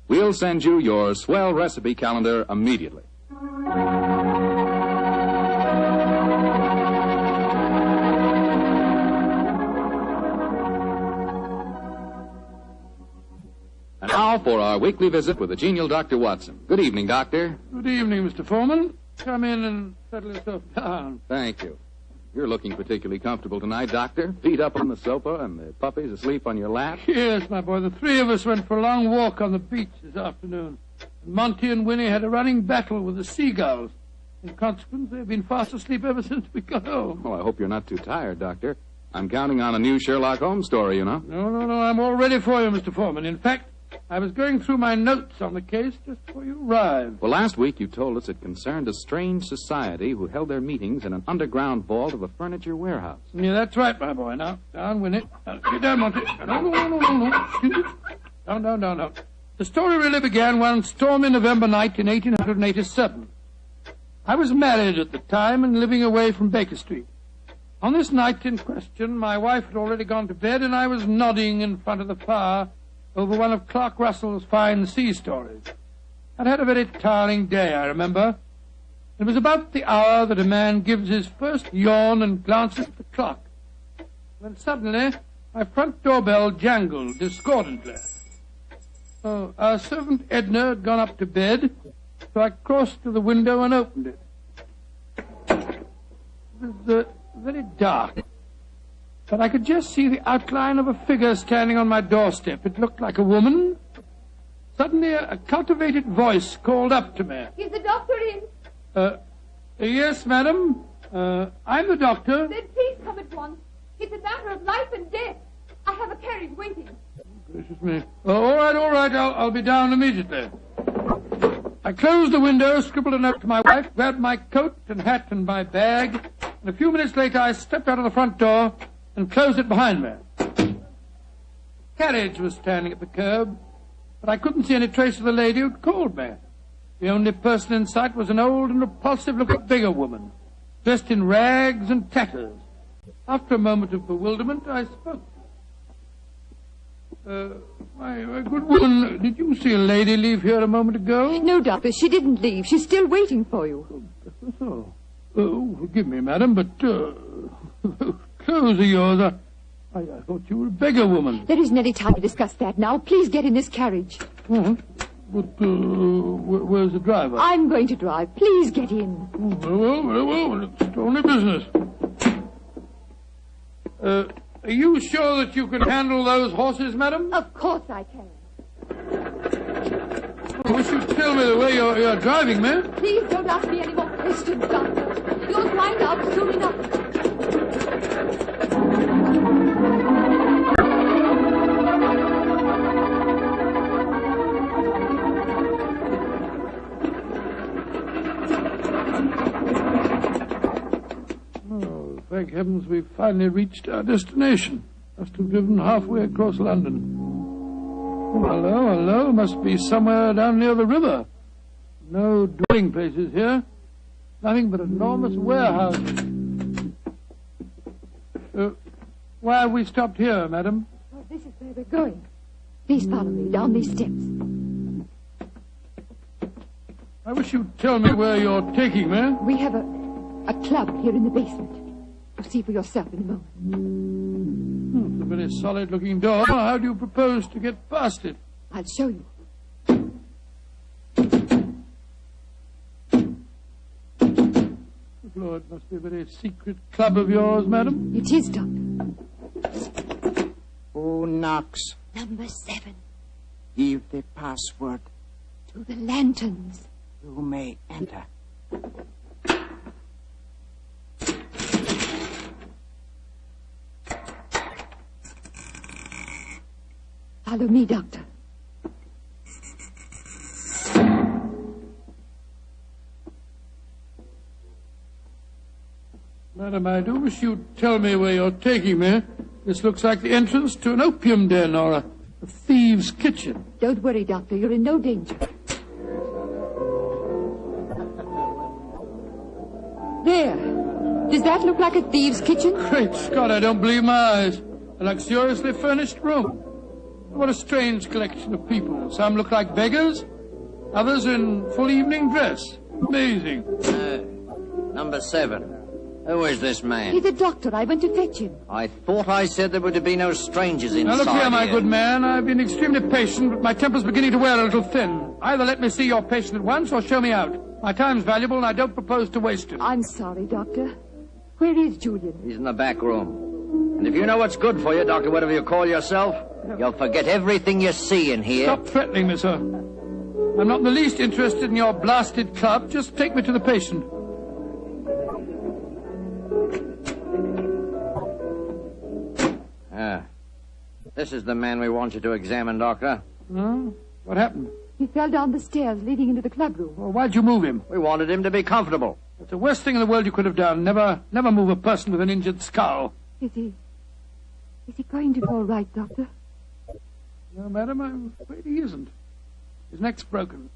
We'll send you your swell recipe calendar immediately. And now for our weekly visit with the genial Dr. Watson. Good evening, Doctor. Good evening, Mr. Foreman. Come in and settle yourself down. Thank you. You're looking particularly comfortable tonight, Doctor. Feet up on the sofa and the puppies asleep on your lap. Yes, my boy. The three of us went for a long walk on the beach this afternoon. And Monty and Winnie had a running battle with the seagulls. In consequence, they've been fast asleep ever since we got home. Oh, I hope you're not too tired, Doctor. I'm counting on a new Sherlock Holmes story, you know. No. I'm all ready for you, Mr. Foreman. In fact, I was going through my notes on the case just before you arrived. Well, last week you told us it concerned a strange society who held their meetings in an underground vault of a furniture warehouse. Yeah, that's right, my boy. Now, down, Winnie. Get down, Monty. No. Down. The story really began one stormy November night in 1887. I was married at the time and living away from Baker Street. On this night in question, my wife had already gone to bed, and I was nodding in front of the fire over one of Clark Russell's fine sea stories. I'd had a very tiring day, I remember. It was about the hour that a man gives his first yawn and glances at the clock, when suddenly my front doorbell jangled discordantly. Our servant Edna had gone up to bed, so I crossed to the window and opened it. It was very dark, but I could just see the outline of a figure standing on my doorstep. It looked like a woman. Suddenly, a cultivated voice called up to me. Is the doctor in? Yes, madam. I'm the doctor. Then please come at once. It's a matter of life and death. I have a carriage waiting. Gracious me. All right. I'll be down immediately. I closed the window, scribbled a note to my wife, grabbed my coat and hat and my bag, and a few minutes later I stepped out of the front door and closed it behind me. The carriage was standing at the curb, but I couldn't see any trace of the lady who'd called me. The only person in sight was an old and repulsive-looking beggar woman, dressed in rags and tatters. After a moment of bewilderment, I spoke. My good woman, did you see a lady leave here a moment ago? No, Doctor, she didn't leave. She's still waiting for you. Forgive me, madam, but clothes of yours, I thought you were a beggar woman. There isn't any time to discuss that now. Please get in this carriage. But where's the driver? I'm going to drive. Please get in. Very well. It's only business. Are you sure that you can handle those horses, madam? Of course I can. I wish you'd tell me the way you're driving, ma'am. Please don't ask me any more questions, Doctor. You'll find out soon enough. Thank heavens we've finally reached our destination. Must have driven halfway across London. Hello. Must be somewhere down near the river. No dwelling places here. Nothing but enormous warehouses. Why have we stopped here, madam? Oh, this is where we're going. Please follow me down these steps. I wish you'd tell me where you're taking me. We have a club here in the basement. You'll see for yourself in a moment. It's a very solid-looking door. How do you propose to get past it? I'll show you. Lord, it must be a very secret club of yours, madam. It is, Doctor. Who knocks? Number 7. Give the password. To the lanterns. You may enter. Follow me, Doctor. Madam, I do wish you'd tell me where you're taking me. This looks like the entrance to an opium den or a thieves' kitchen. Don't worry, Doctor. You're in no danger. There. Does that look like a thieves' kitchen? Great Scott, I don't believe my eyes. A luxuriously furnished room. What a strange collection of people. Some look like beggars, others in full evening dress. Amazing. Number 7. Who is this man? He's a doctor. I went to fetch him. I thought I said there were to be no strangers inside. Now look here, my good man. I've been extremely patient, but my temper's beginning to wear a little thin. Either let me see your patient at once or show me out. My time's valuable and I don't propose to waste it. I'm sorry, Doctor. Where is Julian? He's in the back room. And if you know what's good for you, Doctor, whatever you call yourself, you'll forget everything you see in here. Stop threatening me, sir. I'm not in the least interested in your blasted club. Just take me to the patient. This is the man we want you to examine, Doctor. Huh? What happened? He fell down the stairs leading into the club room. Well, why'd you move him? We wanted him to be comfortable. It's the worst thing in the world you could have done. Never move a person with an injured skull. Is he going to be all right, Doctor? No, madam, I'm afraid he isn't. His neck's broken.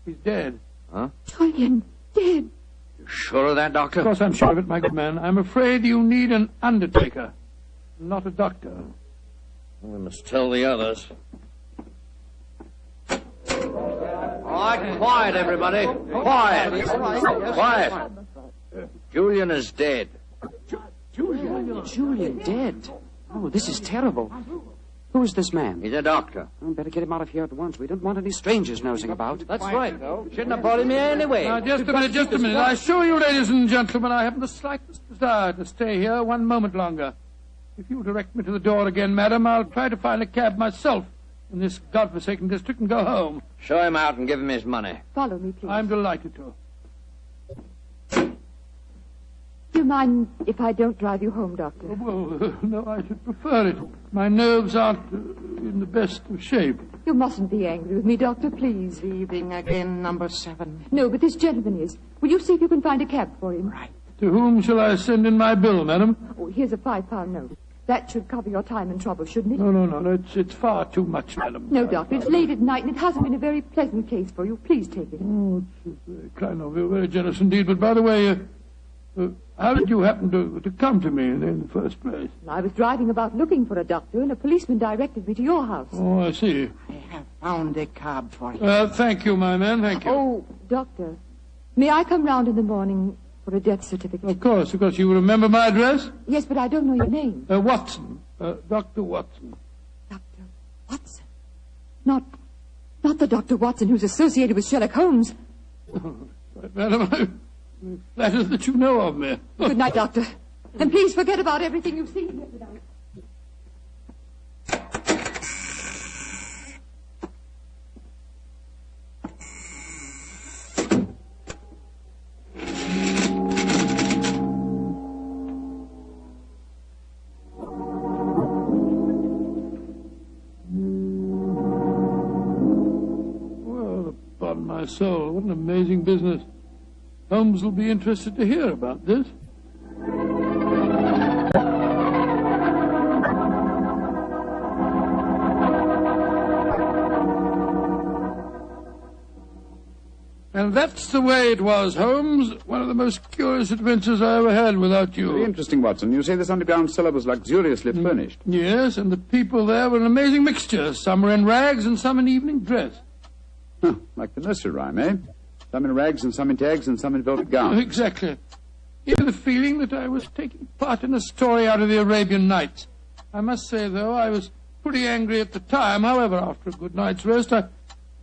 He's dead. Huh? Julian, dead. You sure of that, Doctor? Of course I'm sure of it, my good man. I'm afraid you need an undertaker, not a doctor. We must tell the others. All right, quiet, everybody. Quiet. Quiet. Julian is dead. Julian dead? Oh, this is terrible. Who is this man? He's a doctor. Oh, better get him out of here at once. We don't want any strangers nosing about. That's right, though. Shouldn't have brought him here anyway. Now, just a minute. I assure you, ladies and gentlemen, I haven't the slightest desire to stay here one moment longer. If you'll direct me to the door again, madam, I'll try to find a cab myself in this godforsaken district and go home. Show him out and give him his money. Follow me, please. I'm delighted to. Do you mind if I don't drive you home, Doctor? Oh, well, no, I should prefer it. My nerves aren't in the best of shape. You mustn't be angry with me, Doctor, please. Leaving again, number 7. No, but this gentleman is. Will you see if you can find a cab for him? Right. To whom shall I send in my bill, madam? Oh, here's a £5 note. That should cover your time and trouble, shouldn't it? No. It's far too much, madam. No, Doctor, it's late at night, and it hasn't been a very pleasant case for you. Please take it. Oh, it's very kind of you, very generous indeed. But by the way, how did you happen to come to me in the first place? I was driving about looking for a doctor, and a policeman directed me to your house. Oh, I see. I have found a cab for you. Thank you, my man, thank you. Oh, Doctor, may I come round in the morning for a death certificate? Of course. You remember my address? Yes, but I don't know your name. Watson. Dr. Watson. Dr. Watson? Not the Dr. Watson who's associated with Sherlock Holmes. Right, madam, I'm flattered that you know of me. Good night, Doctor. And please forget about everything you've seen here tonight. My soul, what an amazing business. Holmes will be interested to hear about this. And that's the way it was, Holmes. One of the most curious adventures I ever had without you. Very interesting, Watson. You say this underground cellar was luxuriously furnished. Yes, and the people there were an amazing mixture. Some were in rags and some in evening dress. Huh, like the nursery rhyme, eh? Some in rags and some in tags and some in velvet gowns. Exactly. You had the feeling that I was taking part in a story out of the Arabian Nights. I must say, though, I was pretty angry at the time. However, after a good night's rest, I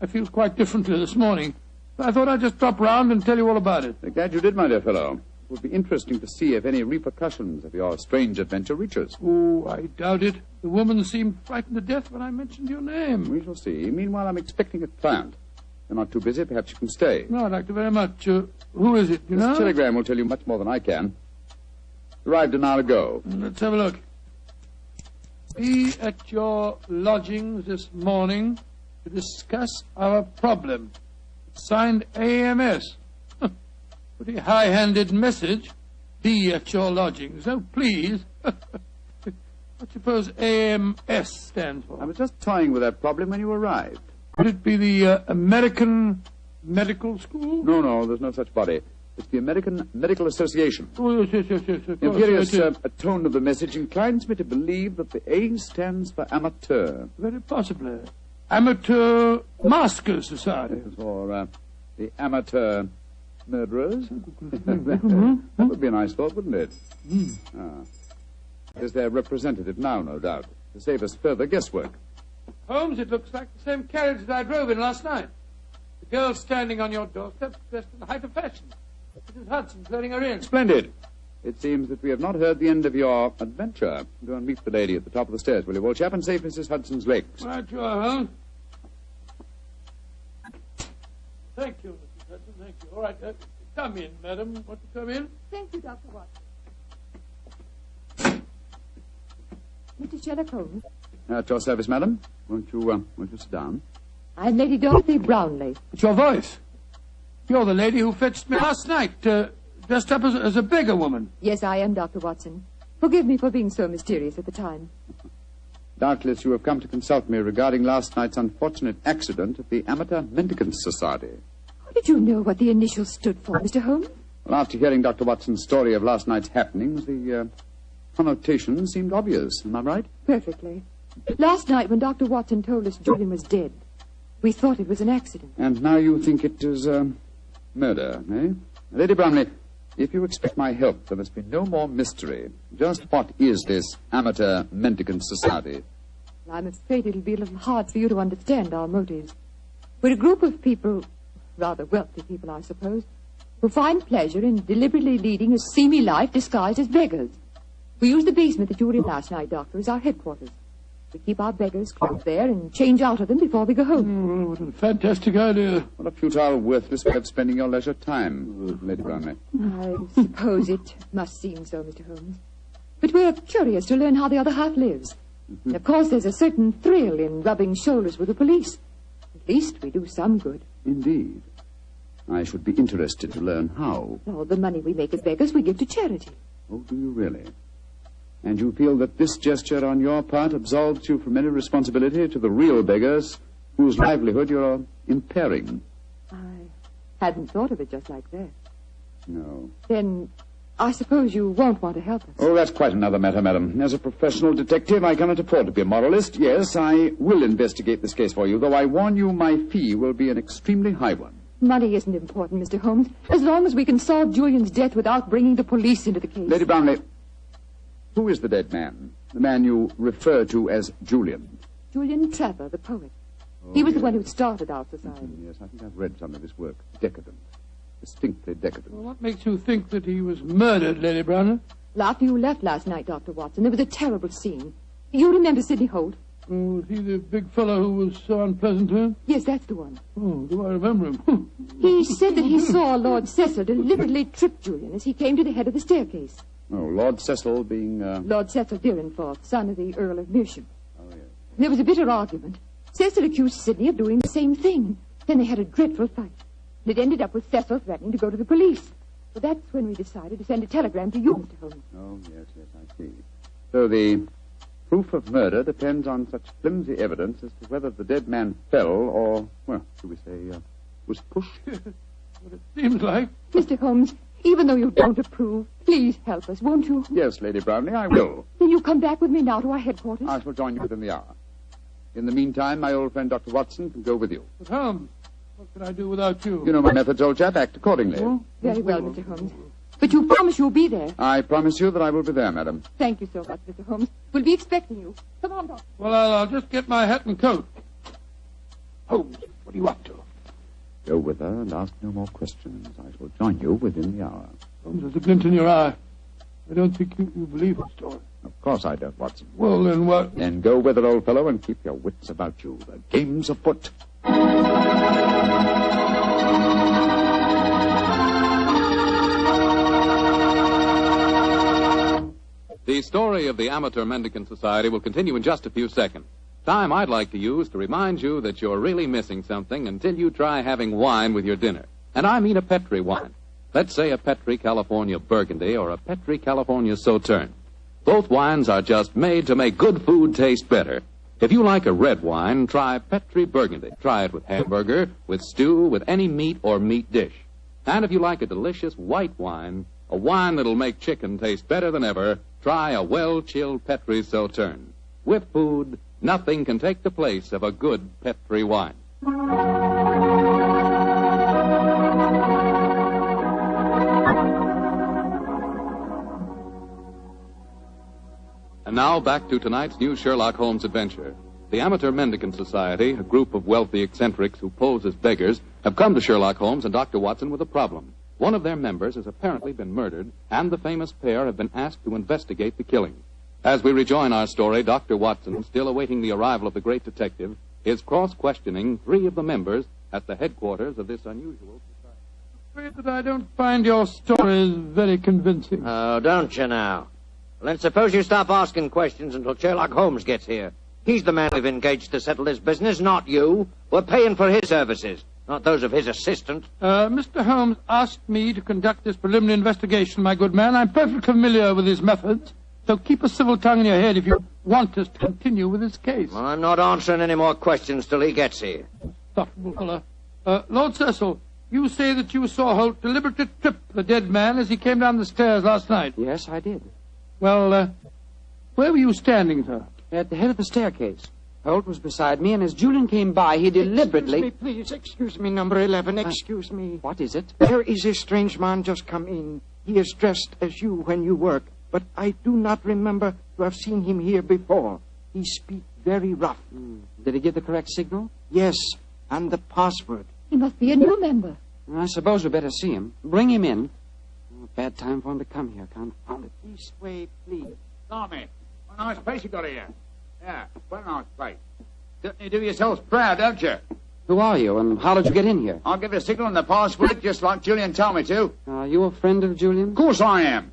feel quite differently this morning. I thought I'd just drop round and tell you all about it. I'm glad you did, my dear fellow. It would be interesting to see if any repercussions of your strange adventure reach us. Oh, I doubt it. The woman seemed frightened to death when I mentioned your name. We shall see. Meanwhile, I'm expecting a client. You're not too busy. Perhaps you can stay. No, I'd like to very much. Who is it, you know? This telegram will tell you much more than I can. Arrived an hour ago. Let's have a look. Be at your lodgings this morning to discuss our problem. Signed AMS. Pretty high-handed message. Be at your lodgings. Oh, please. What do you suppose AMS stands for? I was just toying with that problem when you arrived. Could it be the American Medical School? No, there's no such body. It's the American Medical Association. Oh, yes. The imperious tone of the message inclines me to believe that the A stands for amateur. Very possibly. Amateur Masker Society. Or the Amateur Murderers. That would be a nice thought, wouldn't it? Is their representative now, no doubt, to save us further guesswork. Holmes, it looks like the same carriage that I drove in last night. The girl standing on your doorstep, dressed in the height of fashion. Mrs. Hudson's letting her in. Splendid. It seems that we have not heard the end of your adventure. Go and meet the lady at the top of the stairs, will you, old chap, and save Mrs. Hudson's legs. Right you are, Holmes. Thank you, Mrs. Hudson, thank you. All right, come in, madam. Want to come in? Thank you, Dr. Watson. Mr. Sherlock Holmes. At your service, madam. Won't you sit down? I'm Lady Dorothy Brownlee. It's your voice. You're the lady who fetched me last night, dressed up as a beggar woman. Yes, I am, Dr. Watson. Forgive me for being so mysterious at the time. Doubtless you have come to consult me regarding last night's unfortunate accident at the Amateur Mendicants Society. How did you know what the initials stood for, Mr. Holmes? Well, after hearing Dr. Watson's story of last night's happenings, the connotation seemed obvious. Am I right? Perfectly. Last night, when Dr. Watson told us Julian was dead, we thought it was an accident. And now you think it is murder, eh? Lady Bromley, if you expect my help, there must be no more mystery. Just what is this Amateur Mendicant Society? Well, I'm afraid it'll be a little hard for you to understand our motives. We're a group of people, rather wealthy people, I suppose, who find pleasure in deliberately leading a seamy life disguised as beggars. We use the basement that you were in last night, Doctor, as our headquarters. We keep our beggars clothed there and change out of them before we go home. Oh, what a fantastic idea. What a futile, worthless way of spending your leisure time, Lady Brownlee. I suppose it must seem so, Mr. Holmes. But we're curious to learn how the other half lives. And of course, there's a certain thrill in rubbing shoulders with the police. At least we do some good. Indeed. I should be interested to learn how. All the money we make as beggars we give to charity. Oh, do you really? And you feel that this gesture on your part absolves you from any responsibility to the real beggars whose livelihood you're impairing? I hadn't thought of it just like that. No. Then I suppose you won't want to help us. Oh, that's quite another matter, madam. As a professional detective, I cannot afford to be a moralist. Yes, I will investigate this case for you, though I warn you my fee will be an extremely high one. Money isn't important, Mr. Holmes, as long as we can solve Julian's death without bringing the police into the case. Lady Brownlee, who is the dead man? The man you refer to as Julian? Julian Trevor, the poet. He was the one who started our society. Yes, I think I've read some of his work. Decadent. Distinctly decadent. Well, what makes you think that he was murdered, Lady Brownlee? Well, after you left last night, Dr. Watson, there was a terrible scene. You remember Sidney Holt? Oh, was he the big fellow who was so unpleasant to him? Yes, that's the one. Oh, do I remember him? He said that he saw Lord Cecil deliberately trip Julian as he came to the head of the staircase. Oh, Lord Cecil being... Lord Cecil Deerenforth, son of the Earl of Meersham. Oh, yes. There was a bitter argument. Cecil accused Sidney of doing the same thing. Then they had a dreadful fight. And it ended up with Cecil threatening to go to the police. So that's when we decided to send a telegram to you, Mr. Holmes. Oh, yes, I see. So the proof of murder depends on such flimsy evidence as to whether the dead man fell or, well, should we say, was pushed? what it seems like. Mr. Holmes, even though you don't approve, please help us, won't you? Yes, Lady Brownlee, I will. Then you come back with me now to our headquarters? I shall join you within the hour. In the meantime, my old friend Dr. Watson can go with you. But Holmes, what can I do without you? You know my methods, old chap. Act accordingly. Oh, very well, Mr. Holmes. But you promise you'll be there. I promise you that I will be there, madam. Thank you so much, Mr. Holmes. We'll be expecting you. Come on, Doctor. Well, I'll just get my hat and coat. Holmes, what are you up to? Go with her and ask no more questions. I shall join you within the hour. Holmes, there's a glint in your eye. I don't think you believe the story. Of course I don't, Watson. Well, then what? Then go with her, old fellow, and keep your wits about you. The game's afoot. The story of the Amateur Mendicant Society will continue in just a few seconds. Time I'd like to use to remind you that you're really missing something until you try having wine with your dinner. And I mean a Petri wine. Let's say a Petri California Burgundy or a Petri California Sauterne. Both wines are just made to make good food taste better. If you like a red wine, try Petri Burgundy. Try it with hamburger, with stew, with any meat or meat dish. And if you like a delicious white wine, a wine that'll make chicken taste better than ever, try a well-chilled Petri Sauterne. With food, nothing can take the place of a good Petri wine. And now back to tonight's new Sherlock Holmes adventure. The Amateur Mendicant Society, a group of wealthy eccentrics who pose as beggars, have come to Sherlock Holmes and Dr. Watson with a problem. One of their members has apparently been murdered, and the famous pair have been asked to investigate the killing. As we rejoin our story, Dr. Watson, still awaiting the arrival of the great detective, is cross-questioning three of the members at the headquarters of this unusual society. I'm afraid that I don't find your stories very convincing. Oh, don't you now? Well, then suppose you stop asking questions until Sherlock Holmes gets here. He's the man we've engaged to settle this business, not you. We're paying for his services, not those of his assistant. Mr. Holmes asked me to conduct this preliminary investigation, my good man. I'm perfectly familiar with his methods. So keep a civil tongue in your head if you want us to continue with this case. Well, I'm not answering any more questions till he gets here. Insufferable fellow. Lord Cecil, you say that you saw Holt deliberately trip the dead man as he came down the stairs last night. Yes, I did. Well, where were you standing, sir? At the head of the staircase. Holt was beside me, and as Julian came by, he deliberately... Excuse me, number 11, excuse me. What is it? There is a strange man just come in. He is dressed as you when you work, but I do not remember to have seen him here before. He speaks very rough. Did he give the correct signal? Yes, and the password. He must be a new member. I suppose we better see him. Bring him in. Bad time for him to come here, confound it. This way, please. Tommy, what a nice place you got here. Yeah, what a nice place. Certainly do yourselves proud, don't you? Who are you, and how did you get in here? I'll give you a signal on the password just like Julian told me to. Are you a friend of Julian? Of course I am.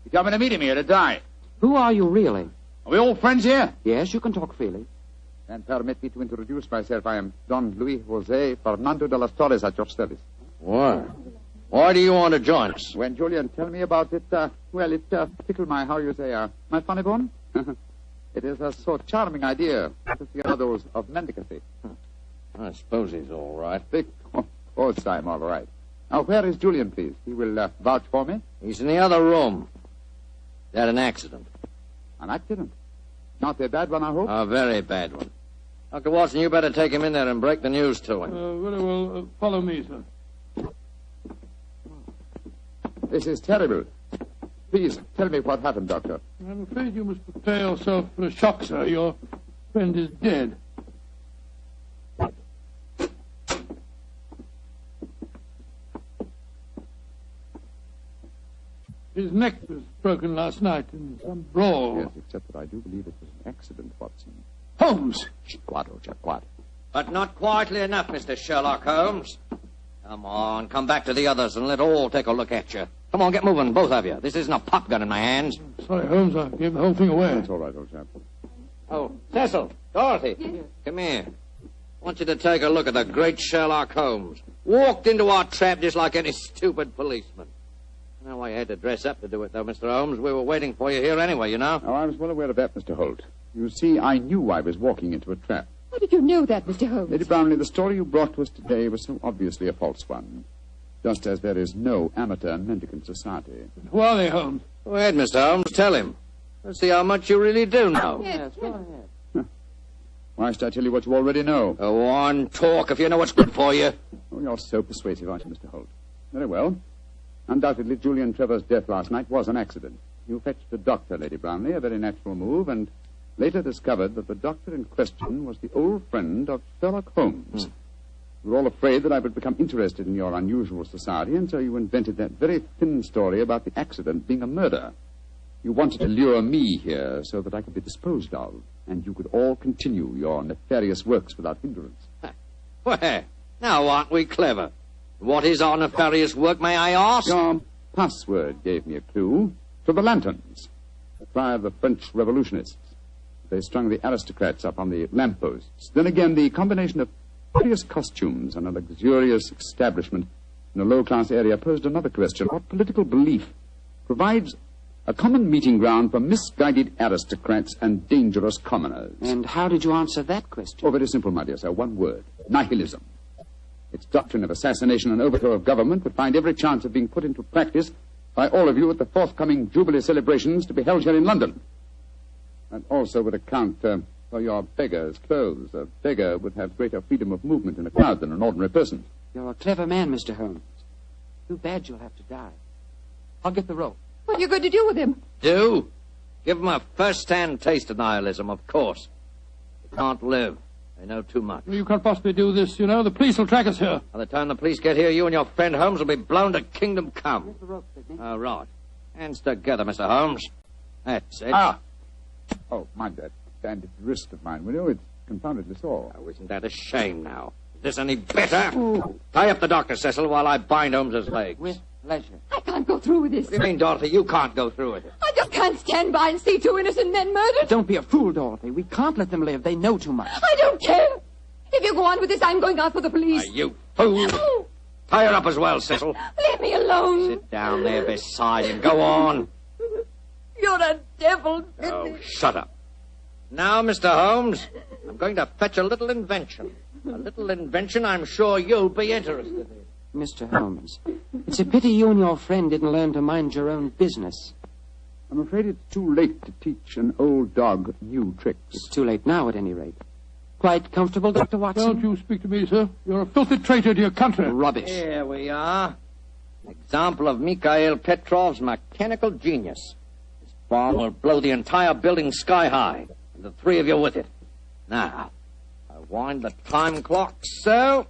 You're coming to meet him here today. Who are you, really? Are we all friends here? Yes, you can talk freely. Then permit me to introduce myself. I am Don Luis Jose Fernando de las Torres at your service. Why? Why do you want to join us? When Julian tell me about it, it tickled my, my funny bone. It is a so charming idea to see one of those of mendicancy. I suppose he's all right. Of course I'm all right. Now, where is Julian, please? He will vouch for me. He's in the other room. He had an accident. An accident? Not a bad one, I hope? A very bad one. Dr. Watson, you better take him in there and break the news to him. Very well. Follow me, sir. This is terrible. Please, tell me what happened, Doctor. I'm afraid you must prepare yourself for a shock, sir. Your friend is dead. His neck was broken last night in some brawl. Yes, except that I do believe it was an accident, Watson. Holmes! Quiet, old chap, quiet. But not quietly enough, Mr. Sherlock Holmes. Come on, come back to the others and let all take a look at you. Come on, get moving, both of you. This isn't a pop gun in my hands. Sorry, Holmes, I gave the whole thing away. That's all right, old chap. Oh, Cecil, Dorothy, come here. I want you to take a look at the great Sherlock Holmes. Walked into our trap just like any stupid policeman. Now, I had to dress up to do it, though, Mr. Holmes. We were waiting for you here anyway, you know. Oh, I was well aware of that, Mr. Holt. You see, I knew I was walking into a trap. How did you know that, Mr. Holmes? Lady Brownlee, the story you brought to us today was so obviously a false one. just as there is no amateur mendicant society. Who are they, Holmes? Go ahead, Mr. Holmes. Tell him. Let's see how much you really do know. Yes, go ahead. Why should I tell you what you already know? Go on, talk if you know what's good for you. Oh, you're so persuasive, aren't you, Mr. Holt? Very well. Undoubtedly, Julian Trevor's death last night was an accident. You fetched a doctor, Lady Brownlee, a very natural move, and later discovered that the doctor in question was the old friend of Sherlock Holmes. You were all afraid that I would become interested in your unusual society, and so you invented that very thin story about the accident being a murder. You wanted to lure me here so that I could be disposed of, and you could all continue your nefarious works without hindrance. Well, now aren't we clever? What is our nefarious work, may I ask? Your password gave me a clue to the lanterns, the cry of the French revolutionists. They strung the aristocrats up on the lampposts. Then again, the combination of various costumes and a luxurious establishment in a low-class area posed another question. What political belief provides a common meeting ground for misguided aristocrats and dangerous commoners? And how did you answer that question? Oh, very simple, my dear sir. One word. Nihilism. Its doctrine of assassination and overthrow of government would find every chance of being put into practice by all of you at the forthcoming Jubilee celebrations to be held here in London. And also would account for your beggar's clothes. A beggar would have greater freedom of movement in a crowd than an ordinary person. You're a clever man, Mr. Holmes. Too bad you'll have to die. I'll get the rope. What are you going to do with him? Do? Give him a first-hand taste of nihilism, of course. He can't live. They know too much. You can't possibly do this, you know. The police will track us here. By the time the police get here, you and your friend Holmes will be blown to kingdom come. Here's the rope, Sidney. Oh, right. Hands together, Mr. Holmes. That's it. Ah! Oh, mind that bandaged wrist of mine, will you? It's confoundedly sore. Oh, isn't that a shame now? Is this any better? Ooh. Tie up the doctor, Cecil, while I bind Holmes's legs. With pleasure. I can't go through with this. What do you mean, Dorothy? You can't go through with it. I just can't stand by and see two innocent men murdered. Don't be a fool, Dorothy. We can't let them live. They know too much. I don't care. If you go on with this, I'm going out for the police. You fool. Tie her up as well, Cecil. Leave me alone. Sit down there beside him. Go on. You're a devil. Oh, shut up. Now, Mr. Holmes, I'm going to fetch a little invention. A little invention I'm sure you'll be interested in. Mr. Holmes, it's a pity you and your friend didn't learn to mind your own business. I'm afraid it's too late to teach an old dog new tricks. It's too late now, at any rate. Quite comfortable, Dr. Watson? Don't you speak to me, sir. You're a filthy traitor to your country. Rubbish. Here we are. An example of Mikhail Petrov's mechanical genius. This bomb will blow the entire building sky high, and the three of you with it. Now, I wind the time clock so,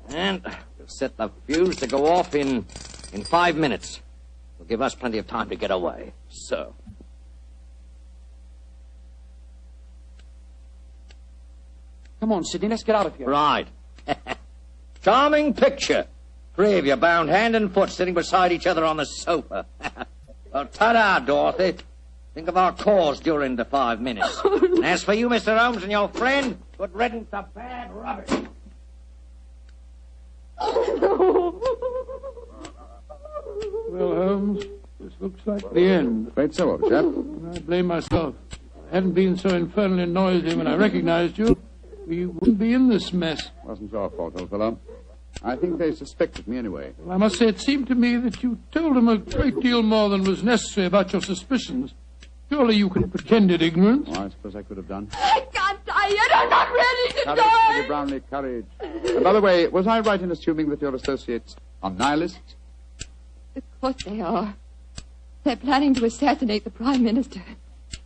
and we'll set the fuse to go off in 5 minutes. It'll give us plenty of time to get away. So. Come on, Sidney, let's get out of here. Right. Charming picture. Three of you bound hand and foot sitting beside each other on the sofa. Well, ta-da, Dorothy. Think of our cause during the 5 minutes. And as for you, Mr. Holmes, and your friend, good riddance to bad rubbish. Well, Holmes, this looks like the end. Afraid so, old chap. I blame myself. If I hadn't been so infernally noisy when I recognized you, we wouldn't be in this mess. Wasn't your fault, old fellow. I think they suspected me anyway. Well, I must say it seemed to me that you told them a great deal more than was necessary about your suspicions. Surely you could have pretended ignorance. Oh, I suppose I could have done. I can't die yet. I'm not ready to Courage, die. Lady Brownlee, courage. And by the way, was I right in assuming that your associates are nihilists? Of course they are. They're planning to assassinate the Prime Minister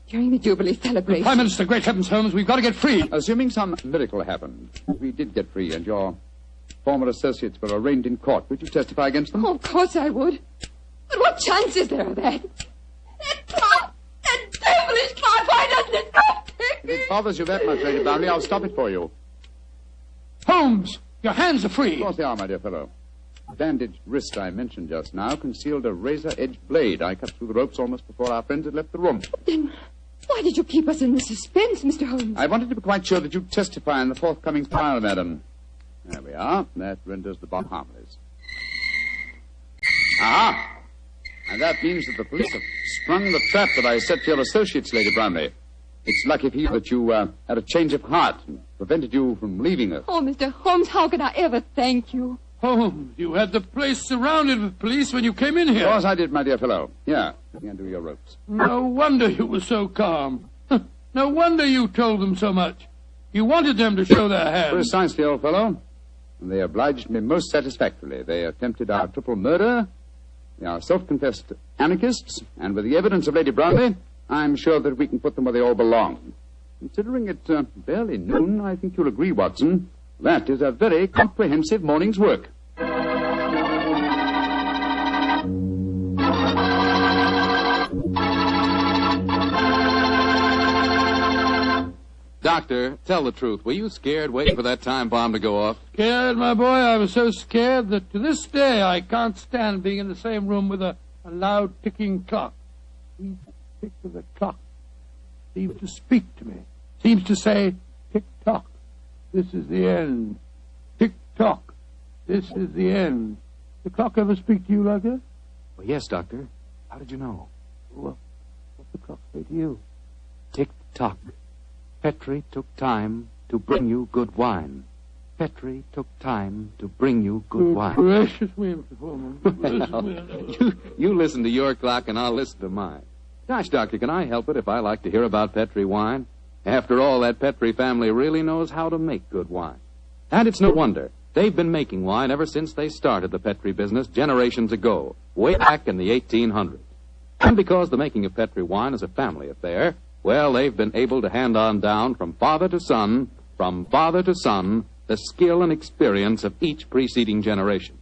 during the Jubilee celebration. Prime Minister, great heavens, Holmes, we've got to get free. Assuming some miracle happened, we did get free and your former associates were arraigned in court, would you testify against them? Oh, of course I would. But what chance is there of that? That devilish clock, why doesn't it stop ticking? If it bothers you that much, Lady Brownlee, I'll stop it for you. Holmes, your hands are free. Of course they are, my dear fellow. The bandaged wrist I mentioned just now concealed a razor-edged blade. I cut through the ropes almost before our friends had left the room. Then why did you keep us in the suspense, Mr. Holmes? I wanted to be quite sure that you'd testify in the forthcoming trial, madam. There we are. That renders the bomb harmless. Aha! And that means that the police have sprung the trap that I set for your associates, Lady Brownlee. It's lucky for you that you had a change of heart and prevented you from leaving us. Oh, Mr. Holmes, how can I ever thank you? Holmes, you had the place surrounded with police when you came in here. Of course I did, my dear fellow. Here, let me undo your ropes. No wonder you were so calm. No wonder you told them so much. You wanted them to show their hands. Precisely, old fellow. And they obliged me most satisfactorily. They attempted our triple murder. They are self-confessed anarchists. And with the evidence of Lady Brownlee, I'm sure that we can put them where they all belong. Considering it barely noon, I think you'll agree, Watson. That is a very comprehensive morning's work. Doctor, tell the truth. Were you scared waiting for that time bomb to go off? Scared, my boy? I was so scared that to this day I can't stand being in the same room with a loud ticking clock. Each tick of the clock seems to speak to me. Seems to say, tick-tock, this is the end. Tick-tock, this is the end. The clock ever speak to you like that? Well, yes, Doctor. How did you know? Well, what's the clock say to you? Tick-tock. Petri took time to bring you good wine. Petri took time to bring you good wine. Precious me, Mr. Foreman. Well, you listen to your clock and I'll listen to mine. Gosh, Doctor, can I help it if I like to hear about Petri wine? After all, that Petri family really knows how to make good wine. And it's no wonder. They've been making wine ever since they started the Petri business generations ago, way back in the 1800s. And because the making of Petri wine is a family affair, well, they've been able to hand on down from father to son, the skill and experience of each preceding generation.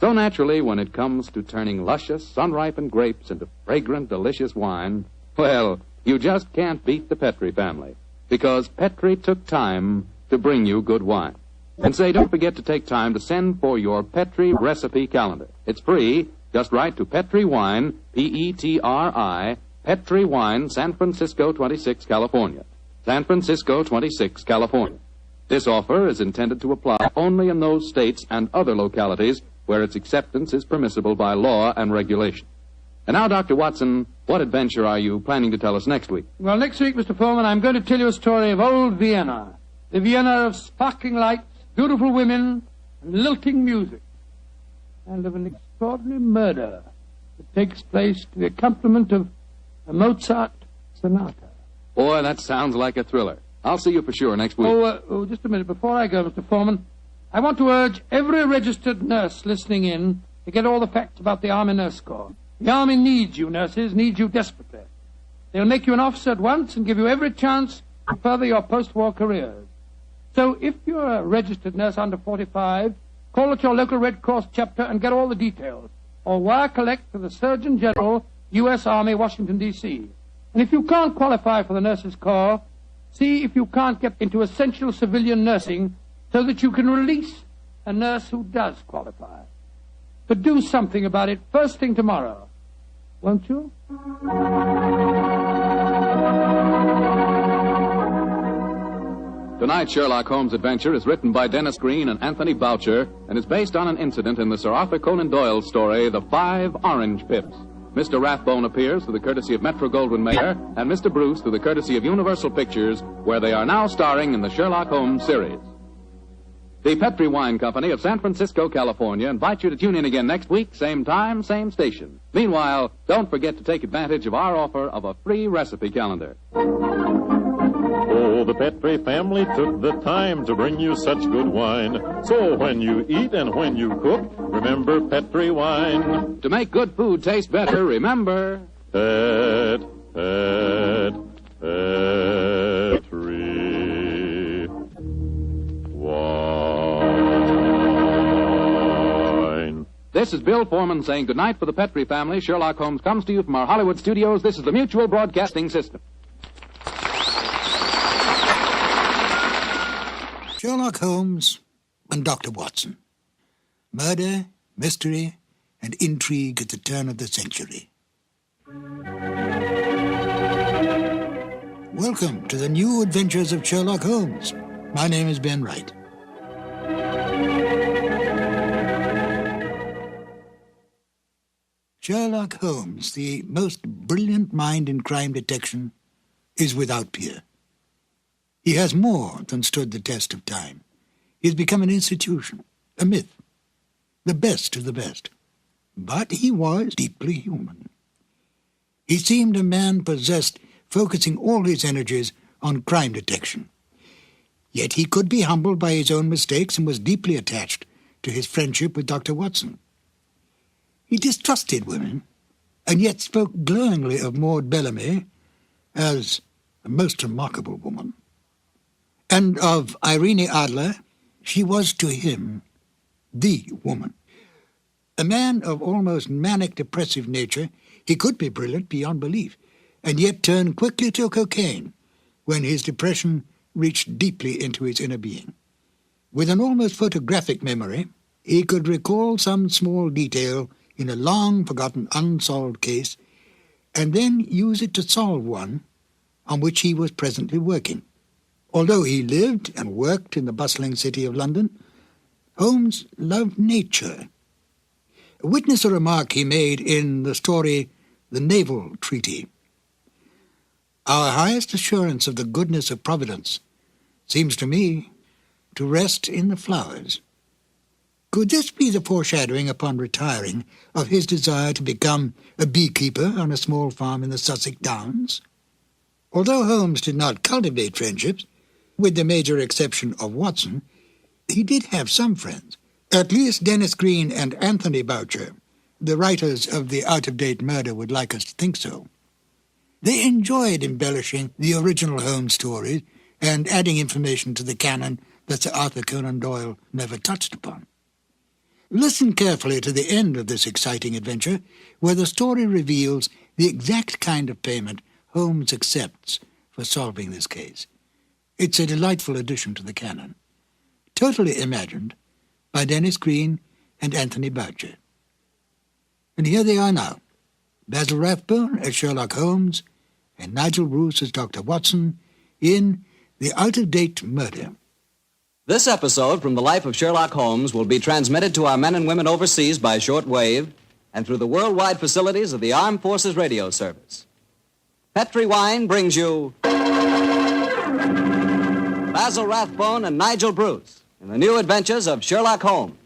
So naturally, when it comes to turning luscious, sun-ripened grapes into fragrant, delicious wine, well, you just can't beat the Petri family, because Petri took time to bring you good wine. And say, don't forget to take time to send for your Petri recipe calendar. It's free. Just write to Petri Wine, P-E-T-R-I, Petri Wine, San Francisco 26, California. San Francisco 26, California. This offer is intended to apply only in those states and other localities where its acceptance is permissible by law and regulation. And now, Dr. Watson, what adventure are you planning to tell us next week? Well, next week, Mr. Foreman, I'm going to tell you a story of old Vienna. The Vienna of sparkling lights, beautiful women, and lilting music. And of an extraordinary murder that takes place to the accompaniment of a Mozart sonata. Boy, that sounds like a thriller. I'll see you for sure next week. Oh, just a minute. Before I go, Mr. Foreman, I want to urge every registered nurse listening in to get all the facts about the Army Nurse Corps. The Army needs you, nurses, needs you desperately. They'll make you an officer at once and give you every chance to further your post-war careers. So if you're a registered nurse under 45, call at your local Red Cross chapter and get all the details. Or wire collect to the Surgeon General, U.S. Army, Washington, D.C. And if you can't qualify for the Nurses Corps, see if you can't get into essential civilian nursing so that you can release a nurse who does qualify. But do something about it first thing tomorrow, won't you? Tonight's Sherlock Holmes adventure is written by Dennis Green and Anthony Boucher and is based on an incident in the Sir Arthur Conan Doyle story, The 5 Orange Pips. Mr. Rathbone appears through the courtesy of Metro-Goldwyn-Mayer and Mr. Bruce through the courtesy of Universal Pictures, where they are now starring in the Sherlock Holmes series. The Petri Wine Company of San Francisco, California, invites you to tune in again next week, same time, same station. Meanwhile, don't forget to take advantage of our offer of a free recipe calendar. Oh, the Petri family took the time to bring you such good wine. So when you eat and when you cook, remember Petri wine. To make good food taste better, remember... Petri wine. This is Bill Foreman saying goodnight for the Petri family. Sherlock Holmes comes to you from our Hollywood studios. This is the Mutual Broadcasting System. Sherlock Holmes and Dr. Watson. Murder, mystery, and intrigue at the turn of the century. Welcome to the new Adventures of Sherlock Holmes. My name is Ben Wright. Sherlock Holmes, the most brilliant mind in crime detection, is without peer. He has more than stood the test of time. He has become an institution, a myth, the best of the best. But he was deeply human. He seemed a man possessed, focusing all his energies on crime detection. Yet he could be humbled by his own mistakes and was deeply attached to his friendship with Dr. Watson. He distrusted women, and yet spoke glowingly of Maud Bellamy as a most remarkable woman. And of Irene Adler, she was to him the woman. A man of almost manic depressive nature, he could be brilliant beyond belief, and yet turn quickly to cocaine when his depression reached deeply into his inner being. With an almost photographic memory, he could recall some small detail in a long-forgotten unsolved case, and then use it to solve one on which he was presently working. Although he lived and worked in the bustling city of London, Holmes loved nature. Witness a remark he made in the story The Naval Treaty. Our highest assurance of the goodness of Providence seems to me to rest in the flowers. Could this be the foreshadowing upon retiring of his desire to become a beekeeper on a small farm in the Sussex Downs? Although Holmes did not cultivate friendships, with the major exception of Watson, he did have some friends. At least Dennis Green and Anthony Boucher, the writers of The Out-of-Date Murder, would like us to think so. They enjoyed embellishing the original Holmes stories and adding information to the canon that Sir Arthur Conan Doyle never touched upon. Listen carefully to the end of this exciting adventure, where the story reveals the exact kind of payment Holmes accepts for solving this case. It's a delightful addition to the canon, totally imagined by Dennis Green and Anthony Boucher. And here they are now, Basil Rathbone as Sherlock Holmes and Nigel Bruce as Dr. Watson in The Out-of-Date Murder. This episode from the life of Sherlock Holmes will be transmitted to our men and women overseas by shortwave and through the worldwide facilities of the Armed Forces Radio Service. Petri Wine brings you Basil Rathbone and Nigel Bruce in the new adventures of Sherlock Holmes.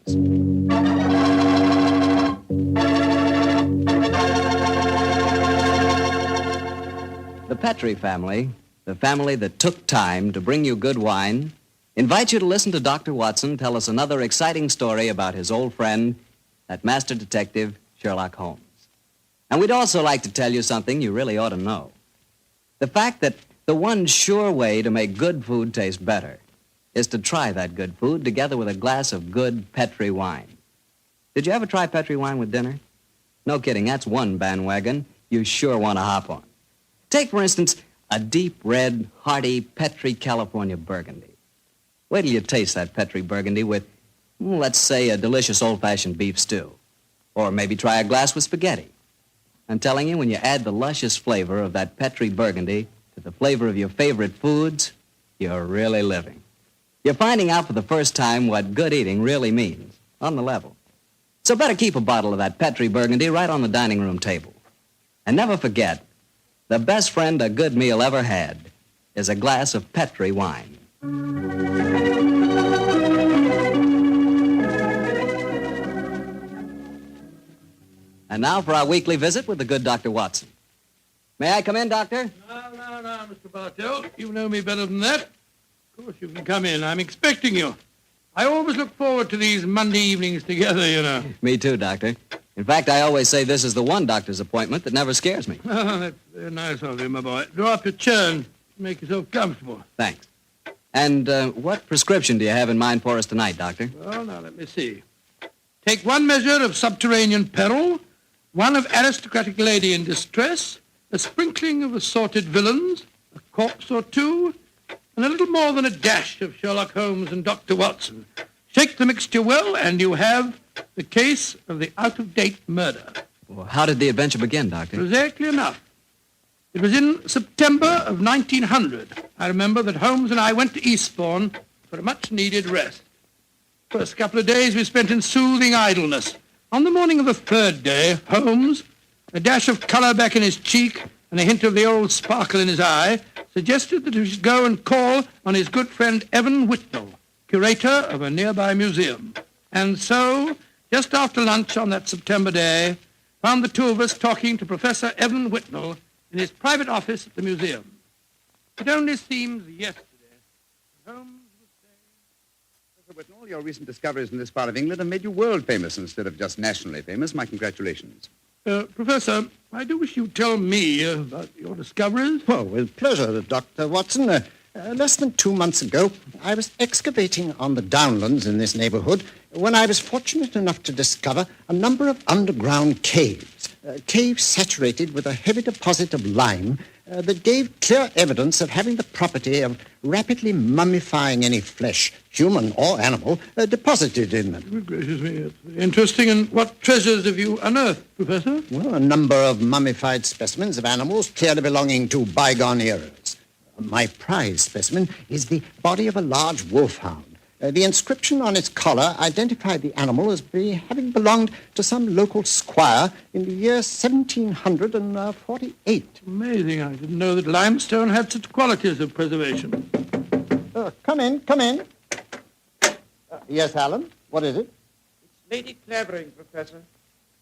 The Petri family, the family that took time to bring you good wine, invite you to listen to Dr. Watson tell us another exciting story about his old friend, that master detective, Sherlock Holmes. And we'd also like to tell you something you really ought to know. The fact that the one sure way to make good food taste better is to try that good food together with a glass of good Petri wine. Did you ever try Petri wine with dinner? No kidding, that's one bandwagon you sure want to hop on. Take, for instance, a deep red, hearty Petri California Burgundy. Wait till you taste that Petri Burgundy with, let's say, a delicious old-fashioned beef stew. Or maybe try a glass with spaghetti. I'm telling you, when you add the luscious flavor of that Petri Burgundy to the flavor of your favorite foods, you're really living. You're finding out for the first time what good eating really means, on the level. So better keep a bottle of that Petri Burgundy right on the dining room table. And never forget, the best friend a good meal ever had is a glass of Petri wine. And now for our weekly visit with the good Dr. Watson. May I come in, Doctor? No, Mr. Bartell. You know me better than that. Of course you can come in. I'm expecting you. I always look forward to these Monday evenings together, you know. Me too, Doctor. In fact, I always say this is the one doctor's appointment that never scares me. Oh, that's very nice of you, my boy. Draw up your chair and make yourself comfortable. Thanks. And what prescription do you have in mind for us tonight, Doctor? Well, now, let me see. Take one measure of subterranean peril, one of aristocratic lady in distress, a sprinkling of assorted villains, a corpse or two, and a little more than a dash of Sherlock Holmes and Dr. Watson. Shake the mixture well, and you have the case of the out-of-date murder. Well, how did the adventure begin, Doctor? Exactly enough. It was in September of 1900. I remember that Holmes and I went to Eastbourne for a much-needed rest. First couple of days we spent in soothing idleness. On the morning of the third day, Holmes, a dash of color back in his cheek and a hint of the old sparkle in his eye, suggested that we should go and call on his good friend Evan Whitnell, curator of a nearby museum. And so just after lunch on that September day, found the two of us talking to Professor Evan Whitnell in his private office at the museum. It only seems yesterday Holmes was saying... Professor Whitnell, your recent discoveries in this part of England have made you world famous instead of just nationally famous. My congratulations. Professor, I do wish you'd tell me about your discoveries. Oh, with pleasure, Dr. Watson. Less than 2 months ago, I was excavating on the downlands in this neighborhood when I was fortunate enough to discover a number of underground caves. Caves saturated with a heavy deposit of lime that gave clear evidence of having the property of rapidly mummifying any flesh, human or animal, deposited in them. Good gracious me, it's interesting. And what treasures have you unearthed, Professor? Well, a number of mummified specimens of animals clearly belonging to bygone eras. My prize specimen is the body of a large wolfhound. The inscription on its collar identified the animal as having belonged to some local squire in the year 1748. Amazing. I didn't know that limestone had such qualities of preservation. Come in. Yes, Alan? What is it? It's Lady Clavering, Professor.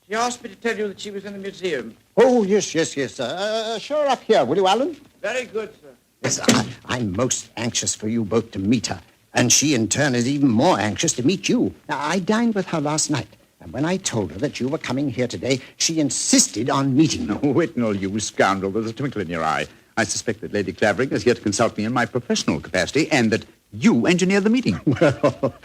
She asked me to tell you that she was in the museum. Oh, yes. Show her up here, will you, Alan? Very good, sir. Yes, I'm most anxious for you both to meet her. And she, in turn, is even more anxious to meet you. Now, I dined with her last night, and when I told her that you were coming here today, she insisted on meeting you. Whitnell, you scoundrel, there's a twinkle in your eye. I suspect that Lady Clavering is here to consult me in my professional capacity, and that you engineered the meeting. Well,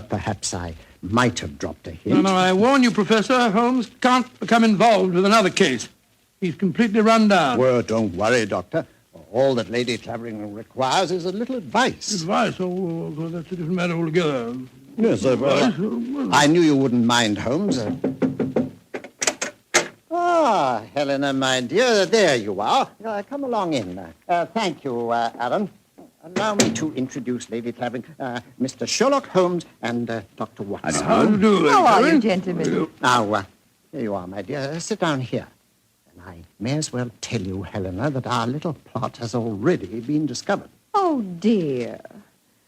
perhaps I might have dropped a hint. No, I warn you, Professor, Holmes can't become involved with another case. He's completely run down. Well, don't worry, Doctor. All that Lady Clavering requires is a little advice. Advice? Oh, that's a different matter altogether. Yes, sir. I knew you wouldn't mind, Holmes. Helena, my dear, there you are. Come along in. Thank you, Alan. Allow me to introduce Lady Clavering, Mr. Sherlock Holmes and Dr. Watson. How do you do, How are you, gentlemen? Now, here you are, my dear. Sit down here. I may as well tell you, Helena, that our little plot has already been discovered. Oh, dear.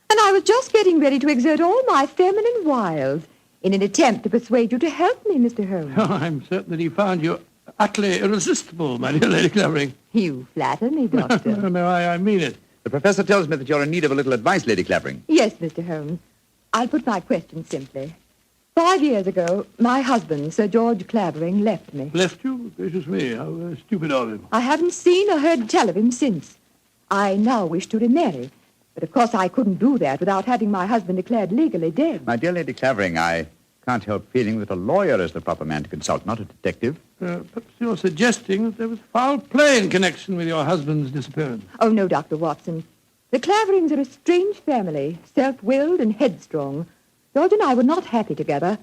And I was just getting ready to exert all my feminine wiles in an attempt to persuade you to help me, Mr. Holmes. Oh, I'm certain that he found you utterly irresistible, my dear Lady Clavering. You flatter me, Doctor. No, I mean it. The professor tells me that you're in need of a little advice, Lady Clavering. Yes, Mr. Holmes. I'll put my question simply. 5 years ago, my husband, Sir George Clavering, left me. Left you? Gracious me, how stupid of him. I haven't seen or heard tell of him since. I now wish to remarry, but of course I couldn't do that without having my husband declared legally dead. My dear Lady Clavering, I can't help feeling that a lawyer is the proper man to consult, not a detective. Perhaps you're suggesting that there was foul play in connection with your husband's disappearance. Oh, no, Dr. Watson. The Claverings are a strange family, self-willed and headstrong. George and I were not happy together.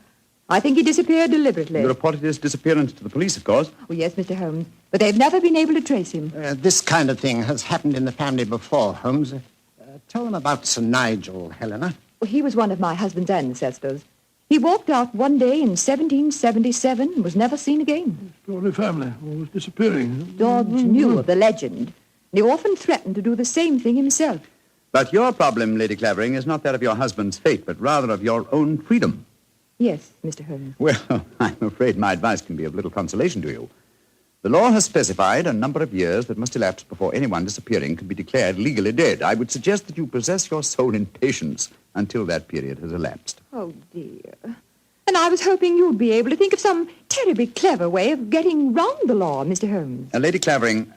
I think he disappeared deliberately. You reported his disappearance to the police, of course. Oh, yes, Mr. Holmes. But they've never been able to trace him. This kind of thing has happened in the family before, Holmes. Tell them about Sir Nigel, Helena. Well, he was one of my husband's ancestors. He walked out one day in 1777 and was never seen again. Extraordinary family, always disappearing. George knew of the legend. He often threatened to do the same thing himself. But your problem, Lady Clavering, is not that of your husband's fate, but rather of your own freedom. Yes, Mr. Holmes. Well, I'm afraid my advice can be of little consolation to you. The law has specified a number of years that must elapse before anyone disappearing can be declared legally dead. I would suggest that you possess your soul in patience until that period has elapsed. Oh, dear. And I was hoping you'd be able to think of some terribly clever way of getting round the law, Mr. Holmes. Lady Clavering,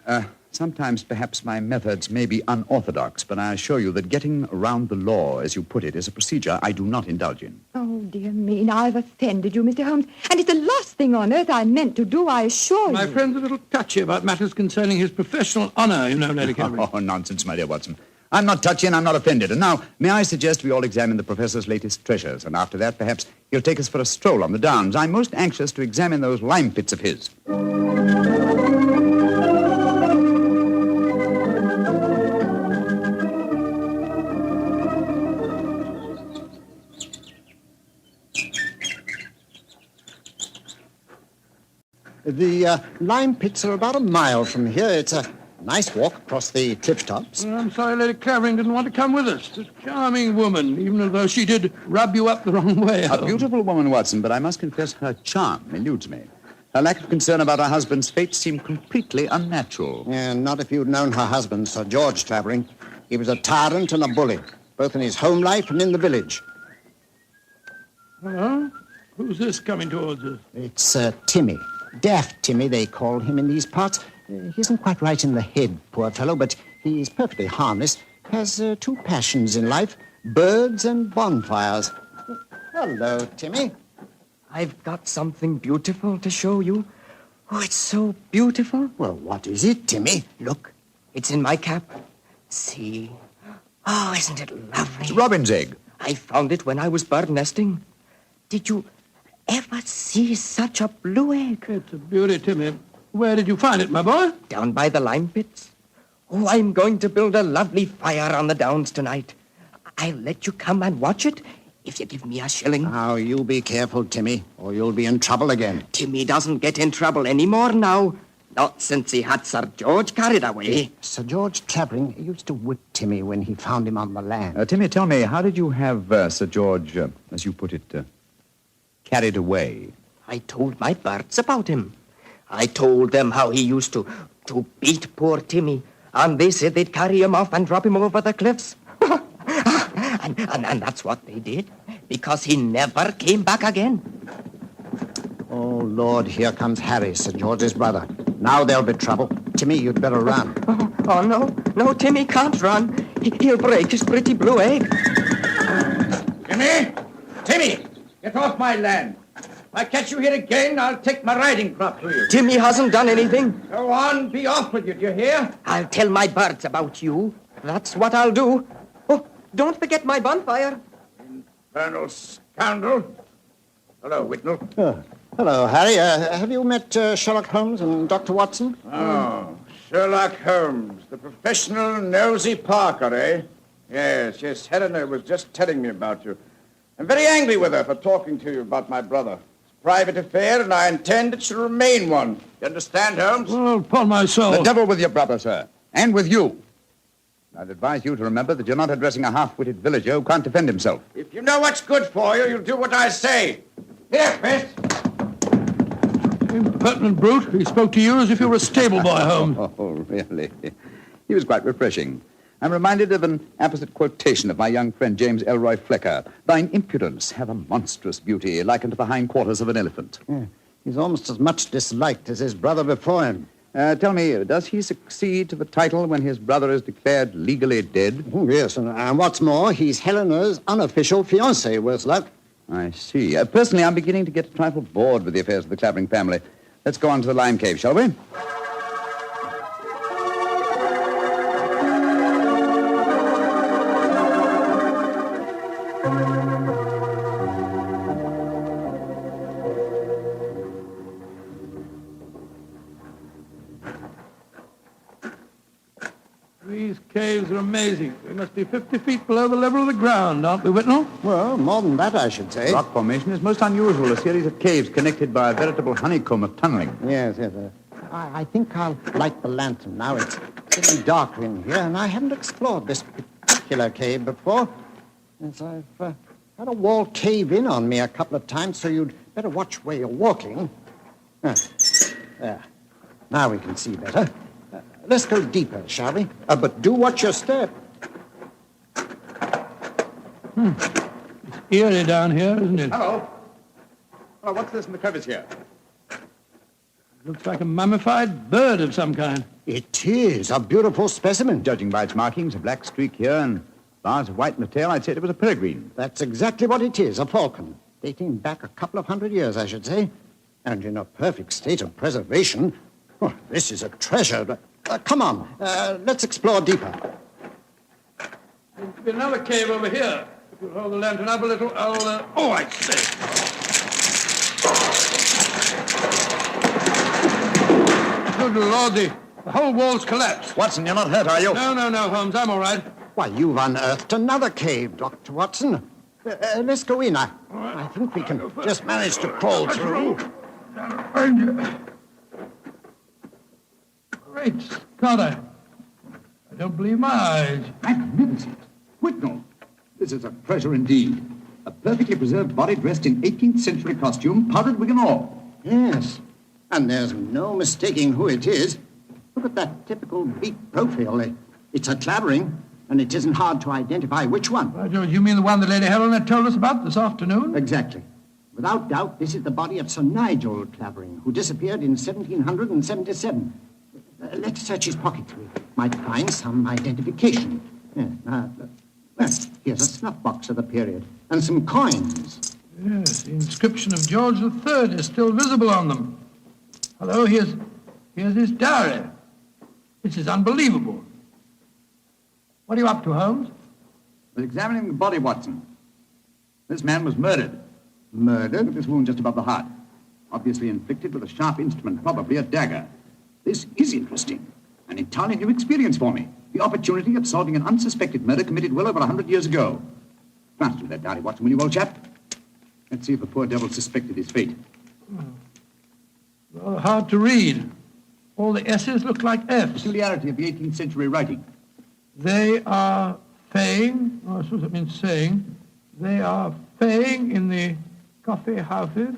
sometimes perhaps my methods may be unorthodox, but I assure you that getting around the law, as you put it, is a procedure I do not indulge in. Oh, dear me, now I've offended you, Mr. Holmes. And it's the last thing on earth I meant to do, I assure you. My friend's a little touchy about matters concerning his professional honor, you know, Lady Clavering. Oh, nonsense, my dear Watson. I'm not touchy and I'm not offended. And now, may I suggest we all examine the professor's latest treasures, and after that, perhaps he'll take us for a stroll on the downs. I'm most anxious to examine those lime pits of his. The lime pits are about a mile from here. It's a Nice walk across the cliff tops. Well, I'm sorry Lady Clavering didn't want to come with us. A charming woman, even though she did rub you up the wrong way. A beautiful woman, Watson, but I must confess her charm eludes me. Her lack of concern about her husband's fate seemed completely unnatural. Yeah, not if you'd known her husband, Sir George Clavering. He was a tyrant and a bully, both in his home life and in the village. Hello? Who's this coming towards us? It's Timmy. Daft Timmy, they call him in these parts. He isn't quite right in the head, poor fellow, but he's perfectly harmless. Has two passions in life, birds and bonfires. Hello, Timmy. I've got something beautiful to show you. Oh, it's so beautiful. Well, what is it, Timmy? Look, it's in my cap. See? Oh, isn't it lovely? It's a robin's egg. I found it when I was bird nesting. Did you ever see such a blue egg? It's a beauty, Timmy. Where did you find it, my boy? Down by the lime pits. Oh, I'm going to build a lovely fire on the downs tonight. I'll let you come and watch it if you give me a shilling. Now, you be careful, Timmy, or you'll be in trouble again. Timmy doesn't get in trouble anymore now. Not since he had Sir George carried away. Sir George Clavering used to whip Timmy when he found him on the land. Timmy, tell me, how did you have Sir George, as you put it, carried away? I told my birds about him. I told them how he used to beat poor Timmy, and they said they'd carry him off and drop him over the cliffs. and that's what they did, because he never came back again. Oh, Lord, here comes Harry, Sir George's brother. Now there'll be trouble. Timmy, you'd better run. Oh, no, Timmy can't run. He'll break his pretty blue egg. Timmy, get off my land. If I catch you here again, I'll take my riding crop to you. Timmy hasn't done anything. Go on, be off with you, do you hear? I'll tell my birds about you. That's what I'll do. Oh, don't forget my bonfire. Infernal scoundrel. Hello, Whitnell. Hello, Harry. Have you met Sherlock Holmes and Dr. Watson? Oh, Sherlock Holmes, the professional nosy Parker, eh? Yes, Helena was just telling me about you. I'm very angry with her for talking to you about my brother. It's a private affair, and I intend it should remain one. You understand, Holmes? Oh, upon my soul. The devil with your brother, sir. And with you. I'd advise you to remember that you're not addressing a half-witted villager who can't defend himself. If you know what's good for you, you'll do what I say. Here, Chris. Impertinent brute. He spoke to you as if you were a stable boy, Holmes. Oh, really? He was quite refreshing. I'm reminded of an apposite quotation of my young friend James Elroy Flecker. Thine impudence have a monstrous beauty, like unto the hindquarters of an elephant. Yeah, he's almost as much disliked as his brother before him. Tell me, does he succeed to the title when his brother is declared legally dead? Oh, yes, and what's more, he's Helena's unofficial fiancé, worse luck. I see. Personally, I'm beginning to get a trifle bored with the affairs of the Clavering family. Let's go on to the lime cave, shall we? These caves are amazing. We must be 50 feet below the level of the ground, aren't we, Whitnell? Well, more than that, I should say. Rock formation is most unusual, a series of caves connected by a veritable honeycomb of tunneling. Yes. I think I'll light the lantern now. It's getting darker in here, and I haven't explored this particular cave before. Yes, I've had a wall cave in on me a couple of times, so you'd better watch where you're walking. There. Now we can see better. Let's go deeper, shall we? But do watch your step. It's eerie down here, isn't it? Hello. Well, what's this in the crevice here? Looks like a mummified bird of some kind. It is a beautiful specimen. Judging by its markings, a black streak here and bars of white in the tail, I'd say it was a peregrine. That's exactly what it is, a falcon. Dating back a couple of 100 years, I should say. And in a perfect state of preservation. Oh, this is a treasure. Come on, let's explore deeper. Seems to be another cave over here. If you'll hold the lantern up a little, I'll... Oh, I say. Good Lordy. The whole wall's collapsed. Watson, you're not hurt, are you? No, Holmes. I'm all right. Why, you've unearthed another cave, Dr. Watson. Let's go in. I think we can just manage to crawl through. Great Scott, don't believe my eyes. Magnificent. Whitnell, this is a treasure indeed. A perfectly preserved body dressed in 18th century costume, powdered wig and all. Yes, and there's no mistaking who it is. Look at that typical beak profile. It's a Clavering, and it isn't hard to identify which one. By George, you mean the one that Lady Helena told us about this afternoon? Exactly. Without doubt, this is the body of Sir Nigel Clavering, who disappeared in 1777. Let's search his pockets. We might find some identification. Well, here's a snuff box of the period, and some coins. Yes, the inscription of George III is still visible on them. Hello, here's his diary. This is unbelievable. What are you up to, Holmes? We're examining the body, Watson. This man was murdered. Murdered? With this wound just above the heart. Obviously inflicted with a sharp instrument, probably a dagger. This is interesting. An entirely new experience for me. The opportunity of solving an unsuspected murder committed well over 100 years ago. Glance through that diary, Watson, will you, old chap? Let's see if the poor devil suspected his fate. Rather hard to read. All the S's look like F's. Peculiarity of the 18th century writing. They are saying, I suppose it means saying, they are saying in the coffee houses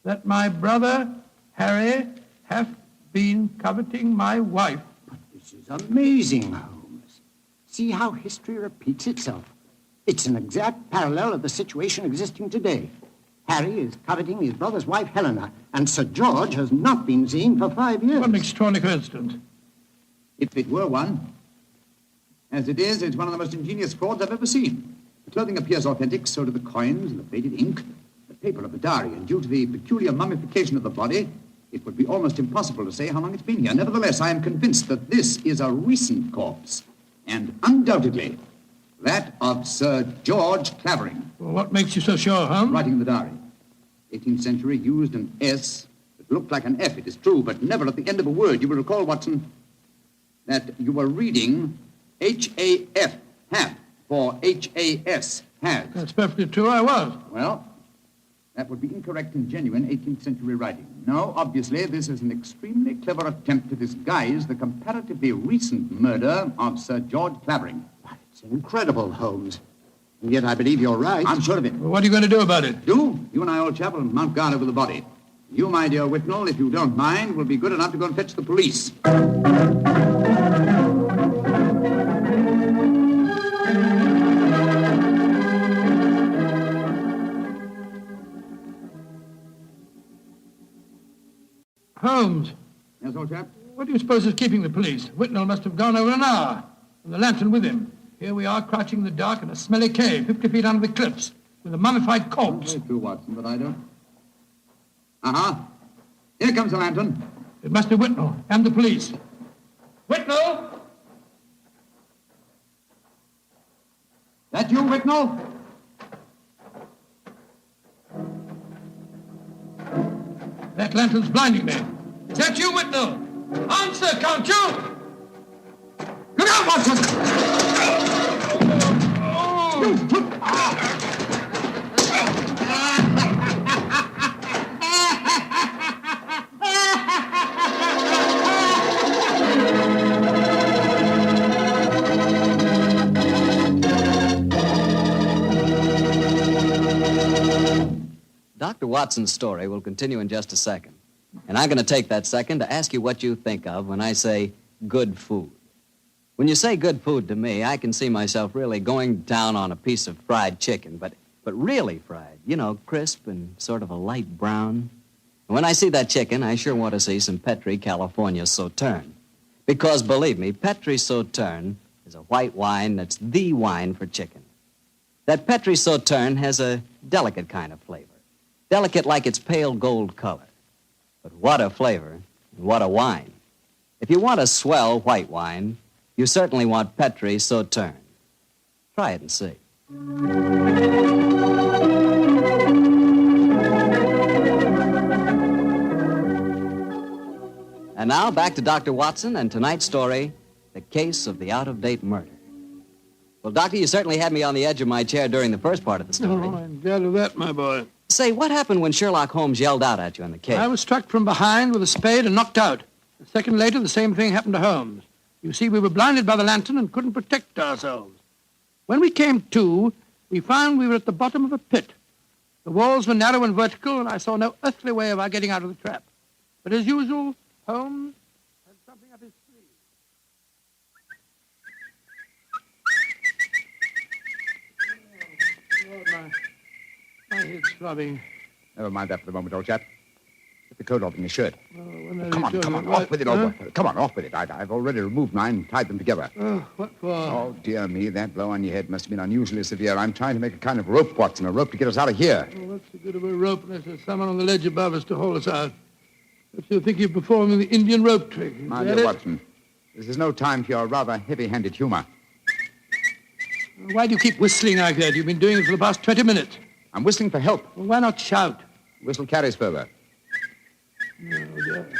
that my brother Harry hath been coveting my wife. But this is amazing, Holmes. See how history repeats itself. It's an exact parallel of the situation existing today. Harry is coveting his brother's wife, Helena, and Sir George has not been seen for 5 years. What an extraordinary coincidence. If it were one. As it is, it's one of the most ingenious frauds I've ever seen. The clothing appears authentic, so do the coins and the faded ink, the paper of the diary, and due to the peculiar mummification of the body, it would be almost impossible to say how long it's been here. Nevertheless, I am convinced that this is a recent corpse, and undoubtedly that of Sir George Clavering. Well, what makes you so sure, Holmes? Writing in the diary. 18th century used an S that looked like an F, it is true, but never at the end of a word. You will recall, Watson, that you were reading H-A-F, half, for H-A-S, has. That's perfectly true, I was. Well, that would be incorrect and genuine 18th century writing. No, obviously, this is an extremely clever attempt to disguise the comparatively recent murder of Sir George Clavering. It's incredible, Holmes. And yet I believe you're right. I'm sure of it. Well, what are you going to do about it? Do? You and I, old chap, will mount guard over the body. You, my dear Whitnell, if you don't mind, will be good enough to go and fetch the police. Holmes. Yes, old chap? What do you suppose is keeping the police? Whitnell must have gone over an hour, and the lantern with him. Here we are, crouching in the dark in a smelly cave, 50 feet under the cliffs, with a mummified corpse. Very true, Watson, but I don't. Uh-huh. Here comes the lantern. It must be Whitnell and the police. Whitnell! That you, Whitnell? That lantern's blinding me. Is that you, Whitnell? Answer, can't you? Look out, Watson! Dr. Watson's story will continue in just a second. And I'm going to take that second to ask you what you think of when I say good food. When you say good food to me, I can see myself really going down on a piece of fried chicken, but really fried. You know, crisp and sort of a light brown. And when I see that chicken, I sure want to see some Petri California Sauterne. Because, believe me, Petri Sauterne is a white wine that's the wine for chicken. That Petri Sauterne has a delicate kind of flavor. Delicate like its pale gold color. But what a flavor, and what a wine. If you want a swell white wine, you certainly want Petri Sauterne. Try it and see. And now, back to Dr. Watson and tonight's story, The Case of the Out-of-Date Murder. Well, Doctor, you certainly had me on the edge of my chair during the first part of the story. Oh, I'm glad of that, my boy. Say, what happened when Sherlock Holmes yelled out at you in the cave? I was struck from behind with a spade and knocked out. A second later, the same thing happened to Holmes. You see, we were blinded by the lantern and couldn't protect ourselves. When we came to, we found we were at the bottom of a pit. The walls were narrow and vertical, and I saw no earthly way of our getting out of the trap. But as usual, Holmes had something up his sleeve. Oh, my head's throbbing. Never mind that for the moment, old chap. Get the coat off in your shirt. Oh, Come on, off with it, old boy. Come on, off with it. I've already removed mine and tied them together. Oh, what for? Oh, dear me, that blow on your head must have been unusually severe. I'm trying to make a kind of rope, Watson, a rope to get us out of here. Oh, what's the good of a rope unless there's someone on the ledge above us to haul us out? But you think you're performing the Indian rope trick. My dear Watson, this is no time for your rather heavy-handed humor. Why do you keep whistling like that? You've been doing it for the past 20 minutes. I'm whistling for help. Well, why not shout? Whistle carries further. No, dear.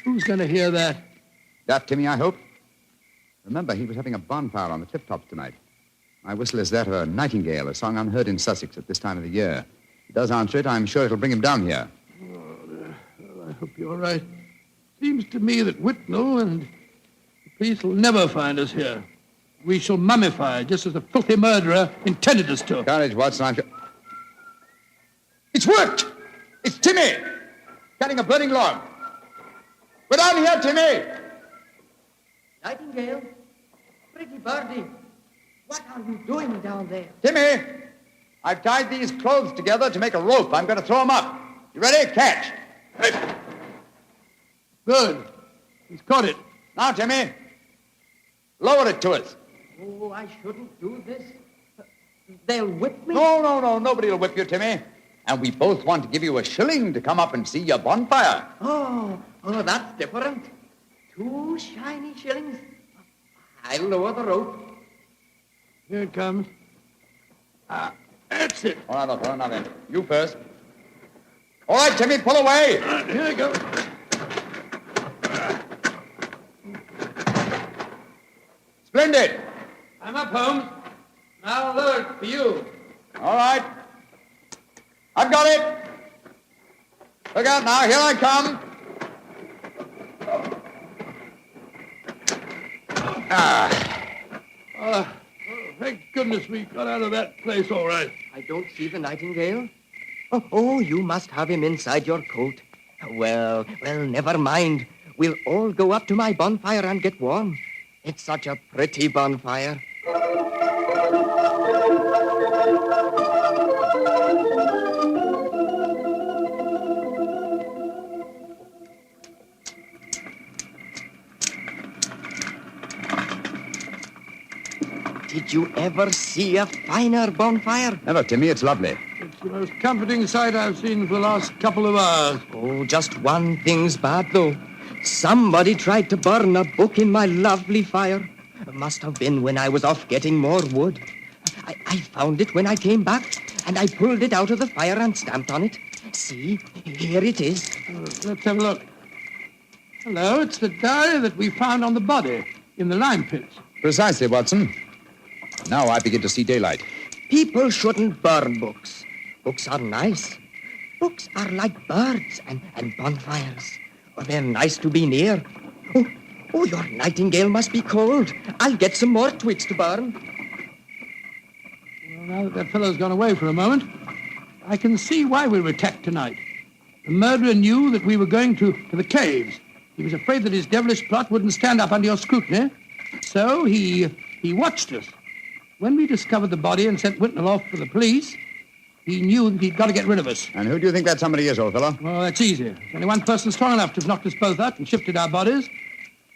Who's going to hear that? That, Timmy, I hope. Remember, he was having a bonfire on the cliff tops tonight. My whistle is that of a nightingale, a song unheard in Sussex at this time of the year. If he does answer it, I'm sure it'll bring him down here. Oh, dear. Well, I hope you're right. Seems to me that Whitnell and the police will never find us here. We shall mummify, just as the filthy murderer intended us to. Courage, Watson. I'm sure... It's worked! It's Timmy! Cutting a burning log. We're down here, Timmy! Nightingale, pretty birdie, what are you doing down there? Timmy! I've tied these clothes together to make a rope. I'm going to throw them up. You ready? Catch. Hey. Good. He's caught it. Now, Timmy, lower it to us. Oh, I shouldn't do this. They'll whip me. No. Nobody will whip you, Timmy. And we both want to give you a shilling to come up and see your bonfire. Oh, that's different. 2 shiny shillings. I'll lower the rope. Here it comes. That's it. All right, now then. You first. All right, Timmy, pull away. Here you go. Splendid. I'm up, Holmes. Now I'll lower it for you. All right. I've got it. Look out now. Here I come. Thank goodness we got out of that place all right. I don't see the nightingale. Oh, you must have him inside your coat. Well, never mind. We'll all go up to my bonfire and get warm. It's such a pretty bonfire. Did you ever see a finer bonfire? Never, Timmy. It's lovely. It's the most comforting sight I've seen for the last couple of hours. Oh, just one thing's bad, though. Somebody tried to burn a book in my lovely fire. It must have been when I was off getting more wood. I found it when I came back, and I pulled it out of the fire and stamped on it. See, here it is. Let's have a look. Hello, it's the diary that we found on the body in the lime pits. Precisely, Watson. Now I begin to see daylight. People shouldn't burn books. Books are nice. Books are like birds and bonfires. Well, they're nice to be near. Oh, your nightingale must be cold. I'll get some more twigs to burn. Well, now that fellow's gone away for a moment, I can see why we were attacked tonight. The murderer knew that we were going to the caves. He was afraid that his devilish plot wouldn't stand up under your scrutiny. So he watched us. When we discovered the body and sent Whitnell off for the police, he knew that he'd got to get rid of us. And who do you think that somebody is, old fellow? Well, that's easy. There's only one person strong enough to have knocked us both out and shifted our bodies.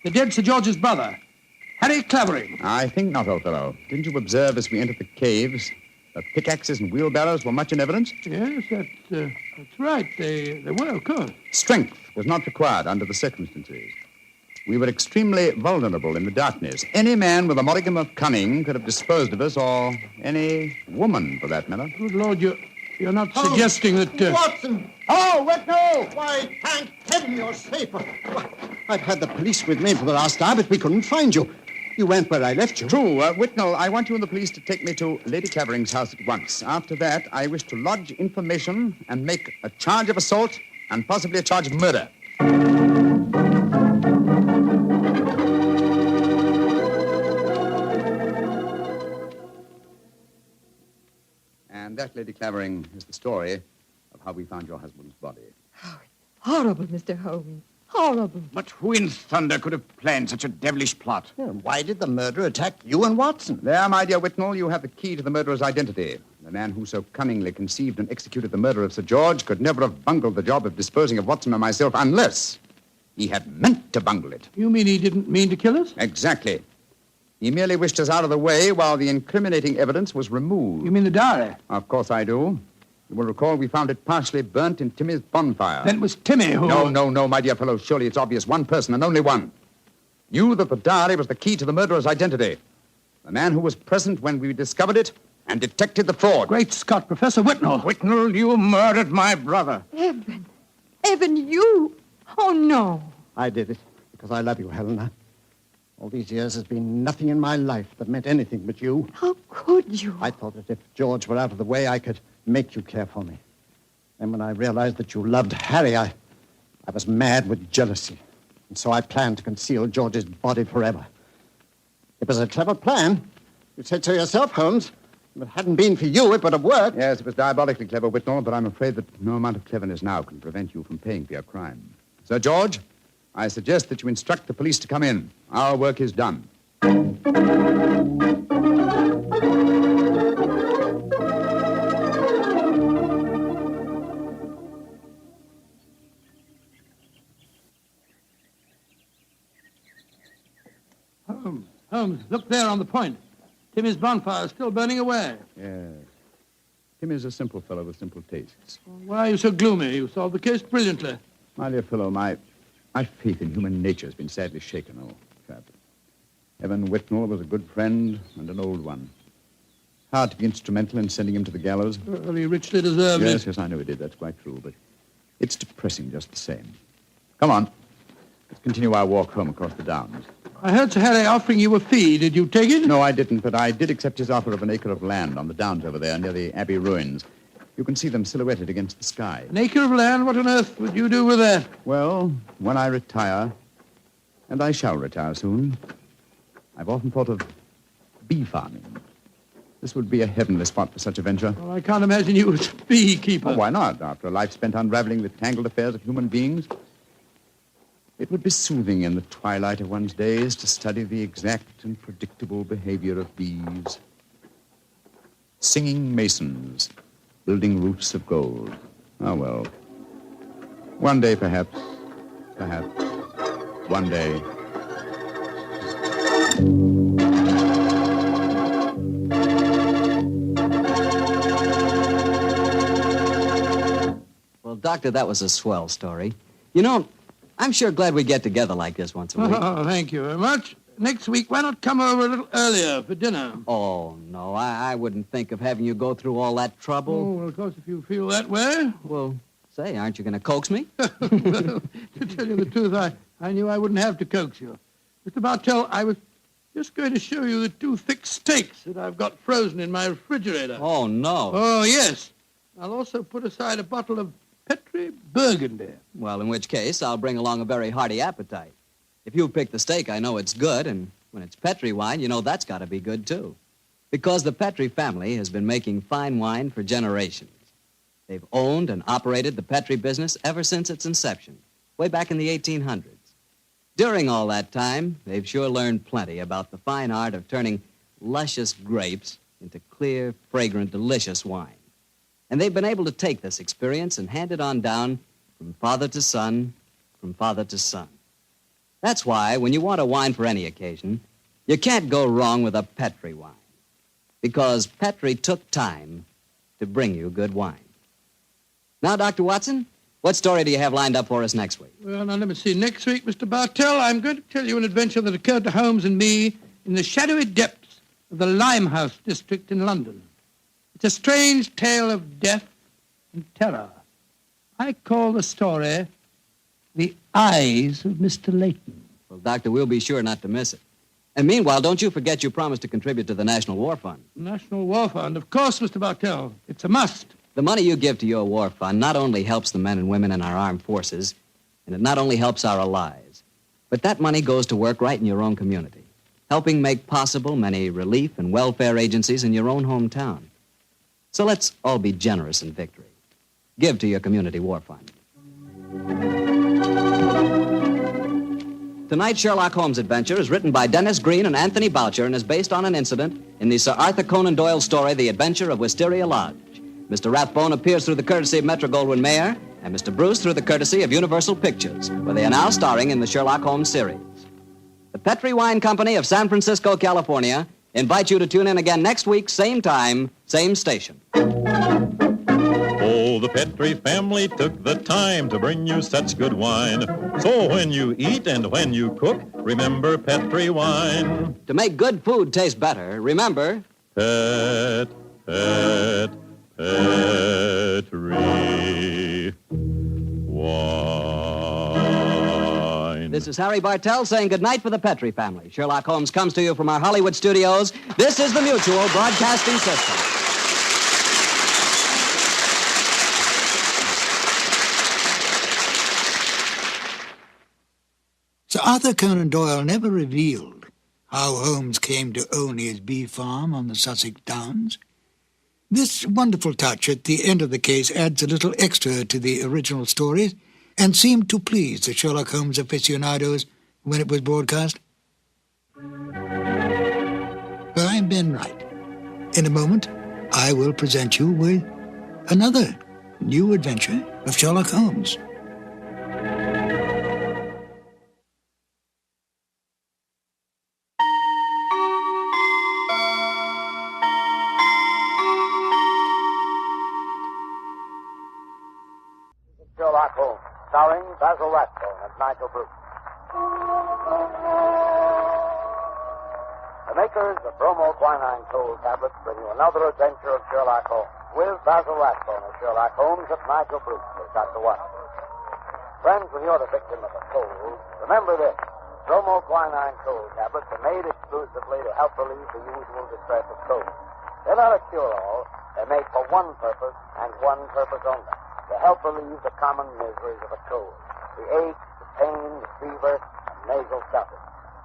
The dead Sir George's brother, Harry Clavering. I think not, old fellow. Didn't you observe as we entered the caves that pickaxes and wheelbarrows were much in evidence? Yes, that's right. They were, of course. Strength was not required under the circumstances. We were extremely vulnerable in the darkness. Any man with a modicum of cunning could have disposed of us, or any woman, for that matter. Good Lord, you're not suggesting that... Watson! Oh, Whitnell! Why, thank heaven you're safe. I've had the police with me for the last hour, but we couldn't find you. You went where I left you. True. Whitnell, I want you and the police to take me to Lady Clavering's house at once. After that, I wish to lodge information and make a charge of assault and possibly a charge of murder. that, Lady Clavering, is the story of how we found your husband's body. Horrible, Mr. Holmes. Horrible. But who in thunder could have planned such a devilish plot? Why did the murderer attack you and Watson? There, my dear Whitnell, you have the key to the murderer's identity. The man who so cunningly conceived and executed the murder of Sir George could never have bungled the job of disposing of Watson and myself unless he had meant to bungle it. You mean he didn't mean to kill us? Exactly. He merely wished us out of the way while the incriminating evidence was removed. You mean the diary? Of course I do. You will recall we found it partially burnt in Timmy's bonfire. Then it was Timmy who... No, my dear fellow. Surely it's obvious one person and only one knew that the diary was the key to the murderer's identity. The man who was present when we discovered it and detected the fraud. Great Scott, Professor Whitnell. Whitnell, you murdered my brother. Evan. Evan, you... Oh, no. I did it because I love you, Helena. All these years has been nothing in my life that meant anything but you. How could you? I thought that if George were out of the way, I could make you care for me. Then when I realized that you loved Harry, I was mad with jealousy. And so I planned to conceal George's body forever. It was a clever plan. You said so yourself, Holmes. If it hadn't been for you, it would have worked. Yes, it was diabolically clever, Whitnell, but I'm afraid that no amount of cleverness now can prevent you from paying for your crime. Sir George, I suggest that you instruct the police to come in. Our work is done. Holmes, look there on the point. Timmy's bonfire is still burning away. Yes. Tim is a simple fellow with simple tastes. Why are you so gloomy? You solved the case brilliantly. My dear fellow, my faith in human nature has been sadly shaken, old chap. Evan Whitnell was a good friend and an old one. Hard to be instrumental in sending him to the gallows. Well, he richly deserved it. Yes, I know he did. That's quite true, but it's depressing just the same. Come on. Let's continue our walk home across the downs. I heard Sir Harry offering you a fee. Did you take it? No, I didn't, but I did accept his offer of an acre of land on the downs over there near the Abbey ruins. You can see them silhouetted against the sky. An acre of land? What on earth would you do with that? Well, when I retire, and I shall retire soon, I've often thought of bee farming. This would be a heavenly spot for such a venture. Well, I can't imagine you as a beekeeper. Oh, why not? After a life spent unraveling the tangled affairs of human beings, it would be soothing in the twilight of one's days to study the exact and predictable behavior of bees. Singing masons, building roofs of gold. Ah, well. One day, perhaps, one day. Well, Doctor, that was a swell story. You know, I'm sure glad we get together like this once a week. Oh, thank you very much. Next week, why not come over a little earlier for dinner? Oh, no, I wouldn't think of having you go through all that trouble. Oh, well, of course, if you feel that way. Well, say, aren't you going to coax me? Well, to tell you the truth, I knew I wouldn't have to coax you. Mr. Bartell, I was just going to show you the 2 thick steaks that I've got frozen in my refrigerator. Oh, no. Oh, yes. I'll also put aside a bottle of Petri Burgundy. Well, in which case, I'll bring along a very hearty appetite. If you pick the steak, I know it's good, and when it's Petri wine, you know that's got to be good, too. Because the Petri family has been making fine wine for generations. They've owned and operated the Petri business ever since its inception, way back in the 1800s. During all that time, they've sure learned plenty about the fine art of turning luscious grapes into clear, fragrant, delicious wine. And they've been able to take this experience and hand it on down from father to son, from father to son. That's why, when you want a wine for any occasion, you can't go wrong with a Petri wine. Because Petri took time to bring you good wine. Now, Dr. Watson, what story do you have lined up for us next week? Well, now, let me see. Next week, Mr. Bartell, I'm going to tell you an adventure that occurred to Holmes and me in the shadowy depths of the Limehouse district in London. It's a strange tale of death and terror. I call the story The Eyes of Mr. Layton. Well, Doctor, we'll be sure not to miss it. And meanwhile, don't you forget you promised to contribute to the National War Fund. National War Fund, of course, Mr. Bartell. It's a must. The money you give to your war fund not only helps the men and women in our armed forces, and it not only helps our allies, but that money goes to work right in your own community, helping make possible many relief and welfare agencies in your own hometown. So let's all be generous in victory. Give to your community war fund. Tonight's Sherlock Holmes adventure is written by Dennis Green and Anthony Boucher and is based on an incident in the Sir Arthur Conan Doyle story, The Adventure of Wisteria Lodge. Mr. Rathbone appears through the courtesy of Metro-Goldwyn-Mayer, and Mr. Bruce through the courtesy of Universal Pictures, where they are now starring in the Sherlock Holmes series. The Petri Wine Company of San Francisco, California, invites you to tune in again next week, same time, same station. Oh, the Petri family took the time to bring you such good wine. So when you eat and when you cook, remember Petri wine. To make good food taste better, remember... Petri wine. This is Harry Bartell saying goodnight for the Petri family. Sherlock Holmes comes to you from our Hollywood studios. This is the Mutual Broadcasting System. Sir Arthur Conan Doyle never revealed how Holmes came to own his bee farm on the Sussex Downs. This wonderful touch at the end of the case adds a little extra to the original stories and seemed to please the Sherlock Holmes aficionados when it was broadcast. Well, I'm Ben Wright. In a moment, I will present you with another new adventure of Sherlock Holmes. Sherlock Holmes, starring Basil Rathbone and Nigel Bruce. The makers of bromoquinine cold tablets bring you another adventure of Sherlock Holmes, with Basil Rathbone as Sherlock Holmes and Nigel Bruce as Dr. Watson. Friends, when you're the victim of a cold, remember this. Bromoquinine cold tablets are made exclusively to help relieve the usual distress of cold. They're not a cure-all. They're made for one purpose, and one purpose only. To help relieve the common miseries of a cold. The ache, the pain, the fever, and nasal stuffing.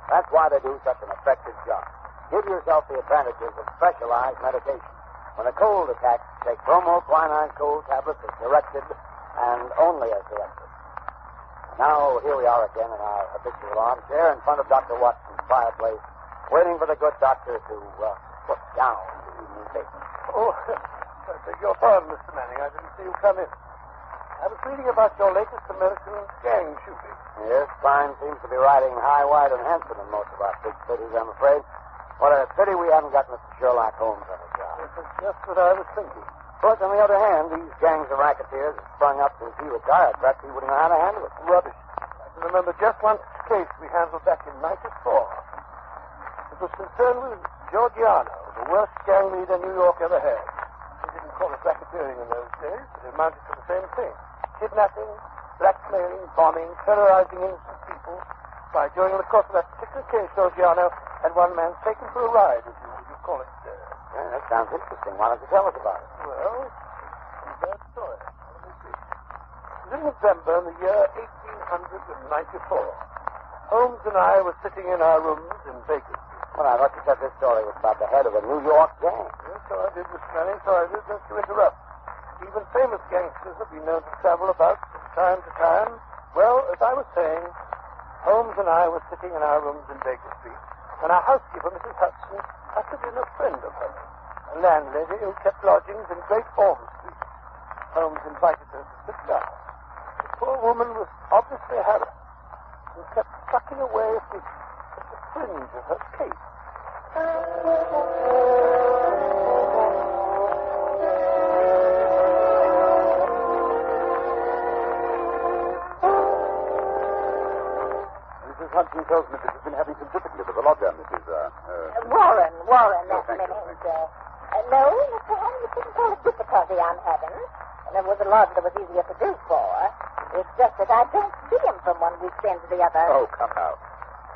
That's why they do such an effective job. Give yourself the advantages of specialized medication. When a cold attacks, take bromoquinine cold tablets as directed and only as directed. Now, here we are again in our habitual armchair in front of Dr. Watson's fireplace, waiting for the good doctor to put down the evening paper. Oh, I beg your pardon, Mr. Manning. I didn't see you come in. I was reading about your latest American gang shooting. Yes, crime seems to be riding high, wide, and handsome in most of our big cities, I'm afraid. What a pity we haven't got Mr. Sherlock Holmes on the job. This is just what I was thinking. But on the other hand, these gangs of racketeers have sprung up since he retired. Perhaps he wouldn't know how to handle it. Rubbish. I can remember just one case we handled back in '94. It was concerned with Giorgiano, the worst gang leader New York ever had. They didn't call it racketeering in those days, but it amounted to the same thing. Kidnapping, blackmailing, bombing, terrorizing innocent people. Why, during the course of that particular case, Giorgiano had one man taken for a ride, as you call it. Yeah, that sounds interesting. Why don't you tell us about it? Well, it's a bad story. Let me see. It was in November in the year 1894. Holmes and I were sitting in our rooms in Baker Street. Well, I thought you said this story was about the head of a New York gang. Yes, so I did, Mr. Manning, so I did, just to interrupt. Even famous gangsters have been known to travel about from time to time. Well, as I was saying, Holmes and I were sitting in our rooms in Baker Street, and our housekeeper, Mrs. Hudson, ushered in a friend of hers, a landlady who kept lodgings in Great Orme Street. Holmes invited her to sit down. The poor woman was obviously harassed and kept sucking away at the fringe of her cape. Mrs. Hudson tells me that you've been having some difficulty with the lodger, Mrs. Warren, that means. No, Mr. Holmes, you couldn't call it difficulty I'm having. And there was a lodger that was easier to do for. It's just that I don't see him from one weekend to the other. Oh, come now.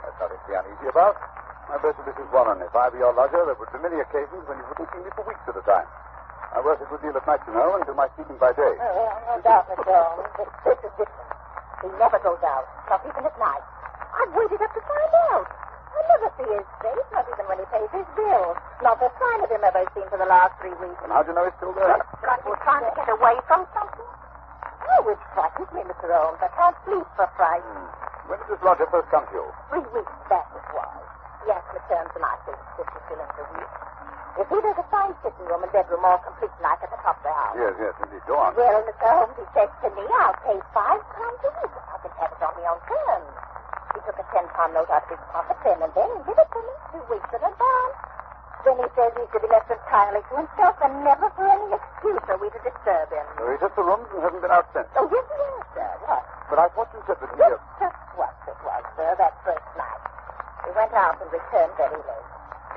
That's nothing to be uneasy about. My best to Mrs. Warren, if I were your lodger, there would be many occasions when you wouldn't see me for weeks at a time. I work a good deal at night, you know, and do my sleeping by day. No doubt, Mr. Holmes. But this is different. He never goes out, not even at night. I've waited up to find out. I never see his face, not even when he pays his bills. Not a sign of him ever seen for the last 3 weeks. And how do you know he's still there? Like he's trying to get away from something? Oh, it frightens me, Mr. Holmes. I can't sleep for fright. When did this lodger first come to you? 3 weeks back it was. He asked me to turn to my 50 shillings a week. You see, there's a fine sitting room and bedroom all complete like at the top of the house. Yes, indeed. Go on. Well, Mr. Holmes, he said to me, I'll pay £5 a week if I can have it on my own terms. He took a £10 note out of his pocket then and then and gave it to me 2 weeks in advance. Then he says he's to be left entirely to himself and never for any excuse are we to disturb him. So he took the rooms and hasn't been out since. Oh, yes, he has, sir. What? But I thought you said that he... Just what it was, sir, that first night. He went out and returned very late.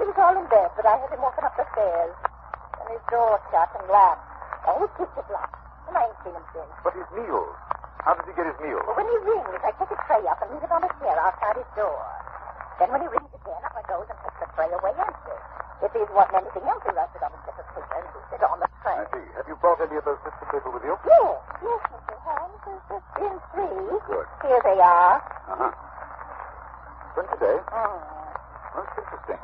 He was all in bed, but I heard him walking up the stairs. And his door shut and locked. Oh, he keeps it locked. And I ain't seen him since. But his meals. How does he get his meals? Well, when he rings, I take a tray up and leave it on a chair outside his door. Then when he rings again, up I goes and takes the tray away empty. If he wasn't anything else, he writes it on a slip of paper and puts it on the tray. I see. Have you brought any of those slips of paper with you? Yes, Mr. Holmes. There's just been 3. Good. Here they are. Uh-huh. When today? Most interesting.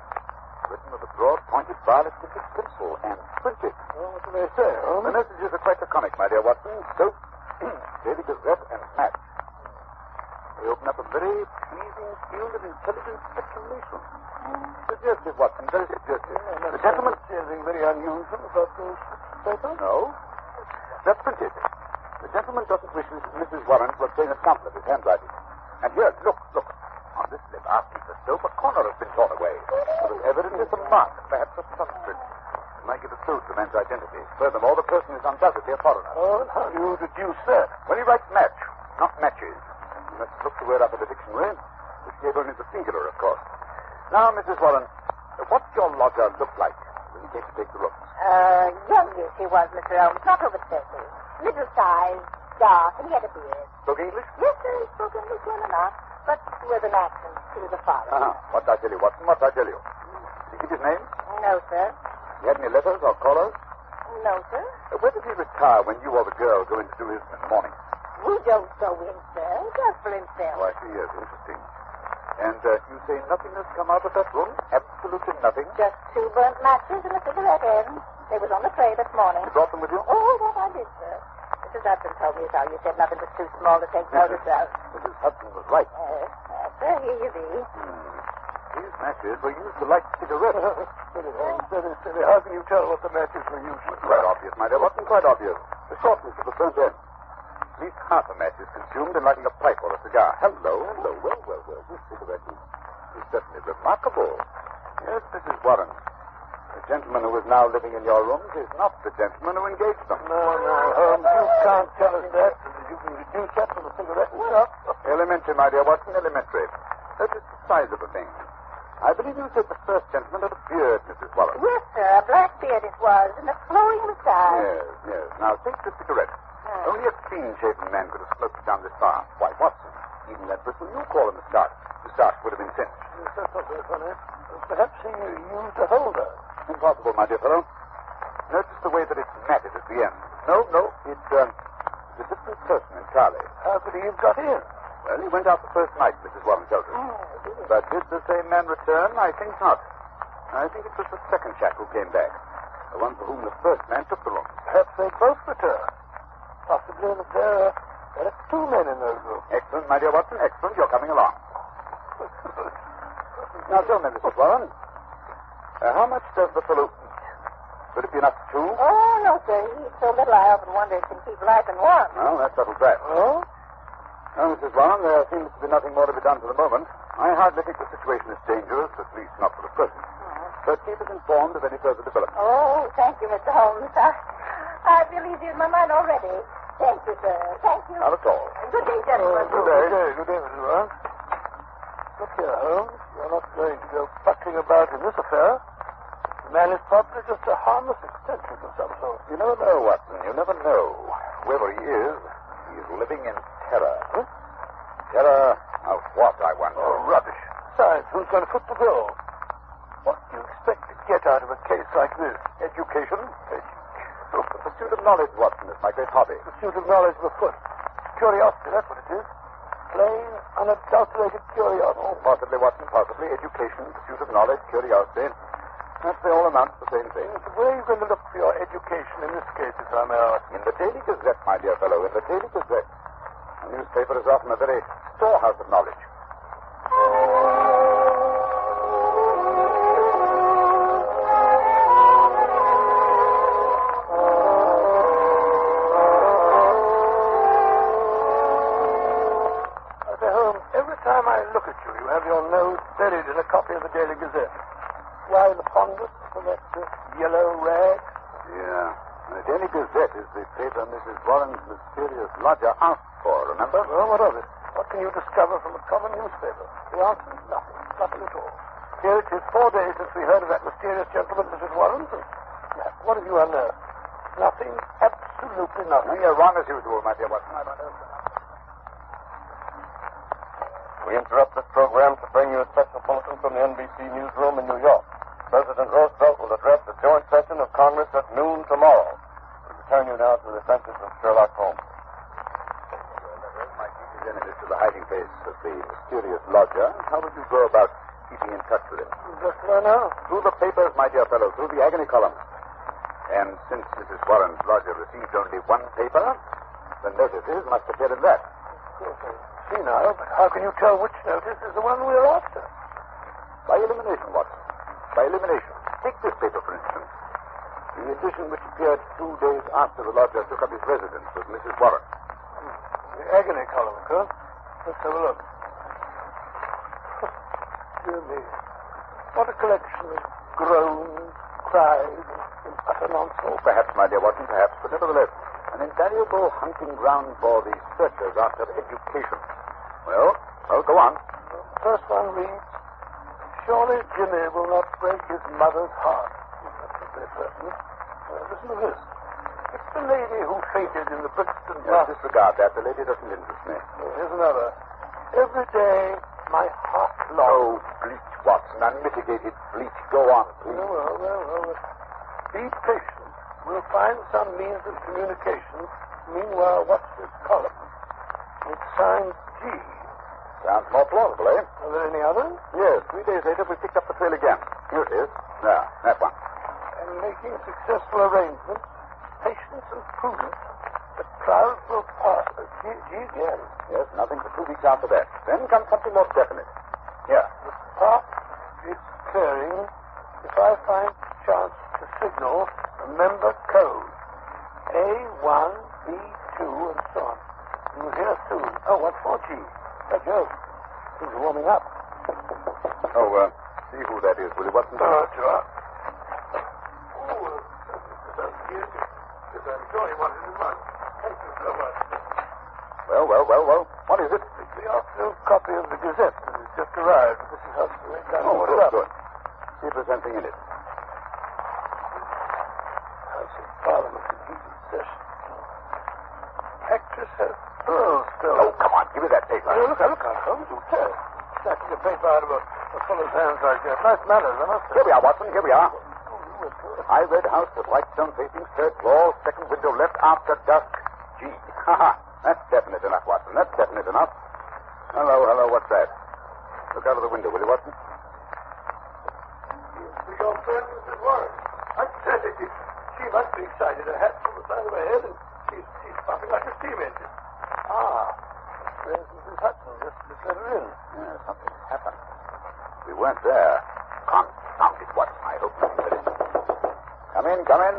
Written with a broad, pointed, violet-tipped pencil and printed. Well, what do they say, Holmes? The messages are quite laconic, my dear Watson. Soap, Daily Gazette, and match. They open up a very pleasing field of intelligent speculation. Suggestive, Watson, very suggestive. The gentleman... Anything very unusual about those papers? No. That's printed. The gentleman doesn't wish Mrs. Warren to obtain a sample of his handwriting. And here, look. On this lip, after the soap, a corner has been torn away. There is evidently some mark, perhaps a thumbprint. It might give a clue to the man's identity. Furthermore, the person is undoubtedly a foreigner. Oh, and how do you deduce that? When he writes match, not matches. You must look the word up in the dictionary. This cable is the singular, of course. Now, Mrs. Warren, what's your lodger look like when he came to take the rooms? Youngish he was, Mr. Holmes. Not over 30. Middle size, dark, and he had a beard. Spoke English? Yes, sir, he spoke English well enough, but with an accent to the foreign. What I tell you, Watson, what I tell you. Did he give his name? No, sir. He had any letters or callers? No, sir. Where did he retire when you or the girl go in to do his in the morning? We don't go in, sir. He does for himself. Oh, I see, yes, interesting. And you say nothing has come out of that room? Absolutely nothing? Just 2 burnt matches and a cigarette end. They was on the tray this morning. You brought them with you? Oh, that I did, sir. Mrs. Hudson told me as how you said nothing was too small to take notice of. Mrs. Hudson was right. Sir, here you be. These matches were used to light cigarettes. Steady. How can you tell what the matches were used for? Quite obvious, my dear. Wasn't quite obvious. The shortness of the burnt end. At least half a match is consumed in lighting a pipe or a cigar. Hello. Well. This cigarette is certainly remarkable. Yes, Mrs. Warren. The gentleman who is now living in your rooms is not the gentleman who engaged them. No, Holmes, you can't tell us that. You can deduce that from the cigarette itself. Elementary, my dear Watson, elementary. Notice the size of the thing. I believe you said the first gentleman had a beard, Mrs. Warren. Yes, sir. A black beard it was, and a flowing moustache. Yes. Now, take the cigarette. Only a clean-shaven man could have smoked it down this far. Why, Watson, even that person you call a moustache would have been singed. That's not very funny. Perhaps he used a holder. Impossible, my dear fellow. Notice the way that it's matted at the end. No, it's a different person entirely. How could he have got in? Well, he went out the first night, Mrs. Warren tells us. But did the same man return? I think not. I think it was the second chap who came back. The one for whom the first man took the room. Perhaps they both returned. Possibly that there are 2 men in those rooms. Excellent, my dear Watson, excellent. You're coming along. Now, tell me, Mrs. Warren, how much does the fellow eat? Would it be enough for 2? Oh, no, sir. He eats so little I often wonder if he can keep life in one. Well, that settles that. Oh? Now, Mrs. Warren, there seems to be nothing more to be done for the moment. I hardly think the situation is dangerous, at least not for the present. But keep us informed of any further developments. Oh, thank you, Mr. Holmes. I feel easier in my mind already. Thank you, sir. Thank you. Not at all. Good day, gentlemen. Good day, Mrs. Warren. Look here, Holmes. You're not going to go buckling about in this affair. The man is probably just a harmless eccentric of some sort. You never know, Watson. You never know. Whoever he is living in terror. Huh? Terror of what, I wonder? Oh, rubbish. Besides, who's going to foot the bill? What do you expect to get out of a case like this? Education? The pursuit of knowledge, Watson, is my great hobby. Pursuit of knowledge of a foot. Curiosity, that's what it is. plain, unadulterated curiosity. Oh, possibly, Watson, possibly. Education, pursuit of knowledge, curiosity. Perhaps they all amount to the same thing. Where are you going to look for your education in this case, if I may ask? In the Daily Gazette, my dear fellow, in the Daily Gazette. A newspaper is often a very storehouse of knowledge. Every time I look at you, you have your nose buried in a copy of the Daily Gazette. Why the fondness for that yellow rag? Yeah. The Daily Gazette is the paper Mrs. Warren's mysterious lodger asked for, remember? Well, what of it? What can you discover from a common newspaper? The answer is nothing. Nothing at all. Here it is 4 days since we heard of that mysterious gentleman, Mrs. Warren. What have you unearthed? Nothing. Absolutely nothing. You're wrong as usual, my dear Watson. We interrupt this program to bring you a special bulletin from the NBC newsroom in New York. President Roosevelt will address the joint session of Congress at noon tomorrow. We return you now to the Adventures of Sherlock Holmes. My chief is enemies to the hiding place of the mysterious lodger. How would you go about keeping in touch with him? Just where now? Through the papers, my dear fellow, through the agony columns. And since Mrs. Warren's lodger received only one paper, the notices must appear in that. Yes, I see now, but how can you tell which notice is the one we're after? By elimination, Watson. By elimination. Take this paper, for instance. The edition which appeared 2 days after the lodger took up his residence with Mrs. Warren. The agony column, huh? Let's have a look. Dear me. What a collection of groans, cries, and utter nonsense. Oh, perhaps, my dear Watson, perhaps, but nevertheless, an invaluable hunting ground for the searchers after education. Well, go on. The first one reads, surely Jimmy will not break his mother's heart. That's not very certain. Listen to this. It's the lady who fainted in the Brixton bus. Disregard that. The lady doesn't interest me. Here's another. Every day, my heart long. Oh, bleach, Watson. Unmitigated bleach. Go on, please. Well. Be patient. We'll find some means of communication. Meanwhile, watch this column. It's signed G. Sounds more plausible, eh? Are there any others? Yes. 3 days later, we picked up the trail again. Here it is. There, that one. And making successful arrangements, patience and prudence, the clouds will pass. G again. Yes, nothing for 2 weeks after that. Then comes something more definite. Here. The park is clearing. If I find chance to signal, remember code. A1, B2, and so on. You'll hear soon. Oh, what's for G? By Jove. Things are warming up. Oh, see who that is, will you, Watson? Sure. I'm sure he wanted his money. Thank you so much. Well. What is it? The afternoon copy of the Gazette that has just arrived. This is how it's done. Oh, good. See if there's anything in it. House of Parliament in heated session. Actress has pearls still. Oh, come on. Give me that paper. Look out, Holmes. You tell. Snatching a paper out of a fellow's hands like that. Nice manners, I must say. Here we are, Watson. Here we are. High red house with white stone facing, third floor, second window left after dusk. G. That's definite enough, Watson. That's definite enough. Hello. What's that? Look out of the window, will you, Watson? Your friend, Mrs. Warren. I said it. She must be excited. Her hat's on the side of her head, and she's puffing like a steam engine. There's Mrs. Hudson. Just let her in. Yeah, something happened. We weren't there. Confound it, Watson. I hope nothing did it. Come in.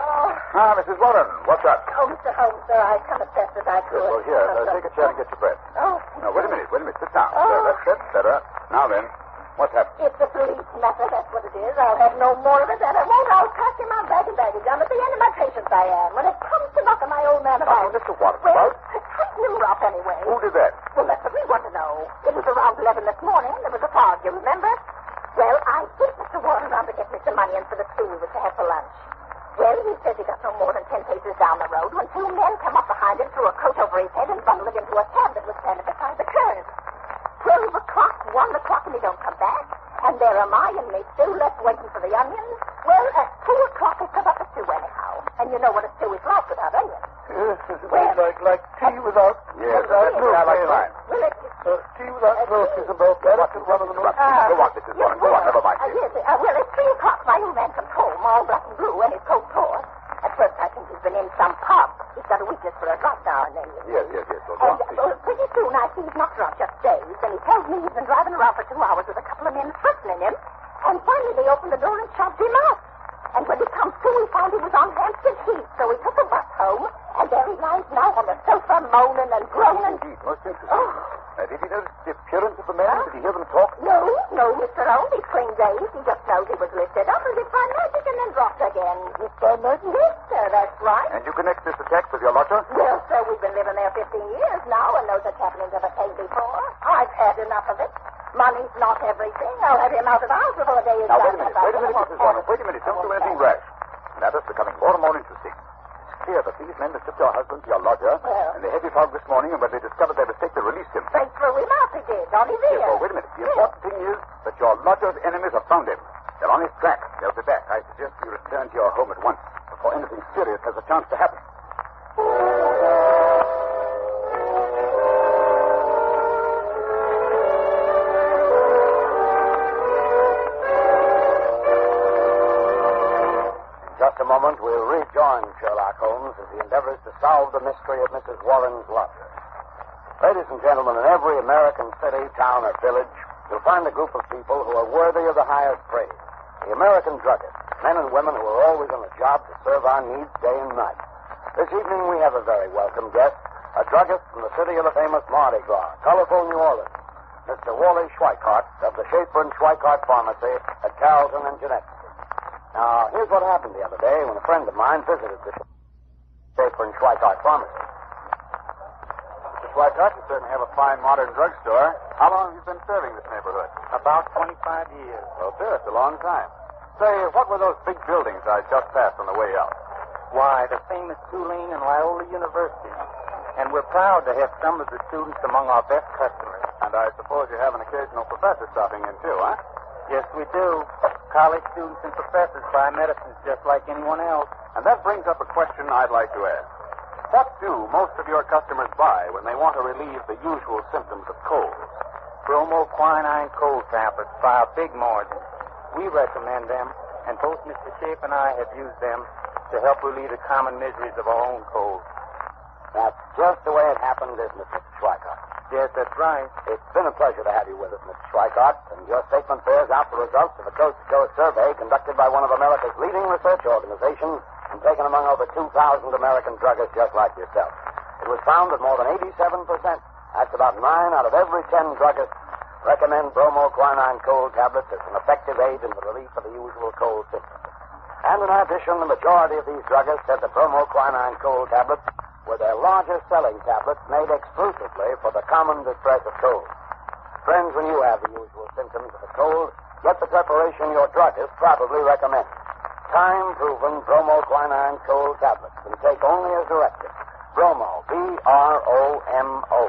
Oh. Mrs. Warren, what's up? Oh, Mr. Holmes, sir, I come as best as I could. Well, here, take a chair and get your breath. Oh. No, wait a minute. Sit down. Oh. That's better. Now then, what's happened? It's a police matter, that's what it is. I'll have no more of it, and I won't. I'll pack in my bag of baggage. I'm at the end of my patience, I am. When it comes to knocking my old man about... Mr. Warren, well, tighten him up anyway. Who did that? Well, that's what we want to know. It was around 11 this morning. There was a fog, you remember? Well, I sent Mr. Warren around to get me some money in for the stew we were to have for lunch. Well, he says he got no more than 10 paces down the road when 2 men come up behind him, threw a coat over his head, and bundled it into a cab that was standing beside the curb. 12 o'clock, 1 o'clock, and he don't come back. And there am I in me stew left waiting for the onions. Well, at 2 o'clock, they come up a stew anyhow. And you know what a stew is like without onions. Yes, it's like tea without... Yes, that's I like mine. Well, see without groceries and both that. Go on, Mrs. Warren. Go on. Never mind. Yes, well, it's 3 o'clock. My old man comes home, all black and blue, and his coat torn. At first, I think he's been in some pub. He's got a weakness for a drop now and then. Yes. And pretty soon, I see he's not drunk, just dazed, and he tells me he's been driving around for 2 hours with a couple of men threatening him. And finally, they opened the door and shoved him out. And when he comes to, we found he was on Hampstead Heath, so we took a bus home, and there he lies now on the sofa, moaning and groaning. Indeed, most interesting. Did he notice the appearance of the men? Did he hear them talk? No, Mr. Holmes. He's clean dazed. He just knows he was lifted up as if by magic and then dropped again. Mr. Merton? Yes, sir, that's right. And you connect this attack with your lodger? Well, sir, we've been living there 15 years now, and no such happenings ever came before. I've had enough of it. Money's not everything. I'll have him out of the house before the day is Now, done. wait a minute, Mrs. Warren. Wait a minute. Don't do anything rash. The matter's becoming more and more interesting. It's clear that these men mistook your husband to your lodger, and the heavy fog this morning, and when they discovered their mistake, they released him. They threw him out, they did, on his ear. Yes, well, wait a minute. The important thing is that your lodger's enemies have found him. They're on his track. They'll be back. I suggest you return to your home at once before anything serious has a chance to happen. Just a moment, we'll rejoin Sherlock Holmes as he endeavors to solve the mystery of Mrs. Warren's lodger. Ladies and gentlemen, in every American city, town, or village, you'll find a group of people who are worthy of the highest praise. The American druggists, men and women who are always on the job to serve our needs day and night. This evening, we have a very welcome guest, a druggist from the city of the famous Mardi Gras, colorful New Orleans, Mr. Wally Schweikart of the Schaefer and Schweikart Pharmacy at Carrollton and Jeanette. Now, here's what happened the other day when a friend of mine visited the Schaefer and Schweikart Pharmacy. Mr. Schweikart, you certainly have a fine modern drugstore. How long have you been serving this neighborhood? About 25 years. Well, sir, it's a long time. Say, what were those big buildings I just passed on the way out? Why, the famous Tulane and Loyola University. And we're proud to have some of the students among our best customers. And I suppose you have an occasional professor stopping in, too, huh? Yes, we do. College students and professors buy medicines just like anyone else. And that brings up a question I'd like to ask. What do most of your customers buy when they want to relieve the usual symptoms of colds? Bromoquinine cold tablets by a big margin. We recommend them, and both Mr. Schaefer and I have used them to help relieve the common miseries of our own colds. That's just the way it happened, isn't it, Mr. Schweikart? Yes, that's right. It's been a pleasure to have you with us, Mr. Schweikart, and your statement bears out the results of a coast-to-coast survey conducted by one of America's leading research organizations and taken among over 2,000 American druggists just like yourself. It was found that more than 87%, that's about 9 out of every 10 druggists, recommend bromoquinine cold tablets as an effective aid in the relief of the usual cold symptoms. And in addition, the majority of these druggists said that bromoquinine cold tablets were their largest selling tablets made exclusively for the common distress of cold. Friends, when you have the usual symptoms of a cold, get the preparation your druggist probably recommends. Time-proven bromoquinine cold tablets can take only as directed. Bromo, B-R-O-M-O.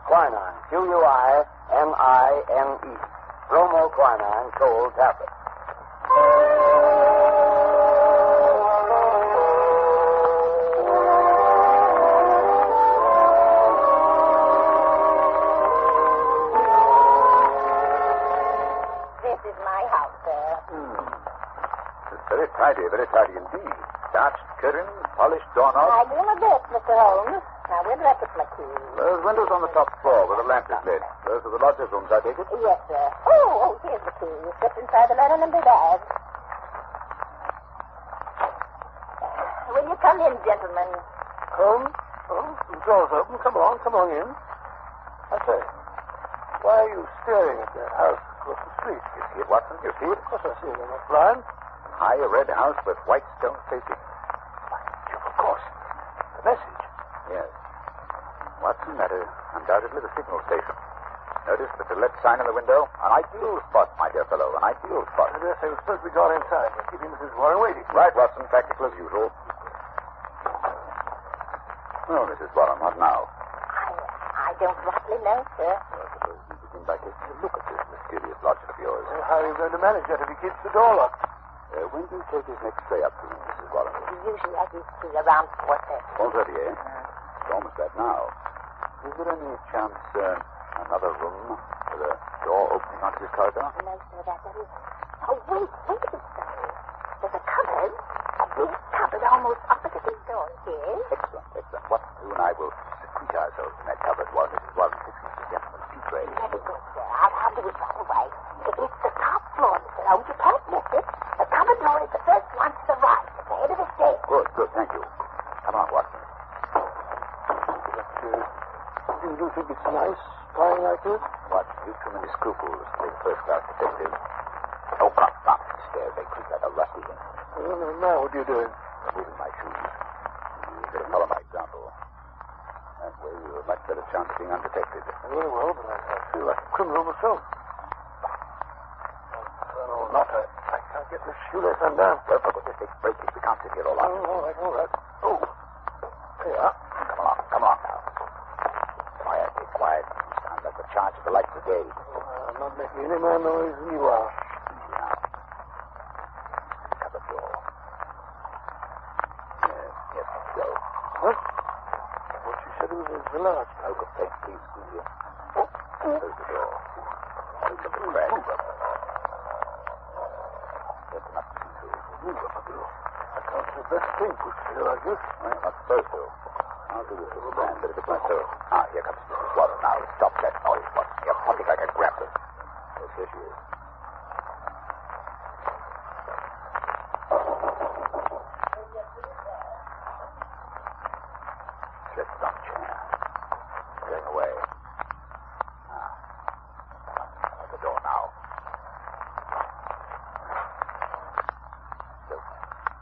Quinine, Q-U-I-N-I-N-E. Bromoquinine cold tablets. Very tidy indeed. Starched curtains, polished doorknobs. I do my best, Mr. Holmes. Now, where did I put my key? Those windows on the top floor where the lamp is lit. Those are the lodger's rooms, I take it? Yes, sir. Oh, here's the key. Slipped inside the linen and the bag. Will you come in, gentlemen? Holmes? Oh, the door's open. Come on in. I say, why are you staring at that house across the street? You see it, Watson? You see it? Of course I see it. I'm not blind. High red house with white stone facing. Of course. The message. Yes. Watson, that is undoubtedly the signal station. Notice the to let sign in the window? An ideal spot, my dear fellow. An ideal spot. I dare say we're supposed to be gone inside. We're keeping Mrs. Warren waiting. Right, Watson. Practical as usual. Oh, Mrs. Warren, what now? I don't rightly know, sir. I suppose we begin by taking a look at this mysterious lodger of yours. How are you going to manage that if he keeps the door locked? When do you take his next tray up to me, Mrs. Warren? Usually I do see around 4:30. 4:30, eh? It's almost that now. Is there any chance Another room with a door opening onto this corridor? No, sir, that is... Oh, wait a minute. There's a cupboard. A big cupboard almost opposite his door here. Excellent, excellent. What you and I will secrete ourselves in that cupboard while Mrs. Watson fixes the gentleman's tea tray. Very good, sir. I'll do it right away. It's the top floor, Mr. Holmes. You can't miss it. The cupboard door is the first one to the right, at the head of the stairs. Good, good, thank you. Come on, Watson. You do think it's nice, flying like this? Watson, you've too many scruples to be a first-class detective. Oh, come up the stairs. They creak like a rusty one. Now what are you doing? Moving my shoes. You better follow my example. That way you have a much better chance of being undetected. Very well, but I feel like a criminal myself. Oh, not I can't get this shoelace undone. Well, but this big break is we can't sit here all night. All right, all right. Oh, there you are. Come along now. Quiet, be quiet. Sound like the charge of the light brigade. I'm not making any more noise than you are. Cupboard door. Yes, go. What? What you said it was a large. Oh, good, thanks, please. Squeeze here. Close the door. Look at the crack. That's enough to see through. That's not the best thing pushed here like this. Well, not supposed to. I'll do this little band bit of it myself. Ah, here comes Mrs. Watson. Now, stop that noise, Watson. You're pumping like a grappler. Yes, here she is. Sit down, chair. Going away. At the door now.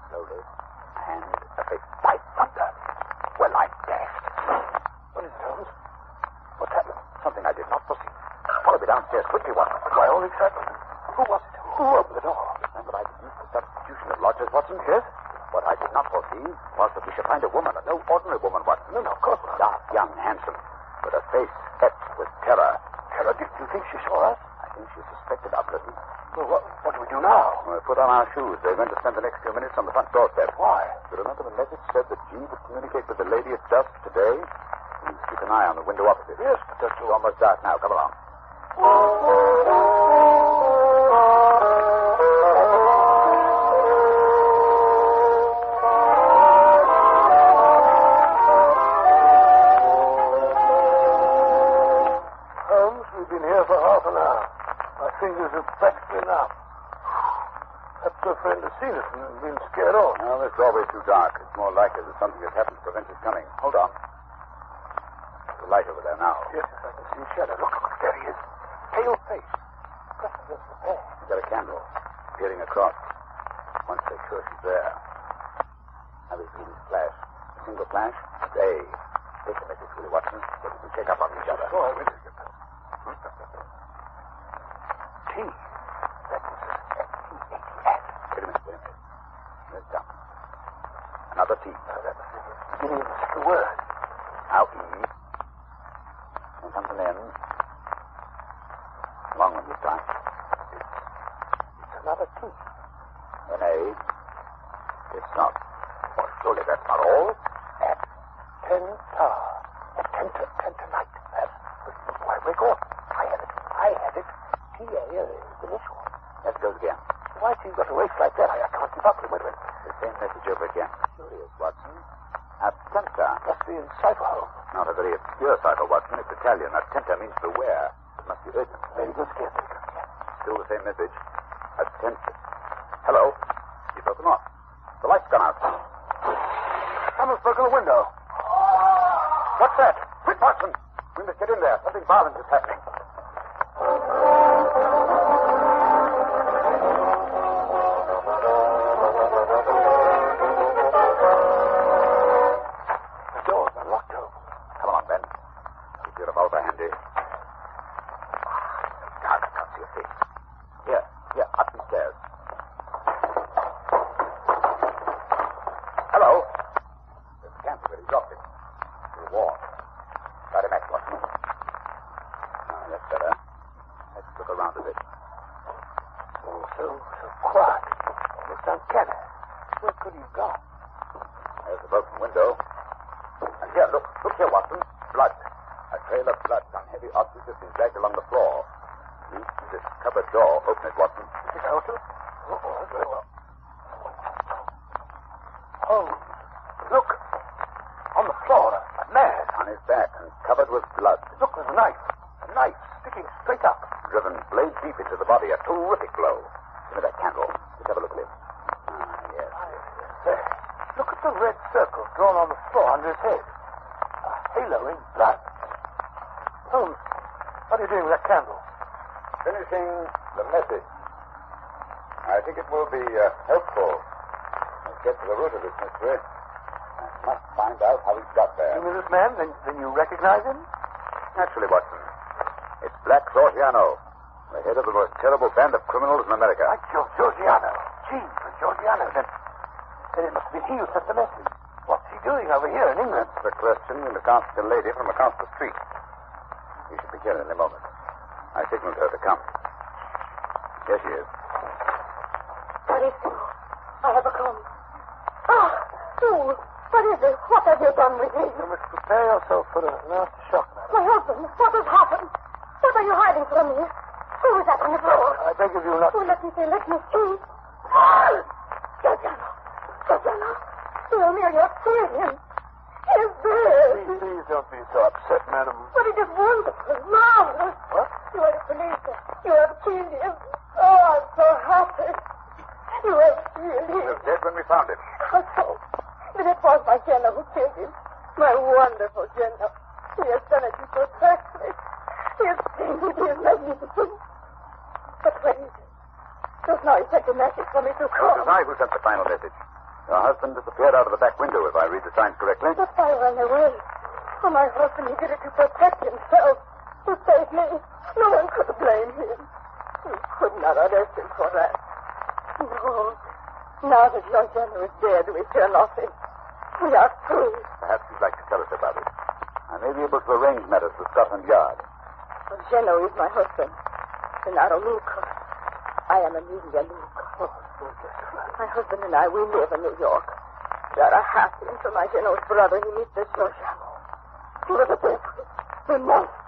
Slowly. And a big pipe thunder. Well, I dashed. What is it, Holmes? What's happened? Something I did not foresee. Follow me downstairs quickly, Watson. My own excitement. Who was it? Who opened the door? Remember, I deduced the substitution of lodgers, Watson? Yes. What I did not foresee was that we should find a woman, no ordinary woman, Watson. No, of course not. Dark, young, handsome, with a face etched with terror. Terror? Do you think she saw us? I think she suspected our presence. Well, what do we do now? We'll put on our shoes. We're going to spend the next few minutes on the front doorstep. Why? You remember the message said that G would communicate with the lady at dusk today? Please keep an eye on the window opposite. Yes, but it's almost dark now. Come along. Holmes, we've been here for half an hour. My fingers are practically numb. Perhaps your friend has seen us and been scared off. No, this doorway's too dark. It's more likely that something has happened to prevent us coming. Hold on. There's a light over there now. Yes, I can see a shadow. Look, there he is. Pale face. Press against the bed. He's got a candle peering across. Once they're sure she's there. Now we see this flash. A single flash. Stay. Take the message, Willie Watson, so we can check up on each other. Oh, I will. T. That is S-T-H-S. Wait a minute. There's down. Another T. That's the beginning of the second word. Now E. And comes an N. Long one this time. It's another T. An A. It's not. Oh, surely that's not all. At 10 tower. At 10 tonight. That's why break off. I had it. T-A is the initial. Let's go again. Why do you got to race like that? I can't keep up with it. The same message over again. Curious, Watson. Attenta. Must be in cipher, Holmes. Not a very obscure cipher, Watson. It's Italian. Attenta means beware. It must be urgent. Very good, scared. Still the same message. Attenta. Hello. You've broken off. The light's gone out. Someone's broken the window. What's that? Quick, Watson. We must get in there. Something violent is happening. The door's unlocked, Holmes. Come along, Ben. Keep your revolver handy. Dark, I can't see your face. Here, up the stairs. Hello. There's a candle where he dropped it. It's warm. Light a match, Watson. That's better. Let's look around a bit. So quiet. It's uncanny. Where could he have gone? There's the broken window. And here, look here, Watson. Blood. A trail of blood on heavy objects has been dragged along the floor. Use this cupboard door. Open it, Watson. Is it out? Oh, very well. Oh, look. On the floor, a man. On his back and covered with blood. Look, there's a knife. A knife sticking straight up. Driven blade deep into the body. A terrific blow. Give me that candle. Let's have a look at him. Yes. There. Look at the red circle drawn on the floor under his head. A halo in blood. Holmes, what are you doing with that candle? Finishing the message. I think it will be helpful. Let's get to the root of this mystery. I must find out how he got there. You mean this man? Then you recognize him? Naturally, Watson. It's Black Georgiano, the head of the most terrible band of criminals in America. Georgiano. Gee, Georgiano. Then it must be he who sent the message. What's he doing over here in England? That's the question you must ask a lady from across the street. He should be here in a moment. I signaled her to come. Here she is. Carissimo, I have a come. Ah, fool. What is it? What have you done with me? You must prepare yourself for a nasty shock, madam. My husband, what has happened? What are you hiding from me? Who is that on the floor? I beg of you not... Oh, let me see. Georgiano. Tell me, you have seen him. He is dead. Please don't be so upset, madam. But it is wonderful, marvelous. What? You are the police. You have killed him. Oh, I'm so happy. You have killed him. He was dead when we found him. How so? Then it was my Jenna who killed him. My wonderful Jenna. He has done it so perfectly. He has seen it. He is magnificent. But where is he? Just now he sent a message for me to It come. was I who sent the final message. Your husband disappeared out of the back window, if I read the signs correctly. But I ran away. Oh, my husband, he did it to protect himself. To save me. No one could blame him. You could not arrest him for that. No. Now that your Jenna is dead, we fear nothing. We are free. Perhaps you'd like to tell us about it. I may be able to arrange matters with Scotland Yard. Well, Geno is my husband. Gennaro Luca. I am Amelia Luca. My husband and I, we live in New York. We are happy until my Geno's brother, he meets this Georgiano. He was a devil. A monster.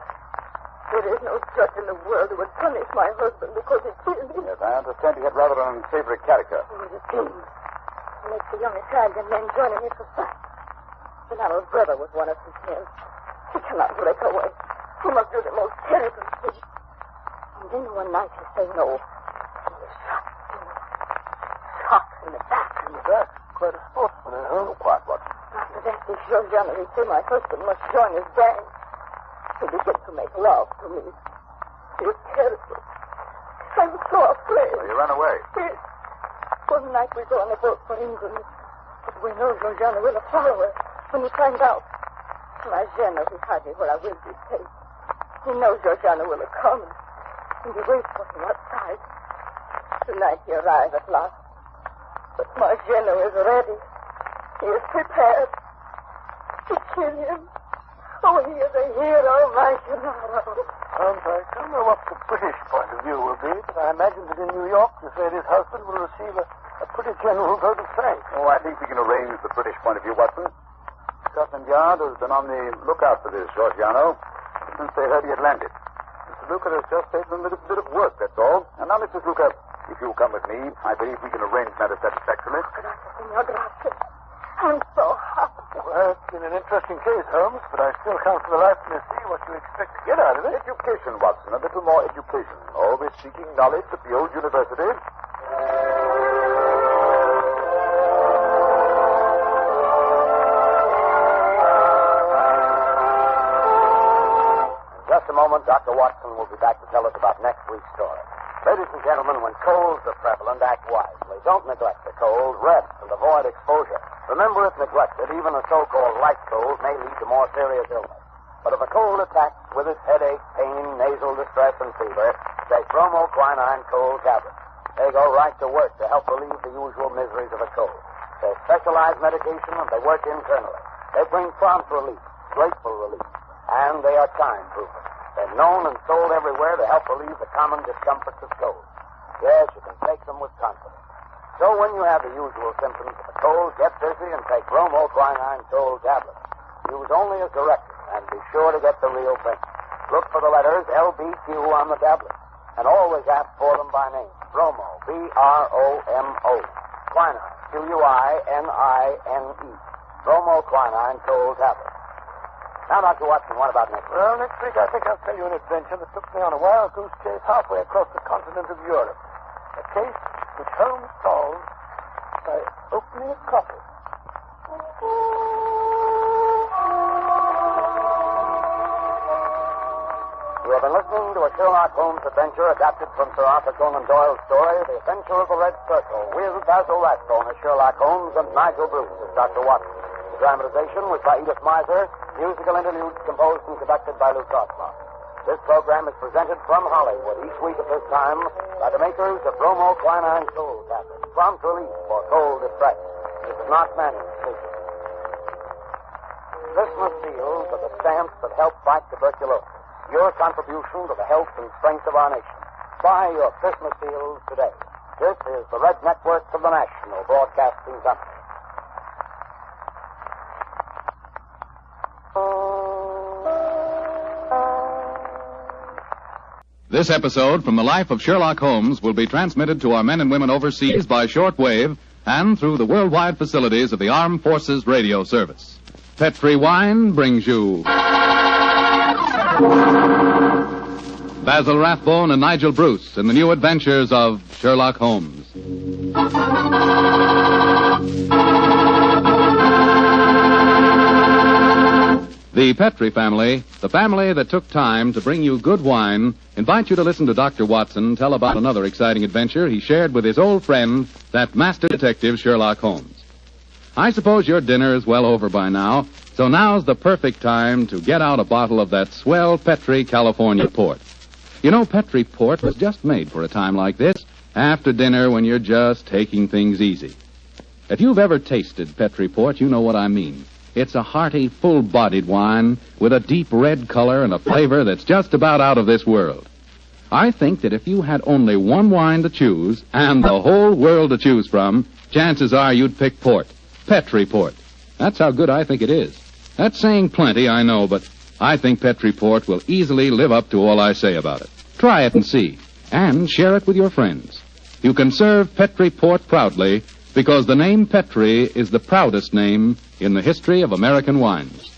There is no judge in the world who would punish my husband because he killed me. Yes, I understand he had rather an unsavory character. He was a king. He makes the young Italian men join in his society. Gennaro's brother was one of his men. He cannot break away. He must do the most terrible thing. And then one night he say no. He was shot. Shot in the back. In the back? Quite a sportsman, eh? Oh, quite what? After that, this Georgiano, he say my husband must join his band. He began to make love to me. He was terrible. I was so afraid. So you ran away? Yes. One night we go on a boat for England. But we know Georgiano will follow us when he finds out. My Jenna, he hide me where I will be safe. He knows Georgiano will come. And he waits for him outside. Tonight he arrives at last. But my Jenna is ready. He is prepared to kill him. Oh, he is a hero, my Gennaro. I don't know what the British point of view will be, but I imagine that in New York, this lady's husband will receive a pretty general vote of thanks. Oh, I think we can arrange the British point of view, Watson. Scotland Yard has been on the lookout for this Georgiano since they heard he had landed. Mr. Luca has just saved them a little bit of work, that's all. And now, Mrs. Luca, if you'll come with me, I believe we can arrange matters satisfactorily. Signor, grazie. I'm so happy. Well, it's been an interesting case, Holmes, but I still can't for the life of me see what you expect to get out of it. Education, Watson, a little more education. Always seeking knowledge at the old university. In just a moment, Dr. Watson will be back to tell us about next week's story. Ladies and gentlemen, when colds are prevalent, act wisely. Don't neglect the cold. Rest and avoid exposure. Remember, if neglected, even a so-called light cold may lead to more serious illness. But if a cold attacks with its headache, pain, nasal distress, and fever, take bromoquinine cold tablets. They go right to work to help relieve the usual miseries of a cold. They're specialized medication, and they work internally. They bring prompt relief, grateful relief, and they are time-proven. They're known and sold everywhere to help relieve the common discomforts of cold. Yes, you can take them with confidence. So when you have the usual symptoms of a cold, get busy and take bromoquinine cold tablets. Use only as directed, and be sure to get the real thing. Look for the letters LBQ on the tablet, and always ask for them by name. Bromo, B-R-O-M-O. Quinine, Q-U-I-N-I-N-E. Bromo quinine cold tablet. Now, Dr. Watson, what about next week? Well, next week I think I'll tell you an adventure that took me on a wild goose chase halfway across the continent of Europe. A case which Holmes solved by opening a coffin. You have been listening to a Sherlock Holmes adventure adapted from Sir Arthur Conan Doyle's story, The Adventure of the Red Circle, with Basil Rathbone as Sherlock Holmes and Nigel Bruce as Dr. Watson. The dramatization was by Edith Miser, musical interludes composed and conducted by Lou Tosma. This program is presented from Hollywood each week at this time by the makers of Bromo Quinine Cold Tablets, prompt relief for cold distress. This is not manual speaking. Christmas seals are the stamps that help fight tuberculosis. Your contribution to the health and strength of our nation. Buy your Christmas seals today. This is the Red Network of the National Broadcasting Company. This episode from the life of Sherlock Holmes will be transmitted to our men and women overseas by shortwave and through the worldwide facilities of the Armed Forces Radio Service. Petri Wine brings you Basil Rathbone and Nigel Bruce in the new adventures of Sherlock Holmes. The Petri family, the family that took time to bring you good wine, invite you to listen to Dr. Watson tell about another exciting adventure he shared with his old friend, that master detective Sherlock Holmes. I suppose your dinner is well over by now, so now's the perfect time to get out a bottle of that swell Petri California port. You know, Petri port was just made for a time like this, after dinner when you're just taking things easy. If you've ever tasted Petri port, you know what I mean. It's a hearty, full-bodied wine with a deep red color and a flavor that's just about out of this world. I think that if you had only one wine to choose and the whole world to choose from, chances are you'd pick port. Petri port. That's how good I think it is. That's saying plenty, I know, but I think Petri port will easily live up to all I say about it. Try it and see. And share it with your friends. You can serve Petri port proudly because the name Petri is the proudest name in the history of American wines.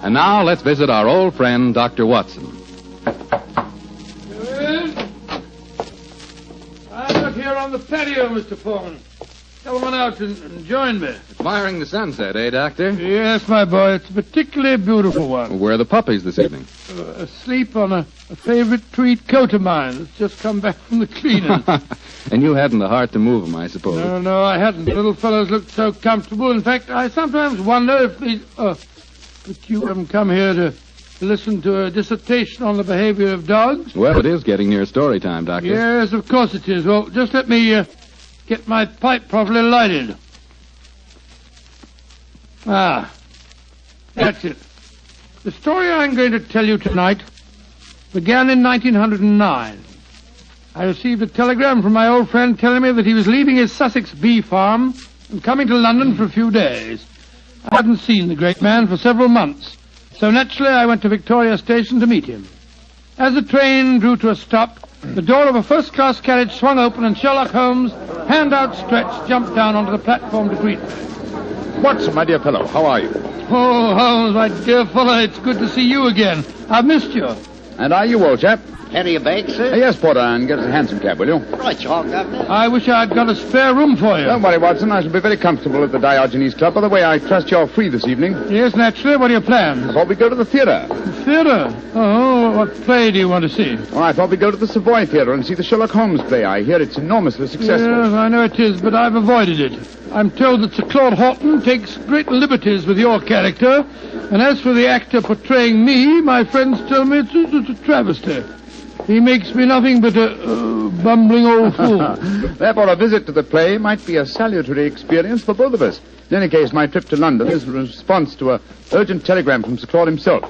And now let's visit our old friend, Dr. Watson. I'm out here on the patio, Mr. Foreman. Come on out and join me. Admiring the sunset, eh, Doctor? Yes, my boy. It's a particularly beautiful one. Where are the puppies this evening? Asleep on a favorite tweed coat of mine that's just come back from the cleaners. And you hadn't the heart to move them, I suppose. No, I hadn't. The little fellows looked so comfortable. In fact, I sometimes wonder if these... But you haven't come here to listen to a dissertation on the behavior of dogs? Well, it is getting near story time, Doctor. Yes, of course it is. Well, just let me get my pipe properly lighted. That's it. The story I'm going to tell you tonight began in 1909. I received a telegram from my old friend telling me that he was leaving his Sussex bee farm and coming to London for a few days. I hadn't seen the great man for several months, so naturally I went to Victoria Station to meet him. As the train drew to a stop, the door of a first-class carriage swung open and Sherlock Holmes, hand outstretched, jumped down onto the platform to greet me. Watson, my dear fellow, how are you? Oh, Holmes, my dear fellow, it's good to see you again. I've missed you. And are you, old chap? Carry your bag, sir? Yes, Porter, and get us a hansom cab, will you? Right, you all, Governor. I wish I'd got a spare room for you. Don't worry, Watson. I shall be very comfortable at the Diogenes Club. By the way, I trust you're free this evening. Yes, naturally. What are your plans? I thought we'd go to the theatre. The theatre? Oh, what play do you want to see? Oh, I thought we'd go to the Savoy Theatre and see the Sherlock Holmes play. I hear it's enormously successful. Yes, I know it is, but I've avoided it. I'm told that Sir Claude Horton takes great liberties with your character, and as for the actor portraying me, my friends tell me it's a travesty. He makes me nothing but a bumbling old fool. Therefore, a visit to the play might be a salutary experience for both of us. In any case, my trip to London is a response to an urgent telegram from Sir Claude himself.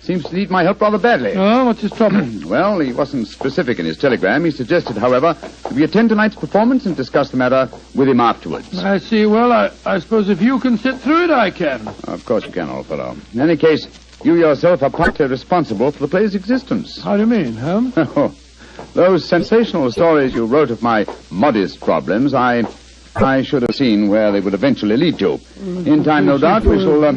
seems to need my help rather badly. Oh, what's his trouble? Well, he wasn't specific in his telegram. He suggested, however, that we attend tonight's performance and discuss the matter with him afterwards. I see. Well, I suppose if you can sit through it, I can. Of course you can, old fellow. In any case, you yourself are partly responsible for the play's existence. How do you mean, Holmes? Oh, those sensational stories you wrote of my modest problems, I should have seen where they would eventually lead to. In time, no doubt, we shall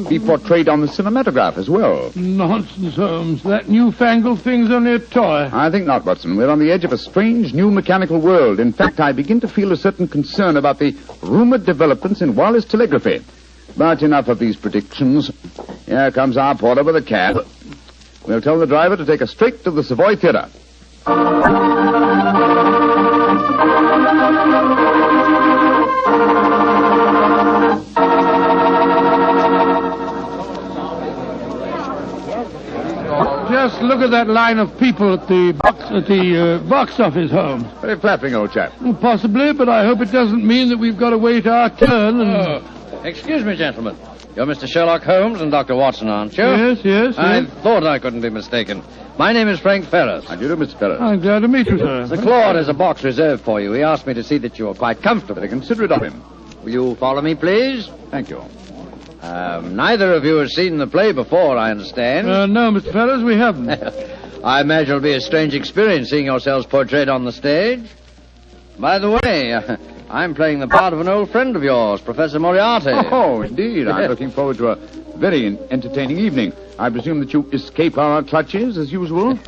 be portrayed on the cinematograph as well. Nonsense, Holmes. That newfangled thing's only a toy. I think not, Watson. We're on the edge of a strange new mechanical world. In fact, I begin to feel a certain concern about the rumored developments in wireless telegraphy. But enough of these predictions. Here comes our porter with a cab. We'll tell the driver to take us straight to the Savoy Theatre. Just look at that line of people at the box office, Holmes. Very flattering, old chap. Well, possibly, but I hope it doesn't mean that we've got to wait our turn and... Excuse me, gentlemen. You're Mr. Sherlock Holmes and Dr. Watson, aren't you? Yes. I thought I couldn't be mistaken. My name is Frank Ferris. How do you do, Mr. Ferris? I'm glad to meet you, sir. Sir Claude has a box reserved for you. He asked me to see that you are quite comfortable. Very considerate of him. Will you follow me, please? Thank you. Neither of you has seen the play before, I understand. No, Mr. Ferris, we haven't. I imagine it'll be a strange experience seeing yourselves portrayed on the stage. By the way, I'm playing the part of an old friend of yours, Professor Moriarty. Oh, indeed. I'm looking forward to a very entertaining evening. I presume that you escape our clutches, as usual?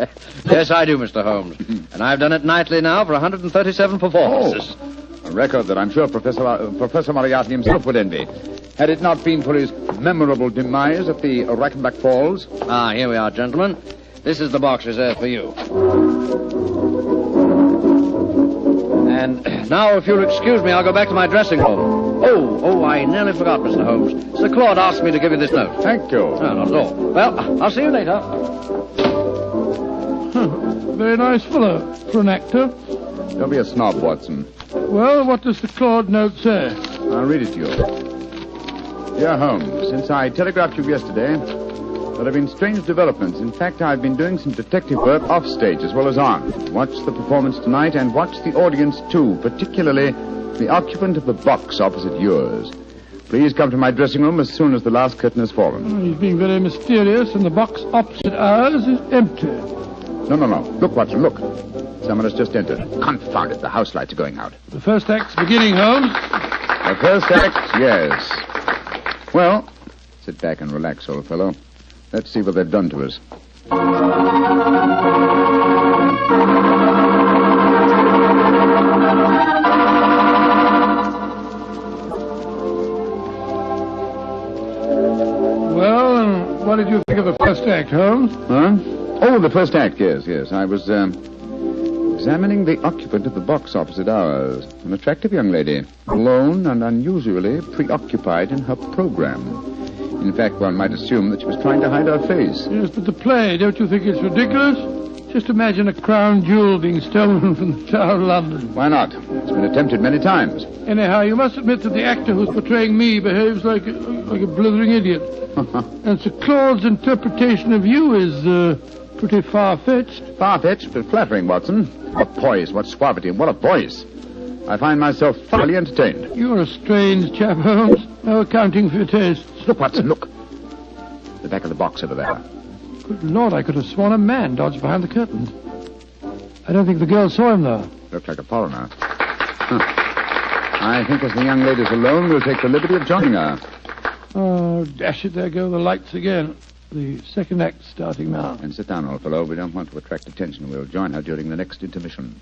Yes, I do, Mr. Holmes. And I've done it nightly now for 137 performances. A record that I'm sure Professor Moriarty himself would envy. Had it not been for his memorable demise at the Rackenback Falls. Here we are, gentlemen. This is the box reserved for you. And now, if you'll excuse me, I'll go back to my dressing room. Oh, I nearly forgot, Mr. Holmes. Sir Claude asked me to give you this note. Thank you. No, not at all. Well, I'll see you later. Very nice fellow for an actor. Don't be a snob, Watson. Well, what does the Claude note say? I'll read it to you. Dear Holmes, since I telegraphed you yesterday, there have been strange developments. In fact, I've been doing some detective work off stage as well as on. Watch the performance tonight and watch the audience too, particularly the occupant of the box opposite yours. Please come to my dressing room as soon as the last curtain has fallen. He's being very mysterious, and the box opposite ours is empty. No. Look, Watson, look. Someone has just entered. Confound it, the house lights are going out. The first act's beginning, Holmes. The first act, yes. Well, sit back and relax, old fellow. Let's see what they've done to us. Well, what did you think of the first act, Holmes? Huh? Oh, the first act, yes. I was examining the occupant of the box opposite ours. An attractive young lady, alone and unusually preoccupied in her program. In fact, one might assume that she was trying to hide her face. Yes, but the play, don't you think it's ridiculous? Just imagine a crown jewel being stolen from the Tower of London. Why not? It's been attempted many times. Anyhow, you must admit that the actor who's portraying me behaves like a blithering idiot. And Sir Claude's interpretation of you is pretty far-fetched. Far-fetched, but flattering, Watson. What poise, what suavity, what a voice. I find myself thoroughly entertained. You're a strange chap, Holmes. No accounting for your tastes. Look, Watson, look. The back of the box over there. Good Lord, I could have sworn a man dodged behind the curtains. I don't think the girl saw him, though. Looked like a foreigner. I think as the young lady's alone, we'll take the liberty of joining her. Oh, dash it, there go the lights again. The second act starting now. And sit down, old fellow. We don't want to attract attention. We'll join her during the next intermission.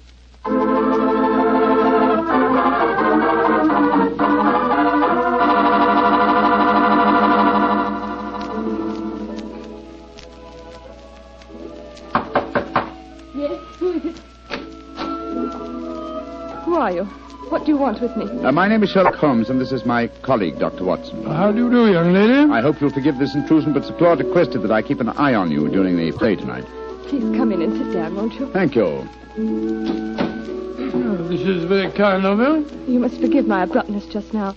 Yes, who is it? Who are you? What do you want with me? My name is Sherlock Holmes, and this is my colleague, Dr. Watson. How do you do, young lady? I hope you'll forgive this intrusion, but Sir Claude requested that I keep an eye on you during the play tonight. Please come in and sit down, won't you? Thank you. Oh, this is very kind of you. You must forgive my abruptness just now.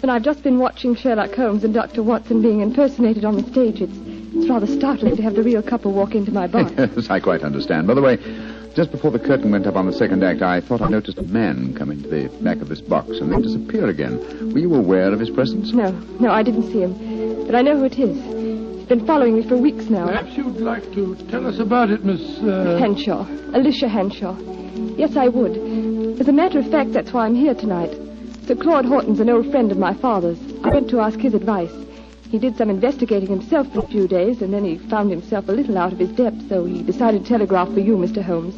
But I've just been watching Sherlock Holmes and Dr. Watson being impersonated on the stage. It's rather startling to have the real couple walk into my bar. Yes, I quite understand. By the way, just before the curtain went up on the second act, I thought I noticed a man come into the back of this box and then disappear again. Were you aware of his presence? No, I didn't see him. But I know who it is. He's been following me for weeks now. Perhaps you'd like to tell us about it, Miss... Henshaw. Alicia Henshaw. Yes, I would. As a matter of fact, that's why I'm here tonight. Sir Claude Horton's an old friend of my father's. I went to ask his advice. He did some investigating himself for a few days, and then he found himself a little out of his depth, so he decided to telegraph for you, Mr. Holmes.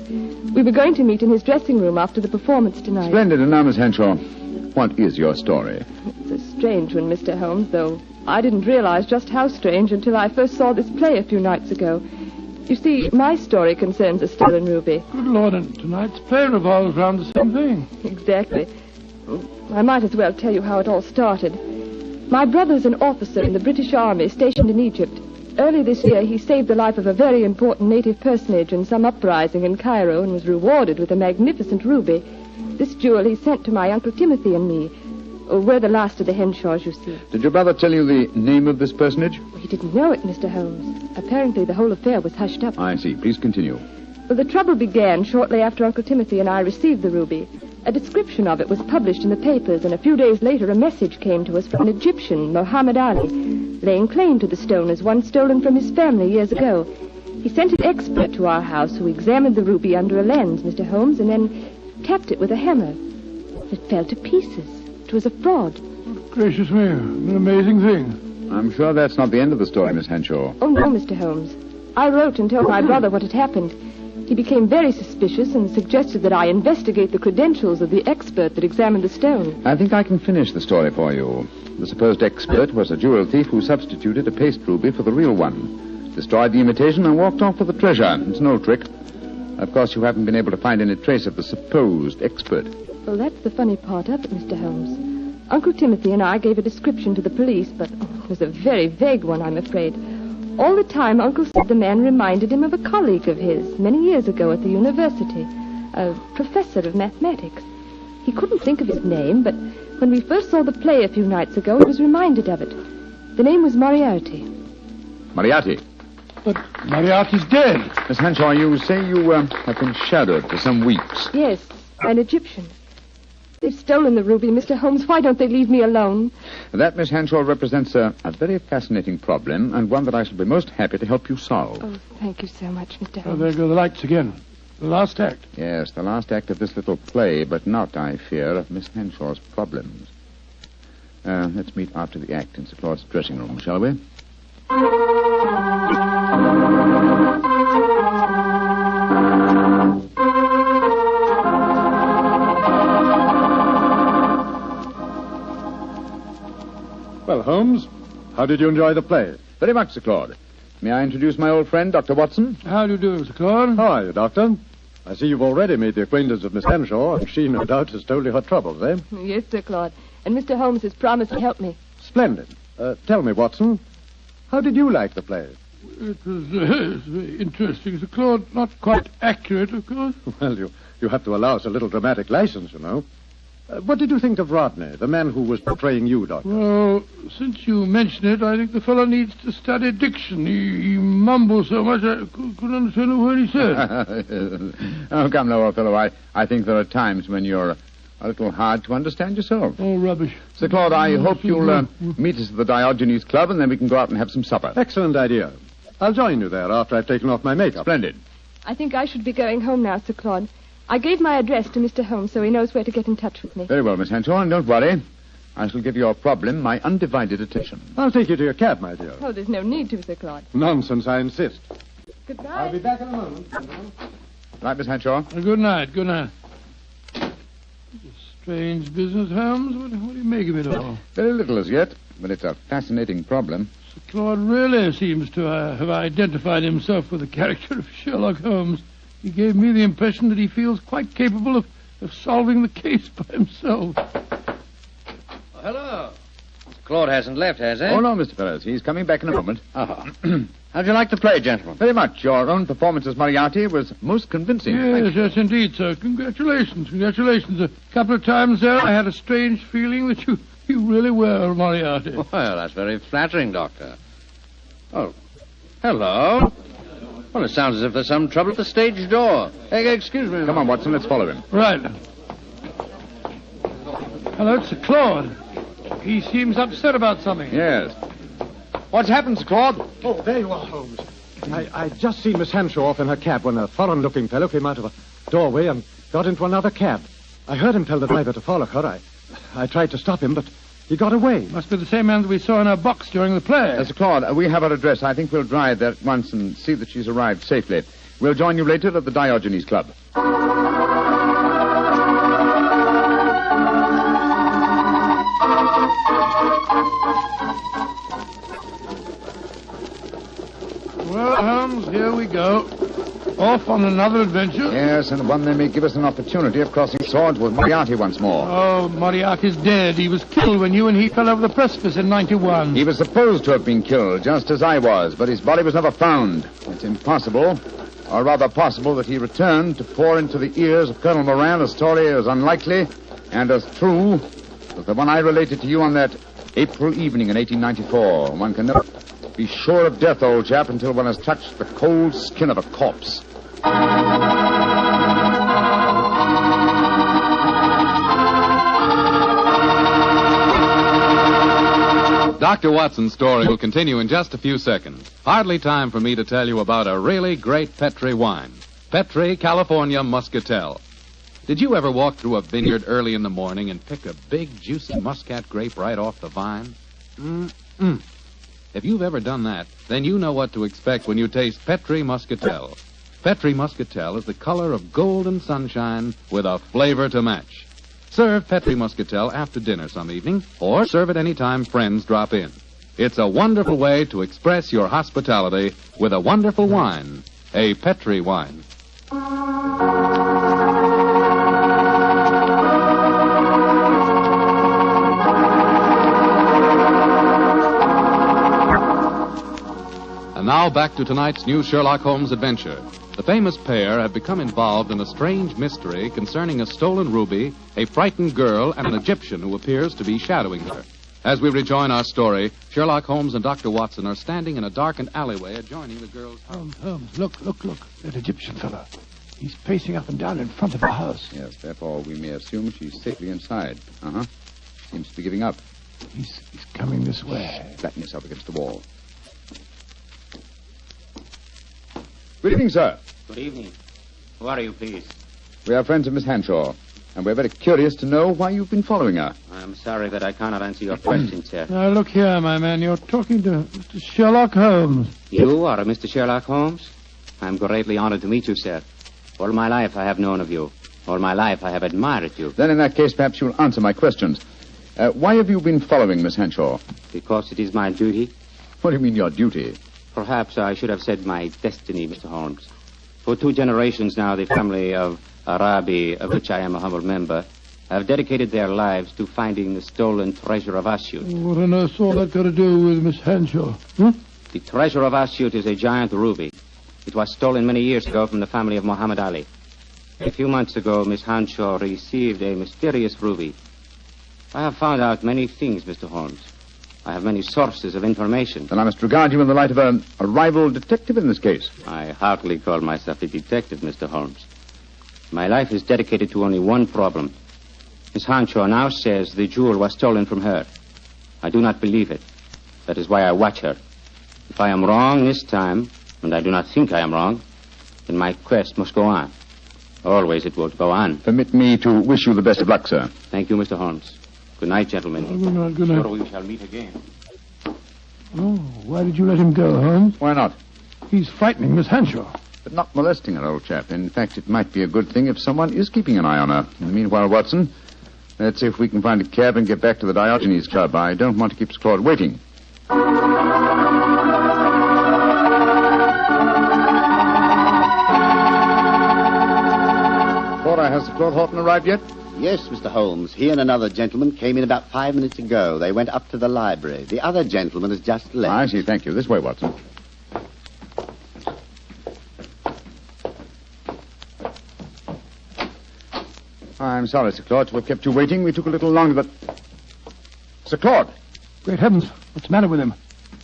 We were going to meet in his dressing room after the performance tonight. Splendid. And now, Miss Henshaw, what is your story? It's a strange one, Mr. Holmes, though I didn't realize just how strange until I first saw this play a few nights ago. You see, my story concerns a stolen ruby. Good Lord, and tonight's play revolves around the same thing. Exactly. I might as well tell you how it all started. My brother's an officer in the British Army stationed in Egypt. Early this year, he saved the life of a very important native personage in some uprising in Cairo and was rewarded with a magnificent ruby. This jewel he sent to my Uncle Timothy and me. We're the last of the Henshaws, you see. Did your brother tell you the name of this personage? He didn't know it, Mr. Holmes. Apparently, the whole affair was hushed up. I see. Please continue. Well, the trouble began shortly after Uncle Timothy and I received the ruby. A description of it was published in the papers, and a few days later a message came to us from an Egyptian, Muhammad Ali, laying claim to the stone as one stolen from his family years ago. He sent an expert to our house who examined the ruby under a lens, Mr. Holmes, and then tapped it with a hammer. It fell to pieces. It was a fraud. Gracious me, an amazing thing. I'm sure that's not the end of the story, Miss Henshaw. Oh, no, Mr. Holmes. I wrote and told my brother what had happened. He became very suspicious and suggested that I investigate the credentials of the expert that examined the stone. I think I can finish the story for you. The supposed expert was a jewel thief who substituted a paste ruby for the real one, destroyed the imitation, and walked off with the treasure. It's an old trick. Of course, you haven't been able to find any trace of the supposed expert. Well, that's the funny part of it, Mr. Holmes. Uncle Timothy and I gave a description to the police, but it was a very vague one, I'm afraid. All the time, Uncle said the man reminded him of a colleague of his many years ago at the university, a professor of mathematics. He couldn't think of his name, but when we first saw the play a few nights ago, he was reminded of it. The name was Moriarty. Moriarty? But Moriarty's dead. Miss Henshaw, you say you have been shadowed for some weeks. Yes, by an Egyptian. They've stolen the ruby, Mr. Holmes. Why don't they leave me alone? That, Miss Henshaw, represents a very fascinating problem, and one that I shall be most happy to help you solve. Oh, thank you so much, Mr. Holmes. Oh, there go the lights again. The last act. Yes, the last act of this little play, but not, I fear, of Miss Henshaw's problems. Let's meet after the act in Sir Claude's dressing room, shall we? Well, Holmes, how did you enjoy the play? Very much, Sir Claude. May I introduce my old friend, Dr. Watson? How do you do, Sir Claude? How are you, Doctor? I see you've already made the acquaintance of Miss Henshaw, and she, no doubt, has told you her troubles, eh? Yes, Sir Claude. And Mr. Holmes has promised to help me. Splendid. Tell me, Watson, how did you like the play? It was very interesting, Sir Claude. Not quite accurate, of course. Well, you have to allow us a little dramatic license, you know. What did you think of Rodney, the man who was portraying you, Doctor? Well, since you mention it, I think the fellow needs to study diction. He mumbles so much I couldn't understand a word he said. Oh, come now, old fellow. I think there are times when you're a little hard to understand yourself. Oh, rubbish. Sir Claude, I hope you'll meet us at the Diogenes Club, and then we can go out and have some supper. Excellent idea. I'll join you there after I've taken off my makeup. Splendid. I think I should be going home now, Sir Claude. I gave my address to Mr. Holmes so he knows where to get in touch with me. Very well, Miss Henshaw, and don't worry. I shall give your problem my undivided attention. I'll take you to your cab, my dear. Oh, there's no need to, Sir Claude. Nonsense, I insist. Goodbye. I'll be back in a moment. Right, Miss Henshaw? Good night, good night. Strange business, Holmes. What do you make of it all? Very little as yet, but it's a fascinating problem. Sir Claude really seems to have identified himself with the character of Sherlock Holmes. He gave me the impression that he feels quite capable of solving the case by himself. Oh, hello. Claude hasn't left, has he? Oh, no, Mr. Ferris. He's coming back in a moment. Oh. How'd you like the play, gentlemen? Very much. Your own performance as Moriarty was most convincing. Yes, indeed, sir. Congratulations. A couple of times there, I had a strange feeling that you really were Moriarty. Well, that's very flattering, Doctor. Oh, Hello. Well, it sounds as if there's some trouble at the stage door. Excuse me. Come on, Watson, let's follow him. Right. Hello, it's Sir Claude. He seems upset about something. Yes. What's happened, Sir Claude? Oh, there you are, Holmes. I'd just seen Miss Hanshaw off in her cab when a foreign-looking fellow came out of a doorway and got into another cab. I heard him tell the driver to follow her. I tried to stop him, but he got away. Must be the same man that we saw in her box during the play. Sir Claude, we have her address. I think we'll drive there at once and see that she's arrived safely. We'll join you later at the Diogenes Club. Well, Holmes, here we go. Off on another adventure? Yes, and one that may give us an opportunity of crossing swords with Moriarty once more. Oh, Moriarty's dead. He was killed when you and he fell over the precipice in 91. He was supposed to have been killed, just as I was, but his body was never found. It's impossible, or rather possible, that he returned to pour into the ears of Colonel Moran a story as unlikely and as true as the one I related to you on that April evening in 1894. One can never be sure of death, old chap, until one has touched the cold skin of a corpse. Dr. Watson's story will continue in just a few seconds. Hardly time for me to tell you about a really great Petri wine. Petri California Muscatel. Did you ever walk through a vineyard early in the morning and pick a big, juicy muscat grape right off the vine? Mm-mm. If you've ever done that, then you know what to expect when you taste Petri Muscatel. Petri Muscatel is the color of golden sunshine with a flavor to match. Serve Petri Muscatel after dinner some evening, or serve it any time friends drop in. It's a wonderful way to express your hospitality with a wonderful wine, a Petri wine. And now back to tonight's new Sherlock Holmes adventure. The famous pair have become involved in a strange mystery concerning a stolen ruby, a frightened girl, and an Egyptian who appears to be shadowing her. As we rejoin our story, Sherlock Holmes and Dr. Watson are standing in a darkened alleyway adjoining the girl's house. Holmes, look. That Egyptian fellow. He's pacing up and down in front of the house. Yes, therefore we may assume she's safely inside. Seems to be giving up. He's coming this way. Flatten yourself against the wall. Good evening, sir. Good evening. Who are you, please? We are friends of Miss Hanshaw, and we're very curious to know why you've been following her. I'm sorry that I cannot answer your question, sir. Now, look here, my man. You're talking to Mr. Sherlock Holmes. You are Mr. Sherlock Holmes? I'm greatly honored to meet you, sir. All my life I have known of you. All my life I have admired you. Then in that case, perhaps you'll answer my questions. Why have you been following Miss Hanshaw? Because it is my duty. What do you mean, your duty? Perhaps I should have said my destiny, Mr. Holmes. For 2 generations now, the family of Arabi, of which I am a humble member, have dedicated their lives to finding the stolen treasure of Asyut. What on earth's all that got to do with Miss Hanshaw? The treasure of Asyut is a giant ruby. It was stolen many years ago from the family of Muhammad Ali. A few months ago, Miss Hanshaw received a mysterious ruby. I have found out many things, Mr. Holmes. I have many sources of information. Then I must regard you in the light of a rival detective in this case. I hardly call myself a detective, Mr. Holmes. My life is dedicated to only one problem. Miss Hanshaw now says the jewel was stolen from her. I do not believe it. That is why I watch her. If I am wrong this time, and I do not think I am wrong, then my quest must go on. Always it will go on. Permit me to wish you the best of luck, sir. Thank you, Mr. Holmes. Good night, gentlemen. Good night. Sure we shall meet again. Oh, why did you let him go, Holmes? Why not? He's frightening Miss Hanshaw. But not molesting her, old chap. In fact, it might be a good thing if someone is keeping an eye on her. In the meanwhile, Watson, let's see if we can find a cab and get back to the Diogenes Club. I don't want to keep Claude waiting. Cora, has Claude Horton arrived yet? Yes, Mr. Holmes. He and another gentleman came in about 5 minutes ago. They went up to the library. The other gentleman has just left. I see. Thank you. This way, Watson. I'm sorry, Sir Claude, to have kept you waiting. We took a little longer, but... Sir Claude! Great heavens. What's the matter with him?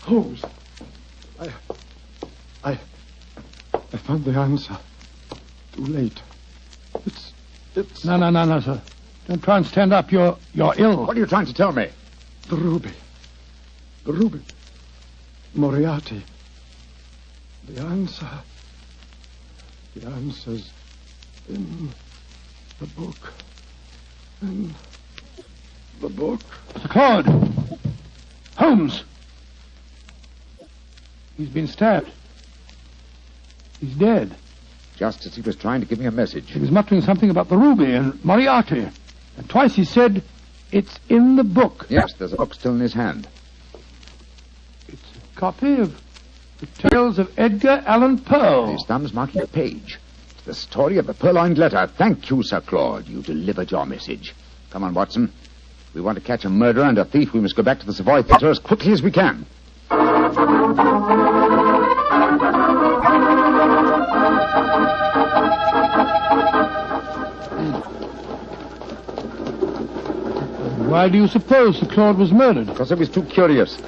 Holmes. I found the answer. Too late. It's... No, sir. Don't try and stand up. You're ill. What are you trying to tell me? The ruby. The ruby. Moriarty. The answer. The answer's in the book. In the book. Sir Claude. Holmes. He's been stabbed. He's dead. Just as he was trying to give me a message. He was muttering something about the ruby and Moriarty. And twice he said, it's in the book. Yes, there's a book still in his hand. It's a copy of the Tales of Edgar Allan Poe. His thumb's marking a page. It's the story of the purloined letter. Thank you, Sir Claude. You delivered your message. Come on, Watson. If we want to catch a murderer and a thief, we must go back to the Savoy Theatre as quickly as we can. Why do you suppose Sir Claude was murdered? Because I was too curious.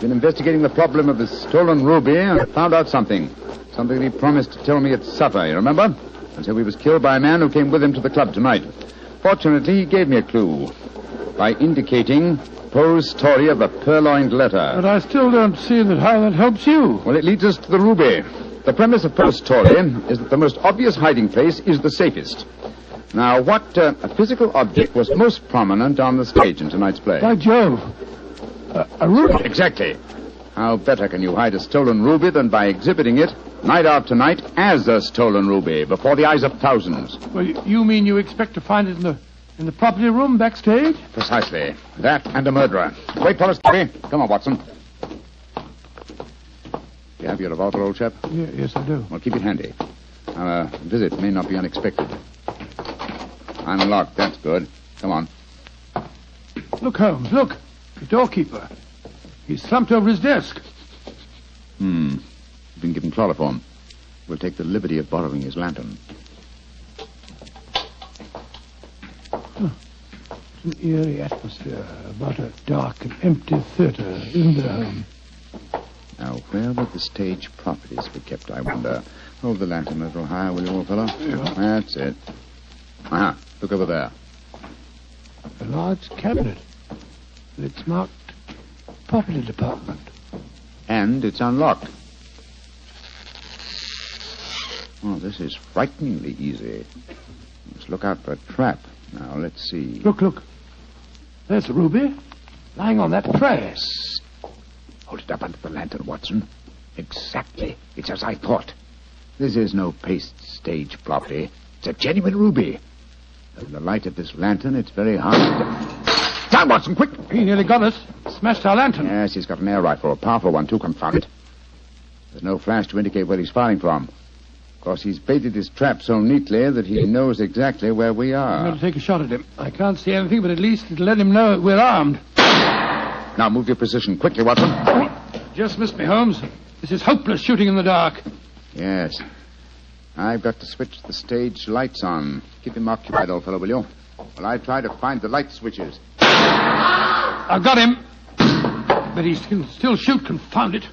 Been investigating the problem of the stolen ruby and I found out something. Something he promised to tell me at supper, you remember? And so he was killed by a man who came with him to the club tonight. Fortunately, he gave me a clue by indicating Poe's story of the purloined letter. But I still don't see how that helps you. Well, it leads us to the ruby. The premise of Poe's story is that the most obvious hiding place is the safest. Now, what physical object was most prominent on the stage in tonight's play? By Jove. A ruby. Exactly. How better can you hide a stolen ruby than by exhibiting it night after night as a stolen ruby before the eyes of thousands? Well, you mean you expect to find it in the property room backstage? Precisely. That and a murderer. Wait for us, Terry. Come on, Watson. You have your revolver, old chap? Yes, I do. Well, keep it handy. Our visit may not be unexpected. Unlocked. That's good. Come on. Look, Holmes, look. The doorkeeper. He's slumped over his desk. You've been given chloroform. We'll take the liberty of borrowing his lantern. It's an eerie atmosphere about a dark and empty theatre, isn't there, Holmes? Now, where would the stage properties be kept, I wonder? Hold the lantern a little higher, will you, old fellow? Yeah. That's it. Aha, look over there. A large cabinet. It's marked Property Department. And it's unlocked. Oh, this is frighteningly easy. Let's look out for a trap. Now, let's see. Look. There's a ruby lying on that tray. Psst. Hold it up under the lantern, Watson. Exactly. It's as I thought. This is no paste stage property. It's a genuine ruby. In the light of this lantern, it's very hard to... Down, Watson, quick! He nearly got us. Smashed our lantern. Yes, he's got an air rifle, a powerful one, too, confound it. There's no flash to indicate where he's firing from. Of course, he's baited his trap so neatly that he knows exactly where we are. I'm going to take a shot at him. I can't see anything, but at least it'll let him know we're armed. Now, move your position quickly, Watson. Just missed me, Holmes. This is hopeless shooting in the dark. Yes. I've got to switch the stage lights on. Keep him occupied, old fellow, will you? While I try to find the light switches. I've got him. But he can still shoot, confound it.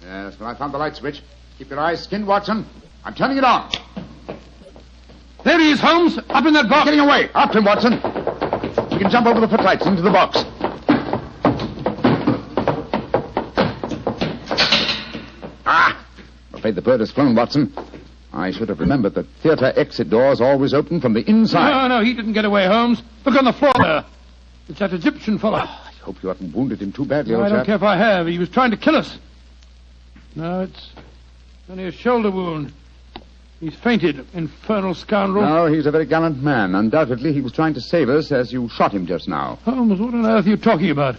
Yes, well, I found the light switch. Keep your eyes skinned, Watson. I'm turning it on. There he is, Holmes. Up in that box. Getting away. After him, Watson. You can jump over the footlights into the box. Ah! I'm afraid the bird has flown, Watson. I should have remembered that theatre exit doors always open from the inside. No, he didn't get away, Holmes. Look on the floor there. It's that Egyptian fellow. I hope you haven't wounded him too badly, No, old I don't chap. care if I have. He was trying to kill us. No, it's only a shoulder wound. He's fainted, infernal scoundrel. No, he's a very gallant man. Undoubtedly, he was trying to save us as you shot him just now. Holmes, what on earth are you talking about?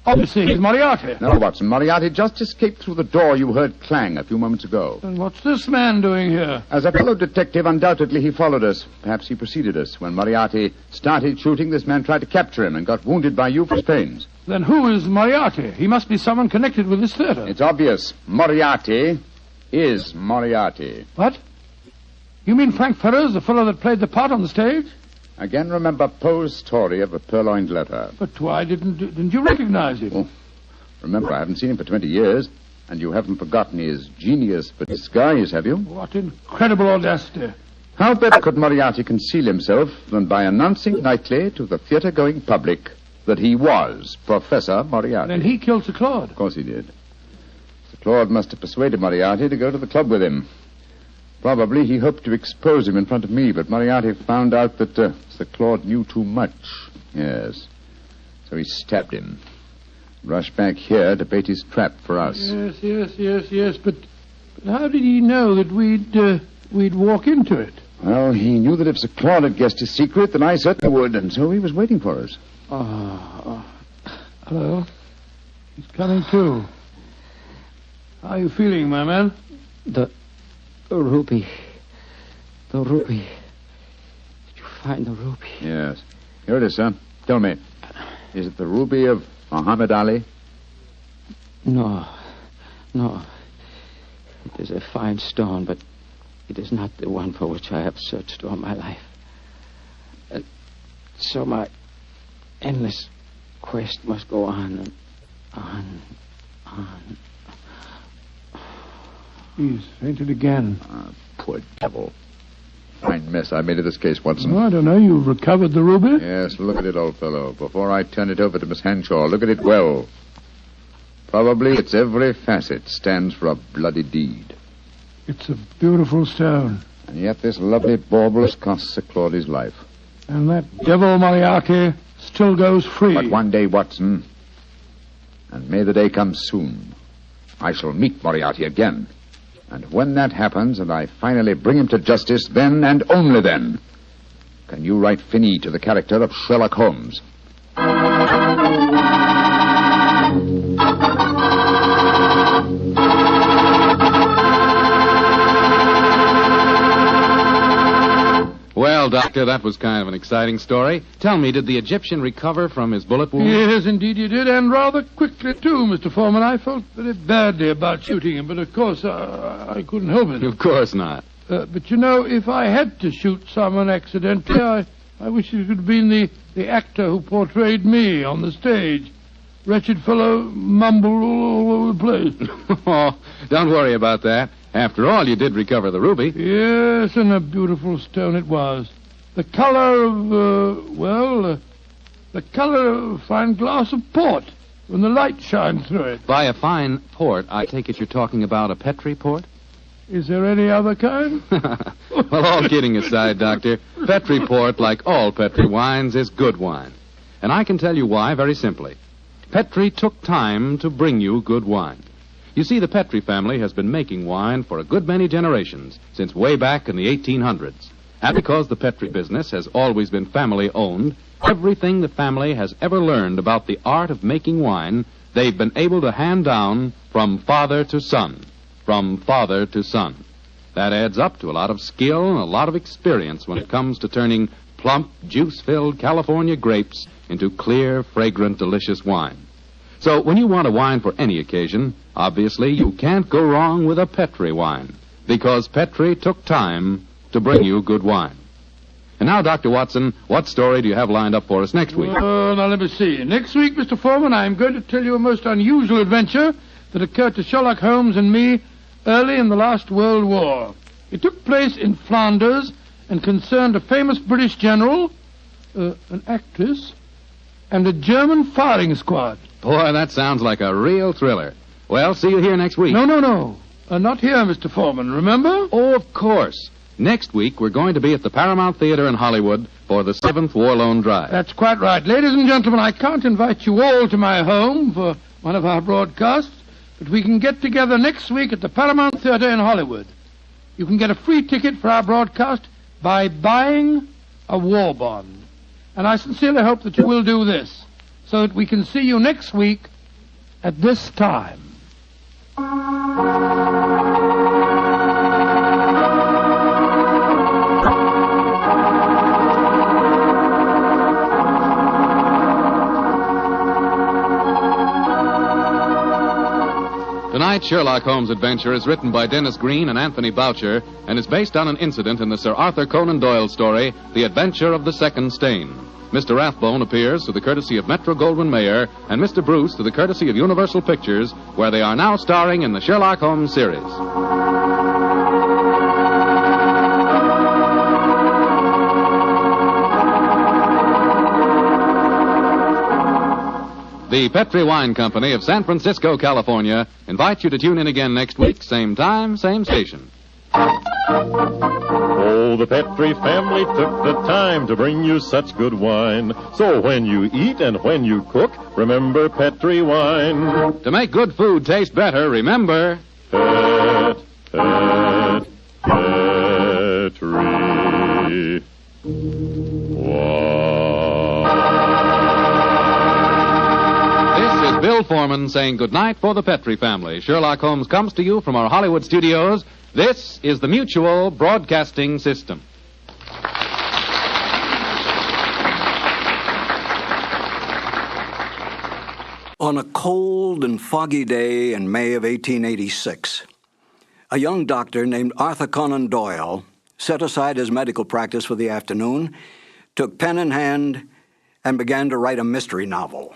Obviously, he's Moriarty. No, Watson. Moriarty just escaped through the door you heard clang a few moments ago. And what's this man doing here? As a fellow detective, undoubtedly he followed us. Perhaps he preceded us. When Moriarty started shooting, this man tried to capture him and got wounded by you for his pains. Then who is Moriarty? He must be someone connected with this theatre. It's obvious. Moriarty is Moriarty. What? You mean Frank Ferrers, the fellow that played the part on the stage? Again, remember Poe's story of the purloined letter. But why didn't you recognize him? Oh, remember, I haven't seen him for 20 years. And you haven't forgotten his genius for disguise, have you? What incredible audacity. How better could Moriarty conceal himself than by announcing nightly to the theater-going public that he was Professor Moriarty? Then he killed Sir Claude. Of course he did. Sir Claude must have persuaded Moriarty to go to the club with him. Probably he hoped to expose him in front of me, but Moriarty found out that Sir Claude knew too much. Yes. So he stabbed him. Rushed back here to bait his trap for us. Yes. But how did he know that we'd walk into it? Well, he knew that if Sir Claude had guessed his secret, then I certainly would, and so he was waiting for us. Hello. He's coming too. How are you feeling, my man? The ruby. The ruby. Did you find the ruby? Yes. Here it is, sir. Tell me, is it the ruby of Muhammad Ali? No. It is a fine stone, but it is not the one for which I have searched all my life. So my endless quest must go on and on. He's fainted again. Poor devil. Fine mess I made of this case, Watson. Oh, I don't know. You've recovered the ruby? Yes, look at it, old fellow. Before I turn it over to Miss Hanshaw, look at it well. Probably its every facet stands for a bloody deed. It's a beautiful stone. And yet this lovely bauble cost Sir Claude his life. And that devil Moriarty still goes free. But one day, Watson, and may the day come soon, I shall meet Moriarty again. And when that happens and I finally bring him to justice, then and only then can you write fini to the character of Sherlock Holmes. Well, Doctor, that was kind of an exciting story. Tell me, did the Egyptian recover from his bullet wound? Yes, indeed he did, and rather quickly, too, Mr. Foreman. I felt very badly about shooting him, but of course I couldn't help it. Of course not. But, you know, if I had to shoot someone accidentally, I wish it could have been the actor who portrayed me on the stage. Wretched fellow mumbled all over the place. Oh, don't worry about that. After all, you did recover the ruby. Yes, and a beautiful stone it was. The color of, the color of a fine glass of port when the light shines through it. By a fine port, I take it you're talking about a Petri port? Is there any other kind? Well, all kidding aside, Doctor, Petri port, like all Petri wines, is good wine. And I can tell you why very simply. Petri took time to bring you good wine. You see, the Petri family has been making wine for a good many generations, since way back in the 1800s. And because the Petri business has always been family-owned, everything the family has ever learned about the art of making wine, they've been able to hand down from father to son. From father to son. That adds up to a lot of skill and a lot of experience when it comes to turning plump, juice-filled California grapes into clear, fragrant, delicious wine. So when you want a wine for any occasion, obviously you can't go wrong with a Petri wine, because Petri took time to bring you good wine. And now, Dr. Watson, what story do you have lined up for us next week? Now let me see. Next week, Mr. Foreman, I'm going to tell you a most unusual adventure that occurred to Sherlock Holmes and me early in the last World War. It took place in Flanders and concerned a famous British general, an actress, and a German firing squad. Boy, that sounds like a real thriller. Well, see you here next week. No. Not here, Mr. Foreman, remember? Oh, of course. Next week, we're going to be at the Paramount Theater in Hollywood for the 7th War Loan Drive. That's quite right. Ladies and gentlemen, I can't invite you all to my home for one of our broadcasts, but we can get together next week at the Paramount Theater in Hollywood. You can get a free ticket for our broadcast by buying a war bond. And I sincerely hope that you will do this, so that we can see you next week at this time. Tonight's Sherlock Holmes adventure is written by Dennis Green and Anthony Boucher and is based on an incident in the Sir Arthur Conan Doyle story, The Adventure of the Second Stain. Mr. Rathbone appears through the courtesy of Metro-Goldwyn-Mayer and Mr. Bruce through the courtesy of Universal Pictures, where they are now starring in the Sherlock Holmes series. The Petri Wine Company of San Francisco, California, invites you to tune in again next week, same time, same station. Oh, the Petri family took the time to bring you such good wine. So when you eat and when you cook, remember Petri wine. To make good food taste better, remember... Petri. Bill Foreman saying goodnight for the Petri family. Sherlock Holmes comes to you from our Hollywood studios. This is the Mutual Broadcasting System. On a cold and foggy day in May of 1886, a young doctor named Arthur Conan Doyle set aside his medical practice for the afternoon, took pen in hand, and began to write a mystery novel.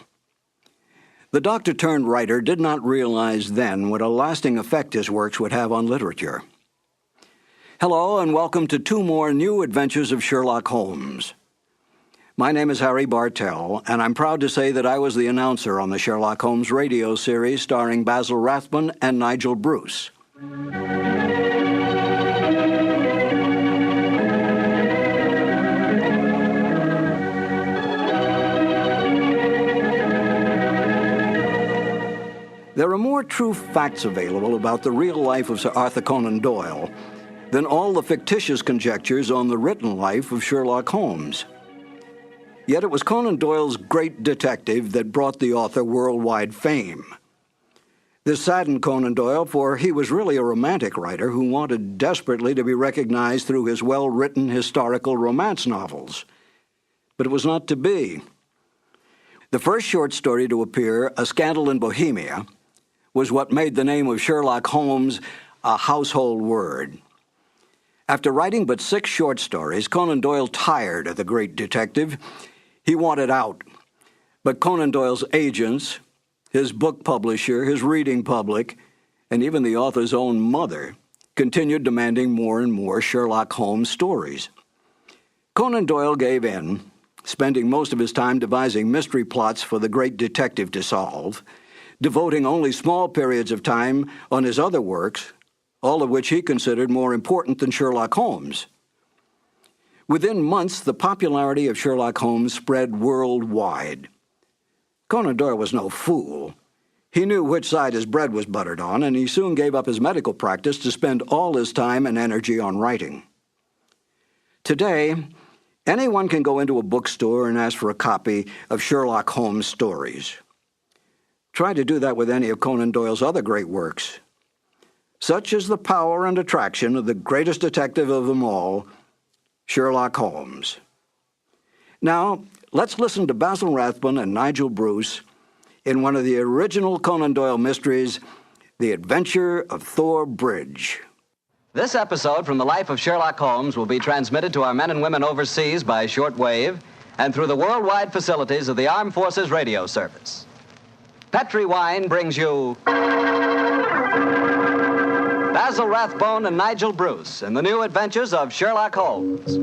The doctor-turned-writer did not realize then what a lasting effect his works would have on literature. Hello, and welcome to 2 more new adventures of Sherlock Holmes. My name is Harry Bartell, and I'm proud to say that I was the announcer on the Sherlock Holmes radio series starring Basil Rathbone and Nigel Bruce. There are more true facts available about the real life of Sir Arthur Conan Doyle than all the fictitious conjectures on the written life of Sherlock Holmes. Yet it was Conan Doyle's great detective that brought the author worldwide fame. This saddened Conan Doyle, for he was really a romantic writer who wanted desperately to be recognized through his well-written historical romance novels. But it was not to be. The first short story to appear, A Scandal in Bohemia, was what made the name of Sherlock Holmes a household word. After writing but 6 short stories, Conan Doyle tired of the great detective. He wanted out. But Conan Doyle's agents, his book publisher, his reading public, and even the author's own mother continued demanding more and more Sherlock Holmes stories. Conan Doyle gave in, spending most of his time devising mystery plots for the great detective to solve, devoting only small periods of time on his other works, all of which he considered more important than Sherlock Holmes. Within months, the popularity of Sherlock Holmes spread worldwide. Conan Doyle was no fool. He knew which side his bread was buttered on, and he soon gave up his medical practice to spend all his time and energy on writing. Today, anyone can go into a bookstore and ask for a copy of Sherlock Holmes stories. Try to do that with any of Conan Doyle's other great works. Such is the power and attraction of the greatest detective of them all, Sherlock Holmes. Now, let's listen to Basil Rathbone and Nigel Bruce in one of the original Conan Doyle mysteries, The Adventure of Thor Bridge. This episode from the life of Sherlock Holmes will be transmitted to our men and women overseas by shortwave and through the worldwide facilities of the Armed Forces Radio Service. Petri Wine brings you Basil Rathbone and Nigel Bruce in the new adventures of Sherlock Holmes.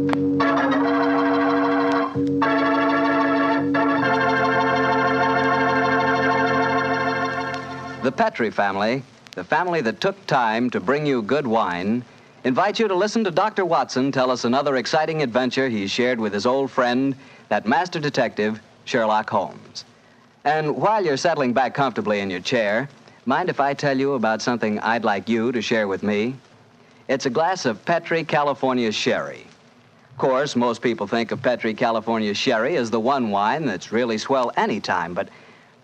The Petri family, the family that took time to bring you good wine, invites you to listen to Dr. Watson tell us another exciting adventure he shared with his old friend, that master detective, Sherlock Holmes. And while you're settling back comfortably in your chair, mind if I tell you about something I'd like you to share with me? It's a glass of Petri California Sherry. Of course, most people think of Petri California Sherry as the one wine that's really swell any time, but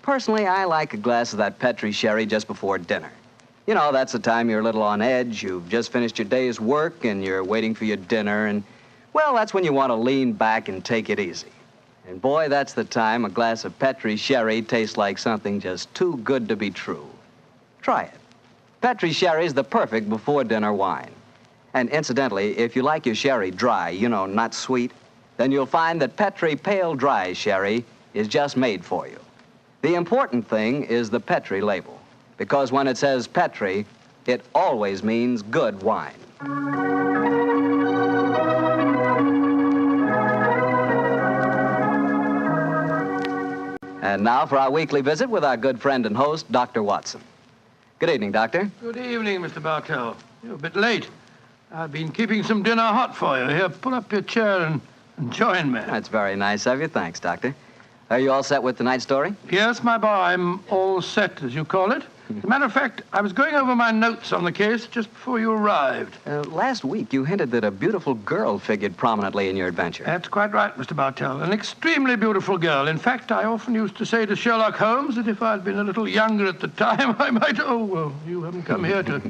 personally, I like a glass of that Petri Sherry just before dinner. You know, that's the time you're a little on edge, you've just finished your day's work, and you're waiting for your dinner, and, well, that's when you want to lean back and take it easy. And boy, that's the time a glass of Petri Sherry tastes like something just too good to be true. Try it. Petri Sherry's the perfect before-dinner wine. And incidentally, if you like your sherry dry, you know, not sweet, then you'll find that Petri Pale Dry Sherry is just made for you. The important thing is the Petri label, because when it says Petri, it always means good wine. And now for our weekly visit with our good friend and host, Dr. Watson. Good evening, Doctor. Good evening, Mr. Bartell. You're a bit late. I've been keeping some dinner hot for you. Here, pull up your chair and join me. That's very nice of you. Thanks, Doctor. Are you all set with tonight's story? Yes, my boy, I'm all set, as you call it. As a matter of fact, I was going over my notes on the case just before you arrived. Last week, you hinted that a beautiful girl figured prominently in your adventure. That's quite right, Mr. Bartell. An extremely beautiful girl. In fact, I often used to say to Sherlock Holmes that if I'd been a little younger at the time, I might... Oh, well, you haven't come here to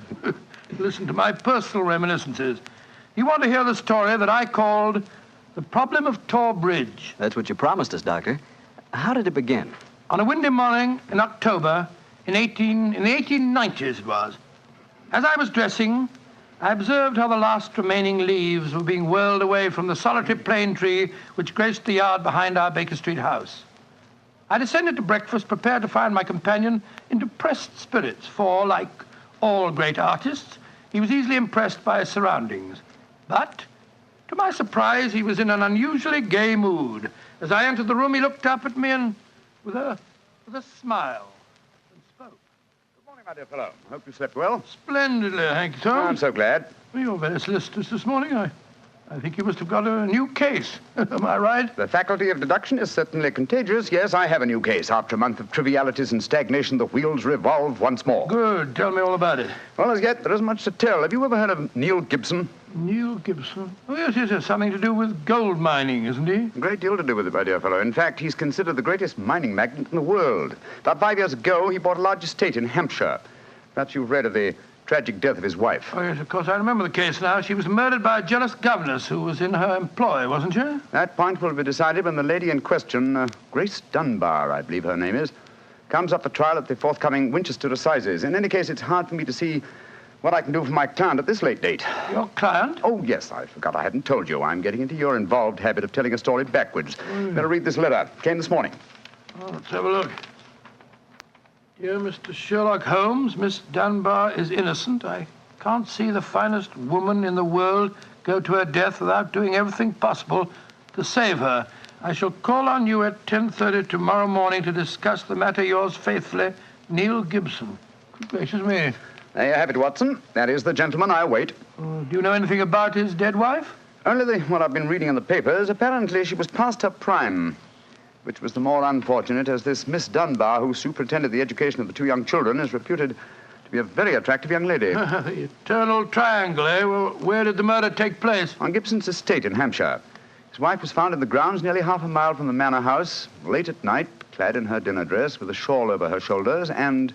listen to my personal reminiscences. You want to hear the story that I called The Problem of Tor Bridge. That's what you promised us, Doctor. How did it begin? On a windy morning in October... In the 1890s it was. As I was dressing, I observed how the last remaining leaves were being whirled away from the solitary plane tree which graced the yard behind our Baker Street house. I descended to breakfast, prepared to find my companion in depressed spirits, for, like all great artists, he was easily impressed by his surroundings. But, to my surprise, he was in an unusually gay mood. As I entered the room, he looked up at me and, with a smile, My dear fellow, hope you slept well. Splendidly, thank you, Tom. I'm so glad. Well, you're very solicitous this morning. I think you must have got a new case. Am I right? The faculty of deduction is certainly contagious. Yes, I have a new case. After a month of trivialities and stagnation, the wheels revolve once more. Good. Tell me all about it. Well, as yet, there isn't much to tell. Have you ever heard of Neil Gibson? Neil Gibson? Oh, yes. Something to do with gold mining, isn't he? A great deal to do with it, my dear fellow. In fact, he's considered the greatest mining magnate in the world. About 5 years ago, he bought a large estate in Hampshire. Perhaps you've read of the tragic death of his wife. Oh, yes, of course. I remember the case now. She was murdered by a jealous governess who was in her employ, wasn't she? That point will be decided when the lady in question, Grace Dunbar, I believe her name is, comes up for trial at the forthcoming Winchester Assizes. In any case, it's hard for me to see what I can do for my client at this late date. Your client? Oh, yes, I forgot I hadn't told you. I'm getting into your involved habit of telling a story backwards. Better read this letter. Came this morning. Oh, let's have a look. Dear Mr. Sherlock Holmes, Miss Dunbar is innocent. I can't see the finest woman in the world go to her death without doing everything possible to save her. I shall call on you at 10:30 tomorrow morning to discuss the matter. Yours faithfully, Neil Gibson. Good gracious me. There you have it, Watson. That is the gentleman I await. Do you know anything about his dead wife? Only what I've been reading in the papers. Apparently she was past her prime, which was the more unfortunate as this Miss Dunbar, who superintended the education of the two young children, is reputed to be a very attractive young lady. The eternal triangle, eh? Well, where did the murder take place? On Gibson's estate in Hampshire. His wife was found in the grounds nearly half a mile from the manor house, late at night, clad in her dinner dress, with a shawl over her shoulders, and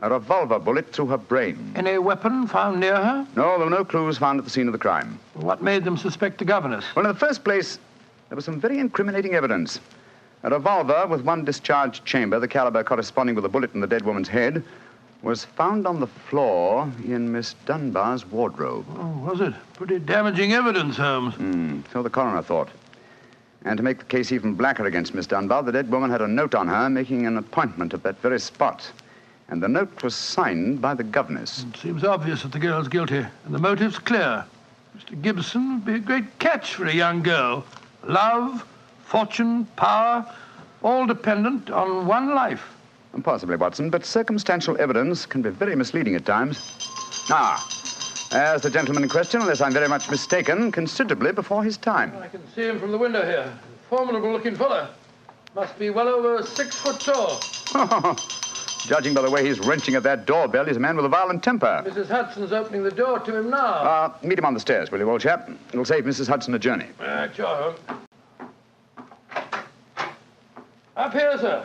a revolver bullet through her brain. Any weapon found near her? No, there were no clues found at the scene of the crime. What made them suspect the governess? Well, in the first place, there was some very incriminating evidence. A revolver with one discharged chamber, the caliber corresponding with a bullet in the dead woman's head, was found on the floor in Miss Dunbar's wardrobe. Oh, was it? Pretty damaging evidence, Holmes. So the coroner thought. And to make the case even blacker against Miss Dunbar, the dead woman had a note on her making an appointment at that very spot. And the note was signed by the governess. It seems obvious that the girl's guilty, and the motive's clear. Mr. Gibson would be a great catch for a young girl. Love, fortune, power, all dependent on one life. Possibly, Watson, but circumstantial evidence can be very misleading at times. There's the gentleman in question, unless I'm very much mistaken, considerably before his time. I can see him from the window here. Formidable-looking fellow. Must be well over 6 foot tall. Judging by the way he's wrenching at that doorbell, he's a man with a violent temper. Mrs. Hudson's opening the door to him now. Meet him on the stairs, will you, old chap? It'll save Mrs. Hudson a journey. Sure. Up here, sir.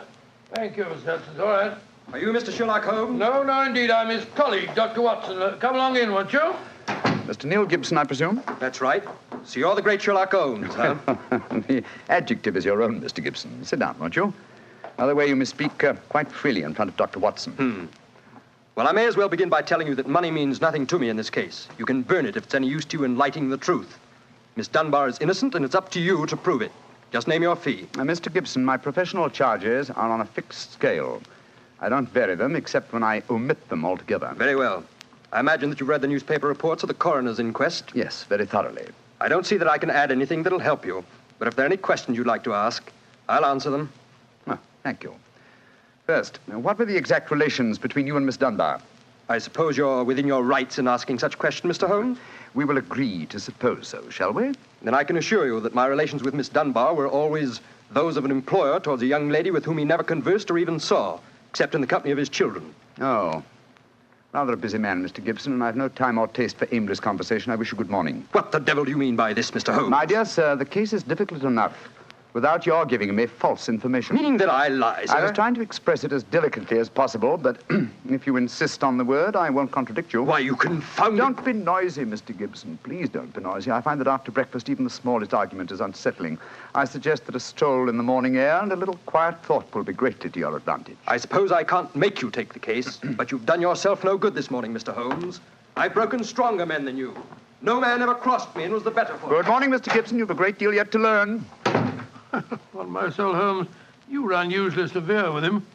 Thank you, Mr. Hudson. All right. Are you Mr. Sherlock Holmes? No, indeed. I'm his colleague, Dr. Watson. Come along in, won't you? Mr. Neil Gibson, I presume? That's right. So you're the great Sherlock Holmes, huh? The adjective is your own, Mr. Gibson. Sit down, won't you? Another way you may speak quite freely in front of Dr. Watson. Well, I may as well begin by telling you that money means nothing to me in this case. You can burn it if it's any use to you in lighting the truth. Miss Dunbar is innocent, and it's up to you to prove it. Just name your fee. Mr. Gibson, my professional charges are on a fixed scale. I don't vary them except when I omit them altogether. Very well. I imagine that you've read the newspaper reports of the coroner's inquest. Yes, very thoroughly. I don't see that I can add anything that'll help you. But if there are any questions you'd like to ask, I'll answer them. Oh, thank you. First, what were the exact relations between you and Miss Dunbar? I suppose you're within your rights in asking such a question, Mr. Holmes? We will agree to suppose so, shall we? Then I can assure you that my relations with Miss Dunbar were always those of an employer towards a young lady with whom he never conversed or even saw, except in the company of his children. Oh. Rather a busy man, Mr. Gibson, and I've no time or taste for aimless conversation. I wish you good morning. What the devil do you mean by this, Mr. Holmes? My dear sir, the case is difficult enough without your giving me false information. Meaning that I lie, sir? I was trying to express it as delicately as possible, but if you insist on the word, I won't contradict you. Why, you confounded... Don't be noisy, Mr. Gibson. Please don't be noisy. I find that after breakfast, even the smallest argument is unsettling. I suggest that a stroll in the morning air and a little quiet thought will be greatly to your advantage. I suppose I can't make you take the case, but you've done yourself no good this morning, Mr. Holmes. I've broken stronger men than you. No man ever crossed me and was the better for it. Good morning, Mr. Gibson. You've a great deal yet to learn. Well, Marcel Holmes, you were unusually severe with him.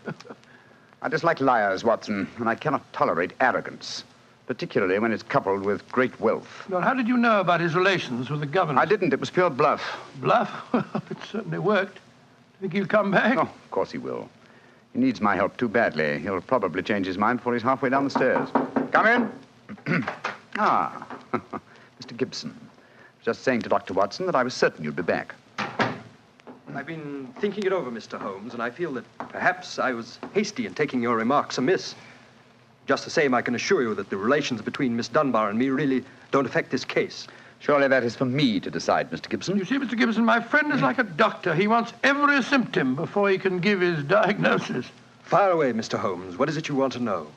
I dislike liars, Watson, and I cannot tolerate arrogance, particularly when it's coupled with great wealth. Well, how did you know about his relations with the governor? I didn't. It was pure bluff. Bluff? It certainly worked. Think he'll come back? Oh, of course he will. He needs my help too badly. He'll probably change his mind before he's halfway down the stairs. Come in. Mr. Gibson. Just saying to Dr. Watson that I was certain you'd be back. I've been thinking it over, Mr. Holmes, and I feel that perhaps I was hasty in taking your remarks amiss. Just the same, I can assure you that the relations between Miss Dunbar and me really don't affect this case. Surely that is for me to decide, Mr. Gibson. You see, Mr. Gibson, my friend is like a doctor. He wants every symptom before he can give his diagnosis. Fire away, Mr. Holmes. What is it you want to know?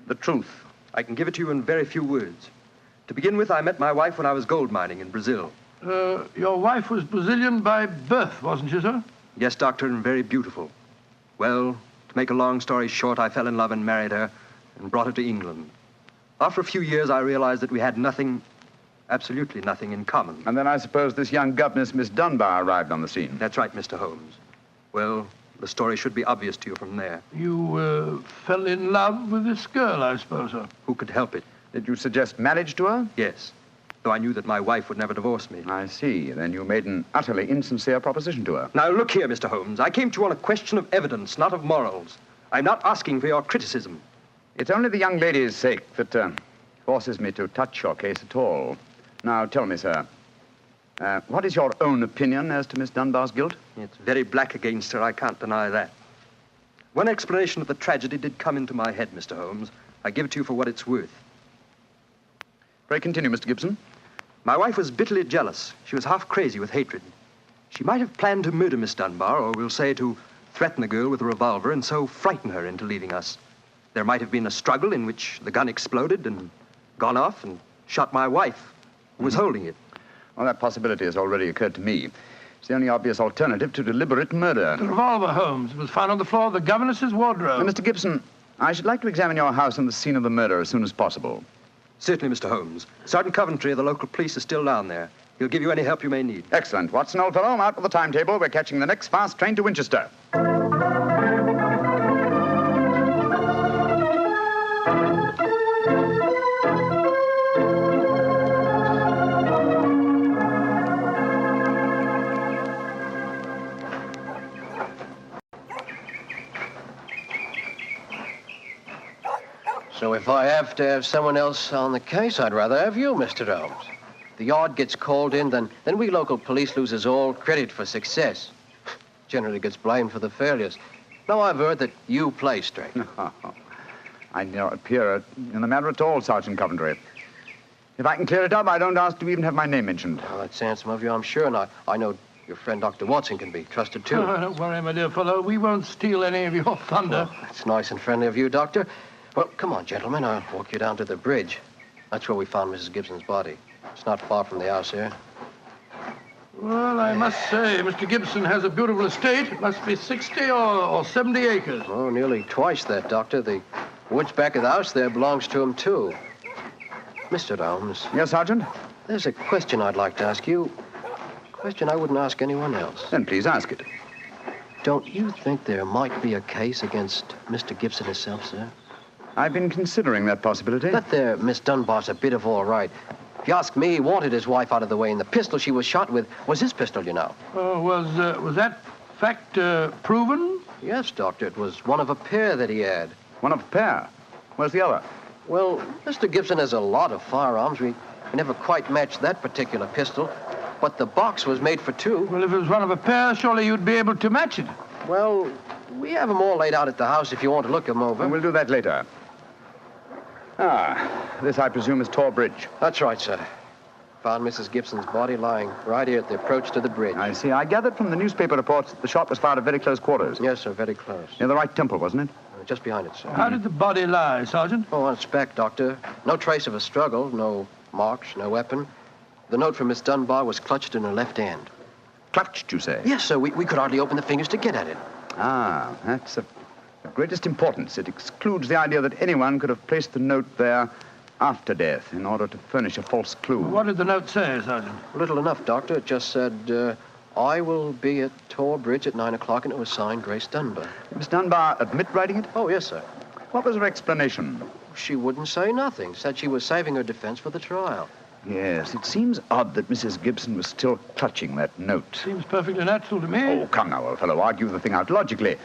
The truth. I can give it to you in very few words. To begin with, I met my wife when I was gold mining in Brazil. Your wife was Brazilian by birth, wasn't she, sir? Yes, Doctor, and very beautiful. Well, to make a long story short, I fell in love and married her and brought her to England. After a few years, I realized that we had nothing, absolutely nothing in common. And then I suppose this young governess, Miss Dunbar, arrived on the scene. That's right, Mr. Holmes. Well, the story should be obvious to you from there. You fell in love with this girl, I suppose, sir? Who could help it? Did you suggest marriage to her? Yes. Though I knew that my wife would never divorce me. I see. Then you made an utterly insincere proposition to her. Now, look here, Mr. Holmes. I came to you on a question of evidence, not of morals. I'm not asking for your criticism. It's only the young lady's sake that forces me to touch your case at all. Now, tell me, sir, what is your own opinion as to Miss Dunbar's guilt? It's very black against her. I can't deny that. One explanation of the tragedy did come into my head, Mr. Holmes. I give it to you for what it's worth. Pray continue, Mr. Gibson. My wife was bitterly jealous. She was half crazy with hatred. She might have planned to murder Miss Dunbar, or we'll say to threaten the girl with a revolver and so frighten her into leaving us. There might have been a struggle in which the gun exploded and gone off and shot my wife, who was holding it. Well, that possibility has already occurred to me. It's the only obvious alternative to deliberate murder. The revolver, Holmes, was found on the floor of the governess's wardrobe. Mr. Gibson, I should like to examine your house and the scene of the murder as soon as possible. Certainly, Mr. Holmes. Sergeant Coventry of the local police is still down there. He'll give you any help you may need. Excellent. Watson, old fellow, out with the timetable. We're catching the next fast train to Winchester. So if I have to have someone else on the case, I'd rather have you, Mr. Holmes. If the yard gets called in, then we local police loses all credit for success. Generally gets blamed for the failures. Now I've heard that you play straight. I don't appear in the matter at all, Sergeant Coventry. If I can clear it up, I don't ask to even have my name mentioned. Well, that's handsome of you, I'm sure, and I know your friend Dr. Watson can be trusted, too. Oh, don't worry, my dear fellow. We won't steal any of your thunder. Well, that's nice and friendly of you, Doctor. Well, come on, gentlemen. I'll walk you down to the bridge. That's where we found Mrs. Gibson's body. It's not far from the house here. Well, I must say, Mr. Gibson has a beautiful estate. It must be 60 or 70 acres. Oh, nearly twice that, Doctor. The woods back of the house there belongs to him, too. Mr. Holmes. Yes, Sergeant? There's a question I'd like to ask you. Question I wouldn't ask anyone else. Then please ask it. Don't you think there might be a case against Mr. Gibson himself, sir? I've been considering that possibility. That there Miss Dunbar's a bit of all right. If you ask me, he wanted his wife out of the way, and the pistol she was shot with was his pistol, you know. Was that fact proven? Yes, Doctor. It was one of a pair that he had. One of a pair? Where's the other? Well, Mr. Gibson has a lot of firearms. We never quite matched that particular pistol, but the box was made for two. Well, if it was one of a pair, surely you'd be able to match it. Well, we have them all laid out at the house if you want to look them over. And we'll do that later. This, I presume, is Tor Bridge. That's right, sir. Found Mrs. Gibson's body lying right here at the approach to the bridge. I see. I gathered from the newspaper reports that the shot was fired at very close quarters. Yes, sir, very close. Near the right temple, wasn't it? Just behind it, sir. How did the body lie, Sergeant? Oh, on its back, Doctor. No trace of a struggle, no marks, no weapon. The note from Miss Dunbar was clutched in her left hand. Clutched, you say? Yes, sir. We could hardly open the fingers to get at it. That's of greatest importance. It excludes the idea that anyone could have placed the note there after death in order to furnish a false clue. What did the note say, Sergeant? Little enough, Doctor. It just said, I will be at Tor Bridge at 9 o'clock, and it was signed Grace Dunbar. Did Miss Dunbar admit writing it? Oh, yes, sir. What was her explanation? She wouldn't say nothing. Said she was saving her defense for the trial. Yes, it seems odd that Mrs. Gibson was still clutching that note. Seems perfectly natural to me. Oh, come now, old fellow. Argue the thing out logically.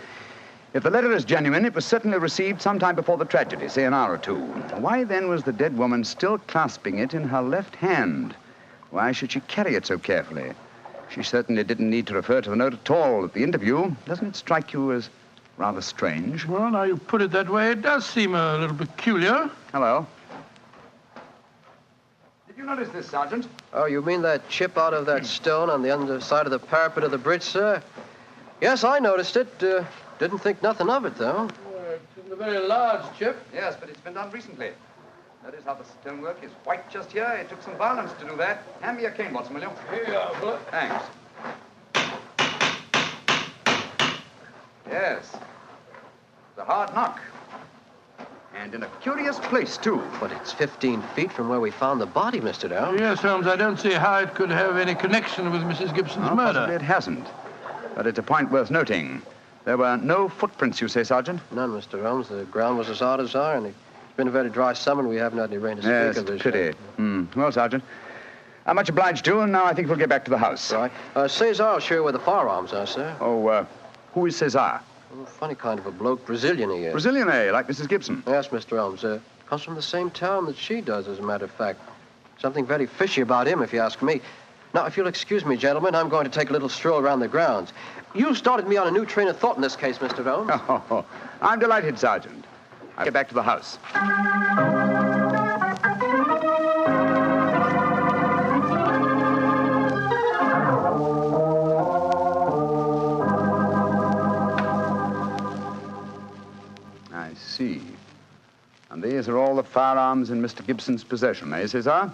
If the letter is genuine, it was certainly received sometime before the tragedy, say an hour or two. Why then was the dead woman still clasping it in her left hand? Why should she carry it so carefully? She certainly didn't need to refer to the note at all at the interview. Doesn't it strike you as rather strange? Well, now you put it that way, it does seem a little peculiar. Hello. Did you notice this, Sergeant? Oh, you mean that chip out of that stone on the underside of the parapet of the bridge, sir? Yes, I noticed it. Didn't think nothing of it, though. It isn't a very large chip. Yes, but it's been done recently. Notice how the stonework is white just here. It took some violence to do that. Hand me your cane, Watson, will you? Here you are, Philip. Thanks. Yes. It's a hard knock. And in a curious place, too. But it's 15 feet from where we found the body, Mr. Dow. Yes, Holmes, I don't see how it could have any connection with Mrs. Gibson's murder. Possibly it hasn't. But it's a point worth noting. There were no footprints, you say, Sergeant? None, Mr. Holmes. The ground was as hard as iron. It's been a very dry summer, and we haven't had any rain to speak Yes, of this pity. year. Well, Sergeant, I'm much obliged to you, and now I think we'll get back to the house. Right. Cesar'll show you where the firearms are, sir. Oh, who is Cesar? Oh, funny kind of a bloke. Brazilian he is. Brazilian, eh? Like Mrs. Gibson? Yes, Mr. Holmes. Comes from the same town that she does, as a matter of fact. Something very fishy about him, if you ask me. Now, if you'll excuse me, gentlemen, I'm going to take a little stroll around the grounds. You started me on a new train of thought in this case, Mr. Holmes. Oh, I'm delighted, Sergeant. I'll get back to the house. I see. And these are all the firearms in Mr. Gibson's possession, eh, Cesar?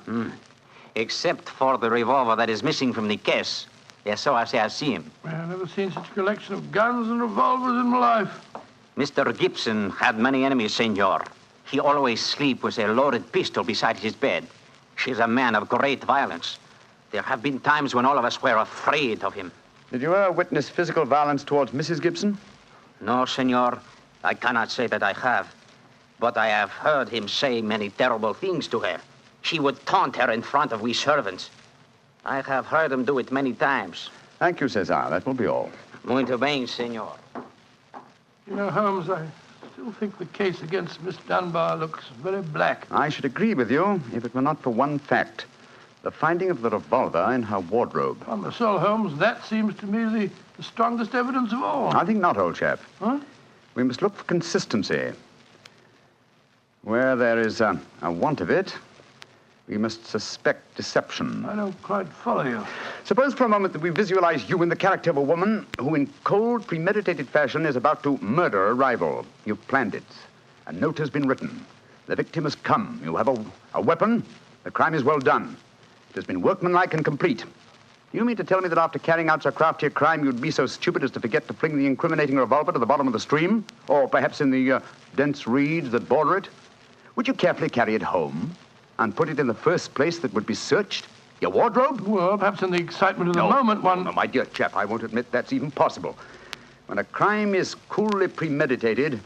Except for the revolver that is missing from the case. Yes, so I say I see him. I've never seen such a collection of guns and revolvers in my life. Mr. Gibson had many enemies, senor. He always sleep with a loaded pistol beside his bed. He's a man of great violence. There have been times when all of us were afraid of him. Did you ever witness physical violence towards Mrs. Gibson? No, senor. I cannot say that I have. But I have heard him say many terrible things to her. He would taunt her in front of we servants. I have heard him do it many times. Thank you, Cesar. That will be all. Muito bem, senor. You know, Holmes, I still think the case against Miss Dunbar looks very black. I should agree with you if it were not for one fact. The finding of the revolver in her wardrobe. On the soul, Holmes, that seems to me the strongest evidence of all. I think not, old chap. Huh? We must look for consistency. Where there is a want of it, we must suspect deception. I don't quite follow you. Suppose for a moment that we visualize you in the character of a woman who in cold, premeditated fashion is about to murder a rival. You've planned it. A note has been written. The victim has come. You have a weapon. The crime is well done. It has been workmanlike and complete. You mean to tell me that after carrying out so crafty a crime, you'd be so stupid as to forget to fling the incriminating revolver to the bottom of the stream? Or perhaps in the dense reeds that border it? Would you carefully carry it home and put it in the first place that would be searched? Your wardrobe? Well, perhaps in the excitement of the moment, one... No, my dear chap, I won't admit that's even possible. When a crime is coolly premeditated,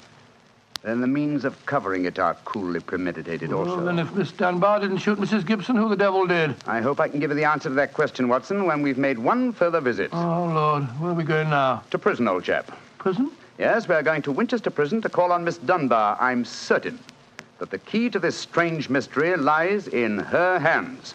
then the means of covering it are coolly premeditated also. Well, then if Miss Dunbar didn't shoot Mrs. Gibson, who the devil did? I hope I can give you the answer to that question, Watson, when we've made one further visit. Oh, Lord. Where are we going now? To prison, old chap. Prison? Yes, we're going to Winchester Prison to call on Miss Dunbar. I'm certain that the key to this strange mystery lies in her hands.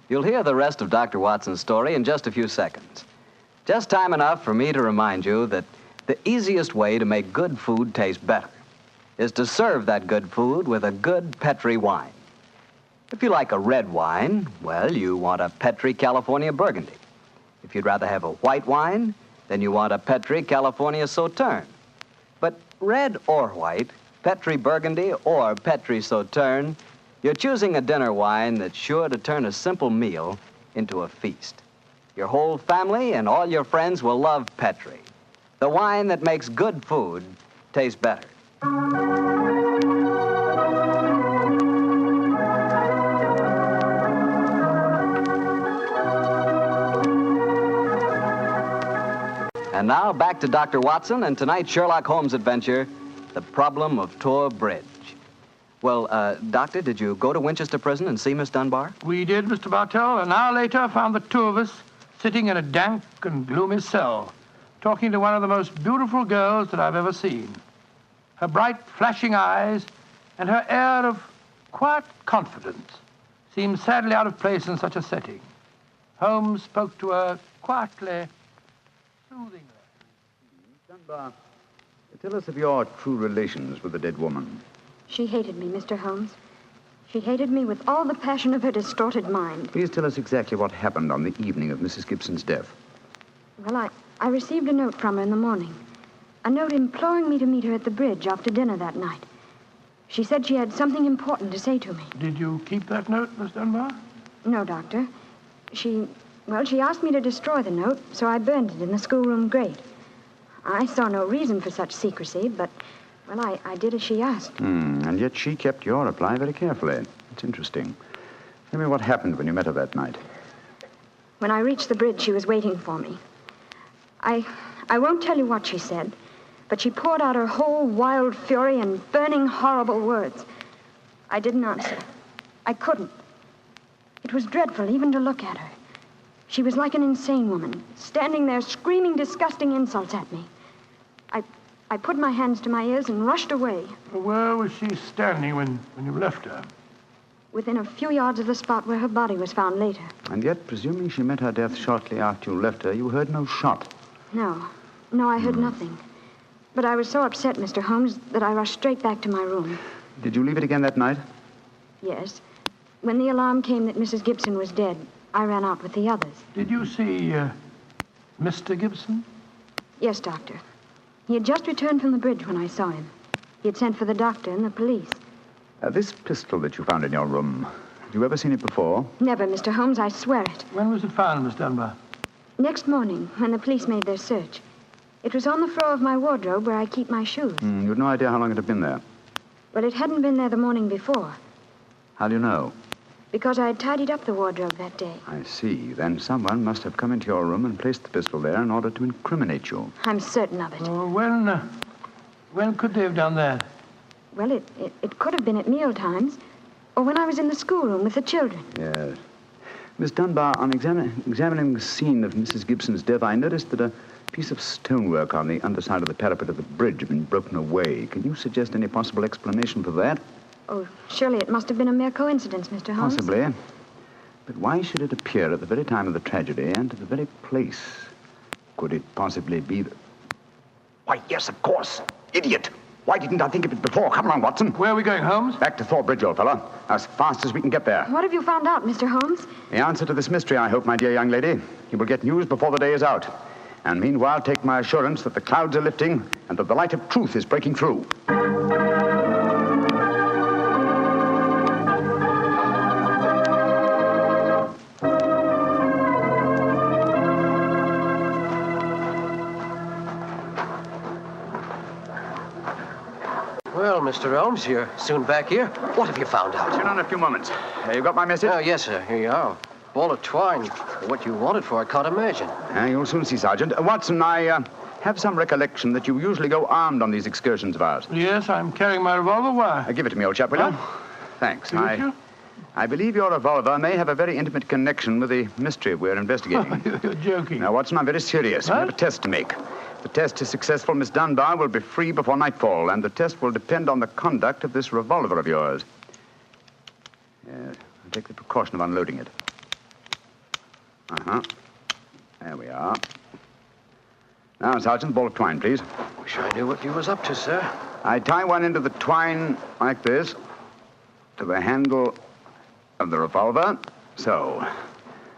You'll hear the rest of Dr. Watson's story in just a few seconds. Just time enough for me to remind you that the easiest way to make good food taste better is to serve that good food with a good Petri wine. If you like a red wine, well, you want a Petri California Burgundy. If you'd rather have a white wine, then you want a Petri California Sauterne. But red or white, Petri Burgundy or Petri Sauterne, you're choosing a dinner wine that's sure to turn a simple meal into a feast. Your whole family and all your friends will love Petri, the wine that makes good food taste better. And now back to Dr. Watson and tonight's Sherlock Holmes adventure, The Problem of Tor Bridge. Well, Doctor, did you go to Winchester Prison and see Miss Dunbar? We did, Mr. Bartell. An hour later, found the two of us sitting in a dank and gloomy cell, talking to one of the most beautiful girls that I've ever seen. Her bright, flashing eyes and her air of quiet confidence seemed sadly out of place in such a setting. Holmes spoke to her quietly, soothingly. Dunbar, tell us of your true relations with the dead woman. She hated me, Mr. Holmes. She hated me with all the passion of her distorted mind. Please tell us exactly what happened on the evening of Mrs. Gibson's death. Well, I received a note from her in the morning. A note imploring me to meet her at the bridge after dinner that night. She said she had something important to say to me. Did you keep that note, Miss Dunbar? No, Doctor. She asked me to destroy the note, so I burned it in the schoolroom grate. I saw no reason for such secrecy, but... well, I did as she asked. And yet she kept your reply very carefully. It's interesting. Tell me what happened when you met her that night. When I reached the bridge, she was waiting for me. I won't tell you what she said, but she poured out her whole wild fury in burning, horrible words. I didn't answer. I couldn't. It was dreadful even to look at her. She was like an insane woman, standing there screaming disgusting insults at me. I put my hands to my ears and rushed away. Where was she standing when you left her? Within a few yards of the spot where her body was found later. And yet, presuming she met her death shortly after you left her, you heard no shot. No, I heard nothing. But I was so upset, Mr. Holmes, that I rushed straight back to my room. Did you leave it again that night? Yes. When the alarm came that Mrs. Gibson was dead, I ran out with the others. Did you see Mr. Gibson? Yes, Doctor. He had just returned from the bridge when I saw him. He had sent for the doctor and the police. This pistol that you found in your room, have you ever seen it before? Never, Mr. Holmes, I swear it. When was it found, Miss Dunbar? Next morning, when the police made their search. It was on the floor of my wardrobe where I keep my shoes. You had no idea how long it had been there? Well, it hadn't been there the morning before. How do you know? Because I had tidied up the wardrobe that day. I see. Then someone must have come into your room and placed the pistol there in order to incriminate you. I'm certain of it. When could they have done that? Well, it could have been at meal times, or when I was in the schoolroom with the children. Yes. Miss Dunbar, on examining the scene of Mrs. Gibson's death, I noticed that a piece of stonework on the underside of the parapet of the bridge had been broken away. Can you suggest any possible explanation for that? Oh, surely it must have been a mere coincidence, Mr. Holmes. Possibly. But why should it appear at the very time of the tragedy and at the very place? Could it possibly be that... Why, yes, of course. Idiot. Why didn't I think of it before? Come along, Watson. Where are we going, Holmes? Back to Thor Bridge, old fellow. As fast as we can get there. What have you found out, Mr. Holmes? The answer to this mystery, I hope, my dear young lady. You will get news before the day is out. And meanwhile, take my assurance that the clouds are lifting and that the light of truth is breaking through. Holmes, you're soon back here. What have you found out? Sit down a few moments. You got my message? Oh, yes, sir. Here you are. Ball of twine. What you wanted for, I can't imagine. You'll soon see, Sergeant. Watson, I have some recollection that you usually go armed on these excursions of ours. Yes, I'm carrying my revolver. Why? Give it to me, old chap, will you? Thanks. I believe your revolver may have a very intimate connection with the mystery we're investigating. You're joking. Now, Watson, I'm very serious. We have a test to make. If the test is successful, Miss Dunbar will be free before nightfall, and the test will depend on the conduct of this revolver of yours. Yes, I'll take the precaution of unloading it. There we are. Now, Sergeant, ball of twine, please. Wish I knew what you was up to, sir. I tie one end of the twine like this to the handle of the revolver. So.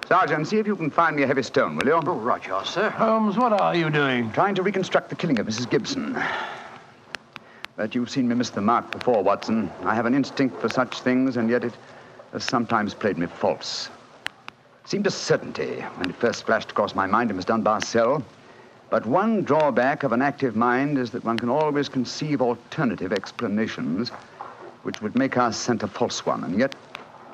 Sergeant, see if you can find me a heavy stone, will you? Oh, right, yes, sir. Holmes, what are you doing? Trying to reconstruct the killing of Mrs. Gibson. But you've seen me miss the mark before, Watson. I have an instinct for such things, and yet it has sometimes played me false. It seemed a certainty when it first flashed across my mind in Miss Dunbar's cell. But one drawback of an active mind is that one can always conceive alternative explanations which would make our scent a false one. And yet,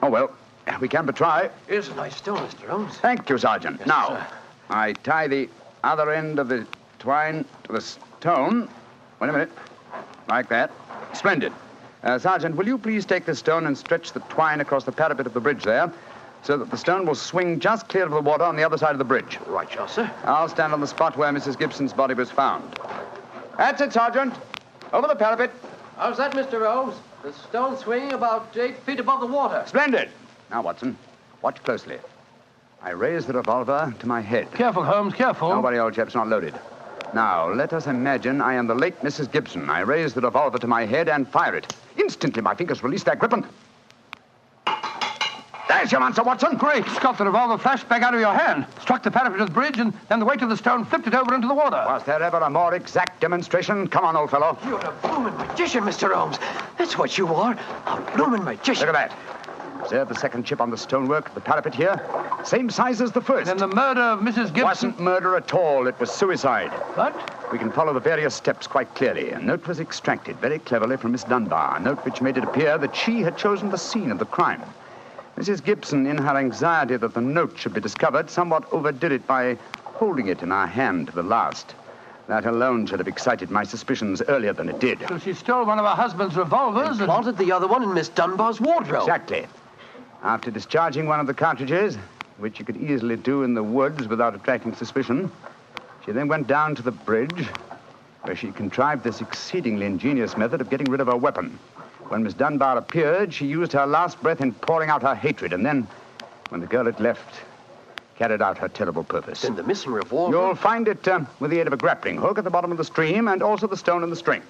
oh well, we can but try. Here's a nice stone, Mr. Holmes. Thank you, Sergeant. Yes, now, sir. I tie the other end of the twine to the stone. Wait a minute. Like that. Splendid. Sergeant, will you please take this stone and stretch the twine across the parapet of the bridge there, so that the stone will swing just clear of the water on the other side of the bridge. Right, yes, sir. I'll stand on the spot where Mrs. Gibson's body was found. That's it, Sergeant. Over the parapet. How's that, Mr. Holmes? The stone swinging about 8 feet above the water. Splendid. Now, Watson, watch closely. I raise the revolver to my head. Careful, Holmes, careful. Don't worry, old chap's not loaded. Now, let us imagine I am the late Mrs. Gibson. I raise the revolver to my head and fire it. Instantly, my fingers release their grip and... There's your answer, Watson. Great Scott, the revolver flashed back out of your hand, struck the parapet of the bridge, and then the weight of the stone flipped it over into the water. Was there ever a more exact demonstration? Come on, old fellow. You're a bloomin' magician, Mr. Holmes. That's what you are. A bloomin' magician. Look at that. Observe the second chip on the stonework of the parapet here. Same size as the first. Then the murder of Mrs. Gibson... Wasn't murder at all. It was suicide. What? We can follow the various steps quite clearly. A note was extracted very cleverly from Miss Dunbar, a note which made it appear that she had chosen the scene of the crime. Mrs. Gibson, in her anxiety that the note should be discovered, somewhat overdid it by holding it in her hand to the last. That alone should have excited my suspicions earlier than it did. So she stole one of her husband's revolvers and planted the other one in Miss Dunbar's wardrobe. Exactly. After discharging one of the cartridges, which you could easily do in the woods without attracting suspicion, she then went down to the bridge, where she contrived this exceedingly ingenious method of getting rid of her weapon. When Miss Dunbar appeared, she used her last breath in pouring out her hatred, and then, when the girl had left, carried out her terrible purpose. Then the missing revolver... You'll find it with the aid of a grappling hook at the bottom of the stream, and also the stone and the string,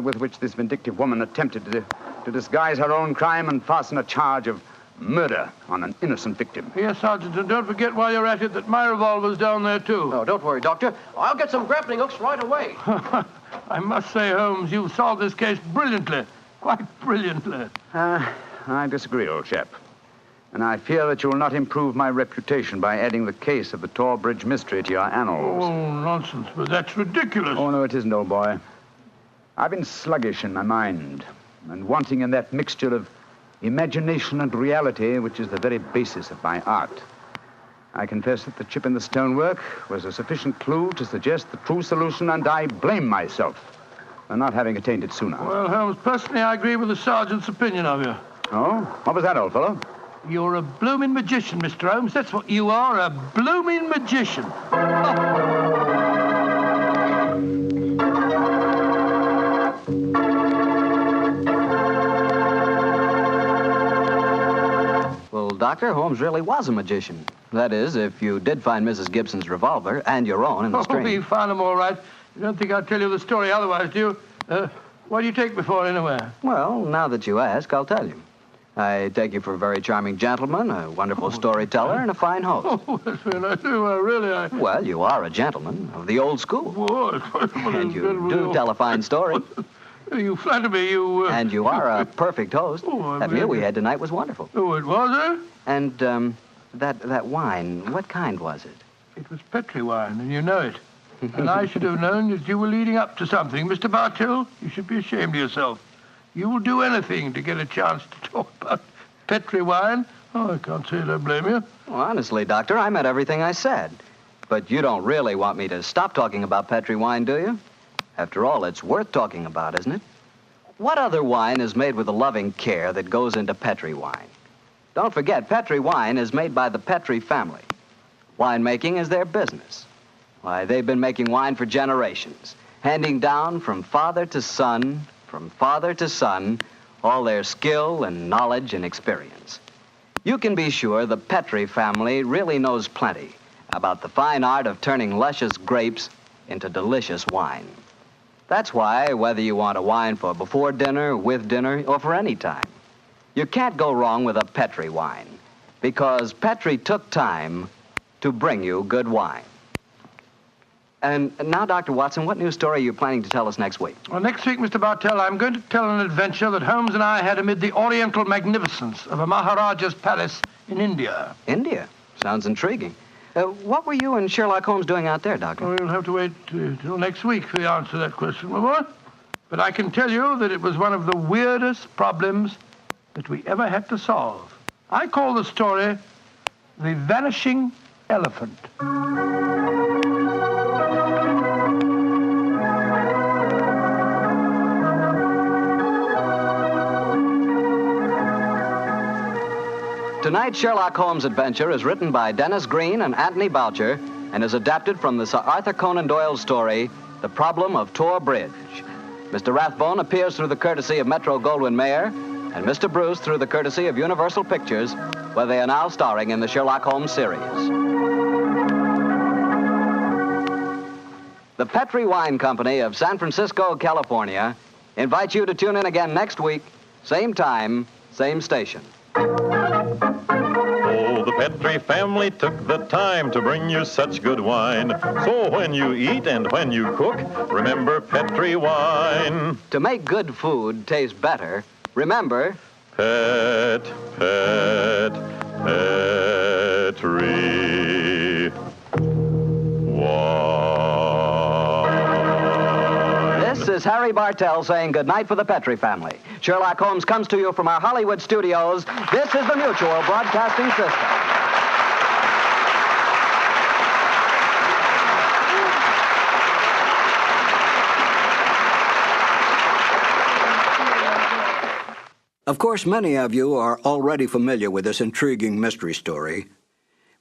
with which this vindictive woman attempted to disguise her own crime and fasten a charge of murder on an innocent victim. Yes, Sergeant, and don't forget while you're at it that my revolver's down there, too. Oh, don't worry, Doctor. I'll get some grappling hooks right away. I must say, Holmes, you've solved this case brilliantly. Quite brilliantly. I disagree, old chap. And I fear that you will not improve my reputation by adding the case of the Tor Bridge mystery to your annals. Oh, nonsense, but that's ridiculous. Oh, no, it isn't, old boy. I've been sluggish in my mind and wanting in that mixture of imagination and reality which is the very basis of my art. I confess that the chip in the stonework was a sufficient clue to suggest the true solution, and I blame myself for not having attained it sooner. Well, Holmes, personally, I agree with the sergeant's opinion of you. Oh? What was that, old fellow? You're a blooming magician, Mr. Holmes. That's what you are, a blooming magician. Well, Doctor, Holmes really was a magician. That is, if you did find Mrs. Gibson's revolver and your own in the stream. Oh, we found them all right. You don't think I'd tell you the story otherwise, do you? What do you take me for, anyway? Well, now that you ask, I'll tell you. I take you for a very charming gentleman, a wonderful storyteller, and a fine host. Oh, that's very nice. Really, Well, you are a gentleman of the old school. And you do tell a fine story. You flatter me, you... And you are a perfect host. That meal we had tonight was wonderful. Oh, it was, eh? And, that wine, what kind was it? It was Petri wine, and you know it. And I should have known that you were leading up to something. Mr. Bartell, you should be ashamed of yourself. You will do anything to get a chance to talk about Petri wine. Oh, I can't say I don't blame you. Well, honestly, Doctor, I meant everything I said. But you don't really want me to stop talking about Petri wine, do you? After all, it's worth talking about, isn't it? What other wine is made with the loving care that goes into Petri wine? Don't forget, Petri wine is made by the Petri family. Winemaking is their business. Why, they've been making wine for generations, handing down from father to son, all their skill and knowledge and experience. You can be sure the Petri family really knows plenty about the fine art of turning luscious grapes into delicious wine. That's why, whether you want a wine for before dinner, with dinner, or for any time, you can't go wrong with a Petri wine, because Petri took time to bring you good wine. And now, Dr. Watson, what new story are you planning to tell us next week? Well, next week, Mr. Bartell, I'm going to tell an adventure that Holmes and I had amid the oriental magnificence of a Maharaja's palace in India. India? Sounds intriguing. What were you and Sherlock Holmes doing out there, Doctor? Well, we'll have to wait till next week for the answer to that question, my boy. But I can tell you that it was one of the weirdest problems that we ever had to solve. I call the story The Vanishing Elephant. Tonight's Sherlock Holmes adventure is written by Dennis Green and Anthony Boucher and is adapted from the Sir Arthur Conan Doyle story, The Problem of Tor Bridge. Mr. Rathbone appears through the courtesy of Metro-Goldwyn-Mayer and Mr. Bruce through the courtesy of Universal Pictures, where they are now starring in the Sherlock Holmes series. The Petri Wine Company of San Francisco, California, invites you to tune in again next week, same time, same station. Oh, the Petri family took the time to bring you such good wine. So when you eat and when you cook, remember Petri wine. To make good food taste better, remember... Petri wine. This is Harry Bartell saying goodnight for the Petri family. Sherlock Holmes comes to you from our Hollywood studios. This is the Mutual Broadcasting System. Of course, many of you are already familiar with this intriguing mystery story,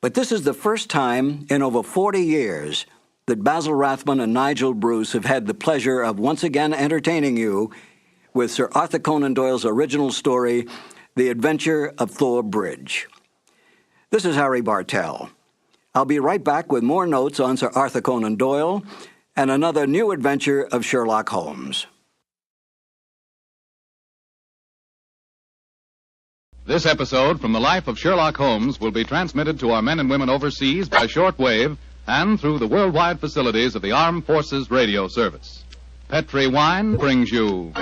but this is the first time in over 40 years that Basil Rathbone and Nigel Bruce have had the pleasure of once again entertaining you with Sir Arthur Conan Doyle's original story, The Adventure of Tor Bridge. This is Harry Bartell. I'll be right back with more notes on Sir Arthur Conan Doyle and another new adventure of Sherlock Holmes. This episode from the life of Sherlock Holmes will be transmitted to our men and women overseas by shortwave and through the worldwide facilities of the Armed Forces Radio Service. Petri Wine brings you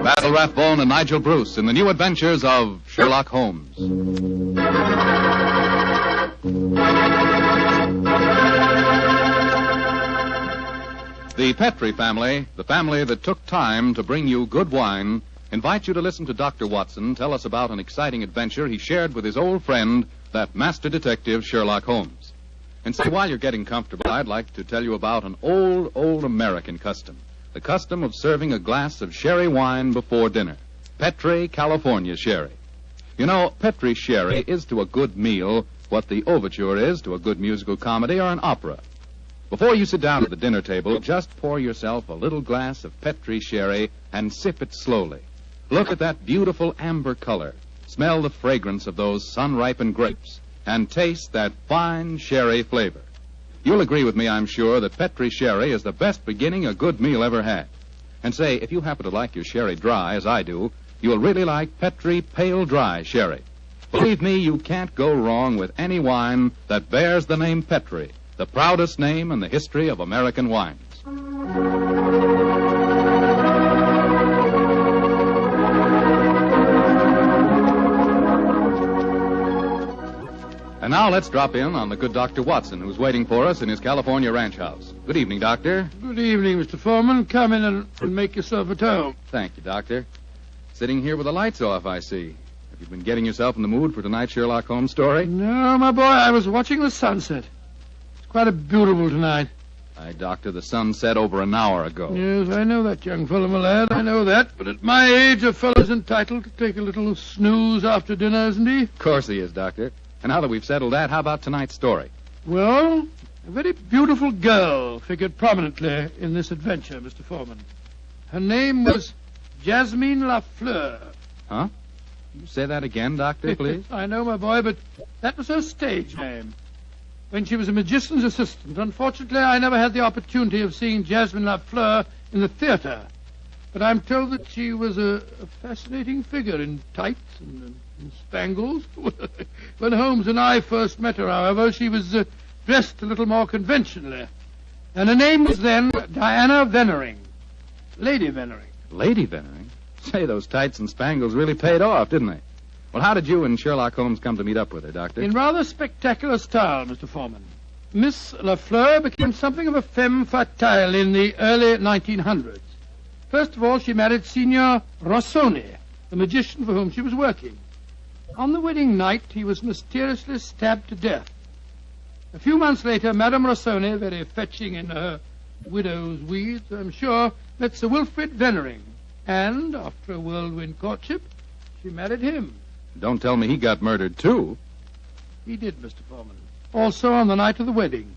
Basil Rathbone and Nigel Bruce in the new adventures of Sherlock Holmes. The Petri family, the family that took time to bring you good wine, invite you to listen to Dr. Watson tell us about an exciting adventure he shared with his old friend, that master detective Sherlock Holmes. And say, while you're getting comfortable, I'd like to tell you about an old American custom. The custom of serving a glass of sherry wine before dinner. Petri California sherry. You know, Petri sherry is to a good meal what the overture is to a good musical comedy or an opera. Before you sit down at the dinner table, just pour yourself a little glass of Petri sherry and sip it slowly. Look at that beautiful amber color. Smell the fragrance of those sun-ripened grapes. And taste that fine sherry flavor. You'll agree with me, I'm sure, that Petri sherry is the best beginning a good meal ever had. And say, if you happen to like your sherry dry, as I do, you'll really like Petri Pale Dry Sherry. Believe me, you can't go wrong with any wine that bears the name Petri, the proudest name in the history of American wines. And now Now let's drop in on the good Dr. Watson, who's waiting for us in his California ranch house. Good evening, Doctor. Good evening, Mr. Foreman. Come in and make yourself at home. Thank you, Doctor. Sitting here with the lights off, I see. Have you been getting yourself in the mood for tonight's Sherlock Holmes story? No, my boy, I was watching the sunset. It's quite a beautiful tonight. Aye, Doctor, the sun set over an hour ago. Yes, I know that, young fellow, my lad. I know that. But at my age, a fellow's entitled to take a little snooze after dinner, isn't he? Of course he is, Doctor. And now that we've settled that, how about tonight's story? Well, a very beautiful girl figured prominently in this adventure, Mr. Foreman. Her name was Jasmine Lafleur. Huh? Can you say that again, Doctor, please? I know, my boy, but that was her stage name. When she was a magician's assistant, unfortunately, I never had the opportunity of seeing Jasmine Lafleur in the theater. But I'm told that she was a fascinating figure in tights and spangles. When Holmes and I first met her, however, she was dressed a little more conventionally. And her name was then Diana Vennering. Lady Vennering. Lady Vennering? Say, those tights and spangles really paid off, didn't they? Well, how did you and Sherlock Holmes come to meet up with her, Doctor? In rather spectacular style, Mr. Foreman. Miss Lafleur became something of a femme fatale in the early 1900s. First of all, she married Signor Rossoni, the magician for whom she was working. On the wedding night, he was mysteriously stabbed to death. A few months later, Madame Rossoni, very fetching in her widow's weeds, I'm sure, met Sir Wilfrid Vennering. And, after a whirlwind courtship, she married him. Don't tell me he got murdered, too. He did, Mr. Foreman. Also on the night of the wedding.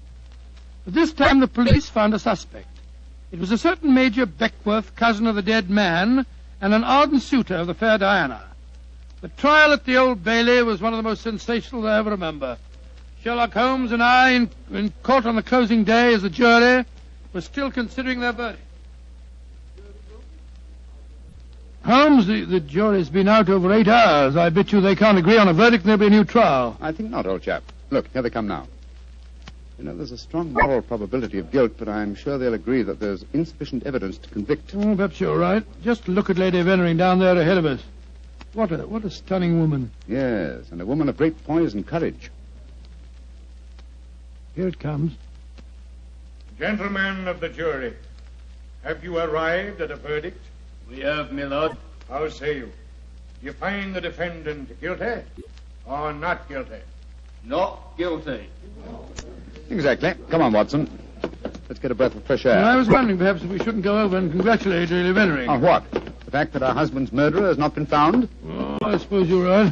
But this time the police found a suspect. It was a certain Major Beckworth, cousin of the dead man, and an ardent suitor of the fair Diana. The trial at the Old Bailey was one of the most sensational I ever remember. Sherlock Holmes and I, in court on the closing day as a jury, were still considering their verdict. Holmes, the jury's been out over 8 hours. I bet you they can't agree on a verdict and there'll be a new trial. I think not, old chap. Look, here they come now. You know, there's a strong moral probability of guilt, but I'm sure they'll agree that there's insufficient evidence to convict. Oh, perhaps you're right. Just look at Lady Vennering down there ahead of us. What a stunning woman. Yes, and a woman of great poise and courage. Here it comes. Gentlemen of the jury, have you arrived at a verdict? We have, my lord. How say you? Do you find the defendant guilty or not guilty? Not guilty. Exactly. Come on, Watson. Let's get a breath of fresh air. Well, I was wondering perhaps if we shouldn't go over and congratulate Lady Vennering. On what? The fact that our husband's murderer has not been found? Oh, I suppose you're right.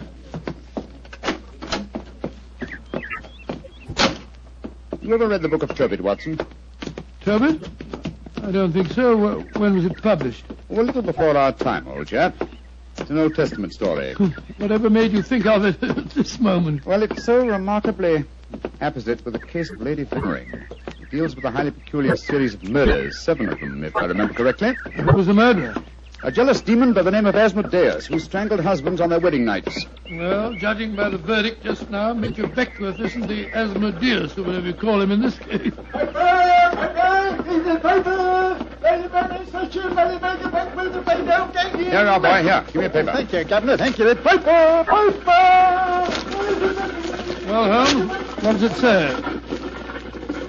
You ever read the book of Tobit, Watson? Tobit? I don't think so. When was it published? Oh, a little before our time, old chap. It's an Old Testament story. Whatever made you think of it at this moment? Well, it's so remarkably apposite with the case of Lady Vennering. It deals with a highly peculiar series of murders, 7 of them, if I remember correctly. Who was the murderer? A jealous demon by the name of Asmodeus, who strangled husbands on their wedding nights. Well, judging by the verdict just now, Major Beckworth isn't the Asmodeus, or whatever you call him in this case. Here you are, boy. Here, give me a paper. Thank you, Governor. Thank you. The paper! Well, Holmes, what does it say?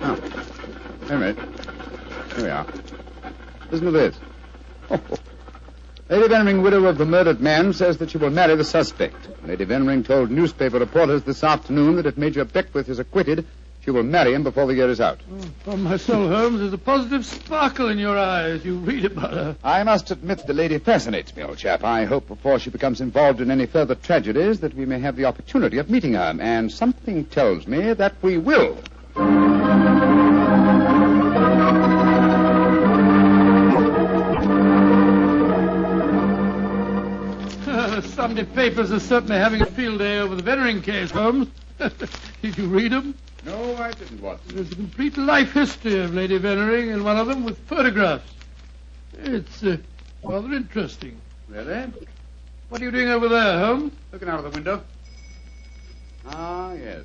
Oh, wait a minute. Here we are. Listen to this. Lady Vennering, widow of the murdered man, says that she will marry the suspect. Lady Vennering told newspaper reporters this afternoon that if Major Beckworth is acquitted, she will marry him before the year is out. Oh, my soul, Holmes, there's a positive sparkle in your eyes. You read about her. I must admit the lady fascinates me, old chap. I hope before she becomes involved in any further tragedies that we may have the opportunity of meeting her, and something tells me that we will. The Sunday papers are certainly having a field day over the Vennering case, Holmes. Did you read them? No, I didn't, Watson. There's a complete life history of Lady Vennering in one of them with photographs. It's rather interesting. Really? What are you doing over there, Holmes? Looking out of the window. Ah, yes.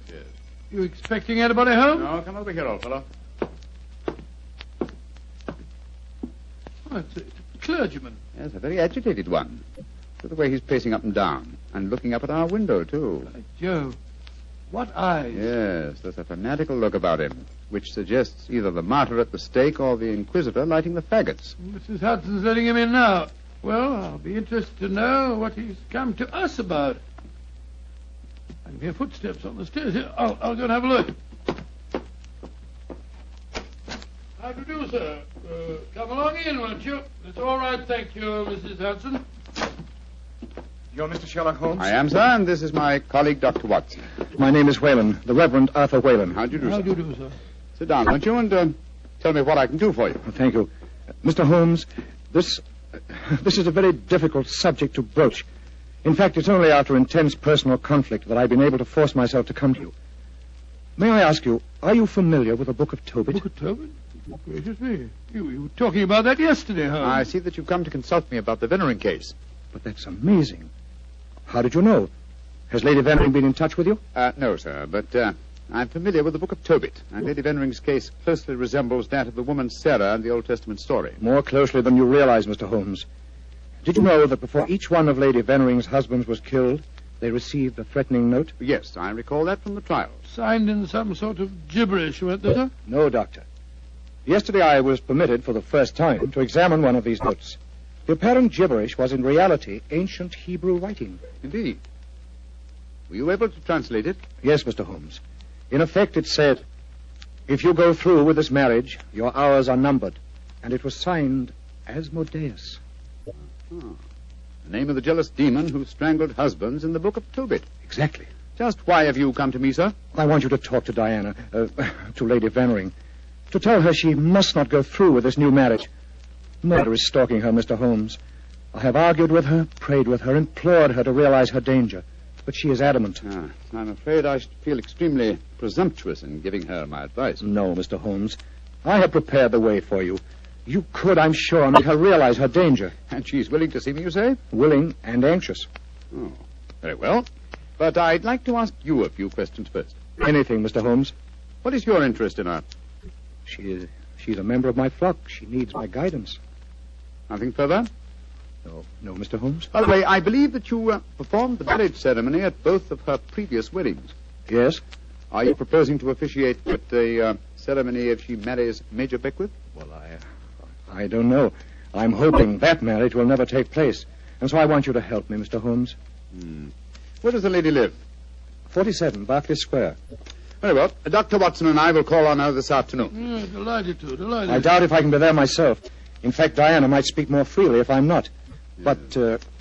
You expecting anybody home? No, come over here, old fellow. Oh, it's a clergyman. Yes, a very agitated one. Look at the way he's pacing up and down, and looking up at our window, too. Joe. What eyes? Yes, there's a fanatical look about him, which suggests either the martyr at the stake or the inquisitor lighting the faggots. Mrs. Hudson's letting him in now. Well, I'll be interested to know what he's come to us about. I can hear footsteps on the stairs here. I'll go and have a look. How do you do, sir? Come along in, won't you? It's all right, thank you, Mrs. Hudson. You're Mr. Sherlock Holmes? I am, sir, and this is my colleague, Dr. Watson. My name is Whalen, the Reverend Arthur Whalen. How do you do, How sir? do you do, sir? Sit down, won't you, and tell me what I can do for you. Thank you. Mr. Holmes, this is a very difficult subject to broach. In fact, it's only after intense personal conflict that I've been able to force myself to come to you. May I ask you, are you familiar with the Book of Tobit? Book of Tobit? Oh, gracious me. You were talking about that yesterday, Holmes. I see that you've come to consult me about the Veneering case. But that's amazing. How did you know? Has Lady Veneering been in touch with you? No, sir, but I'm familiar with the Book of Tobit, and Lady Venering's case closely resembles that of the woman Sarah in the Old Testament story. More closely than you realize, Mr. Holmes. Did you know that before each one of Lady Venering's husbands was killed, they received a threatening note? Yes, I recall that from the trial. Signed in some sort of gibberish, weren't they, sir? No, Doctor. Yesterday I was permitted for the first time to examine one of these notes. The apparent gibberish was in reality ancient Hebrew writing. Indeed. Were you able to translate it? Yes, Mr. Holmes. In effect, it said, "If you go through with this marriage, your hours are numbered." And it was signed Asmodeus. Oh. The name of the jealous demon who strangled husbands in the Book of Tobit. Exactly. Just why have you come to me, sir? I want you to talk to Diana, to Lady Veneering, to tell her she must not go through with this new marriage. Murder is stalking her, Mr. Holmes. I have argued with her, prayed with her, implored her to realize her danger. But she is adamant. I'm afraid I should feel extremely presumptuous in giving her my advice. No, Mr. Holmes. I have prepared the way for you. You could, I'm sure, make her realize her danger. And she's willing to see me, you say? Willing and anxious. Oh, very well. But I'd like to ask you a few questions first. Anything, Mr. Holmes. What is your interest in her? She's a member of my flock. She needs my guidance. Nothing further? No, Mr. Holmes. By the way, I believe that you performed the marriage ceremony at both of her previous weddings. Yes. Are you proposing to officiate at the ceremony if she marries Major Beckwith? Well, I don't know. I'm hoping that marriage will never take place. And so I want you to help me, Mr. Holmes. Where does the lady live? 47, Berkeley Square. Very well. Dr. Watson and I will call on her this afternoon. Yeah, delighted to, delighted. I doubt if I can be there myself. In fact, Diana might speak more freely if I'm not. But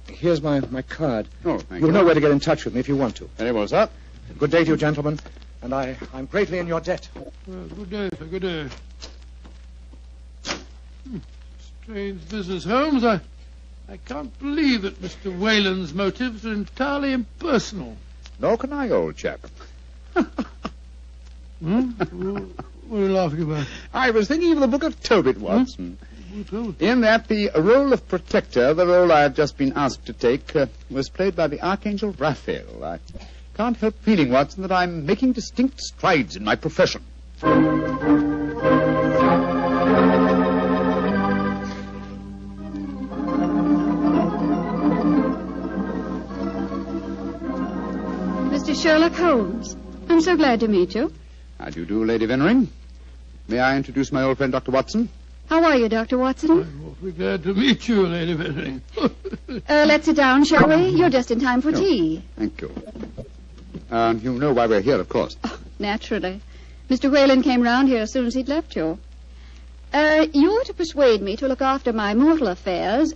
here's my card. Oh, thank you. You'll know where to get in touch with me if you want to. Very well, sir. Good day to you, gentlemen. And I'm greatly in your debt. Well, good day, sir, good day. Strange business, Holmes. I can't believe that Mr. Whalen's motives are entirely impersonal. Nor can I, old chap. What are you laughing about? I was thinking of the Book of Tobit, Watson. In that the role of protector, the role I have just been asked to take, was played by the Archangel Raphael. I can't help feeling, Watson, that I'm making distinct strides in my profession. Mr. Sherlock Holmes, I'm so glad to meet you. How do you do, Lady Veneering? May I introduce my old friend, Dr. Watson? How are you, Dr. Watson? I'm awfully glad to meet you, Lady Veneering. Let's sit down, shall we? You're just in time for tea. Thank you. You know why we're here, of course. Oh, naturally. Mr. Whalen came round here as soon as he'd left you. You're to persuade me to look after my mortal affairs,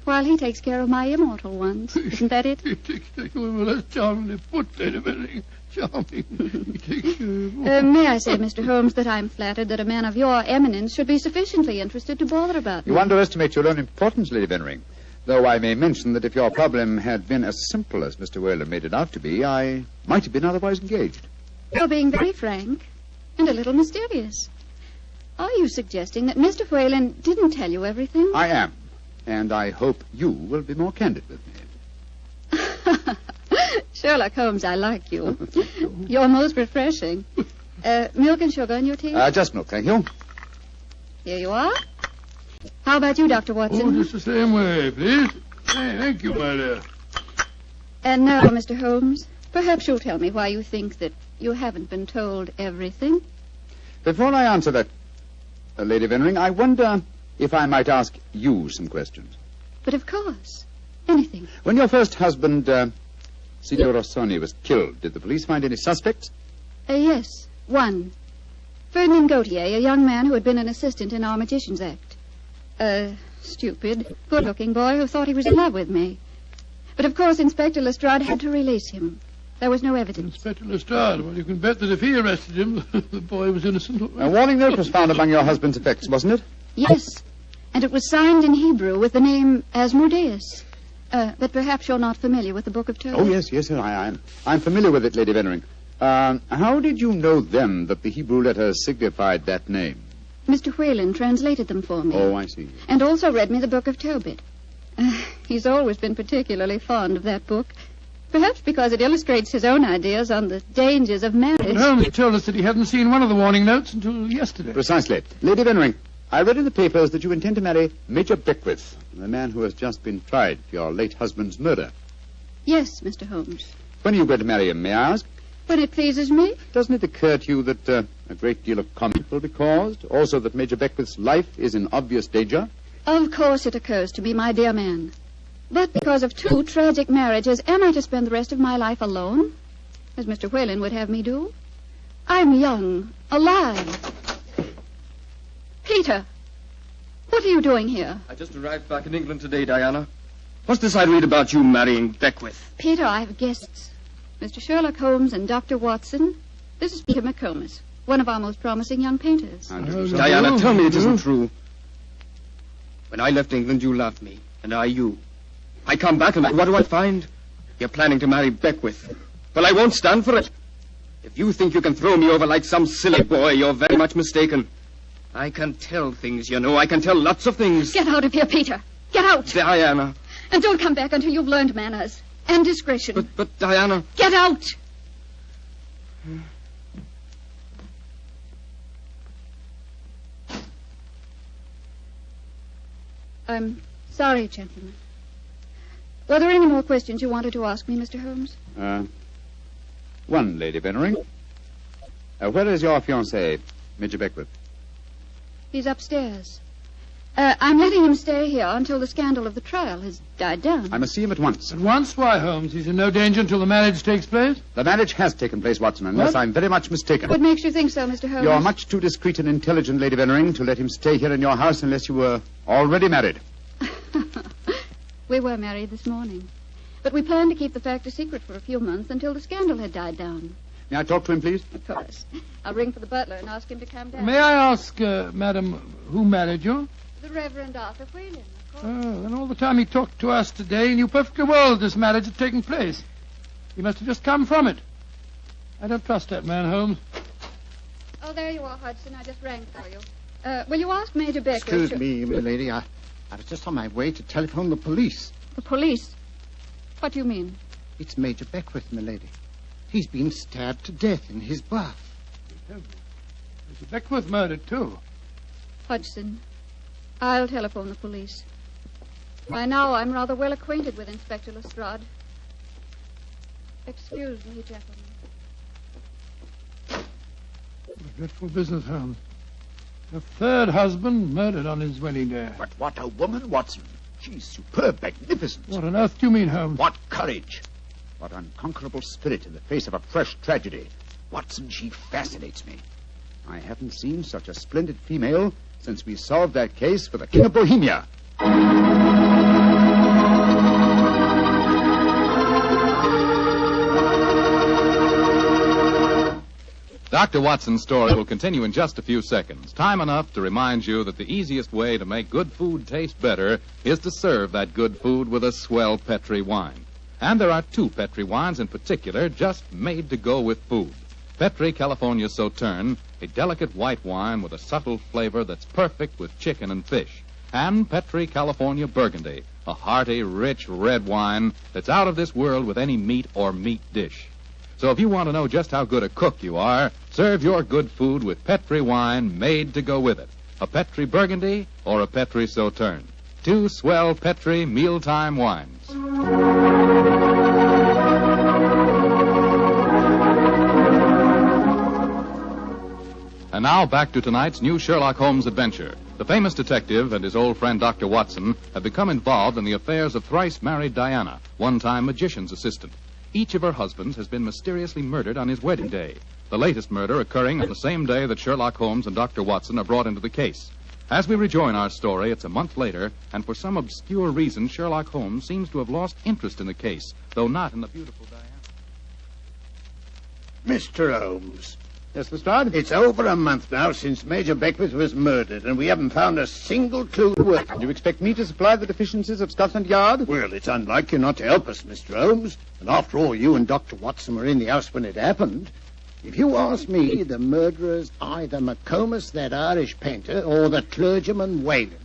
while he takes care of my immortal ones. Isn't that it? He takes care of them. That's charmingly put, Lady Veneering. Charming. He takes care of May I say, Mr. Holmes, that I'm flattered that a man of your eminence should be sufficiently interested to bother about me. You underestimate your own importance, Lady Veneering. Though I may mention that if your problem had been as simple as Mr. Whalen made it out to be, I might have been otherwise engaged. You're being very frank and a little mysterious. Are you suggesting that Mr. Whalen didn't tell you everything? I am. And I hope you will be more candid with me. Sherlock Holmes, I like you. You're most refreshing. Milk and sugar in your tea? Just milk, thank you. Here you are. How about you, Dr. Watson? Oh, just the same way, please. Hey, thank you, my dear. And now, Mr. Holmes, Perhaps you'll tell me why you think that you haven't been told everything. Before I answer that, Lady Vennering, I wonder if I might ask you some questions. But of course. Anything. When your first husband, Signor Rossoni, was killed, did the police find any suspects? Yes, one. Ferdinand Gautier, a young man who had been an assistant in our Magician's Act. A stupid, good-looking boy who thought he was in love with me. But of course Inspector Lestrade had to release him. There was no evidence. Inspector Lestrade, well, you can bet that if he arrested him, the boy was innocent. A warning note was found among your husband's effects, wasn't it? Yes, and it was signed in Hebrew with the name Asmodeus. But perhaps you're not familiar with the Book of Tobit. Oh, yes, sir, I am. I'm familiar with it, Lady Vennering. How did you know then that the Hebrew letters signified that name? Mr. Whalen translated them for me. Oh, I see. And also read me the Book of Tobit. He's always been particularly fond of that book. Perhaps because it illustrates his own ideas on the dangers of marriage. But Holmes told us that he hadn't seen one of the warning notes until yesterday. Precisely. Lady Vennering, I read in the papers that you intend to marry Major Beckwith, the man who has just been tried for your late husband's murder. Yes, Mr. Holmes. When are you going to marry him, may I ask? When it pleases me. Doesn't it occur to you that a great deal of comment will be caused? Also that Major Beckwith's life is in obvious danger? Of course it occurs to me, my dear man. But because of two tragic marriages, am I to spend the rest of my life alone? As Mr. Whalen would have me do? I'm young, alive. Peter, what are you doing here? I just arrived back in England today, Diana. What's this I read about you marrying Beckwith? Peter, I have guests. Mr. Sherlock Holmes and Dr. Watson. This is Peter McComas, one of our most promising young painters. Diana, tell me it isn't true. When I left England, you loved me, and I you. I come back, and what do I find? You're planning to marry Beckwith. Well, I won't stand for it. If you think you can throw me over like some silly boy, you're very much mistaken. I can tell things, you know. I can tell lots of things. Get out of here, Peter. Get out. Diana. And don't come back until you've learned manners and discretion. But Diana... Get out! I'm sorry, gentlemen. Were there any more questions you wanted to ask me, Mr. Holmes? One, Lady Vennering. Where is your fiancé, Major Beckwith? He's upstairs. I'm letting him stay here until the scandal of the trial has died down. I must see him at once. At once? Why, Holmes? He's in no danger until the marriage takes place? The marriage has taken place, Watson, unless I'm very much mistaken. What makes you think so, Mr. Holmes? You're much too discreet and intelligent, Lady Vennering, to let him stay here in your house unless you were already married. We were married this morning. But we planned to keep the fact a secret for a few months until the scandal had died down. May I talk to him, please? Of course. I'll ring for the butler and ask him to come down. May I ask, madam, who married you? The Reverend Arthur Whalen, of course. Oh, and all the time he talked to us today, he knew perfectly well that this marriage had taken place. He must have just come from it. I don't trust that man, Holmes. Oh, there you are, Hudson. I just rang for you. Will you ask Major Beckwith? Excuse me, milady. I was just on my way to telephone the police. The police? What do you mean? It's Major Beckwith, milady. He's been stabbed to death in his bath. Mr. Beckwith murdered, too. Hudson, I'll telephone the police. By now, I'm rather well acquainted with Inspector Lestrade. Excuse me, gentlemen. What a dreadful business, Holmes. A third husband murdered on his wedding day. But what a woman, Watson. She's superb, magnificent. What on earth do you mean, Holmes? What courage. What unconquerable spirit in the face of a fresh tragedy. Watson, she fascinates me. I haven't seen such a splendid female since we solved that case for the King of Bohemia. Dr. Watson's story will continue in just a few seconds. Time enough to remind you that the easiest way to make good food taste better is to serve that good food with a swell Petri wine. And there are two Petri wines in particular just made to go with food. Petri California Sauterne, a delicate white wine with a subtle flavor that's perfect with chicken and fish. And Petri California Burgundy, a hearty, rich red wine that's out of this world with any meat or meat dish. So if you want to know just how good a cook you are, serve your good food with Petri wine made to go with it. A Petri Burgundy or a Petri Sauterne. Two swell Petri mealtime wines. And now back to tonight's new Sherlock Holmes adventure. The famous detective and his old friend Dr. Watson have become involved in the affairs of thrice-married Diana, one-time magician's assistant. Each of her husbands has been mysteriously murdered on his wedding day, the latest murder occurring on the same day that Sherlock Holmes and Dr. Watson are brought into the case. As we rejoin our story, it's a month later, and for some obscure reason, Sherlock Holmes seems to have lost interest in the case, though not in the beautiful Diana. Mr. Holmes. Yes, Lestrade? It's over a month now since Major Beckwith was murdered, and we haven't found a single clue worth. Do you expect me to supply the deficiencies of Scotland Yard? Well, it's unlike you not to help us, Mr. Holmes. And after all, you and Dr. Watson were in the house when it happened. If you ask me, the murderer's either McComas, that Irish painter, or the clergyman Whalen.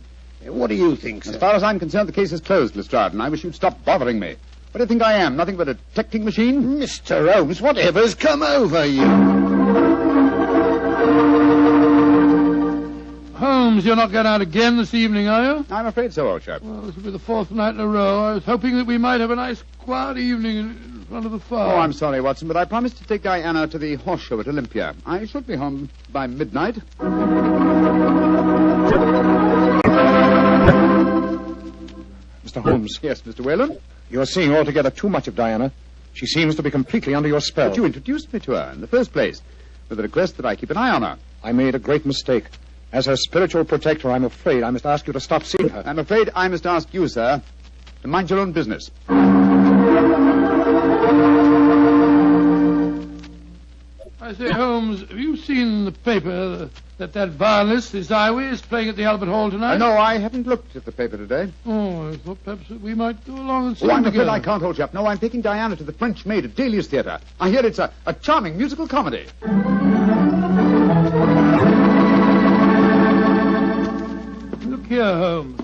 What do you think, sir? As far as I'm concerned, the case is closed, Lestrade, and I wish you'd stop bothering me. What do you think I am? Nothing but a detecting machine? Mr. Holmes, whatever's come over you? Holmes, you're not going out again this evening, are you? I'm afraid so, old chap. Well, this will be the fourth night in a row. I was hoping that we might have a nice, quiet evening in front of the fire. Oh, I'm sorry, Watson, but I promised to take Diana to the horse show at Olympia. I should be home by midnight. Mr. Holmes. Yes, Mr. Whalen? You're seeing altogether too much of Diana. She seems to be completely under your spell. But you introduced me to her in the first place, with the request that I keep an eye on her. I made a great mistake. As her spiritual protector, I'm afraid I must ask you to stop seeing her. I'm afraid I must ask you, sir, to mind your own business. I say, Holmes, have you seen in the paper that violinist, this Iway, is playing at the Albert Hall tonight? No, I haven't looked at the paper today. Oh, I thought perhaps that we might go along and see I'm him afraid together. I can't, old chap. No, I'm taking Diana to the French Maid at Dahlia's Theatre. I hear it's a charming musical comedy. Look here, Holmes.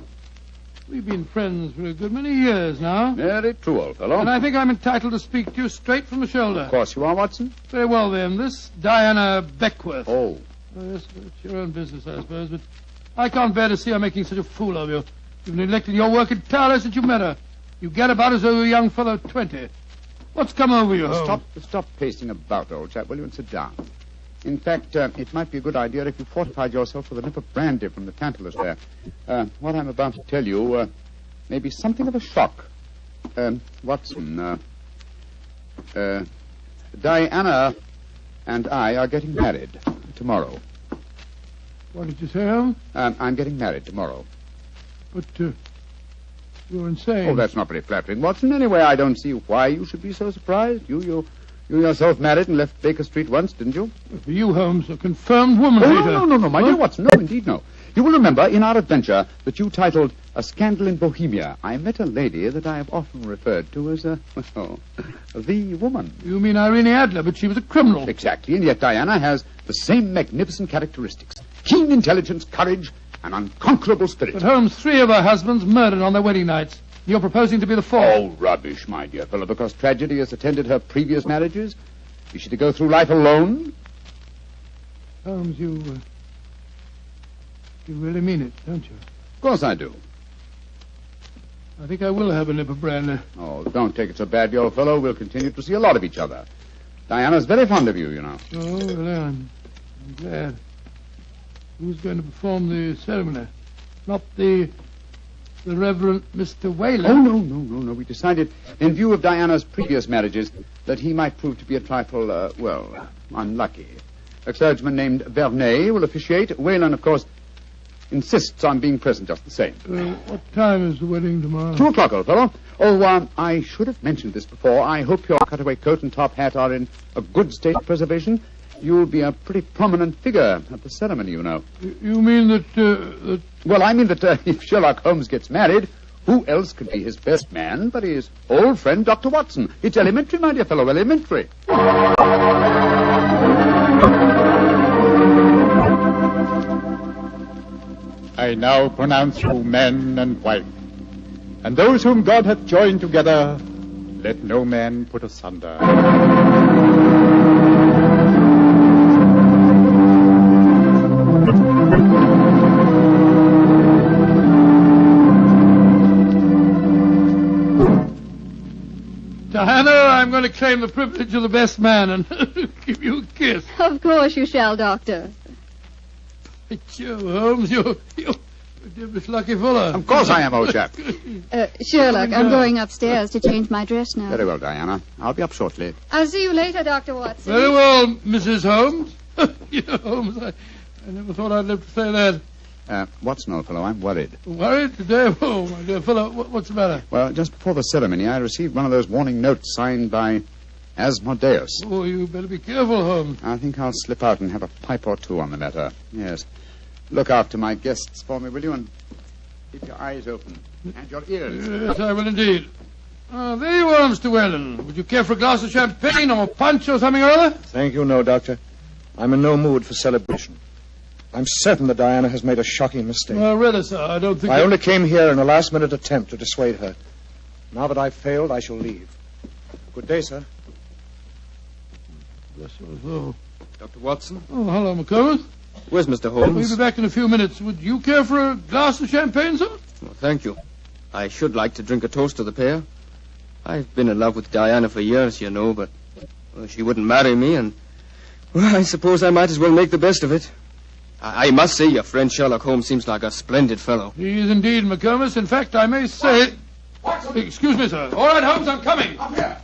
We've been friends for a good many years now. Very true, old fellow. And I think I'm entitled to speak to you straight from the shoulder. Of course you are, Watson. Very well, then. This Diana Beckwith. Oh. Yes, it's your own business, I suppose, but I can't bear to see her making such a fool of you. You've neglected your work entirely since you met her. You get about as though you're a young fellow of 20. What's come over you, Holmes? Stop pacing about, old chap, will you, and sit down. In fact, it might be a good idea if you fortified yourself with a nip of brandy from the Tantalus there. What I'm about to tell you may be something of a shock. Watson, Diana and I are getting married tomorrow. What did you say, Holmes? I'm getting married tomorrow. But, you're insane. Oh, that's not very flattering, Watson. Anyway, I don't see why you should be so surprised. You yourself married and left Baker Street once, didn't you? For you, Holmes, a confirmed woman hater. No, my dear Watson. No, indeed, no. You will remember in our adventure that you titled A Scandal in Bohemia, I met a lady that I have often referred to as, the woman. You mean Irene Adler, but she was a criminal. Exactly, and yet Diana has the same magnificent characteristics. Keen intelligence, courage, and unconquerable spirit. But Holmes, 3 of her husbands murdered on their wedding nights. You're proposing to be the 4th. Oh, rubbish, my dear fellow, because tragedy has attended her previous marriages. Is she to go through life alone? Holmes, you really mean it, don't you? Of course I do. I think I will have a nip of brandy. Oh, don't take it so badly, old fellow. We'll continue to see a lot of each other. Diana's very fond of you, you know. Oh, well, I'm glad. Who's going to perform the ceremony? Not the Reverend Mr. Whalen? Oh, no. We decided, in view of Diana's previous marriages, that he might prove to be a trifle, unlucky. A clergyman named Vernet will officiate. Whalen, of course, insists on being present just the same. What time is the wedding tomorrow? 2 o'clock, old fellow. Oh, I should have mentioned this before. I hope your cutaway coat and top hat are in a good state of preservation. You'll be a pretty prominent figure at the ceremony, you know. You mean that... Well, I mean that if Sherlock Holmes gets married, who else could be his best man but his old friend, Dr. Watson? It's elementary, my dear fellow, elementary. I now pronounce you man and wife, and those whom God hath joined together, let no man put asunder. Diana, I'm going to claim the privilege of the best man and give you a kiss. Of course you shall, Doctor. Joe, Holmes, you're a devilish lucky fellow. Of course I am, old chap. Sherlock, I'm going upstairs to change my dress now. Very well, Diana. I'll be up shortly. I'll see you later, Dr. Watson. Very well, Mrs. Holmes. Holmes, I never thought I'd live to say that. Watson, old fellow, I'm worried. Worried today? Oh, my dear fellow, what's the matter? Well, just before the ceremony, I received one of those warning notes signed by Asmodeus. Oh, you better be careful, Holmes. I think I'll slip out and have a pipe or two on the matter. Yes. Look after my guests for me, will you? And keep your eyes open. And your ears. Yes, I will indeed. There you are, Mr. Whalen. Would you care for a glass of champagne or punch or something or other? Thank you, no, Doctor. I'm in no mood for celebration. I'm certain that Diana has made a shocking mistake. Well, really, sir, I don't think... I only came here in a last-minute attempt to dissuade her. Now that I've failed, I shall leave. Good day, sir. Bless your soul. Dr. Watson? Oh, hello, McComas. Where's Mr. Holmes? We'll be back in a few minutes. Would you care for a glass of champagne, sir? Well, thank you. I should like to drink a toast to the pair. I've been in love with Diana for years, you know, but she wouldn't marry me, and well, I suppose I might as well make the best of it. I must say your friend Sherlock Holmes seems like a splendid fellow. He is indeed, McComas. In fact, I may say... Excuse me, sir. All right, Holmes, I'm coming. Up here.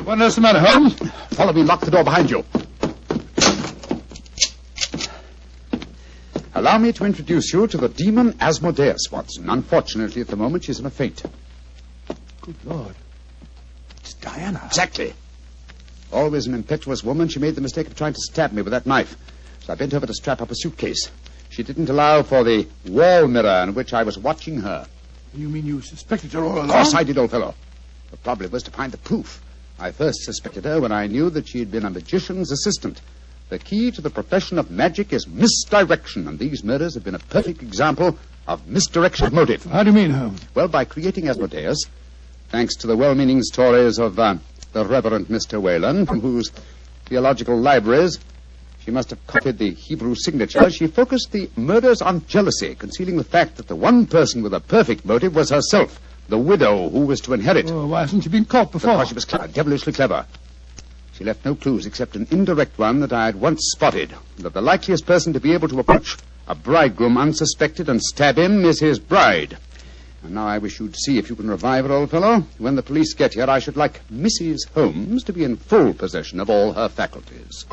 What else the matter, Holmes? Follow me, lock the door behind you. Allow me to introduce you to the demon Asmodeus, Watson. Unfortunately, at the moment, she's in a faint. Good Lord. It's Diana. Exactly. Always an impetuous woman, she made the mistake of trying to stab me with that knife. So I bent over to strap up a suitcase. She didn't allow for the wall mirror in which I was watching her. You mean you suspected her all along? Of course I did, old fellow. The problem was to find the proof. I first suspected her when I knew that she had been a magician's assistant. The key to the profession of magic is misdirection, and these murders have been a perfect example of misdirection of motive. How do you mean, Holmes? Well, by creating Asmodeus, thanks to the well-meaning stories of the Reverend Mr. Whalen, from whose theological libraries she must have copied the Hebrew signature, she focused the murders on jealousy, concealing the fact that the one person with a perfect motive was herself, the widow who was to inherit. Oh, why hasn't she been caught before? Because she was clever, devilishly clever. She left no clues except an indirect one that I had once spotted, that the likeliest person to be able to approach a bridegroom unsuspected and stab him is his bride. And now I wish you'd see if you can revive her, old fellow. When the police get here, I should like Mrs. Holmes to be in full possession of all her faculties.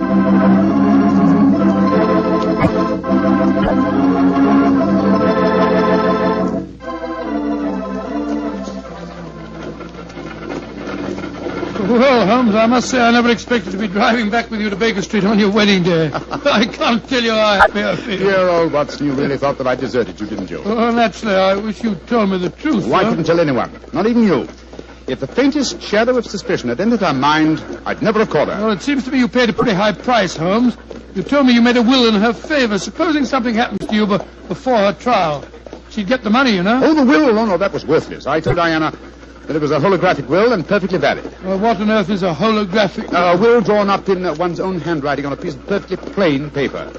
Well, Holmes, I must say I never expected to be driving back with you to Baker Street on your wedding day. I can't tell you how happy I feel. Dear old Watson, you really thought that I deserted you, didn't you? Oh, naturally, I wish you'd told me the truth. Well, I couldn't tell anyone, not even you. If the faintest shadow of suspicion had entered her mind, I'd never have caught her. Well, it seems to me you paid a pretty high price, Holmes. You told me you made a will in her favor. Supposing something happens to you before her trial, she'd get the money, you know. Oh, the will? Oh, no, that was worthless. I told Diana that it was a holographic will and perfectly valid. Well, what on earth is a holographic will? A will drawn up in one's own handwriting on a piece of perfectly plain paper.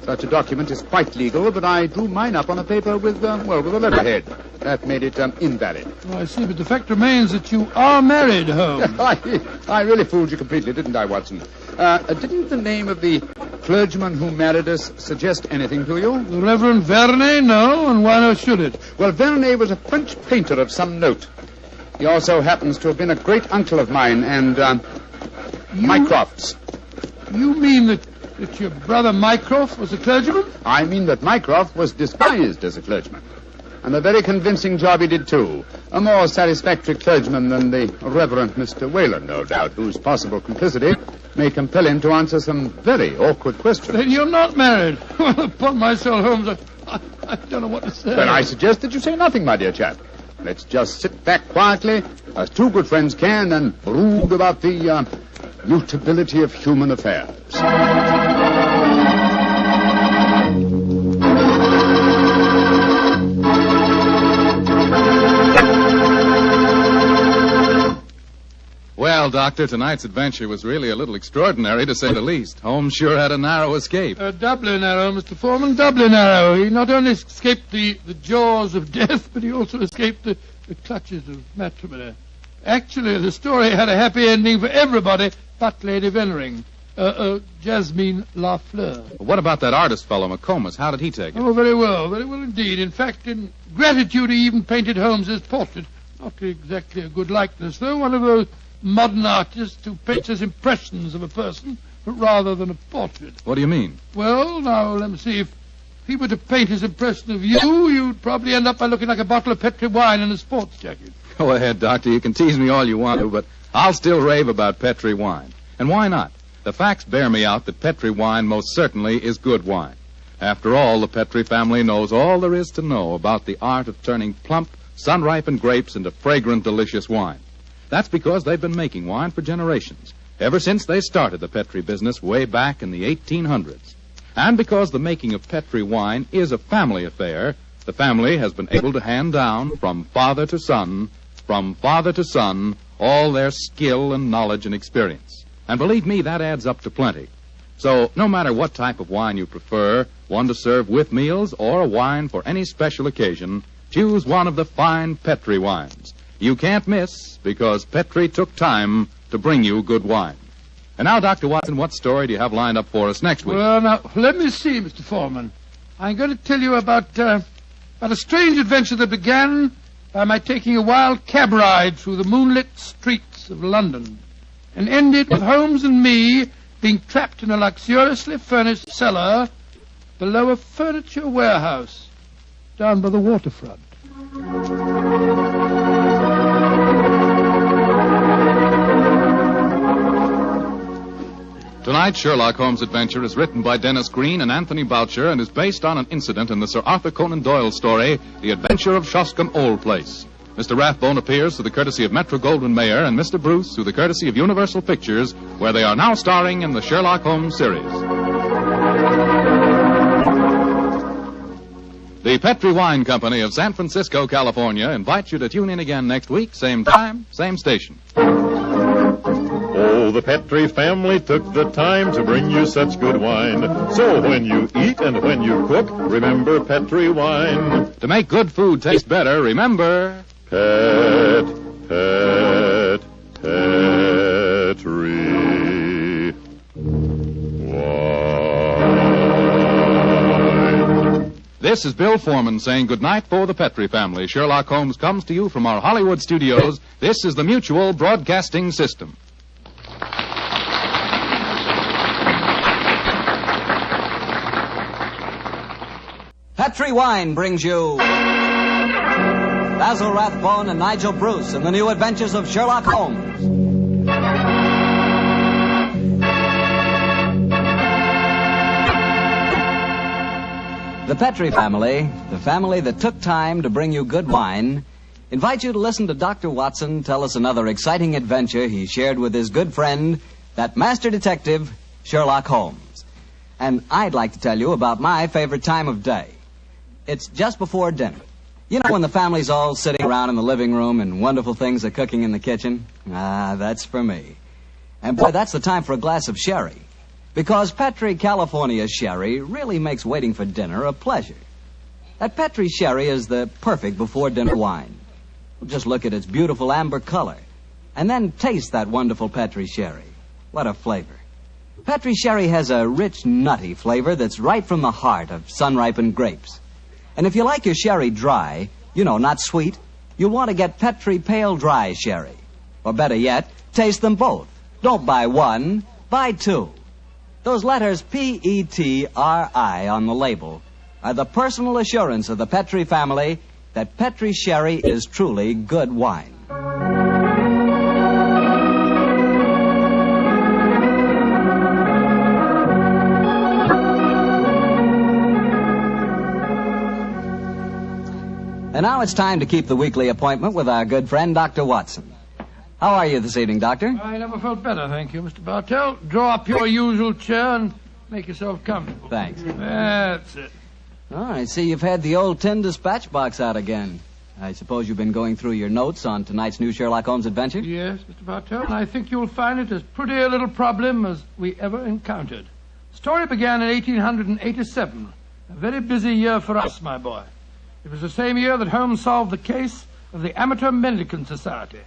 Such a document is quite legal, but I drew mine up on a paper with a letterhead. That made it invalid. Oh, I see, but the fact remains that you are married, Holmes. I really fooled you completely, didn't I, Watson? Didn't the name of the clergyman who married us suggest anything to you? The Reverend Vernet? No, and why not should it? Well, Vernet was a French painter of some note. He also happens to have been a great uncle of mine and Mycroft's. You mean that your brother Mycroft was a clergyman? I mean that Mycroft was disguised as a clergyman. And a very convincing job he did, too. A more satisfactory clergyman than the Reverend Mr. Whalen, no doubt, whose possible complicity may compel him to answer some very awkward questions. Then you're not married. Well, upon my soul, Holmes, I don't know what to say. Then I suggest that you say nothing, my dear chap. Let's just sit back quietly, as two good friends can, and brood about the mutability of human affairs. Well, Doctor, tonight's adventure was really a little extraordinary, to say the least. Holmes sure had a narrow escape. Doubly narrow, Mr. Foreman, doubly narrow. He not only escaped the jaws of death, but he also escaped the clutches of matrimony. Actually, the story had a happy ending for everybody but Lady Vennering. Jasmine Lafleur. What about that artist fellow, McComas? How did he take it? Oh, very well indeed. In fact, in gratitude, he even painted Holmes's portrait. Not exactly a good likeness, though. One of those modern artists who paints as impressions of a person, but rather than a portrait. What do you mean? Well, now, let me see. If he were to paint his impression of you, you'd probably end up by looking like a bottle of Petri wine in a sports jacket. Go ahead, Doctor. You can tease me all you want to, but I'll still rave about Petri wine. And why not? The facts bear me out that Petri wine most certainly is good wine. After all, the Petri family knows all there is to know about the art of turning plump, sun-ripened grapes into fragrant, delicious wine. That's because they've been making wine for generations, ever since they started the Petri business way back in the 1800s. And because the making of Petri wine is a family affair, the family has been able to hand down from father to son, all their skill and knowledge and experience. And believe me, that adds up to plenty. So no matter what type of wine you prefer, one to serve with meals or a wine for any special occasion, choose one of the fine Petri wines. You can't miss, because Petri took time to bring you good wine. And now, Dr. Watson, what story do you have lined up for us next week? Well, now, let me see, Mr. Foreman. I'm going to tell you about a strange adventure that began by my taking a wild cab ride through the moonlit streets of London, and ended with Holmes and me being trapped in a luxuriously furnished cellar below a furniture warehouse down by the waterfront. Tonight's Sherlock Holmes adventure is written by Dennis Green and Anthony Boucher and is based on an incident in the Sir Arthur Conan Doyle story, The Adventure of Shoscombe Old Place. Mr. Rathbone appears through the courtesy of Metro-Goldwyn-Mayer and Mr. Bruce through the courtesy of Universal Pictures, where they are now starring in the Sherlock Holmes series. The Petri Wine Company of San Francisco, California, invites you to tune in again next week, same time, same station. Oh, the Petri family took the time to bring you such good wine. So when you eat and when you cook, remember Petri wine. To make good food taste better, remember... Petri wine. This is Bill Foreman saying goodnight for the Petri family. Sherlock Holmes comes to you from our Hollywood studios. This is the Mutual Broadcasting System. Petri Wine brings you Basil Rathbone and Nigel Bruce in the new Adventures of Sherlock Holmes. The Petri family, the family that took time to bring you good wine, invite you to listen to Dr. Watson tell us another exciting adventure he shared with his good friend, that master detective, Sherlock Holmes. And I'd like to tell you about my favorite time of day. It's just before dinner. You know, when the family's all sitting around in the living room and wonderful things are cooking in the kitchen? Ah, that's for me. And boy, that's the time for a glass of sherry. Because Petri California sherry really makes waiting for dinner a pleasure. That Petri sherry is the perfect before-dinner wine. Just look at its beautiful amber color. And then taste that wonderful Petri sherry. What a flavor. Petri sherry has a rich, nutty flavor that's right from the heart of sun-ripened grapes. And if you like your sherry dry, you know, not sweet, you'll want to get Petri Pale Dry Sherry. Or better yet, taste them both. Don't buy one, buy two. Those letters P-E-T-R-I on the label are the personal assurance of the Petri family that Petri sherry is truly good wine. And now it's time to keep the weekly appointment with our good friend, Dr. Watson. How are you this evening, Doctor? I never felt better, thank you, Mr. Bartell. Draw up your usual chair and make yourself comfortable. Thanks. That's it. Oh, I see you've had the old tin dispatch box out again. I suppose you've been going through your notes on tonight's new Sherlock Holmes adventure? Yes, Mr. Bartell, and I think you'll find it as pretty a little problem as we ever encountered. The story began in 1887, a very busy year for us, my boy. It was the same year that Holmes solved the case of the Amateur Mendicant Society,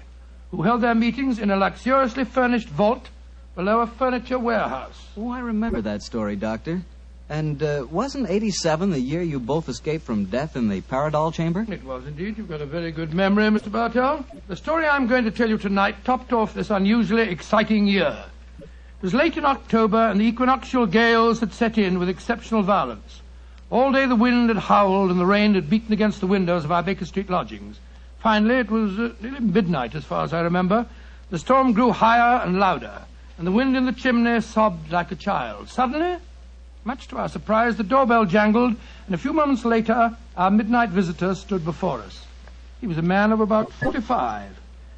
who held their meetings in a luxuriously furnished vault below a furniture warehouse. Oh, I remember that story, Doctor. And wasn't 87 the year you both escaped from death in the Paradol chamber? It was indeed. You've got a very good memory, Mr. Bartell. The story I'm going to tell you tonight topped off this unusually exciting year. It was late in October, and the equinoctial gales had set in with exceptional violence. All day the wind had howled and the rain had beaten against the windows of our Baker Street lodgings. Finally, it was nearly midnight, as far as I remember. The storm grew higher and louder, and the wind in the chimney sobbed like a child. Suddenly, much to our surprise, the doorbell jangled, and a few moments later, our midnight visitor stood before us. He was a man of about 45,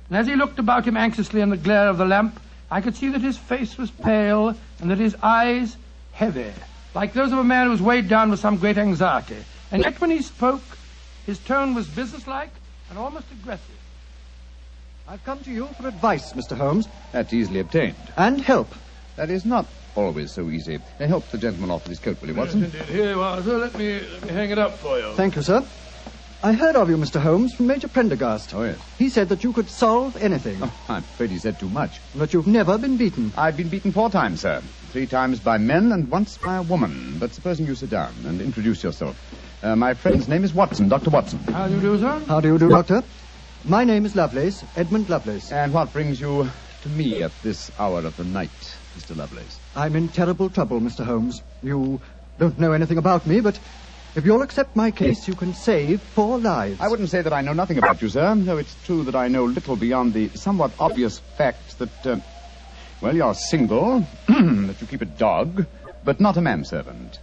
and as he looked about him anxiously in the glare of the lamp, I could see that his face was pale and that his eyes heavy, like those of a man who was weighed down with some great anxiety. And yet when he spoke, his tone was businesslike and almost aggressive. I've come to you for advice, Mr. Holmes. That's easily obtained. And help. That is not always so easy. Help the gentleman off with his coat, will you, Watson? Yes, indeed. Here you are, sir. Let me hang it up for you. Thank you, sir. I heard of you, Mr. Holmes, from Major Prendergast. Oh, yes. He said that you could solve anything. Oh, I'm afraid he said too much. But you've never been beaten. I've been beaten 4 times, sir. 3 times by men and once by a woman. But supposing you sit down and introduce yourself. My friend's name is Watson, Dr. Watson. How do you do, sir? How do you do, Doctor? My name is Lovelace, Edmund Lovelace. And what brings you to me at this hour of the night, Mr. Lovelace? I'm in terrible trouble, Mr. Holmes. You don't know anything about me, but if you'll accept my case, you can save 4 lives. I wouldn't say that I know nothing about you, sir, though it's true that I know little beyond the somewhat obvious fact that, you're single, that you keep a dog, but not a manservant,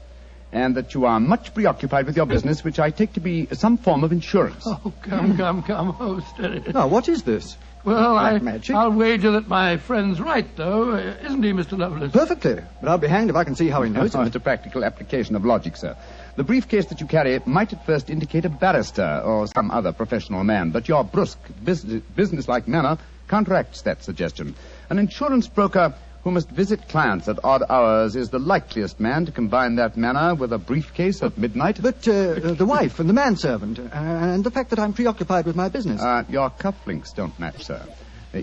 and that you are much preoccupied with your business, which I take to be some form of insurance. Oh, come. Oh, steady. Now, what is this? Well, magic? I'll wager that my friend's right, though. Isn't he, Mr. Lovelace? Perfectly. But I'll be hanged if I can see how he knows it. It's a practical application of logic, sir. The briefcase that you carry might at first indicate a barrister or some other professional man, but your brusque, businesslike manner counteracts that suggestion. An insurance broker who must visit clients at odd hours is the likeliest man to combine that manner with a briefcase at midnight. But the wife and the manservant, and the fact that I'm preoccupied with my business. Your cufflinks don't match, sir.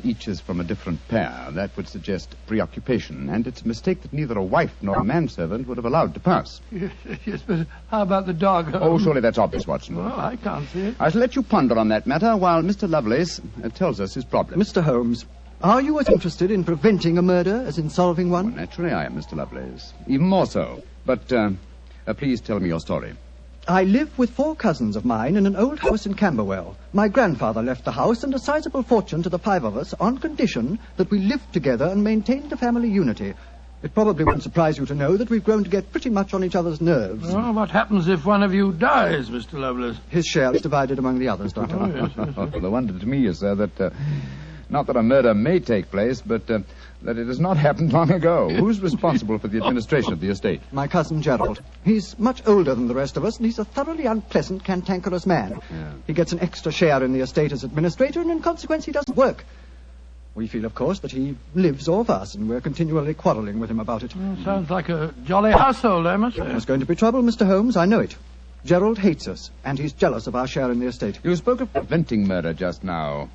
Each is from a different pair. That would suggest preoccupation, and it's a mistake that neither a wife nor a manservant would have allowed to pass. Yes, but how about the dog? Oh, surely that's obvious, Watson. Well, I can't see it. I shall let you ponder on that matter while Mr. Lovelace tells us his problem. Mr. Holmes, are you as interested in preventing a murder as in solving one? Well, naturally I am, Mr. Lovelace. Even more so. But please tell me your story. I live with 4 cousins of mine in an old house in Camberwell. My grandfather left the house and a sizable fortune to the 5 of us on condition that we lived together and maintained a family unity. It probably won't surprise you to know that we've grown to get pretty much on each other's nerves. Well, what happens if one of you dies, Mr. Lovelace? His share is divided among the others, Doctor. Yes. The wonder to me is, sir, that not that a murder may take place, but that it has not happened long ago. Who's responsible for the administration of the estate? My cousin Gerald. He's much older than the rest of us, and he's a thoroughly unpleasant, cantankerous man. Yeah. He gets an extra share in the estate as administrator, and in consequence he doesn't work. We feel, of course, that he lives off us, and we're continually quarrelling with him about it. Sounds like a jolly household, I must say. There's going to be trouble, Mr. Holmes, I know it. Gerald hates us, and he's jealous of our share in the estate. You spoke of preventing murder just now.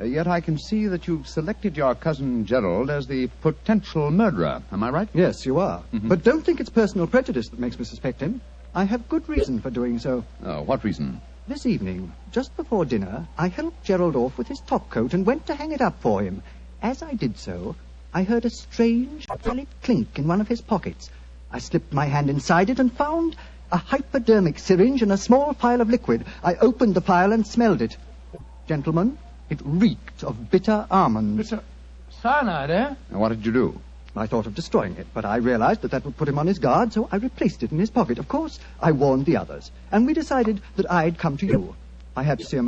Yet I can see that you've selected your cousin Gerald as the potential murderer. Am I right? Yes, you are. Mm-hmm. But don't think it's personal prejudice that makes me suspect him. I have good reason for doing so. Oh, what reason? This evening, just before dinner, I helped Gerald off with his top coat and went to hang it up for him. As I did so, I heard a strange metallic clink in one of his pockets. I slipped my hand inside it and found a hypodermic syringe and a small phial of liquid. I opened the phial and smelled it. Gentlemen, it reeked of bitter almonds. Bitter cyanide, eh? And what did you do? I thought of destroying it, but I realized that would put him on his guard, so I replaced it in his pocket. Of course, I warned the others, and we decided that I'd come to you. I had to see a